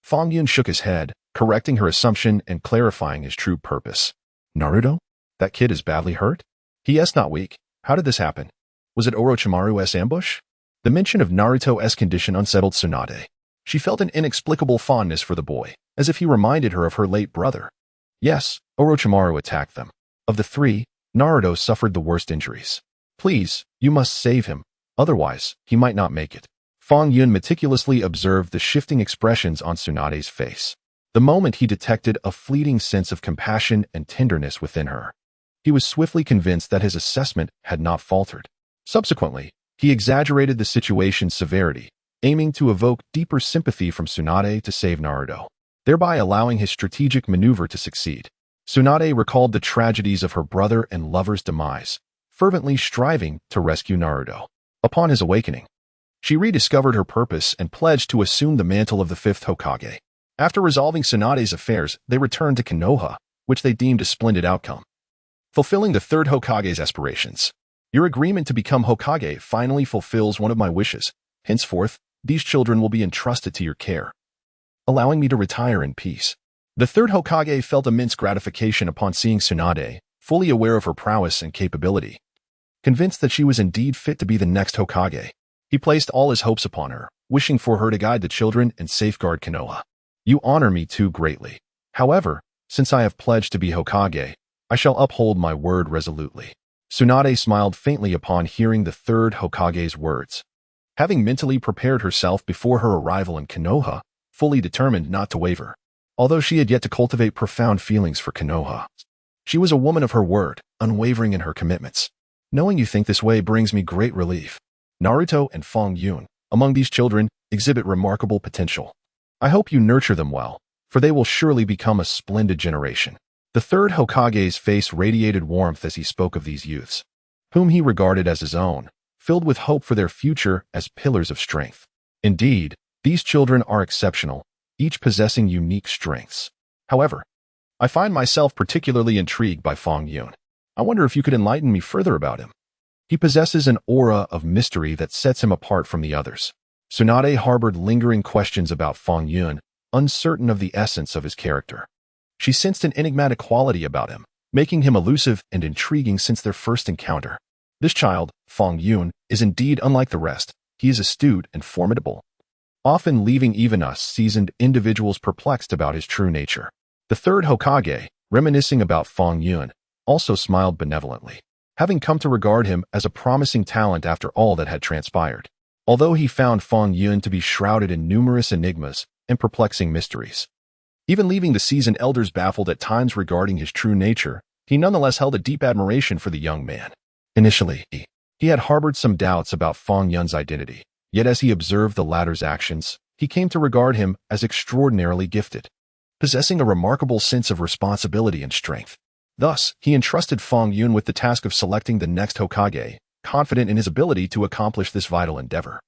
Fang Yun shook his head, correcting her assumption and clarifying his true purpose. Naruto? That kid is badly hurt? He is not weak. How did this happen? Was it Orochimaru's ambush? The mention of Naruto's condition unsettled Tsunade. She felt an inexplicable fondness for the boy, as if he reminded her of her late brother. Yes, Orochimaru attacked them. Of the three, Naruto suffered the worst injuries. Please, you must save him, otherwise, he might not make it. Fang Yun meticulously observed the shifting expressions on Tsunade's face. The moment he detected a fleeting sense of compassion and tenderness within her. He was swiftly convinced that his assessment had not faltered. Subsequently, he exaggerated the situation's severity, aiming to evoke deeper sympathy from Tsunade to save Naruto, thereby allowing his strategic maneuver to succeed. Tsunade recalled the tragedies of her brother and lover's demise, fervently striving to rescue Naruto. Upon his awakening, she rediscovered her purpose and pledged to assume the mantle of the fifth Hokage. After resolving Tsunade's affairs, they returned to Konoha, which they deemed a splendid outcome. Fulfilling the third Hokage's aspirations. Your agreement to become Hokage finally fulfills one of my wishes. Henceforth, these children will be entrusted to your care, allowing me to retire in peace. The third Hokage felt immense gratification upon seeing Tsunade, fully aware of her prowess and capability. Convinced that she was indeed fit to be the next Hokage, he placed all his hopes upon her, wishing for her to guide the children and safeguard Konoha. You honor me too greatly. However, since I have pledged to be Hokage, I shall uphold my word resolutely. Tsunade smiled faintly upon hearing the third Hokage's words. Having mentally prepared herself before her arrival in Konoha, fully determined not to waver. Although she had yet to cultivate profound feelings for Konoha, she was a woman of her word, unwavering in her commitments. Knowing you think this way brings me great relief. Naruto and Fang Yun, among these children, exhibit remarkable potential. I hope you nurture them well, for they will surely become a splendid generation. The third Hokage's face radiated warmth as he spoke of these youths, whom he regarded as his own, filled with hope for their future as pillars of strength. Indeed, these children are exceptional, each possessing unique strengths. However, I find myself particularly intrigued by Fang Yun. I wonder if you could enlighten me further about him. He possesses an aura of mystery that sets him apart from the others. Tsunade harbored lingering questions about Fang Yun, uncertain of the essence of his character. She sensed an enigmatic quality about him, making him elusive and intriguing since their first encounter. This child, Fang Yun, is indeed unlike the rest. He is astute and formidable, often leaving even us seasoned individuals perplexed about his true nature. The third Hokage, reminiscing about Fang Yun, also smiled benevolently, having come to regard him as a promising talent after all that had transpired. Although he found Fang Yun to be shrouded in numerous enigmas and perplexing mysteries, even leaving the seasoned elders baffled at times regarding his true nature, he nonetheless held a deep admiration for the young man. Initially, he had harbored some doubts about Fang Yun's identity, yet as he observed the latter's actions, he came to regard him as extraordinarily gifted, possessing a remarkable sense of responsibility and strength. Thus, he entrusted Fang Yun with the task of selecting the next Hokage, confident in his ability to accomplish this vital endeavor.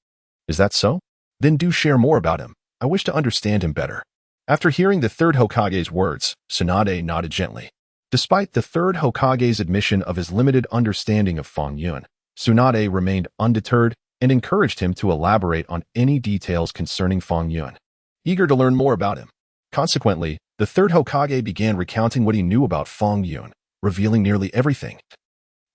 Is that so? Then do share more about him. I wish to understand him better. After hearing the third Hokage's words, Tsunade nodded gently. Despite the third Hokage's admission of his limited understanding of Fang Yun, Tsunade remained undeterred and encouraged him to elaborate on any details concerning Fang Yun, eager to learn more about him. Consequently, the third Hokage began recounting what he knew about Fang Yun, revealing nearly everything,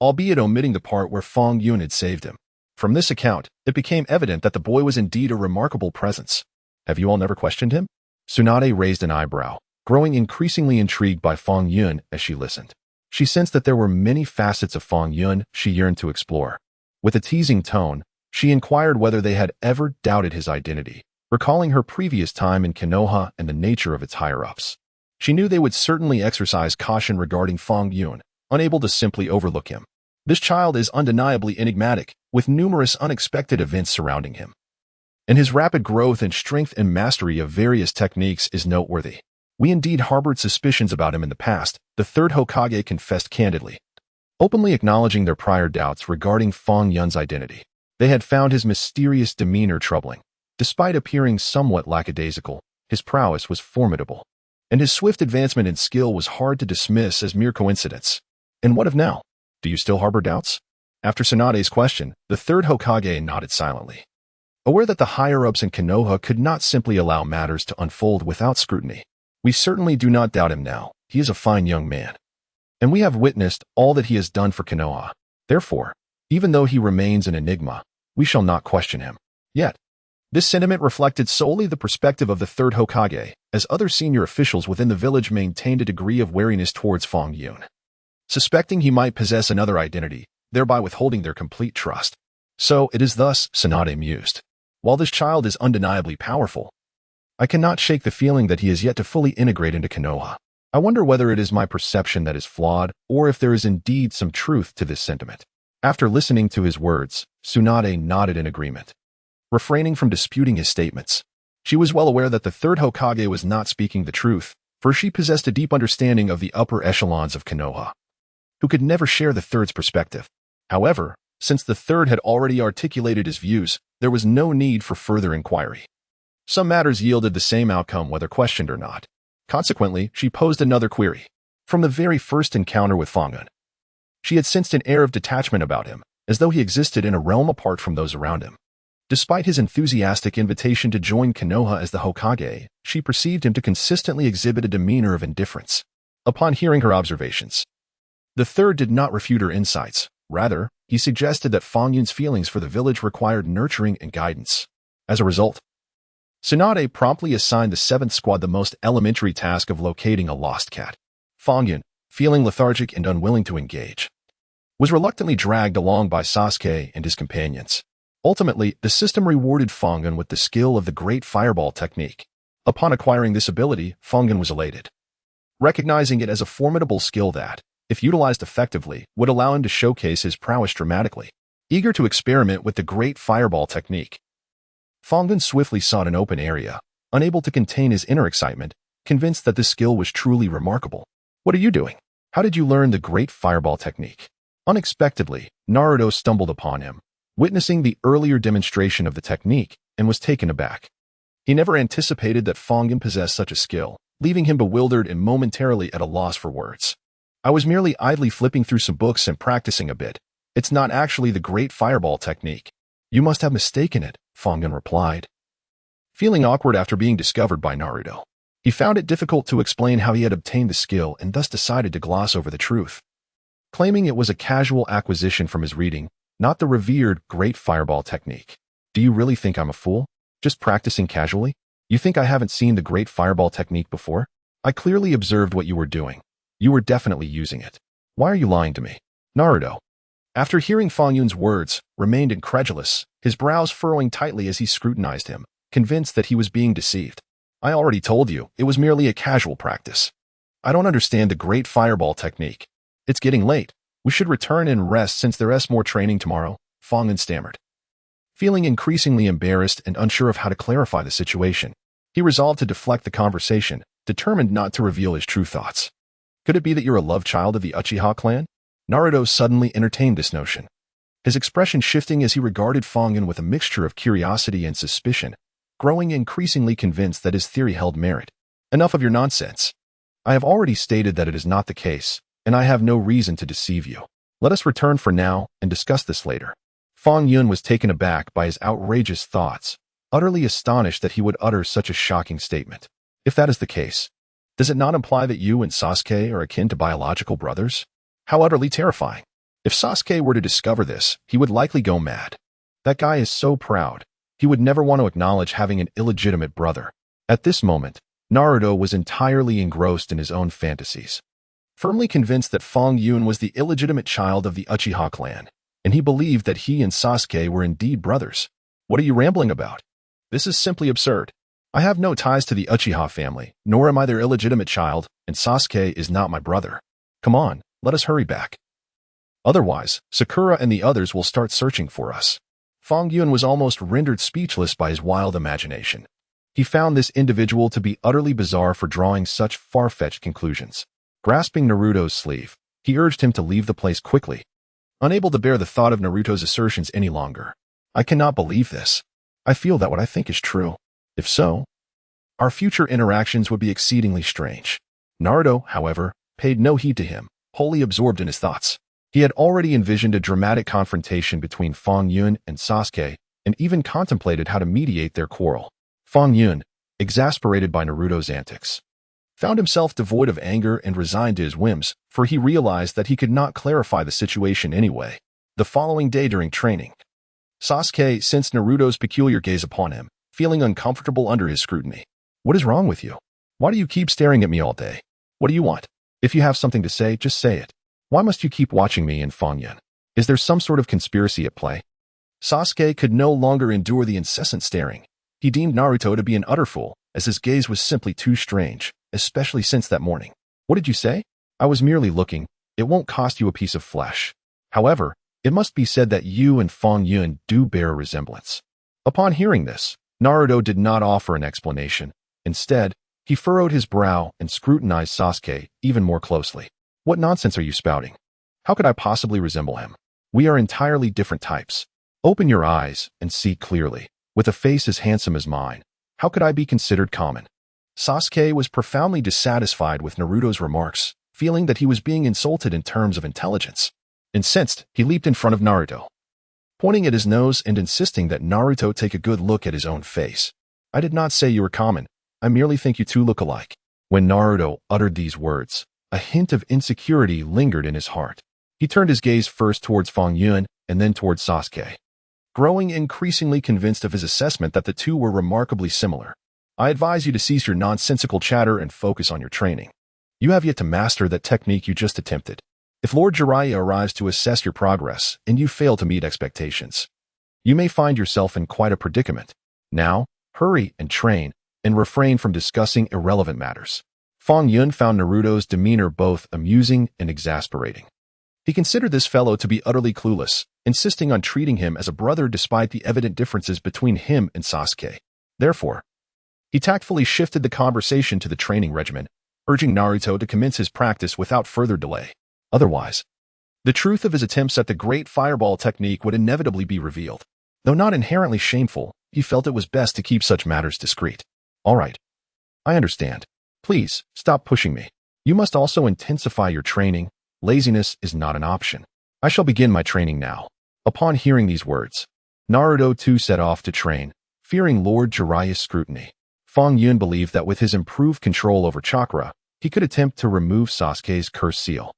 albeit omitting the part where Fang Yun had saved him. From this account, it became evident that the boy was indeed a remarkable presence. Have you all never questioned him? Tsunade raised an eyebrow, growing increasingly intrigued by Fang Yun as she listened. She sensed that there were many facets of Fang Yun she yearned to explore. With a teasing tone, she inquired whether they had ever doubted his identity, recalling her previous time in Konoha and the nature of its higher-ups. She knew they would certainly exercise caution regarding Fang Yun, unable to simply overlook him. This child is undeniably enigmatic, with numerous unexpected events surrounding him. And his rapid growth and strength and mastery of various techniques is noteworthy. We indeed harbored suspicions about him in the past, the third Hokage confessed candidly, openly acknowledging their prior doubts regarding Fang Yun's identity. They had found his mysterious demeanor troubling. Despite appearing somewhat lackadaisical, his prowess was formidable, and his swift advancement in skill was hard to dismiss as mere coincidence. And what of now? Do you still harbor doubts? After Tsunade's question, the third Hokage nodded silently. Aware that the higher-ups in Konoha could not simply allow matters to unfold without scrutiny. We certainly do not doubt him now. He is a fine young man. And we have witnessed all that he has done for Konoha. Therefore, even though he remains an enigma, we shall not question him. Yet, this sentiment reflected solely the perspective of the third Hokage, as other senior officials within the village maintained a degree of wariness towards Fang Yun, suspecting he might possess another identity, thereby withholding their complete trust. So it is thus, Tsunade mused. While this child is undeniably powerful, I cannot shake the feeling that he is yet to fully integrate into Konoha. I wonder whether it is my perception that is flawed, or if there is indeed some truth to this sentiment. After listening to his words, Tsunade nodded in agreement, refraining from disputing his statements. She was well aware that the third Hokage was not speaking the truth, for she possessed a deep understanding of the upper echelons of Konoha, who could never share the third's perspective. However, since the third had already articulated his views, there was no need for further inquiry. Some matters yielded the same outcome whether questioned or not. Consequently, she posed another query. From the very first encounter with Fang Yun, she had sensed an air of detachment about him, as though he existed in a realm apart from those around him. Despite his enthusiastic invitation to join Konoha as the Hokage, she perceived him to consistently exhibit a demeanor of indifference. Upon hearing her observations, the third did not refute her insights. Rather, he suggested that Fang Yun's feelings for the village required nurturing and guidance. As a result, Tsunade promptly assigned the 7th Squad the most elementary task of locating a lost cat. Fang Yun, feeling lethargic and unwilling to engage, was reluctantly dragged along by Sasuke and his companions. Ultimately, the system rewarded Fang Yun with the skill of the Great Fireball technique. Upon acquiring this ability, Fang Yun was elated, recognizing it as a formidable skill that, if utilized effectively, would allow him to showcase his prowess dramatically. Eager to experiment with the Great Fireball technique, Fang Yun swiftly sought an open area, unable to contain his inner excitement, convinced that this skill was truly remarkable. What are you doing? How did you learn the Great Fireball technique? Unexpectedly, Naruto stumbled upon him, witnessing the earlier demonstration of the technique, and was taken aback. He never anticipated that Fang Yun possessed such a skill, leaving him bewildered and momentarily at a loss for words. I was merely idly flipping through some books and practicing a bit. It's not actually the Great Fireball technique. You must have mistaken it, Fang Yun replied, feeling awkward after being discovered by Naruto. He found it difficult to explain how he had obtained the skill and thus decided to gloss over the truth, claiming it was a casual acquisition from his reading, not the revered Great Fireball technique. Do you really think I'm a fool? Just practicing casually? You think I haven't seen the Great Fireball technique before? I clearly observed what you were doing. You were definitely using it. Why are you lying to me? Naruto, after hearing Fang Yun's words, remained incredulous, his brows furrowing tightly as he scrutinized him, convinced that he was being deceived. I already told you, it was merely a casual practice. I don't understand the Great Fireball technique. It's getting late. We should return and rest since there is more training tomorrow, Fang Yun stammered. Feeling increasingly embarrassed and unsure of how to clarify the situation, he resolved to deflect the conversation, determined not to reveal his true thoughts. Could it be that you're a love child of the Uchiha clan? Naruto suddenly entertained this notion, his expression shifting as he regarded Fang Yun with a mixture of curiosity and suspicion, growing increasingly convinced that his theory held merit. Enough of your nonsense. I have already stated that it is not the case, and I have no reason to deceive you. Let us return for now and discuss this later. Fang Yun was taken aback by his outrageous thoughts, utterly astonished that he would utter such a shocking statement. If that is the case, does it not imply that you and Sasuke are akin to biological brothers? How utterly terrifying. If Sasuke were to discover this, he would likely go mad. That guy is so proud. He would never want to acknowledge having an illegitimate brother. At this moment, Naruto was entirely engrossed in his own fantasies. firmly convinced that Fang Yun was the illegitimate child of the Uchiha clan, and he believed that he and Sasuke were indeed brothers. What are you rambling about? This is simply absurd. I have no ties to the Uchiha family, nor am I their illegitimate child, and Sasuke is not my brother. Come on, let us hurry back. Otherwise, Sakura and the others will start searching for us. Fang Yun was almost rendered speechless by his wild imagination. He found this individual to be utterly bizarre for drawing such far-fetched conclusions. Grasping Naruto's sleeve, he urged him to leave the place quickly. Unable to bear the thought of Naruto's assertions any longer. I cannot believe this. I feel that what I think is true. If so, our future interactions would be exceedingly strange. Naruto, however, paid no heed to him, wholly absorbed in his thoughts. He had already envisioned a dramatic confrontation between Fang Yun and Sasuke, and even contemplated how to mediate their quarrel. Fang Yun, exasperated by Naruto's antics, found himself devoid of anger and resigned to his whims, for he realized that he could not clarify the situation anyway. The following day during training, Sasuke sensed Naruto's peculiar gaze upon him, feeling uncomfortable under his scrutiny. What is wrong with you? Why do you keep staring at me all day? What do you want? If you have something to say, just say it. Why must you keep watching me and Fang Yun? Is there some sort of conspiracy at play? Sasuke could no longer endure the incessant staring. He deemed Naruto to be an utter fool, as his gaze was simply too strange, especially since that morning. What did you say? I was merely looking. It won't cost you a piece of flesh. However, it must be said that you and Fang Yun do bear a resemblance. Upon hearing this, Naruto did not offer an explanation. Instead, he furrowed his brow and scrutinized Sasuke even more closely. What nonsense are you spouting? How could I possibly resemble him? We are entirely different types. Open your eyes and see clearly. With a face as handsome as mine, how could I be considered common? Sasuke was profoundly dissatisfied with Naruto's remarks, feeling that he was being insulted in terms of intelligence. Incensed, he leaped in front of Naruto, pointing at his nose and insisting that Naruto take a good look at his own face. I did not say you were common. I merely think you two look alike. When Naruto uttered these words, a hint of insecurity lingered in his heart. He turned his gaze first towards Fang Yun and then towards Sasuke, growing increasingly convinced of his assessment that the two were remarkably similar. I advise you to cease your nonsensical chatter and focus on your training. You have yet to master that technique you just attempted. If Lord Jiraiya arrives to assess your progress and you fail to meet expectations, you may find yourself in quite a predicament. Now, hurry and train, and refrain from discussing irrelevant matters. Fang Yun found Naruto's demeanor both amusing and exasperating. He considered this fellow to be utterly clueless, insisting on treating him as a brother despite the evident differences between him and Sasuke. Therefore, he tactfully shifted the conversation to the training regimen, urging Naruto to commence his practice without further delay. Otherwise, the truth of his attempts at the Great Fireball technique would inevitably be revealed. Though not inherently shameful, he felt it was best to keep such matters discreet. All right. I understand. Please, stop pushing me. You must also intensify your training. Laziness is not an option. I shall begin my training now. Upon hearing these words, Naruto too set off to train, fearing Lord Jiraiya's scrutiny. Fang Yun believed that with his improved control over Chakra, he could attempt to remove Sasuke's curse seal.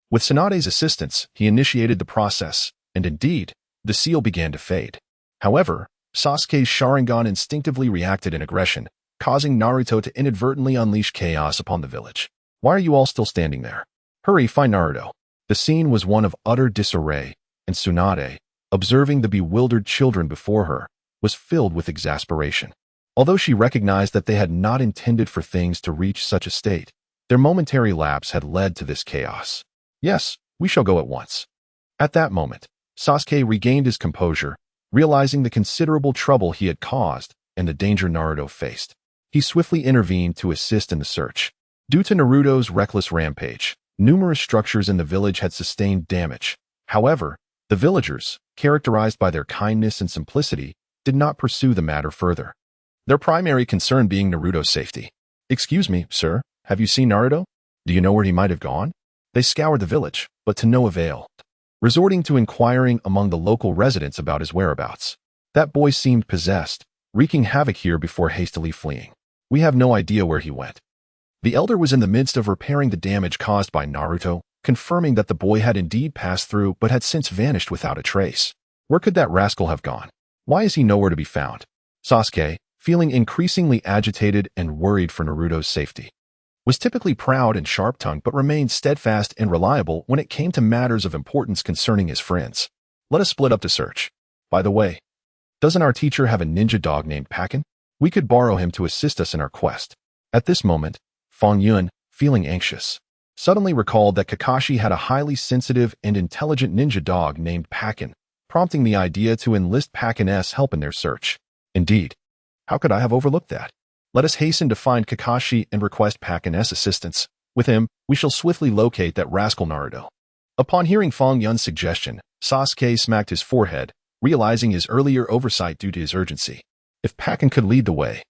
With Tsunade's assistance, he initiated the process, and indeed, the seal began to fade. However, Sasuke's Sharingan instinctively reacted in aggression, causing Naruto to inadvertently unleash chaos upon the village. Why are you all still standing there? Hurry, find Naruto. The scene was one of utter disarray, and Tsunade, observing the bewildered children before her, was filled with exasperation. Although she recognized that they had not intended for things to reach such a state, their momentary lapse had led to this chaos. Yes, we shall go at once. At that moment, Sasuke regained his composure, realizing the considerable trouble he had caused and the danger Naruto faced. He swiftly intervened to assist in the search. Due to Naruto's reckless rampage, numerous structures in the village had sustained damage. However, the villagers, characterized by their kindness and simplicity, did not pursue the matter further, their primary concern being Naruto's safety. Excuse me, sir, have you seen Naruto? Do you know where he might have gone? They scoured the village, but to no avail, resorting to inquiring among the local residents about his whereabouts. That boy seemed possessed, wreaking havoc here before hastily fleeing. We have no idea where he went. The elder was in the midst of repairing the damage caused by Naruto, confirming that the boy had indeed passed through but had since vanished without a trace. Where could that rascal have gone? Why is he nowhere to be found? Sasuke, feeling increasingly agitated and worried for Naruto's safety, was typically proud and sharp-tongued but remained steadfast and reliable when it came to matters of importance concerning his friends. Let us split up to search. By the way, doesn't our teacher have a ninja dog named Pakin? We could borrow him to assist us in our quest. At this moment, Fang Yun, feeling anxious, suddenly recalled that Kakashi had a highly sensitive and intelligent ninja dog named Pakin, prompting the idea to enlist Pakin's help in their search. Indeed, how could I have overlooked that? Let us hasten to find Kakashi and request Pakin's assistance. With him, we shall swiftly locate that rascal Naruto. Upon hearing Fang Yun's suggestion, Sasuke smacked his forehead, realizing his earlier oversight due to his urgency. If Pakin could lead the way,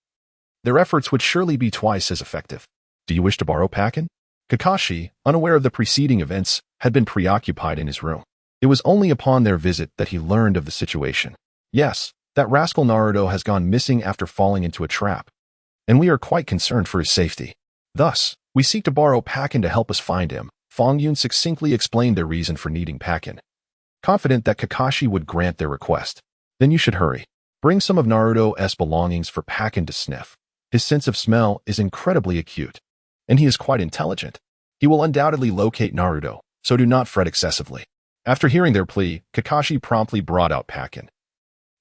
their efforts would surely be twice as effective. Do you wish to borrow Pakin? Kakashi, unaware of the preceding events, had been preoccupied in his room. It was only upon their visit that he learned of the situation. Yes, that rascal Naruto has gone missing after falling into a trap, and we are quite concerned for his safety. Thus, we seek to borrow Pakin to help us find him. Fang Yun succinctly explained their reason for needing Pakin, confident that Kakashi would grant their request. Then you should hurry. Bring some of Naruto's belongings for Pakin to sniff. His sense of smell is incredibly acute, and he is quite intelligent. He will undoubtedly locate Naruto, so do not fret excessively. After hearing their plea, Kakashi promptly brought out Pakin,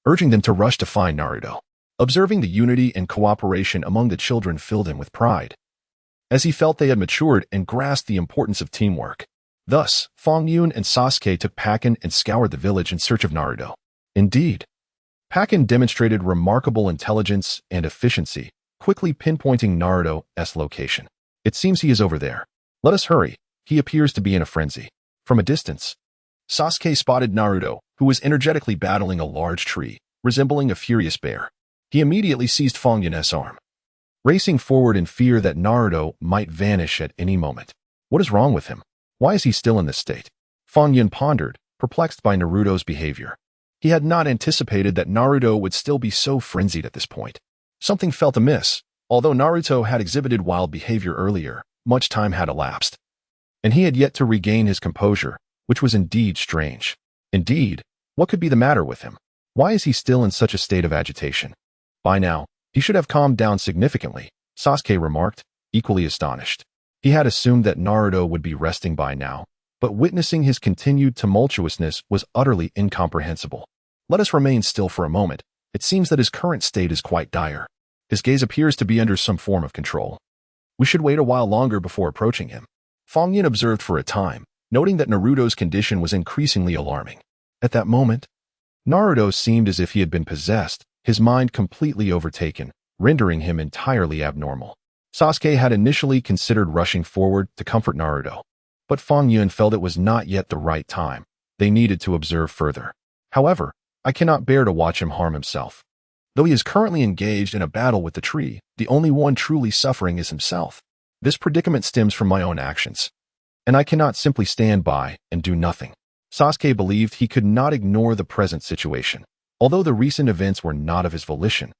urging them to rush to find Naruto. Observing the unity and cooperation among the children filled him with pride, as he felt they had matured and grasped the importance of teamwork. Thus, Fang Yun and Sasuke took Pakin and scoured the village in search of Naruto. Indeed, Pakin demonstrated remarkable intelligence and efficiency, quickly pinpointing Naruto's location. It seems he is over there. Let us hurry. He appears to be in a frenzy. From a distance, Sasuke spotted Naruto, who was energetically battling a large tree, resembling a furious bear. He immediately seized Fang Yun's arm, racing forward in fear that Naruto might vanish at any moment. What is wrong with him? Why is he still in this state? Fang Yun pondered, perplexed by Naruto's behavior. He had not anticipated that Naruto would still be so frenzied at this point. Something felt amiss. Although Naruto had exhibited wild behavior earlier, much time had elapsed, and he had yet to regain his composure, which was indeed strange. Indeed, what could be the matter with him? Why is he still in such a state of agitation? By now, he should have calmed down significantly, Sasuke remarked, equally astonished. He had assumed that Naruto would be resting by now, but witnessing his continued tumultuousness was utterly incomprehensible. Let us remain still for a moment. It seems that his current state is quite dire. His gaze appears to be under some form of control. We should wait a while longer before approaching him. Fang Yun observed for a time, noting that Naruto's condition was increasingly alarming. At that moment, Naruto seemed as if he had been possessed, his mind completely overtaken, rendering him entirely abnormal. Sasuke had initially considered rushing forward to comfort Naruto, but Fang Yun felt it was not yet the right time. They needed to observe further. However, I cannot bear to watch him harm himself. Though he is currently engaged in a battle with the tree, the only one truly suffering is himself. This predicament stems from my own actions, and I cannot simply stand by and do nothing. Sasuke believed he could not ignore the present situation. Although the recent events were not of his volition,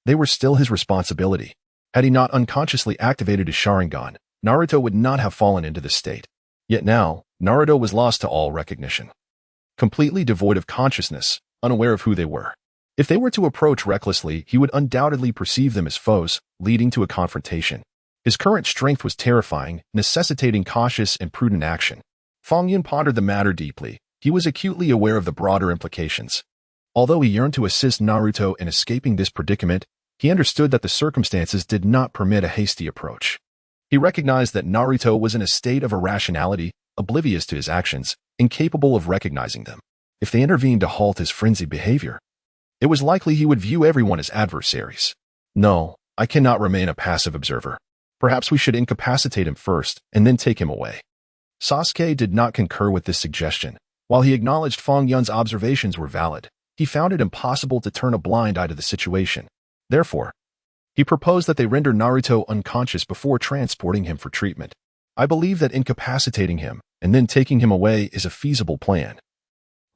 they were still his responsibility. Had he not unconsciously activated his Sharingan, Naruto would not have fallen into this state. Yet now, Naruto was lost to all recognition, completely devoid of consciousness, unaware of who they were. If they were to approach recklessly, he would undoubtedly perceive them as foes, leading to a confrontation. His current strength was terrifying, necessitating cautious and prudent action. Fang Yun pondered the matter deeply. He was acutely aware of the broader implications. Although he yearned to assist Naruto in escaping this predicament, he understood that the circumstances did not permit a hasty approach. He recognized that Naruto was in a state of irrationality, oblivious to his actions, incapable of recognizing them. If they intervened to halt his frenzied behavior, it was likely he would view everyone as adversaries. No, I cannot remain a passive observer. Perhaps we should incapacitate him first and then take him away. Sasuke did not concur with this suggestion. While he acknowledged Fang Yun's observations were valid, he found it impossible to turn a blind eye to the situation. Therefore, he proposed that they render Naruto unconscious before transporting him for treatment. I believe that incapacitating him and then taking him away is a feasible plan.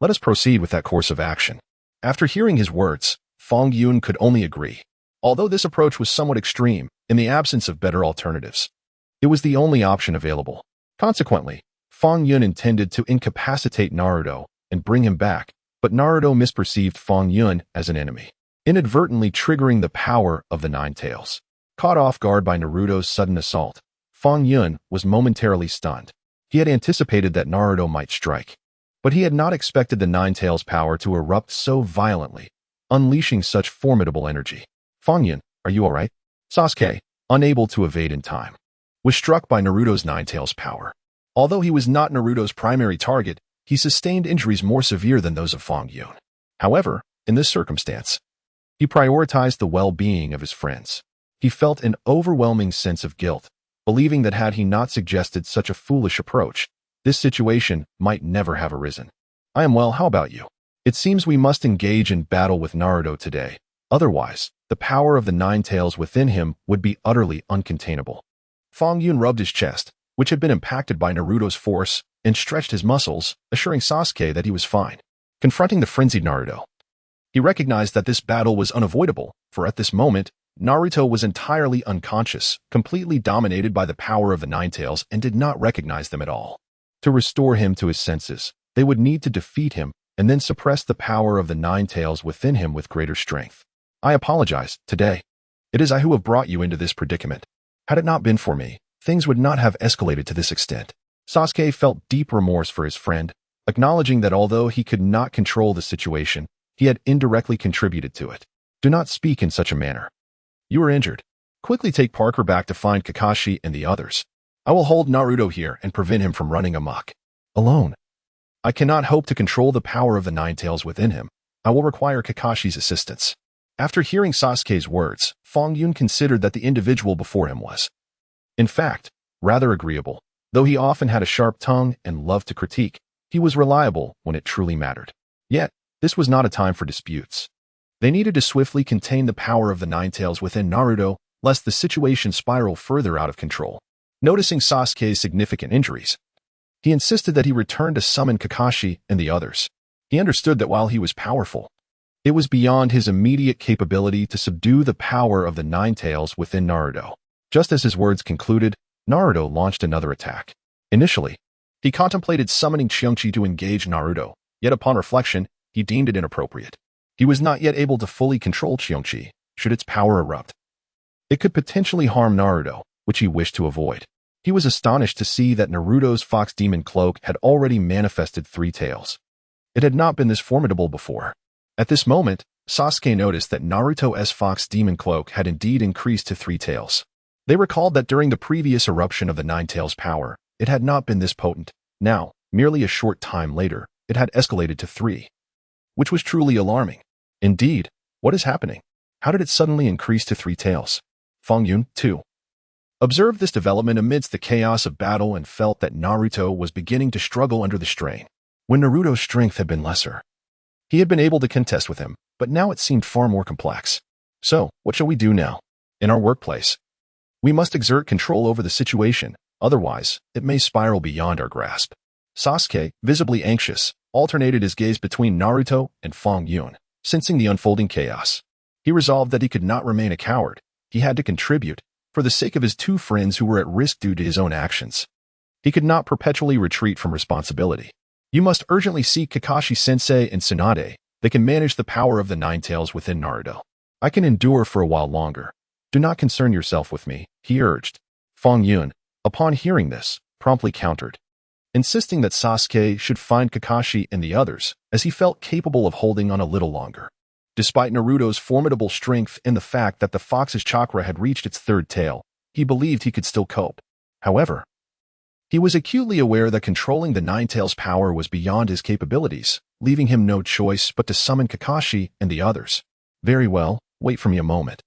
Let us proceed with that course of action. After hearing his words, Fang Yun could only agree. Although this approach was somewhat extreme, in the absence of better alternatives, it was the only option available. Consequently, Fang Yun intended to incapacitate Naruto and bring him back, but Naruto misperceived Fang Yun as an enemy, inadvertently triggering the power of the Nine Tails. Caught off guard by Naruto's sudden assault, Fang Yun was momentarily stunned. He had anticipated that Naruto might strike, but he had not expected the Nine Tails power to erupt so violently, unleashing such formidable energy. Fang Yun, are you alright? Sasuke, unable to evade in time, was struck by Naruto's Nine Tails power. Although he was not Naruto's primary target, he sustained injuries more severe than those of Fang Yun. However, in this circumstance, he prioritized the well-being of his friends. He felt an overwhelming sense of guilt, believing that had he not suggested such a foolish approach, this situation might never have arisen. I am well, how about you? It seems we must engage in battle with Naruto today. Otherwise, the power of the Nine Tails within him would be utterly uncontainable. Fang Yun rubbed his chest, which had been impacted by Naruto's force, and stretched his muscles, assuring Sasuke that he was fine. Confronting the frenzied Naruto, he recognized that this battle was unavoidable, for at this moment, Naruto was entirely unconscious, completely dominated by the power of the Nine Tails, and did not recognize them at all. To restore him to his senses, they would need to defeat him and then suppress the power of the Nine Tails within him with greater strength. I apologize, today. It is I who have brought you into this predicament. Had it not been for me, things would not have escalated to this extent. Sasuke felt deep remorse for his friend, acknowledging that although he could not control the situation, he had indirectly contributed to it. Do not speak in such a manner. You are injured. Quickly take Parker back to find Kakashi and the others. I will hold Naruto here and prevent him from running amok. Alone. I cannot hope to control the power of the Nine Tails within him. I will require Kakashi's assistance. After hearing Sasuke's words, Fang Yun considered that the individual before him was, in fact, rather agreeable. Though he often had a sharp tongue and loved to critique, he was reliable when it truly mattered. Yet, this was not a time for disputes. They needed to swiftly contain the power of the Nine Tails within Naruto, lest the situation spiral further out of control. Noticing Sasuke's significant injuries, he insisted that he return to summon Kakashi and the others. He understood that while he was powerful, it was beyond his immediate capability to subdue the power of the Nine Tails within Naruto. Just as his words concluded, Naruto launched another attack. Initially, he contemplated summoning Qiongqi to engage Naruto, yet upon reflection, he deemed it inappropriate. He was not yet able to fully control Qiongqi, should its power erupt. It could potentially harm Naruto, which he wished to avoid. He was astonished to see that Naruto's fox demon cloak had already manifested 3 tails. It had not been this formidable before. At this moment, Sasuke noticed that Naruto's fox demon cloak had indeed increased to 3 tails. They recalled that during the previous eruption of the Nine Tails power, it had not been this potent. Now, merely a short time later, it had escalated to 3, which was truly alarming. Indeed, what is happening? How did it suddenly increase to 3 tails? Fang Yun, too, observed this development amidst the chaos of battle and felt that Naruto was beginning to struggle under the strain. When Naruto's strength had been lesser, he had been able to contest with him, but now it seemed far more complex. So, what shall we do now? In our workplace, we must exert control over the situation, otherwise, it may spiral beyond our grasp. Sasuke, visibly anxious, alternated his gaze between Naruto and Fang Yun, sensing the unfolding chaos. He resolved that he could not remain a coward. He had to contribute, for the sake of his 2 friends who were at risk due to his own actions. He could not perpetually retreat from responsibility. You must urgently seek Kakashi-sensei and Tsunade. They can manage the power of the Nine Tails within Naruto. I can endure for a while longer. Do not concern yourself with me, he urged. Fang Yun, upon hearing this, promptly countered, insisting that Sasuke should find Kakashi and the others, as he felt capable of holding on a little longer. Despite Naruto's formidable strength and the fact that the fox's chakra had reached its 3rd tail, he believed he could still cope. However, he was acutely aware that controlling the Nine Tails power was beyond his capabilities, leaving him no choice but to summon Kakashi and the others. Very well, wait for me a moment.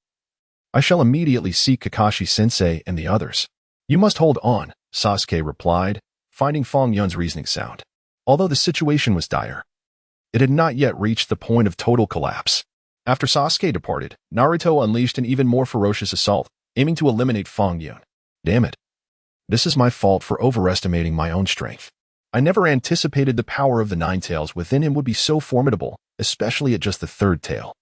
I shall immediately seek Kakashi-sensei and the others. You must hold on, Sasuke replied, finding Fang Yun's reasoning sound. Although the situation was dire, it had not yet reached the point of total collapse. After Sasuke departed, Naruto unleashed an even more ferocious assault, aiming to eliminate Fang Yun. Damn it. This is my fault for overestimating my own strength. I never anticipated the power of the Nine Tails within him would be so formidable, especially at just the 3rd tail.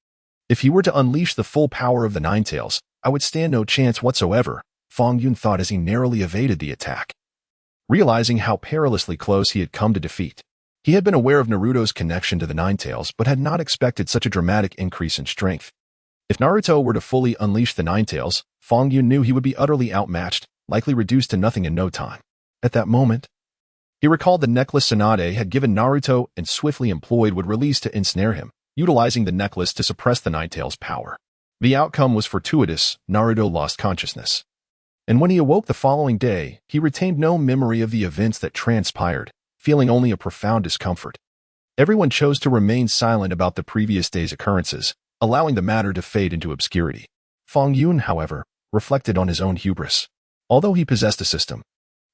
If he were to unleash the full power of the Nine Tails, I would stand no chance whatsoever, Fang Yun thought as he narrowly evaded the attack. Realizing how perilously close he had come to defeat, he had been aware of Naruto's connection to the Nine Tails but had not expected such a dramatic increase in strength. If Naruto were to fully unleash the Nine Tails, Fang Yun knew he would be utterly outmatched, likely reduced to nothing in no time. At that moment, he recalled the necklace Tsunade had given Naruto and swiftly employed would release to ensnare him, utilizing the necklace to suppress the Ninetales' power. The outcome was fortuitous. Naruto lost consciousness. And when he awoke the following day, he retained no memory of the events that transpired, feeling only a profound discomfort. Everyone chose to remain silent about the previous day's occurrences, allowing the matter to fade into obscurity. Fang Yun, however, reflected on his own hubris. Although he possessed a system,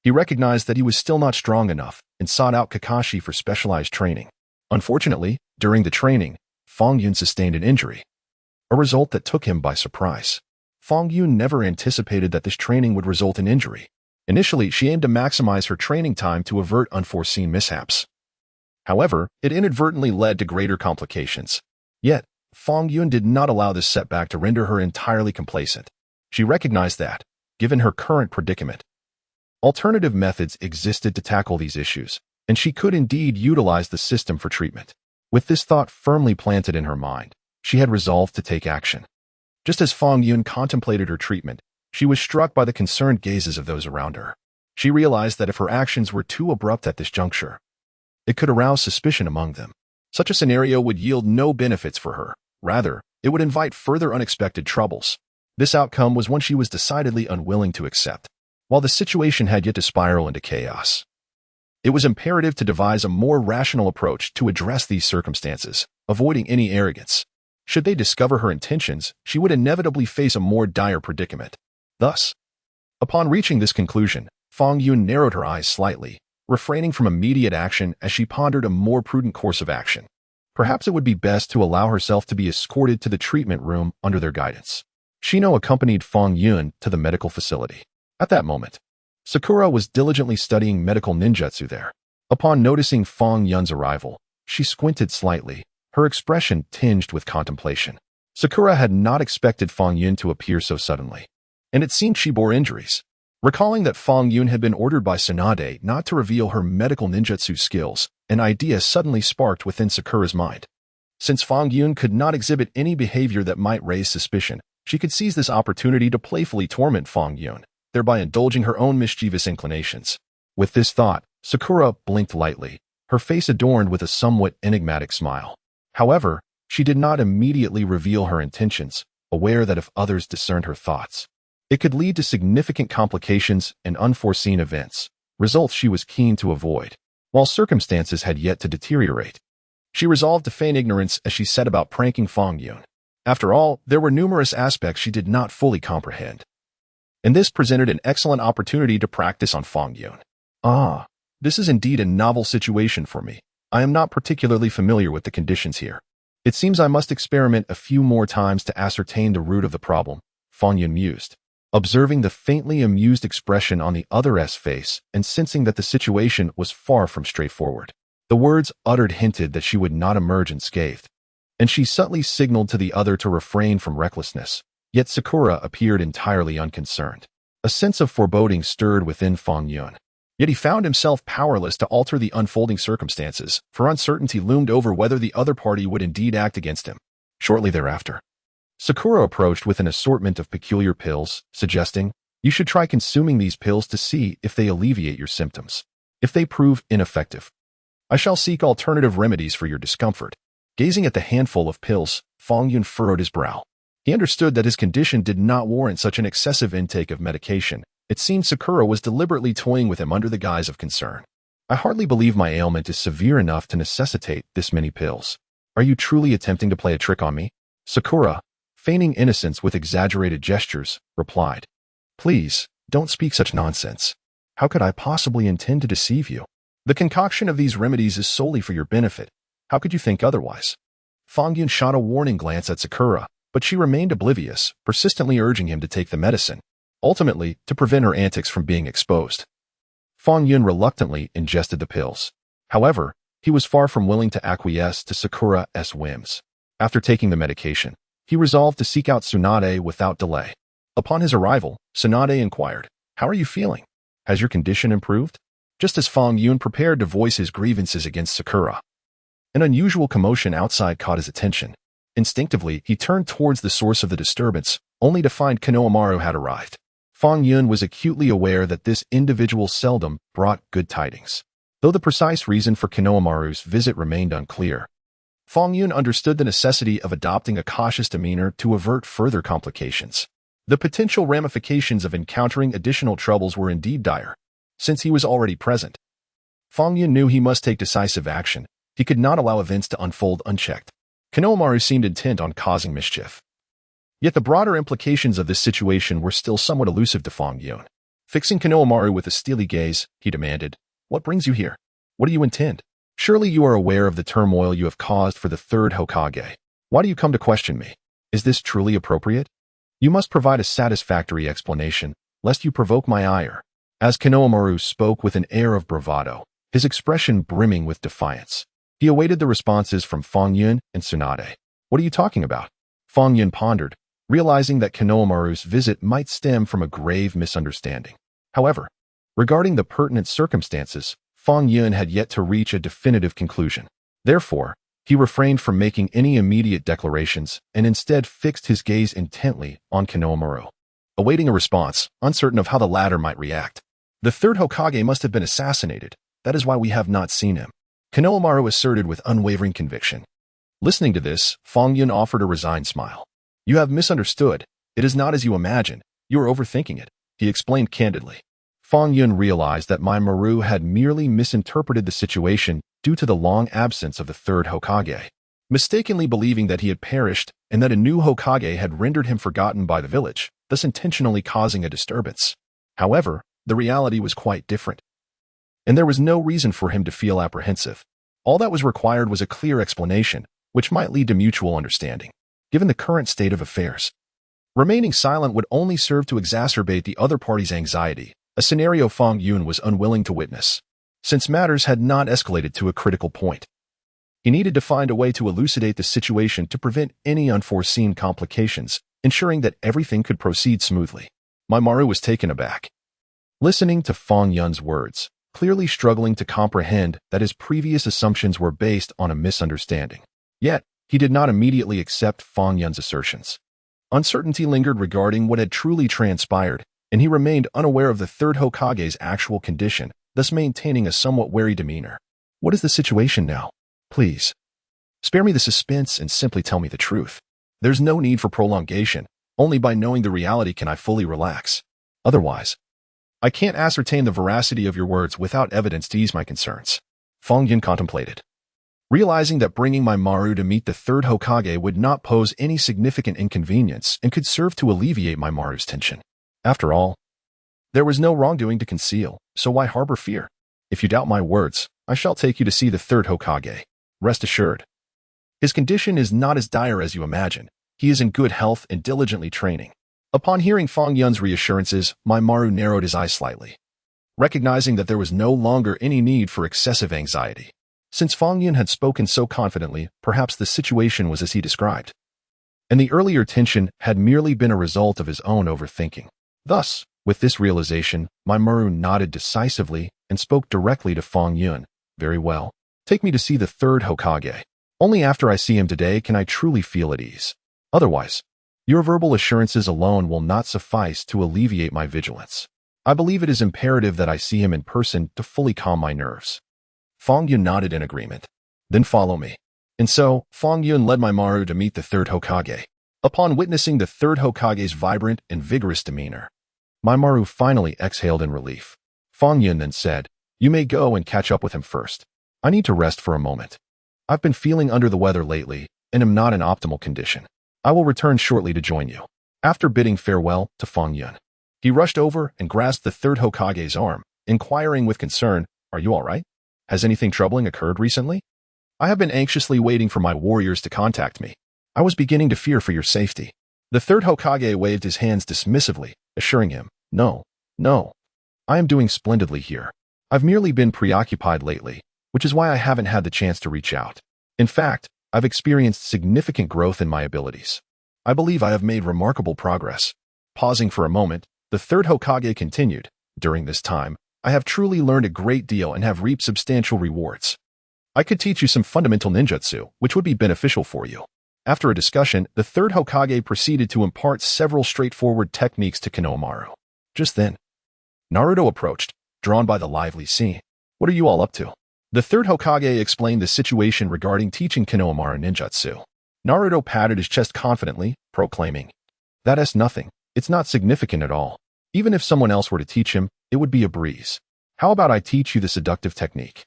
he recognized that he was still not strong enough and sought out Kakashi for specialized training. Unfortunately, during the training, Fang Yun sustained an injury, a result that took him by surprise. Fang Yun never anticipated that this training would result in injury. Initially, she aimed to maximize her training time to avert unforeseen mishaps. However, it inadvertently led to greater complications. Yet, Fang Yun did not allow this setback to render her entirely complacent. She recognized that, given her current predicament, alternative methods existed to tackle these issues, and she could indeed utilize the system for treatment. With this thought firmly planted in her mind, she had resolved to take action. Just as Fang Yun contemplated her treatment, she was struck by the concerned gazes of those around her. She realized that if her actions were too abrupt at this juncture, it could arouse suspicion among them. Such a scenario would yield no benefits for her. Rather, it would invite further unexpected troubles. This outcome was one she was decidedly unwilling to accept. While the situation had yet to spiral into chaos, it was imperative to devise a more rational approach to address these circumstances, avoiding any arrogance. Should they discover her intentions, she would inevitably face a more dire predicament. Thus, upon reaching this conclusion, Fang Yun narrowed her eyes slightly, refraining from immediate action as she pondered a more prudent course of action. Perhaps it would be best to allow herself to be escorted to the treatment room under their guidance. Shino accompanied Fang Yun to the medical facility. At that moment, Sakura was diligently studying medical ninjutsu there. Upon noticing Fang Yun's arrival, she squinted slightly, her expression tinged with contemplation. Sakura had not expected Fang Yun to appear so suddenly, and it seemed she bore injuries. Recalling that Fang Yun had been ordered by Tsunade not to reveal her medical ninjutsu skills, an idea suddenly sparked within Sakura's mind. Since Fang Yun could not exhibit any behavior that might raise suspicion, she could seize this opportunity to playfully torment Fang Yun, thereby indulging her own mischievous inclinations. With this thought, Sakura blinked lightly, her face adorned with a somewhat enigmatic smile. However, she did not immediately reveal her intentions, aware that if others discerned her thoughts, it could lead to significant complications and unforeseen events, results she was keen to avoid. While circumstances had yet to deteriorate, she resolved to feign ignorance as she set about pranking Fang Yun. After all, there were numerous aspects she did not fully comprehend, and this presented an excellent opportunity to practice on Fang Yun. Ah, this is indeed a novel situation for me. I am not particularly familiar with the conditions here. It seems I must experiment a few more times to ascertain the root of the problem, Fang Yun mused, observing the faintly amused expression on the other's face and sensing that the situation was far from straightforward. The words uttered hinted that she would not emerge unscathed, and she subtly signaled to the other to refrain from recklessness. Yet Sakura appeared entirely unconcerned. A sense of foreboding stirred within Fang Yun. Yet he found himself powerless to alter the unfolding circumstances, for uncertainty loomed over whether the other party would indeed act against him. Shortly thereafter, Sakura approached with an assortment of peculiar pills, suggesting, "You should try consuming these pills to see if they alleviate your symptoms. If they prove ineffective, I shall seek alternative remedies for your discomfort." Gazing at the handful of pills, Fang Yun furrowed his brow. He understood that his condition did not warrant such an excessive intake of medication. It seemed Sakura was deliberately toying with him under the guise of concern. "I hardly believe my ailment is severe enough to necessitate this many pills. Are you truly attempting to play a trick on me?" Sakura, feigning innocence with exaggerated gestures, replied, "Please, don't speak such nonsense. How could I possibly intend to deceive you? The concoction of these remedies is solely for your benefit. How could you think otherwise?" Fang Yun shot a warning glance at Sakura, but she remained oblivious, persistently urging him to take the medicine, ultimately to prevent her antics from being exposed. Fang Yun reluctantly ingested the pills. However, he was far from willing to acquiesce to Sakura's whims. After taking the medication, he resolved to seek out Tsunade without delay. Upon his arrival, Tsunade inquired, "How are you feeling? Has your condition improved?" Just as Fang Yun prepared to voice his grievances against Sakura, an unusual commotion outside caught his attention. Instinctively, he turned towards the source of the disturbance, only to find Konohamaru had arrived. Fang Yun was acutely aware that this individual seldom brought good tidings. Though the precise reason for Konohamaru's visit remained unclear, Fang Yun understood the necessity of adopting a cautious demeanor to avert further complications. The potential ramifications of encountering additional troubles were indeed dire. Since he was already present, Fang Yun knew he must take decisive action. He could not allow events to unfold unchecked. Konohamaru seemed intent on causing mischief. Yet the broader implications of this situation were still somewhat elusive to Fang Yun. Fixing Konohamaru with a steely gaze, he demanded, "What brings you here? What do you intend? Surely you are aware of the turmoil you have caused for the third Hokage. Why do you come to question me? Is this truly appropriate? You must provide a satisfactory explanation, lest you provoke my ire." As Konohamaru spoke with an air of bravado, his expression brimming with defiance, he awaited the responses from Fang Yun and Tsunade. "What are you talking about?" Fang Yun pondered, realizing that Konohamaru's visit might stem from a grave misunderstanding. However, regarding the pertinent circumstances, Fang Yun had yet to reach a definitive conclusion. Therefore, he refrained from making any immediate declarations and instead fixed his gaze intently on Konohamaru, awaiting a response, uncertain of how the latter might react. "The third Hokage must have been assassinated. That is why we have not seen him," Konohamaru asserted with unwavering conviction. Listening to this, Fang Yun offered a resigned smile. "You have misunderstood. It is not as you imagine. You are overthinking it," he explained candidly. Fang Yun realized that Maru had merely misinterpreted the situation due to the long absence of the third Hokage, mistakenly believing that he had perished and that a new Hokage had rendered him forgotten by the village, thus intentionally causing a disturbance. However, the reality was quite different, and there was no reason for him to feel apprehensive. All that was required was a clear explanation, which might lead to mutual understanding. Given the current state of affairs, remaining silent would only serve to exacerbate the other party's anxiety, a scenario Fang Yun was unwilling to witness. Since matters had not escalated to a critical point, he needed to find a way to elucidate the situation to prevent any unforeseen complications, ensuring that everything could proceed smoothly. Maru was taken aback, listening to Fang Yun's words, clearly struggling to comprehend that his previous assumptions were based on a misunderstanding. Yet, he did not immediately accept Fang Yun's assertions. Uncertainty lingered regarding what had truly transpired, and he remained unaware of the third Hokage's actual condition, thus maintaining a somewhat wary demeanor. "What is the situation now? Please, spare me the suspense and simply tell me the truth. There's no need for prolongation. Only by knowing the reality can I fully relax. Otherwise, I can't ascertain the veracity of your words without evidence to ease my concerns." Fang Yun contemplated, realizing that bringing Maru to meet the third Hokage would not pose any significant inconvenience and could serve to alleviate Maru's tension. After all, there was no wrongdoing to conceal, so why harbor fear? "If you doubt my words, I shall take you to see the third Hokage. Rest assured, his condition is not as dire as you imagine. He is in good health and diligently training." Upon hearing Fang Yun's reassurances, Maru narrowed his eyes slightly, recognizing that there was no longer any need for excessive anxiety. Since Fang Yun had spoken so confidently, perhaps the situation was as he described, and the earlier tension had merely been a result of his own overthinking. Thus, with this realization, Maru nodded decisively and spoke directly to Fang Yun. "Very well. Take me to see the third Hokage. Only after I see him today can I truly feel at ease. Otherwise, your verbal assurances alone will not suffice to alleviate my vigilance. I believe it is imperative that I see him in person to fully calm my nerves." Fang Yun nodded in agreement. "Then follow me." And so, Fang Yun led Maru to meet the third Hokage. Upon witnessing the third Hokage's vibrant and vigorous demeanor, Maru finally exhaled in relief. Fang Yun then said, "You may go and catch up with him first. I need to rest for a moment. I've been feeling under the weather lately and am not in optimal condition. I will return shortly to join you." After bidding farewell to Fang Yun, he rushed over and grasped the third Hokage's arm, inquiring with concern, "Are you all right? Has anything troubling occurred recently? I have been anxiously waiting for my warriors to contact me. I was beginning to fear for your safety." The third Hokage waved his hands dismissively, assuring him, No, I am doing splendidly here. I've merely been preoccupied lately, which is why I haven't had the chance to reach out. In fact, I've experienced significant growth in my abilities. I believe I have made remarkable progress." Pausing for a moment, the third Hokage continued, "During this time, I have truly learned a great deal and have reaped substantial rewards. I could teach you some fundamental ninjutsu, which would be beneficial for you." After a discussion, the third Hokage proceeded to impart several straightforward techniques to Konohamaru. Just then, Naruto approached, drawn by the lively scene. What are you all up to? The third Hokage explained the situation regarding teaching Konoha ninjutsu. Naruto patted his chest confidently, proclaiming, "That's nothing. It's not significant at all. Even if someone else were to teach him, it would be a breeze. How about I teach you the seductive technique?"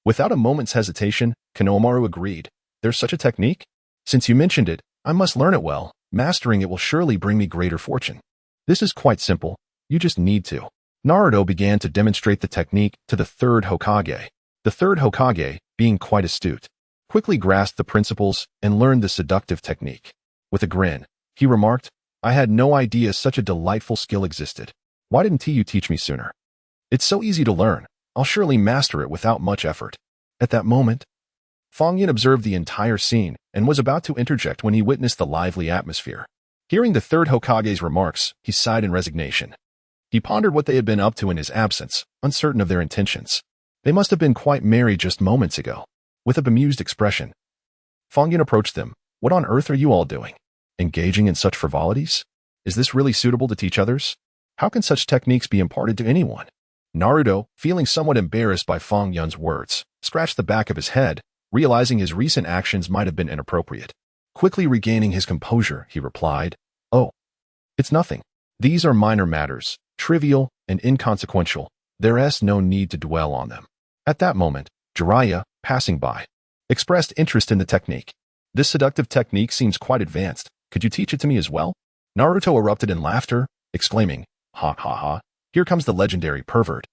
Without a moment's hesitation, Konoha agreed. "There's such a technique? Since you mentioned it, I must learn it well. Mastering it will surely bring me greater fortune. This is quite simple. You just need to." Naruto began to demonstrate the technique to the third Hokage. The third Hokage, being quite astute, quickly grasped the principles and learned the seductive technique. With a grin, he remarked, "I had no idea such a delightful skill existed. Why didn't you teach me sooner? It's so easy to learn. I'll surely master it without much effort." At that moment, Fang Yun observed the entire scene and was about to interject when he witnessed the lively atmosphere. Hearing the third Hokage's remarks, he sighed in resignation. He pondered what they had been up to in his absence, uncertain of their intentions. They must have been quite merry just moments ago. With a bemused expression, Fang Yun approached them. "What on earth are you all doing? Engaging in such frivolities? Is this really suitable to teach others? How can such techniques be imparted to anyone?" Naruto, feeling somewhat embarrassed by Fang Yun's words, scratched the back of his head, realizing his recent actions might have been inappropriate. Quickly regaining his composure, he replied, "Oh, it's nothing. These are minor matters, trivial and inconsequential. There's no need to dwell on them." At that moment, Jiraiya, passing by, expressed interest in the technique. "This seductive technique seems quite advanced. Could you teach it to me as well?" Naruto erupted in laughter, exclaiming, "Ha ha ha, here comes the legendary pervert."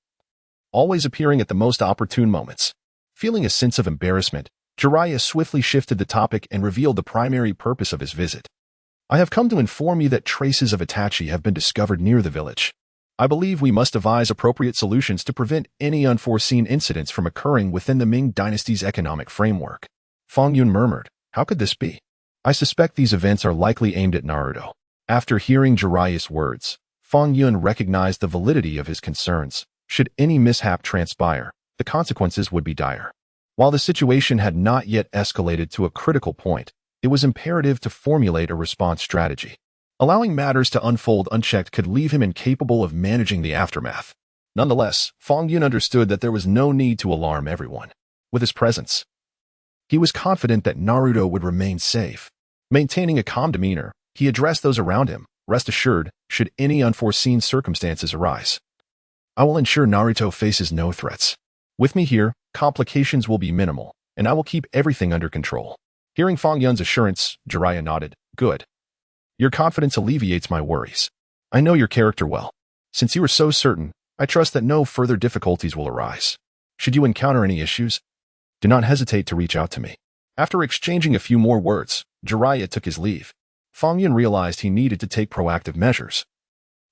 Always appearing at the most opportune moments. Feeling a sense of embarrassment, Jiraiya swiftly shifted the topic and revealed the primary purpose of his visit. "I have come to inform you that traces of Itachi have been discovered near the village. I believe we must devise appropriate solutions to prevent any unforeseen incidents from occurring within the Ming Dynasty's economic framework." Fang Yun murmured, "How could this be? I suspect these events are likely aimed at Naruto." After hearing Jiraiya's words, Fang Yun recognized the validity of his concerns. Should any mishap transpire, the consequences would be dire. While the situation had not yet escalated to a critical point, it was imperative to formulate a response strategy. Allowing matters to unfold unchecked could leave him incapable of managing the aftermath. Nonetheless, Fang Yun understood that there was no need to alarm everyone. With his presence, he was confident that Naruto would remain safe. Maintaining a calm demeanor, he addressed those around him, "Rest assured, should any unforeseen circumstances arise, I will ensure Naruto faces no threats. With me here, complications will be minimal, and I will keep everything under control." Hearing Fang Yun's assurance, Jiraiya nodded, "Good. Your confidence alleviates my worries. I know your character well. Since you are so certain, I trust that no further difficulties will arise. Should you encounter any issues, do not hesitate to reach out to me." After exchanging a few more words, Jiraiya took his leave. Fang Yun realized he needed to take proactive measures.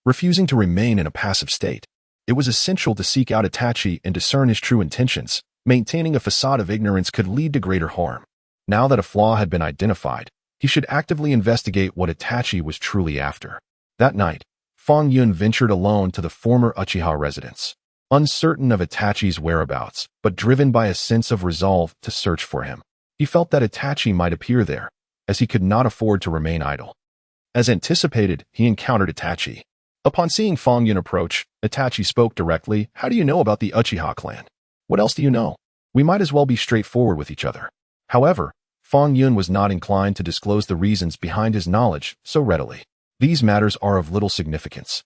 Refusing to remain in a passive state, it was essential to seek out Itachi and discern his true intentions. Maintaining a facade of ignorance could lead to greater harm. Now that a flaw had been identified, he should actively investigate what Itachi was truly after. That night, Fang Yun ventured alone to the former Uchiha residence. Uncertain of Itachi's whereabouts, but driven by a sense of resolve to search for him, he felt that Itachi might appear there, as he could not afford to remain idle. As anticipated, he encountered Itachi. Upon seeing Fang Yun approach, Itachi spoke directly, "How do you know about the Uchiha clan? What else do you know? We might as well be straightforward with each other." However, Fang Yun was not inclined to disclose the reasons behind his knowledge so readily. "These matters are of little significance.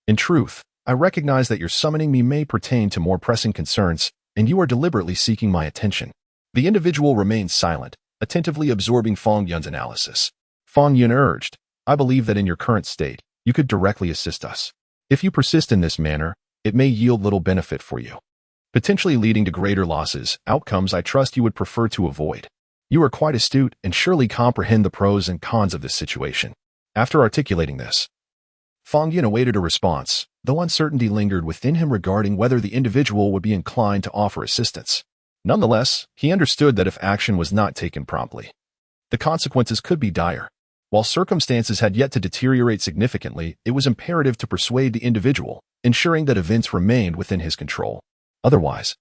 In truth, I recognize that your summoning me may pertain to more pressing concerns, and you are deliberately seeking my attention." The individual remained silent, attentively absorbing Fang Yun's analysis. Fang Yun urged, "I believe that in your current state, you could directly assist us. If you persist in this manner, it may yield little benefit for you, potentially leading to greater losses, outcomes I trust you would prefer to avoid. You are quite astute and surely comprehend the pros and cons of this situation." After articulating this, Fang Yun awaited a response, though uncertainty lingered within him regarding whether the individual would be inclined to offer assistance. Nonetheless, he understood that if action was not taken promptly, the consequences could be dire. While circumstances had yet to deteriorate significantly, it was imperative to persuade the individual, ensuring that events remained within his control. Otherwise,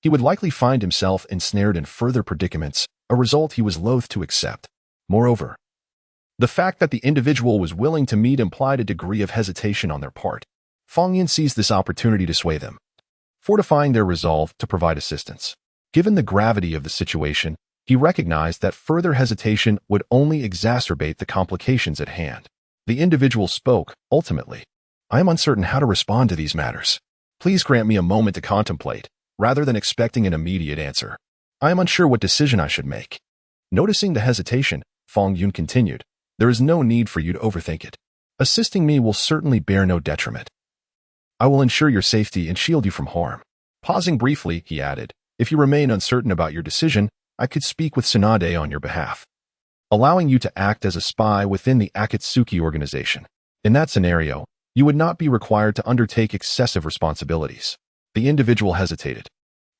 he would likely find himself ensnared in further predicaments, a result he was loath to accept. Moreover, the fact that the individual was willing to meet implied a degree of hesitation on their part. Fang Yun seized this opportunity to sway them, fortifying their resolve to provide assistance. Given the gravity of the situation, he recognized that further hesitation would only exacerbate the complications at hand. The individual spoke, ultimately. I am uncertain how to respond to these matters. Please grant me a moment to contemplate, rather than expecting an immediate answer. I am unsure what decision I should make. Noticing the hesitation, Fang Yun continued, there is no need for you to overthink it. Assisting me will certainly bear no detriment. I will ensure your safety and shield you from harm. Pausing briefly, he added, if you remain uncertain about your decision, I could speak with Tsunade on your behalf, allowing you to act as a spy within the Akatsuki organization. In that scenario, you would not be required to undertake excessive responsibilities. The individual hesitated.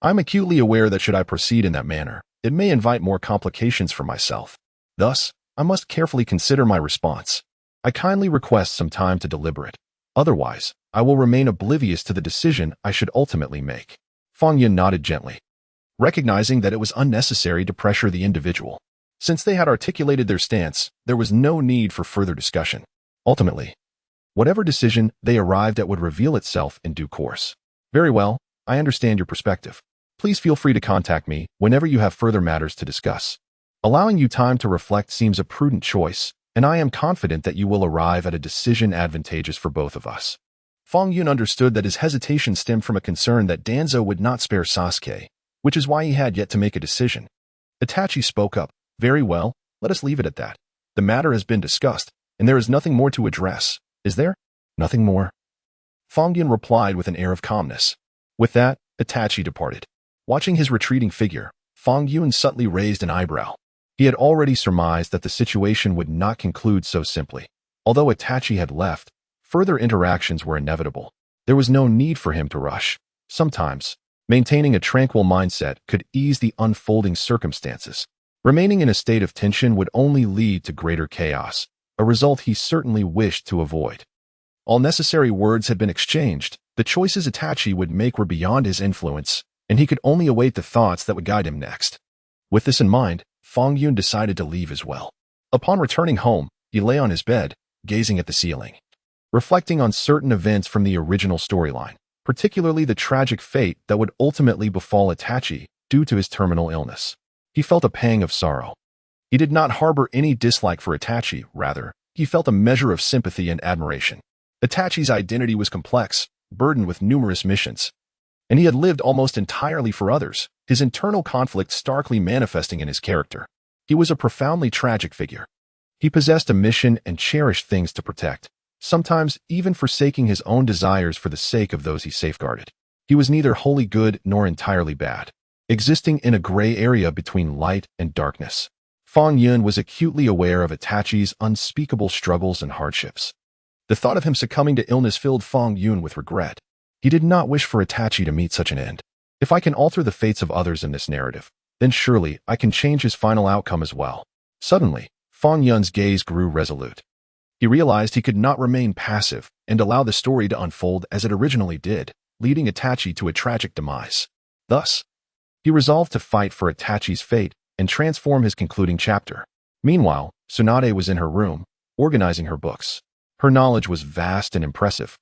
I'm acutely aware that should I proceed in that manner, it may invite more complications for myself. Thus, I must carefully consider my response. I kindly request some time to deliberate. Otherwise, I will remain oblivious to the decision I should ultimately make. Fang Yun nodded gently, recognizing that it was unnecessary to pressure the individual. Since they had articulated their stance, there was no need for further discussion. Ultimately, whatever decision they arrived at would reveal itself in due course. Very well, I understand your perspective. Please feel free to contact me whenever you have further matters to discuss. Allowing you time to reflect seems a prudent choice, and I am confident that you will arrive at a decision advantageous for both of us. Fang Yun understood that his hesitation stemmed from a concern that Danzo would not spare Sasuke, which is why he had yet to make a decision. Itachi spoke up, very well, let us leave it at that. The matter has been discussed, and there is nothing more to address, is there? Nothing more. Fang Yun replied with an air of calmness. With that, Itachi departed. Watching his retreating figure, Fang Yun subtly raised an eyebrow. He had already surmised that the situation would not conclude so simply. Although Itachi had left, further interactions were inevitable. There was no need for him to rush. Sometimes, maintaining a tranquil mindset could ease the unfolding circumstances. Remaining in a state of tension would only lead to greater chaos, a result he certainly wished to avoid. All necessary words had been exchanged. The choices Itachi would make were beyond his influence, and he could only await the thoughts that would guide him next. With this in mind, Fang Yun decided to leave as well. Upon returning home, he lay on his bed, gazing at the ceiling, reflecting on certain events from the original storyline, particularly the tragic fate that would ultimately befall Itachi due to his terminal illness. He felt a pang of sorrow. He did not harbor any dislike for Itachi, rather, he felt a measure of sympathy and admiration. Itachi's identity was complex, burdened with numerous missions, and he had lived almost entirely for others, his internal conflict starkly manifesting in his character. He was a profoundly tragic figure. He possessed a mission and cherished things to protect, sometimes even forsaking his own desires for the sake of those he safeguarded. He was neither wholly good nor entirely bad, existing in a gray area between light and darkness. Fang Yun was acutely aware of Itachi's unspeakable struggles and hardships. The thought of him succumbing to illness filled Fang Yun with regret. He did not wish for Itachi to meet such an end. If I can alter the fates of others in this narrative, then surely I can change his final outcome as well. Suddenly, Fang Yun's gaze grew resolute. He realized he could not remain passive and allow the story to unfold as it originally did, leading Itachi to a tragic demise. Thus, he resolved to fight for Itachi's fate and transform his concluding chapter. Meanwhile, Tsunade was in her room, organizing her books. Her knowledge was vast and impressive,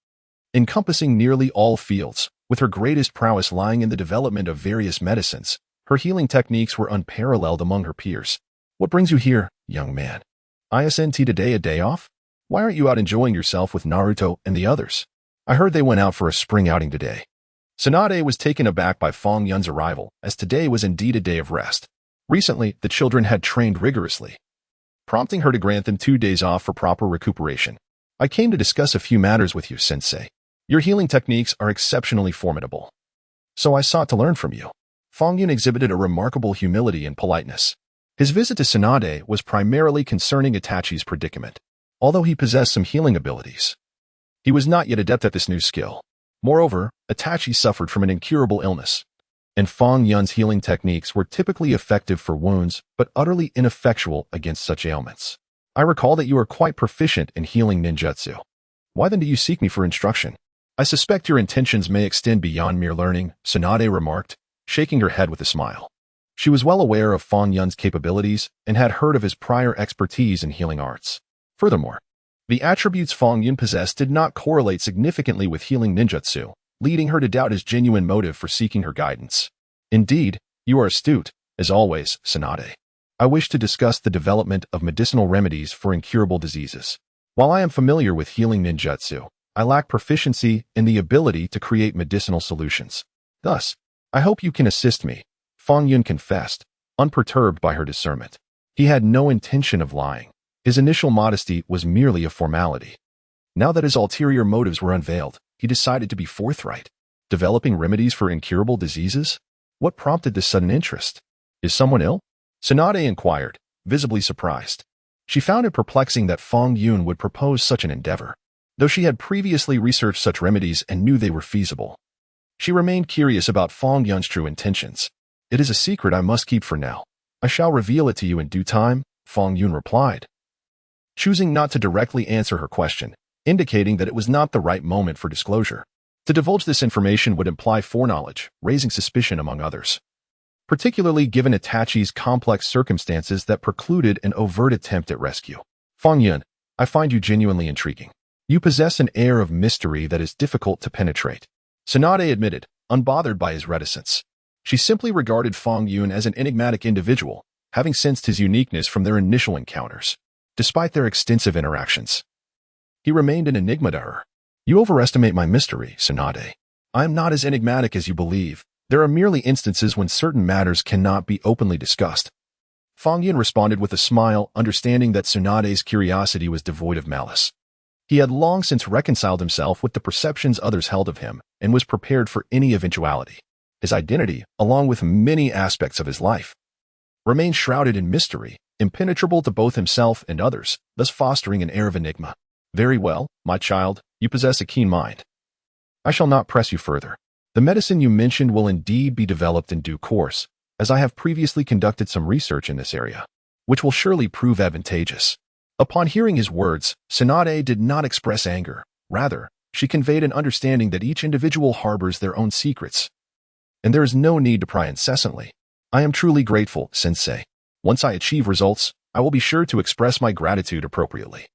encompassing nearly all fields, with her greatest prowess lying in the development of various medicines. Her healing techniques were unparalleled among her peers. What brings you here, young man? Isn't today a day off? Why aren't you out enjoying yourself with Naruto and the others? I heard they went out for a spring outing today. Tsunade was taken aback by Fang Yun's arrival, as today was indeed a day of rest. Recently, the children had trained rigorously, prompting her to grant them 2 days off for proper recuperation. I came to discuss a few matters with you, Sensei. Your healing techniques are exceptionally formidable, so I sought to learn from you. Fang Yun exhibited a remarkable humility and politeness. His visit to Tsunade was primarily concerning Itachi's predicament. Although he possessed some healing abilities, he was not yet adept at this new skill. Moreover, Itachi suffered from an incurable illness, and Fang Yun's healing techniques were typically effective for wounds but utterly ineffectual against such ailments. I recall that you are quite proficient in healing ninjutsu. Why then do you seek me for instruction? I suspect your intentions may extend beyond mere learning, Tsunade remarked, shaking her head with a smile. She was well aware of Fang Yun's capabilities and had heard of his prior expertise in healing arts. Furthermore, The attributes Fang Yun possessed did not correlate significantly with healing ninjutsu, leading her to doubt his genuine motive for seeking her guidance. Indeed, you are astute, as always, Tsunade. I wish to discuss the development of medicinal remedies for incurable diseases. While I am familiar with healing ninjutsu, I lack proficiency in the ability to create medicinal solutions. Thus, I hope you can assist me, Fang Yun confessed, unperturbed by her discernment. He had no intention of lying. His initial modesty was merely a formality. Now that his ulterior motives were unveiled, he decided to be forthright. Developing remedies for incurable diseases? What prompted this sudden interest? Is someone ill? Tsunade inquired, visibly surprised. She found it perplexing that Fang Yun would propose such an endeavor, though she had previously researched such remedies and knew they were feasible. She remained curious about Fang Yun's true intentions. It is a secret I must keep for now. I shall reveal it to you in due time, Fang Yun replied, choosing not to directly answer her question, indicating that it was not the right moment for disclosure. To divulge this information would imply foreknowledge, raising suspicion among others, particularly given Itachi's complex circumstances that precluded an overt attempt at rescue. Fang Yun, I find you genuinely intriguing. You possess an air of mystery that is difficult to penetrate, Tsunade admitted, unbothered by his reticence. She simply regarded Fang Yun as an enigmatic individual, having sensed his uniqueness from their initial encounters. Despite their extensive interactions, he remained an enigma to her. You overestimate my mystery, Tsunade. I am not as enigmatic as you believe. There are merely instances when certain matters cannot be openly discussed. Fang Yun responded with a smile, understanding that Tsunade's curiosity was devoid of malice. He had long since reconciled himself with the perceptions others held of him and was prepared for any eventuality. His identity, along with many aspects of his life, remained shrouded in mystery, impenetrable to both himself and others, thus fostering an air of enigma. Very well, my child, you possess a keen mind. I shall not press you further. The medicine you mentioned will indeed be developed in due course, as I have previously conducted some research in this area, which will surely prove advantageous. Upon hearing his words, Tsunade did not express anger. Rather, she conveyed an understanding that each individual harbors their own secrets, and there is no need to pry incessantly. I am truly grateful, Sensei. Once I achieve results, I will be sure to express my gratitude appropriately.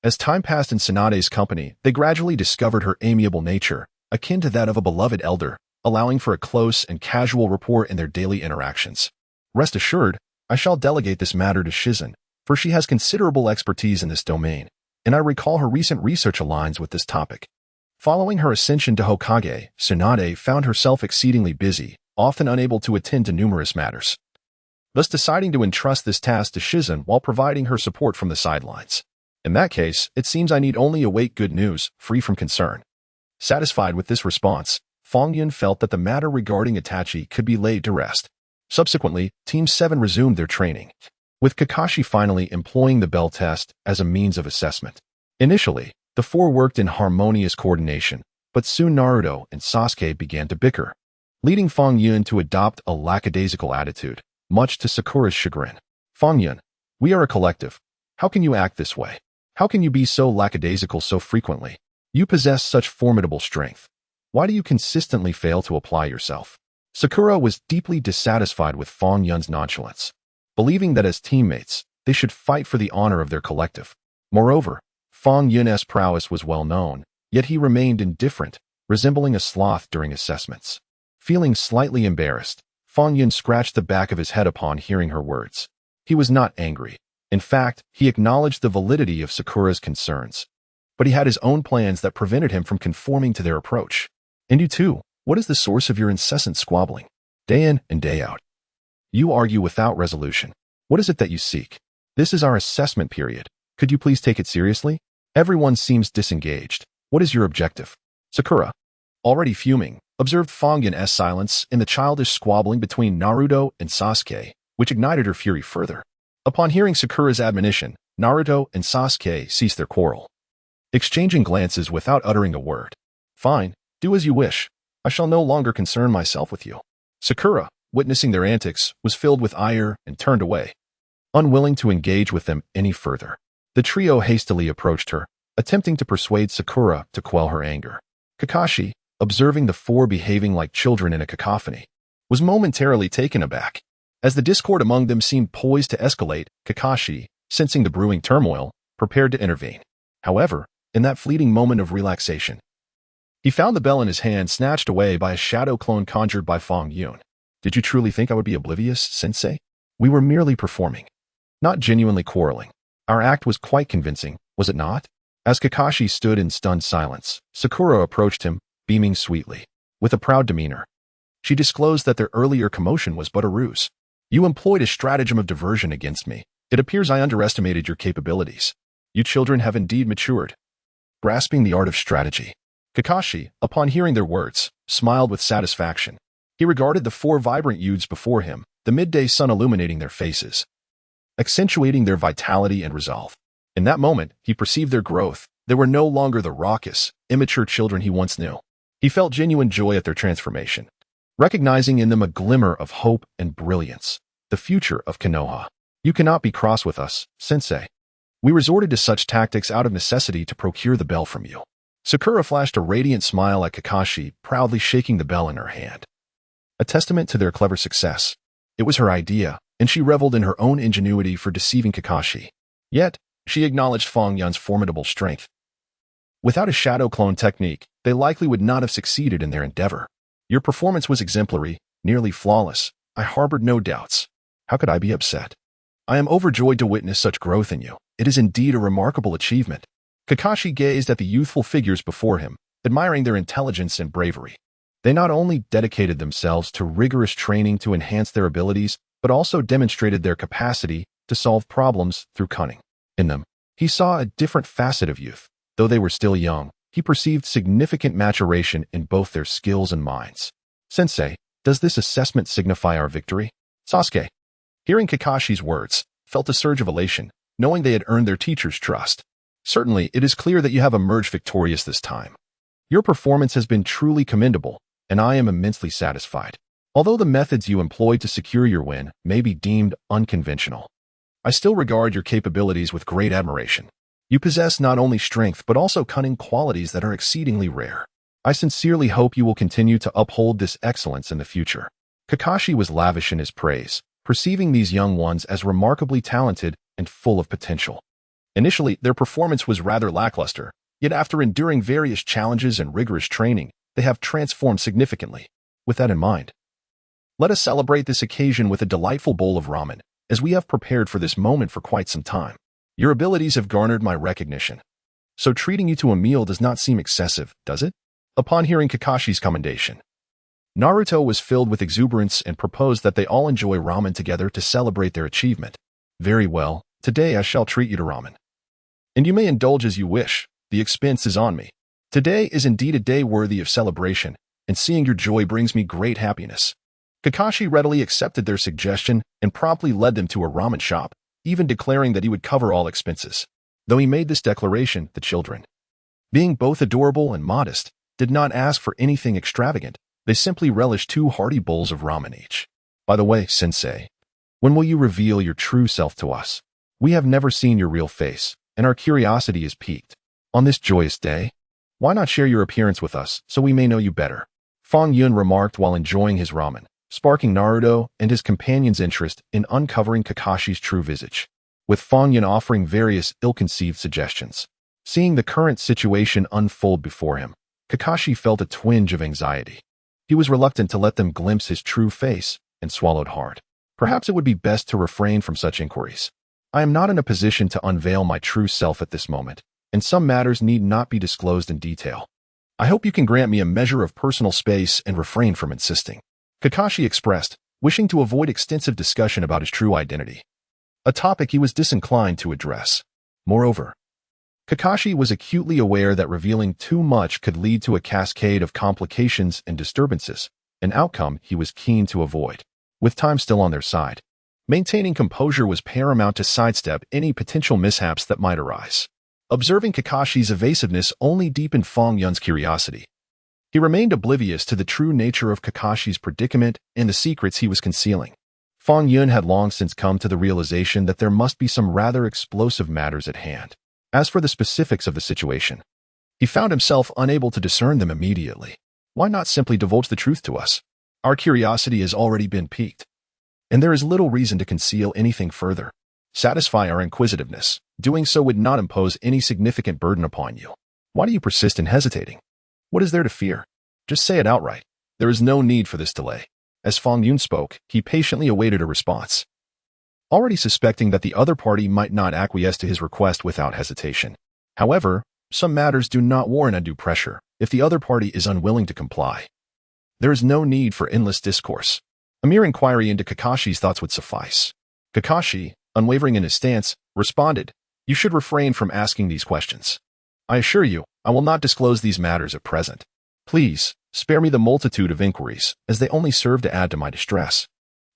As time passed in Tsunade's company, they gradually discovered her amiable nature, akin to that of a beloved elder, allowing for a close and casual rapport in their daily interactions. Rest assured, I shall delegate this matter to Shizen, for she has considerable expertise in this domain, and I recall her recent research aligns with this topic. Following her ascension to Hokage, Tsunade found herself exceedingly busy, often unable to attend to numerous matters, thus deciding to entrust this task to Shizen while providing her support from the sidelines. In that case, it seems I need only await good news, free from concern. Satisfied with this response, Fang Yun felt that the matter regarding Itachi could be laid to rest. Subsequently, Team 7 resumed their training, with Kakashi finally employing the bell test as a means of assessment. Initially, the four worked in harmonious coordination, but soon Naruto and Sasuke began to bicker, leading Fang Yun to adopt a lackadaisical attitude, much to Sakura's chagrin. Fang Yun, we are a collective. How can you act this way? How can you be so lackadaisical so frequently? You possess such formidable strength. Why do you consistently fail to apply yourself? Sakura was deeply dissatisfied with Fang Yun's nonchalance, believing that as teammates, they should fight for the honor of their collective. Moreover, Fang Yun's prowess was well known, yet he remained indifferent, resembling a sloth during assessments. Feeling slightly embarrassed, Fang Yun scratched the back of his head upon hearing her words. He was not angry. In fact, he acknowledged the validity of Sakura's concerns, but he had his own plans that prevented him from conforming to their approach. And you too, what is the source of your incessant squabbling? Day in and day out, you argue without resolution. What is it that you seek? This is our assessment period. Could you please take it seriously? Everyone seems disengaged. What is your objective? Sakura, already fuming, observed Fang Yun's silence in the childish squabbling between Naruto and Sasuke, which ignited her fury further. Upon hearing Sakura's admonition, Naruto and Sasuke ceased their quarrel, exchanging glances without uttering a word. Fine, do as you wish. I shall no longer concern myself with you. Sakura, witnessing their antics, was filled with ire and turned away, unwilling to engage with them any further. The trio hastily approached her, attempting to persuade Sakura to quell her anger. Kakashi, observing the four behaving like children in a cacophony, was momentarily taken aback. As the discord among them seemed poised to escalate, Kakashi, sensing the brewing turmoil, prepared to intervene. However, in that fleeting moment of relaxation, he found the bell in his hand snatched away by a shadow clone conjured by Fang Yun. Did you truly think I would be oblivious, Sensei? We were merely performing, not genuinely quarreling. Our act was quite convincing, was it not? As Kakashi stood in stunned silence, Sakura approached him, beaming sweetly. With a proud demeanor, she disclosed that their earlier commotion was but a ruse. You employed a stratagem of diversion against me. It appears I underestimated your capabilities. You children have indeed matured. Grasping the art of strategy, Kakashi, upon hearing their words, smiled with satisfaction. He regarded the four vibrant youths before him, the midday sun illuminating their faces, accentuating their vitality and resolve. In that moment, he perceived their growth. They were no longer the raucous, immature children he once knew. He felt genuine joy at their transformation, recognizing in them a glimmer of hope and brilliance, the future of Konoha. You cannot be cross with us, Sensei. We resorted to such tactics out of necessity to procure the bell from you. Sakura flashed a radiant smile at Kakashi, proudly shaking the bell in her hand. A testament to their clever success. It was her idea, and she reveled in her own ingenuity for deceiving Kakashi. Yet, she acknowledged Fang Yun's formidable strength. Without a shadow clone technique, they likely would not have succeeded in their endeavor. Your performance was exemplary, nearly flawless. I harbored no doubts. How could I be upset? I am overjoyed to witness such growth in you. It is indeed a remarkable achievement. Kakashi gazed at the youthful figures before him, admiring their intelligence and bravery. They not only dedicated themselves to rigorous training to enhance their abilities, but also demonstrated their capacity to solve problems through cunning. In them, he saw a different facet of youth. Though they were still young, he perceived significant maturation in both their skills and minds. Sensei, does this assessment signify our victory? Sasuke, hearing Kakashi's words, felt a surge of elation, knowing they had earned their teacher's trust. Certainly, it is clear that you have emerged victorious this time. Your performance has been truly commendable, and I am immensely satisfied. Although the methods you employed to secure your win may be deemed unconventional, I still regard your capabilities with great admiration. You possess not only strength but also cunning qualities that are exceedingly rare. I sincerely hope you will continue to uphold this excellence in the future. Kakashi was lavish in his praise, perceiving these young ones as remarkably talented and full of potential. Initially, their performance was rather lackluster, yet after enduring various challenges and rigorous training, they have transformed significantly. With that in mind, let us celebrate this occasion with a delightful bowl of ramen, as we have prepared for this moment for quite some time. Your abilities have garnered my recognition, so treating you to a meal does not seem excessive, does it? Upon hearing Kakashi's commendation, Naruto was filled with exuberance and proposed that they all enjoy ramen together to celebrate their achievement. Very well, today I shall treat you to ramen. And you may indulge as you wish, the expense is on me. Today is indeed a day worthy of celebration, and seeing your joy brings me great happiness. Kakashi readily accepted their suggestion and promptly led them to a ramen shop, even declaring that he would cover all expenses. Though he made this declaration, the children, being both adorable and modest, did not ask for anything extravagant. They simply relished 2 hearty bowls of ramen each. By the way, Sensei, when will you reveal your true self to us? We have never seen your real face, and our curiosity is piqued. On this joyous day, why not share your appearance with us so we may know you better? Fang Yun remarked while enjoying his ramen, sparking Naruto and his companion's interest in uncovering Kakashi's true visage. With Fang Yun offering various ill-conceived suggestions, seeing the current situation unfold before him, Kakashi felt a twinge of anxiety. He was reluctant to let them glimpse his true face and swallowed hard. Perhaps it would be best to refrain from such inquiries. I am not in a position to unveil my true self at this moment, and some matters need not be disclosed in detail. I hope you can grant me a measure of personal space and refrain from insisting. Kakashi expressed, wishing to avoid extensive discussion about his true identity, a topic he was disinclined to address. Moreover, Kakashi was acutely aware that revealing too much could lead to a cascade of complications and disturbances, an outcome he was keen to avoid. With time still on their side, maintaining composure was paramount to sidestep any potential mishaps that might arise. Observing Kakashi's evasiveness only deepened Fang Yun's curiosity. He remained oblivious to the true nature of Kakashi's predicament and the secrets he was concealing. Fang Yun had long since come to the realization that there must be some rather explosive matters at hand. As for the specifics of the situation, he found himself unable to discern them immediately. Why not simply divulge the truth to us? Our curiosity has already been piqued, and there is little reason to conceal anything further. satisfy our inquisitiveness. Doing so would not impose any significant burden upon you. Why do you persist in hesitating? What is there to fear? Just say it outright. There is no need for this delay. As Fang Yun spoke, he patiently awaited a response, already suspecting that the other party might not acquiesce to his request without hesitation. However, some matters do not warrant undue pressure if the other party is unwilling to comply. There is no need for endless discourse. A mere inquiry into Kakashi's thoughts would suffice. Kakashi, unwavering in his stance, responded, "You should refrain from asking these questions. I assure you, I will not disclose these matters at present. Please, spare me the multitude of inquiries, as they only serve to add to my distress.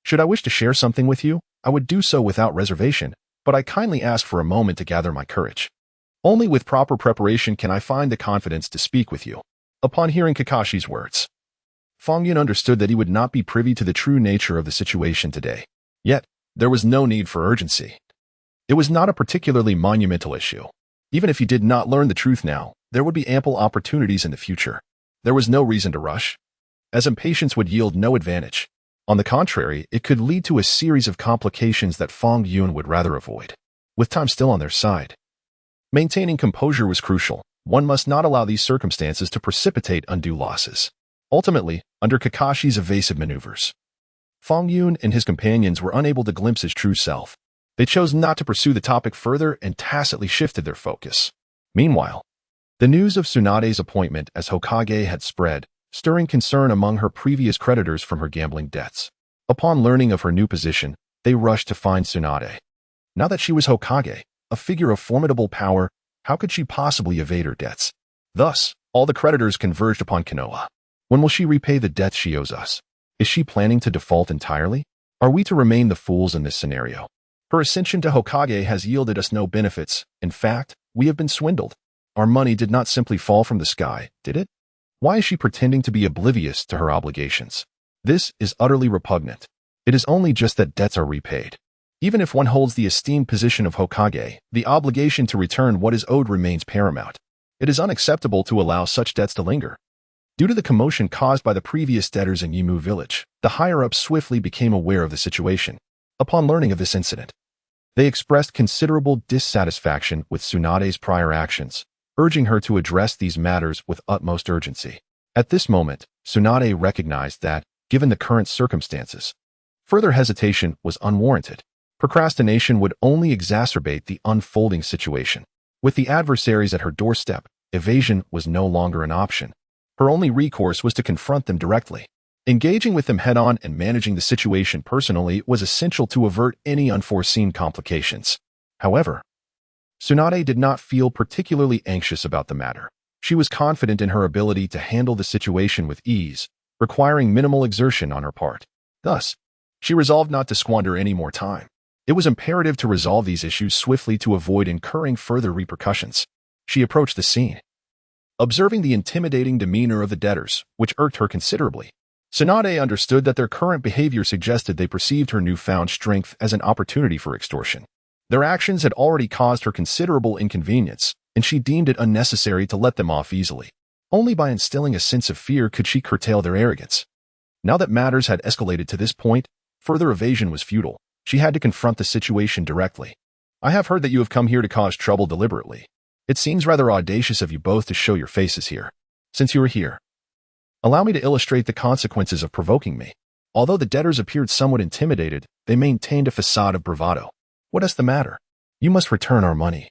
Should I wish to share something with you, I would do so without reservation, but I kindly ask for a moment to gather my courage. Only with proper preparation can I find the confidence to speak with you." Upon hearing Kakashi's words, Fang Yun understood that he would not be privy to the true nature of the situation today. Yet, there was no need for urgency. It was not a particularly monumental issue. Even if he did not learn the truth now, there would be ample opportunities in the future. There was no reason to rush, as impatience would yield no advantage. On the contrary, it could lead to a series of complications that Fang Yun would rather avoid. With time still on their side, maintaining composure was crucial. One must not allow these circumstances to precipitate undue losses. Ultimately, under Kakashi's evasive maneuvers, Fang Yun and his companions were unable to glimpse his true self. They chose not to pursue the topic further and tacitly shifted their focus. Meanwhile, the news of Tsunade's appointment as Hokage had spread, stirring concern among her previous creditors from her gambling debts. Upon learning of her new position, they rushed to find Tsunade. Now that she was Hokage, a figure of formidable power, how could she possibly evade her debts? Thus, all the creditors converged upon Konoha. When will she repay the debts she owes us? Is she planning to default entirely? Are we to remain the fools in this scenario? Her ascension to Hokage has yielded us no benefits. In fact, we have been swindled. Our money did not simply fall from the sky, did it? Why is she pretending to be oblivious to her obligations? This is utterly repugnant. It is only just that debts are repaid. Even if one holds the esteemed position of Hokage, the obligation to return what is owed remains paramount. It is unacceptable to allow such debts to linger. Due to the commotion caused by the previous debtors in Yimu village, the higher-ups swiftly became aware of the situation. Upon learning of this incident, they expressed considerable dissatisfaction with Tsunade's prior actions, urging her to address these matters with utmost urgency. At this moment, Tsunade recognized that, given the current circumstances, further hesitation was unwarranted. Procrastination would only exacerbate the unfolding situation. With the adversaries at her doorstep, evasion was no longer an option. Her only recourse was to confront them directly. Engaging with them head-on and managing the situation personally was essential to avert any unforeseen complications. However, Tsunade did not feel particularly anxious about the matter. She was confident in her ability to handle the situation with ease, requiring minimal exertion on her part. Thus, she resolved not to squander any more time. It was imperative to resolve these issues swiftly to avoid incurring further repercussions. She approached the scene, observing the intimidating demeanor of the debtors, which irked her considerably. Tsunade understood that their current behavior suggested they perceived her newfound strength as an opportunity for extortion. Their actions had already caused her considerable inconvenience, and she deemed it unnecessary to let them off easily. Only by instilling a sense of fear could she curtail their arrogance. Now that matters had escalated to this point, further evasion was futile. She had to confront the situation directly. "I have heard that you have come here to cause trouble deliberately. It seems rather audacious of you both to show your faces here. Since you are here, allow me to illustrate the consequences of provoking me." Although the debtors appeared somewhat intimidated, they maintained a facade of bravado. "What is the matter? You must return our money.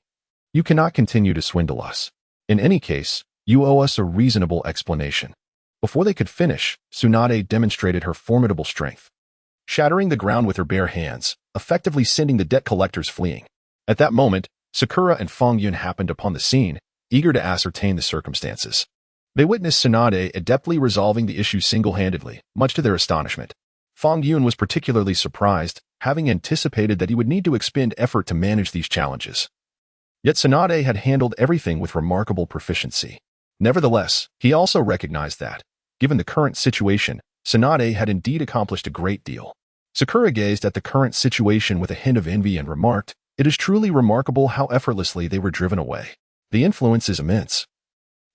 You cannot continue to swindle us. In any case, you owe us a reasonable explanation." Before they could finish, Tsunade demonstrated her formidable strength, shattering the ground with her bare hands, effectively sending the debt collectors fleeing. At that moment, Sakura and Fang Yun happened upon the scene, eager to ascertain the circumstances. They witnessed Tsunade adeptly resolving the issue single-handedly, much to their astonishment. Fang Yun was particularly surprised, having anticipated that he would need to expend effort to manage these challenges. Yet Tsunade had handled everything with remarkable proficiency. Nevertheless, he also recognized that, given the current situation, Tsunade had indeed accomplished a great deal. Sakura gazed at the current situation with a hint of envy and remarked, "It is truly remarkable how effortlessly they were driven away. The influence is immense,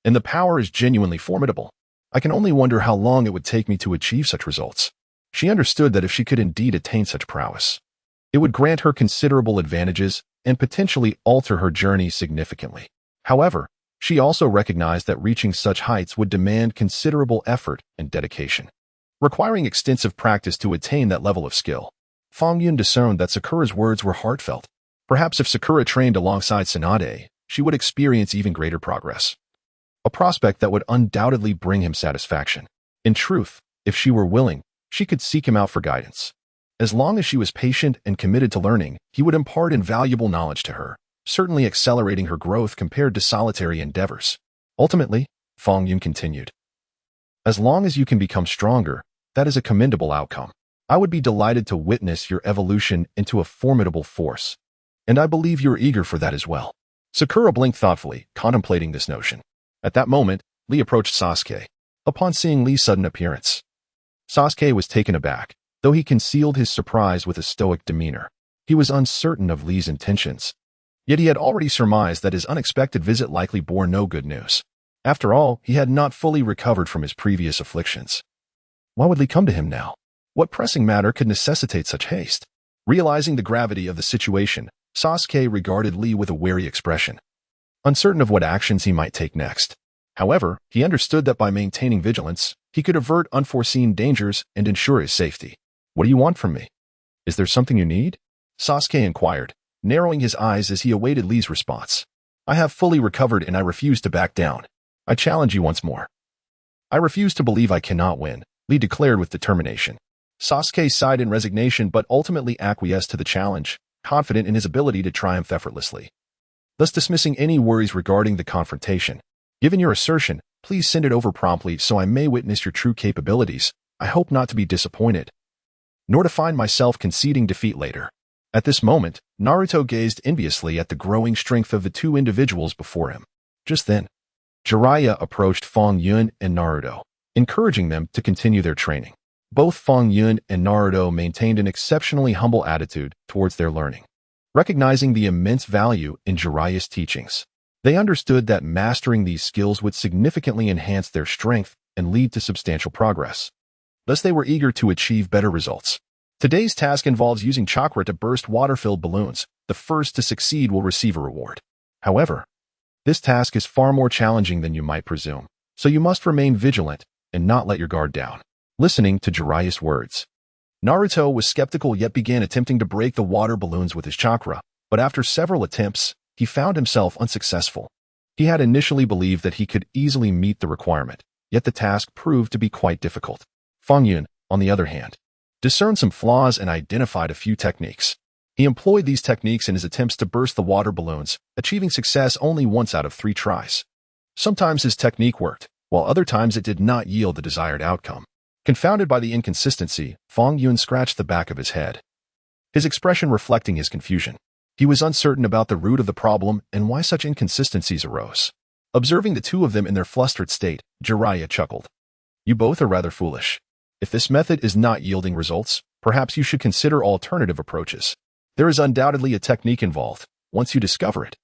and the power is genuinely formidable. I can only wonder how long it would take me to achieve such results." She understood that if she could indeed attain such prowess, It would grant her considerable advantages and potentially alter her journey significantly. However, she also recognized that reaching such heights would demand considerable effort and dedication, requiring extensive practice to attain that level of skill. Fang Yun discerned that Sakura's words were heartfelt. Perhaps if Sakura trained alongside Tsunade, she would experience even greater progress, a prospect that would undoubtedly bring him satisfaction. In truth, if she were willing, she could seek him out for guidance. As long as she was patient and committed to learning, he would impart invaluable knowledge to her, certainly accelerating her growth compared to solitary endeavors. Ultimately, Fang Yun continued, as long as you can become stronger, that is a commendable outcome. I would be delighted to witness your evolution into a formidable force, and I believe you're eager for that as well. Sakura blinked thoughtfully, contemplating this notion. At that moment, Lee approached Sasuke. Upon seeing Lee's sudden appearance, Sasuke was taken aback, though he concealed his surprise with a stoic demeanor. He was uncertain of Lee's intentions, yet he had already surmised that his unexpected visit likely bore no good news. After all, he had not fully recovered from his previous afflictions. Why would Lee come to him now? What pressing matter could necessitate such haste? Realizing the gravity of the situation, Sasuke regarded Lee with a wary expression, uncertain of what actions he might take next. However, he understood that by maintaining vigilance, he could avert unforeseen dangers and ensure his safety. What do you want from me? Is there something you need? Sasuke inquired, narrowing his eyes as he awaited Lee's response. I have fully recovered and I refuse to back down. I challenge you once more. I refuse to believe I cannot win, Lee declared with determination. Sasuke sighed in resignation but ultimately acquiesced to the challenge, confident in his ability to triumph effortlessly, thus dismissing any worries regarding the confrontation. Given your assertion, please send it over promptly so I may witness your true capabilities. I hope not to be disappointed, nor to find myself conceding defeat later. At this moment, Naruto gazed enviously at the growing strength of the two individuals before him. Just then, Jiraiya approached Fang Yun and Naruto, encouraging them to continue their training. Both Fang Yun and Naruto maintained an exceptionally humble attitude towards their learning, recognizing the immense value in Jiraiya's teachings. They understood that mastering these skills would significantly enhance their strength and lead to substantial progress. Thus, they were eager to achieve better results. Today's task involves using Chakra to burst water-filled balloons. The first to succeed will receive a reward. However, this task is far more challenging than you might presume, so you must remain vigilant and not let your guard down. Listening to Jiraiya's words, Naruto was skeptical yet began attempting to break the water balloons with his chakra, but after several attempts, he found himself unsuccessful. He had initially believed that he could easily meet the requirement, yet the task proved to be quite difficult. Fang Yun, on the other hand, discerned some flaws and identified a few techniques. He employed these techniques in his attempts to burst the water balloons, achieving success only once out of 3 tries. Sometimes his technique worked, while other times it did not yield the desired outcome. Confounded by the inconsistency, Fang Yun scratched the back of his head, his expression reflecting his confusion. He was uncertain about the root of the problem and why such inconsistencies arose. Observing the two of them in their flustered state, Jiraiya chuckled. You both are rather foolish. If this method is not yielding results, perhaps you should consider alternative approaches. There is undoubtedly a technique involved, once you discover it.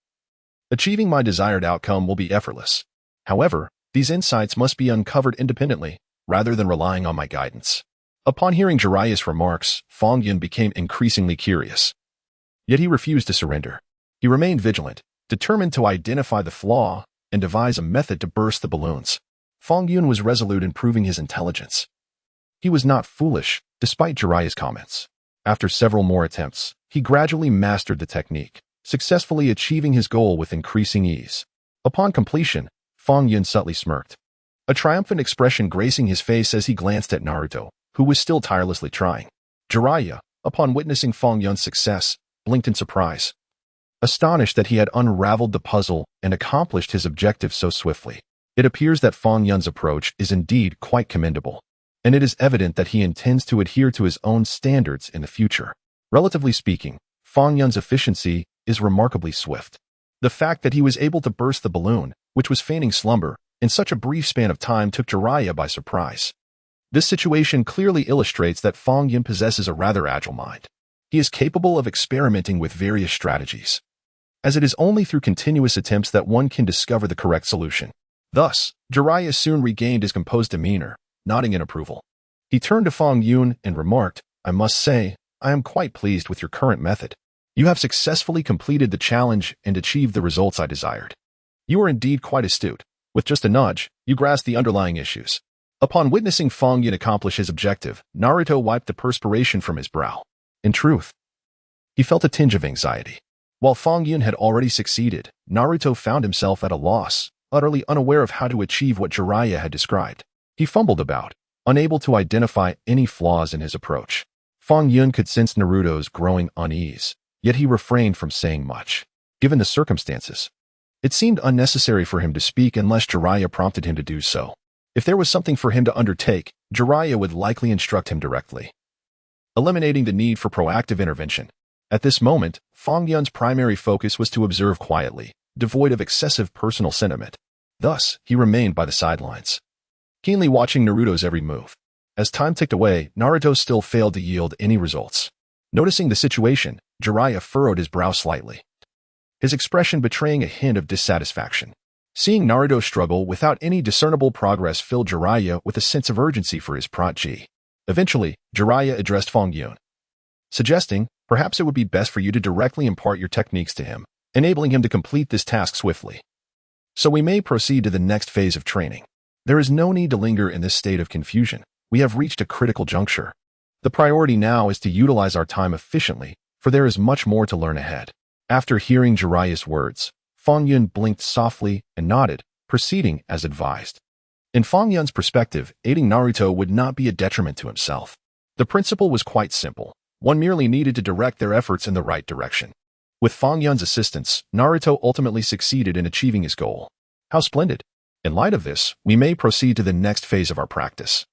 Achieving my desired outcome will be effortless. However, these insights must be uncovered independently, rather than relying on my guidance. Upon hearing Jiraiya's remarks, Fang Yun became increasingly curious. Yet he refused to surrender. He remained vigilant, determined to identify the flaw and devise a method to burst the balloons. Fang Yun was resolute in proving his intelligence. He was not foolish, despite Jiraiya's comments. After several more attempts, he gradually mastered the technique, successfully achieving his goal with increasing ease. Upon completion, Fang Yun subtly smirked, a triumphant expression gracing his face as he glanced at Naruto, who was still tirelessly trying. Jiraiya, upon witnessing Fang Yun's success, blinked in surprise, astonished that he had unraveled the puzzle and accomplished his objective so swiftly. It appears that Fang Yun's approach is indeed quite commendable, and it is evident that he intends to adhere to his own standards in the future. Relatively speaking, Fang Yun's efficiency is remarkably swift. The fact that he was able to burst the balloon, which was feigning slumber, in such a brief span of time took Jiraiya by surprise. This situation clearly illustrates that Fang Yun possesses a rather agile mind. He is capable of experimenting with various strategies, as it is only through continuous attempts that one can discover the correct solution. Thus, Jiraiya soon regained his composed demeanor, nodding in approval. He turned to Fang Yun and remarked, I must say, I am quite pleased with your current method. You have successfully completed the challenge and achieved the results I desired. You are indeed quite astute. With just a nudge, you grasp the underlying issues. Upon witnessing Fang Yun accomplish his objective, Naruto wiped the perspiration from his brow. In truth, he felt a tinge of anxiety. While Fang Yun had already succeeded, Naruto found himself at a loss, utterly unaware of how to achieve what Jiraiya had described. He fumbled about, unable to identify any flaws in his approach. Fang Yun could sense Naruto's growing unease, yet he refrained from saying much. Given the circumstances, it seemed unnecessary for him to speak unless Jiraiya prompted him to do so. If there was something for him to undertake, Jiraiya would likely instruct him directly, eliminating the need for proactive intervention. At this moment, Fang Yun's primary focus was to observe quietly, devoid of excessive personal sentiment. Thus, he remained by the sidelines, keenly watching Naruto's every move. As time ticked away, Naruto still failed to yield any results. Noticing the situation, Jiraiya furrowed his brow slightly, his expression betraying a hint of dissatisfaction. Seeing Naruto struggle without any discernible progress filled Jiraiya with a sense of urgency for his protege. Eventually, Jiraiya addressed Fang Yun, suggesting, perhaps it would be best for you to directly impart your techniques to him, enabling him to complete this task swiftly. So we may proceed to the next phase of training. There is no need to linger in this state of confusion. We have reached a critical juncture. The priority now is to utilize our time efficiently, for there is much more to learn ahead. After hearing Jiraiya's words, Fang Yun blinked softly and nodded, proceeding as advised. In Fang Yun's perspective, aiding Naruto would not be a detriment to himself. The principle was quite simple. One merely needed to direct their efforts in the right direction. With Fang Yun's assistance, Naruto ultimately succeeded in achieving his goal. How splendid! In light of this, we may proceed to the next phase of our practice,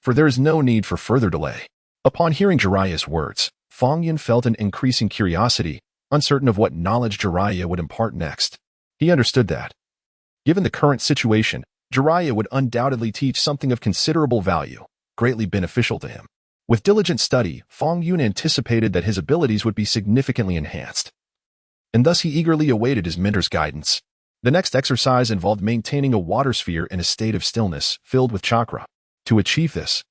for there is no need for further delay. Upon hearing Jiraiya's words, Fang Yun felt an increasing curiosity, uncertain of what knowledge Jiraiya would impart next. He understood that, given the current situation, Jiraiya would undoubtedly teach something of considerable value, greatly beneficial to him. With diligent study, Fang Yun anticipated that his abilities would be significantly enhanced, and thus he eagerly awaited his mentor's guidance. The next exercise involved maintaining a water sphere in a state of stillness filled with chakra. To achieve this,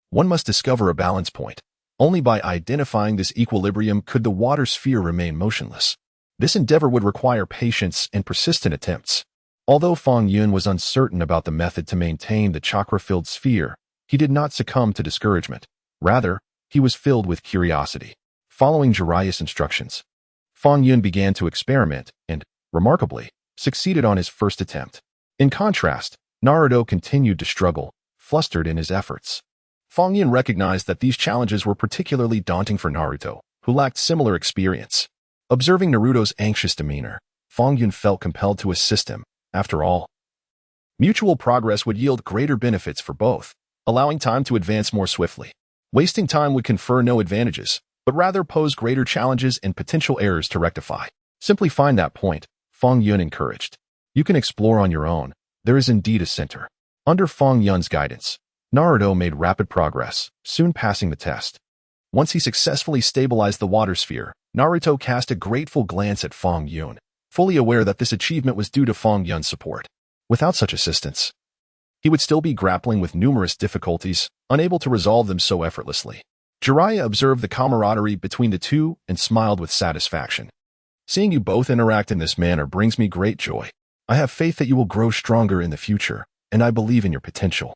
one must discover a balance point. Only by identifying this equilibrium could the water sphere remain motionless. This endeavor would require patience and persistent attempts. Although Fang Yun was uncertain about the method to maintain the chakra-filled sphere, he did not succumb to discouragement. Rather, he was filled with curiosity. Following Jiraiya's instructions, Fang Yun began to experiment and, remarkably, succeeded on his first attempt. In contrast, Naruto continued to struggle, flustered in his efforts. Fang Yun recognized that these challenges were particularly daunting for Naruto, who lacked similar experience. Observing Naruto's anxious demeanor, Fang Yun felt compelled to assist him. After all, mutual progress would yield greater benefits for both, allowing time to advance more swiftly. Wasting time would confer no advantages, but rather pose greater challenges and potential errors to rectify. Simply find that point, Fang Yun encouraged. You can explore on your own. There is indeed a center. Under Fang Yun's guidance, Naruto made rapid progress, soon passing the test. Once he successfully stabilized the water sphere, Naruto cast a grateful glance at Fang Yun, fully aware that this achievement was due to Fang Yun's support. Without such assistance, he would still be grappling with numerous difficulties, unable to resolve them so effortlessly. Jiraiya observed the camaraderie between the two and smiled with satisfaction. Seeing you both interact in this manner brings me great joy. I have faith that you will grow stronger in the future, and I believe in your potential.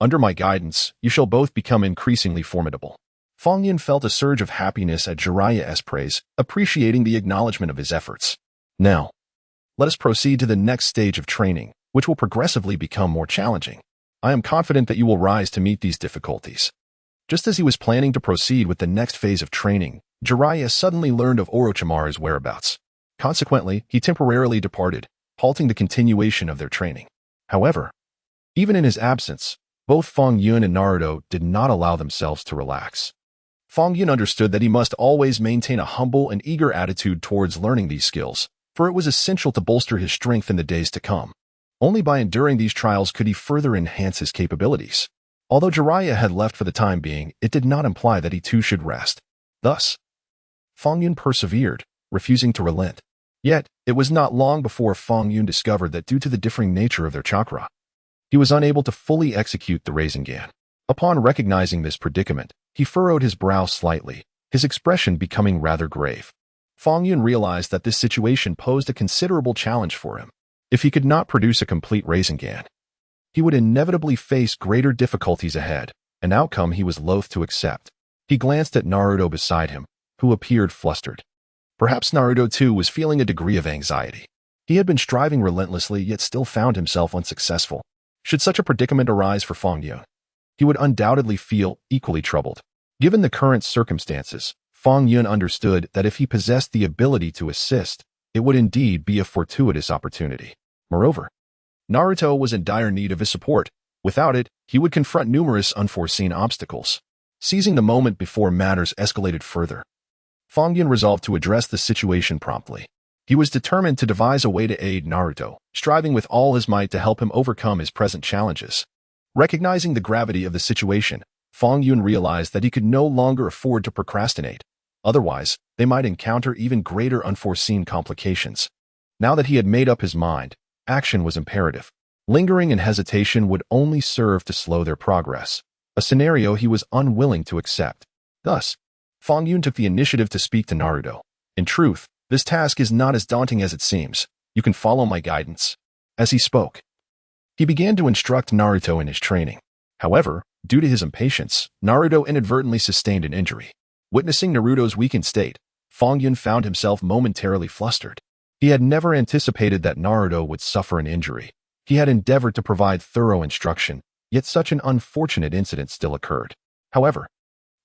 Under my guidance, you shall both become increasingly formidable. Fang Yun felt a surge of happiness at Jiraiya's praise, appreciating the acknowledgement of his efforts. Now, let us proceed to the next stage of training, which will progressively become more challenging. I am confident that you will rise to meet these difficulties. Just as he was planning to proceed with the next phase of training, Jiraiya suddenly learned of Orochimaru's whereabouts. Consequently, he temporarily departed, halting the continuation of their training. However, even in his absence, both Fang Yun and Naruto did not allow themselves to relax. Fang Yun understood that he must always maintain a humble and eager attitude towards learning these skills, for it was essential to bolster his strength in the days to come. Only by enduring these trials could he further enhance his capabilities. Although Jiraiya had left for the time being, it did not imply that he too should rest. Thus, Fang Yun persevered, refusing to relent. Yet, it was not long before Fang Yun discovered that due to the differing nature of their chakra, he was unable to fully execute the Rasengan. Upon recognizing this predicament, he furrowed his brow slightly, his expression becoming rather grave. Fang Yun realized that this situation posed a considerable challenge for him. If he could not produce a complete Rasengan, he would inevitably face greater difficulties ahead, an outcome he was loath to accept. He glanced at Naruto beside him, who appeared flustered. Perhaps Naruto too was feeling a degree of anxiety. He had been striving relentlessly yet still found himself unsuccessful. Should such a predicament arise for Fang Yun, he would undoubtedly feel equally troubled. Given the current circumstances, Fang Yun understood that if he possessed the ability to assist, it would indeed be a fortuitous opportunity. Moreover, Naruto was in dire need of his support. Without it, he would confront numerous unforeseen obstacles. Seizing the moment before matters escalated further, Fang Yun resolved to address the situation promptly. He was determined to devise a way to aid Naruto, striving with all his might to help him overcome his present challenges. Recognizing the gravity of the situation, Fang Yun realized that he could no longer afford to procrastinate. Otherwise, they might encounter even greater unforeseen complications. Now that he had made up his mind, action was imperative. Lingering and hesitation would only serve to slow their progress, a scenario he was unwilling to accept. Thus, Fang Yun took the initiative to speak to Naruto. In truth, this task is not as daunting as it seems. You can follow my guidance. As he spoke, he began to instruct Naruto in his training. However, due to his impatience, Naruto inadvertently sustained an injury. Witnessing Naruto's weakened state, Fang Yun found himself momentarily flustered. He had never anticipated that Naruto would suffer an injury. He had endeavored to provide thorough instruction, yet such an unfortunate incident still occurred. However,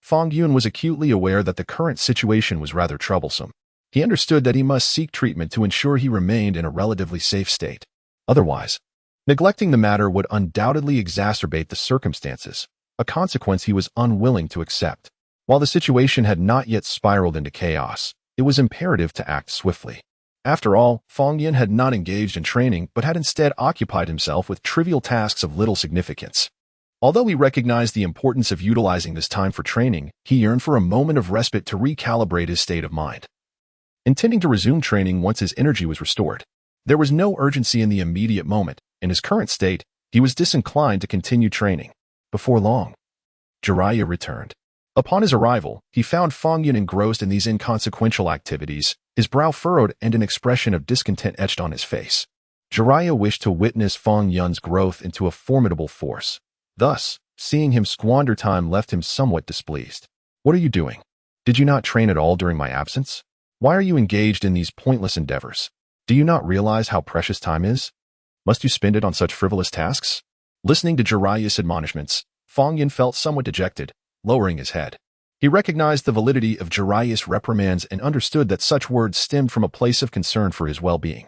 Fang Yun was acutely aware that the current situation was rather troublesome. He understood that he must seek treatment to ensure he remained in a relatively safe state. Otherwise, neglecting the matter would undoubtedly exacerbate the circumstances, a consequence he was unwilling to accept. While the situation had not yet spiraled into chaos, it was imperative to act swiftly. After all, Fang Yun had not engaged in training but had instead occupied himself with trivial tasks of little significance. Although he recognized the importance of utilizing this time for training, he yearned for a moment of respite to recalibrate his state of mind. Intending to resume training once his energy was restored, there was no urgency in the immediate moment. In his current state, he was disinclined to continue training. Before long, Jiraiya returned. Upon his arrival, he found Fang Yun engrossed in these inconsequential activities, his brow furrowed and an expression of discontent etched on his face. Jiraiya wished to witness Fang Yun's growth into a formidable force. Thus, seeing him squander time left him somewhat displeased. "What are you doing? Did you not train at all during my absence? Why are you engaged in these pointless endeavors? Do you not realize how precious time is? Must you spend it on such frivolous tasks?" Listening to Jiraiya's admonishments, Fang Yun felt somewhat dejected, lowering his head. He recognized the validity of Jiraiya's reprimands and understood that such words stemmed from a place of concern for his well-being.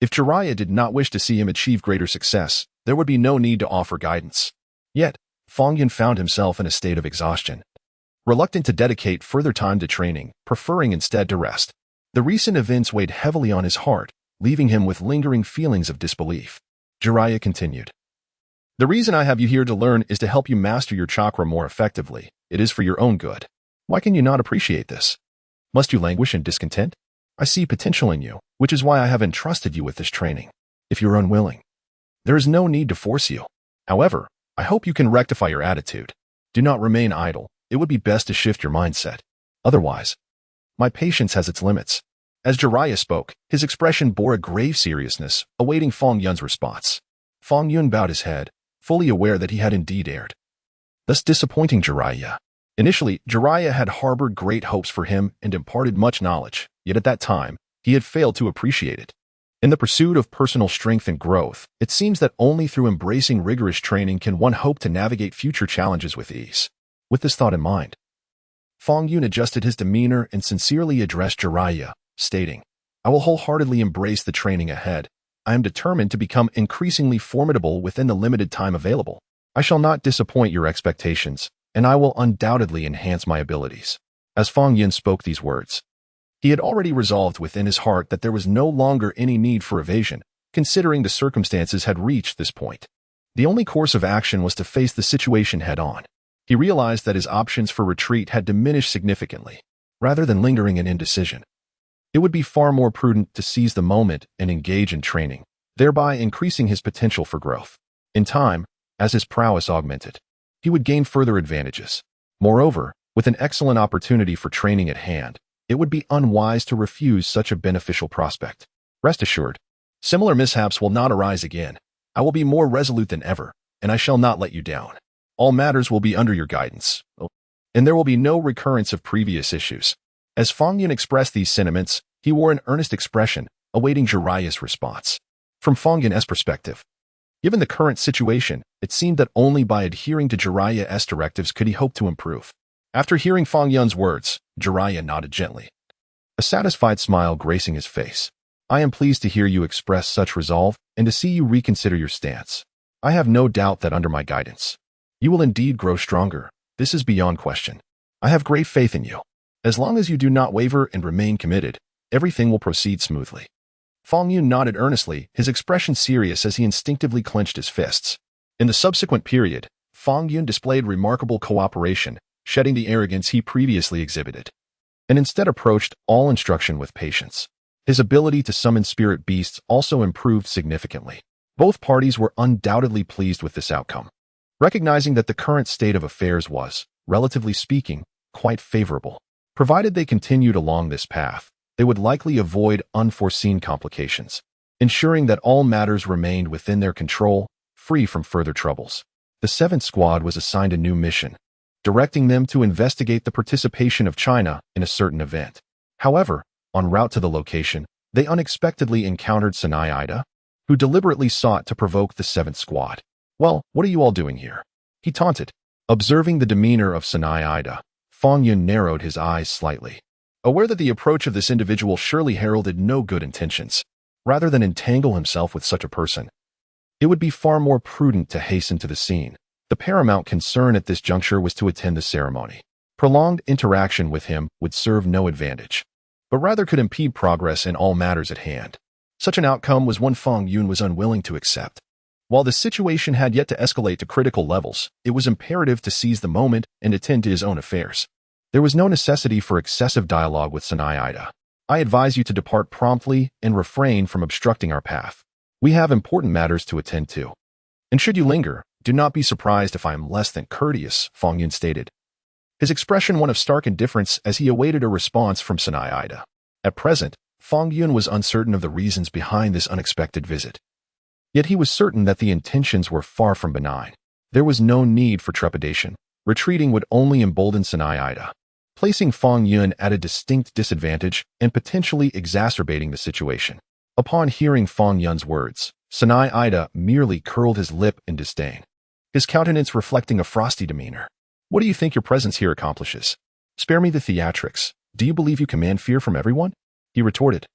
If Jiraiya did not wish to see him achieve greater success, there would be no need to offer guidance. Yet, Fang Yun found himself in a state of exhaustion, reluctant to dedicate further time to training, preferring instead to rest. The recent events weighed heavily on his heart, leaving him with lingering feelings of disbelief. Jiraiya continued. "The reason I have you here to learn is to help you master your chakra more effectively. It is for your own good. Why can you not appreciate this? Must you languish in discontent? I see potential in you, which is why I have entrusted you with this training. If you are unwilling, there is no need to force you. However, I hope you can rectify your attitude. Do not remain idle. It would be best to shift your mindset. Otherwise, my patience has its limits." As Jiraiya spoke, his expression bore a grave seriousness, awaiting Fang Yun's response. Fang Yun bowed his head, fully aware that he had indeed erred, thus disappointing Jiraiya. Initially, Jiraiya had harbored great hopes for him and imparted much knowledge, yet at that time, he had failed to appreciate it. In the pursuit of personal strength and growth, it seems that only through embracing rigorous training can one hope to navigate future challenges with ease. With this thought in mind, Fang Yun adjusted his demeanor and sincerely addressed Jiraiya, stating, "I will wholeheartedly embrace the training ahead. I am determined to become increasingly formidable within the limited time available. I shall not disappoint your expectations, and I will undoubtedly enhance my abilities." As Fang Yun spoke these words, he had already resolved within his heart that there was no longer any need for evasion, considering the circumstances had reached this point. The only course of action was to face the situation head-on. He realized that his options for retreat had diminished significantly. Rather than lingering in indecision, it would be far more prudent to seize the moment and engage in training, thereby increasing his potential for growth. In time, as his prowess augmented, he would gain further advantages. Moreover, With an excellent opportunity for training at hand, it would be unwise to refuse such a beneficial prospect. Rest assured, similar mishaps will not arise again. I will be more resolute than ever, and I shall not let you down. All matters will be under your guidance, and there will be no recurrence of previous issues. As Fang Yun expressed these sentiments, he wore an earnest expression, awaiting Jiraiya's response. From Fang Yun's perspective, given the current situation, it seemed that only by adhering to Jiraiya's directives could he hope to improve. After hearing Fang Yun's words, Jiraiya nodded gently, a satisfied smile gracing his face. I am pleased to hear you express such resolve and to see you reconsider your stance. I have no doubt that under my guidance, you will indeed grow stronger. This is beyond question. I have great faith in you. As long as you do not waver and remain committed, everything will proceed smoothly. Fang Yun nodded earnestly, his expression serious as he instinctively clenched his fists. In the subsequent period, Fang Yun displayed remarkable cooperation, shedding the arrogance he previously exhibited, and instead approached all instruction with patience. His ability to summon spirit beasts also improved significantly. Both parties were undoubtedly pleased with this outcome, recognizing that the current state of affairs was, relatively speaking, quite favorable. Provided they continued along this path, they would likely avoid unforeseen complications, ensuring that all matters remained within their control, free from further troubles. The 7th Squad was assigned a new mission, directing them to investigate the participation of China in a certain event. However, en route to the location, they unexpectedly encountered Sanai Ida, who deliberately sought to provoke the 7th Squad. Well, what are you all doing here? He taunted. Observing the demeanor of Sanai Ida, Fang Yun narrowed his eyes slightly, aware that the approach of this individual surely heralded no good intentions. Rather than entangle himself with such a person, it would be far more prudent to hasten to the scene. The paramount concern at this juncture was to attend the ceremony. Prolonged interaction with him would serve no advantage, but rather could impede progress in all matters at hand. Such an outcome was one Fang Yun was unwilling to accept. While the situation had yet to escalate to critical levels, it was imperative to seize the moment and attend to his own affairs. There was no necessity for excessive dialogue with Sanai Ida. I advise you to depart promptly and refrain from obstructing our path. We have important matters to attend to. And should you linger, do not be surprised if I am less than courteous, Fang Yun stated, his expression one of stark indifference as he awaited a response from Sanai Ida. At present, Fang Yun was uncertain of the reasons behind this unexpected visit. Yet he was certain that the intentions were far from benign. There was no need for trepidation. Retreating would only embolden Sanai Ida, placing Fang Yun at a distinct disadvantage and potentially exacerbating the situation. Upon hearing Fang Yun's words, Sanai Ida merely curled his lip in disdain, his countenance reflecting a frosty demeanor. What do you think your presence here accomplishes? Spare me the theatrics. Do you believe you command fear from everyone? He retorted,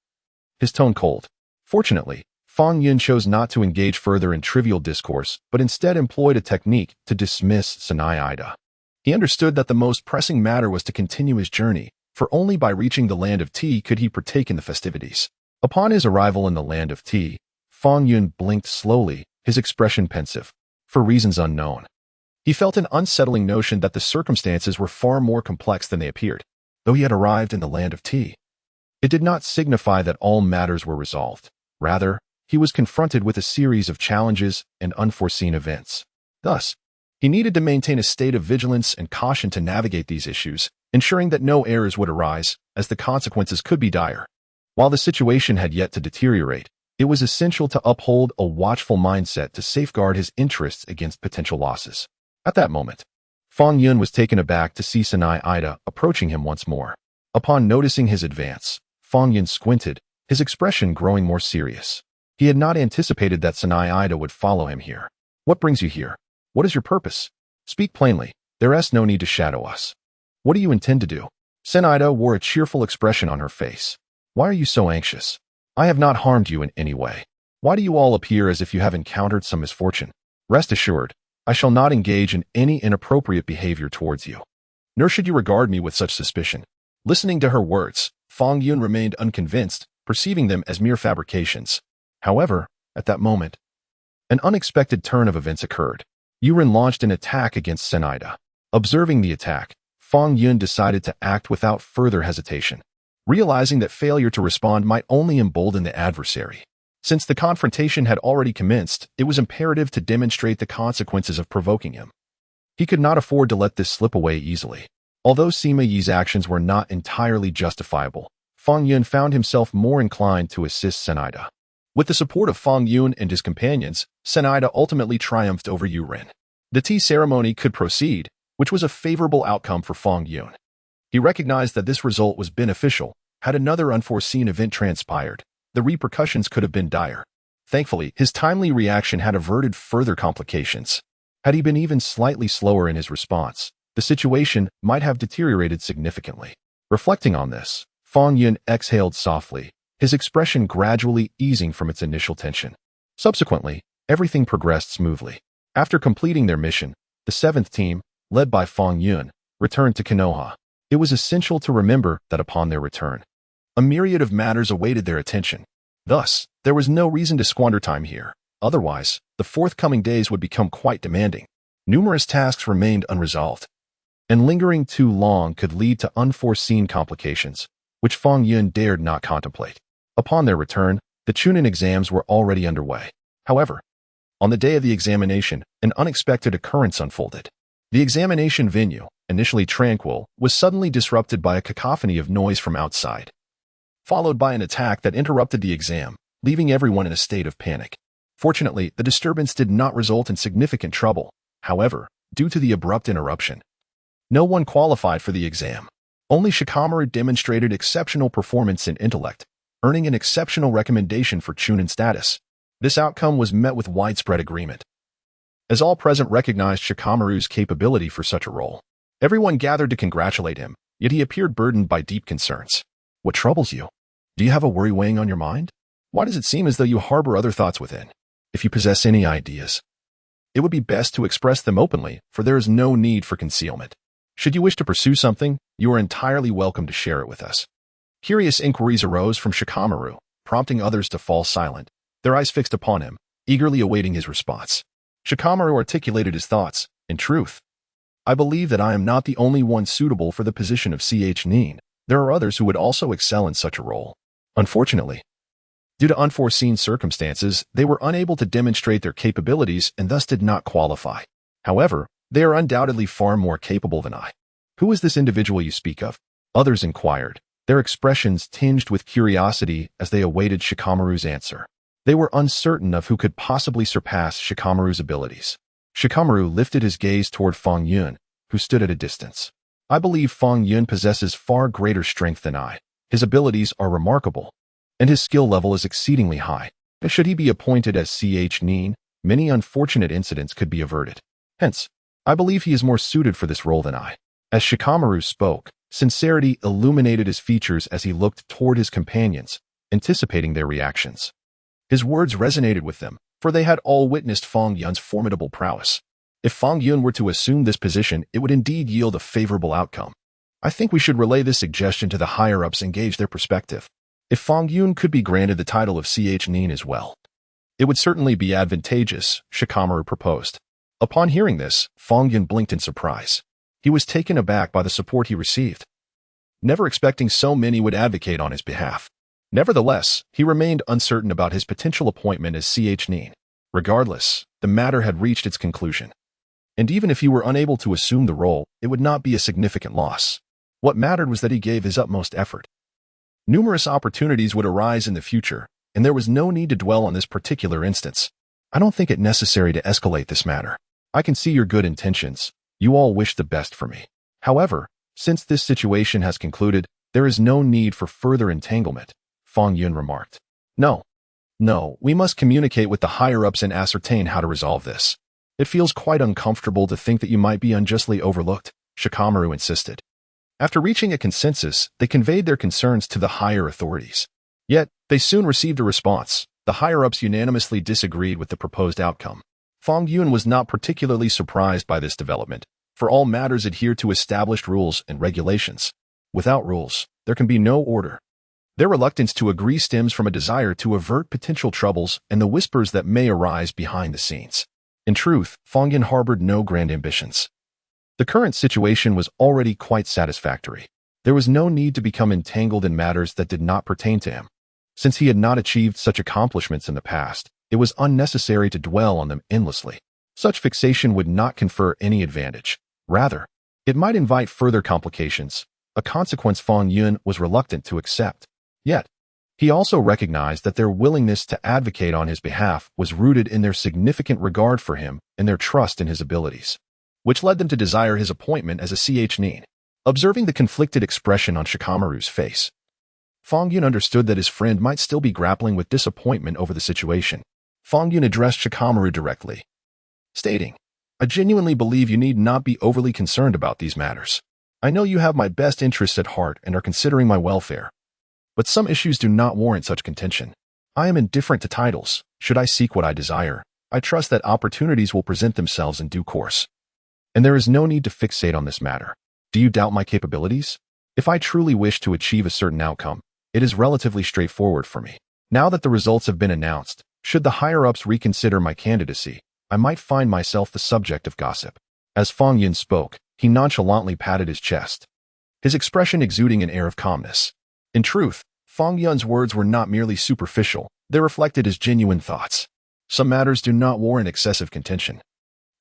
his tone cold. Fortunately, Fang Yun chose not to engage further in trivial discourse, but instead employed a technique to dismiss Sanai Ida. He understood that the most pressing matter was to continue his journey, for only by reaching the land of tea could he partake in the festivities. Upon his arrival in the land of tea, Fang Yun blinked slowly, his expression pensive. For reasons unknown, he felt an unsettling notion that the circumstances were far more complex than they appeared. Though he had arrived in the land of tea, it did not signify that all matters were resolved. Rather, he was confronted with a series of challenges and unforeseen events. Thus, he needed to maintain a state of vigilance and caution to navigate these issues, ensuring that no errors would arise, as the consequences could be dire. While the situation had yet to deteriorate, it was essential to uphold a watchful mindset to safeguard his interests against potential losses. At that moment, Fang Yun was taken aback to see Sanai Ida approaching him once more. Upon noticing his advance, Fang Yun squinted, his expression growing more serious. He had not anticipated that Sanai Ida would follow him here. What brings you here? What is your purpose? Speak plainly. There is no need to shadow us. What do you intend to do? Sanai Ida wore a cheerful expression on her face. Why are you so anxious? I have not harmed you in any way. Why do you all appear as if you have encountered some misfortune? Rest assured, I shall not engage in any inappropriate behavior towards you. Nor should you regard me with such suspicion. Listening to her words, Fang Yun remained unconvinced, perceiving them as mere fabrications. However, at that moment, an unexpected turn of events occurred. Yuren launched an attack against Sanai Ida. Observing the attack, Fang Yun decided to act without further hesitation, realizing that failure to respond might only embolden the adversary. Since the confrontation had already commenced, it was imperative to demonstrate the consequences of provoking him. He could not afford to let this slip away easily. Although Sima Yi's actions were not entirely justifiable, Fang Yun found himself more inclined to assist Senaida. With the support of Fang Yun and his companions, Senaida ultimately triumphed over Yu Rin. The tea ceremony could proceed, which was a favorable outcome for Fang Yun. He recognized that this result was beneficial. Had another unforeseen event transpired, the repercussions could have been dire. Thankfully, his timely reaction had averted further complications. Had he been even slightly slower in his response, the situation might have deteriorated significantly. Reflecting on this, Fang Yun exhaled softly, his expression gradually easing from its initial tension. Subsequently, everything progressed smoothly. After completing their mission, the 7th team, led by Fang Yun, returned to Konoha. It was essential to remember that upon their return, a myriad of matters awaited their attention. Thus, there was no reason to squander time here. Otherwise, the forthcoming days would become quite demanding. Numerous tasks remained unresolved, and lingering too long could lead to unforeseen complications, which Fang Yun dared not contemplate. Upon their return, the Chunin exams were already underway. However, on the day of the examination, an unexpected occurrence unfolded. The examination venue, initially tranquil, was suddenly disrupted by a cacophony of noise from outside, followed by an attack that interrupted the exam, leaving everyone in a state of panic. Fortunately, the disturbance did not result in significant trouble. However, due to the abrupt interruption, no one qualified for the exam. Only Shikamaru demonstrated exceptional performance and intellect, earning an exceptional recommendation for Chunin status. This outcome was met with widespread agreement, as all present recognized Shikamaru's capability for such a role. Everyone gathered to congratulate him, yet he appeared burdened by deep concerns. What troubles you? Do you have a worry weighing on your mind? Why does it seem as though you harbor other thoughts within? If you possess any ideas, it would be best to express them openly, for there is no need for concealment. Should you wish to pursue something, you are entirely welcome to share it with us. Curious inquiries arose from Shikamaru, prompting others to fall silent, their eyes fixed upon him, eagerly awaiting his response. Shikamaru articulated his thoughts. In truth, I believe that I am not the only one suitable for the position of Nin. There are others who would also excel in such a role. Unfortunately, due to unforeseen circumstances, they were unable to demonstrate their capabilities and thus did not qualify. However, they are undoubtedly far more capable than I. Who is this individual you speak of? Others inquired, their expressions tinged with curiosity as they awaited Shikamaru's answer. They were uncertain of who could possibly surpass Shikamaru's abilities. Shikamaru lifted his gaze toward Fang Yun, who stood at a distance. I believe Fang Yun possesses far greater strength than I. His abilities are remarkable, and his skill level is exceedingly high. Should he be appointed as Nin, many unfortunate incidents could be averted. Hence, I believe he is more suited for this role than I. As Shikamaru spoke, sincerity illuminated his features as he looked toward his companions, anticipating their reactions. His words resonated with them, for they had all witnessed Fang Yun's formidable prowess. If Fang Yun were to assume this position, it would indeed yield a favorable outcome. I think we should relay this suggestion to the higher-ups and gauge their perspective. If Fang Yun could be granted the title of Nin as well, it would certainly be advantageous, Shikamaru proposed. Upon hearing this, Fang Yun blinked in surprise. He was taken aback by the support he received, never expecting so many would advocate on his behalf. Nevertheless, he remained uncertain about his potential appointment as Nin. Regardless, the matter had reached its conclusion. And even if he were unable to assume the role, it would not be a significant loss. What mattered was that he gave his utmost effort. Numerous opportunities would arise in the future, and there was no need to dwell on this particular instance. I don't think it necessary to escalate this matter. I can see your good intentions. You all wish the best for me. However, since this situation has concluded, there is no need for further entanglement, Fang Yun remarked. No, we must communicate with the higher-ups and ascertain how to resolve this. It feels quite uncomfortable to think that you might be unjustly overlooked, Shikamaru insisted. After reaching a consensus, they conveyed their concerns to the higher authorities. Yet, they soon received a response. The higher-ups unanimously disagreed with the proposed outcome. Fang Yun was not particularly surprised by this development, for all matters adhere to established rules and regulations. Without rules, there can be no order. Their reluctance to agree stems from a desire to avert potential troubles and the whispers that may arise behind the scenes. In truth, Fang Yun harbored no grand ambitions. The current situation was already quite satisfactory. There was no need to become entangled in matters that did not pertain to him. Since he had not achieved such accomplishments in the past, it was unnecessary to dwell on them endlessly. Such fixation would not confer any advantage. Rather, It might invite further complications, a consequence Fang Yun was reluctant to accept. Yet, he also recognized that their willingness to advocate on his behalf was rooted in their significant regard for him and their trust in his abilities, which led them to desire his appointment as a Chunin. Observing the conflicted expression on Shikamaru's face, Fang Yun understood that his friend might still be grappling with disappointment over the situation. Fang Yun addressed Shikamaru directly, stating, "I genuinely believe you need not be overly concerned about these matters. I know you have my best interests at heart and are considering my welfare. But some issues do not warrant such contention. I am indifferent to titles. Should I seek what I desire, I trust that opportunities will present themselves in due course. And there is no need to fixate on this matter. Do you doubt my capabilities? If I truly wish to achieve a certain outcome, it is relatively straightforward for me. Now that the results have been announced, should the higher-ups reconsider my candidacy, I might find myself the subject of gossip." As Fang Yun spoke, he nonchalantly patted his chest, his expression exuding an air of calmness. In truth, Fang Yun's words were not merely superficial, they reflected his genuine thoughts. Some matters do not warrant excessive contention.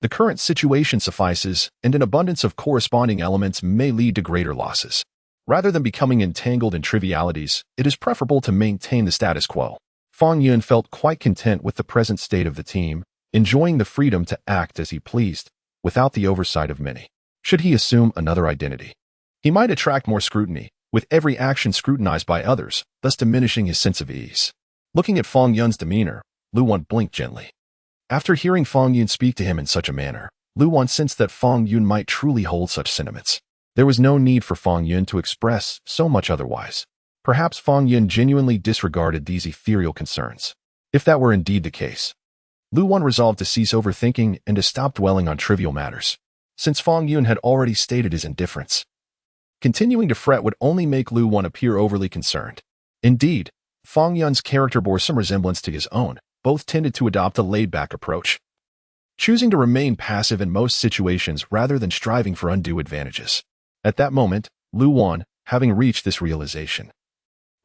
The current situation suffices, and an abundance of corresponding elements may lead to greater losses. Rather than becoming entangled in trivialities, it is preferable to maintain the status quo. Fang Yun felt quite content with the present state of the team, enjoying the freedom to act as he pleased, without the oversight of many. Should he assume another identity, he might attract more scrutiny, with every action scrutinized by others, thus diminishing his sense of ease. Looking at Fang Yun's demeanor, Lu Wan blinked gently. After hearing Fang Yun speak to him in such a manner, Lu Wan sensed that Fang Yun might truly hold such sentiments. There was no need for Fang Yun to express so much otherwise. Perhaps Fang Yun genuinely disregarded these ethereal concerns. If that were indeed the case, Lu Wan resolved to cease overthinking and to stop dwelling on trivial matters. Since Fang Yun had already stated his indifference, continuing to fret would only make Lu Wan appear overly concerned. Indeed, Fang Yun's character bore some resemblance to his own. Both tended to adopt a laid-back approach, choosing to remain passive in most situations rather than striving for undue advantages. At that moment, Lu Wan, having reached this realization,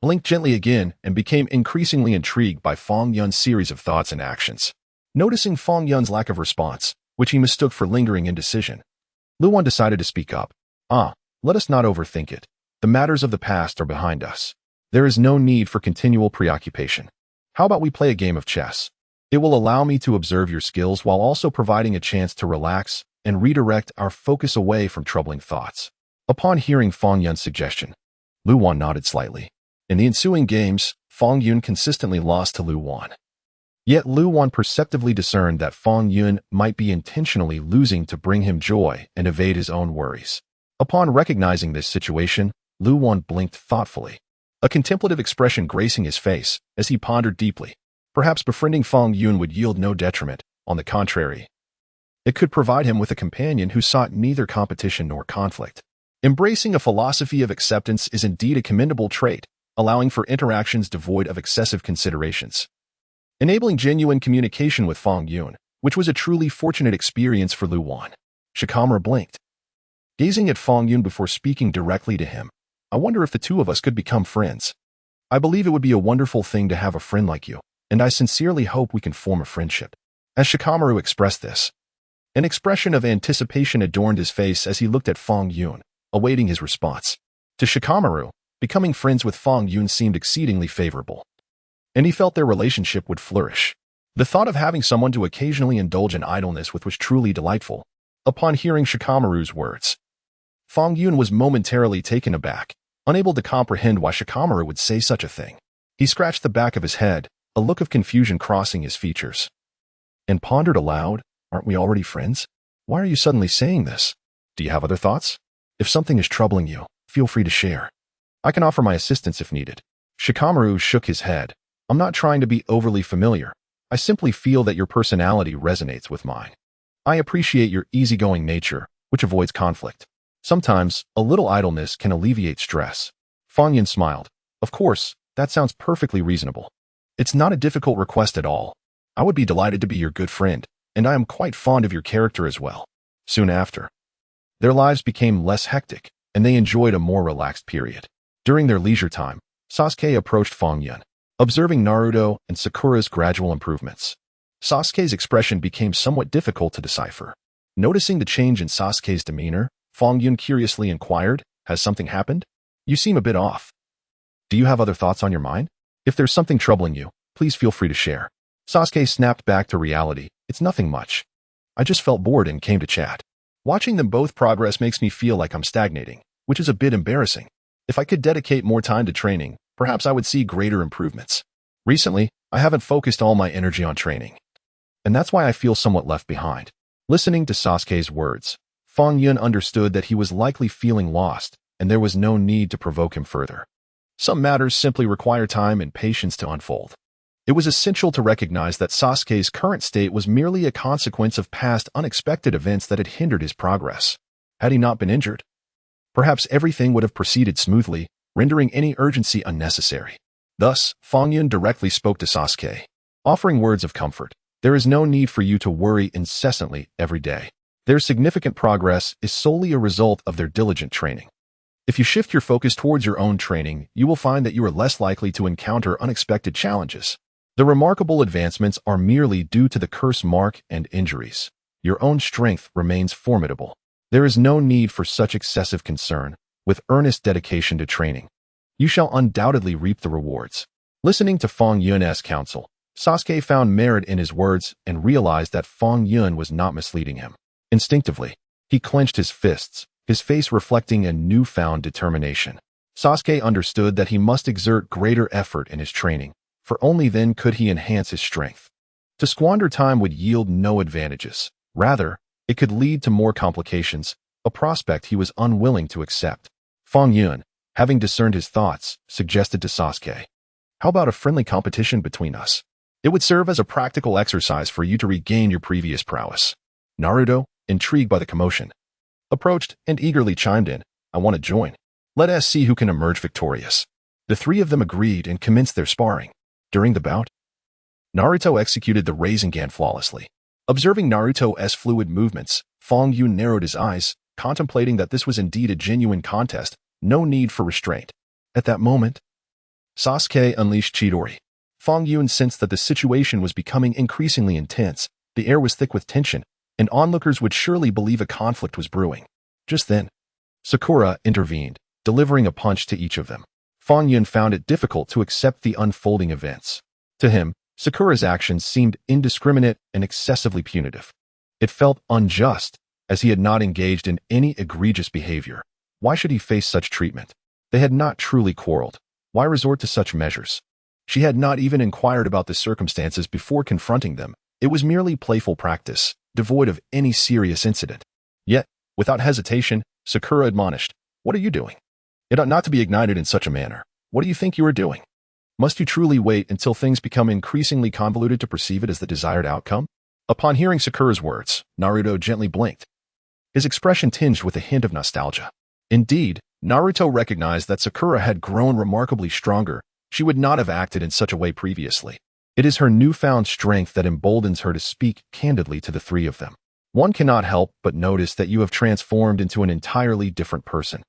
blinked gently again and became increasingly intrigued by Fang Yun's series of thoughts and actions. Noticing Fang Yun's lack of response, which he mistook for lingering indecision, Lu Wan decided to speak up. Let us not overthink it. The matters of the past are behind us. There is no need for continual preoccupation. How about we play a game of chess? It will allow me to observe your skills while also providing a chance to relax and redirect our focus away from troubling thoughts. Upon hearing Fang Yun's suggestion, Lu Wan nodded slightly. In the ensuing games, Fang Yun consistently lost to Lu Wan. Yet Lu Wan perceptively discerned that Fang Yun might be intentionally losing to bring him joy and evade his own worries. Upon recognizing this situation, Lu Wan blinked thoughtfully, a contemplative expression gracing his face as he pondered deeply. Perhaps befriending Fang Yun would yield no detriment. On the contrary, it could provide him with a companion who sought neither competition nor conflict. Embracing a philosophy of acceptance is indeed a commendable trait, allowing for interactions devoid of excessive considerations, enabling genuine communication with Fang Yun, which was a truly fortunate experience for Lu Wan. Shikamaru blinked, gazing at Fang Yun before speaking directly to him. "I wonder if the two of us could become friends. I believe it would be a wonderful thing to have a friend like you, and I sincerely hope we can form a friendship." As Shikamaru expressed this, an expression of anticipation adorned his face as he looked at Fang Yun, awaiting his response. To Shikamaru, becoming friends with Fang Yun seemed exceedingly favorable, and he felt their relationship would flourish. The thought of having someone to occasionally indulge in idleness with was truly delightful. Upon hearing Shikamaru's words, Fang Yun was momentarily taken aback, unable to comprehend why Shikamaru would say such a thing. He scratched the back of his head, a look of confusion crossing his features, and pondered aloud, "Aren't we already friends? Why are you suddenly saying this? Do you have other thoughts? If something is troubling you, feel free to share. I can offer my assistance if needed." Shikamaru shook his head. "I'm not trying to be overly familiar. I simply feel that your personality resonates with mine. I appreciate your easygoing nature, which avoids conflict. Sometimes, a little idleness can alleviate stress." Fang Yun smiled. "Of course, that sounds perfectly reasonable. It's not a difficult request at all. I would be delighted to be your good friend, and I am quite fond of your character as well." Soon after, their lives became less hectic, and they enjoyed a more relaxed period. During their leisure time, Sasuke approached Fang Yun, observing Naruto and Sakura's gradual improvements. Sasuke's expression became somewhat difficult to decipher. Noticing the change in Sasuke's demeanor, Fang Yun curiously inquired. Has something happened? You seem a bit off. Do you have other thoughts on your mind? If there's something troubling you, please feel free to share. Sasuke snapped back to reality. It's nothing much. I just felt bored and came to chat. Watching them both progress makes me feel like I'm stagnating, which is a bit embarrassing. If I could dedicate more time to training, perhaps I would see greater improvements. Recently, I haven't focused all my energy on training, and that's why I feel somewhat left behind. Listening to Sasuke's words, Fang Yun understood that he was likely feeling lost, and there was no need to provoke him further. Some matters simply require time and patience to unfold. It was essential to recognize that Sasuke's current state was merely a consequence of past unexpected events that had hindered his progress. Had he not been injured, perhaps everything would have proceeded smoothly, rendering any urgency unnecessary. Thus, Fang Yun directly spoke to Sasuke, offering words of comfort. There is no need for you to worry incessantly every day. Their significant progress is solely a result of their diligent training. If you shift your focus towards your own training, you will find that you are less likely to encounter unexpected challenges. The remarkable advancements are merely due to the curse mark and injuries. Your own strength remains formidable. There is no need for such excessive concern. With earnest dedication to training, you shall undoubtedly reap the rewards. Listening to Fang Yun's counsel, Sasuke found merit in his words and realized that Fang Yun was not misleading him. Instinctively, he clenched his fists, his face reflecting a newfound determination. Sasuke understood that he must exert greater effort in his training, for only then could he enhance his strength. To squander time would yield no advantages. Rather, it could lead to more complications, a prospect he was unwilling to accept. Fang Yun, having discerned his thoughts, suggested to Sasuke, "How about a friendly competition between us? It would serve as a practical exercise for you to regain your previous prowess." Naruto, intrigued by the commotion, approached and eagerly chimed in, "I want to join. Let us see who can emerge victorious." The three of them agreed and commenced their sparring. During the bout, Naruto executed the Rasengan flawlessly. Observing Naruto's fluid movements, Fang Yun narrowed his eyes, contemplating that this was indeed a genuine contest, no need for restraint. At that moment, Sasuke unleashed Chidori. Fang Yun sensed that the situation was becoming increasingly intense. The air was thick with tension, and onlookers would surely believe a conflict was brewing. Just then, Sakura intervened, delivering a punch to each of them. Fang Yun found it difficult to accept the unfolding events. To him, Sakura's actions seemed indiscriminate and excessively punitive. It felt unjust, as he had not engaged in any egregious behavior. Why should he face such treatment? They had not truly quarreled. Why resort to such measures? She had not even inquired about the circumstances before confronting them. It was merely playful practice, devoid of any serious incident. Yet, without hesitation, Sakura admonished, "What are you doing? It ought not to be ignited in such a manner. What do you think you are doing? Must you truly wait until things become increasingly convoluted to perceive it as the desired outcome?" Upon hearing Sakura's words, Naruto gently blinked, his expression tinged with a hint of nostalgia. Indeed, Naruto recognized that Sakura had grown remarkably stronger. She would not have acted in such a way previously. It is her newfound strength that emboldens her to speak candidly to the three of them. One cannot help but notice that you have transformed into an entirely different person.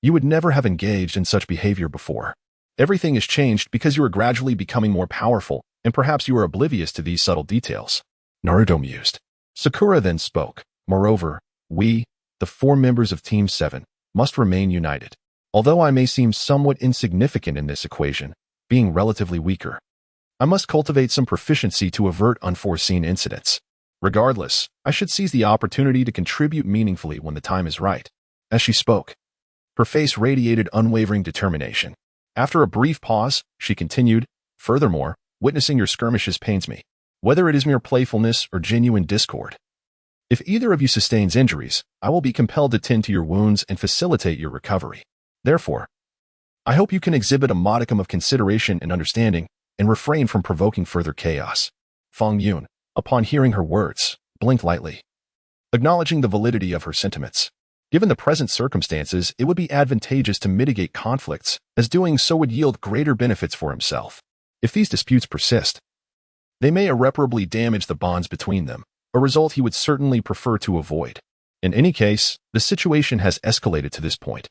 You would never have engaged in such behavior before. Everything has changed because you are gradually becoming more powerful, and perhaps you are oblivious to these subtle details. Naruto mused. Sakura then spoke. Moreover, we, the 4 members of Team 7, must remain united. Although I may seem somewhat insignificant in this equation, being relatively weaker, I must cultivate some proficiency to avert unforeseen incidents. Regardless, I should seize the opportunity to contribute meaningfully when the time is right. As she spoke, her face radiated unwavering determination. After a brief pause, she continued, "Furthermore, witnessing your skirmishes pains me, whether it is mere playfulness or genuine discord. If either of you sustains injuries, I will be compelled to tend to your wounds and facilitate your recovery. Therefore, I hope you can exhibit a modicum of consideration and understanding, and refrain from provoking further chaos." Fang Yun, upon hearing her words, blinked lightly, acknowledging the validity of her sentiments. Given the present circumstances, it would be advantageous to mitigate conflicts, as doing so would yield greater benefits for himself. If these disputes persist, they may irreparably damage the bonds between them, a result he would certainly prefer to avoid. In any case, the situation has escalated to this point,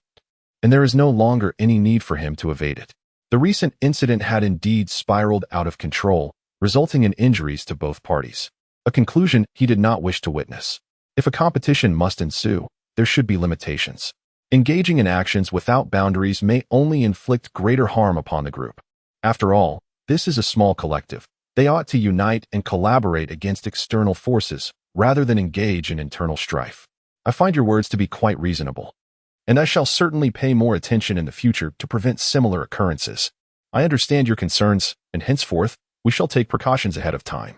and there is no longer any need for him to evade it. The recent incident had indeed spiraled out of control, resulting in injuries to both parties, a conclusion he did not wish to witness. If a competition must ensue, there should be limitations. Engaging in actions without boundaries may only inflict greater harm upon the group. After all, this is a small collective. They ought to unite and collaborate against external forces, rather than engage in internal strife. I find your words to be quite reasonable, and I shall certainly pay more attention in the future to prevent similar occurrences. I understand your concerns, and henceforth, we shall take precautions ahead of time,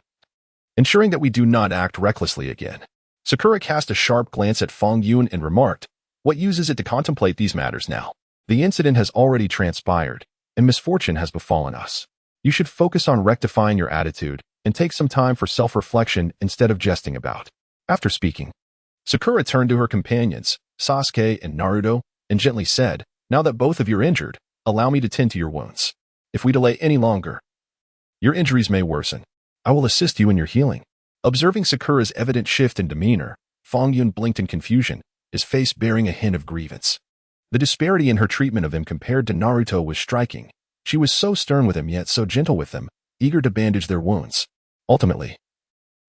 ensuring that we do not act recklessly again. Sakura cast a sharp glance at Fang Yun and remarked, "What use is it to contemplate these matters now? The incident has already transpired, and misfortune has befallen us. You should focus on rectifying your attitude and take some time for self-reflection instead of jesting about." After speaking, Sakura turned to her companions, Sasuke and Naruto, and gently said, "Now that both of you are injured, allow me to tend to your wounds. If we delay any longer, your injuries may worsen. I will assist you in your healing." Observing Sakura's evident shift in demeanor, Fang Yun blinked in confusion, his face bearing a hint of grievance. The disparity in her treatment of him compared to Naruto was striking. She was so stern with him yet so gentle with them, eager to bandage their wounds. Ultimately,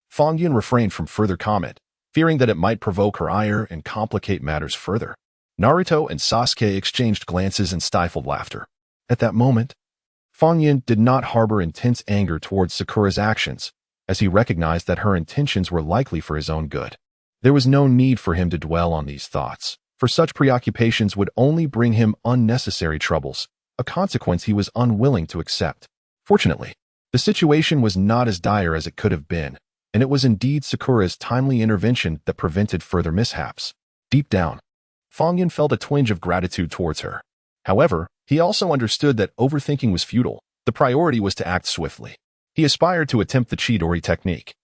Fang Yun refrained from further comment, fearing that it might provoke her ire and complicate matters further. Naruto and Sasuke exchanged glances and stifled laughter. At that moment, Fang Yun did not harbor intense anger towards Sakura's actions, as he recognized that her intentions were likely for his own good. There was no need for him to dwell on these thoughts, for such preoccupations would only bring him unnecessary troubles, a consequence he was unwilling to accept. Fortunately, the situation was not as dire as it could have been, and it was indeed Sakura's timely intervention that prevented further mishaps. Deep down, Fang Yun felt a twinge of gratitude towards her. However, he also understood that overthinking was futile. The priority was to act swiftly. He aspired to attempt the Chidori technique,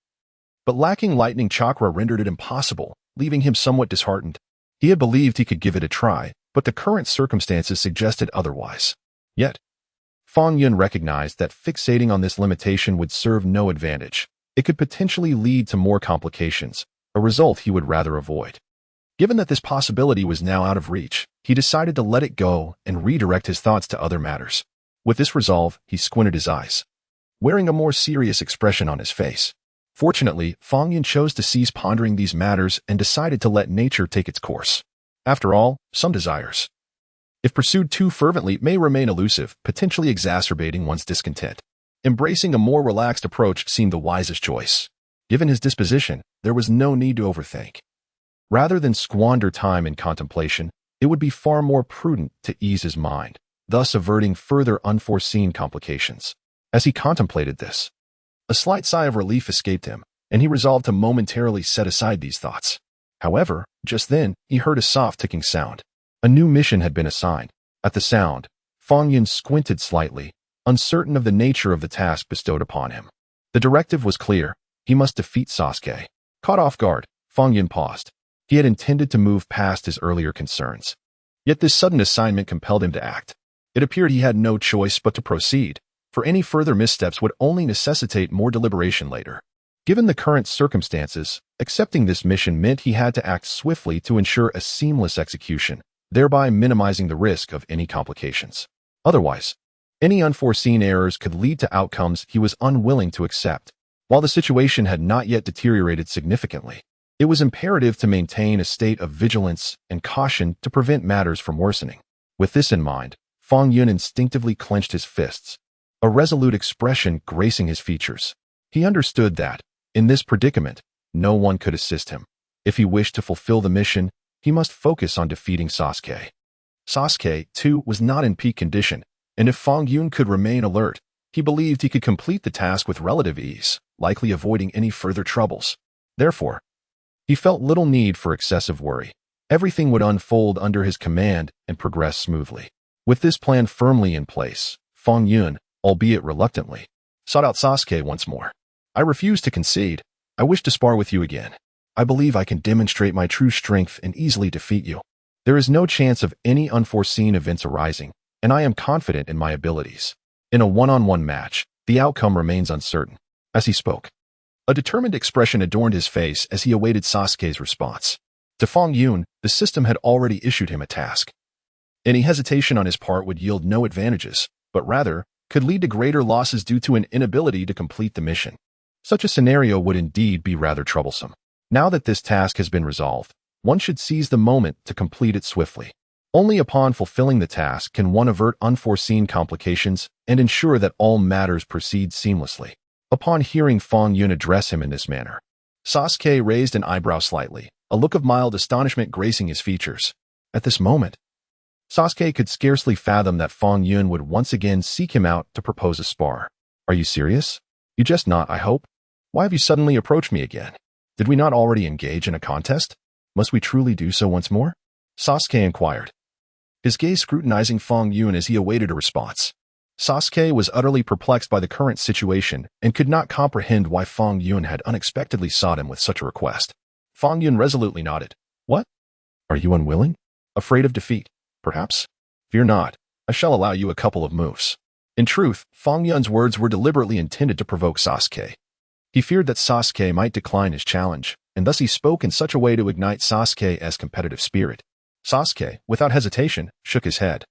but lacking lightning chakra rendered it impossible, leaving him somewhat disheartened. He had believed he could give it a try, but the current circumstances suggested otherwise. Yet, Fang Yun recognized that fixating on this limitation would serve no advantage. It could potentially lead to more complications, a result he would rather avoid. Given that this possibility was now out of reach, he decided to let it go and redirect his thoughts to other matters. With this resolve, he squinted his eyes, wearing a more serious expression on his face. Fortunately, Fang Yun chose to cease pondering these matters and decided to let nature take its course. After all, some desires, if pursued too fervently, may remain elusive, potentially exacerbating one's discontent. Embracing a more relaxed approach seemed the wisest choice. Given his disposition, there was no need to overthink. Rather than squander time in contemplation, it would be far more prudent to ease his mind, thus averting further unforeseen complications. As he contemplated this, a slight sigh of relief escaped him, and he resolved to momentarily set aside these thoughts. However, just then, he heard a soft ticking sound. A new mission had been assigned. At the sound, Fang Yun squinted slightly, uncertain of the nature of the task bestowed upon him. The directive was clear. He must defeat Sasuke. Caught off guard, Fang Yun paused. He had intended to move past his earlier concerns. Yet this sudden assignment compelled him to act. It appeared he had no choice but to proceed, for any further missteps would only necessitate more deliberation later. Given the current circumstances, accepting this mission meant he had to act swiftly to ensure a seamless execution, thereby minimizing the risk of any complications. Otherwise, any unforeseen errors could lead to outcomes he was unwilling to accept. While the situation had not yet deteriorated significantly, it was imperative to maintain a state of vigilance and caution to prevent matters from worsening. With this in mind, Fang Yun instinctively clenched his fists, a resolute expression gracing his features. He understood that, in this predicament, no one could assist him. If he wished to fulfill the mission, he must focus on defeating Sasuke. Sasuke, too, was not in peak condition, and if Fang Yun could remain alert, he believed he could complete the task with relative ease, likely avoiding any further troubles. Therefore, he felt little need for excessive worry. Everything would unfold under his command and progress smoothly. With this plan firmly in place, Fang Yun, albeit reluctantly, sought out Sasuke once more. "I refuse to concede. I wish to spar with you again. I believe I can demonstrate my true strength and easily defeat you. There is no chance of any unforeseen events arising, and I am confident in my abilities. In a one-on-one match, the outcome remains uncertain." As he spoke, a determined expression adorned his face as he awaited Sasuke's response. To Fang Yun, the system had already issued him a task. Any hesitation on his part would yield no advantages, but rather could lead to greater losses due to an inability to complete the mission. Such a scenario would indeed be rather troublesome. Now that this task has been resolved, one should seize the moment to complete it swiftly. Only upon fulfilling the task can one avert unforeseen complications and ensure that all matters proceed seamlessly. Upon hearing Fang Yun address him in this manner, Sasuke raised an eyebrow slightly, a look of mild astonishment gracing his features. At this moment, Sasuke could scarcely fathom that Fang Yun would once again seek him out to propose a spar. Are you serious? You jest not, I hope? Why have you suddenly approached me again? Did we not already engage in a contest? Must we truly do so once more? Sasuke inquired, his gaze scrutinizing Fang Yun as he awaited a response. Sasuke was utterly perplexed by the current situation and could not comprehend why Fang Yun had unexpectedly sought him with such a request. Fang Yun resolutely nodded. What? Are you unwilling? Afraid of defeat, perhaps? Fear not. I shall allow you a couple of moves. In truth, Fang Yun's words were deliberately intended to provoke Sasuke. He feared that Sasuke might decline his challenge, and thus he spoke in such a way to ignite Sasuke's competitive spirit. Sasuke, without hesitation, shook his head.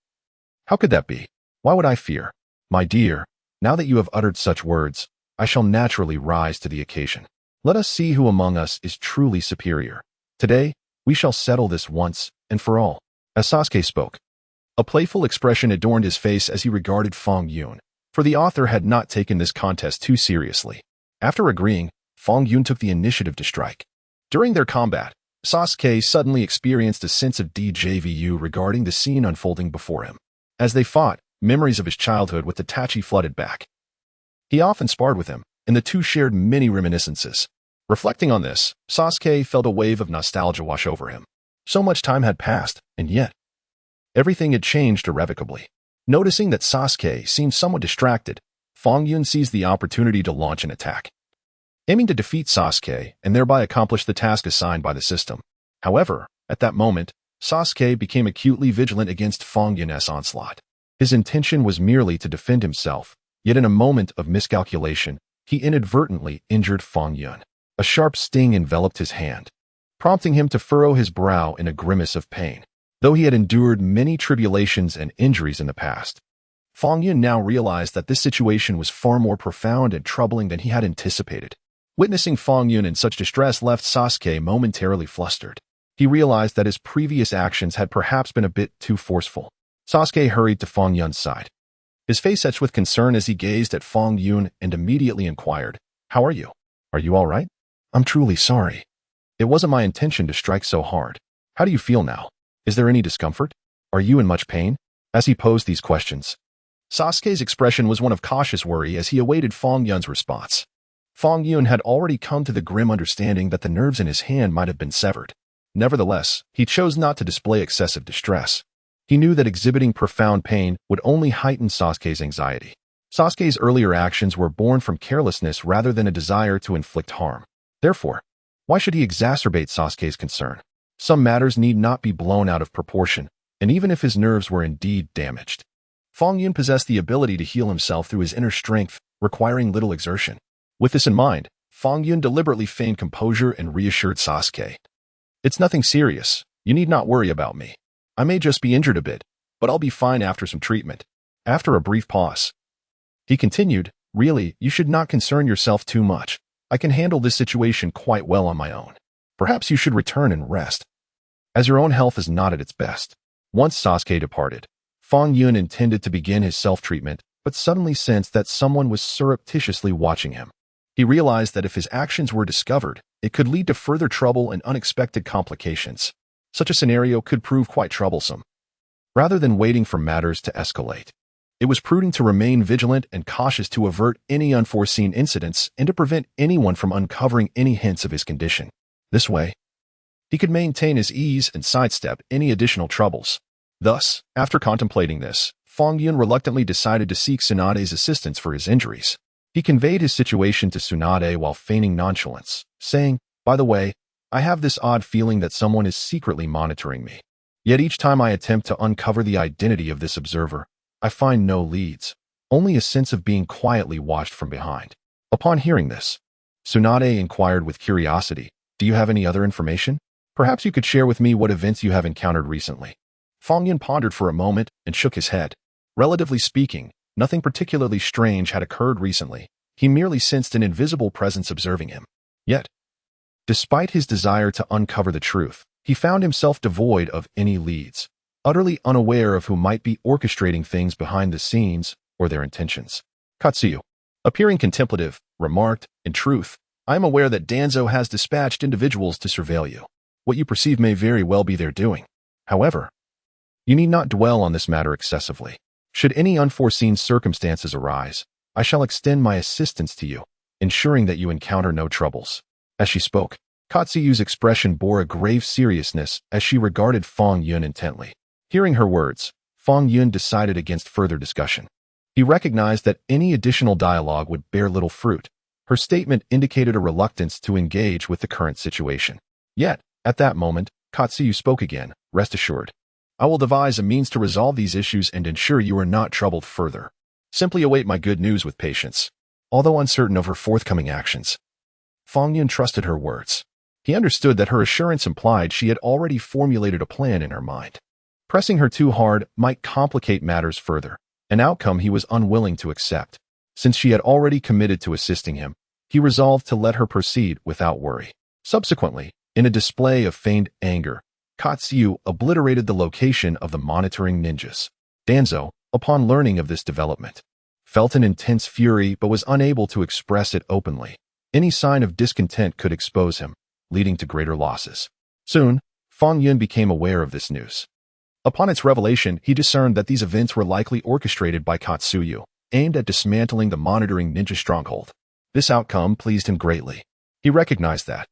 How could that be? Why would I fear? My dear, now that you have uttered such words, I shall naturally rise to the occasion. Let us see who among us is truly superior. Today, we shall settle this once and for all. As Sasuke spoke, a playful expression adorned his face as he regarded Fang Yun, for the author had not taken this contest too seriously. After agreeing, Fang Yun took the initiative to strike. During their combat, Sasuke suddenly experienced a sense of déjà vu regarding the scene unfolding before him. As they fought, memories of his childhood with Itachi flooded back. He often sparred with him, and the two shared many reminiscences. Reflecting on this, Sasuke felt a wave of nostalgia wash over him. So much time had passed, and yet, everything had changed irrevocably. Noticing that Sasuke seemed somewhat distracted, Fang Yun seized the opportunity to launch an attack, aiming to defeat Sasuke and thereby accomplish the task assigned by the system. However, at that moment, Sasuke became acutely vigilant against Fang Yun's onslaught. His intention was merely to defend himself, yet in a moment of miscalculation, he inadvertently injured Fang Yun. A sharp sting enveloped his hand, prompting him to furrow his brow in a grimace of pain. Though he had endured many tribulations and injuries in the past, Fang Yun now realized that this situation was far more profound and troubling than he had anticipated. Witnessing Fang Yun in such distress left Sasuke momentarily flustered. He realized that his previous actions had perhaps been a bit too forceful. Sasuke hurried to Fang Yun's side, his face etched with concern as he gazed at Fang Yun and immediately inquired, "How are you? Are you all right?" "I'm truly sorry. It wasn't my intention to strike so hard. How do you feel now? Is there any discomfort? Are you in much pain?" As he posed these questions, Sasuke's expression was one of cautious worry as he awaited Fang Yun's response. Fang Yun had already come to the grim understanding that the nerves in his hand might have been severed. Nevertheless, he chose not to display excessive distress. He knew that exhibiting profound pain would only heighten Sasuke's anxiety. Sasuke's earlier actions were born from carelessness rather than a desire to inflict harm. Therefore, why should he exacerbate Sasuke's concern? Some matters need not be blown out of proportion, and even if his nerves were indeed damaged, Fang Yun possessed the ability to heal himself through his inner strength, requiring little exertion. With this in mind, Fang Yun deliberately feigned composure and reassured Sasuke. "It's nothing serious. You need not worry about me. I may just be injured a bit, but I'll be fine after some treatment." After a brief pause, he continued, "Really, you should not concern yourself too much. I can handle this situation quite well on my own. Perhaps you should return and rest, as your own health is not at its best." Once Sasuke departed, Fang Yun intended to begin his self-treatment, but suddenly sensed that someone was surreptitiously watching him. He realized that if his actions were discovered, it could lead to further trouble and unexpected complications. Such a scenario could prove quite troublesome. Rather than waiting for matters to escalate, it was prudent to remain vigilant and cautious to avert any unforeseen incidents and to prevent anyone from uncovering any hints of his condition. This way, he could maintain his ease and sidestep any additional troubles. Thus, after contemplating this, Fang Yun reluctantly decided to seek Tsunade's assistance for his injuries. He conveyed his situation to Tsunade while feigning nonchalance, saying, "By the way, I have this odd feeling that someone is secretly monitoring me. Yet each time I attempt to uncover the identity of this observer, I find no leads, only a sense of being quietly watched from behind." Upon hearing this, Tsunade inquired with curiosity, "Do you have any other information? Perhaps you could share with me what events you have encountered recently." Fang Yun pondered for a moment and shook his head. Relatively speaking, nothing particularly strange had occurred recently. He merely sensed an invisible presence observing him. Yet, despite his desire to uncover the truth, He found himself devoid of any leads, utterly unaware of who might be orchestrating things behind the scenes or their intentions. Katsuyu, appearing contemplative, remarked, "In truth, I am aware that Danzo has dispatched individuals to surveil you. What you perceive may very well be their doing. However, you need not dwell on this matter excessively. Should any unforeseen circumstances arise, I shall extend my assistance to you, ensuring that you encounter no troubles." As she spoke, Katsuyu's expression bore a grave seriousness as she regarded Fang Yun intently. Hearing her words, Fang Yun decided against further discussion. He recognized that any additional dialogue would bear little fruit. Her statement indicated a reluctance to engage with the current situation. Yet, at that moment, Katsuyu spoke again, "Rest assured, I will devise a means to resolve these issues and ensure you are not troubled further. Simply await my good news with patience." Although uncertain of her forthcoming actions, Fang Yun trusted her words. He understood that her assurance implied she had already formulated a plan in her mind. Pressing her too hard might complicate matters further, an outcome he was unwilling to accept. Since she had already committed to assisting him, he resolved to let her proceed without worry. Subsequently, in a display of feigned anger, Katsuyu obliterated the location of the monitoring ninjas. Danzo, upon learning of this development, felt an intense fury but was unable to express it openly. Any sign of discontent could expose him, leading to greater losses. Soon, Fang Yun became aware of this news. Upon its revelation, he discerned that these events were likely orchestrated by Katsuyu, aimed at dismantling the monitoring ninja stronghold. This outcome pleased him greatly. He recognized that,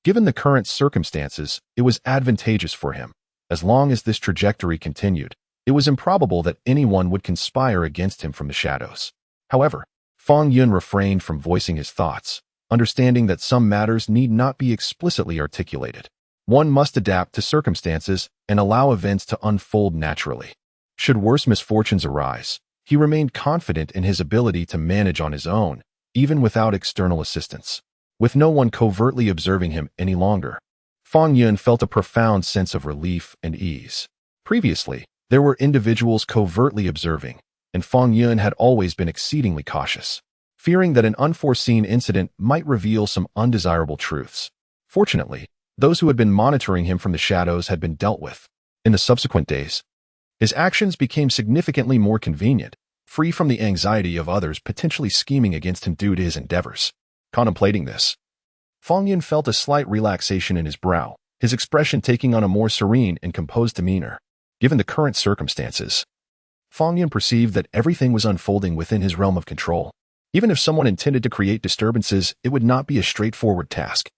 given the current circumstances, it was advantageous for him. As long as this trajectory continued, it was improbable that anyone would conspire against him from the shadows. However, Fang Yun refrained from voicing his thoughts, understanding that some matters need not be explicitly articulated. One must adapt to circumstances and allow events to unfold naturally. Should worse misfortunes arise, he remained confident in his ability to manage on his own, even without external assistance. With no one covertly observing him any longer, Fang Yun felt a profound sense of relief and ease. Previously, there were individuals covertly observing, and Fang Yun had always been exceedingly cautious, fearing that an unforeseen incident might reveal some undesirable truths. Fortunately, those who had been monitoring him from the shadows had been dealt with. In the subsequent days, his actions became significantly more convenient, free from the anxiety of others potentially scheming against him due to his endeavors. Contemplating this, Fang Yun felt a slight relaxation in his brow, his expression taking on a more serene and composed demeanor. Given the current circumstances, Fang Yun perceived that everything was unfolding within his realm of control. Even if someone intended to create disturbances, it would not be a straightforward task.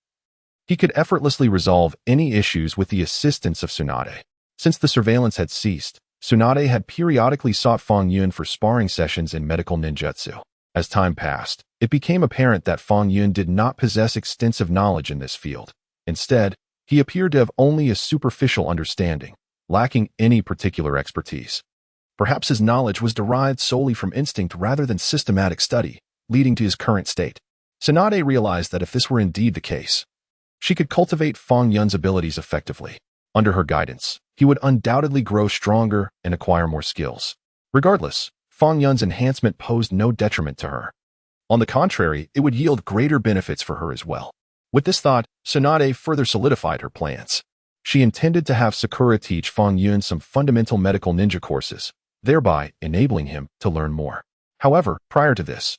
He could effortlessly resolve any issues with the assistance of Tsunade. Since the surveillance had ceased, Tsunade had periodically sought Fang Yun for sparring sessions in medical ninjutsu. As time passed, it became apparent that Fang Yun did not possess extensive knowledge in this field. Instead, he appeared to have only a superficial understanding, lacking any particular expertise. Perhaps his knowledge was derived solely from instinct rather than systematic study, leading to his current state. Tsunade realized that if this were indeed the case, she could cultivate Fang Yun's abilities effectively. Under her guidance, he would undoubtedly grow stronger and acquire more skills. Regardless, Fang Yun's enhancement posed no detriment to her. On the contrary, it would yield greater benefits for her as well. With this thought, Tsunade further solidified her plans. She intended to have Sakura teach Fang Yun some fundamental medical ninja courses, thereby enabling him to learn more. However, prior to this,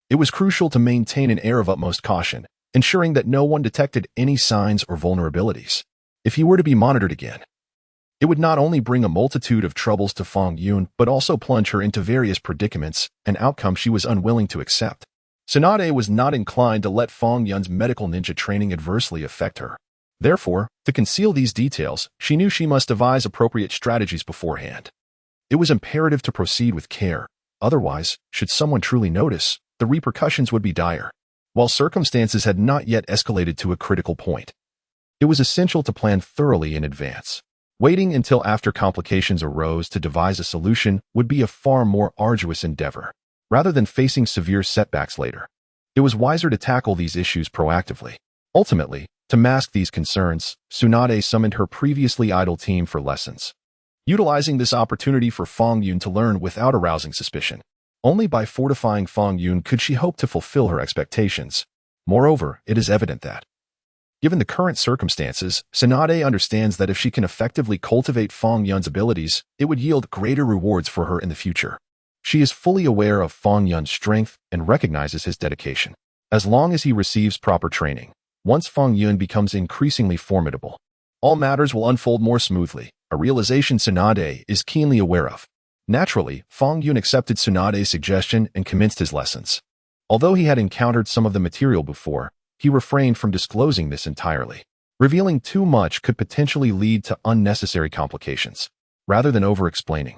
it was crucial to maintain an air of utmost caution, ensuring that no one detected any signs or vulnerabilities. If he were to be monitored again, it would not only bring a multitude of troubles to Fang Yun, but also plunge her into various predicaments, an outcome she was unwilling to accept. Tsunade was not inclined to let Fang Yun's medical ninja training adversely affect her. Therefore, to conceal these details, she knew she must devise appropriate strategies beforehand. It was imperative to proceed with care. Otherwise, should someone truly notice, the repercussions would be dire. While circumstances had not yet escalated to a critical point, it was essential to plan thoroughly in advance. Waiting until after complications arose to devise a solution would be a far more arduous endeavor. Rather than facing severe setbacks later, it was wiser to tackle these issues proactively. Ultimately, to mask these concerns, Tsunade summoned her previously idle team for lessons, utilizing this opportunity for Fang Yun to learn without arousing suspicion. Only by fortifying Fang Yun could she hope to fulfill her expectations. Moreover, it is evident that, Given the current circumstances, Tsunade understands that if she can effectively cultivate Fang Yun's abilities, it would yield greater rewards for her in the future. She is fully aware of Fang Yun's strength and recognizes his dedication. As long as he receives proper training, once Fang Yun becomes increasingly formidable, all matters will unfold more smoothly, a realization Tsunade is keenly aware of. Naturally, Fang Yun accepted Tsunade's suggestion and commenced his lessons. Although he had encountered some of the material before, he refrained from disclosing this entirely. Revealing too much could potentially lead to unnecessary complications. Rather than over-explaining,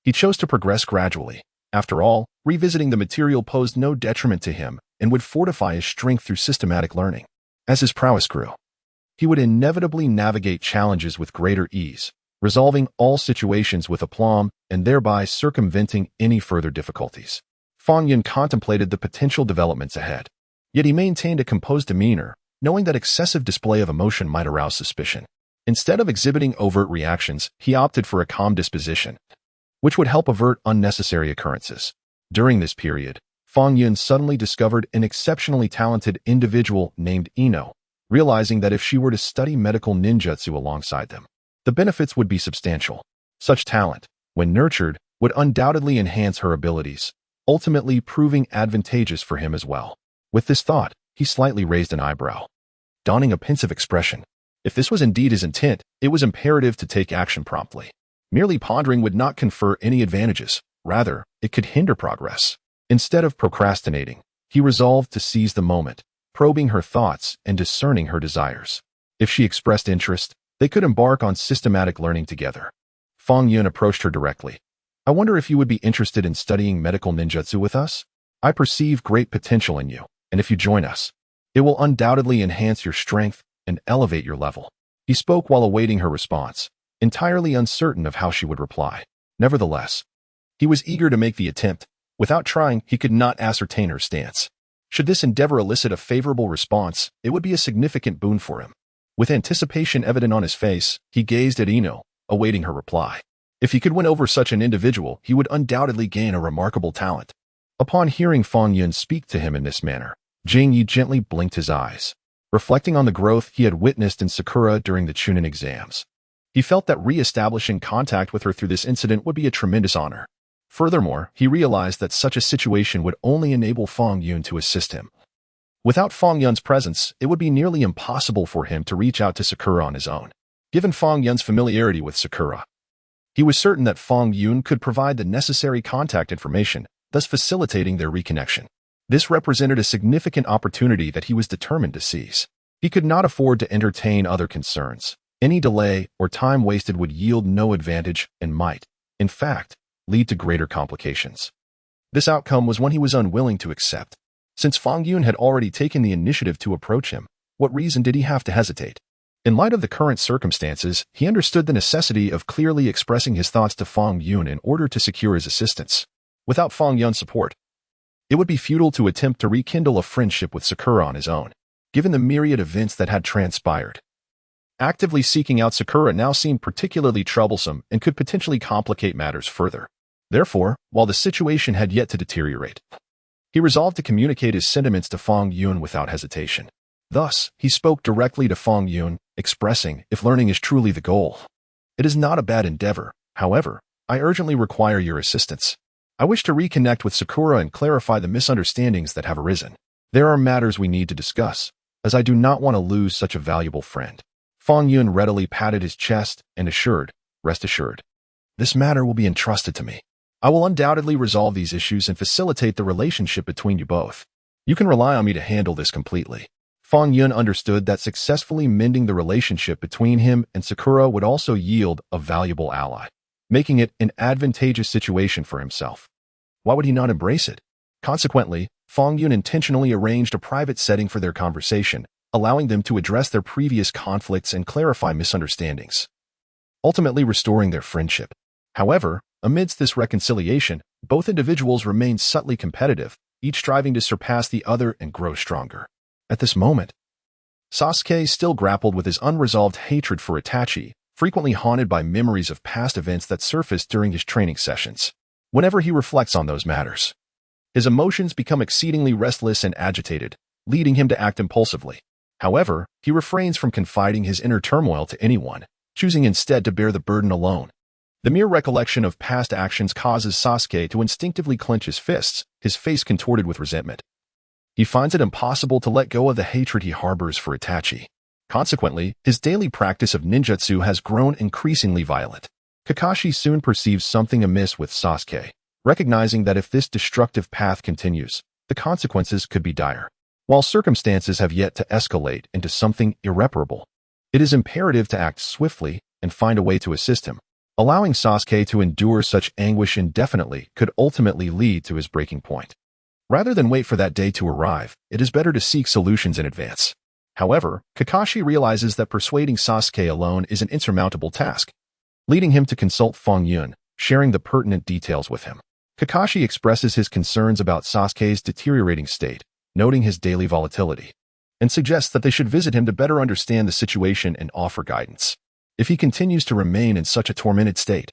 he chose to progress gradually. After all, revisiting the material posed no detriment to him and would fortify his strength through systematic learning. As his prowess grew, he would inevitably navigate challenges with greater ease, resolving all situations with aplomb and thereby circumventing any further difficulties. Fang Yun contemplated the potential developments ahead. Yet he maintained a composed demeanor, knowing that excessive display of emotion might arouse suspicion. Instead of exhibiting overt reactions, he opted for a calm disposition, which would help avert unnecessary occurrences. During this period, Fang Yun suddenly discovered an exceptionally talented individual named Ino, realizing that if she were to study medical ninjutsu alongside them, the benefits would be substantial. Such talent, when nurtured, would undoubtedly enhance her abilities, ultimately proving advantageous for him as well. With this thought, he slightly raised an eyebrow, donning a pensive expression. If this was indeed his intent, it was imperative to take action promptly. Merely pondering would not confer any advantages. Rather, it could hinder progress. Instead of procrastinating, he resolved to seize the moment, probing her thoughts and discerning her desires. If she expressed interest, they could embark on systematic learning together. Fang Yun approached her directly. I wonder if you would be interested in studying medical ninjutsu with us? I perceive great potential in you, and if you join us, it will undoubtedly enhance your strength and elevate your level. He spoke while awaiting her response, entirely uncertain of how she would reply. Nevertheless, he was eager to make the attempt. Without trying, he could not ascertain her stance. Should this endeavor elicit a favorable response, it would be a significant boon for him. With anticipation evident on his face, he gazed at Ino, awaiting her reply. If he could win over such an individual, he would undoubtedly gain a remarkable talent. Upon hearing Fang Yun speak to him in this manner, Jing Yi gently blinked his eyes, reflecting on the growth he had witnessed in Sakura during the Chunin exams. He felt that re-establishing contact with her through this incident would be a tremendous honor. Furthermore, he realized that such a situation would only enable Fang Yun to assist him. Without Fang Yun's presence, it would be nearly impossible for him to reach out to Sakura on his own. Given Fang Yun's familiarity with Sakura, he was certain that Fang Yun could provide the necessary contact information, thus facilitating their reconnection. This represented a significant opportunity that he was determined to seize. He could not afford to entertain other concerns. Any delay or time wasted would yield no advantage and might, in fact, lead to greater complications. This outcome was one he was unwilling to accept. Since Fang Yun had already taken the initiative to approach him, what reason did he have to hesitate? In light of the current circumstances, he understood the necessity of clearly expressing his thoughts to Fang Yun in order to secure his assistance. Without Fang Yun's support, it would be futile to attempt to rekindle a friendship with Sakura on his own, given the myriad events that had transpired. Actively seeking out Sakura now seemed particularly troublesome and could potentially complicate matters further. Therefore, while the situation had yet to deteriorate, he resolved to communicate his sentiments to Fang Yun without hesitation. Thus, he spoke directly to Fang Yun, expressing, if learning is truly the goal, it is not a bad endeavor. However, I urgently require your assistance. I wish to reconnect with Sakura and clarify the misunderstandings that have arisen. There are matters we need to discuss, as I do not want to lose such a valuable friend. Fang Yun readily patted his chest and assured, rest assured, this matter will be entrusted to me. I will undoubtedly resolve these issues and facilitate the relationship between you both. You can rely on me to handle this completely. Fang Yun understood that successfully mending the relationship between him and Sakura would also yield a valuable ally, making it an advantageous situation for himself. Why would he not embrace it? Consequently, Fang Yun intentionally arranged a private setting for their conversation, allowing them to address their previous conflicts and clarify misunderstandings, ultimately restoring their friendship. However, amidst this reconciliation, both individuals remained subtly competitive, each striving to surpass the other and grow stronger. At this moment, Sasuke still grappled with his unresolved hatred for Itachi, frequently haunted by memories of past events that surfaced during his training sessions. Whenever he reflects on those matters, his emotions become exceedingly restless and agitated, leading him to act impulsively. However, he refrains from confiding his inner turmoil to anyone, choosing instead to bear the burden alone. The mere recollection of past actions causes Sasuke to instinctively clench his fists, his face contorted with resentment. He finds it impossible to let go of the hatred he harbors for Itachi. Consequently, his daily practice of ninjutsu has grown increasingly violent. Kakashi soon perceives something amiss with Sasuke, recognizing that if this destructive path continues, the consequences could be dire. While circumstances have yet to escalate into something irreparable, it is imperative to act swiftly and find a way to assist him. Allowing Sasuke to endure such anguish indefinitely could ultimately lead to his breaking point. Rather than wait for that day to arrive, it is better to seek solutions in advance. However, Kakashi realizes that persuading Sasuke alone is an insurmountable task, leading him to consult Fang Yun, sharing the pertinent details with him. Kakashi expresses his concerns about Sasuke's deteriorating state, noting his daily volatility, and suggests that they should visit him to better understand the situation and offer guidance. If he continues to remain in such a tormented state,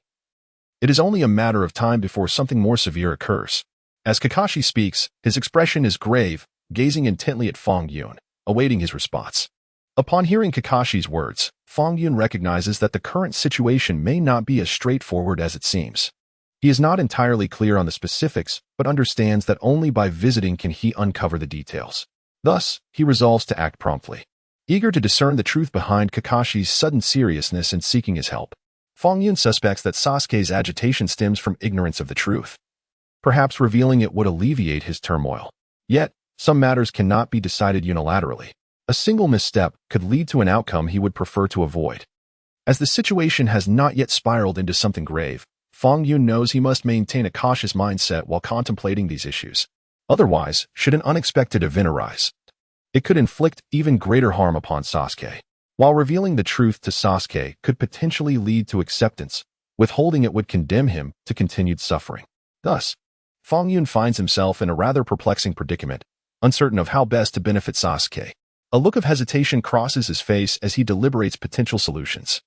it is only a matter of time before something more severe occurs. As Kakashi speaks, his expression is grave, gazing intently at Fang Yun, awaiting his response. Upon hearing Kakashi's words, Fang Yun recognizes that the current situation may not be as straightforward as it seems. He is not entirely clear on the specifics, but understands that only by visiting can he uncover the details. Thus, he resolves to act promptly. Eager to discern the truth behind Kakashi's sudden seriousness and seeking his help, Fang Yun suspects that Sasuke's agitation stems from ignorance of the truth. Perhaps revealing it would alleviate his turmoil. Yet, some matters cannot be decided unilaterally. A single misstep could lead to an outcome he would prefer to avoid. As the situation has not yet spiraled into something grave, Fang Yun knows he must maintain a cautious mindset while contemplating these issues. Otherwise, should an unexpected event arise, it could inflict even greater harm upon Sasuke. While revealing the truth to Sasuke could potentially lead to acceptance, withholding it would condemn him to continued suffering. Thus, Fang Yun finds himself in a rather perplexing predicament, uncertain of how best to benefit Sasuke. A look of hesitation crosses his face as he deliberates potential solutions,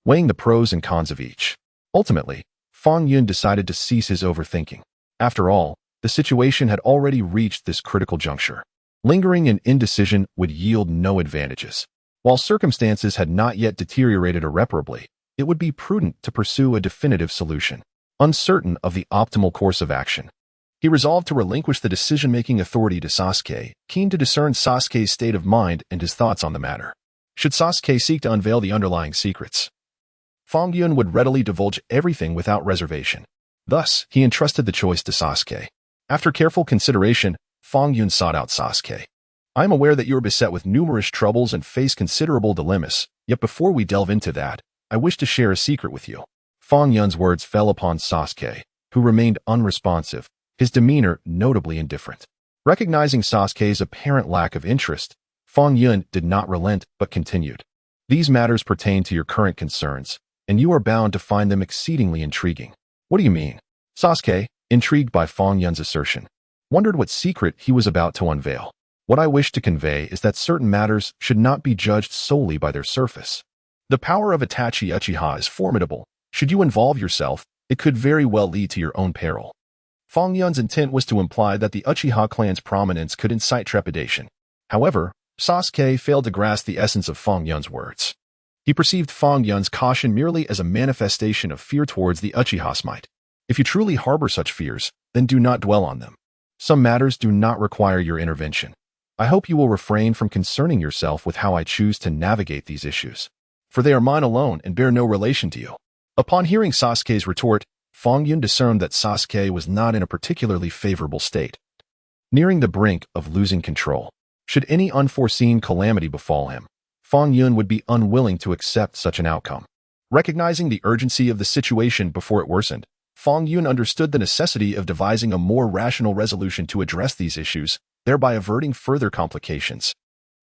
weighing the pros and cons of each. Ultimately, Fang Yun decided to cease his overthinking. After all, the situation had already reached this critical juncture. Lingering in indecision would yield no advantages. While circumstances had not yet deteriorated irreparably, it would be prudent to pursue a definitive solution. Uncertain of the optimal course of action, he resolved to relinquish the decision-making authority to Sasuke, keen to discern Sasuke's state of mind and his thoughts on the matter. Should Sasuke seek to unveil the underlying secrets, Fang Yun would readily divulge everything without reservation. Thus, he entrusted the choice to Sasuke. After careful consideration, Fang Yun sought out Sasuke. I am aware that you are beset with numerous troubles and face considerable dilemmas, yet before we delve into that, I wish to share a secret with you. Fang Yun's words fell upon Sasuke, who remained unresponsive, his demeanor notably indifferent. Recognizing Sasuke's apparent lack of interest, Fang Yun did not relent but continued. These matters pertain to your current concerns, and you are bound to find them exceedingly intriguing. What do you mean? Sasuke, intrigued by Fang Yun's assertion, wondered what secret he was about to unveil. What I wish to convey is that certain matters should not be judged solely by their surface. The power of Itachi Uchiha is formidable. Should you involve yourself, it could very well lead to your own peril. Fang Yun's intent was to imply that the Uchiha clan's prominence could incite trepidation. However, Sasuke failed to grasp the essence of Fang Yun's words. He perceived Fang Yun's caution merely as a manifestation of fear towards the Uchiha's might. If you truly harbor such fears, then do not dwell on them. Some matters do not require your intervention. I hope you will refrain from concerning yourself with how I choose to navigate these issues, for they are mine alone and bear no relation to you. Upon hearing Sasuke's retort, Fang Yun discerned that Sasuke was not in a particularly favorable state, nearing the brink of losing control. Should any unforeseen calamity befall him, Fang Yun would be unwilling to accept such an outcome. Recognizing the urgency of the situation before it worsened, Fang Yun understood the necessity of devising a more rational resolution to address these issues, thereby averting further complications.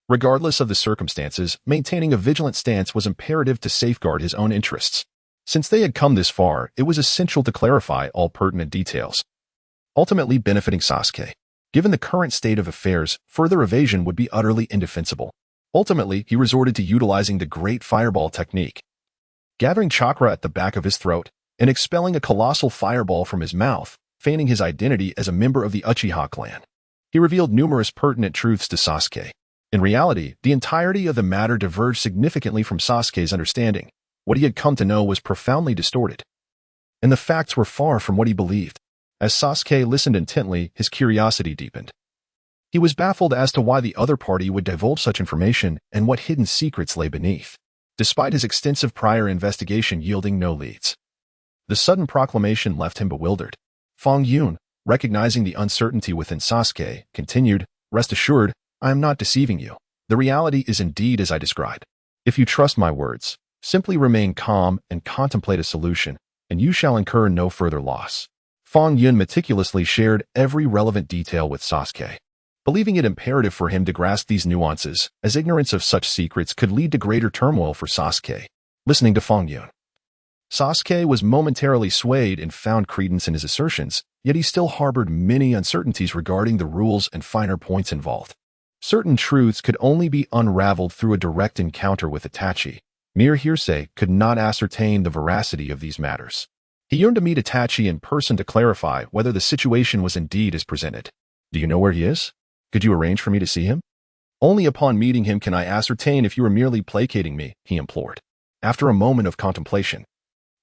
Regardless of the circumstances, maintaining a vigilant stance was imperative to safeguard his own interests. Since they had come this far, it was essential to clarify all pertinent details, ultimately benefiting Sasuke. Given the current state of affairs, further evasion would be utterly indefensible. Ultimately, he resorted to utilizing the Great Fireball technique, gathering Chakra at the back of his throat and expelling a colossal fireball from his mouth, feigning his identity as a member of the Uchiha clan. He revealed numerous pertinent truths to Sasuke. In reality, the entirety of the matter diverged significantly from Sasuke's understanding. What he had come to know was profoundly distorted, and the facts were far from what he believed. As Sasuke listened intently, his curiosity deepened. He was baffled as to why the other party would divulge such information and what hidden secrets lay beneath, despite his extensive prior investigation yielding no leads. The sudden proclamation left him bewildered. Fang Yun, recognizing the uncertainty within Sasuke, continued, "Rest assured, I am not deceiving you. The reality is indeed as I described. If you trust my words, simply remain calm and contemplate a solution, and you shall incur no further loss." Fang Yun meticulously shared every relevant detail with Sasuke, believing it imperative for him to grasp these nuances, as ignorance of such secrets could lead to greater turmoil for Sasuke. Listening to Fang Yun, Sasuke was momentarily swayed and found credence in his assertions, yet he still harbored many uncertainties regarding the rules and finer points involved. Certain truths could only be unraveled through a direct encounter with Itachi. Mere hearsay could not ascertain the veracity of these matters. He yearned to meet Itachi in person to clarify whether the situation was indeed as presented. "Do you know where he is? Could you arrange for me to see him? Only upon meeting him can I ascertain if you are merely placating me," he implored. After a moment of contemplation,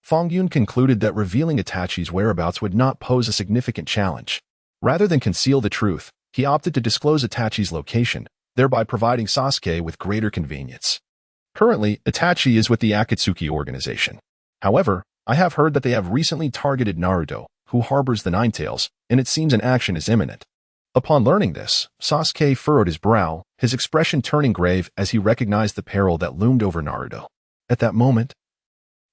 Fang Yun concluded that revealing Itachi's whereabouts would not pose a significant challenge. Rather than conceal the truth, he opted to disclose Itachi's location, thereby providing Sasuke with greater convenience. Currently, Itachi is with the Akatsuki organization. However, I have heard that they have recently targeted Naruto, who harbors the Ninetales, and it seems an action is imminent. Upon learning this, Sasuke furrowed his brow, his expression turning grave as he recognized the peril that loomed over Naruto. At that moment,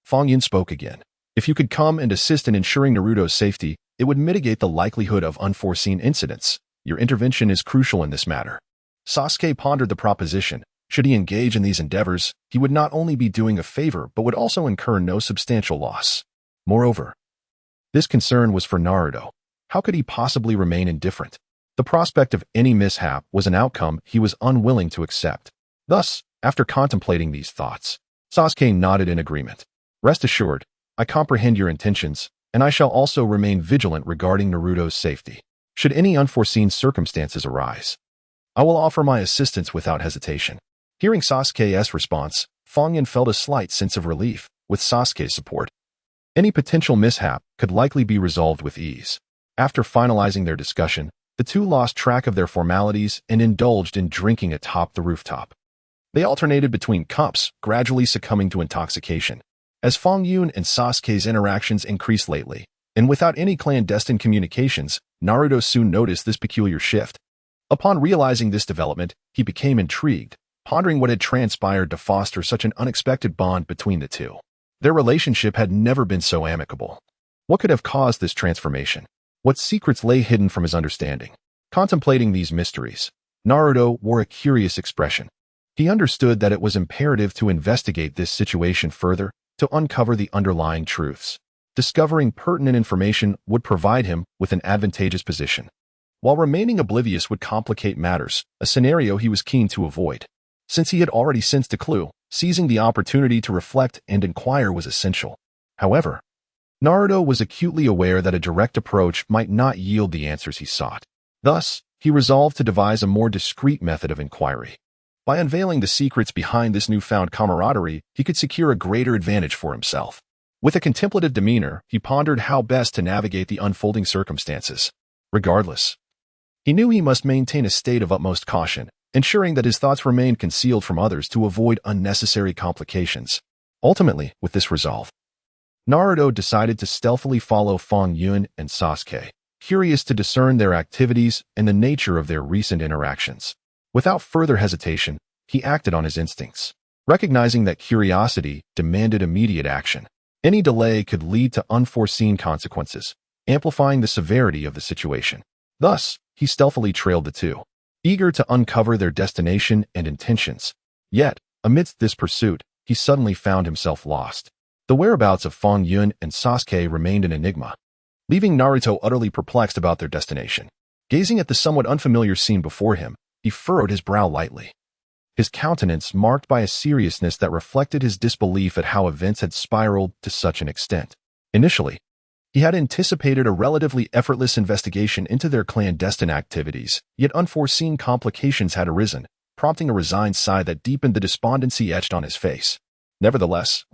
Fang Yun spoke again. "If you could come and assist in ensuring Naruto's safety, it would mitigate the likelihood of unforeseen incidents. Your intervention is crucial in this matter." Sasuke pondered the proposition. Should he engage in these endeavors, he would not only be doing a favor but would also incur no substantial loss. Moreover, this concern was for Naruto. How could he possibly remain indifferent? The prospect of any mishap was an outcome he was unwilling to accept. Thus, after contemplating these thoughts, Sasuke nodded in agreement. "Rest assured, I comprehend your intentions, and I shall also remain vigilant regarding Naruto's safety. Should any unforeseen circumstances arise, I will offer my assistance without hesitation." Hearing Sasuke's response, Fang Yun felt a slight sense of relief. With Sasuke's support, any potential mishap could likely be resolved with ease. After finalizing their discussion, the two lost track of their formalities and indulged in drinking atop the rooftop. They alternated between cups, gradually succumbing to intoxication. As Fang Yun and Sasuke's interactions increased lately, and without any clandestine communications, Naruto soon noticed this peculiar shift. Upon realizing this development, he became intrigued, pondering what had transpired to foster such an unexpected bond between the two. Their relationship had never been so amicable. What could have caused this transformation? What secrets lay hidden from his understanding? Contemplating these mysteries, Naruto wore a curious expression. He understood that it was imperative to investigate this situation further, to uncover the underlying truths. Discovering pertinent information would provide him with an advantageous position, while remaining oblivious would complicate matters, a scenario he was keen to avoid. Since he had already sensed a clue, seizing the opportunity to reflect and inquire was essential. However, Naruto was acutely aware that a direct approach might not yield the answers he sought. Thus, he resolved to devise a more discreet method of inquiry. By unveiling the secrets behind this newfound camaraderie, he could secure a greater advantage for himself. With a contemplative demeanor, he pondered how best to navigate the unfolding circumstances. Regardless, he knew he must maintain a state of utmost caution, ensuring that his thoughts remained concealed from others to avoid unnecessary complications. Ultimately, with this resolve, Naruto decided to stealthily follow Fang Yun and Sasuke, curious to discern their activities and the nature of their recent interactions. Without further hesitation, he acted on his instincts, recognizing that curiosity demanded immediate action. Any delay could lead to unforeseen consequences, amplifying the severity of the situation. Thus, he stealthily trailed the two, eager to uncover their destination and intentions. Yet, amidst this pursuit, he suddenly found himself lost. The whereabouts of Fang Yun and Sasuke remained an enigma, leaving Naruto utterly perplexed about their destination. Gazing at the somewhat unfamiliar scene before him, he furrowed his brow lightly, his countenance marked by a seriousness that reflected his disbelief at how events had spiraled to such an extent. Initially, he had anticipated a relatively effortless investigation into their clandestine activities, yet unforeseen complications had arisen, prompting a resigned sigh that deepened the despondency etched on his face. Nevertheless,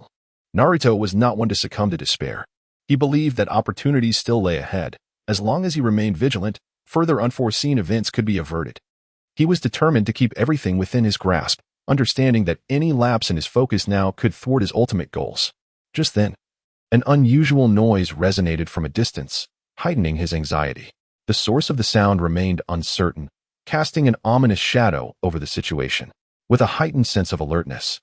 Naruto was not one to succumb to despair. He believed that opportunities still lay ahead. As long as he remained vigilant, further unforeseen events could be averted. He was determined to keep everything within his grasp, understanding that any lapse in his focus now could thwart his ultimate goals. Just then, an unusual noise resonated from a distance, heightening his anxiety. The source of the sound remained uncertain, casting an ominous shadow over the situation. With a heightened sense of alertness,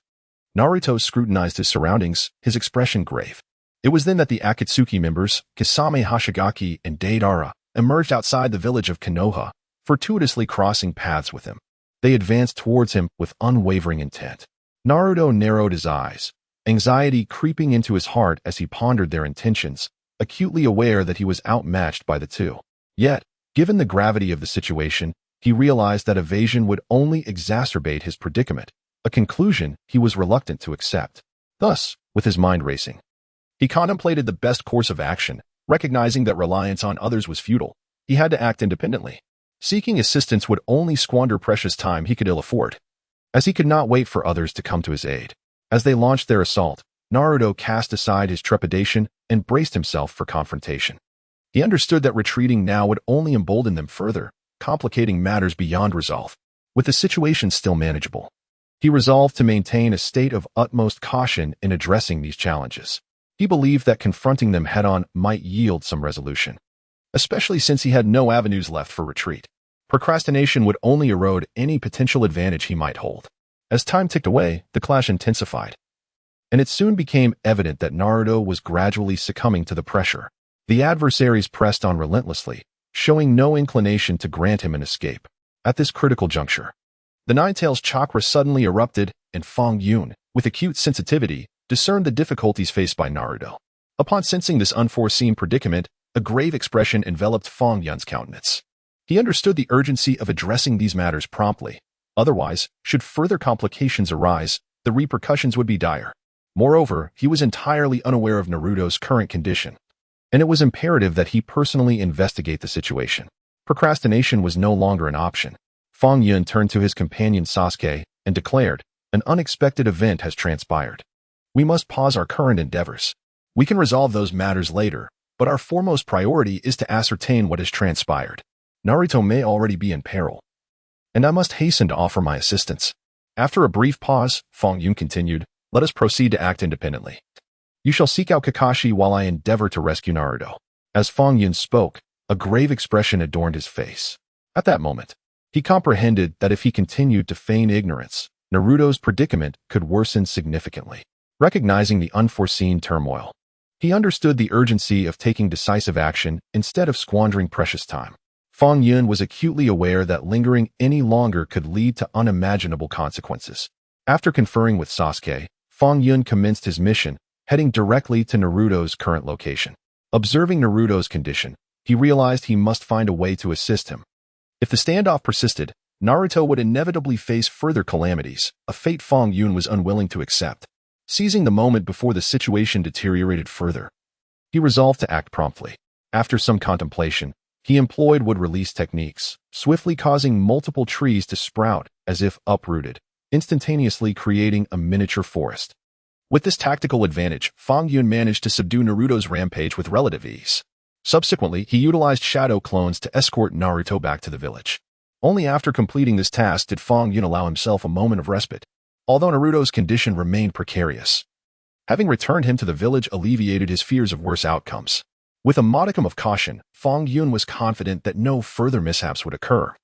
Naruto scrutinized his surroundings, his expression grave. It was then that the Akatsuki members, Kisame Hoshigaki and Deidara, emerged outside the village of Konoha, fortuitously crossing paths with him. They advanced towards him with unwavering intent. Naruto narrowed his eyes, anxiety creeping into his heart as he pondered their intentions, acutely aware that he was outmatched by the two. Yet, given the gravity of the situation, he realized that evasion would only exacerbate his predicament, a conclusion he was reluctant to accept. Thus, with his mind racing, he contemplated the best course of action, recognizing that reliance on others was futile. He had to act independently. Seeking assistance would only squander precious time he could ill afford, as he could not wait for others to come to his aid. As they launched their assault, Naruto cast aside his trepidation and braced himself for confrontation. He understood that retreating now would only embolden them further, complicating matters beyond resolve. With the situation still manageable, he resolved to maintain a state of utmost caution in addressing these challenges. He believed that confronting them head-on might yield some resolution, especially since he had no avenues left for retreat. Procrastination would only erode any potential advantage he might hold. As time ticked away, the clash intensified, and it soon became evident that Naruto was gradually succumbing to the pressure. The adversaries pressed on relentlessly, showing no inclination to grant him an escape. At this critical juncture, the Ninetales Chakra suddenly erupted, and Fang Yun, with acute sensitivity, discerned the difficulties faced by Naruto. Upon sensing this unforeseen predicament, a grave expression enveloped Fang Yun's countenance. He understood the urgency of addressing these matters promptly. Otherwise, should further complications arise, the repercussions would be dire. Moreover, he was entirely unaware of Naruto's current condition, and it was imperative that he personally investigate the situation. Procrastination was no longer an option. Fang Yun turned to his companion Sasuke and declared, "An unexpected event has transpired. We must pause our current endeavors. We can resolve those matters later, but our foremost priority is to ascertain what has transpired. Naruto may already be in peril, and I must hasten to offer my assistance." After a brief pause, Fang Yun continued, "Let us proceed to act independently. You shall seek out Kakashi while I endeavor to rescue Naruto." As Fang Yun spoke, a grave expression adorned his face. At that moment, he comprehended that if he continued to feign ignorance, Naruto's predicament could worsen significantly. Recognizing the unforeseen turmoil, he understood the urgency of taking decisive action instead of squandering precious time. Fang Yun was acutely aware that lingering any longer could lead to unimaginable consequences. After conferring with Sasuke, Fang Yun commenced his mission, heading directly to Naruto's current location. Observing Naruto's condition, he realized he must find a way to assist him. If the standoff persisted, Naruto would inevitably face further calamities, a fate Fang Yun was unwilling to accept. Seizing the moment before the situation deteriorated further, he resolved to act promptly. After some contemplation, he employed wood-release techniques, swiftly causing multiple trees to sprout as if uprooted, instantaneously creating a miniature forest. With this tactical advantage, Fang Yun managed to subdue Naruto's rampage with relative ease. Subsequently, he utilized shadow clones to escort Naruto back to the village. Only after completing this task did Fang Yun allow himself a moment of respite, although Naruto's condition remained precarious. Having returned him to the village alleviated his fears of worse outcomes. With a modicum of caution, Fang Yun was confident that no further mishaps would occur,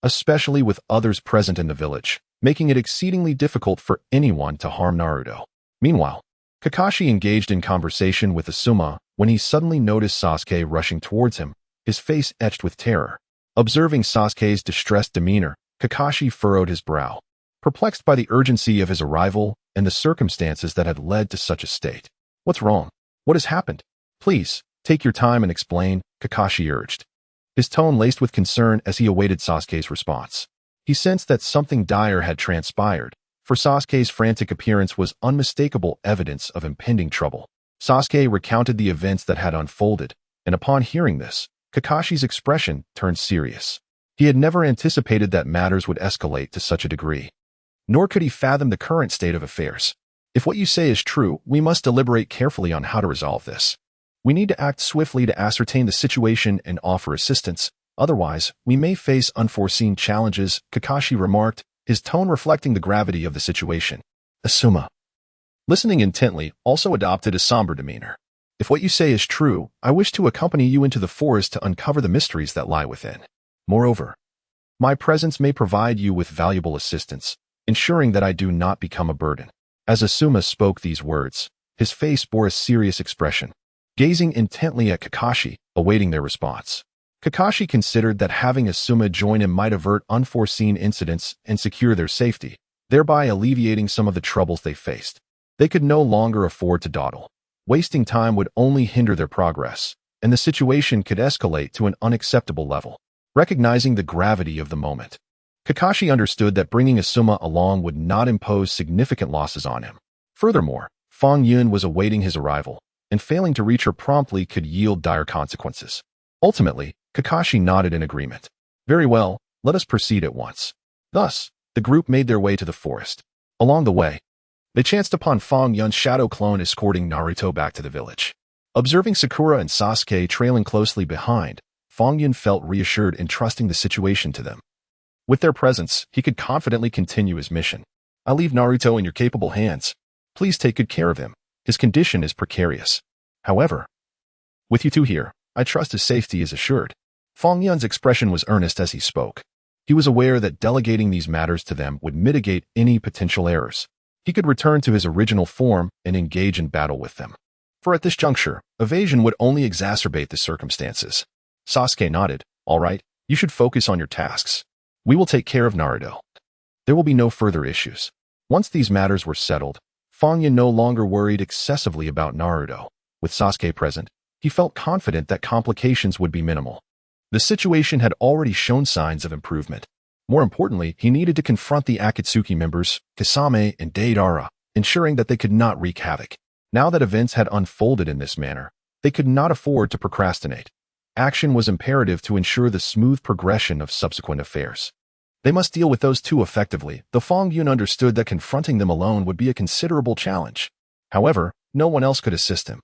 especially with others present in the village, making it exceedingly difficult for anyone to harm Naruto. Meanwhile, Kakashi engaged in conversation with Asuma when he suddenly noticed Sasuke rushing towards him, his face etched with terror. Observing Sasuke's distressed demeanor, Kakashi furrowed his brow, perplexed by the urgency of his arrival and the circumstances that had led to such a state. "What's wrong? What has happened? Please, take your time and explain," Kakashi urged, his tone laced with concern as he awaited Sasuke's response. He sensed that something dire had transpired, for Sasuke's frantic appearance was unmistakable evidence of impending trouble. Sasuke recounted the events that had unfolded, and upon hearing this, Kakashi's expression turned serious. He had never anticipated that matters would escalate to such a degree. Nor could he fathom the current state of affairs. If what you say is true, we must deliberate carefully on how to resolve this. We need to act swiftly to ascertain the situation and offer assistance. Otherwise, we may face unforeseen challenges, Kakashi remarked, his tone reflecting the gravity of the situation. Asuma, listening intently, also adopted a somber demeanor. If what you say is true, I wish to accompany you into the forest to uncover the mysteries that lie within. Moreover, my presence may provide you with valuable assistance, ensuring that I do not become a burden. As Asuma spoke these words, his face bore a serious expression, gazing intently at Kakashi, awaiting their response. Kakashi considered that having Asuma join him might avert unforeseen incidents and secure their safety, thereby alleviating some of the troubles they faced. They could no longer afford to dawdle. Wasting time would only hinder their progress, and the situation could escalate to an unacceptable level. Recognizing the gravity of the moment, Kakashi understood that bringing Asuma along would not impose significant losses on him. Furthermore, Fang Yun was awaiting his arrival, and failing to reach her promptly could yield dire consequences. Ultimately, Kakashi nodded in agreement. Very well, let us proceed at once. Thus, the group made their way to the forest. Along the way, they chanced upon Fang Yun's shadow clone escorting Naruto back to the village. Observing Sakura and Sasuke trailing closely behind, Fang Yun felt reassured in trusting the situation to them. With their presence, he could confidently continue his mission. I leave Naruto in your capable hands. Please take good care of him. His condition is precarious. However, with you two here, I trust his safety is assured. Fang Yun's expression was earnest as he spoke. He was aware that delegating these matters to them would mitigate any potential errors. He could return to his original form and engage in battle with them. For at this juncture, evasion would only exacerbate the circumstances. Sasuke nodded. All right, you should focus on your tasks. We will take care of Naruto. There will be no further issues. Once these matters were settled, Fang Yun no longer worried excessively about Naruto. With Sasuke present, he felt confident that complications would be minimal. The situation had already shown signs of improvement. More importantly, he needed to confront the Akatsuki members, Kisame and Deidara, ensuring that they could not wreak havoc. Now that events had unfolded in this manner, they could not afford to procrastinate. Action was imperative to ensure the smooth progression of subsequent affairs. They must deal with those two effectively, though Fang Yun understood that confronting them alone would be a considerable challenge. However, no one else could assist him.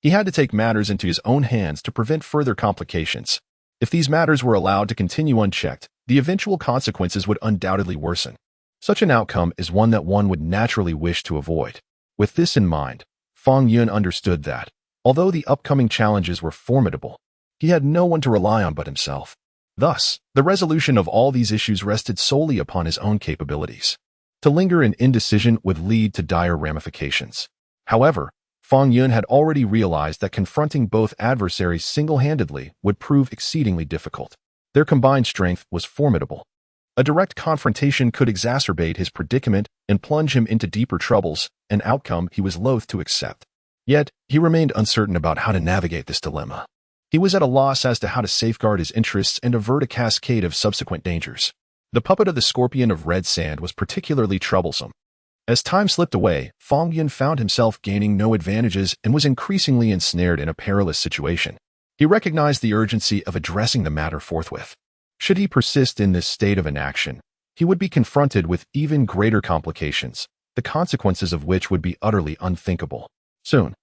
He had to take matters into his own hands to prevent further complications. If these matters were allowed to continue unchecked, the eventual consequences would undoubtedly worsen. Such an outcome is one that one would naturally wish to avoid. With this in mind, Fang Yun understood that, although the upcoming challenges were formidable, he had no one to rely on but himself. Thus, the resolution of all these issues rested solely upon his own capabilities. To linger in indecision would lead to dire ramifications. However, Fang Yun had already realized that confronting both adversaries single-handedly would prove exceedingly difficult. Their combined strength was formidable. A direct confrontation could exacerbate his predicament and plunge him into deeper troubles, an outcome he was loath to accept. Yet, he remained uncertain about how to navigate this dilemma. He was at a loss as to how to safeguard his interests and avert a cascade of subsequent dangers. The puppet of the scorpion of red sand was particularly troublesome. As time slipped away, Fang Yun found himself gaining no advantages and was increasingly ensnared in a perilous situation. He recognized the urgency of addressing the matter forthwith. Should he persist in this state of inaction, he would be confronted with even greater complications, the consequences of which would be utterly unthinkable. Soon,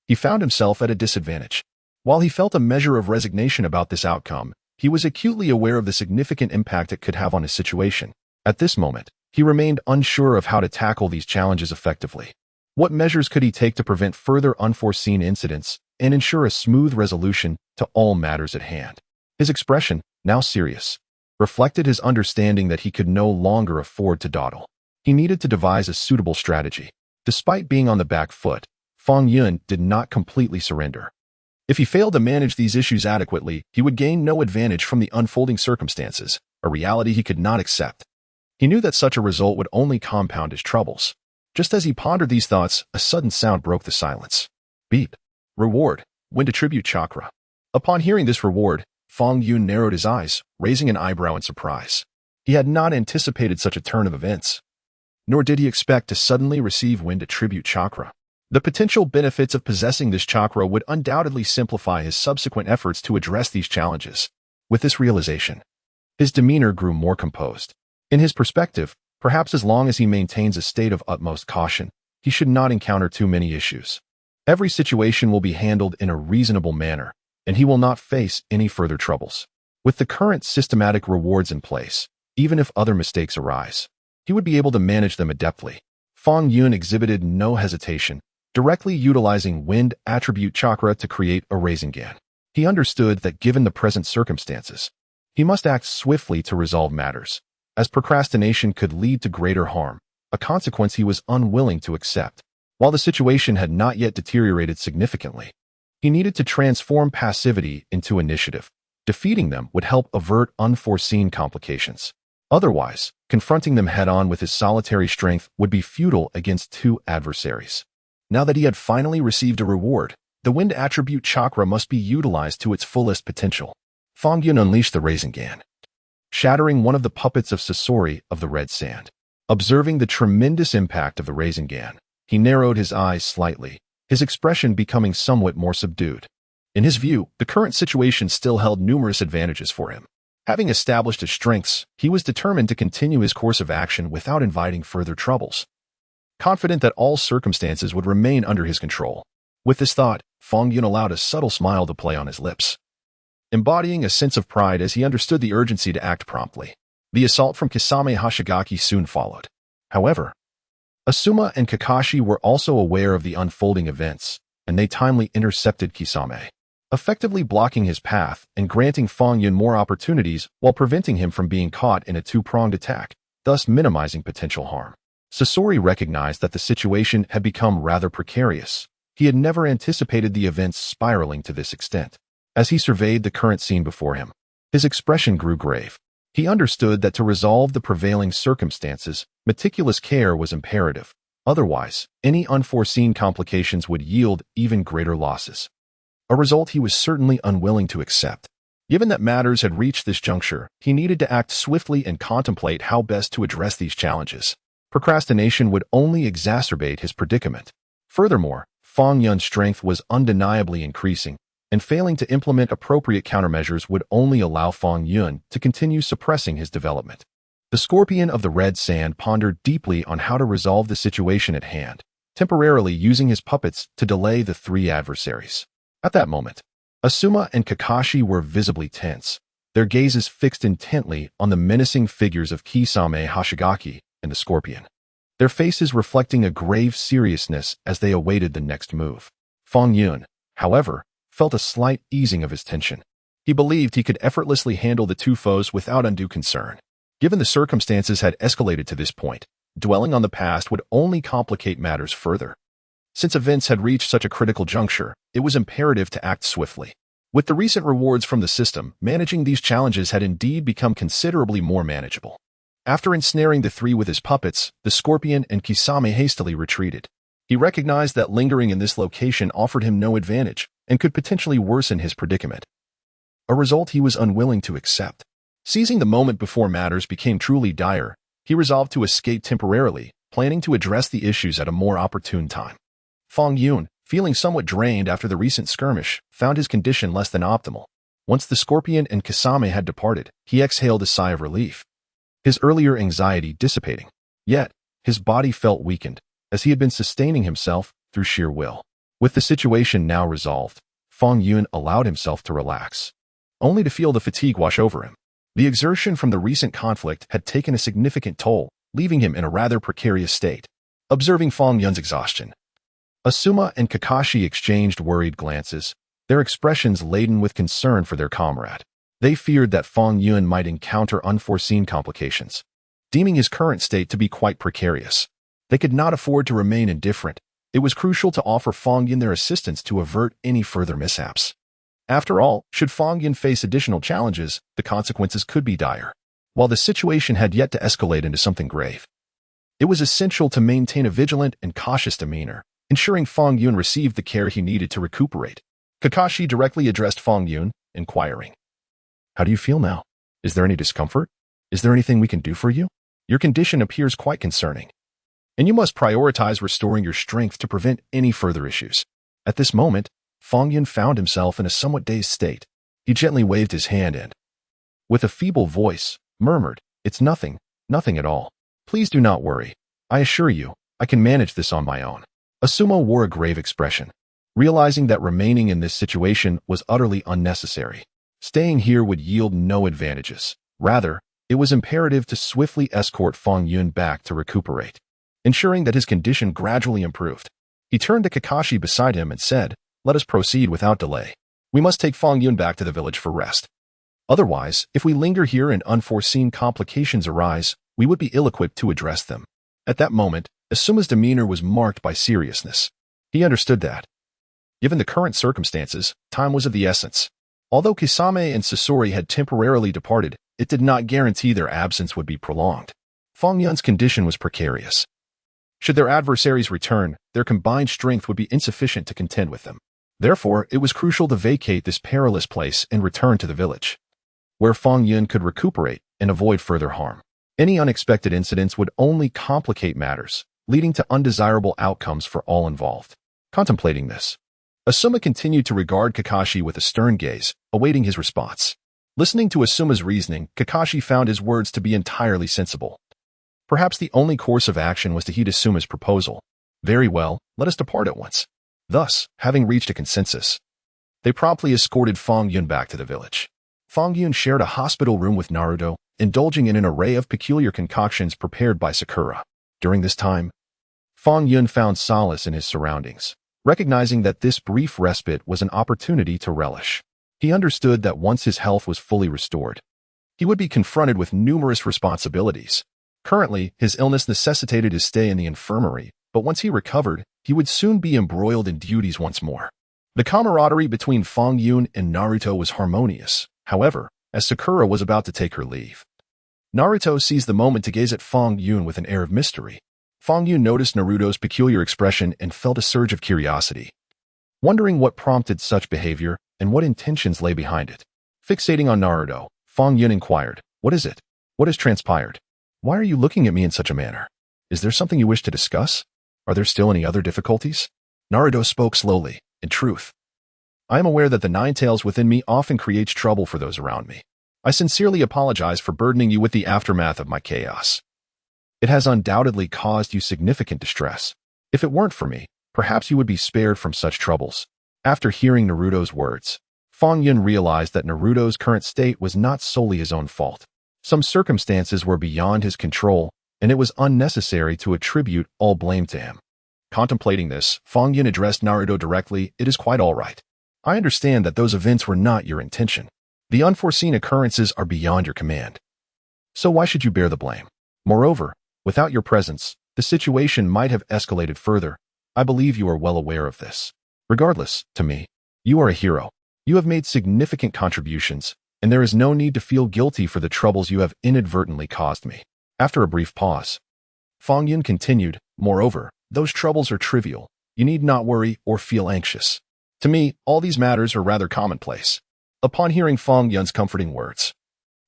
he found himself at a disadvantage. While he felt a measure of resignation about this outcome, he was acutely aware of the significant impact it could have on his situation. At this moment, he remained unsure of how to tackle these challenges effectively. What measures could he take to prevent further unforeseen incidents and ensure a smooth resolution to all matters at hand? His expression, now serious, reflected his understanding that he could no longer afford to dawdle. He needed to devise a suitable strategy. Despite being on the back foot, Fang Yun did not completely surrender. If he failed to manage these issues adequately, he would gain no advantage from the unfolding circumstances, a reality he could not accept. He knew that such a result would only compound his troubles. Just as he pondered these thoughts, a sudden sound broke the silence. Beep. Reward. Win to tribute Chakra. Upon hearing this reward, Fang Yun narrowed his eyes, raising an eyebrow in surprise. He had not anticipated such a turn of events. Nor did he expect to suddenly receive Win to tribute Chakra. The potential benefits of possessing this chakra would undoubtedly simplify his subsequent efforts to address these challenges. With this realization, His demeanor grew more composed. In his perspective, perhaps as long as he maintains a state of utmost caution, he should not encounter too many issues. Every situation will be handled in a reasonable manner, and he will not face any further troubles. With the current systematic rewards in place, even if other mistakes arise, he would be able to manage them adeptly. Fang Yun exhibited no hesitation, directly utilizing wind attribute chakra to create a Rasengan. He understood that given the present circumstances, he must act swiftly to resolve matters, as procrastination could lead to greater harm, a consequence he was unwilling to accept. While the situation had not yet deteriorated significantly, he needed to transform passivity into initiative. Defeating them would help avert unforeseen complications. Otherwise, confronting them head-on with his solitary strength would be futile against two adversaries. Now that he had finally received a reward, the wind attribute chakra must be utilized to its fullest potential. Fang Yun unleashed the Rasengan, shattering one of the puppets of Sasori of the Red Sand. Observing the tremendous impact of the Rasengan, he narrowed his eyes slightly, his expression becoming somewhat more subdued. In his view, the current situation still held numerous advantages for him. Having established his strengths, he was determined to continue his course of action without inviting further troubles, confident that all circumstances would remain under his control. With this thought, Fang Yun allowed a subtle smile to play on his lips, embodying a sense of pride as he understood the urgency to act promptly. The assault from Kisame Hoshigaki soon followed. However, Asuma and Kakashi were also aware of the unfolding events, and they timely intercepted Kisame, effectively blocking his path and granting Fang Yun more opportunities while preventing him from being caught in a two-pronged attack, thus minimizing potential harm. Sasori recognized that the situation had become rather precarious. He had never anticipated the events spiraling to this extent. As he surveyed the current scene before him, his expression grew grave. He understood that to resolve the prevailing circumstances, meticulous care was imperative. Otherwise, any unforeseen complications would yield even greater losses, a result he was certainly unwilling to accept. Given that matters had reached this juncture, he needed to act swiftly and contemplate how best to address these challenges. Procrastination would only exacerbate his predicament. Furthermore, Fang Yun's strength was undeniably increasing, and failing to implement appropriate countermeasures would only allow Fang Yun to continue suppressing his development. The Scorpion of the Red Sand pondered deeply on how to resolve the situation at hand, temporarily using his puppets to delay the three adversaries. At that moment, Asuma and Kakashi were visibly tense, their gazes fixed intently on the menacing figures of Kisame Hoshigaki and the Scorpion, their faces reflecting a grave seriousness as they awaited the next move. Fang Yun, however, felt a slight easing of his tension. He believed he could effortlessly handle the two foes without undue concern. Given the circumstances had escalated to this point, dwelling on the past would only complicate matters further. Since events had reached such a critical juncture, it was imperative to act swiftly. With the recent rewards from the system, managing these challenges had indeed become considerably more manageable. After ensnaring the three with his puppets, the Scorpion and Kisame hastily retreated. He recognized that lingering in this location offered him no advantage and could potentially worsen his predicament, a result he was unwilling to accept. Seizing the moment before matters became truly dire, he resolved to escape temporarily, planning to address the issues at a more opportune time. Fang Yun, feeling somewhat drained after the recent skirmish, found his condition less than optimal. Once the Scorpion and Kisame had departed, he exhaled a sigh of relief, his earlier anxiety dissipating. Yet, his body felt weakened, as he had been sustaining himself through sheer will. With the situation now resolved, Fang Yun allowed himself to relax, only to feel the fatigue wash over him. The exertion from the recent conflict had taken a significant toll, leaving him in a rather precarious state. Observing Fang Yun's exhaustion, Asuma and Kakashi exchanged worried glances, their expressions laden with concern for their comrade. They feared that Fang Yun might encounter unforeseen complications, deeming his current state to be quite precarious. They could not afford to remain indifferent. It was crucial to offer Fang Yun their assistance to avert any further mishaps. After all, should Fang Yun face additional challenges, the consequences could be dire. While the situation had yet to escalate into something grave, it was essential to maintain a vigilant and cautious demeanor, ensuring Fang Yun received the care he needed to recuperate. Kakashi directly addressed Fang Yun, inquiring, "How do you feel now? Is there any discomfort? Is there anything we can do for you? Your condition appears quite concerning, and you must prioritize restoring your strength to prevent any further issues." At this moment, Fang Yun found himself in a somewhat dazed state. He gently waved his hand and, with a feeble voice, murmured, "It's nothing, nothing at all. Please do not worry. I assure you, I can manage this on my own." Asuma wore a grave expression, realizing that remaining in this situation was utterly unnecessary. Staying here would yield no advantages. Rather, it was imperative to swiftly escort Fang Yun back to recuperate, ensuring that his condition gradually improved. He turned to Kakashi beside him and said, "Let us proceed without delay. We must take Fang Yun back to the village for rest. Otherwise, if we linger here and unforeseen complications arise, we would be ill-equipped to address them." At that moment, Asuma's demeanor was marked by seriousness. He understood that, given the current circumstances, time was of the essence. Although Kisame and Sasori had temporarily departed, it did not guarantee their absence would be prolonged. Fang Yun's condition was precarious. Should their adversaries return, their combined strength would be insufficient to contend with them. Therefore, it was crucial to vacate this perilous place and return to the village, where Fang Yun could recuperate and avoid further harm. Any unexpected incidents would only complicate matters, leading to undesirable outcomes for all involved. Contemplating this, Asuma continued to regard Kakashi with a stern gaze, awaiting his response. Listening to Asuma's reasoning, Kakashi found his words to be entirely sensible. Perhaps the only course of action was to heed Asuma's proposal. "Very well, let us depart at once." Thus, having reached a consensus, they promptly escorted Fang Yun back to the village. Fang Yun shared a hospital room with Naruto, indulging in an array of peculiar concoctions prepared by Sakura. During this time, Fang Yun found solace in his surroundings, recognizing that this brief respite was an opportunity to relish. He understood that once his health was fully restored, he would be confronted with numerous responsibilities. Currently, his illness necessitated his stay in the infirmary, but once he recovered, he would soon be embroiled in duties once more. The camaraderie between Fang Yun and Naruto was harmonious. However, as Sakura was about to take her leave, Naruto seized the moment to gaze at Fang Yun with an air of mystery. Fang Yun noticed Naruto's peculiar expression and felt a surge of curiosity, wondering what prompted such behavior and what intentions lay behind it. Fixating on Naruto, Fang Yun inquired, "What is it? What has transpired? Why are you looking at me in such a manner? Is there something you wish to discuss? Are there still any other difficulties?" Naruto spoke slowly. "In truth, I am aware that the nine tails within me often creates trouble for those around me. I sincerely apologize for burdening you with the aftermath of my chaos. It has undoubtedly caused you significant distress. If it weren't for me, perhaps you would be spared from such troubles." After hearing Naruto's words, Fang Yun realized that Naruto's current state was not solely his own fault. Some circumstances were beyond his control, and it was unnecessary to attribute all blame to him. Contemplating this, Fang Yun addressed Naruto directly, "It is quite all right. I understand that those events were not your intention. The unforeseen occurrences are beyond your command. So why should you bear the blame? Moreover, without your presence, the situation might have escalated further. I believe you are well aware of this. Regardless, to me, you are a hero. You have made significant contributions, and there is no need to feel guilty for the troubles you have inadvertently caused me." After a brief pause, Fang Yun continued, "Moreover, those troubles are trivial. You need not worry or feel anxious. To me, all these matters are rather commonplace." Upon hearing Fang Yun's comforting words,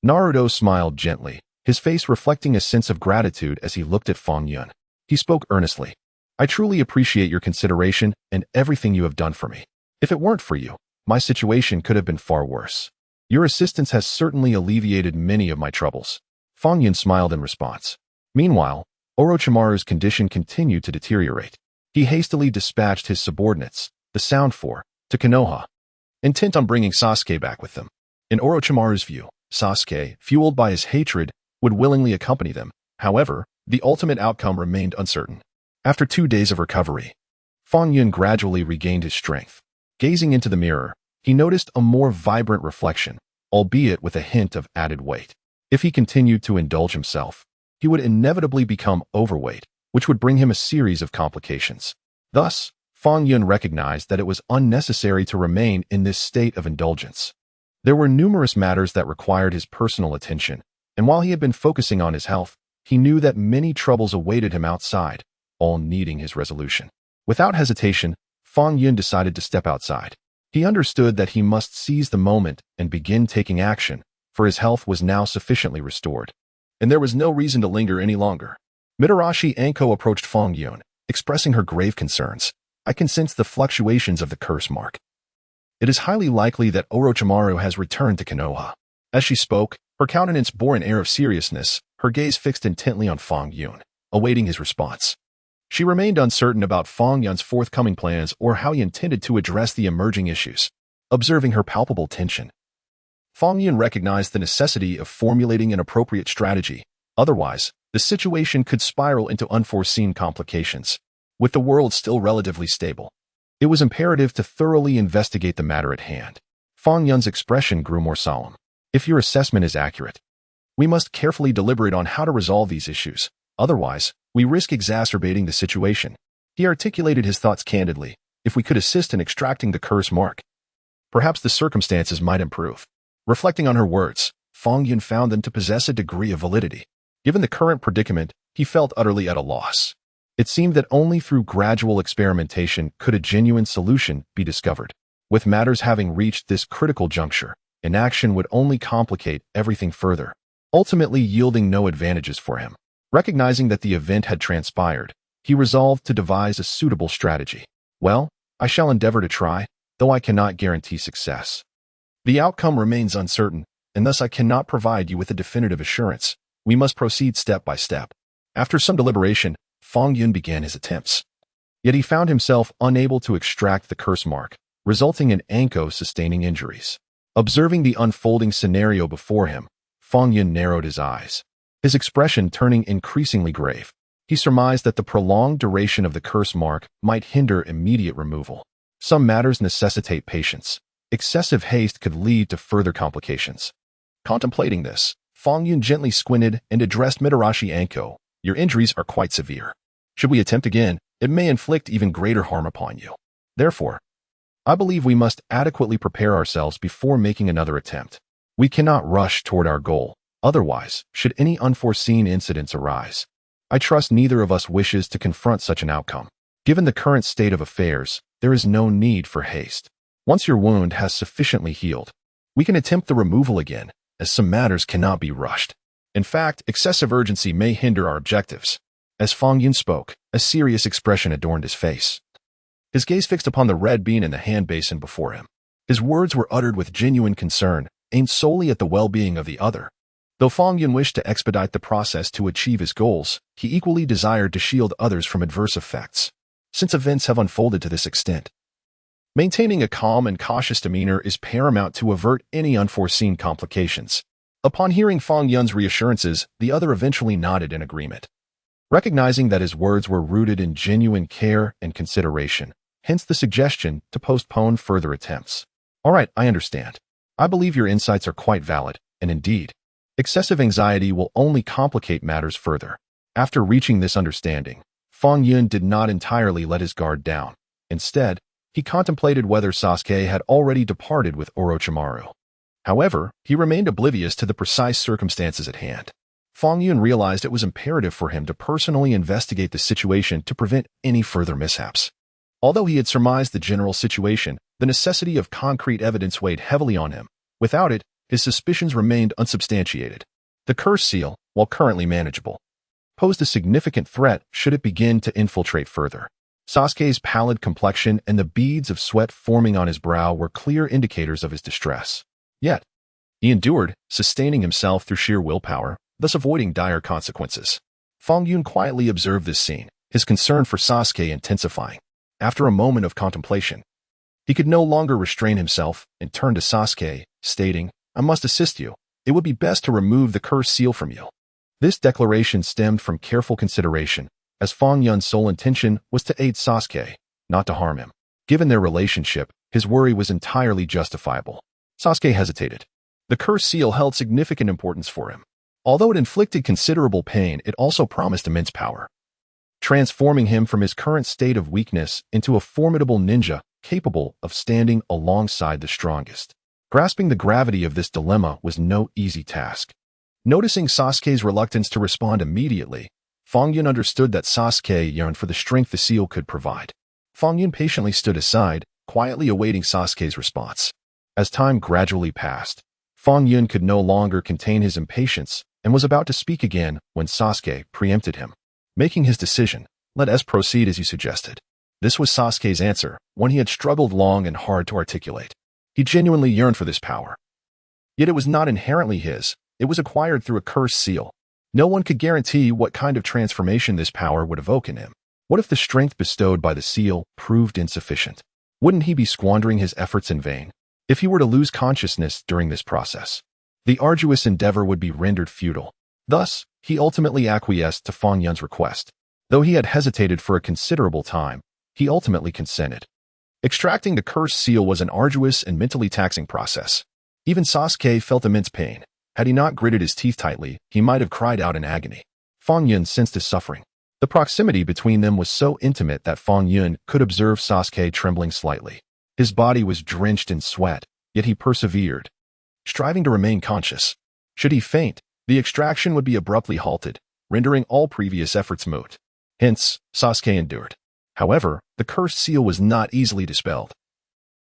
Naruto smiled gently, his face reflecting a sense of gratitude as he looked at Fang Yun. He spoke earnestly, "I truly appreciate your consideration and everything you have done for me. If it weren't for you, my situation could have been far worse. Your assistance has certainly alleviated many of my troubles." Fang Yun smiled in response. Meanwhile, Orochimaru's condition continued to deteriorate. He hastily dispatched his subordinates, the Sound Four, to Konoha, intent on bringing Sasuke back with them. In Orochimaru's view, Sasuke, fueled by his hatred, would willingly accompany them. However, the ultimate outcome remained uncertain. After 2 days of recovery, Fang Yun gradually regained his strength. Gazing into the mirror, he noticed a more vibrant reflection, albeit with a hint of added weight. If he continued to indulge himself, he would inevitably become overweight, which would bring him a series of complications. Thus, Fang Yun recognized that it was unnecessary to remain in this state of indulgence. There were numerous matters that required his personal attention, and while he had been focusing on his health, he knew that many troubles awaited him outside, all needing his resolution. Without hesitation, Fang Yun decided to step outside. He understood that he must seize the moment and begin taking action, for his health was now sufficiently restored, and there was no reason to linger any longer. Mitarashi Anko approached Fang Yun, expressing her grave concerns. "I can sense the fluctuations of the curse mark. It is highly likely that Orochimaru has returned to Konoha." As she spoke, Her countenance bore an air of seriousness, her gaze fixed intently on Fang Yun, awaiting his response. She remained uncertain about Fang Yun's forthcoming plans or how he intended to address the emerging issues. Observing her palpable tension, Fang Yun recognized the necessity of formulating an appropriate strategy. Otherwise, the situation could spiral into unforeseen complications. With the world still relatively stable, it was imperative to thoroughly investigate the matter at hand. Fang Yun's expression grew more solemn. If your assessment is accurate, we must carefully deliberate on how to resolve these issues. Otherwise, we risk exacerbating the situation. He articulated his thoughts candidly. If we could assist in extracting the curse mark, perhaps the circumstances might improve. Reflecting on her words, Fang Yun found them to possess a degree of validity. Given the current predicament, he felt utterly at a loss. It seemed that only through gradual experimentation could a genuine solution be discovered. With matters having reached this critical juncture, inaction would only complicate everything further, ultimately yielding no advantages for him. Recognizing that the event had transpired, he resolved to devise a suitable strategy. Well, I shall endeavor to try, though I cannot guarantee success. The outcome remains uncertain, and thus I cannot provide you with a definitive assurance. We must proceed step by step. After some deliberation, Fang Yun began his attempts. Yet he found himself unable to extract the curse mark, resulting in Anko sustaining injuries. Observing the unfolding scenario before him, Fang Yun narrowed his eyes, his expression turning increasingly grave. He surmised that the prolonged duration of the curse mark might hinder immediate removal. Some matters necessitate patience. Excessive haste could lead to further complications. Contemplating this, Fang Yun gently squinted and addressed Mitarashi Anko. Your injuries are quite severe. Should we attempt again, it may inflict even greater harm upon you. Therefore, I believe we must adequately prepare ourselves before making another attempt. We cannot rush toward our goal. Otherwise, should any unforeseen incidents arise, I trust neither of us wishes to confront such an outcome. Given the current state of affairs, there is no need for haste. Once your wound has sufficiently healed, we can attempt the removal again, as some matters cannot be rushed. In fact, excessive urgency may hinder our objectives. As Fang Yun spoke, a serious expression adorned his face. His gaze fixed upon the red bean in the hand basin before him. His words were uttered with genuine concern, aimed solely at the well-being of the other. Though Fang Yun wished to expedite the process to achieve his goals, he equally desired to shield others from adverse effects. Since events have unfolded to this extent, maintaining a calm and cautious demeanor is paramount to avert any unforeseen complications. Upon hearing Fang Yun's reassurances, the other eventually nodded in agreement. Recognizing that his words were rooted in genuine care and consideration, hence the suggestion to postpone further attempts. All right, I understand. I believe your insights are quite valid, and indeed, excessive anxiety will only complicate matters further. After reaching this understanding, Fang Yun did not entirely let his guard down. Instead, he contemplated whether Sasuke had already departed with Orochimaru. However, he remained oblivious to the precise circumstances at hand. Fang Yun realized it was imperative for him to personally investigate the situation to prevent any further mishaps. Although he had surmised the general situation, the necessity of concrete evidence weighed heavily on him. Without it, his suspicions remained unsubstantiated. The curse seal, while currently manageable, posed a significant threat should it begin to infiltrate further. Sasuke's pallid complexion and the beads of sweat forming on his brow were clear indicators of his distress. Yet, he endured, sustaining himself through sheer willpower, thus avoiding dire consequences. Fang Yun quietly observed this scene, his concern for Sasuke intensifying. After a moment of contemplation, he could no longer restrain himself and turned to Sasuke, stating, I must assist you. It would be best to remove the curse seal from you. This declaration stemmed from careful consideration, as Fang Yun's sole intention was to aid Sasuke, not to harm him. Given their relationship, his worry was entirely justifiable. Sasuke hesitated. The curse seal held significant importance for him. Although it inflicted considerable pain, it also promised immense power, transforming him from his current state of weakness into a formidable ninja capable of standing alongside the strongest. Grasping the gravity of this dilemma was no easy task. Noticing Sasuke's reluctance to respond immediately, Fang Yun understood that Sasuke yearned for the strength the seal could provide. Fang Yun patiently stood aside, quietly awaiting Sasuke's response. As time gradually passed, Fang Yun could no longer contain his impatience and was about to speak again when Sasuke preempted him. Making his decision, let us proceed as you suggested. This was Sasuke's answer, one he had struggled long and hard to articulate. He genuinely yearned for this power. Yet it was not inherently his, It was acquired through a cursed seal. No one could guarantee what kind of transformation this power would evoke in him. What if the strength bestowed by the seal proved insufficient? Wouldn't he be squandering his efforts in vain? If he were to lose consciousness during this process, the arduous endeavor would be rendered futile. Thus, he ultimately acquiesced to Fang Yun's request. Though he had hesitated for a considerable time, he ultimately consented. Extracting the cursed seal was an arduous and mentally taxing process. Even Sasuke felt immense pain. Had he not gritted his teeth tightly, he might have cried out in agony. Fang Yun sensed his suffering. The proximity between them was so intimate that Fang Yun could observe Sasuke trembling slightly. His body was drenched in sweat, yet he persevered, striving to remain conscious. Should he faint, the extraction would be abruptly halted, rendering all previous efforts moot. Hence, Sasuke endured. However, the cursed seal was not easily dispelled.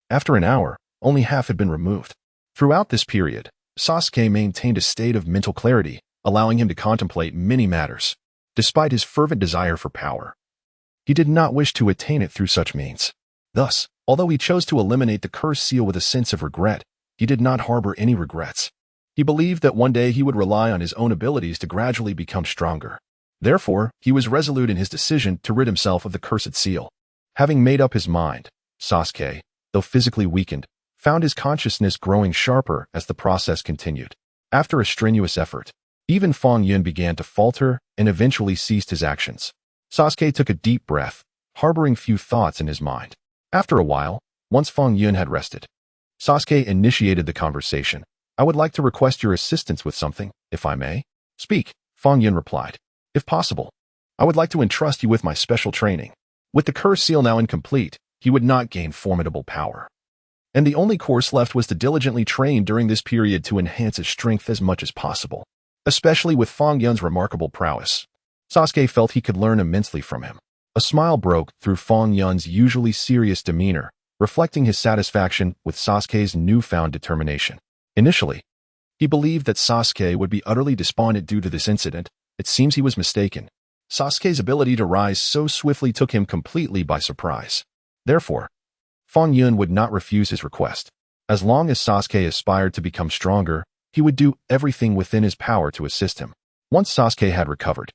After an hour, only half had been removed. Throughout this period, Sasuke maintained a state of mental clarity, allowing him to contemplate many matters. Despite his fervent desire for power, he did not wish to attain it through such means. Thus, although he chose to eliminate the cursed seal with a sense of regret, he did not harbor any regrets. He believed that one day he would rely on his own abilities to gradually become stronger. Therefore, he was resolute in his decision to rid himself of the cursed seal. Having made up his mind, Sasuke, though physically weakened, found his consciousness growing sharper as the process continued. After a strenuous effort, even Fang Yun began to falter and eventually ceased his actions. Sasuke took a deep breath, harboring few thoughts in his mind. After a while, once Fang Yun had rested, Sasuke initiated the conversation. "I would like to request your assistance with something, if I may." "Speak," Fang Yun replied. "If possible, I would like to entrust you with my special training." With the cursed seal now incomplete, he would not gain formidable power. And the only course left was to diligently train during this period to enhance his strength as much as possible. Especially with Fang Yun's remarkable prowess, Sasuke felt he could learn immensely from him. A smile broke through Fang Yun's usually serious demeanor, reflecting his satisfaction with Sasuke's newfound determination. Initially, he believed that Sasuke would be utterly despondent due to this incident. It seems he was mistaken. Sasuke's ability to rise so swiftly took him completely by surprise. Therefore, Fang Yun would not refuse his request. As long as Sasuke aspired to become stronger, he would do everything within his power to assist him. Once Sasuke had recovered,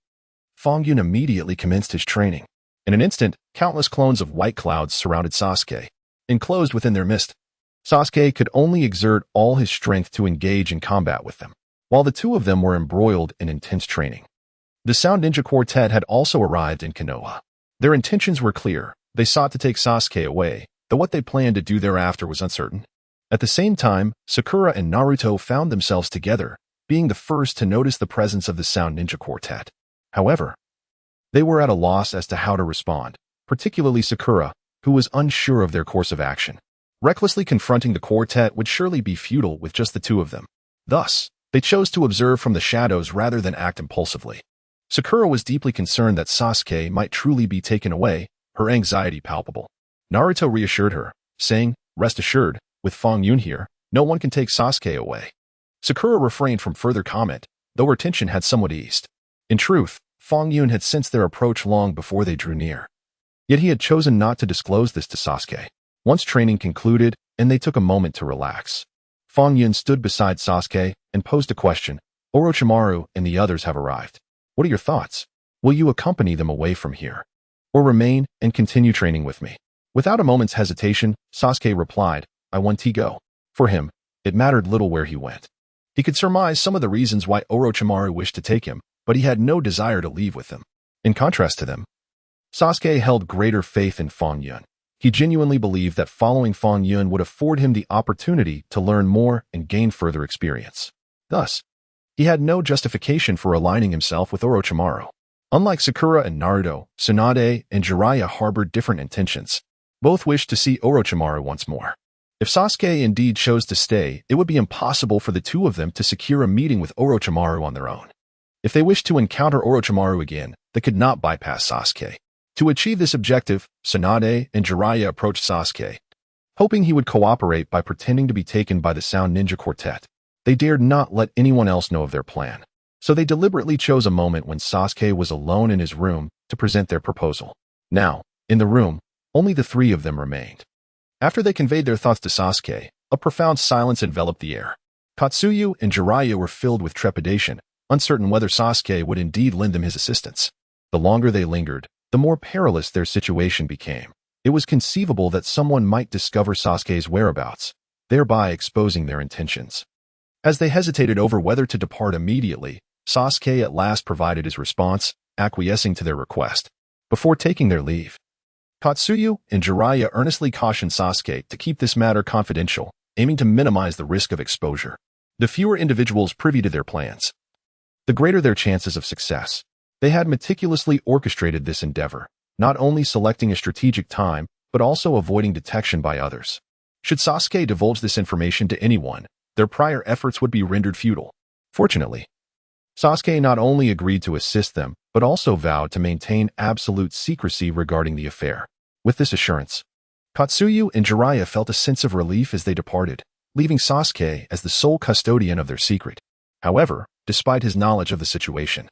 Fang Yun immediately commenced his training. In an instant, countless clones of white clouds surrounded Sasuke. Enclosed within their mist, Sasuke could only exert all his strength to engage in combat with them, while the two of them were embroiled in intense training. The Sound Ninja Quartet had also arrived in Konoha. Their intentions were clear. They sought to take Sasuke away, though what they planned to do thereafter was uncertain. At the same time, Sakura and Naruto found themselves together, being the first to notice the presence of the Sound Ninja Quartet. However, they were at a loss as to how to respond, particularly Sakura, who was unsure of their course of action. Recklessly confronting the quartet would surely be futile with just the two of them. Thus, they chose to observe from the shadows rather than act impulsively. Sakura was deeply concerned that Sasuke might truly be taken away, her anxiety palpable. Naruto reassured her, saying, "Rest assured, with Fang Yun here, no one can take Sasuke away." Sakura refrained from further comment, though her tension had somewhat eased. In truth, Fang Yun had sensed their approach long before they drew near. Yet he had chosen not to disclose this to Sasuke. Once training concluded, and they took a moment to relax, Fang Yun stood beside Sasuke and posed a question. "Orochimaru and the others have arrived. What are your thoughts? Will you accompany them away from here, or remain and continue training with me?" Without a moment's hesitation, Sasuke replied, "I want to go." For him, it mattered little where he went. He could surmise some of the reasons why Orochimaru wished to take him, but he had no desire to leave with them. In contrast to them, Sasuke held greater faith in Fang Yun. He genuinely believed that following Fang Yun would afford him the opportunity to learn more and gain further experience. Thus, he had no justification for aligning himself with Orochimaru. Unlike Sakura and Naruto, Tsunade and Jiraiya harbored different intentions. Both wished to see Orochimaru once more. If Sasuke indeed chose to stay, it would be impossible for the two of them to secure a meeting with Orochimaru on their own. If they wished to encounter Orochimaru again, they could not bypass Sasuke. To achieve this objective, Tsunade and Jiraiya approached Sasuke, hoping he would cooperate by pretending to be taken by the Sound Ninja Quartet. They dared not let anyone else know of their plan, so they deliberately chose a moment when Sasuke was alone in his room to present their proposal. Now, in the room, only the three of them remained. After they conveyed their thoughts to Sasuke, a profound silence enveloped the air. Katsuyu and Jiraiya were filled with trepidation, uncertain whether Sasuke would indeed lend them his assistance. The longer they lingered, the more perilous their situation became. It was conceivable that someone might discover Sasuke's whereabouts, thereby exposing their intentions. As they hesitated over whether to depart immediately, Sasuke at last provided his response, acquiescing to their request. Before taking their leave, Katsuyu and Jiraiya earnestly cautioned Sasuke to keep this matter confidential, aiming to minimize the risk of exposure. The fewer individuals privy to their plans, the greater their chances of success. They had meticulously orchestrated this endeavor, not only selecting a strategic time, but also avoiding detection by others. Should Sasuke divulge this information to anyone, their prior efforts would be rendered futile. Fortunately, Sasuke not only agreed to assist them, but also vowed to maintain absolute secrecy regarding the affair. With this assurance, Katsuyu and Jiraiya felt a sense of relief as they departed, leaving Sasuke as the sole custodian of their secret. However, despite his knowledge of the situation,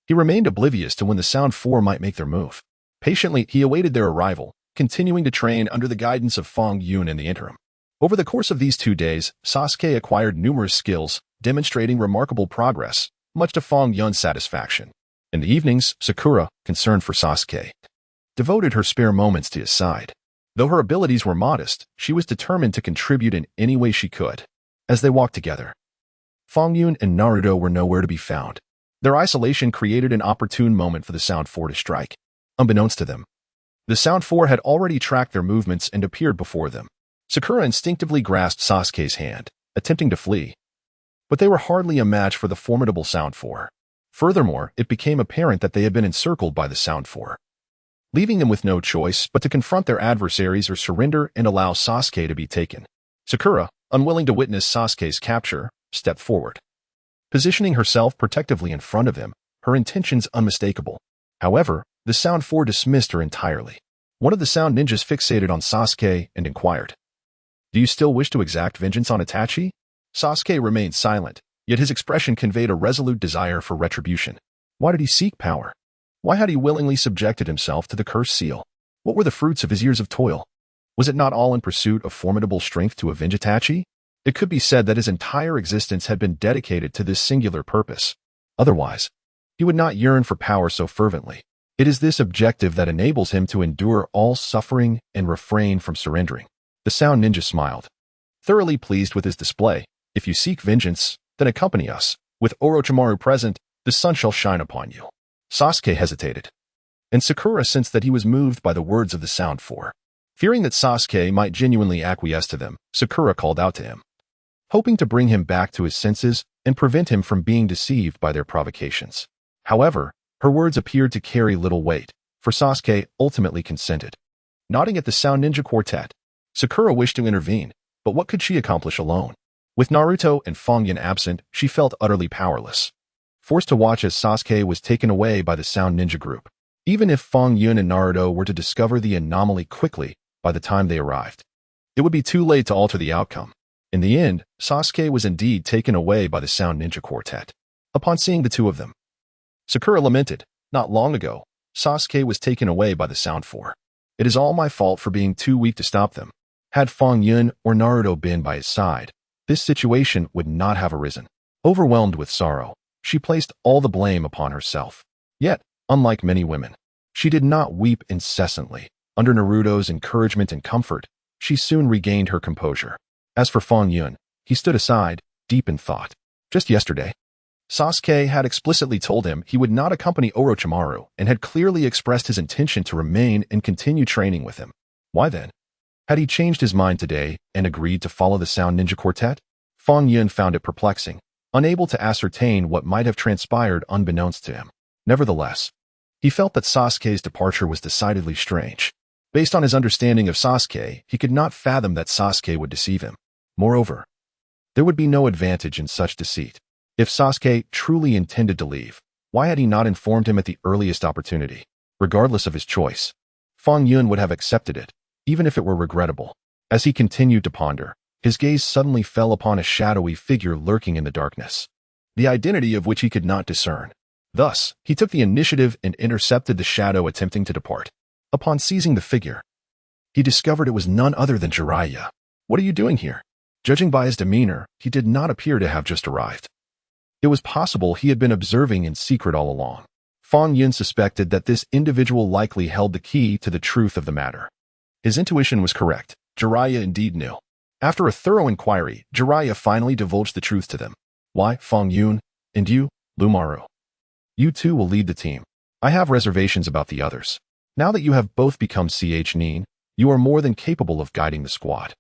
he remained oblivious to when the Sound Four might make their move. Patiently, he awaited their arrival, continuing to train under the guidance of Fang Yun in the interim. Over the course of these 2 days, Sasuke acquired numerous skills, demonstrating remarkable progress, much to Fang Yun's satisfaction. In the evenings, Sakura, concerned for Sasuke, devoted her spare moments to his side. Though her abilities were modest, she was determined to contribute in any way she could. As they walked together, Fang Yun and Naruto were nowhere to be found. Their isolation created an opportune moment for the Sound Four to strike. Unbeknownst to them, the Sound Four had already tracked their movements and appeared before them. Sakura instinctively grasped Sasuke's hand, attempting to flee. But they were hardly a match for the formidable Sound Four. Furthermore, it became apparent that they had been encircled by the Sound Four, leaving them with no choice but to confront their adversaries or surrender and allow Sasuke to be taken. Sakura, unwilling to witness Sasuke's capture, stepped forward, positioning herself protectively in front of him, her intentions unmistakable. However, the Sound Four dismissed her entirely. One of the Sound Ninjas fixated on Sasuke and inquired, "Do you still wish to exact vengeance on Itachi?" Sasuke remained silent, yet his expression conveyed a resolute desire for retribution. Why did he seek power? Why had he willingly subjected himself to the cursed seal? What were the fruits of his years of toil? Was it not all in pursuit of formidable strength to avenge Itachi? It could be said that his entire existence had been dedicated to this singular purpose. Otherwise, he would not yearn for power so fervently. It is this objective that enables him to endure all suffering and refrain from surrendering. The Sound Ninja smiled, thoroughly pleased with his display. "If you seek vengeance, then accompany us. With Orochimaru present, the sun shall shine upon you." Sasuke hesitated, and Sakura sensed that he was moved by the words of the Sound Four. Fearing that Sasuke might genuinely acquiesce to them, Sakura called out to him, hoping to bring him back to his senses and prevent him from being deceived by their provocations. However, her words appeared to carry little weight, for Sasuke ultimately consented. Nodding at the Sound Ninja Quartet, Sakura wished to intervene, but what could she accomplish alone? With Naruto and Fang Yun absent, she felt utterly powerless, forced to watch as Sasuke was taken away by the Sound Ninja group. Even if Fang Yun and Naruto were to discover the anomaly quickly by the time they arrived, it would be too late to alter the outcome. In the end, Sasuke was indeed taken away by the Sound Ninja Quartet. Upon seeing the two of them, Sakura lamented, "Not long ago, Sasuke was taken away by the Sound Four. It is all my fault for being too weak to stop them. Had Fang Yun or Naruto been by his side, this situation would not have arisen." Overwhelmed with sorrow, she placed all the blame upon herself. Yet, unlike many women, she did not weep incessantly. Under Naruto's encouragement and comfort, she soon regained her composure. As for Fang Yun, he stood aside, deep in thought. Just yesterday, Sasuke had explicitly told him he would not accompany Orochimaru and had clearly expressed his intention to remain and continue training with him. Why then had he changed his mind today and agreed to follow the Sound Ninja Quartet? Fang Yun found it perplexing, unable to ascertain what might have transpired unbeknownst to him. Nevertheless, he felt that Sasuke's departure was decidedly strange. Based on his understanding of Sasuke, he could not fathom that Sasuke would deceive him. Moreover, there would be no advantage in such deceit. If Sasuke truly intended to leave, why had he not informed him at the earliest opportunity? Regardless of his choice, Fang Yun would have accepted it, even if it were regrettable. As he continued to ponder, his gaze suddenly fell upon a shadowy figure lurking in the darkness, the identity of which he could not discern. Thus, he took the initiative and intercepted the shadow attempting to depart. Upon seizing the figure, he discovered it was none other than Jiraiya. "What are you doing here?" Judging by his demeanor, he did not appear to have just arrived. It was possible he had been observing in secret all along. Fang Yun suspected that this individual likely held the key to the truth of the matter. His intuition was correct. Jiraiya indeed knew. After a thorough inquiry, Jiraiya finally divulged the truth to them. Why, Fang Yun, and you, Lumaru. You two will lead the team. I have reservations about the others. Now that you have both become Chunin, you are more than capable of guiding the squad.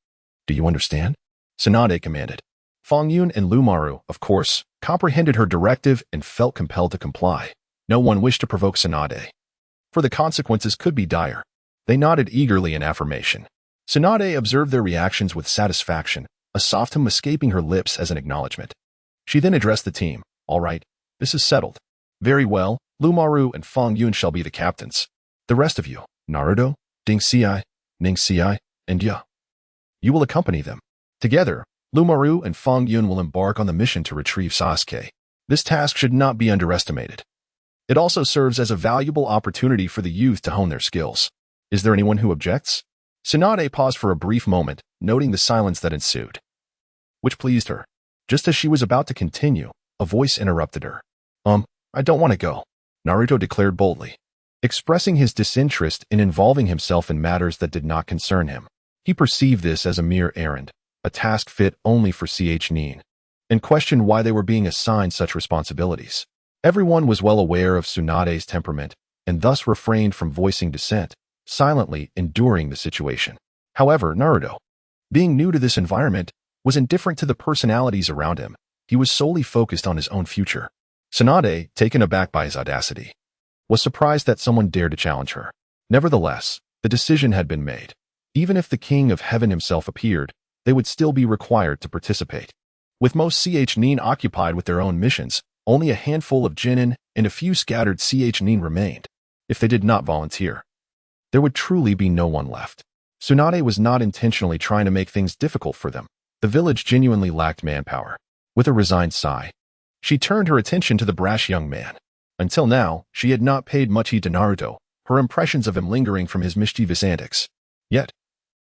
Do you understand? Tsunade commanded. Fang Yun and Lumaru, of course, comprehended her directive and felt compelled to comply. No one wished to provoke Tsunade, for the consequences could be dire. They nodded eagerly in affirmation. Tsunade observed their reactions with satisfaction, a soft hum escaping her lips as an acknowledgement. She then addressed the team. All right, this is settled. Very well, Lumaru and Fang Yun shall be the captains. The rest of you, Naruto, Ning Xiai, and Ya. You will accompany them. Together, Lumaru and Fang Yun will embark on the mission to retrieve Sasuke. This task should not be underestimated. It also serves as a valuable opportunity for the youth to hone their skills. Is there anyone who objects? Tsunade paused for a brief moment, noting the silence that ensued, which pleased her. Just as she was about to continue, a voice interrupted her. I don't want to go, Naruto declared boldly, expressing his disinterest in involving himself in matters that did not concern him. He perceived this as a mere errand, a task fit only for Chunin, and questioned why they were being assigned such responsibilities. Everyone was well aware of Tsunade's temperament, and thus refrained from voicing dissent, silently enduring the situation. However, Naruto, being new to this environment, was indifferent to the personalities around him. He was solely focused on his own future. Tsunade, taken aback by his audacity, was surprised that someone dared to challenge her. Nevertheless, the decision had been made. Even if the King of Heaven himself appeared, they would still be required to participate. With most Chunin occupied with their own missions, only a handful of Chunin and a few scattered Chunin remained. If they did not volunteer, there would truly be no one left. Tsunade was not intentionally trying to make things difficult for them. The village genuinely lacked manpower. With a resigned sigh, she turned her attention to the brash young man. Until now, she had not paid much heed to Naruto, her impressions of him lingering from his mischievous antics. Yet,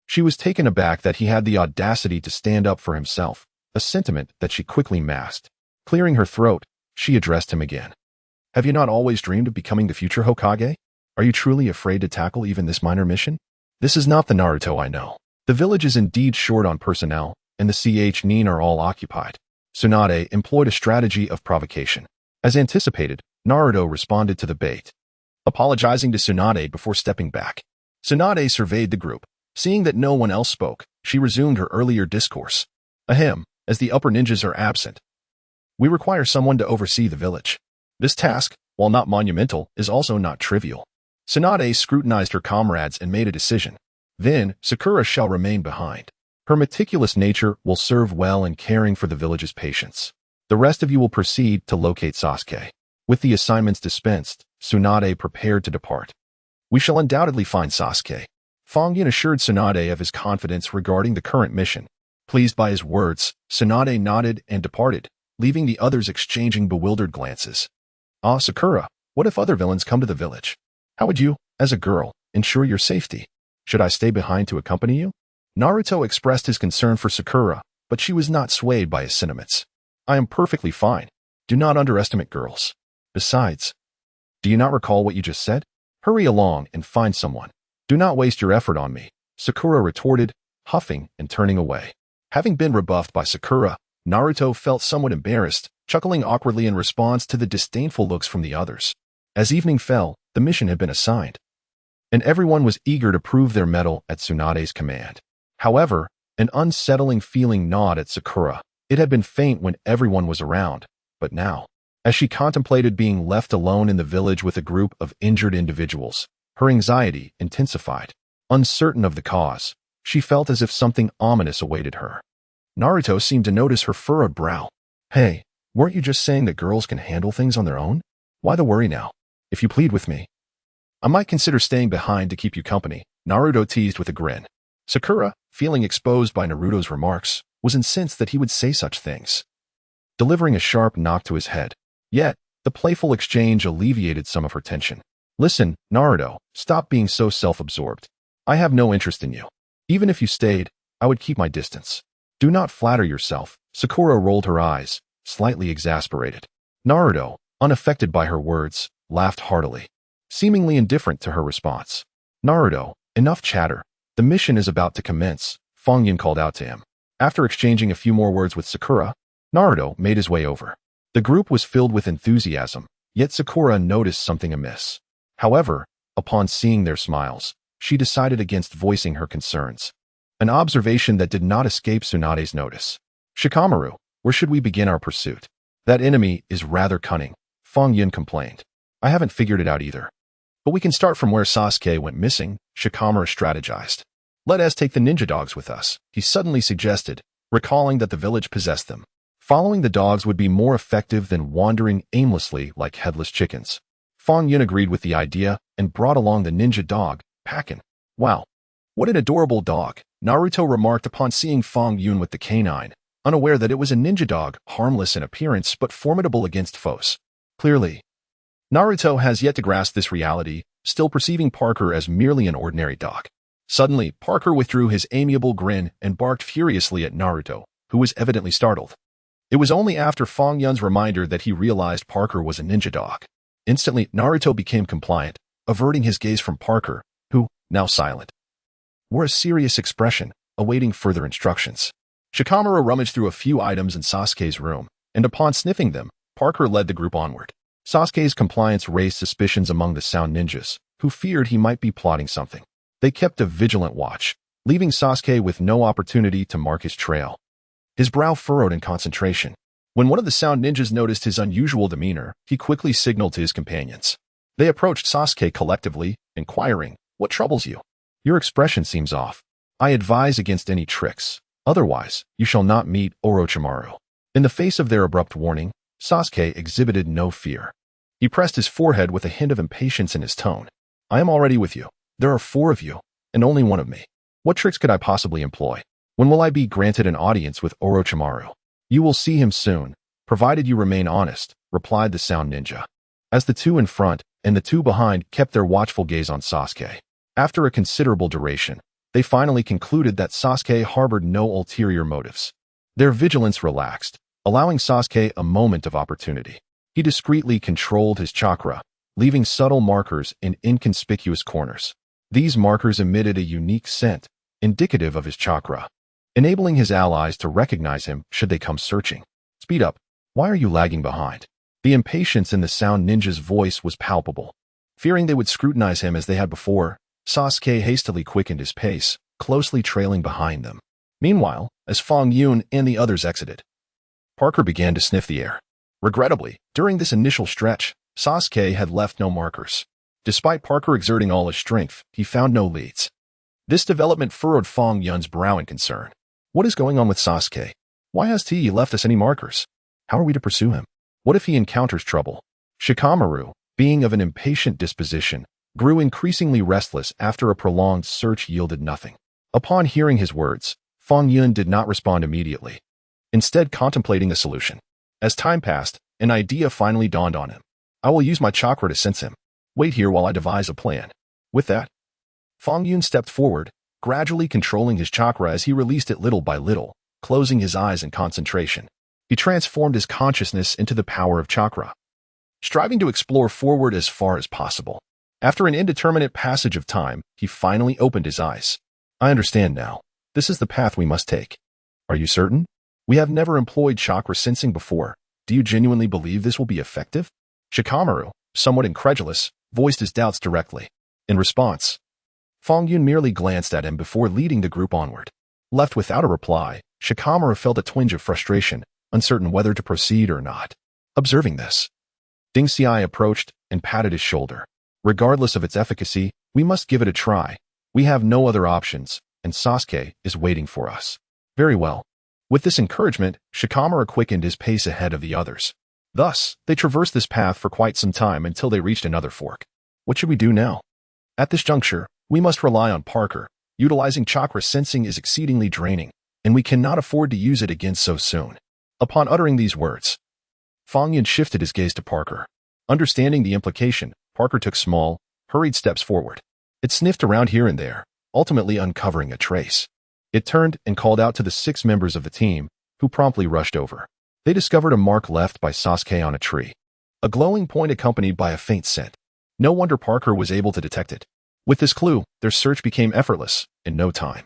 she was taken aback that he had the audacity to stand up for himself, a sentiment that she quickly masked. Clearing her throat, she addressed him again. Have you not always dreamed of becoming the future Hokage? Are you truly afraid to tackle even this minor mission? This is not the Naruto I know. The village is indeed short on personnel, and the Chunin are all occupied. Tsunade employed a strategy of provocation. As anticipated, Naruto responded to the bait, apologizing to Tsunade before stepping back. Tsunade surveyed the group. Seeing that no one else spoke, she resumed her earlier discourse. Ahem, as the upper ninjas are absent, we require someone to oversee the village. This task, while not monumental, is also not trivial. Tsunade scrutinized her comrades and made a decision. Then, Sakura shall remain behind. Her meticulous nature will serve well in caring for the village's patients. The rest of you will proceed to locate Sasuke. With the assignments dispensed, Tsunade prepared to depart. We shall undoubtedly find Sasuke. Fang Yun assured Tsunade of his confidence regarding the current mission. Pleased by his words, Tsunade nodded and departed, leaving the others exchanging bewildered glances. Sakura, what if other villains come to the village? How would you, as a girl, ensure your safety? Should I stay behind to accompany you? Naruto expressed his concern for Sakura, but she was not swayed by his sentiments. I am perfectly fine. Do not underestimate girls. Besides, do you not recall what you just said? Hurry along and find someone. Do not waste your effort on me, Sakura retorted, huffing and turning away. Having been rebuffed by Sakura, Naruto felt somewhat embarrassed, chuckling awkwardly in response to the disdainful looks from the others. As evening fell, the mission had been assigned, and everyone was eager to prove their mettle at Tsunade's command. However, an unsettling feeling gnawed at Sakura. It had been faint when everyone was around, but now, as she contemplated being left alone in the village with a group of injured individuals, her anxiety intensified. Uncertain of the cause, she felt as if something ominous awaited her. Naruto seemed to notice her furrowed brow. Hey, weren't you just saying that girls can handle things on their own? Why the worry now? If you plead with me, I might consider staying behind to keep you company, Naruto teased with a grin. Sakura, feeling exposed by Naruto's remarks, was incensed that he would say such things, delivering a sharp knock to his head. Yet, the playful exchange alleviated some of her tension. Listen, Naruto, stop being so self-absorbed. I have no interest in you. Even if you stayed, I would keep my distance. Do not flatter yourself. Sakura rolled her eyes, slightly exasperated. Naruto, unaffected by her words, laughed heartily, seemingly indifferent to her response. Naruto, enough chatter. The mission is about to commence, Fang Yun called out to him. After exchanging a few more words with Sakura, Naruto made his way over. The group was filled with enthusiasm, yet Sakura noticed something amiss. However, upon seeing their smiles, she decided against voicing her concerns. An observation that did not escape Tsunade's notice. Shikamaru, where should we begin our pursuit? That enemy is rather cunning, Fang Yun complained. I haven't figured it out either. But we can start from where Sasuke went missing, Shikamaru strategized. Let us take the ninja dogs with us, he suddenly suggested, recalling that the village possessed them. Following the dogs would be more effective than wandering aimlessly like headless chickens. Fang Yun agreed with the idea and brought along the ninja dog, Pakin. Wow, what an adorable dog, Naruto remarked upon seeing Fang Yun with the canine, unaware that it was a ninja dog, harmless in appearance but formidable against foes. Clearly, Naruto has yet to grasp this reality, still perceiving Parker as merely an ordinary dog. Suddenly, Parker withdrew his amiable grin and barked furiously at Naruto, who was evidently startled. It was only after Fang Yun's reminder that he realized Parker was a ninja dog. Instantly, Naruto became compliant, averting his gaze from Parker, who, now silent, wore a serious expression, awaiting further instructions. Shikamaru rummaged through a few items in Sasuke's room, and upon sniffing them, Parker led the group onward. Sasuke's compliance raised suspicions among the Sound Ninjas, who feared he might be plotting something. They kept a vigilant watch, leaving Sasuke with no opportunity to mark his trail. His brow furrowed in concentration. When one of the Sound Ninjas noticed his unusual demeanor, he quickly signaled to his companions. They approached Sasuke collectively, inquiring, "What troubles you? Your expression seems off. I advise against any tricks. Otherwise, you shall not meet Orochimaru." In the face of their abrupt warning, Sasuke exhibited no fear. He pressed his forehead with a hint of impatience in his tone. "I am already with you. There are 4 of you, and only 1 of me. What tricks could I possibly employ? When will I be granted an audience with Orochimaru?" "You will see him soon, provided you remain honest," replied the Sound Ninja. As the 2 in front and the 2 behind kept their watchful gaze on Sasuke, after a considerable duration, they finally concluded that Sasuke harbored no ulterior motives. Their vigilance relaxed, allowing Sasuke a moment of opportunity. He discreetly controlled his chakra, leaving subtle markers in inconspicuous corners. These markers emitted a unique scent, indicative of his chakra, enabling his allies to recognize him should they come searching. "Speed up. Why are you lagging behind?" The impatience in the Sound Ninja's voice was palpable. Fearing they would scrutinize him as they had before, Sasuke hastily quickened his pace, closely trailing behind them. Meanwhile, as Fang Yun and the others exited, Parker began to sniff the air. Regrettably, during this initial stretch, Sasuke had left no markers. Despite Parker exerting all his strength, he found no leads. This development furrowed Fang Yun's brow in concern. What is going on with Sasuke? Why hasn't he left us any markers? How are we to pursue him? What if he encounters trouble? Shikamaru, being of an impatient disposition, grew increasingly restless after a prolonged search yielded nothing. Upon hearing his words, Fang Yun did not respond immediately, instead contemplating a solution. As time passed, an idea finally dawned on him. "I will use my chakra to sense him. Wait here while I devise a plan." With that, Fang Yun stepped forward, gradually controlling his chakra as he released it little by little, closing his eyes in concentration. He transformed his consciousness into the power of chakra, striving to explore forward as far as possible. After an indeterminate passage of time, he finally opened his eyes. "I understand now. This is the path we must take." "Are you certain? We have never employed chakra sensing before. Do you genuinely believe this will be effective?" Shikamaru, somewhat incredulous, voiced his doubts directly. In response, Fang Yun merely glanced at him before leading the group onward. Left without a reply, Shikamaru felt a twinge of frustration, uncertain whether to proceed or not. Observing this, Ding Xiai approached and patted his shoulder. "Regardless of its efficacy, we must give it a try. We have no other options, and Sasuke is waiting for us." "Very well." With this encouragement, Shikamaru quickened his pace ahead of the others. Thus, they traversed this path for quite some time until they reached another fork. What should we do now? At this juncture, we must rely on Parker. Utilizing chakra sensing is exceedingly draining, and we cannot afford to use it again so soon. Upon uttering these words, Fang Yun shifted his gaze to Parker. Understanding the implication, Parker took small, hurried steps forward. It sniffed around here and there, ultimately uncovering a trace. It turned and called out to the 6 members of the team, who promptly rushed over. They discovered a mark left by Sasuke on a tree. A glowing point accompanied by a faint scent. No wonder Parker was able to detect it. With this clue, their search became effortless, in no time.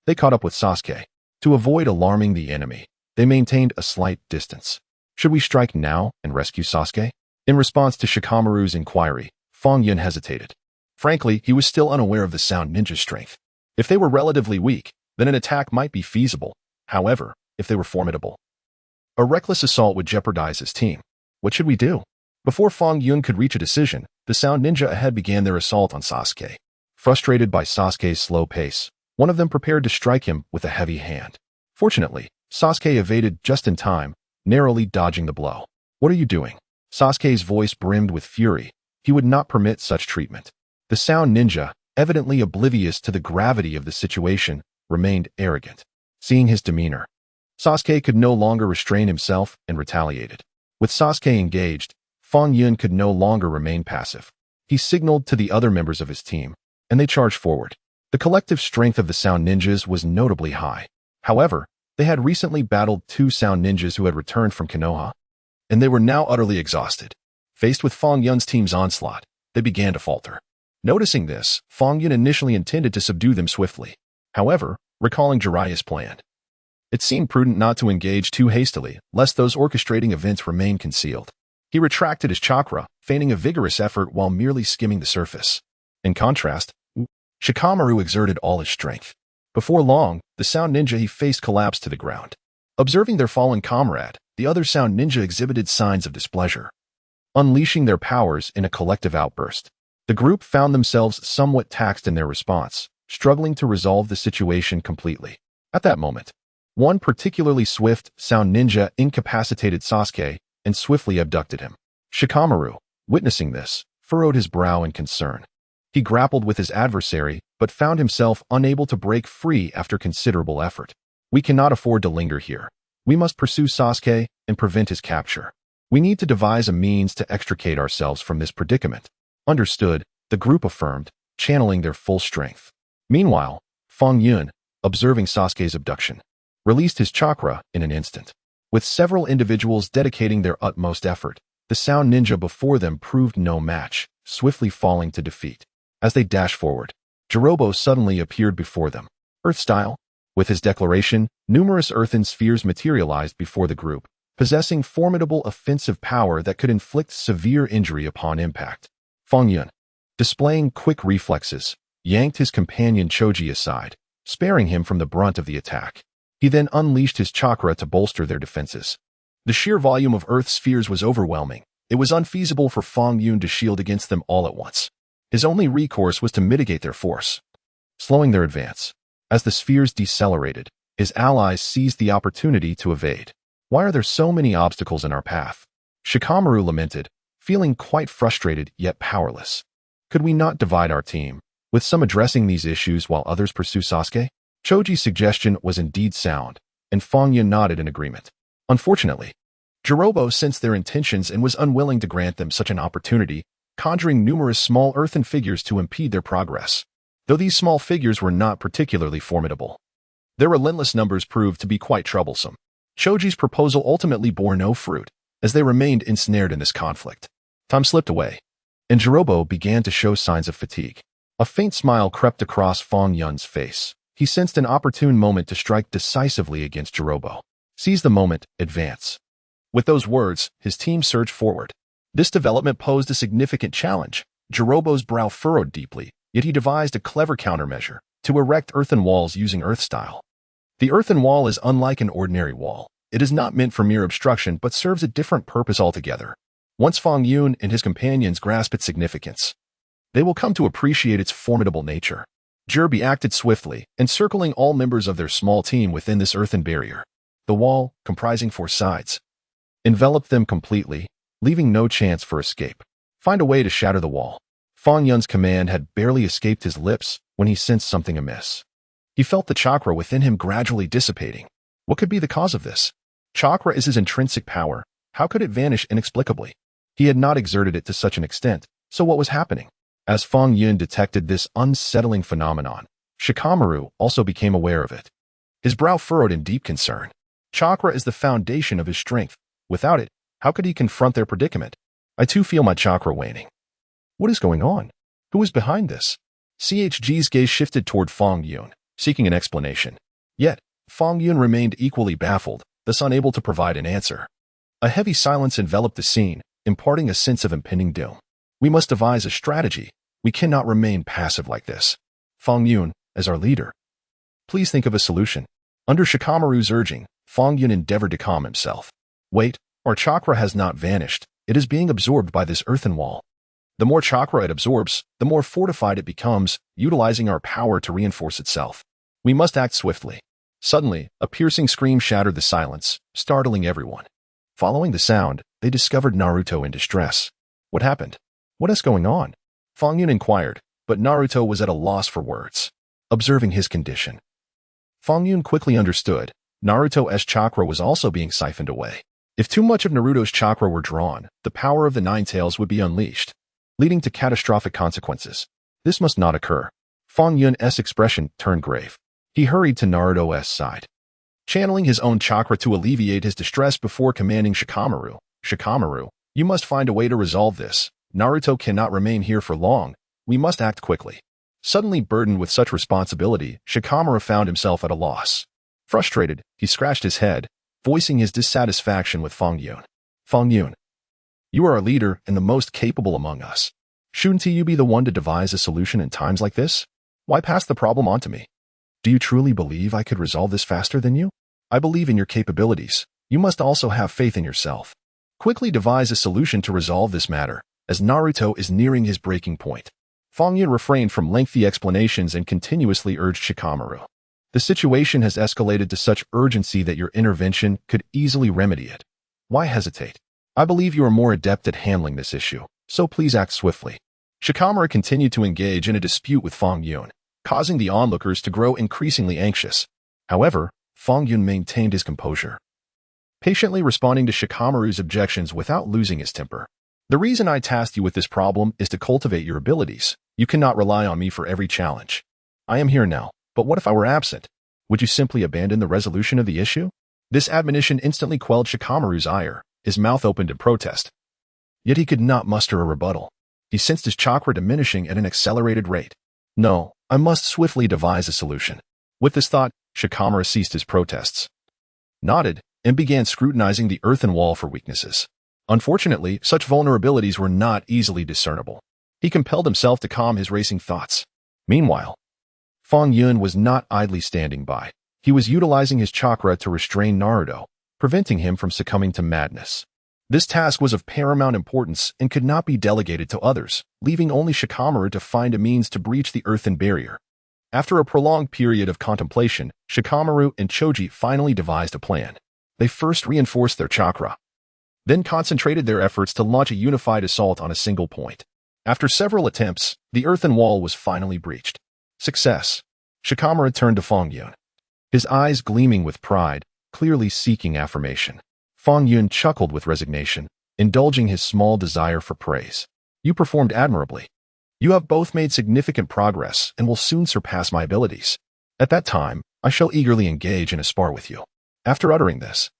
They caught up with Sasuke. To avoid alarming the enemy, they maintained a slight distance. Should we strike now and rescue Sasuke? In response to Shikamaru's inquiry, Fang Yun hesitated. Frankly, he was still unaware of the Sound Ninja's strength. If they were relatively weak, then an attack might be feasible. However, if they were formidable, a reckless assault would jeopardize his team. What should we do? Before Fang Yun could reach a decision, the Sound Ninja ahead began their assault on Sasuke. Frustrated by Sasuke's slow pace, one of them prepared to strike him with a heavy hand. Fortunately, Sasuke evaded just in time, narrowly dodging the blow. What are you doing? Sasuke's voice brimmed with fury. He would not permit such treatment. The Sound Ninja, evidently oblivious to the gravity of the situation, remained arrogant. Seeing his demeanor, Sasuke could no longer restrain himself and retaliated. With Sasuke engaged, Fang Yun could no longer remain passive. He signaled to the other members of his team, and they charged forward. The collective strength of the Sound Ninjas was notably high. However, they had recently battled 2 Sound Ninjas who had returned from Konoha, and they were now utterly exhausted. Faced with Fang Yun's team's onslaught, they began to falter. Noticing this, Fang Yun initially intended to subdue them swiftly. However, recalling Jiraiya's plan, it seemed prudent not to engage too hastily, lest those orchestrating events remain concealed. He retracted his chakra, feigning a vigorous effort while merely skimming the surface. In contrast, Shikamaru exerted all his strength. Before long, the Sound Ninja he faced collapsed to the ground. Observing their fallen comrade, the other Sound Ninja exhibited signs of displeasure, unleashing their powers in a collective outburst. The group found themselves somewhat taxed in their response, struggling to resolve the situation completely. At that moment, one particularly swift Sound Ninja incapacitated Sasuke and swiftly abducted him. Shikamaru, witnessing this, furrowed his brow in concern. He grappled with his adversary, but found himself unable to break free after considerable effort. We cannot afford to linger here. We must pursue Sasuke and prevent his capture. We need to devise a means to extricate ourselves from this predicament. Understood, the group affirmed, channeling their full strength. Meanwhile, Fang Yun, observing Sasuke's abduction, released his chakra in an instant. With several individuals dedicating their utmost effort, the Sound Ninja before them proved no match, swiftly falling to defeat. As they dashed forward, Jirobo suddenly appeared before them. Earth-style. With his declaration, numerous earthen spheres materialized before the group, possessing formidable offensive power that could inflict severe injury upon impact. Fang Yun, displaying quick reflexes, yanked his companion Choji aside, sparing him from the brunt of the attack. He then unleashed his chakra to bolster their defenses. The sheer volume of Earth spheres was overwhelming. It was unfeasible for Fang Yun to shield against them all at once. His only recourse was to mitigate their force, slowing their advance. As the spheres decelerated, his allies seized the opportunity to evade. Why are there so many obstacles in our path? Shikamaru lamented, feeling quite frustrated yet powerless. Could we not divide our team, with some addressing these issues while others pursue Sasuke? Choji's suggestion was indeed sound, and Fang Yun nodded in agreement. Unfortunately, Jirobo sensed their intentions and was unwilling to grant them such an opportunity, conjuring numerous small earthen figures to impede their progress. Though these small figures were not particularly formidable, their relentless numbers proved to be quite troublesome. Choji's proposal ultimately bore no fruit, as they remained ensnared in this conflict. Time slipped away, and Jirobo began to show signs of fatigue. A faint smile crept across Fang Yun's face. He sensed an opportune moment to strike decisively against Jirobo. Seize the moment, advance. With those words, his team surged forward. This development posed a significant challenge. Jirobo's brow furrowed deeply, yet he devised a clever countermeasure to erect earthen walls using earth style. The earthen wall is unlike an ordinary wall. It is not meant for mere obstruction but serves a different purpose altogether. Once Fang Yun and his companions grasp its significance, they will come to appreciate its formidable nature. Jiraiya acted swiftly, encircling all members of their small team within this earthen barrier. The wall, comprising 4 sides, enveloped them completely, leaving no chance for escape. Find a way to shatter the wall. Fang Yun's command had barely escaped his lips when he sensed something amiss. He felt the chakra within him gradually dissipating. What could be the cause of this? Chakra is his intrinsic power. How could it vanish inexplicably? He had not exerted it to such an extent, so what was happening? As Fang Yun detected this unsettling phenomenon, Shikamaru also became aware of it. His brow furrowed in deep concern. Chakra is the foundation of his strength. Without it, how could he confront their predicament? I too feel my chakra waning. What is going on? Who is behind this? CHG's gaze shifted toward Fang Yun, seeking an explanation. Yet, Fang Yun remained equally baffled, thus unable to provide an answer. A heavy silence enveloped the scene, imparting a sense of impending doom. We must devise a strategy. We cannot remain passive like this. Fang Yun, as our leader, please think of a solution. Under Shikamaru's urging, Fang Yun endeavored to calm himself. Wait, our chakra has not vanished. It is being absorbed by this earthen wall. The more chakra it absorbs, the more fortified it becomes, utilizing our power to reinforce itself. We must act swiftly. Suddenly, a piercing scream shattered the silence, startling everyone. Following the sound, they discovered Naruto in distress. What happened? What is going on? Fang Yun inquired, but Naruto was at a loss for words. Observing his condition, Fang Yun quickly understood. Naruto's chakra was also being siphoned away. If too much of Naruto's chakra were drawn, the power of the Nine Tails would be unleashed, leading to catastrophic consequences. This must not occur. Fang Yun's expression turned grave. He hurried to Naruto's side, channeling his own chakra to alleviate his distress before commanding Shikamaru. Shikamaru, you must find a way to resolve this. Naruto cannot remain here for long. We must act quickly. Suddenly burdened with such responsibility, Shikamaru found himself at a loss. Frustrated, he scratched his head, voicing his dissatisfaction with Fang Yun. Fang Yun, you are our leader and the most capable among us. Shouldn't you be the one to devise a solution in times like this? Why pass the problem on to me? Do you truly believe I could resolve this faster than you? I believe in your capabilities. You must also have faith in yourself. Quickly devise a solution to resolve this matter, as Naruto is nearing his breaking point. Fang Yun refrained from lengthy explanations and continuously urged Shikamaru. The situation has escalated to such urgency that your intervention could easily remedy it. Why hesitate? I believe you are more adept at handling this issue, so please act swiftly. Shikamaru continued to engage in a dispute with Fang Yun, causing the onlookers to grow increasingly anxious. However, Fang Yun maintained his composure, patiently responding to Shikamaru's objections without losing his temper. The reason I tasked you with this problem is to cultivate your abilities. You cannot rely on me for every challenge. I am here now, but what if I were absent? Would you simply abandon the resolution of the issue? This admonition instantly quelled Shikamaru's ire. His mouth opened in protest. Yet he could not muster a rebuttal. He sensed his chakra diminishing at an accelerated rate. No, I must swiftly devise a solution. With this thought, Shikamaru ceased his protests, nodded, and began scrutinizing the earthen wall for weaknesses. Unfortunately, such vulnerabilities were not easily discernible. He compelled himself to calm his racing thoughts. Meanwhile, Fang Yun was not idly standing by. He was utilizing his chakra to restrain Naruto, preventing him from succumbing to madness. This task was of paramount importance and could not be delegated to others, leaving only Shikamaru to find a means to breach the earthen barrier. After a prolonged period of contemplation, Shikamaru and Choji finally devised a plan. They first reinforced their chakra, then concentrated their efforts to launch a unified assault on a single point. After several attempts, the earthen wall was finally breached. Success. Shikamaru turned to Fang Yun, his eyes gleaming with pride, clearly seeking affirmation. Fang Yun chuckled with resignation, indulging his small desire for praise. You performed admirably. You have both made significant progress and will soon surpass my abilities. At that time, I shall eagerly engage in a spar with you. After uttering this,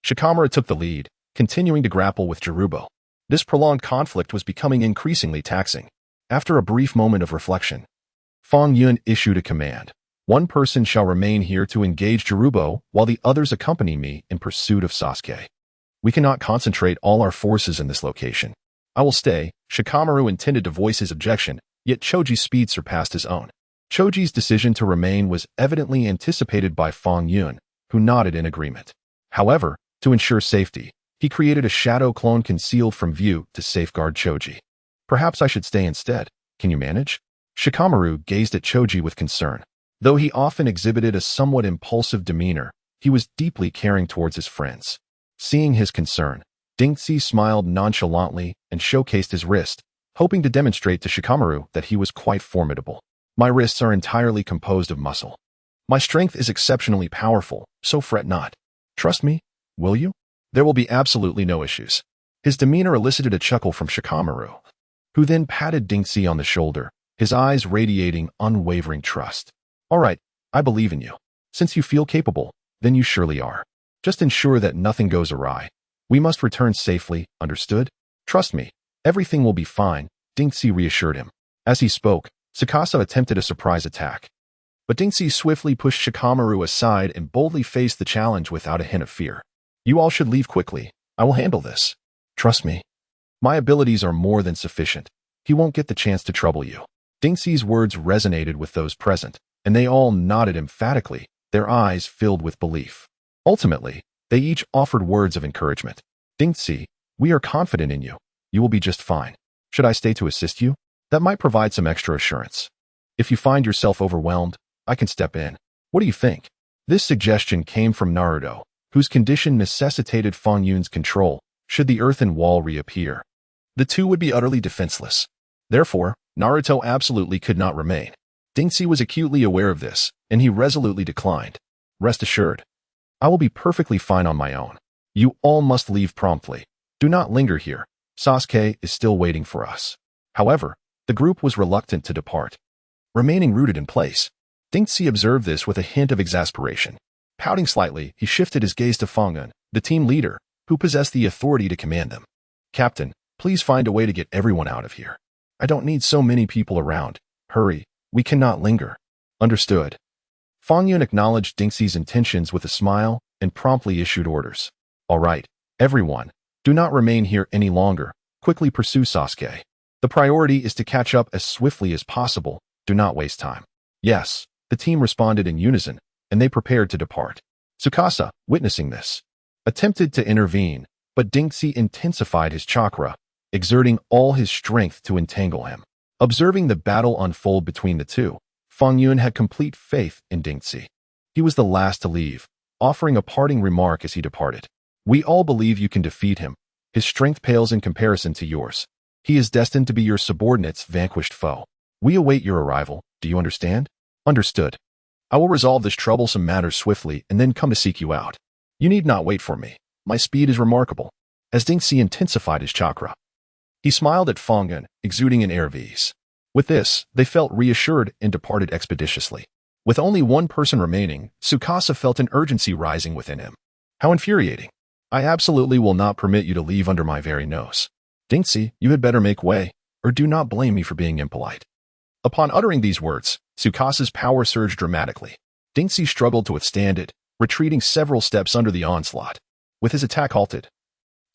Shikamaru took the lead, continuing to grapple with Jirubo. This prolonged conflict was becoming increasingly taxing. After a brief moment of reflection, Fang Yun issued a command. One person shall remain here to engage Jirubo, while the others accompany me in pursuit of Sasuke. We cannot concentrate all our forces in this location. I will stay. Shikamaru intended to voice his objection, yet Choji's speed surpassed his own. Choji's decision to remain was evidently anticipated by Fang Yun, who nodded in agreement. However, to ensure safety, he created a shadow clone concealed from view to safeguard Choji. Perhaps I should stay instead. Can you manage? Shikamaru gazed at Choji with concern. Though he often exhibited a somewhat impulsive demeanor, he was deeply caring towards his friends. Seeing his concern, Dinxi smiled nonchalantly and showcased his wrist, hoping to demonstrate to Shikamaru that he was quite formidable. My wrists are entirely composed of muscle. My strength is exceptionally powerful, so fret not. Trust me, will you? There will be absolutely no issues. His demeanor elicited a chuckle from Shikamaru, who then patted Dinxi on the shoulder, his eyes radiating unwavering trust. All right, I believe in you. Since you feel capable, then you surely are. Just ensure that nothing goes awry. We must return safely, understood? Trust me, everything will be fine, Dingxi reassured him. As he spoke, Tsukasa attempted a surprise attack. But Dingxi swiftly pushed Shikamaru aside and boldly faced the challenge without a hint of fear. You all should leave quickly. I will handle this. Trust me. My abilities are more than sufficient. He won't get the chance to trouble you. Dingxi's words resonated with those present, and they all nodded emphatically, their eyes filled with belief. Ultimately, they each offered words of encouragement. Dingxi, we are confident in you. You will be just fine. Should I stay to assist you? That might provide some extra assurance. If you find yourself overwhelmed, I can step in. What do you think? This suggestion came from Naruto, whose condition necessitated Fang Yun's control should the earthen wall reappear. The two would be utterly defenseless. Therefore, Naruto absolutely could not remain. Dingxi was acutely aware of this, and he resolutely declined. Rest assured, I will be perfectly fine on my own. You all must leave promptly. Do not linger here. Sasuke is still waiting for us. However, the group was reluctant to depart. Remaining rooted in place, Dingxi observed this with a hint of exasperation. Pouting slightly, he shifted his gaze to Fang Yun, the team leader, who possessed the authority to command them. Captain, please find a way to get everyone out of here. I don't need so many people around. Hurry, we cannot linger. Understood. Fang Yun acknowledged Dingxi's intentions with a smile and promptly issued orders. All right, everyone, do not remain here any longer. Quickly pursue Sasuke. The priority is to catch up as swiftly as possible. Do not waste time. Yes, the team responded in unison, and they prepared to depart. Tsukasa, witnessing this, attempted to intervene, but Dingxi intensified his chakra, exerting all his strength to entangle him. Observing the battle unfold between the two, Fang Yun had complete faith in Dingxi. He was the last to leave, offering a parting remark as he departed. We all believe you can defeat him. His strength pales in comparison to yours. He is destined to be your subordinate's vanquished foe. We await your arrival. Do you understand? Understood. I will resolve this troublesome matter swiftly and then come to seek you out. You need not wait for me. My speed is remarkable. As Dingxi intensified his chakra, he smiled at Fang Yun, exuding an air of ease. With this, they felt reassured and departed expeditiously. With only one person remaining, Tsukasa felt an urgency rising within him. How infuriating. I absolutely will not permit you to leave under my very nose. Dingxi, you had better make way, or do not blame me for being impolite. Upon uttering these words, Tsukasa's power surged dramatically. Dingxi struggled to withstand it, retreating several steps under the onslaught. With his attack halted,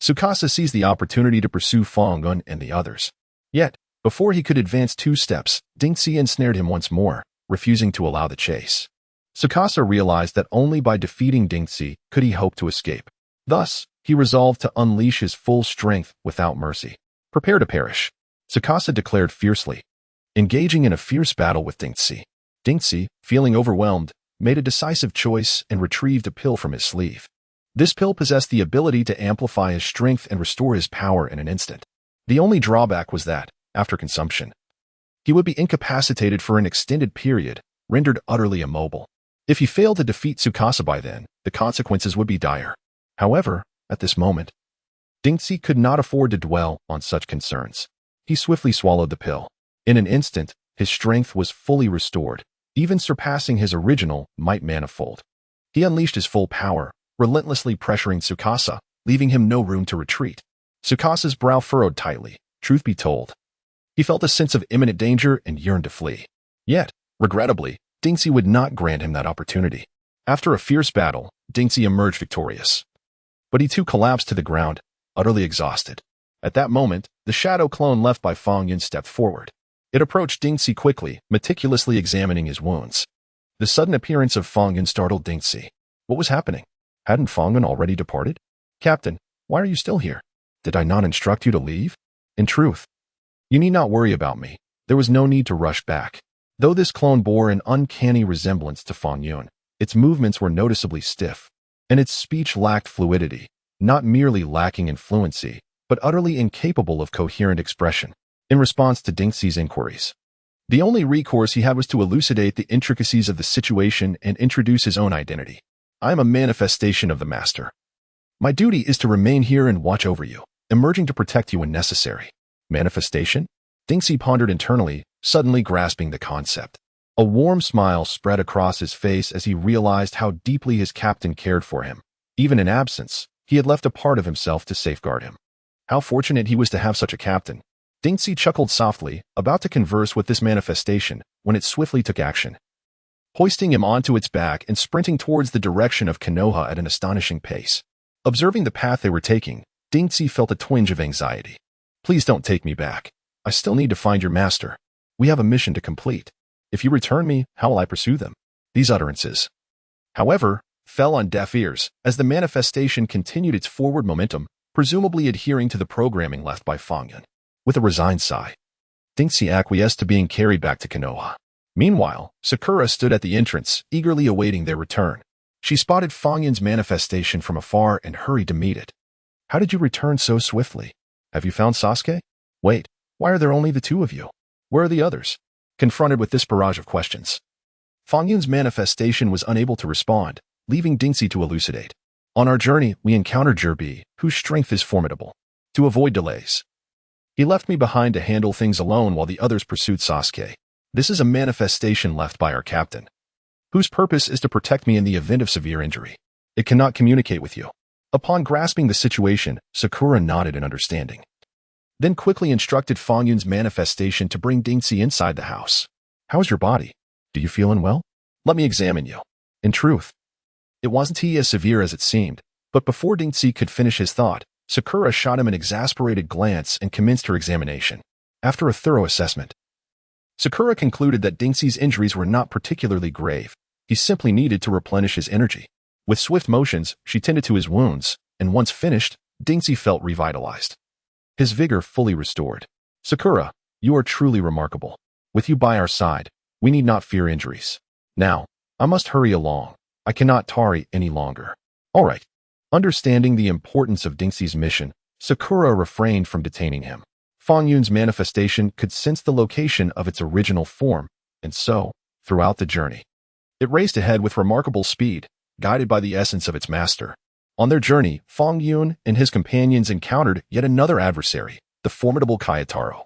Tsukasa seized the opportunity to pursue Fang Yun and the others. Yet, before he could advance 2 steps, Dingxi ensnared him once more, refusing to allow the chase. Tsukasa realized that only by defeating Dingxi could he hope to escape. Thus, he resolved to unleash his full strength without mercy. Prepare to perish, Tsukasa declared fiercely, engaging in a fierce battle with Dingxi. Dingxi, feeling overwhelmed, made a decisive choice and retrieved a pill from his sleeve. This pill possessed the ability to amplify his strength and restore his power in an instant. The only drawback was that, after consumption, he would be incapacitated for an extended period, rendered utterly immobile. If he failed to defeat Tsukasa by then, the consequences would be dire. However, at this moment, Dingxi could not afford to dwell on such concerns. He swiftly swallowed the pill. In an instant, his strength was fully restored, even surpassing his original might manifold. He unleashed his full power, relentlessly pressuring Tsukasa, leaving him no room to retreat. Tsukasa's brow furrowed tightly. Truth be told, he felt a sense of imminent danger and yearned to flee. Yet, regrettably, Dingxi would not grant him that opportunity. After a fierce battle, Dingxi emerged victorious. But he too collapsed to the ground, utterly exhausted. At that moment, the shadow clone left by Fang Yun stepped forward. It approached Dingxi quickly, meticulously examining his wounds. The sudden appearance of Fang Yun startled Dingxi. What was happening? Hadn't Fang Yun already departed? Captain, why are you still here? Did I not instruct you to leave? In truth, you need not worry about me. There was no need to rush back. Though this clone bore an uncanny resemblance to Fang Yun, its movements were noticeably stiff, and its speech lacked fluidity, not merely lacking in fluency, but utterly incapable of coherent expression. In response to Dingxi's inquiries, the only recourse he had was to elucidate the intricacies of the situation and introduce his own identity. I am a manifestation of the Master. My duty is to remain here and watch over you, emerging to protect you when necessary. Manifestation? Dingxi pondered internally, suddenly grasping the concept. A warm smile spread across his face as he realized how deeply his captain cared for him. Even in absence, he had left a part of himself to safeguard him. How fortunate he was to have such a captain. Dinxi chuckled softly, about to converse with this manifestation, when it swiftly took action, hoisting him onto its back and sprinting towards the direction of Konoha at an astonishing pace. Observing the path they were taking, Dinxi felt a twinge of anxiety. Please don't take me back. I still need to find your master. We have a mission to complete. If you return me, how will I pursue them? These utterances, however, fell on deaf ears as the manifestation continued its forward momentum, presumably adhering to the programming left by Fang Yun. With a resigned sigh, Dinxi acquiesced to being carried back to Konoha. Meanwhile, Sakura stood at the entrance, eagerly awaiting their return. She spotted Fang Yun's manifestation from afar and hurried to meet it. How did you return so swiftly? Have you found Sasuke? Wait, why are there only the two of you? Where are the others? Confronted with this barrage of questions, Fang Yun's manifestation was unable to respond, leaving Dinxi to elucidate. On our journey, we encountered Jirbi, whose strength is formidable. To avoid delays, he left me behind to handle things alone while the others pursued Sasuke. This is a manifestation left by our captain, whose purpose is to protect me in the event of severe injury. It cannot communicate with you. Upon grasping the situation, Sakura nodded in understanding, then quickly instructed Fang Yun's manifestation to bring Dinxi inside the house. How is your body? Do you feel unwell? Let me examine you. In truth, it wasn't as severe as it seemed, but before Dinxi could finish his thought, Sakura shot him an exasperated glance and commenced her examination. After a thorough assessment, Sakura concluded that Dinxi's injuries were not particularly grave. He simply needed to replenish his energy. With swift motions, she tended to his wounds, and once finished, Dinxi felt revitalized, his vigor fully restored. Sakura, you are truly remarkable. With you by our side, we need not fear injuries. Now, I must hurry along. I cannot tarry any longer. All right. Understanding the importance of Dinxi's mission, Sakura refrained from detaining him. Fang Yun's manifestation could sense the location of its original form, and so, throughout the journey, it raced ahead with remarkable speed, guided by the essence of its master. On their journey, Fang Yun and his companions encountered yet another adversary, the formidable Kayataro,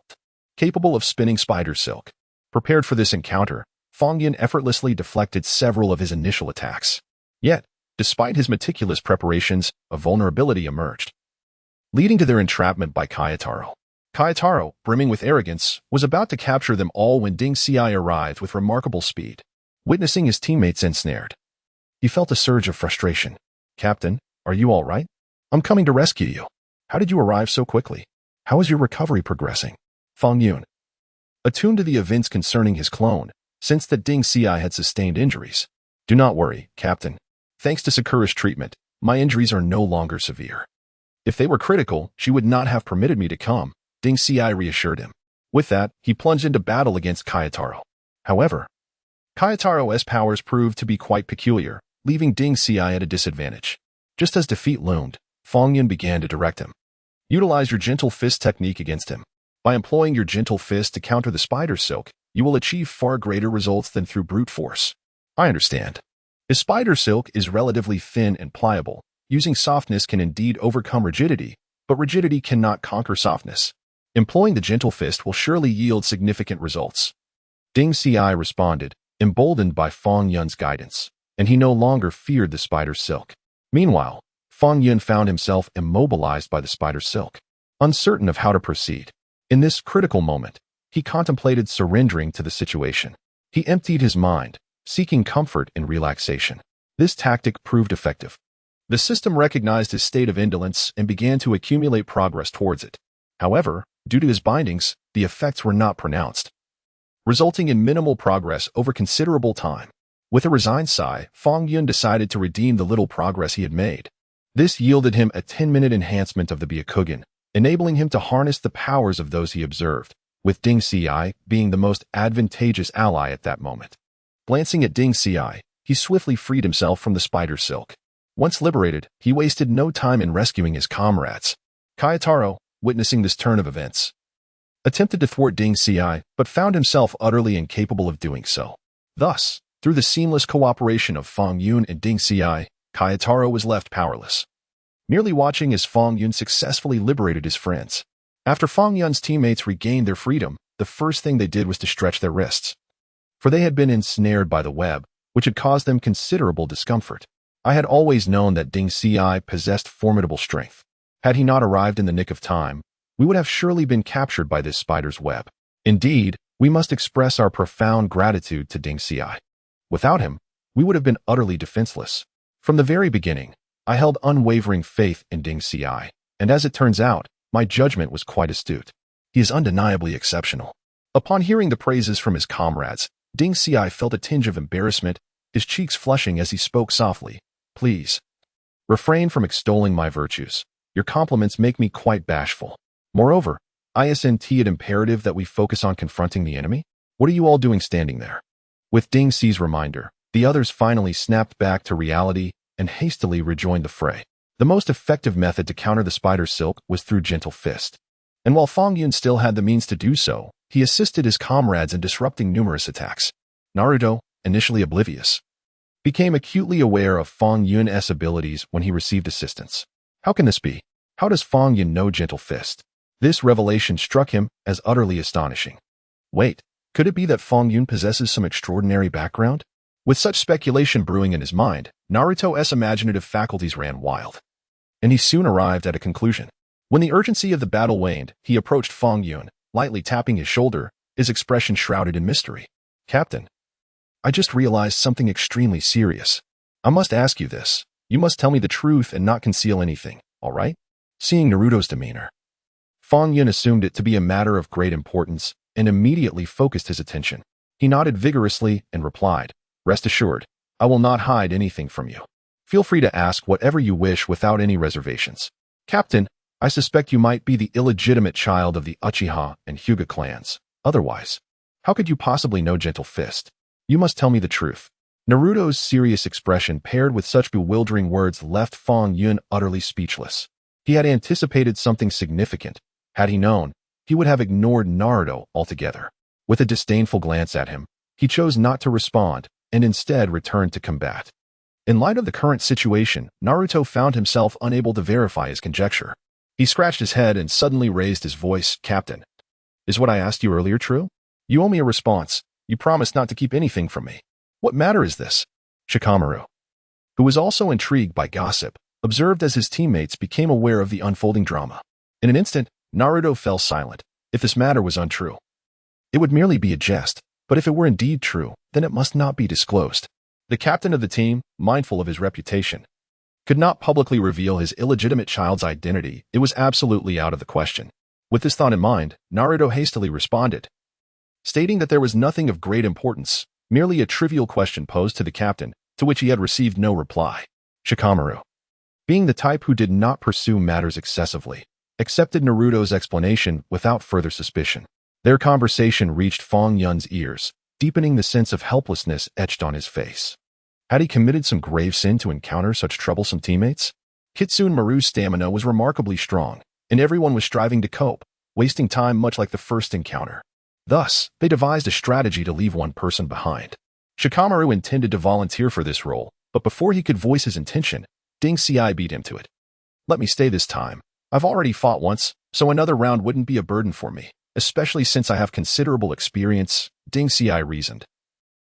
capable of spinning spider silk. Prepared for this encounter, Fang Yun effortlessly deflected several of his initial attacks. Yet, despite his meticulous preparations, a vulnerability emerged, leading to their entrapment by Kayataro. Kayataro, brimming with arrogance, was about to capture them all when Dinxi arrived with remarkable speed. Witnessing his teammates ensnared, he felt a surge of frustration. Captain, are you all right? I'm coming to rescue you. How did you arrive so quickly? How is your recovery progressing? Fang Yun, attuned to the events concerning his clone, sensed that Dinxi had sustained injuries. Do not worry, Captain. Thanks to Sakura's treatment, my injuries are no longer severe. If they were critical, she would not have permitted me to come, Dinxi reassured him. With that, he plunged into battle against Kayataro. However, Kayataro's powers proved to be quite peculiar, leaving Dinxi at a disadvantage. Just as defeat loomed, Fang Yun began to direct him. Utilize your gentle fist technique against him. By employing your gentle fist to counter the spider silk, you will achieve far greater results than through brute force. I understand. His spider silk is relatively thin and pliable. Using softness can indeed overcome rigidity, but rigidity cannot conquer softness. Employing the gentle fist will surely yield significant results. Dinxi responded, emboldened by Fang Yun's guidance, and he no longer feared the spider silk. Meanwhile, Fang Yun found himself immobilized by the spider silk, uncertain of how to proceed. In this critical moment, he contemplated surrendering to the situation. He emptied his mind, seeking comfort and relaxation. This tactic proved effective. The system recognized his state of indolence and began to accumulate progress towards it. However, due to his bindings, the effects were not pronounced, resulting in minimal progress over considerable time. With a resigned sigh, Fang Yun decided to redeem the little progress he had made. This yielded him a 10-minute enhancement of the Byakugan, enabling him to harness the powers of those he observed, with Dinxi being the most advantageous ally at that moment. Glancing at Dinxi, he swiftly freed himself from the spider silk. Once liberated, he wasted no time in rescuing his comrades. Kayataro, witnessing this turn of events, attempted to thwart Dinxi, but found himself utterly incapable of doing so. Thus, through the seamless cooperation of Fang Yun and Dinxi, Kayataro was left powerless, merely watching as Fang Yun successfully liberated his friends. After Fang Yun's teammates regained their freedom, the first thing they did was to stretch their wrists. for they had been ensnared by the web, which had caused them considerable discomfort. I had always known that Ding Xi possessed formidable strength. Had he not arrived in the nick of time, we would have surely been captured by this spider's web. Indeed, we must express our profound gratitude to Ding Xi. Without him, we would have been utterly defenseless. From the very beginning, I held unwavering faith in Ding Xi, and as it turns out, my judgment was quite astute. He is undeniably exceptional. Upon hearing the praises from his comrades, Ding Xi felt a tinge of embarrassment, his cheeks flushing as he spoke softly. Please, refrain from extolling my virtues. Your compliments make me quite bashful. Moreover, isn't it imperative that we focus on confronting the enemy? What are you all doing standing there? With Ding Xi's reminder, the others finally snapped back to reality and hastily rejoined the fray. The most effective method to counter the spider's silk was through gentle fist. And while Fang Yun still had the means to do so, he assisted his comrades in disrupting numerous attacks. Naruto, initially oblivious, became acutely aware of Fang Yun's abilities when he received assistance. How can this be? How does Fang Yun know gentle fist? This revelation struck him as utterly astonishing. Wait, could it be that Fang Yun possesses some extraordinary background? With such speculation brewing in his mind, Naruto's imaginative faculties ran wild. And he soon arrived at a conclusion. When the urgency of the battle waned, he approached Fang Yun, lightly tapping his shoulder, his expression shrouded in mystery. Captain, I just realized something extremely serious. I must ask you this. You must tell me the truth and not conceal anything, all right? Seeing Naruto's demeanor, Fang Yun assumed it to be a matter of great importance and immediately focused his attention. He nodded vigorously and replied, Rest assured, I will not hide anything from you. Feel free to ask whatever you wish without any reservations. Captain, I suspect you might be the illegitimate child of the Uchiha and Hyuga clans. Otherwise, how could you possibly know Gentle Fist? You must tell me the truth. Naruto's serious expression paired with such bewildering words left Fang Yun utterly speechless. He had anticipated something significant. Had he known, he would have ignored Naruto altogether. With a disdainful glance at him, he chose not to respond and instead returned to combat. In light of the current situation, Naruto found himself unable to verify his conjecture. He scratched his head and suddenly raised his voice. Captain, is what I asked you earlier true? You owe me a response. You promised not to keep anything from me. What matter is this? Shikamaru, who was also intrigued by gossip, observed as his teammates became aware of the unfolding drama. In an instant, Naruto fell silent. If this matter was untrue, it would merely be a jest, but if it were indeed true, then it must not be disclosed. The captain of the team, mindful of his reputation, could not publicly reveal his illegitimate child's identity. It was absolutely out of the question. With this thought in mind, Naruto hastily responded, stating that there was nothing of great importance, merely a trivial question posed to the captain, to which he had received no reply. Shikamaru, being the type who did not pursue matters excessively, accepted Naruto's explanation without further suspicion. Their conversation reached Fang Yun's ears, deepening the sense of helplessness etched on his face. Had he committed some grave sin to encounter such troublesome teammates? Kitsune Maru's stamina was remarkably strong, and everyone was striving to cope, wasting time much like the first encounter. Thus, they devised a strategy to leave one person behind. Shikamaru intended to volunteer for this role, but before he could voice his intention, Ding Xi beat him to it. Let me stay this time. I've already fought once, so another round wouldn't be a burden for me, especially since I have considerable experience, Ding Xi reasoned,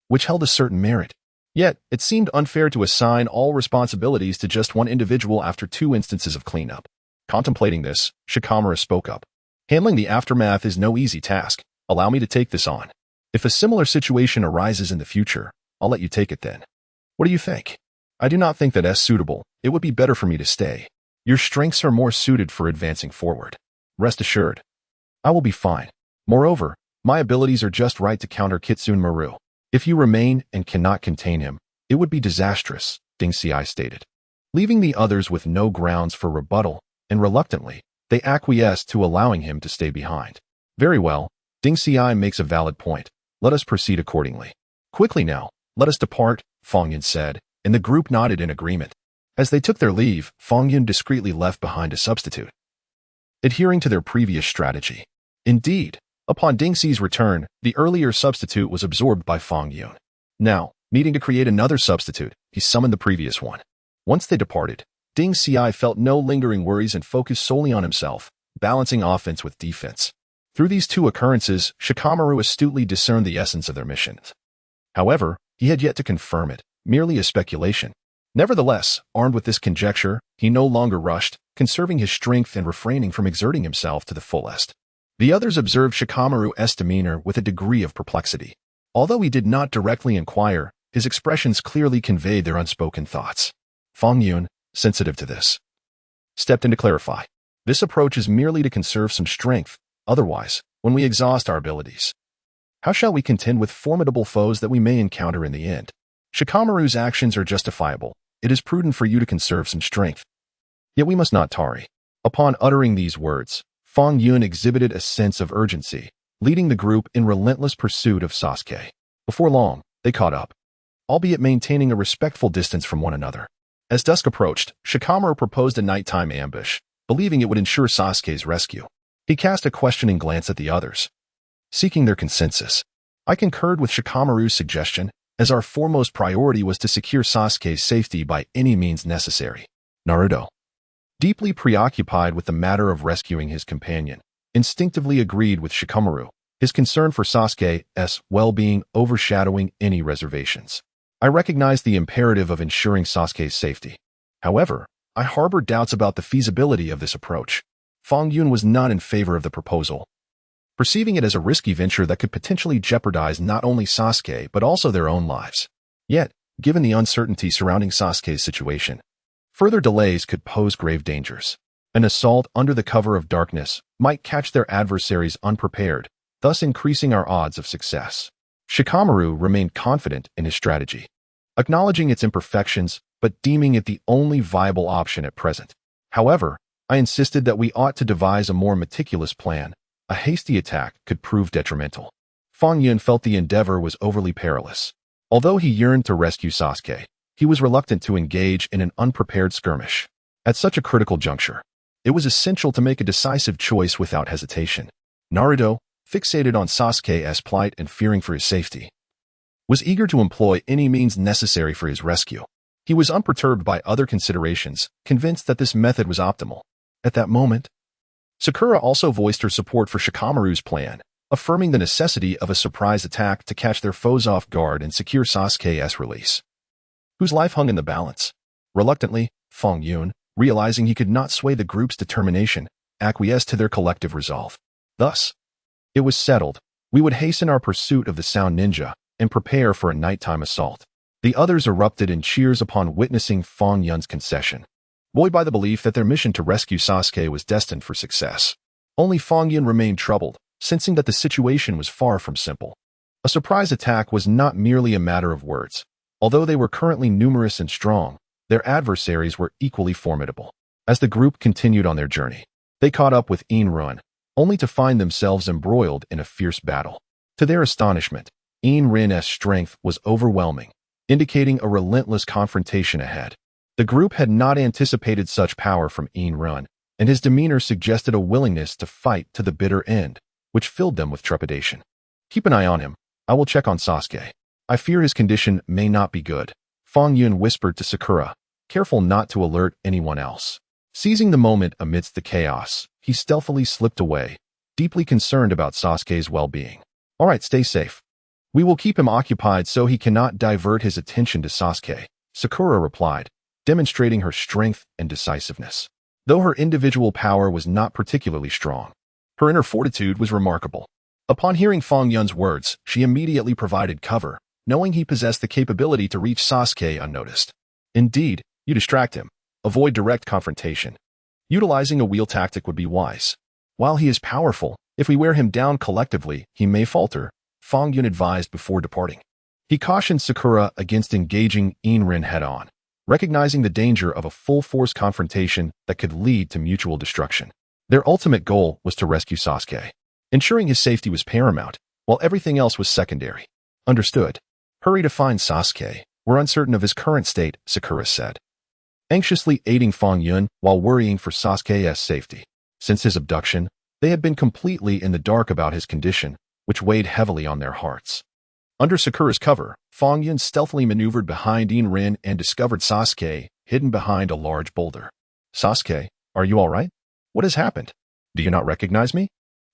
which held a certain merit. Yet, it seemed unfair to assign all responsibilities to just one individual after 2 instances of cleanup. Contemplating this, Shikamaru spoke up. Handling the aftermath is no easy task. Allow me to take this on. If a similar situation arises in the future, I'll let you take it then. What do you think? I do not think that as suitable. It would be better for me to stay. Your strengths are more suited for advancing forward. Rest assured, I will be fine. Moreover, my abilities are just right to counter Kitsune Maru. If you remain and cannot contain him, it would be disastrous, Ding Xi stated. Leaving the others with no grounds for rebuttal, and reluctantly, they acquiesced to allowing him to stay behind. Very well, Ding Xi makes a valid point. Let us proceed accordingly. Quickly now, let us depart, Fang Yun said, and the group nodded in agreement. As they took their leave, Fang Yun discreetly left behind a substitute, adhering to their previous strategy. Indeed, upon Ding Xi's return, the earlier substitute was absorbed by Fang Yun. Now, needing to create another substitute, he summoned the previous one. Once they departed, Ding Xi felt no lingering worries and focused solely on himself, balancing offense with defense. Through these 2 occurrences, Shikamaru astutely discerned the essence of their missions. However, he had yet to confirm it, merely a speculation. Nevertheless, armed with this conjecture, he no longer rushed, conserving his strength and refraining from exerting himself to the fullest. The others observed Shikamaru's demeanor with a degree of perplexity. Although he did not directly inquire, his expressions clearly conveyed their unspoken thoughts. Fang Yun, sensitive to this, stepped in to clarify. This approach is merely to conserve some strength. Otherwise, when we exhaust our abilities, how shall we contend with formidable foes that we may encounter in the end? Shikamaru's actions are justifiable. It is prudent for you to conserve some strength. Yet we must not tarry. Upon uttering these words, Fang Yun exhibited a sense of urgency, leading the group in relentless pursuit of Sasuke. Before long, they caught up, albeit maintaining a respectful distance from one another. As dusk approached, Shikamaru proposed a nighttime ambush, believing it would ensure Sasuke's rescue. He cast a questioning glance at the others, seeking their consensus. I concurred with Shikamaru's suggestion, as our foremost priority was to secure Sasuke's safety by any means necessary. Naruto, deeply preoccupied with the matter of rescuing his companion, instinctively agreed with Shikamaru, his concern for Sasuke's well-being overshadowing any reservations. I recognized the imperative of ensuring Sasuke's safety. However, I harbored doubts about the feasibility of this approach. Fang Yun was not in favor of the proposal, perceiving it as a risky venture that could potentially jeopardize not only Sasuke but also their own lives. Yet, given the uncertainty surrounding Sasuke's situation, further delays could pose grave dangers. An assault under the cover of darkness might catch their adversaries unprepared, thus increasing our odds of success. Shikamaru remained confident in his strategy, acknowledging its imperfections but deeming it the only viable option at present. However, I insisted that we ought to devise a more meticulous plan. A hasty attack could prove detrimental. Fang Yun felt the endeavor was overly perilous. Although he yearned to rescue Sasuke, he was reluctant to engage in an unprepared skirmish. At such a critical juncture, it was essential to make a decisive choice without hesitation. Naruto, fixated on Sasuke's plight and fearing for his safety, was eager to employ any means necessary for his rescue. He was unperturbed by other considerations, convinced that this method was optimal. At that moment, Sakura also voiced her support for Shikamaru's plan, affirming the necessity of a surprise attack to catch their foes off guard and secure Sasuke's release, whose life hung in the balance. Reluctantly, Fang Yun, realizing he could not sway the group's determination, acquiesced to their collective resolve. Thus, it was settled. We would hasten our pursuit of the Sound Ninja and prepare for a nighttime assault. The others erupted in cheers upon witnessing Fang Yun's concession, buoyed by the belief that their mission to rescue Sasuke was destined for success. Only Fang Yun remained troubled, sensing that the situation was far from simple. A surprise attack was not merely a matter of words. Although they were currently numerous and strong, their adversaries were equally formidable. As the group continued on their journey, they caught up with Run, only to find themselves embroiled in a fierce battle. To their astonishment, Ren's strength was overwhelming, indicating a relentless confrontation ahead. The group had not anticipated such power from Run, and his demeanor suggested a willingness to fight to the bitter end, which filled them with trepidation. Keep an eye on him. I will check on Sasuke. I fear his condition may not be good, Fang Yun whispered to Sakura, careful not to alert anyone else. Seizing the moment amidst the chaos, he stealthily slipped away, deeply concerned about Sasuke's well-being. All right, stay safe. We will keep him occupied so he cannot divert his attention to Sasuke, Sakura replied, demonstrating her strength and decisiveness. Though her individual power was not particularly strong, her inner fortitude was remarkable. Upon hearing Fang Yun's words, she immediately provided cover, knowing he possessed the capability to reach Sasuke unnoticed. Indeed, you distract him. Avoid direct confrontation. Utilizing a wheel tactic would be wise. While he is powerful, if we wear him down collectively, he may falter, Fang Yun advised before departing. He cautioned Sakura against engaging Ren head-on, recognizing the danger of a full-force confrontation that could lead to mutual destruction. Their ultimate goal was to rescue Sasuke. Ensuring his safety was paramount, while everything else was secondary. Understood. Hurry to find Sasuke. We're uncertain of his current state, Sakura said, anxiously aiding Fang Yun while worrying for Sasuke's safety. Since his abduction, they had been completely in the dark about his condition, which weighed heavily on their hearts. Under Sakura's cover, Fang Yun stealthily maneuvered behind Ren and discovered Sasuke hidden behind a large boulder. Sasuke, are you all right? What has happened? Do you not recognize me?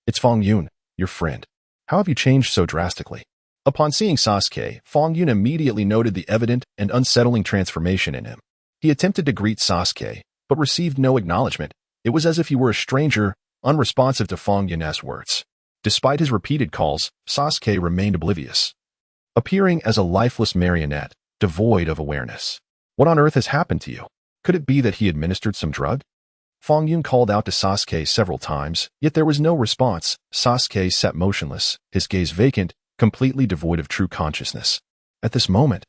It's Fang Yun, your friend. How have you changed so drastically? Upon seeing Sasuke, Fang Yun immediately noted the evident and unsettling transformation in him. He attempted to greet Sasuke, but received no acknowledgement. It was as if he were a stranger, unresponsive to Fang Yun's words. Despite his repeated calls, Sasuke remained oblivious, appearing as a lifeless marionette, devoid of awareness. What on earth has happened to you? Could it be that he administered some drug? Fang Yun called out to Sasuke several times, yet there was no response. Sasuke sat motionless, his gaze vacant, completely devoid of true consciousness. At this moment,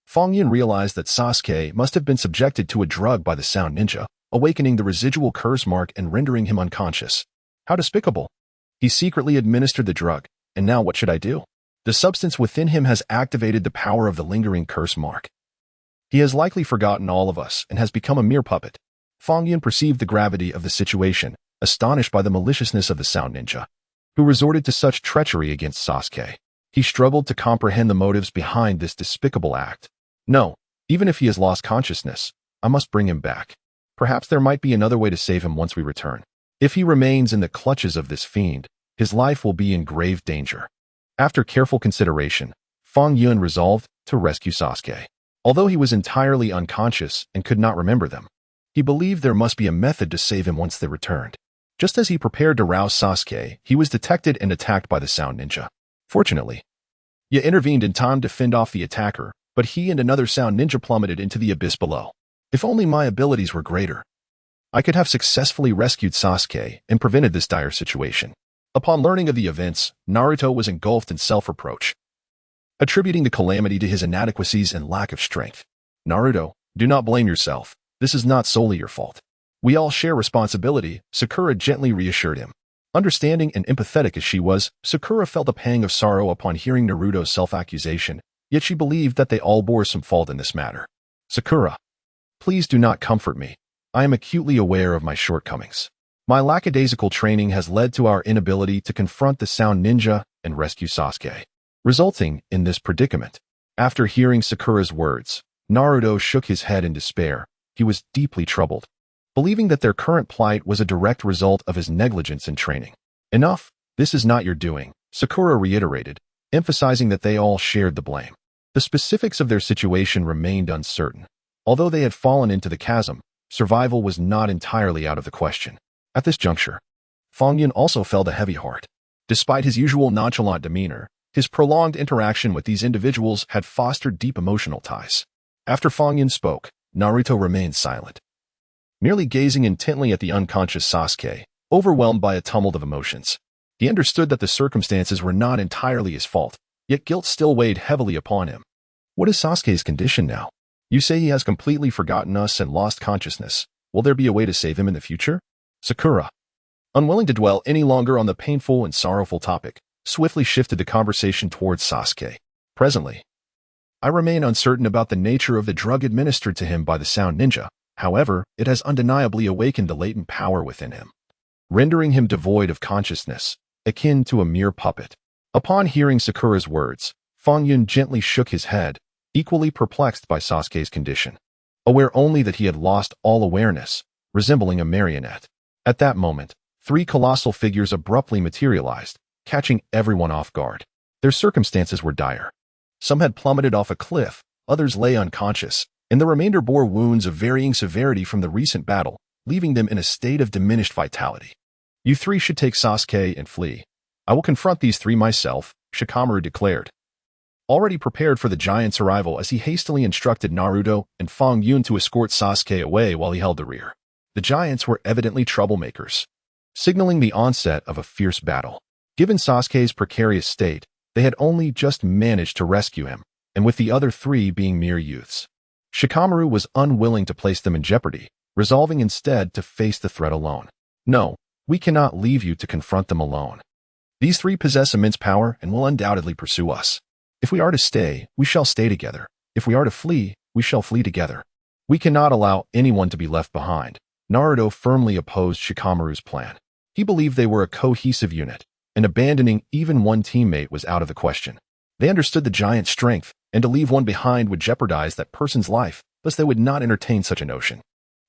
Fang Yun realized that Sasuke must have been subjected to a drug by the Sound Ninja, awakening the residual curse mark and rendering him unconscious. How despicable! He secretly administered the drug, and now what should I do? The substance within him has activated the power of the lingering curse mark. He has likely forgotten all of us and has become a mere puppet. Fang Yun perceived the gravity of the situation, astonished by the maliciousness of the Sound Ninja, who resorted to such treachery against Sasuke. He struggled to comprehend the motives behind this despicable act. No, even if he has lost consciousness, I must bring him back. Perhaps there might be another way to save him once we return. If he remains in the clutches of this fiend, his life will be in grave danger. After careful consideration, Fang Yun resolved to rescue Sasuke. Although he was entirely unconscious and could not remember them, he believed there must be a method to save him once they returned. Just as he prepared to rouse Sasuke, he was detected and attacked by the Sound Ninja. Fortunately, Ye intervened in time to fend off the attacker, but he and another Sound Ninja plummeted into the abyss below. If only my abilities were greater, I could have successfully rescued Sasuke and prevented this dire situation. Upon learning of the events, Naruto was engulfed in self-reproach, attributing the calamity to his inadequacies and lack of strength. Naruto, do not blame yourself. This is not solely your fault. We all share responsibility, Sakura gently reassured him. Understanding and empathetic as she was, Sakura felt a pang of sorrow upon hearing Naruto's self-accusation, yet she believed that they all bore some fault in this matter. Sakura, please do not comfort me. I am acutely aware of my shortcomings. My lackadaisical training has led to our inability to confront the Sound Ninja and rescue Sasuke, resulting in this predicament. After hearing Sakura's words, Naruto shook his head in despair. He was deeply troubled, believing that their current plight was a direct result of his negligence in training. Enough, this is not your doing, Sakura reiterated, emphasizing that they all shared the blame. The specifics of their situation remained uncertain. Although they had fallen into the chasm, survival was not entirely out of the question. At this juncture, Fang Yun also felt a heavy heart. Despite his usual nonchalant demeanor, his prolonged interaction with these individuals had fostered deep emotional ties. After Fang Yun spoke, Naruto remained silent, merely gazing intently at the unconscious Sasuke, overwhelmed by a tumult of emotions. He understood that the circumstances were not entirely his fault, yet guilt still weighed heavily upon him. What is Sasuke's condition now? You say he has completely forgotten us and lost consciousness. Will there be a way to save him in the future? Sakura, unwilling to dwell any longer on the painful and sorrowful topic, swiftly shifted the conversation towards Sasuke. Presently, I remain uncertain about the nature of the drug administered to him by the Sound Ninja. However, it has undeniably awakened the latent power within him, rendering him devoid of consciousness, akin to a mere puppet. Upon hearing Sakura's words, Fang Yun gently shook his head, equally perplexed by Sasuke's condition, aware only that he had lost all awareness, resembling a marionette. At that moment, three colossal figures abruptly materialized, catching everyone off guard. Their circumstances were dire. Some had plummeted off a cliff, others lay unconscious, and the remainder bore wounds of varying severity from the recent battle, leaving them in a state of diminished vitality. You three should take Sasuke and flee. I will confront these three myself, Shikamaru declared, already prepared for the giant's arrival as he hastily instructed Naruto and Fang Yun to escort Sasuke away while he held the rear. The giants were evidently troublemakers, signaling the onset of a fierce battle. Given Sasuke's precarious state, they had only just managed to rescue him, and with the other three being mere youths, Shikamaru was unwilling to place them in jeopardy, resolving instead to face the threat alone. No, we cannot leave you to confront them alone. These three possess immense power and will undoubtedly pursue us. If we are to stay, we shall stay together. If we are to flee, we shall flee together. We cannot allow anyone to be left behind. Naruto firmly opposed Shikamaru's plan. He believed they were a cohesive unit, and abandoning even one teammate was out of the question. They understood the giant's strength, and to leave one behind would jeopardize that person's life, thus they would not entertain such a notion.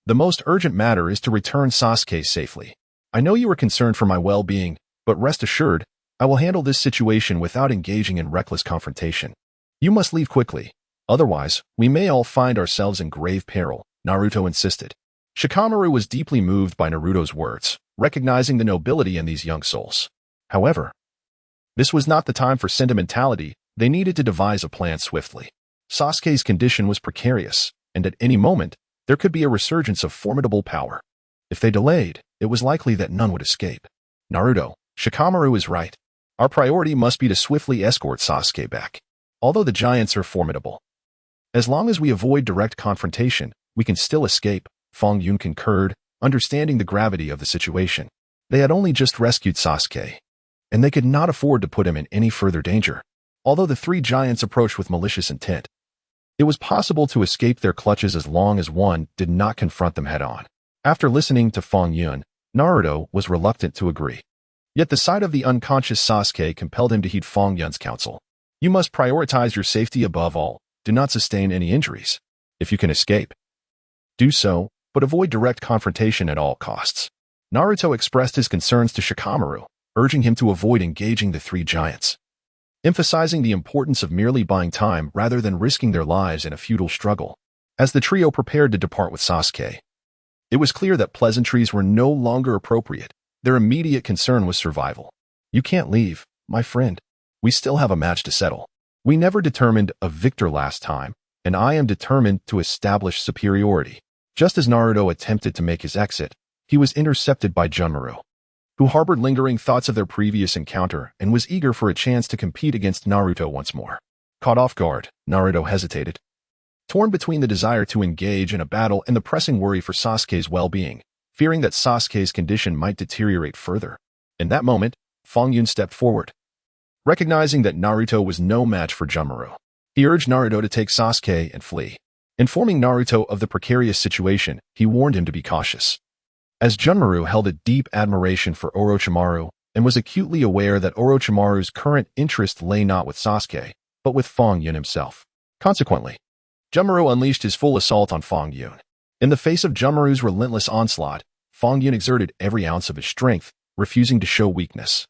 The most urgent matter is to return Sasuke safely. I know you are concerned for my well-being, but rest assured, I will handle this situation without engaging in reckless confrontation. You must leave quickly. Otherwise, we may all find ourselves in grave peril, Naruto insisted. Shikamaru was deeply moved by Naruto's words, recognizing the nobility in these young souls. However, this was not the time for sentimentality. They needed to devise a plan swiftly. Sasuke's condition was precarious, and at any moment, there could be a resurgence of formidable power. If they delayed, it was likely that none would escape. Naruto, Shikamaru is right. Our priority must be to swiftly escort Sasuke back. Although the giants are formidable, as long as we avoid direct confrontation, we can still escape, Fang Yun concurred, understanding the gravity of the situation. They had only just rescued Sasuke, and they could not afford to put him in any further danger. Although the three giants approached with malicious intent, it was possible to escape their clutches as long as one did not confront them head-on. After listening to Fang Yun, Naruto was reluctant to agree. Yet the sight of the unconscious Sasuke compelled him to heed Fang Yun's counsel. You must prioritize your safety above all. Do not sustain any injuries. If you can escape, do so, but avoid direct confrontation at all costs. Naruto expressed his concerns to Shikamaru, urging him to avoid engaging the three giants, emphasizing the importance of merely buying time rather than risking their lives in a futile struggle. As the trio prepared to depart with Sasuke, it was clear that pleasantries were no longer appropriate. Their immediate concern was survival. You can't leave, my friend. We still have a match to settle. We never determined a victor last time, and I am determined to establish superiority. Just as Naruto attempted to make his exit, he was intercepted by Junmaru, who harbored lingering thoughts of their previous encounter and was eager for a chance to compete against Naruto once more. Caught off guard, Naruto hesitated, torn between the desire to engage in a battle and the pressing worry for Sasuke's well-being, fearing that Sasuke's condition might deteriorate further. In that moment, Fang Yun stepped forward. Recognizing that Naruto was no match for Junmaru, he urged Naruto to take Sasuke and flee. Informing Naruto of the precarious situation, he warned him to be cautious. As Junmaru held a deep admiration for Orochimaru and was acutely aware that Orochimaru's current interest lay not with Sasuke, but with Fang Yun himself. Consequently, Junmaru unleashed his full assault on Fang Yun. In the face of Junmaru's relentless onslaught, Fang Yun exerted every ounce of his strength, refusing to show weakness.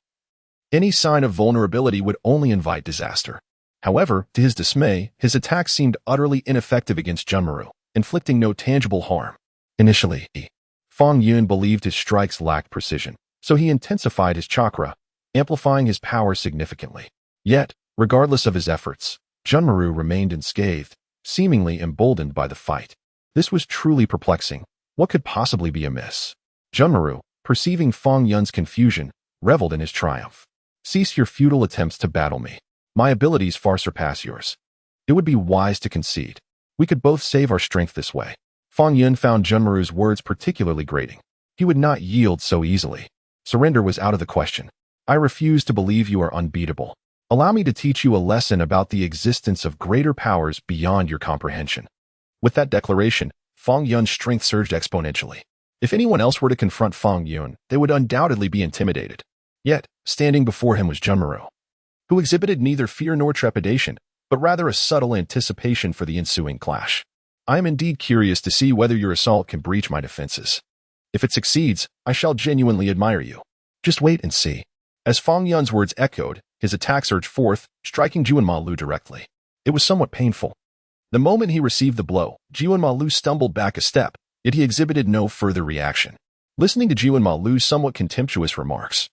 Any sign of vulnerability would only invite disaster. However, to his dismay, his attacks seemed utterly ineffective against Junmaru, inflicting no tangible harm. Initially, Fang Yun believed his strikes lacked precision, so he intensified his chakra, amplifying his power significantly. Yet, regardless of his efforts, Junmaru remained unscathed, seemingly emboldened by the fight. This was truly perplexing. What could possibly be amiss? Junmaru, perceiving Fang Yun's confusion, reveled in his triumph. Cease your futile attempts to battle me. My abilities far surpass yours. It would be wise to concede. We could both save our strength this way. Fang Yun found Junmaru's words particularly grating. He would not yield so easily. Surrender was out of the question. I refuse to believe you are unbeatable. Allow me to teach you a lesson about the existence of greater powers beyond your comprehension. With that declaration, Fang Yun's strength surged exponentially. If anyone else were to confront Fang Yun, they would undoubtedly be intimidated. Yet, standing before him was Junmaru, who exhibited neither fear nor trepidation, but rather a subtle anticipation for the ensuing clash. I am indeed curious to see whether your assault can breach my defenses. If it succeeds, I shall genuinely admire you. Just wait and see. As Fang Yun's words echoed, his attack surged forth, striking Junmaru directly. It was somewhat painful. The moment he received the blow, Junmaru stumbled back a step, yet he exhibited no further reaction. Listening to Junmaru's somewhat contemptuous remarks,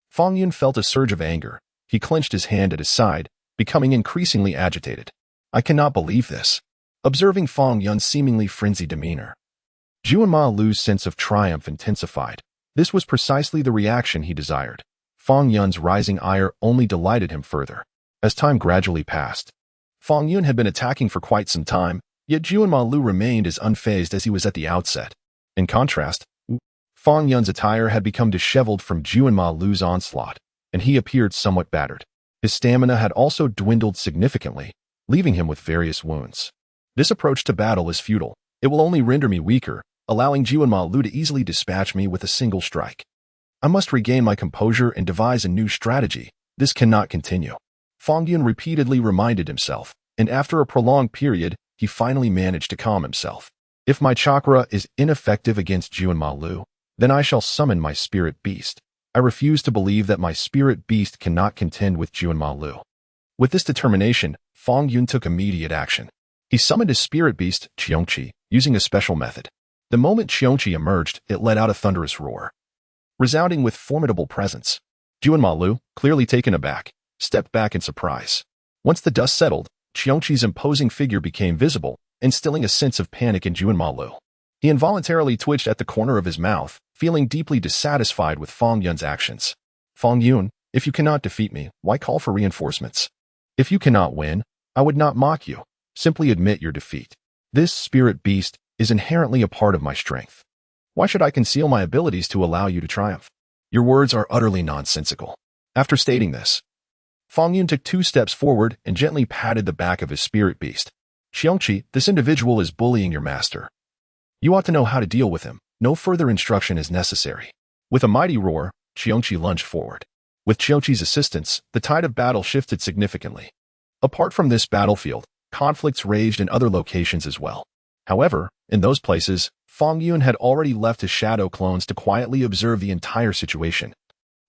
Fang Yun felt a surge of anger. He clenched his hand at his side, becoming increasingly agitated. I cannot believe this. Observing Fang Yun's seemingly frenzied demeanor, Junmaru's sense of triumph intensified. This was precisely the reaction he desired. Fang Yun's rising ire only delighted him further. As time gradually passed, Fang Yun had been attacking for quite some time, yet Junmaru remained as unfazed as he was at the outset. In contrast, Fang Yun's attire had become disheveled from Junmaru's onslaught, and he appeared somewhat battered. His stamina had also dwindled significantly, leaving him with various wounds. This approach to battle is futile. It will only render me weaker, allowing Junmaru to easily dispatch me with a single strike. I must regain my composure and devise a new strategy. This cannot continue. Fang Yun repeatedly reminded himself, and after a prolonged period, he finally managed to calm himself. If my chakra is ineffective against Junmaru, then I shall summon my spirit beast. I refuse to believe that my spirit beast cannot contend with Juanma. With this determination, Fang Yun took immediate action. He summoned his spirit beast, Qiongqi, using a special method. The moment Qiongqi emerged, it let out a thunderous roar, resounding with formidable presence. Juanma, clearly taken aback, stepped back in surprise. Once the dust settled, Qiongqi's imposing figure became visible, instilling a sense of panic in Juanma. He involuntarily twitched at the corner of his mouth, feeling deeply dissatisfied with Fang Yun's actions. Fang Yun, if you cannot defeat me, why call for reinforcements? If you cannot win, I would not mock you. Simply admit your defeat. This spirit beast is inherently a part of my strength. Why should I conceal my abilities to allow you to triumph? Your words are utterly nonsensical. After stating this, Fang Yun took 2 steps forward and gently patted the back of his spirit beast. Qiongqi, this individual is bullying your master. You ought to know how to deal with him. No further instruction is necessary. With a mighty roar, Qiongqi lunged forward. With Qiongqi's assistance, the tide of battle shifted significantly. Apart from this battlefield, conflicts raged in other locations as well. However, in those places, Fang Yun had already left his shadow clones to quietly observe the entire situation,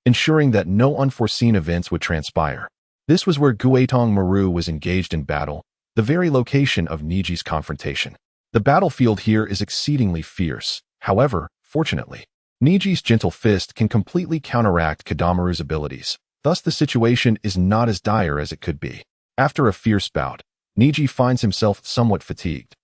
ensuring that no unforeseen events would transpire. This was where Guetong Maru was engaged in battle, the very location of Niji's confrontation. The battlefield here is exceedingly fierce. However, fortunately, Niji's gentle fist can completely counteract Kadamaru's abilities. Thus, the situation is not as dire as it could be. After a fierce bout, Niji finds himself somewhat fatigued,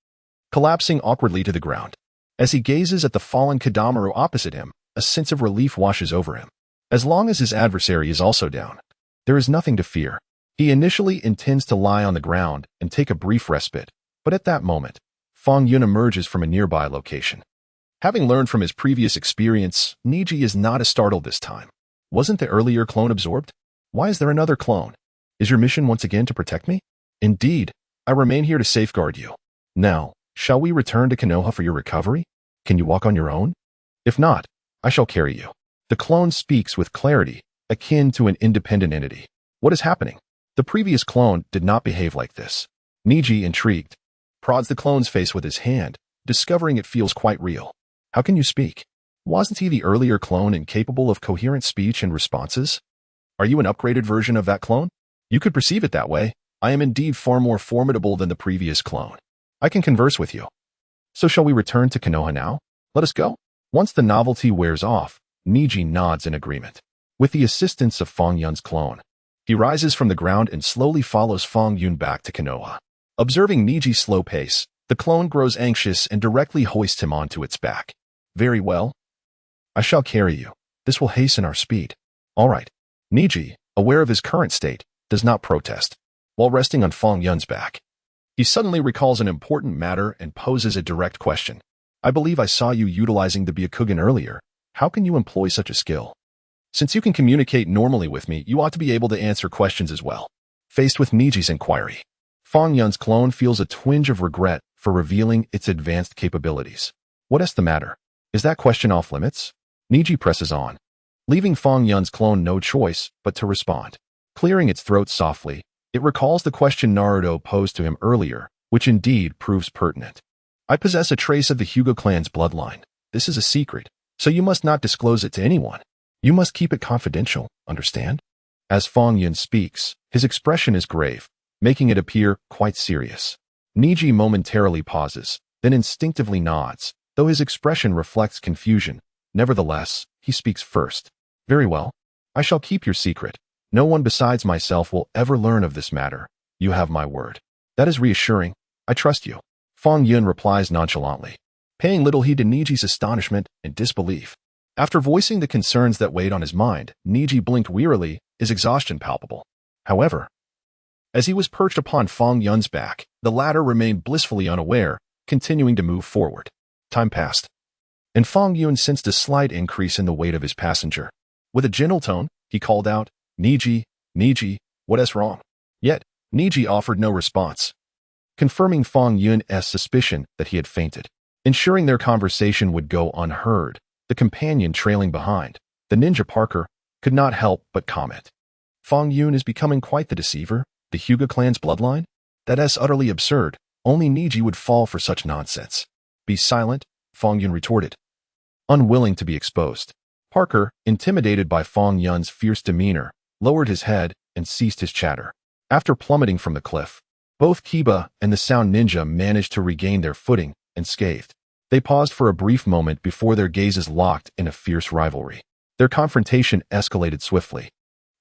collapsing awkwardly to the ground. As he gazes at the fallen Kadamaru opposite him, a sense of relief washes over him. As long as his adversary is also down, there is nothing to fear. He initially intends to lie on the ground and take a brief respite, but at that moment, Fang Yun emerges from a nearby location. Having learned from his previous experience, Niji is not as startled this time. Wasn't the earlier clone absorbed? Why is there another clone? Is your mission once again to protect me? Indeed, I remain here to safeguard you. Now, shall we return to Konoha for your recovery? Can you walk on your own? If not, I shall carry you. The clone speaks with clarity, akin to an independent entity. What is happening? The previous clone did not behave like this. Niji, intrigued, prods the clone's face with his hand, discovering it feels quite real. How can you speak? Wasn't he the earlier clone incapable of coherent speech and responses? Are you an upgraded version of that clone? You could perceive it that way. I am indeed far more formidable than the previous clone. I can converse with you. So shall we return to Konoha now? Let us go. Once the novelty wears off, Niji nods in agreement. With the assistance of Fang Yun's clone, he rises from the ground and slowly follows Fang Yun back to Konoha. Observing Niji's slow pace, the clone grows anxious and directly hoists him onto its back. Very well. I shall carry you. This will hasten our speed. All right. Niji, aware of his current state, does not protest. While resting on Fang Yun's back, he suddenly recalls an important matter and poses a direct question. I believe I saw you utilizing the Byakugan earlier. How can you employ such a skill? Since you can communicate normally with me, you ought to be able to answer questions as well. Faced with Niji's inquiry, Fang Yun's clone feels a twinge of regret for revealing its advanced capabilities. What is the matter? Is that question off limits? Niji presses on, leaving Fang Yun's clone no choice but to respond. Clearing its throat softly, it recalls the question Naruto posed to him earlier, which indeed proves pertinent. I possess a trace of the Hyuga clan's bloodline. This is a secret, so you must not disclose it to anyone. You must keep it confidential, understand? As Fang Yun speaks, his expression is grave, making it appear quite serious. Niji momentarily pauses, then instinctively nods, though his expression reflects confusion. Nevertheless, he speaks first. Very well. I shall keep your secret. No one besides myself will ever learn of this matter. You have my word. That is reassuring. I trust you. Fang Yun replies nonchalantly, paying little heed to Niji's astonishment and disbelief. After voicing the concerns that weighed on his mind, Niji blinked wearily, his exhaustion palpable. However, as he was perched upon Fang Yun's back, the latter remained blissfully unaware, continuing to move forward. Time passed, and Fang Yun sensed a slight increase in the weight of his passenger. With a gentle tone, he called out, Niji, what is wrong? Yet, Niji offered no response, confirming Fang Yun's suspicion that he had fainted. Ensuring their conversation would go unheard, the companion trailing behind, the ninja Parker, could not help but comment. Fang Yun is becoming quite the deceiver. The Hyuga clan's bloodline? That is utterly absurd. Only Niji would fall for such nonsense. Be silent, Fang Yun retorted, unwilling to be exposed. Parker, intimidated by Fang Yun's fierce demeanor, lowered his head and ceased his chatter. After plummeting from the cliff, both Kiba and the Sound Ninja managed to regain their footing unscathed. They paused for a brief moment before their gazes locked in a fierce rivalry. Their confrontation escalated swiftly,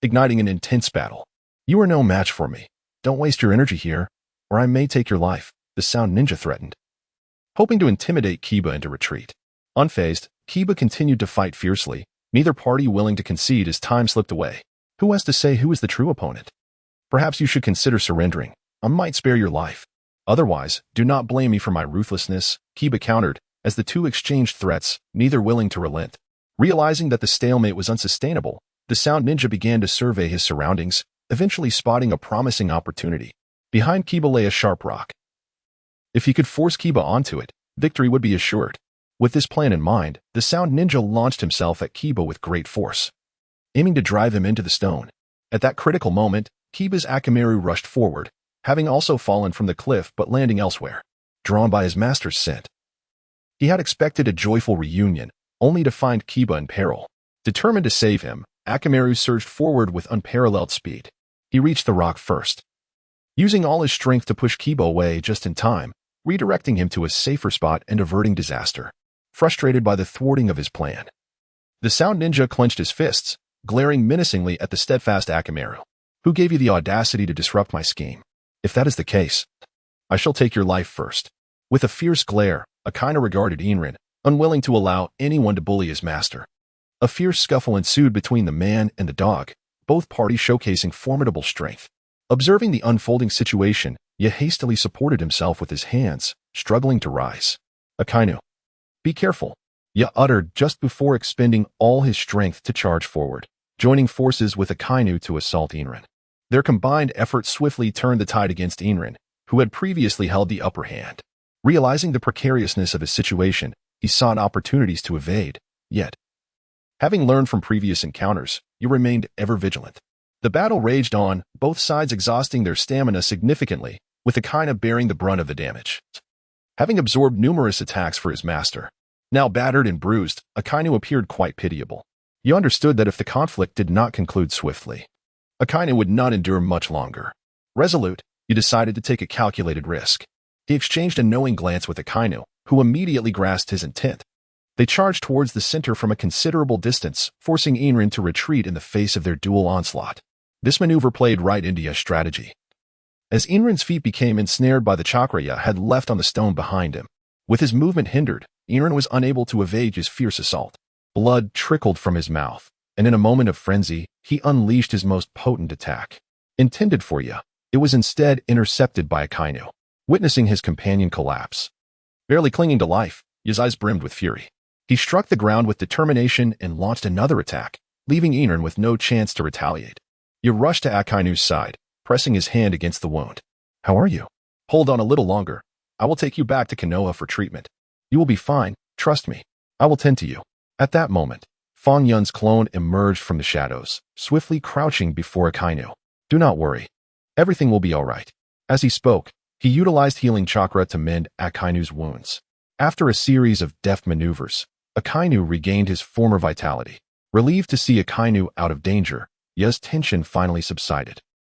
igniting an intense battle. "You are no match for me. Don't waste your energy here, or I may take your life," the Sound Ninja threatened, hoping to intimidate Kiba into retreat. Unfazed, Kiba continued to fight fiercely, neither party willing to concede as time slipped away. "Who has to say who is the true opponent? Perhaps you should consider surrendering. I might spare your life. Otherwise, do not blame me for my ruthlessness," Kiba countered, as the two exchanged threats, neither willing to relent. Realizing that the stalemate was unsustainable, the Sound Ninja began to survey his surroundings, eventually spotting a promising opportunity. Behind Kiba lay a sharp rock. If he could force Kiba onto it, victory would be assured. With this plan in mind, the Sound Ninja launched himself at Kiba with great force, aiming to drive him into the stone. At that critical moment, Kiba's Akamaru rushed forward, having also fallen from the cliff but landing elsewhere, drawn by his master's scent. He had expected a joyful reunion, only to find Kiba in peril. Determined to save him, Akamaru surged forward with unparalleled speed. He reached the rock first, using all his strength to push Kiba away just in time, redirecting him to a safer spot and averting disaster. Frustrated by the thwarting of his plan, the Sound Ninja clenched his fists, glaring menacingly at the steadfast Akamaru. "Who gave you the audacity to disrupt my scheme? If that is the case, I shall take your life first." With a fierce glare, Akainu regarded Inrin, unwilling to allow anyone to bully his master. A fierce scuffle ensued between the man and the dog, both parties showcasing formidable strength. Observing the unfolding situation, Ye hastily supported himself with his hands, struggling to rise. "Akainu, be careful," Ye uttered just before expending all his strength to charge forward, joining forces with Akainu to assault Inrin. Their combined effort swiftly turned the tide against Inrin, who had previously held the upper hand. Realizing the precariousness of his situation, he sought opportunities to evade, yet, having learned from previous encounters, he remained ever vigilant. The battle raged on, both sides exhausting their stamina significantly, with Akainu bearing the brunt of the damage. Having absorbed numerous attacks for his master, now battered and bruised, Akainu appeared quite pitiable. He understood that if the conflict did not conclude swiftly, Akainu would not endure much longer. Resolute, he decided to take a calculated risk. He exchanged a knowing glance with Akainu, who immediately grasped his intent. They charged towards the center from a considerable distance, forcing Inrin to retreat in the face of their dual onslaught. This maneuver played right into Ye's strategy, as Inrin's feet became ensnared by the chakra Ye had left on the stone behind him. With his movement hindered, Inrin was unable to evade his fierce assault. Blood trickled from his mouth, and in a moment of frenzy, he unleashed his most potent attack. Intended for Ye, it was instead intercepted by Akainu. Witnessing his companion collapse, barely clinging to life, Ye's eyes brimmed with fury. He struck the ground with determination and launched another attack, leaving Inrin with no chance to retaliate. Ye rushed to Akainu's side, pressing his hand against the wound. "How are you? Hold on a little longer. I will take you back to Konoha for treatment. You will be fine, trust me. I will tend to you." At that moment, Fang Yun's clone emerged from the shadows, swiftly crouching before Akainu. "Do not worry. Everything will be all right." As he spoke, he utilized healing chakra to mend Akainu's wounds. After a series of deft maneuvers, Akainu regained his former vitality. Relieved to see Akainu out of danger, Ye's tension finally subsided.